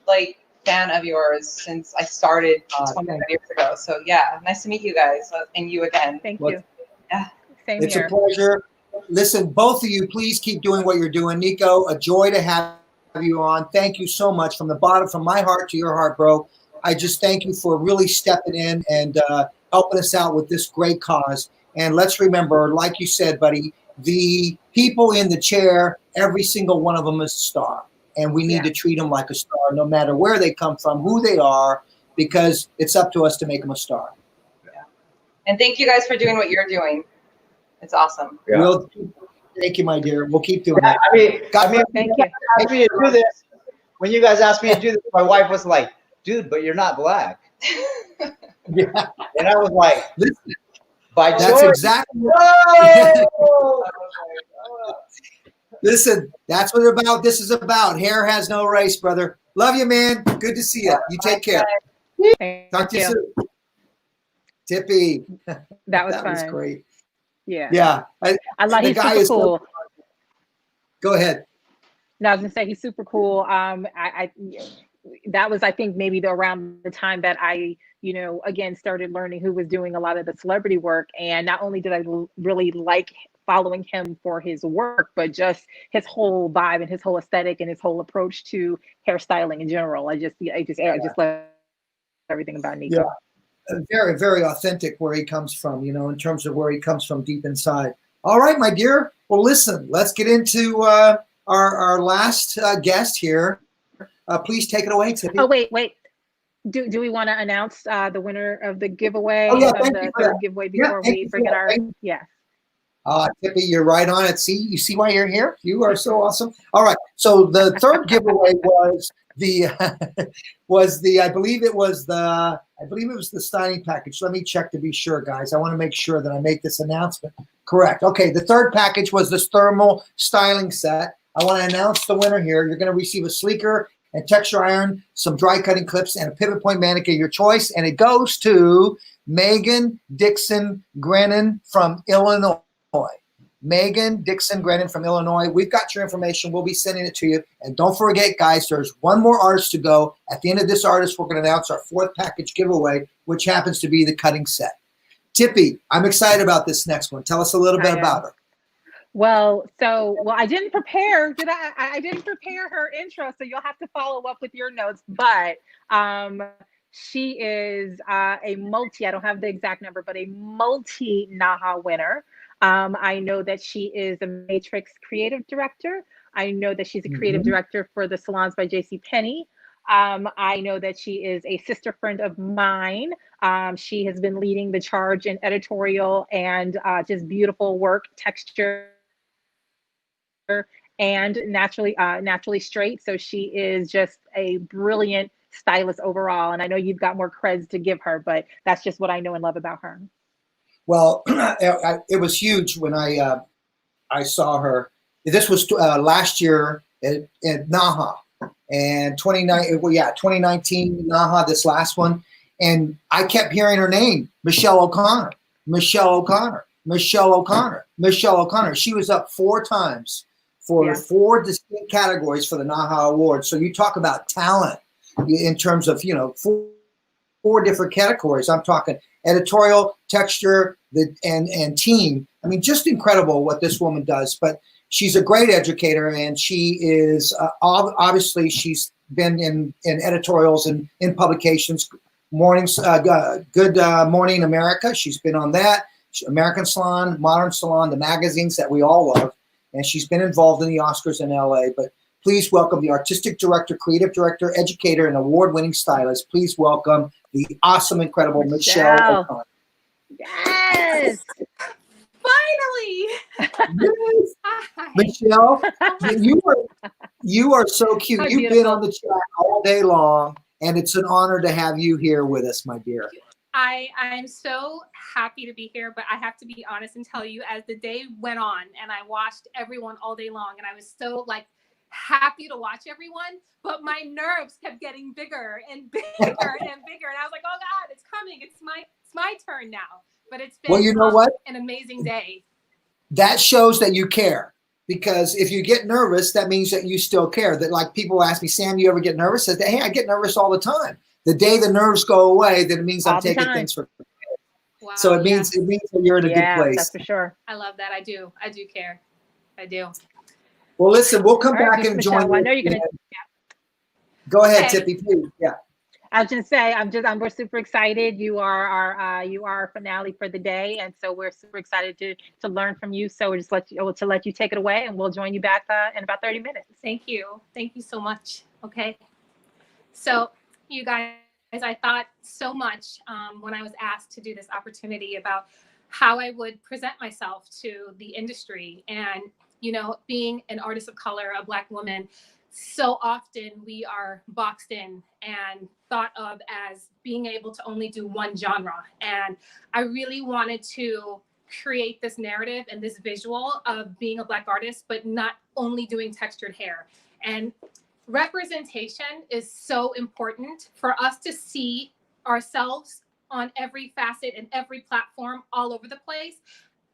T: fan of yours since I started 25 years ago. So yeah, nice to meet you guys and you again.
B: Thank you.
T: Yeah.
B: Same
A: It's
B: here.
A: a pleasure. Listen, both of you, please keep doing what you're doing. Neeko, a joy to have you on. Thank you so much from the bottom, from my heart to your heart, bro. I just thank you for really stepping in and helping us out with this great cause. And let's remember, like you said, buddy, the people in the chair, every single one of them is a star. And we need to treat them like a star, no matter where they come from, who they are, because it's up to us to make them a star.
T: Yeah. And thank you guys for doing what you're doing. It's awesome.
A: Yeah. Thank you, my dear. We'll keep doing that.
B: Thank you.
S: Asked me to do this. When you guys asked me to do this, my wife was like, dude, but you're not black.
A: Yeah.
S: And I was like,
A: listen,
S: by
A: that's
S: choice.
A: exactly. Listen, that's what it's about. This is about. Hair has no race, brother. Love you, man. Good to see you. You take care. Talk to you soon. Tippi.
B: That was
A: that
B: fun.
A: was great.
B: Yeah.
A: Yeah.
B: I love.
A: The
B: He's
A: guy
B: super
A: is
B: cool.
A: Go ahead.
B: No, I was gonna say he's super cool. That was, I think, maybe around the time that I, again, started learning who was doing a lot of the celebrity work. And not only did I really like following him for his work, but just his whole vibe and his whole aesthetic and his whole approach to hairstyling in general. I just love everything about Neeko.
A: Yeah. Very, very authentic where he comes from, in terms of where he comes from deep inside. All right, my dear. Well, listen, let's get into our last guest here. Please take it away, Tippi.
B: Oh, wait. Do we want to announce the winner of the giveaway?
A: Oh, yeah,
B: of
A: thank
B: the
A: you for
B: third
A: that.
B: giveaway
A: Yeah,
B: before
A: thank
B: we
A: you for
B: bring in
A: that.
B: our
A: Tippi, you're right on it. See, you see why you're here? You are so awesome. All right. So the third giveaway was I believe it was the styling package. Let me check to be sure, guys. I want to make sure that I make this announcement correct. Okay, the third package was this thermal styling set. I want to announce the winner here. You're going to receive a sleeker and texture iron, some dry cutting clips, and a pivot point manicure, your choice. And it goes to Megan Dixon Grennan from Illinois. Megan Dixon Grennan from Illinois. We've got your information. We'll be sending it to you. And don't forget, guys, there's one more artist to go. At the end of this artist, we're going to announce our fourth package giveaway, which happens to be the cutting set. Tippi, I'm excited about this next one. Tell us a little bit about her.
B: Well, I didn't prepare. I didn't prepare her intro, so you'll have to follow up with your notes. But she is a multi. I don't have the exact number, but a multi NAHA winner. I know that she is a Matrix creative director. I know that she's a creative director for the Salons by JCPenney. I know that she is a sister friend of mine. She has been leading the charge in editorial and just beautiful work, texture, and naturally straight. So she is just a brilliant stylist overall. And I know you've got more creds to give her, but that's just what I know and love about her.
A: Well, it was huge when I saw her. This was last year at NAHA, and 2019 NAHA, this last one, and I kept hearing her name, Michelle O'Connor. She was up 4 times for 4 distinct categories for the NAHA Awards. So you talk about talent in terms of 4 different categories. I'm talking editorial, texture, and team. I mean, just incredible what this woman does. But she's a great educator, and she is obviously she's been in editorials and in publications. Good Morning America. She's been on that. American Salon, Modern Salon, the magazines that we all love. And she's been involved in the Oscars in LA. But please welcome the artistic director, creative director, educator, and award-winning stylist. Please welcome the awesome, incredible Michelle O'Connor.
B: Yes.
U: Finally.
A: Yes. Michelle, you are so cute.
B: How
A: You've been on the chat all day long, and it's an honor to have you here with us, my dear.
U: I'm so happy to be here, but I have to be honest and tell you, as the day went on and I watched everyone all day long, and I was so like happy to watch everyone, but my nerves kept getting bigger and bigger and bigger, and I was like, oh God, it's coming. It's my turn now. But it's been
A: Well, you know what?
U: an amazing day.
A: That shows that you care, because if you get nervous, that means that you still care. That, like, people ask me, Sam, you ever get nervous? I say, hey, I get nervous all the time. The day the nerves go away, then it means I'm taking things for granted.
U: Wow,
A: So it means that you're in a good place.
B: That's for sure.
U: I love that. I do care. I do.
A: Well, listen, we'll come
B: All right,
A: back
B: Miss
A: and
B: Michelle,
A: join you.
B: I know you're gonna.
A: Go ahead,
U: Okay.
A: Tippi, please. Yeah.
B: I was gonna say, we're super excited. You are our finale for the day, and so we're super excited to learn from you. So we'll just let you take it away, and we'll join you back in about 30 minutes.
U: Thank you so much. Okay. So you guys, I thought so much when I was asked to do this opportunity about how I would present myself to the industry. And, you know, being an artist of color, a Black woman, so often we are boxed in and thought of as being able to only do one genre. And I really wanted to create this narrative and this visual of being a Black artist, but not only doing textured hair. And representation is so important for us to see ourselves on every facet and every platform all over the place.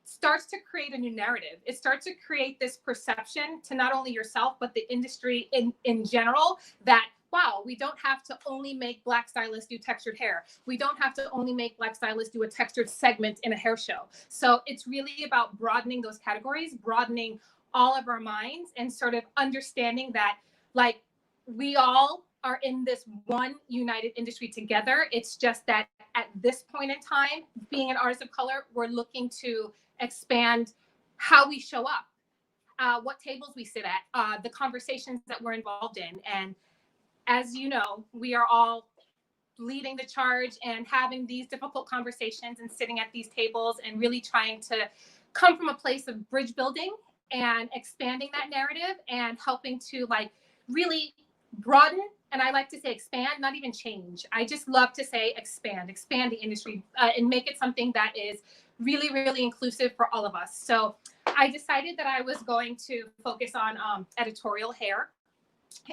U: Starts to create a new narrative. It starts to create this perception to not only yourself, but the industry in general, that, wow, we don't have to only make Black stylists do textured hair. We don't have to only make Black stylists do a textured segment in a hair show. So it's really about broadening those categories, broadening all of our minds, and sort of understanding that, like, we all are in this one united industry together. It's just that at this point in time, being an artist of color, we're looking to expand how we show up, what tables we sit at, the conversations that we're involved in. And as you know, we are all leading the charge and having these difficult conversations and sitting at these tables and really trying to come from a place of bridge building and expanding that narrative and helping to, like, really broaden. And I like to say expand, not even change. I just love to say expand the industry and make it something that is really, really inclusive for all of us. So I decided that I was going to focus on editorial hair.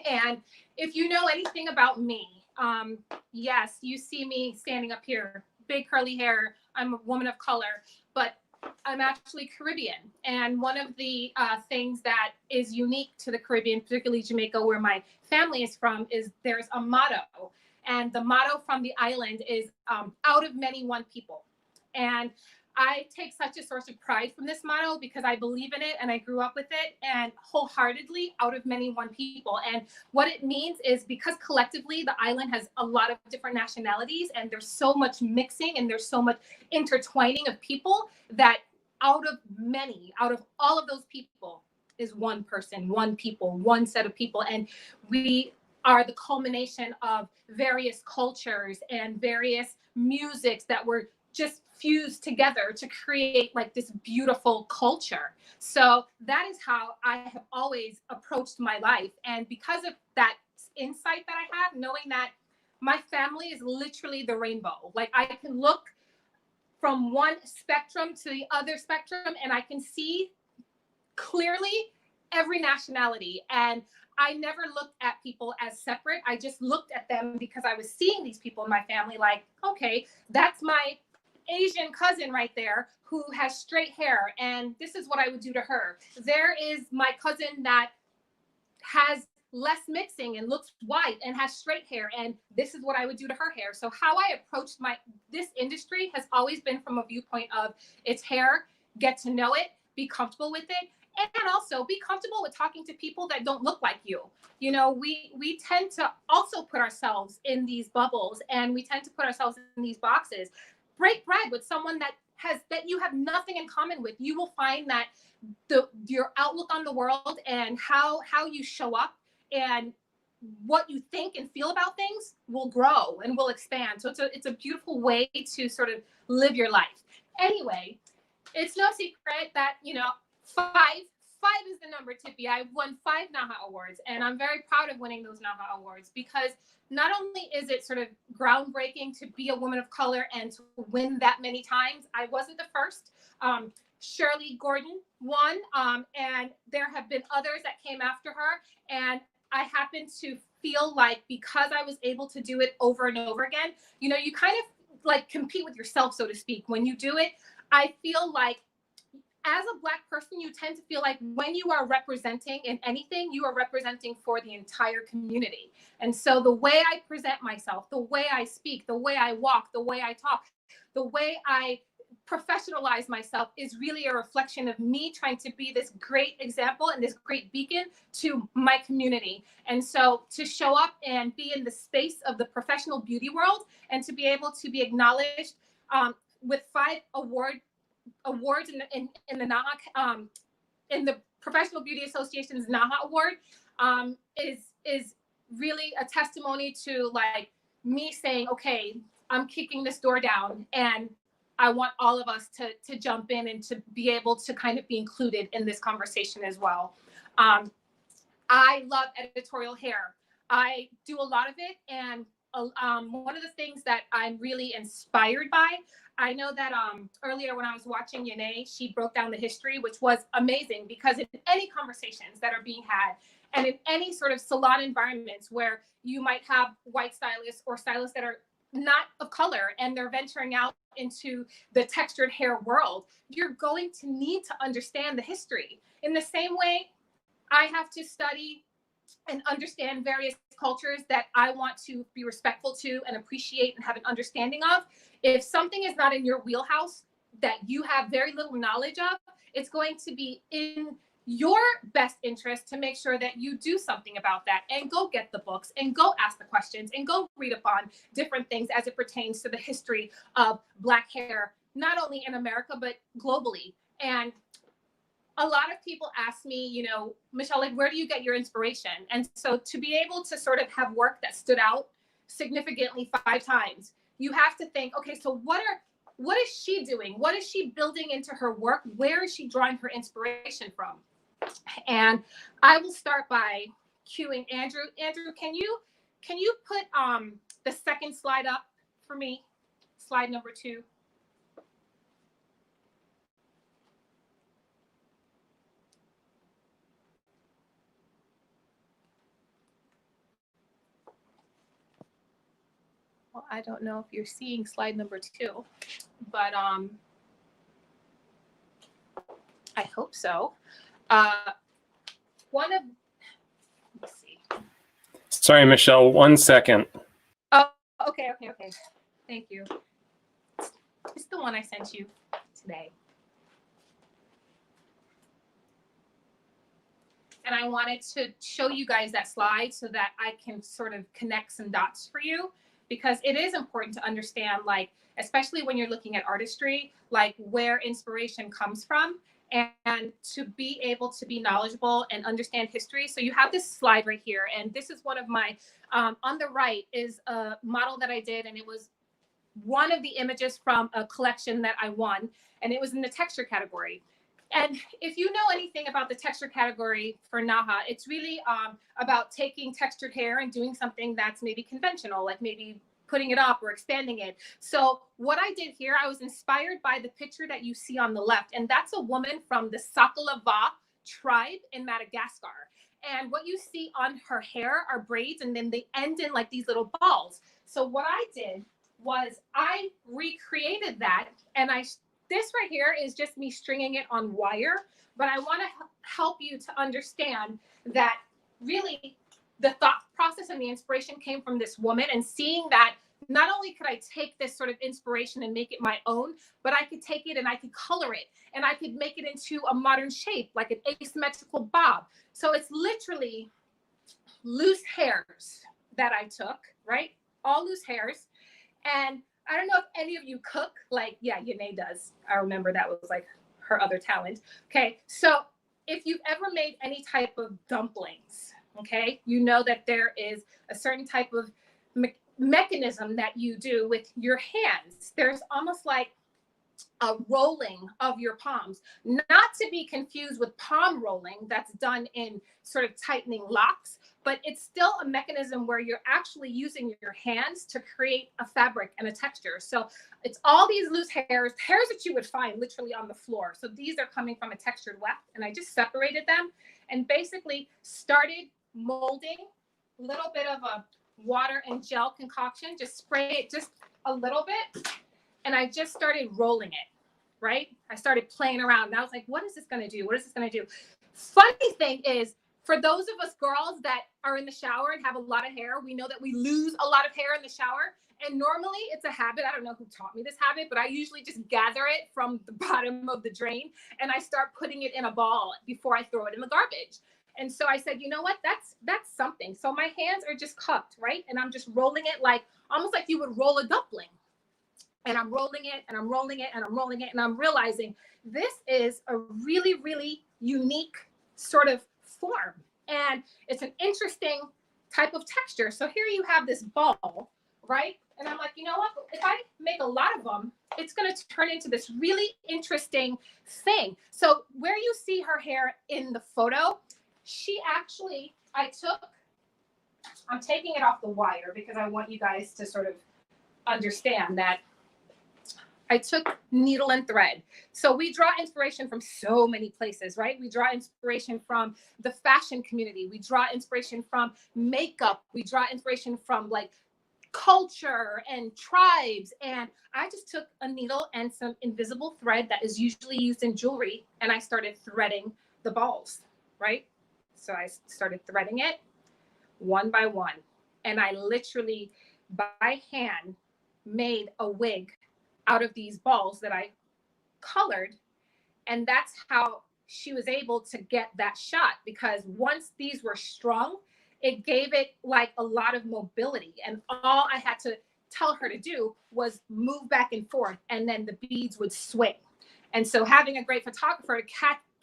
U: And if you know anything about me, yes, you see me standing up here, big curly hair. I'm a woman of color, but I'm actually Caribbean. And one of the things that is unique to the Caribbean, particularly Jamaica, where my family is from, is there's a motto. And the motto from the island is out of many, one people. And I take such a source of pride from this motto because I believe in it and I grew up with it, and wholeheartedly, out of many, one people. And what it means is, because collectively the island has a lot of different nationalities and there's so much mixing and there's so much intertwining of people, that out of all of those people is one person, one people, one set of people. And we are the culmination of various cultures and various musics that were just fused together to create, like, this beautiful culture. So that is how I have always approached my life. And because of that insight that I have, knowing that my family is literally the rainbow, like, I can look from one spectrum to the other spectrum and I can see clearly every nationality. And I never looked at people as separate. I just looked at them because I was seeing these people in my family, like, okay, that's my Asian cousin right there who has straight hair, and this is what I would do to her. There is my cousin that has less mixing and looks white and has straight hair, and this is what I would do to her hair. So how I approached this industry has always been from a viewpoint of, it's hair, get to know it, be comfortable with it, and also be comfortable with talking to people that don't look like you. You know, we tend to also put ourselves in these bubbles, and we tend to put ourselves in these boxes. break bread with someone that you have nothing in common with, you will find that your outlook on the world and how you show up and what you think and feel about things will grow and will expand. So it's a beautiful way to sort of live your life. Anyway, it's no secret that, you know, five is the number, Tippi. I've won 5 NAHA awards, and I'm very proud of winning those NAHA awards, because not only is it sort of groundbreaking to be a woman of color and to win that many times. I wasn't the first. Shirley Gordon won, and there have been others that came after her. And I happen to feel like, because I was able to do it over and over again, you know, you kind of like compete with yourself, so to speak. When you do it, I feel like as a Black person, you tend to feel like when you are representing in anything, you are representing for the entire community. And so the way I present myself, the way I speak, the way I walk, the way I talk, the way I professionalize myself is really a reflection of me trying to be this great example and this great beacon to my community. And so to show up and be in the space of the professional beauty world and to be able to be acknowledged with 5 awards in the NAHA, in the Professional Beauty Association's NAHA award, is really a testimony to like me saying, okay, I'm kicking this door down, and I want all of us to jump in and to be able to kind of be included in this conversation as well. I love editorial hair. I do a lot of it, and one of the things that I'm really inspired by, I know that earlier when I was watching Yene, she broke down the history, which was amazing, because in any conversations that are being had and in any sort of salon environments where you might have white stylists or stylists that are not of color and they're venturing out into the textured hair world, you're going to need to understand the history. In the same way, I have to study and understand various cultures that I want to be respectful to and appreciate and have an understanding of. If something is not in your wheelhouse that you have very little knowledge of, it's going to be in your best interest to make sure that you do something about that and go get the books and go ask the questions and go read up on different things as it pertains to the history of Black hair, not only in America, but globally. And a lot of people ask me, you know, Michelle, like, where do you get your inspiration? And so to be able to sort of have work that stood out significantly 5 times, you have to think, okay, so what is she doing? What is she building into her work? Where is she drawing her inspiration from? And I will start by cueing Andrew. Andrew, can you put the second slide up for me? Slide number 2. Well, I don't know if you're seeing slide number 2, but I hope so. Let's see.
F: Sorry, Michelle, 1 second.
U: Oh, okay. Thank you. It's the one I sent you today. And I wanted to show you guys that slide so that I can sort of connect some dots for you, because it is important to understand, like, especially when you're looking at artistry, like where inspiration comes from, and to be able to be knowledgeable and understand history. So you have this slide right here, and this is one of my, on the right is a model that I did, and it was one of the images from a collection that I won, and it was in the texture category. And if you know anything about the texture category for NAHA, it's really about taking textured hair and doing something that's maybe conventional, like maybe putting it up or expanding it. So what I did here, I was inspired by the picture that you see on the left, and that's a woman from the Sakalava tribe in Madagascar. And what you see on her hair are braids, and then they end in like these little balls. So what I did was I recreated that, and this right here is just me stringing it on wire, but I want to help you to understand that really the thought process and the inspiration came from this woman, and seeing that not only could I take this sort of inspiration and make it my own, but I could take it and I could color it and I could make it into a modern shape, like an asymmetrical bob. So it's literally loose hairs that I took, right? All loose hairs. And I don't know if any of you cook. Like, yeah, Yene does. I remember that was like her other talent. Okay, so if you've ever made any type of dumplings, okay, you know that there is a certain type of mechanism that you do with your hands. There's almost like a rolling of your palms, not to be confused with palm rolling that's done in sort of tightening locks, but it's still a mechanism where you're actually using your hands to create a fabric and a texture. So it's all these loose hairs that you would find literally on the floor. So these are coming from a textured weft, and I just separated them and basically started molding a little bit of a water and gel concoction, just spray it just a little bit. And I just started rolling it, right? I started playing around. And I was like, what is this going to do? What is this going to do? Funny thing is, for those of us girls that are in the shower and have a lot of hair, we know that we lose a lot of hair in the shower. And normally it's a habit. I don't know who taught me this habit, but I usually just gather it from the bottom of the drain and I start putting it in a ball before I throw it in the garbage. And so I said, you know what? That's something. So my hands are just cupped, right? And I'm just rolling it like almost like you would roll a dumpling. And I'm rolling it and I'm rolling it and I'm rolling it. And I'm realizing this is a really, really unique sort of form. And it's an interesting type of texture. So here you have this ball, right? And I'm like, you know what? If I make a lot of them, it's going to turn into this really interesting thing. So where you see her hair in the photo, she actually, I'm taking it off the wire because I want you guys to sort of understand that I took needle and thread. So we draw inspiration from so many places, right? We draw inspiration from the fashion community. We draw inspiration from makeup. We draw inspiration from like culture and tribes. And I just took a needle and some invisible thread that is usually used in jewelry. And I started threading the balls, right? So I started threading it one by one. And I literally by hand made a wig out of these balls that I colored. And that's how she was able to get that shot, because once these were strung, it gave it like a lot of mobility. And all I had to tell her to do was move back and forth, and then the beads would swing. And so having a great photographer to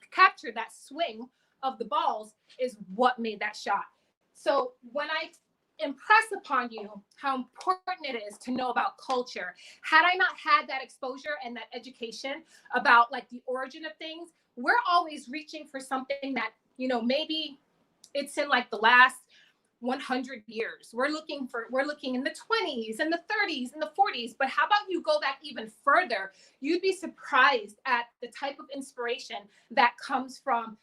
U: capture that swing of the balls is what made that shot. So when I impress upon you how important it is to know about culture, had I not had that exposure and that education about like the origin of things, we're always reaching for something that, you know, maybe it's in like the last 100 years. We're looking in the 20s and the 30s and the 40s. But how about you go back even further? You'd be surprised at the type of inspiration that comes from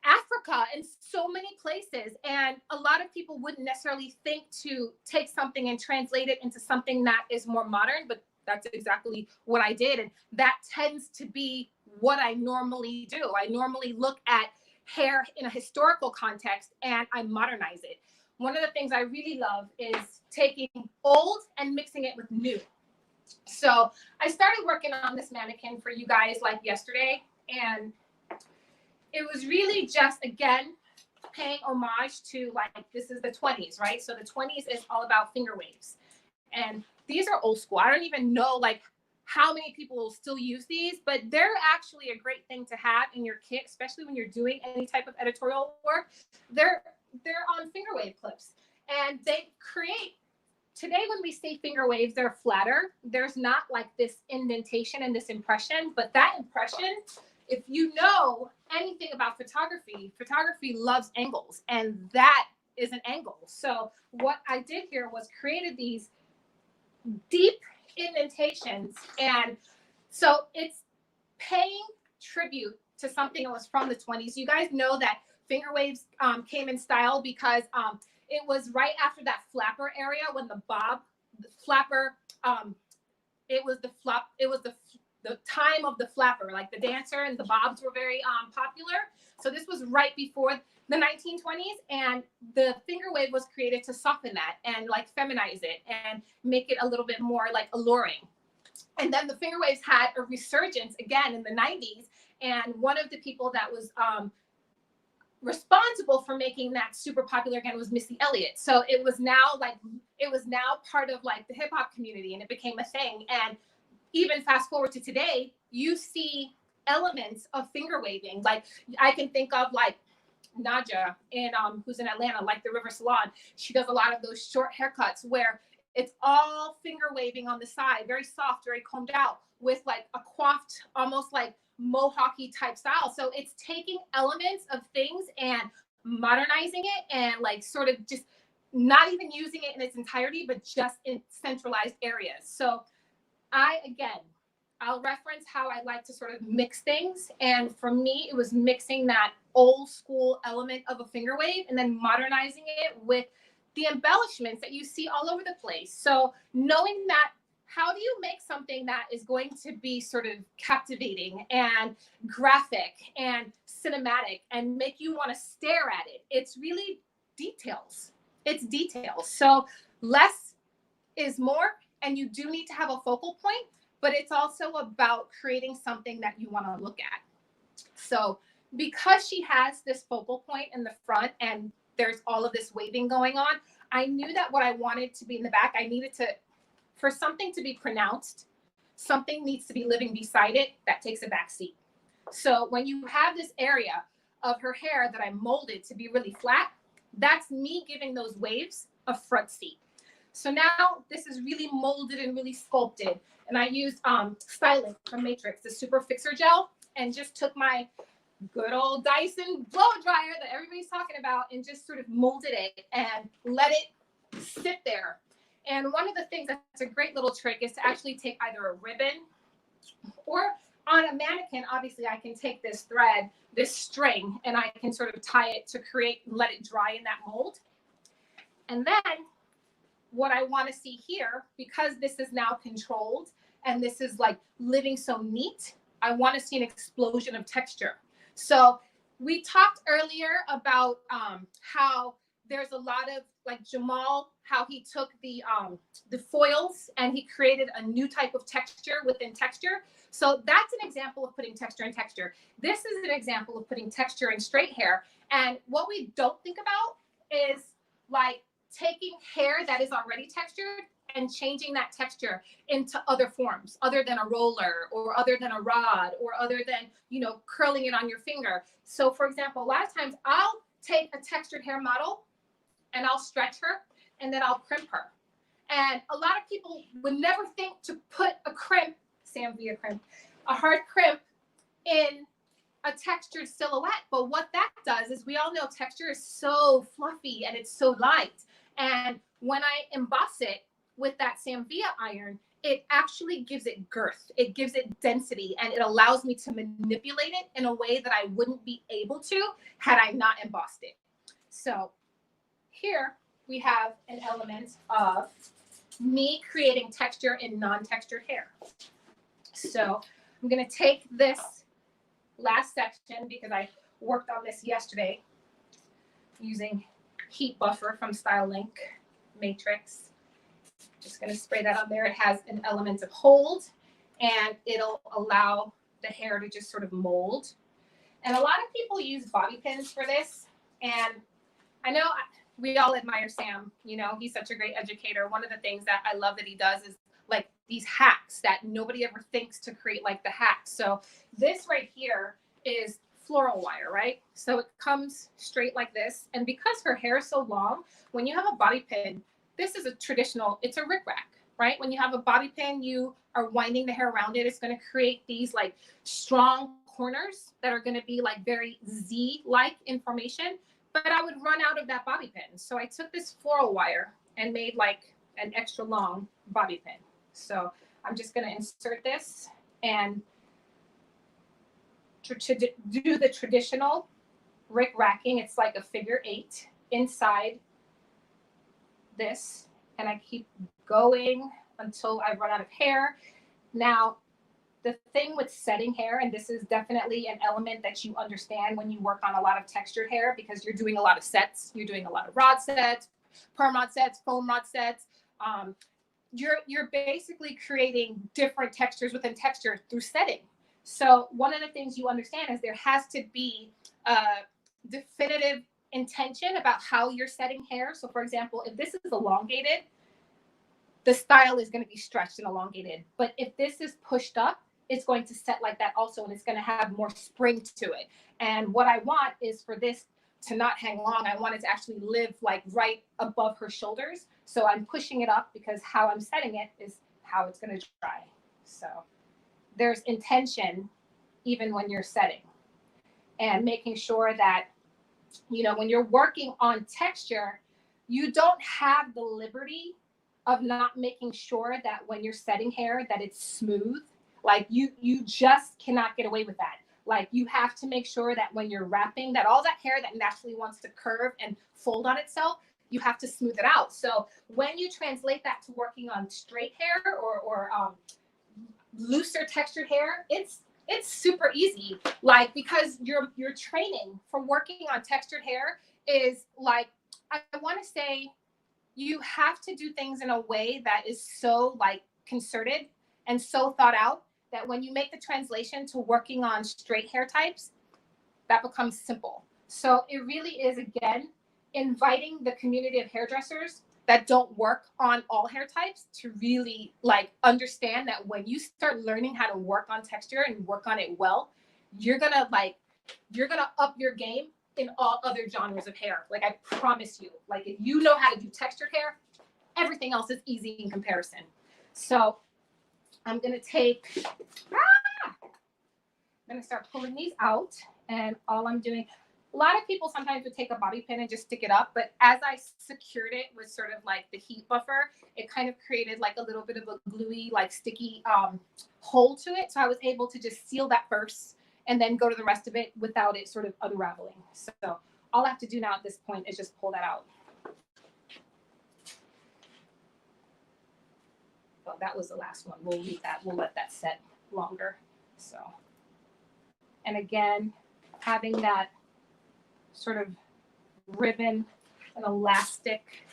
U: Africa and so many places. And a lot of people wouldn't necessarily think to take something and translate it into something that is more modern, but that's exactly what I did. And that tends to be what I normally do. I normally look at hair in a historical context and I modernize it. One of the things I really love is taking old and mixing it with new. So I started working on this mannequin for you guys like yesterday, and it was really just, again, paying homage to like, this is the 20s, right? So the 20s is all about finger waves. And these are old school. I don't even know like how many people will still use these, but they're actually a great thing to have in your kit, especially when you're doing any type of editorial work. They're on finger wave clips, and they create, today when we say finger waves, they're flatter. There's not like this indentation and this impression, but that impression, if you know anything about photography, photography loves angles, and that is an angle. So what I did here was created these deep indentations, and so it's paying tribute to something that was from the 20s. You guys know that finger waves came in style because it was right after that flapper area when the flapper, it was the time of the flapper, like the dancer and the bobs were very popular. So this was right before the 1920s, and the finger wave was created to soften that and like feminize it and make it a little bit more like alluring. And then the finger waves had a resurgence again in the 90s. And one of the people that was responsible for making that super popular again was Missy Elliott. So it was now part of like the hip hop community, and it became a thing. And even fast forward to today, you see elements of finger waving. Like I can think of like Naja in who's in Atlanta, like the River Salon. She does a lot of those short haircuts where it's all finger waving on the side, very soft, very combed out, with like a coiffed, almost like mohawky type style. So it's taking elements of things and modernizing it, and like sort of just not even using it in its entirety, but just in centralized areas. So I'll reference how I like to sort of mix things. And for me, it was mixing that old school element of a finger wave and then modernizing it with the embellishments that you see all over the place. So knowing that, how do you make something that is going to be sort of captivating and graphic and cinematic and make you want to stare at it? It's really details. It's details. So less is more, and you do need to have a focal point, but it's also about creating something that you want to look at. So because she has this focal point in the front and there's all of this waving going on, I knew that what I wanted to be in the back, I needed to, for something to be pronounced, something needs to be living beside it that takes a back seat. So when you have this area of her hair that I molded to be really flat, that's me giving those waves a front seat. So now this is really molded and really sculpted. And I used styling from Matrix, the super fixer gel, and just took my good old Dyson blow dryer that everybody's talking about and just sort of molded it and let it sit there. And one of the things that's a great little trick is to actually take either a ribbon, or on a mannequin, obviously I can take this thread, this string, and I can sort of tie it to create, let it dry in that mold. And then what I want to see here, because this is now controlled and this is like living so neat, I want to see an explosion of texture. So we talked earlier about how there's a lot of like Jamal, how he took the foils and he created a new type of texture within texture. So that's an example of putting texture in texture. This is an example of putting texture in straight hair. And what we don't think about is like taking hair that is already textured and changing that texture into other forms, other than a roller or other than a rod or other than, you know, curling it on your finger. So for example, a lot of times I'll take a textured hair model and I'll stretch her and then I'll crimp her. And a lot of people would never think to put a crimp, Samvia crimp, a hard crimp in a textured silhouette. But what that does is, we all know texture is so fluffy and it's so light. And when I emboss it with that Samvia iron, it actually gives it girth, it gives it density, and it allows me to manipulate it in a way that I wouldn't be able to had I not embossed it. So here we have an element of me creating texture in non-textured hair. So I'm going to take this last section, because I worked on this yesterday using heat buffer from Style Link Matrix. Just going to spray that on there. It has an element of hold, and it'll allow the hair to just sort of mold. And a lot of people use bobby pins for this. And I know we all admire Sam. You know, he's such a great educator. One of the things that I love that he does is like these hacks that nobody ever thinks to create, like the hacks. So this right here is floral wire, right? So it comes straight like this. And because her hair is so long, when you have a bobby pin, this is a traditional, it's a rickrack, right? When you have a bobby pin, you are winding the hair around it. It's going to create these like strong corners that are going to be like very Z-like information. But I would run out of that bobby pin. So I took this floral wire and made like an extra long bobby pin. So I'm just going to insert this and do the traditional rickracking. It's like a figure 8 inside this, and I keep going until I run out of hair. Now, the thing with setting hair, and this is definitely an element that you understand when you work on a lot of textured hair, because you're doing a lot of sets. You're doing a lot of rod sets, perm rod sets, foam rod sets. You're basically creating different textures within texture through setting. So one of the things you understand is there has to be a definitive intention about how you're setting hair. So for example, if this is elongated, the style is going to be stretched and elongated. But if this is pushed up, it's going to set like that also, and it's going to have more spring to it. And what I want is for this to not hang long. I want it to actually live like right above her shoulders. So I'm pushing it up because how I'm setting it is how it's going to dry. So there's intention even when you're setting, and making sure that, you know, when you're working on texture, you don't have the liberty of not making sure that when you're setting hair that it's smooth. Like you just cannot get away with that. Like you have to make sure that when you're wrapping, that all that hair that naturally wants to curve and fold on itself, you have to smooth it out. So when you translate that to working on straight hair or looser textured hair, it's super easy. Like, because your training for working on textured hair is like, I want to say, you have to do things in a way that is so like concerted and so thought out that when you make the translation to working on straight hair types, that becomes simple. So it really is, again, inviting the community of hairdressers that don't work on all hair types to really like understand that when you start learning how to work on texture and work on it well, you're gonna up your game in all other genres of hair. Like I promise you, like if you know how to do textured hair, everything else is easy in comparison. So I'm gonna start pulling these out, and all I'm doing, a lot of people sometimes would take a bobby pin and just stick it up, but as I secured it with sort of like the heat buffer, it kind of created like a little bit of a gluey, like sticky hole to it. So I was able to just seal that first and then go to the rest of it without it sort of unraveling. So all I have to do now at this point is just pull that out. Oh, that was the last one. We'll leave that. We'll let that set longer. So, and again, having that sort of ribbon and elastic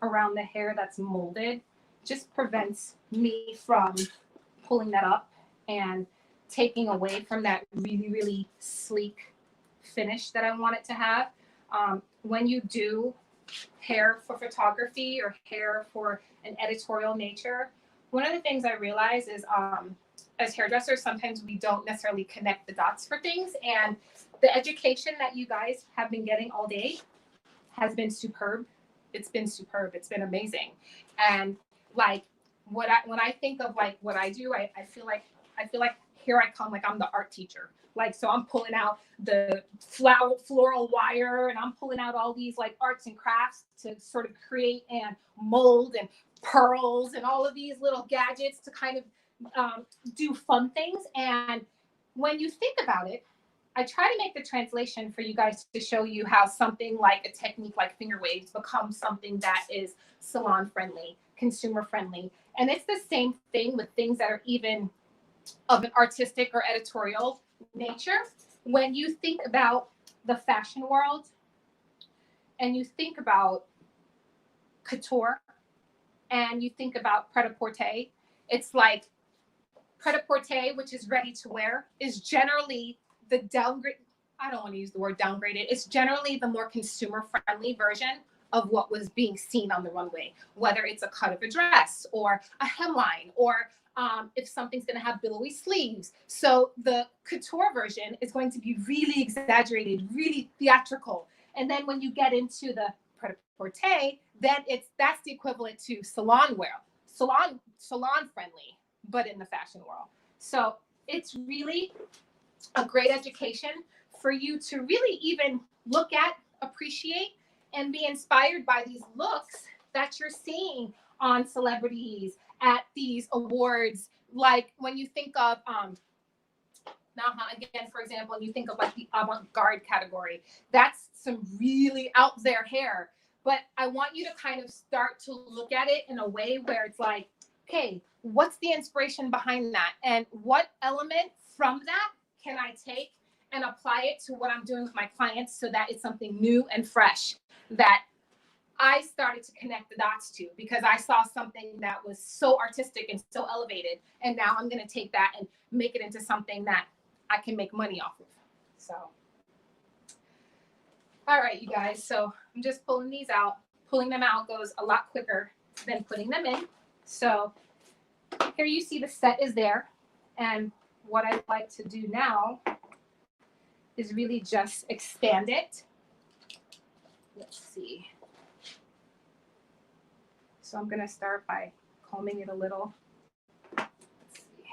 U: around the hair that's molded just prevents me from pulling that up and taking away from that really, really sleek finish that I want it to have. When you do hair for photography or hair for an editorial nature, one of the things I realize is as hairdressers, sometimes we don't necessarily connect the dots for things. And the education that you guys have been getting all day has been superb. It's been superb. It's been amazing. And like when I think of like what I do, I feel like here I come, like I'm the art teacher. Like, so I'm pulling out the floral wire, and I'm pulling out all these like arts and crafts to sort of create and mold and pearls and all of these little gadgets to kind of do fun things. And when you think about it, I try to make the translation for you guys to show you how something like a technique like finger waves becomes something that is salon friendly, consumer friendly. And it's the same thing with things that are even of an artistic or editorial nature. When you think about the fashion world and you think about couture and you think about pret-a-porter, it's like pret-a-porter, which is ready to wear, is generally the downgrade. I don't want to use the word downgraded. It's generally the more consumer friendly version of what was being seen on the runway, whether it's a cut of a dress or a hemline, or if something's going to have billowy sleeves. So the couture version is going to be really exaggerated, really theatrical. And then when you get into the pret-a-porter, then that's the equivalent to salon wear, salon friendly, but in the fashion world. So it's really a great education for you to really even look at, appreciate, and be inspired by these looks that you're seeing on celebrities at these awards. Like when you think of now again, for example, and you think of like the avant-garde category, that's some really out there hair. But I want you to kind of start to look at it in a way where it's like, okay, what's the inspiration behind that? And what element from that can I take and apply it to what I'm doing with my clients so that it's something new and fresh that I started to connect the dots to, because I saw something that was so artistic and so elevated. And now I'm going to take that and make it into something that I can make money off of. So All right, you guys. So I'm just pulling these out. Pulling them out goes a lot quicker than putting them in. So here you see the set is there. And what I'd like to do now is really just expand it. Let's see. So I'm going to start by combing it a little. Let's see.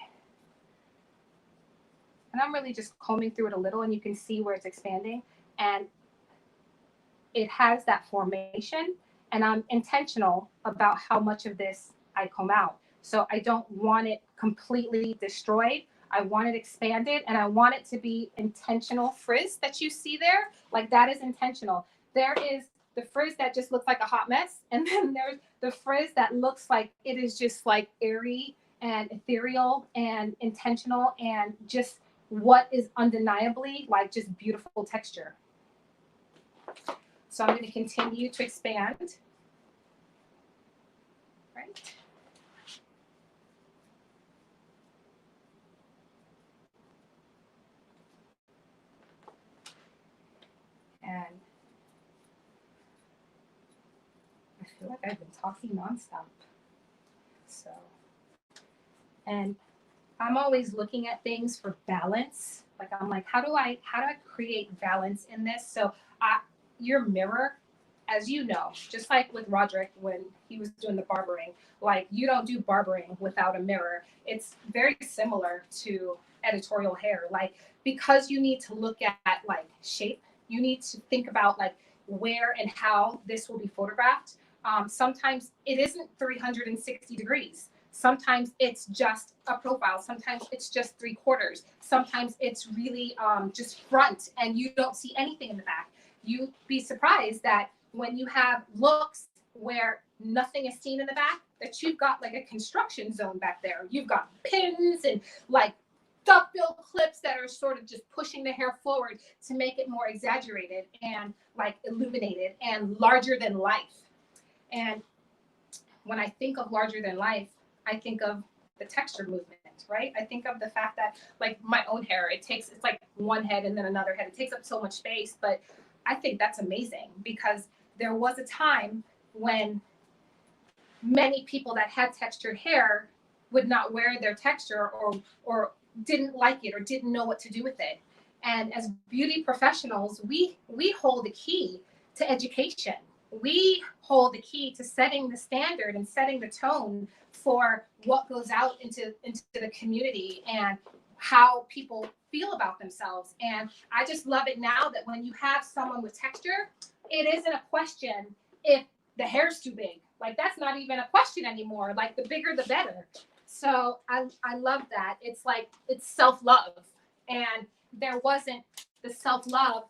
U: And I'm really just combing through it a little, and you can see where it's expanding. And it has that formation, and I'm intentional about how much of this I comb out. So I don't want it completely destroyed. I want it expanded, and I want it to be intentional frizz that you see there. Like, that is intentional. There is the frizz that just looks like a hot mess, and then there's the frizz that looks like it is just like airy and ethereal and intentional and just what is undeniably like just beautiful texture. So I'm going to continue to expand. Right. And I feel like I've been talking nonstop. So, and I'm always looking at things for balance. Like, I'm like, how do I create balance in this? So your mirror, as you know, just like with Rodrick when he was doing the barbering, like, you don't do barbering without a mirror. It's very similar to editorial hair. Like, because you need to look at like shape, you need to think about like where and how this will be photographed. Sometimes it isn't 360 degrees. Sometimes it's just a profile. Sometimes it's just 3/4. Sometimes it's really just front and you don't see anything in the back. You'd be surprised that when you have looks where nothing is seen in the back, that you've got like a construction zone back there. You've got pins and like duckbill clips that are sort of just pushing the hair forward to make it more exaggerated and like illuminated and larger than life. And when I think of larger than life, I think of the texture movement, right? I think of the fact that like my own hair, it's like one head and then another head. It takes up so much space, but I think that's amazing because there was a time when many people that had textured hair would not wear their texture or didn't like it or didn't know what to do with it. And as beauty professionals, we hold the key to education. We hold the key to setting the standard and setting the tone for what goes out into the community and how people feel about themselves. And I just love it now that when you have someone with texture, it isn't a question if the hair's too big. Like, that's not even a question anymore. Like, the bigger, the better. So I love that. It's like, it's self-love. And there wasn't the self-love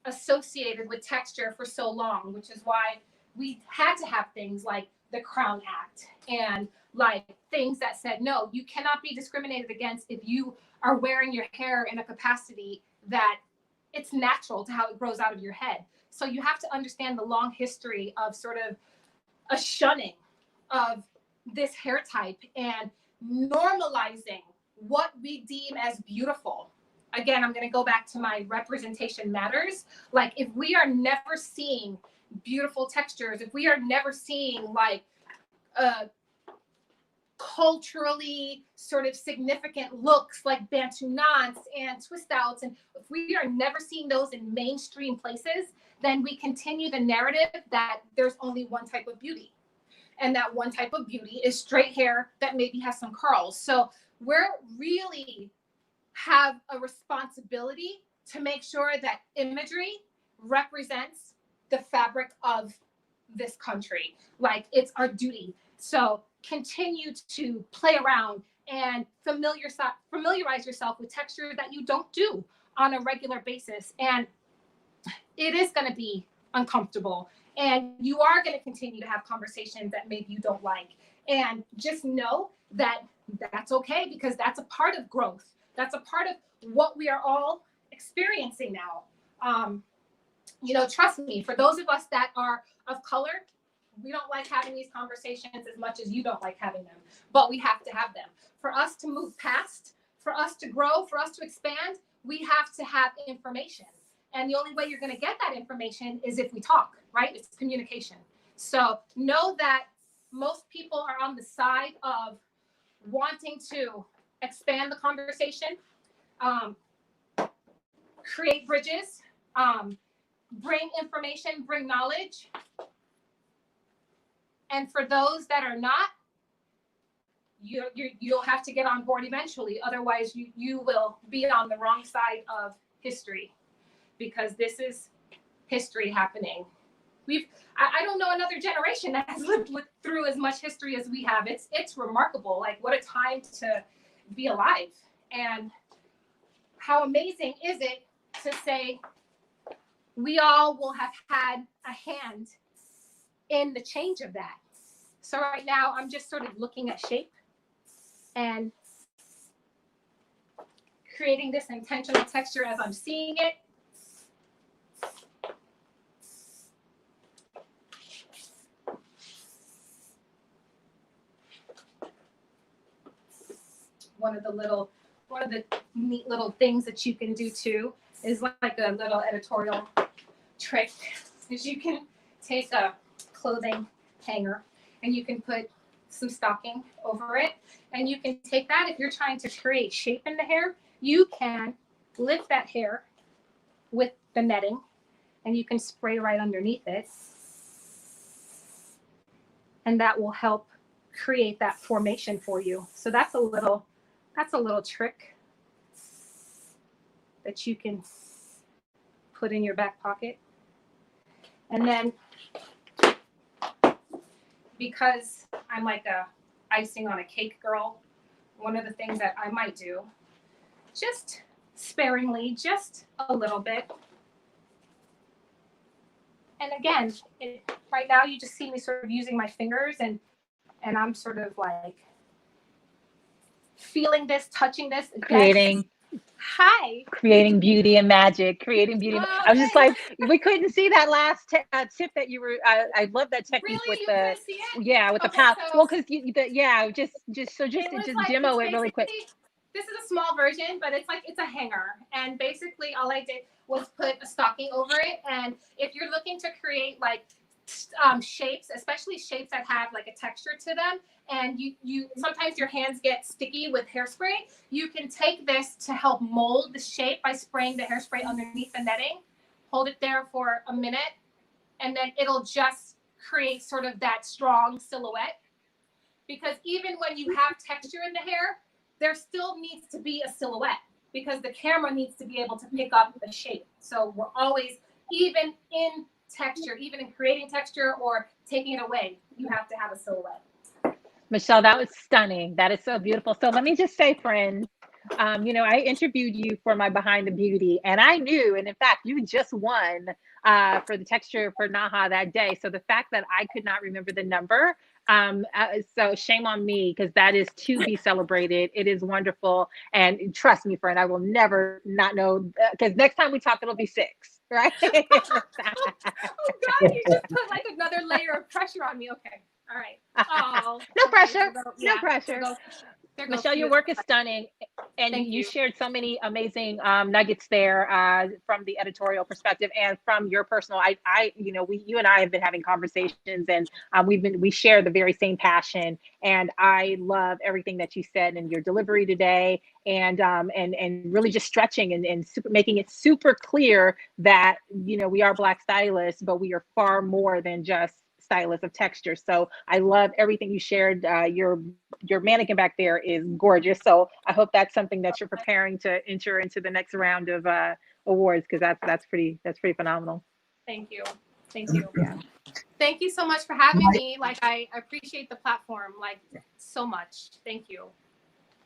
U: associated with texture for so long, which is why we had to have things like the Crown Act and like things that said, no, you cannot be discriminated against if you are wearing your hair in a capacity that it's natural to how it grows out of your head. So you have to understand the long history of sort of a shunning of this hair type and normalizing what we deem as beautiful. Again, I'm going to go back to my representation matters. Like, if we are never seeing beautiful textures, if we are never seeing like culturally sort of significant looks like Bantu knots and twist outs, and if we are never seeing those in mainstream places, then we continue the narrative that there's only one type of beauty. And that one type of beauty is straight hair that maybe has some curls. So we're really have a responsibility to make sure that imagery represents the fabric of this country. Like, it's our duty. So continue to play around and familiarize yourself with texture that you don't do on a regular basis. And it is going to be uncomfortable. And you are going to continue to have conversations that maybe you don't like. And just know that that's okay, because that's a part of growth. That's a part of what we are all experiencing now. You know, trust me, for those of us that are of color, we don't like having these conversations as much as you don't like having them, but we have to have them. For us to move past, for us to grow, for us to expand, we have to have information. And the only way you're going to get that information is if we talk, right? It's communication. So know that most people are on the side of wanting to expand the conversation, create bridges, bring information, bring knowledge. And for those that are not, you'll have to get on board eventually. Otherwise, you will be on the wrong side of history, because this is history happening. I don't know another generation that has lived through as much history as we have. It's remarkable. Like, what a time to be alive. And how amazing is it to say we all will have had a hand in the change of that. So right now I'm just sort of looking at shape and creating this intentional texture as I'm seeing it. One of the neat little things that you can do too is like a little editorial trick, is you can take a clothing hanger and you can put some stocking over it, and you can take that, if you're trying to create shape in the hair, you can lift that hair with the netting and you can spray right underneath it, and that will help create that formation for you. So that's a little trick that you can put in your back pocket. And then, because I'm like a icing on a cake girl, one of the things that I might do, just sparingly, just a little bit. And again, right now you just see me sort of using my fingers, and I'm sort of like feeling this, touching this.
D: Creating beauty and magic, creating beauty. I was just like, we couldn't see that last tip that you were. I love that technique with the with the pal. Well, because just
U: like,
D: demo it really quick.
U: This is a small version, but it's a hanger, and basically all I did was put a stocking over it. And if you're looking to create like shapes, especially shapes that have like a texture to them, and you sometimes your hands get sticky with hairspray, you can take this to help mold the shape by spraying the hairspray underneath the netting. Hold it there for a minute, and then it'll just create sort of that strong silhouette. Because even when you have texture in the hair, there still needs to be a silhouette, because the camera needs to be able to pick up the shape. So we're always, even in texture, even in creating texture or taking it away, you have to have a silhouette.
D: Michelle, that was stunning. That is so beautiful. So let me just say, friend, I interviewed you for my Behind the Beauty, and I knew, and in fact, you just won for the texture for Naha that day. So the fact that I could not remember the number, so shame on me, because that is to be celebrated. It is wonderful. And trust me, friend, I will never not know, because next time we talk, it'll be 6, right?
U: Oh God, you just put like another layer of pressure on me. Okay. All right. Oh,
D: no pressure.
U: Yeah,
D: no pressure.
U: There goes
D: Michelle, your work is stunning, and you shared so many amazing nuggets there from the editorial perspective and from your personal. You and I have been having conversations, and we share the very same passion. And I love everything that you said in your delivery today, and really just stretching and making it super clear that we are Black stylists, but we are far more than just stylist of texture. So I love everything you shared. Your mannequin back there is gorgeous. So I hope that's something that you're preparing to enter into the next round of awards, because that's pretty phenomenal.
U: Thank you. Yeah. Thank you so much for having me. Like, I appreciate the platform like so much. Thank you.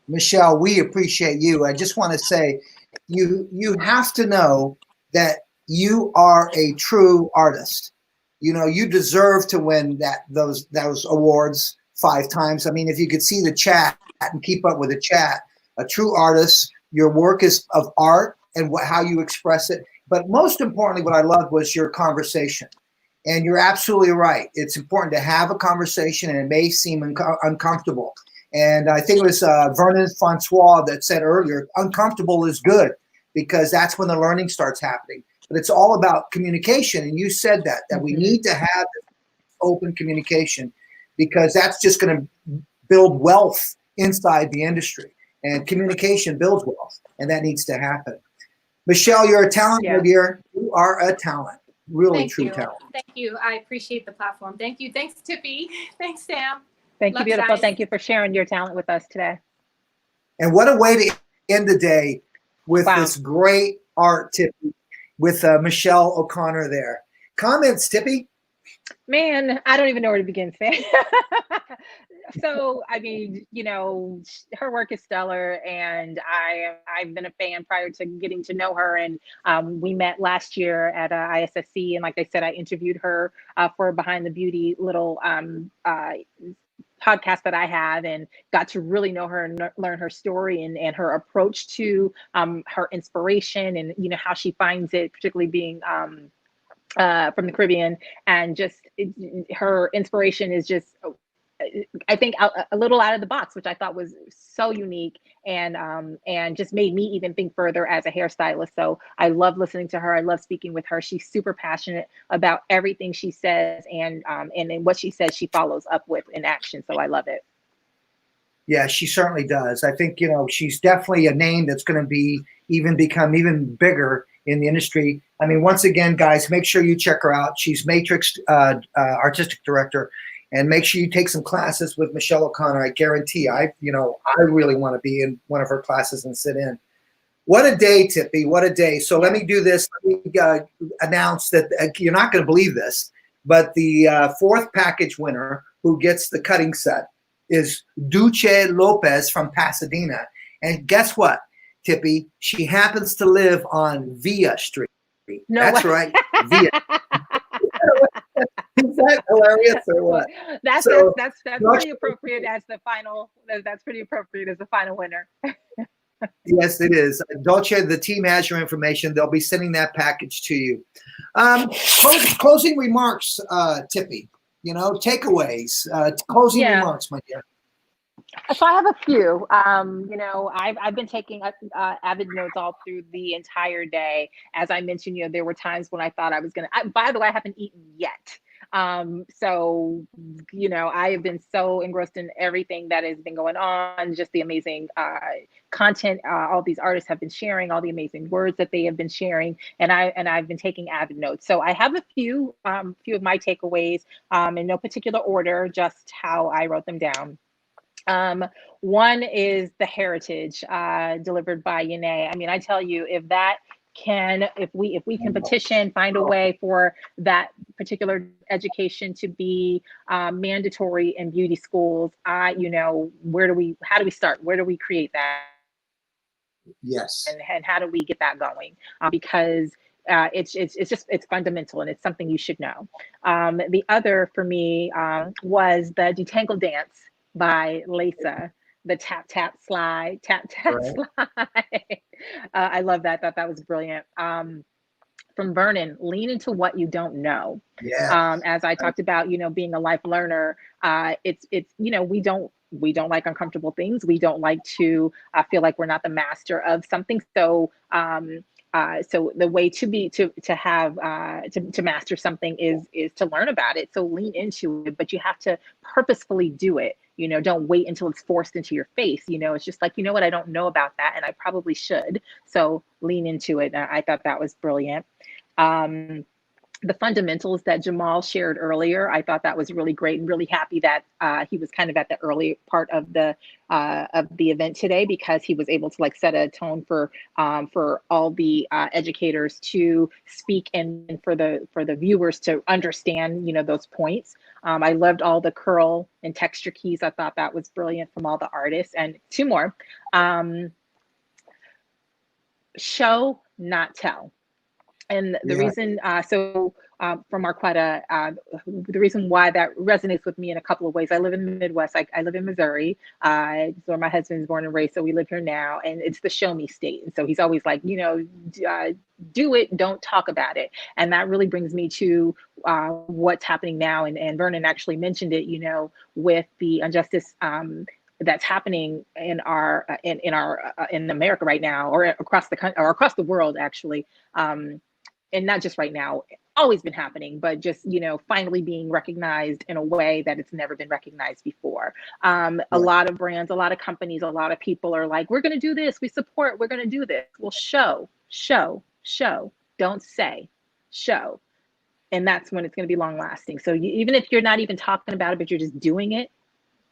A: Michelle, we appreciate you. I just want to say, you have to know that you are a true artist. You deserve to win those awards 5 times. I mean, if you could see the chat and keep up with the chat, a true artist, your work is of art and how you express it. But most importantly, what I loved was your conversation. And you're absolutely right. It's important to have a conversation, and it may seem uncomfortable. And I think it was Vernon Francois that said earlier, uncomfortable is good, because that's when the learning starts happening. but it's all about communication. And you said that we need to have open communication, because that's just going to build wealth inside the industry, and communication builds wealth, and that needs to happen. Michelle, you're a talent, my dear. You are a talent, really true talent.
U: Thank you. I appreciate the platform. Thank you. Thanks, Tippi. Thanks, Sam.
D: Thank you,
U: Love
D: beautiful.
U: guys.
D: Thank you for sharing your talent with us today.
A: And what a way to end the day with this great art, Tippi, with Michelle O'Connor there. Comments, Tippi?
D: Man, I don't even know where to begin, Sam. So, I mean, you know, her work is stellar, and I've been a fan prior to getting to know her. And we met last year at ISSC, and like I said, I interviewed her for Behind the Beauty little podcast that I have, and got to really know her and learn her story and her approach to her inspiration, and you know how she finds it, particularly being from the Caribbean, and just her inspiration is just, I think, a little out of the box, which I thought was so unique, and just made me even think further as a hairstylist. So I love listening to her. I love speaking with her. She's super passionate about everything she says, and what she says, she follows up with in action. So I love it.
A: Yeah, she certainly does. I think, you know, she's definitely a name that's going to become even bigger in the industry. I mean, once again, guys, make sure you check her out. She's Matrix artistic director, and make sure you take some classes with Michelle O'Connor. I guarantee I really want to be in one of her classes and sit in. What a day, Tippi, what a day. So let me do this. Let me announce that you're not going to believe this, but the fourth package winner who gets the cutting set is Duce Lopez from Pasadena. And guess what, Tippi? She happens to live on Villa Street.
D: No
A: That's
D: way.
A: right, Villa. Is that hilarious or what?
D: That's pretty appropriate as the final. That's pretty appropriate as the final winner.
A: Yes, it is. Dolce, the team has your information. They'll be sending that package to you. Closing remarks, Tippi. You know, takeaways. Closing remarks, my dear.
D: So I have a few. You know, I've been taking avid notes all through the entire day. As I mentioned, you know, there were times when I thought I was gonna. By the way, I haven't eaten yet. So, you know, I have been so engrossed in everything that has been going on, just the amazing content all these artists have been sharing, all the amazing words that they have been sharing, and I've been taking avid notes. So I have a few of my takeaways in no particular order, just how I wrote them down. One is the heritage delivered by Yene. I mean, I tell you, if we can petition, find a way for that particular education to be mandatory in beauty schools, how do we start? Where do we create that?
A: Yes.
D: And how do we get that going? Because it's fundamental, and it's something you should know. The other for me was the Detangle Dance by Leysa, the tap, tap, slide, tap, tap, slide. I love that. Thought that was brilliant. From Vernon, lean into what you don't know.
A: Yeah.
D: As I talked about, you know, being a life learner, it's you know, we don't like uncomfortable things. We don't like to feel like we're not the master of something. So so the way to master something is to learn about it. So lean into it, but you have to purposefully do it. You know, don't wait until it's forced into your face. You know, it's just like, you know what, I don't know about that, and I probably should. So lean into it. I thought that was brilliant. The fundamentals that Jamal shared earlier, I thought that was really great, and really happy that he was kind of at the early part of the event today, because he was able to like set a tone for all the educators to speak, and for the viewers to understand, you know, those points. I loved all the curl and texture keys. I thought that was brilliant from all the artists. And two more, show, not tell. And the reason, from Marquetta, the reason why that resonates with me in a couple of ways. I live in the Midwest. I live in Missouri. Where my husband's born and raised, so we live here now. And it's the show me state. And so he's always like, you know, do it, don't talk about it. And that really brings me to what's happening now. And Vernon actually mentioned it, you know, with the injustice that's happening in America right now, or across the country, or across the world, actually.
B: and not just right now, always been happening, but just, you know, finally being recognized in a way that it's never been recognized before. A lot of brands, a lot of companies, a lot of people are like, we're going to do this. We support, we're going to do this. Well, show, don't say, show. And that's when it's going to be long lasting. So even if you're not even talking about it, but you're just doing it,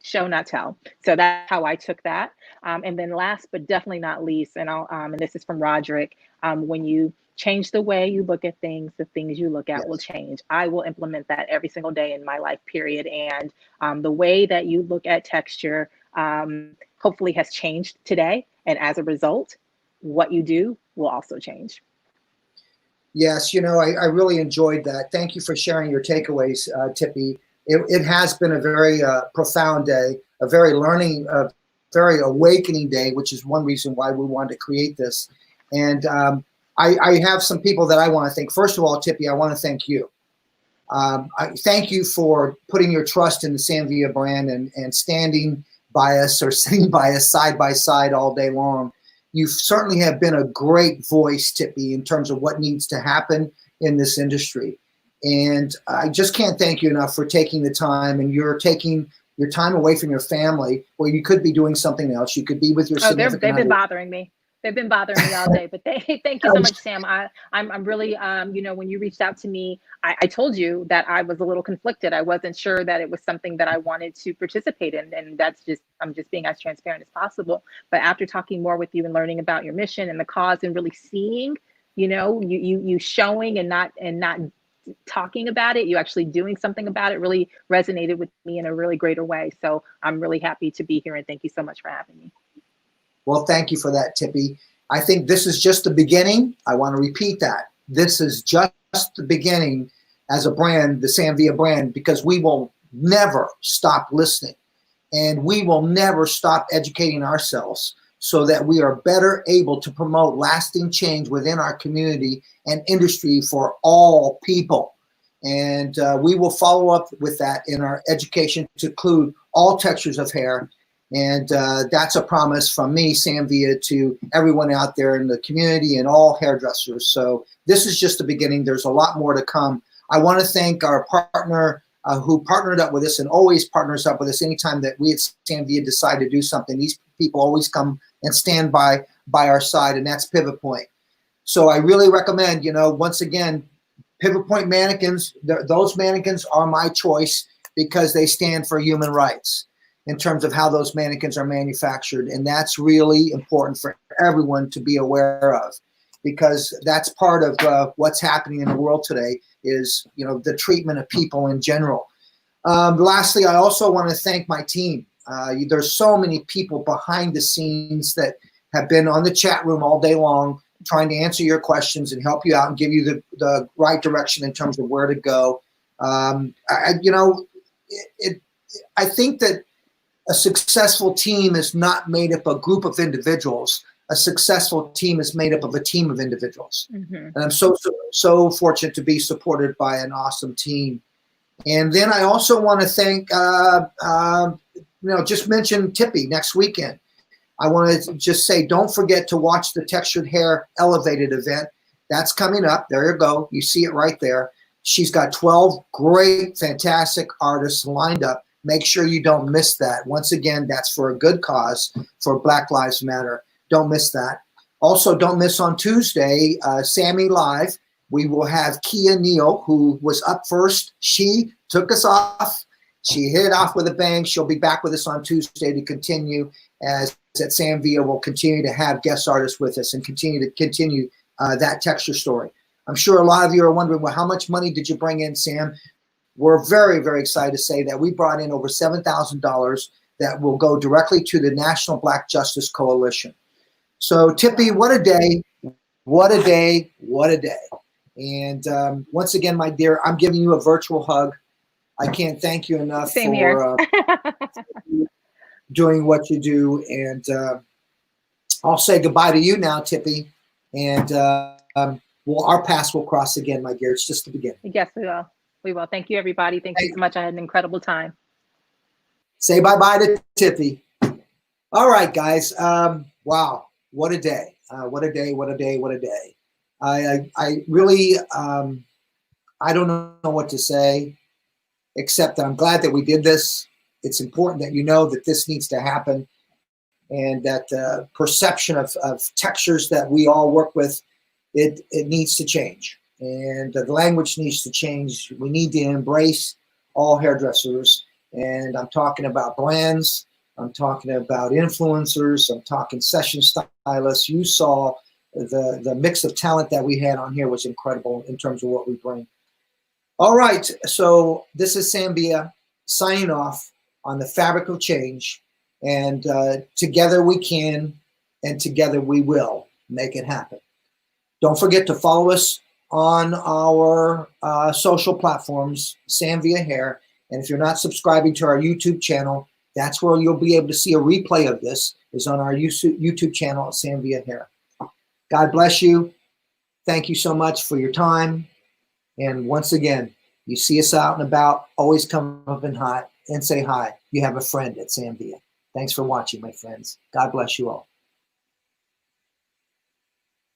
B: show, not tell. So that's how I took that. And then last, but definitely not least, and and this is from Rodrick, when you change the way you look at things, the things you look at will change. I will implement that every single day in my life, period. And the way that you look at texture hopefully has changed today. And as a result, what you do will also change.
A: Yes, you know, I really enjoyed that. Thank you for sharing your takeaways, Tippi. It has been a very profound day, a very learning, very awakening day, which is one reason why we wanted to create this. And I have some people that I want to thank. First of all, Tippi, I want to thank you. I thank you for putting your trust in the Samvia brand and standing by us or sitting by us side by side all day long. You certainly have been a great voice, Tippi, in terms of what needs to happen in this industry. And I just can't thank you enough for taking the time, and you're taking your time away from your family where you could be doing something else. You could be with your significant
B: they've been
A: other.
B: bothering me. They've been bothering me all day, but thank you so much, Sam. I'm really, you know, when you reached out to me, I told you that I was a little conflicted. I wasn't sure that it was something that I wanted to participate in. And that's just, I'm just being as transparent as possible. But after talking more with you and learning about your mission and the cause and really seeing, you know, you showing and not talking about it, you actually doing something about it really resonated with me in a really greater way. So I'm really happy to be here, and thank you so much for having me.
A: Well, thank you for that, Tippi. I think this is just the beginning. I want to repeat that. This is just the beginning as a brand, the Samvia brand, because we will never stop listening, and we will never stop educating ourselves so that we are better able to promote lasting change within our community and industry for all people. And we will follow up with that in our education to include all textures of hair. And that's a promise from me, Samvia, to everyone out there in the community and all hairdressers. So this is just the beginning. There's a lot more to come. I want to thank our partner who partnered up with us and always partners up with us anytime that we at Samvia decide to do something. These people always come and stand by our side, and that's Pivot Point. So I really recommend, you know, once again, Pivot Point mannequins, those mannequins are my choice because they stand for human rights in terms of how those mannequins are manufactured. And that's really important for everyone to be aware of, because that's part of what's happening in the world today is, you know, the treatment of people in general. Lastly, I also want to thank my team. There's so many people behind the scenes that have been on the chat room all day long trying to answer your questions and help you out and give you the right direction in terms of where to go. You know, I think that a successful team is not made up of a group of individuals. A successful team is made up of a team of individuals. Mm-hmm. And I'm so fortunate to be supported by an awesome team. And then I also want to thank, you know, just mention Tippi next weekend. I want to just say, don't forget to watch the Textured Hair Elevated event. That's coming up. There you go. You see it right there. She's got 12 great, fantastic artists lined up. Make sure you don't miss that. Once again, that's for a good cause, for Black Lives Matter. Don't miss that. Also, don't miss on Tuesday, Sammy Live. We will have Keya Neal, who was up first. She took us off. She hit it off with a bang. She'll be back with us on Tuesday to continue, as at Samvia will continue to have guest artists with us and continue that texture story. I'm sure a lot of you are wondering, well, how much money did you bring in, Sam? We're very, very excited to say that we brought in over $7,000 that will go directly to the National Black Justice Coalition. So, Tippi, what a day, what a day, what a day. And once again, my dear, I'm giving you a virtual hug. I can't thank you enough for doing what you do. And I'll say goodbye to you now, Tippi. And our paths will cross again, my dear. It's just the beginning.
B: Yes, we will. We will. Thank you, everybody. Thank you so much. I had an incredible time.
A: Say bye-bye to Tippi. All right, guys. Wow. What a day. What a day. What a day. What a day. I really, I don't know what to say, except that I'm glad that we did this. It's important that you know that this needs to happen, and that the perception of textures that we all work with, it needs to change, and the language needs to change. We need to embrace all hairdressers, and I'm talking about brands, I'm talking about influencers, I'm talking session stylists. You saw the mix of talent that we had on here was incredible in terms of what we bring. All right, so this is Sam Villa signing off on the Fabric of Change, and together we can, and together we will make it happen. Don't forget to follow us on our social platforms, Sam Villa Hair, and if you're not subscribing to our YouTube channel, that's where you'll be able to see a replay of this, is on our YouTube channel at Sam Villa Hair. God bless you. Thank you so much for your time. And once again, you see us out and about, always come up and say hi. You have a friend at Sam Villa. Thanks for watching, my friends. God bless you all.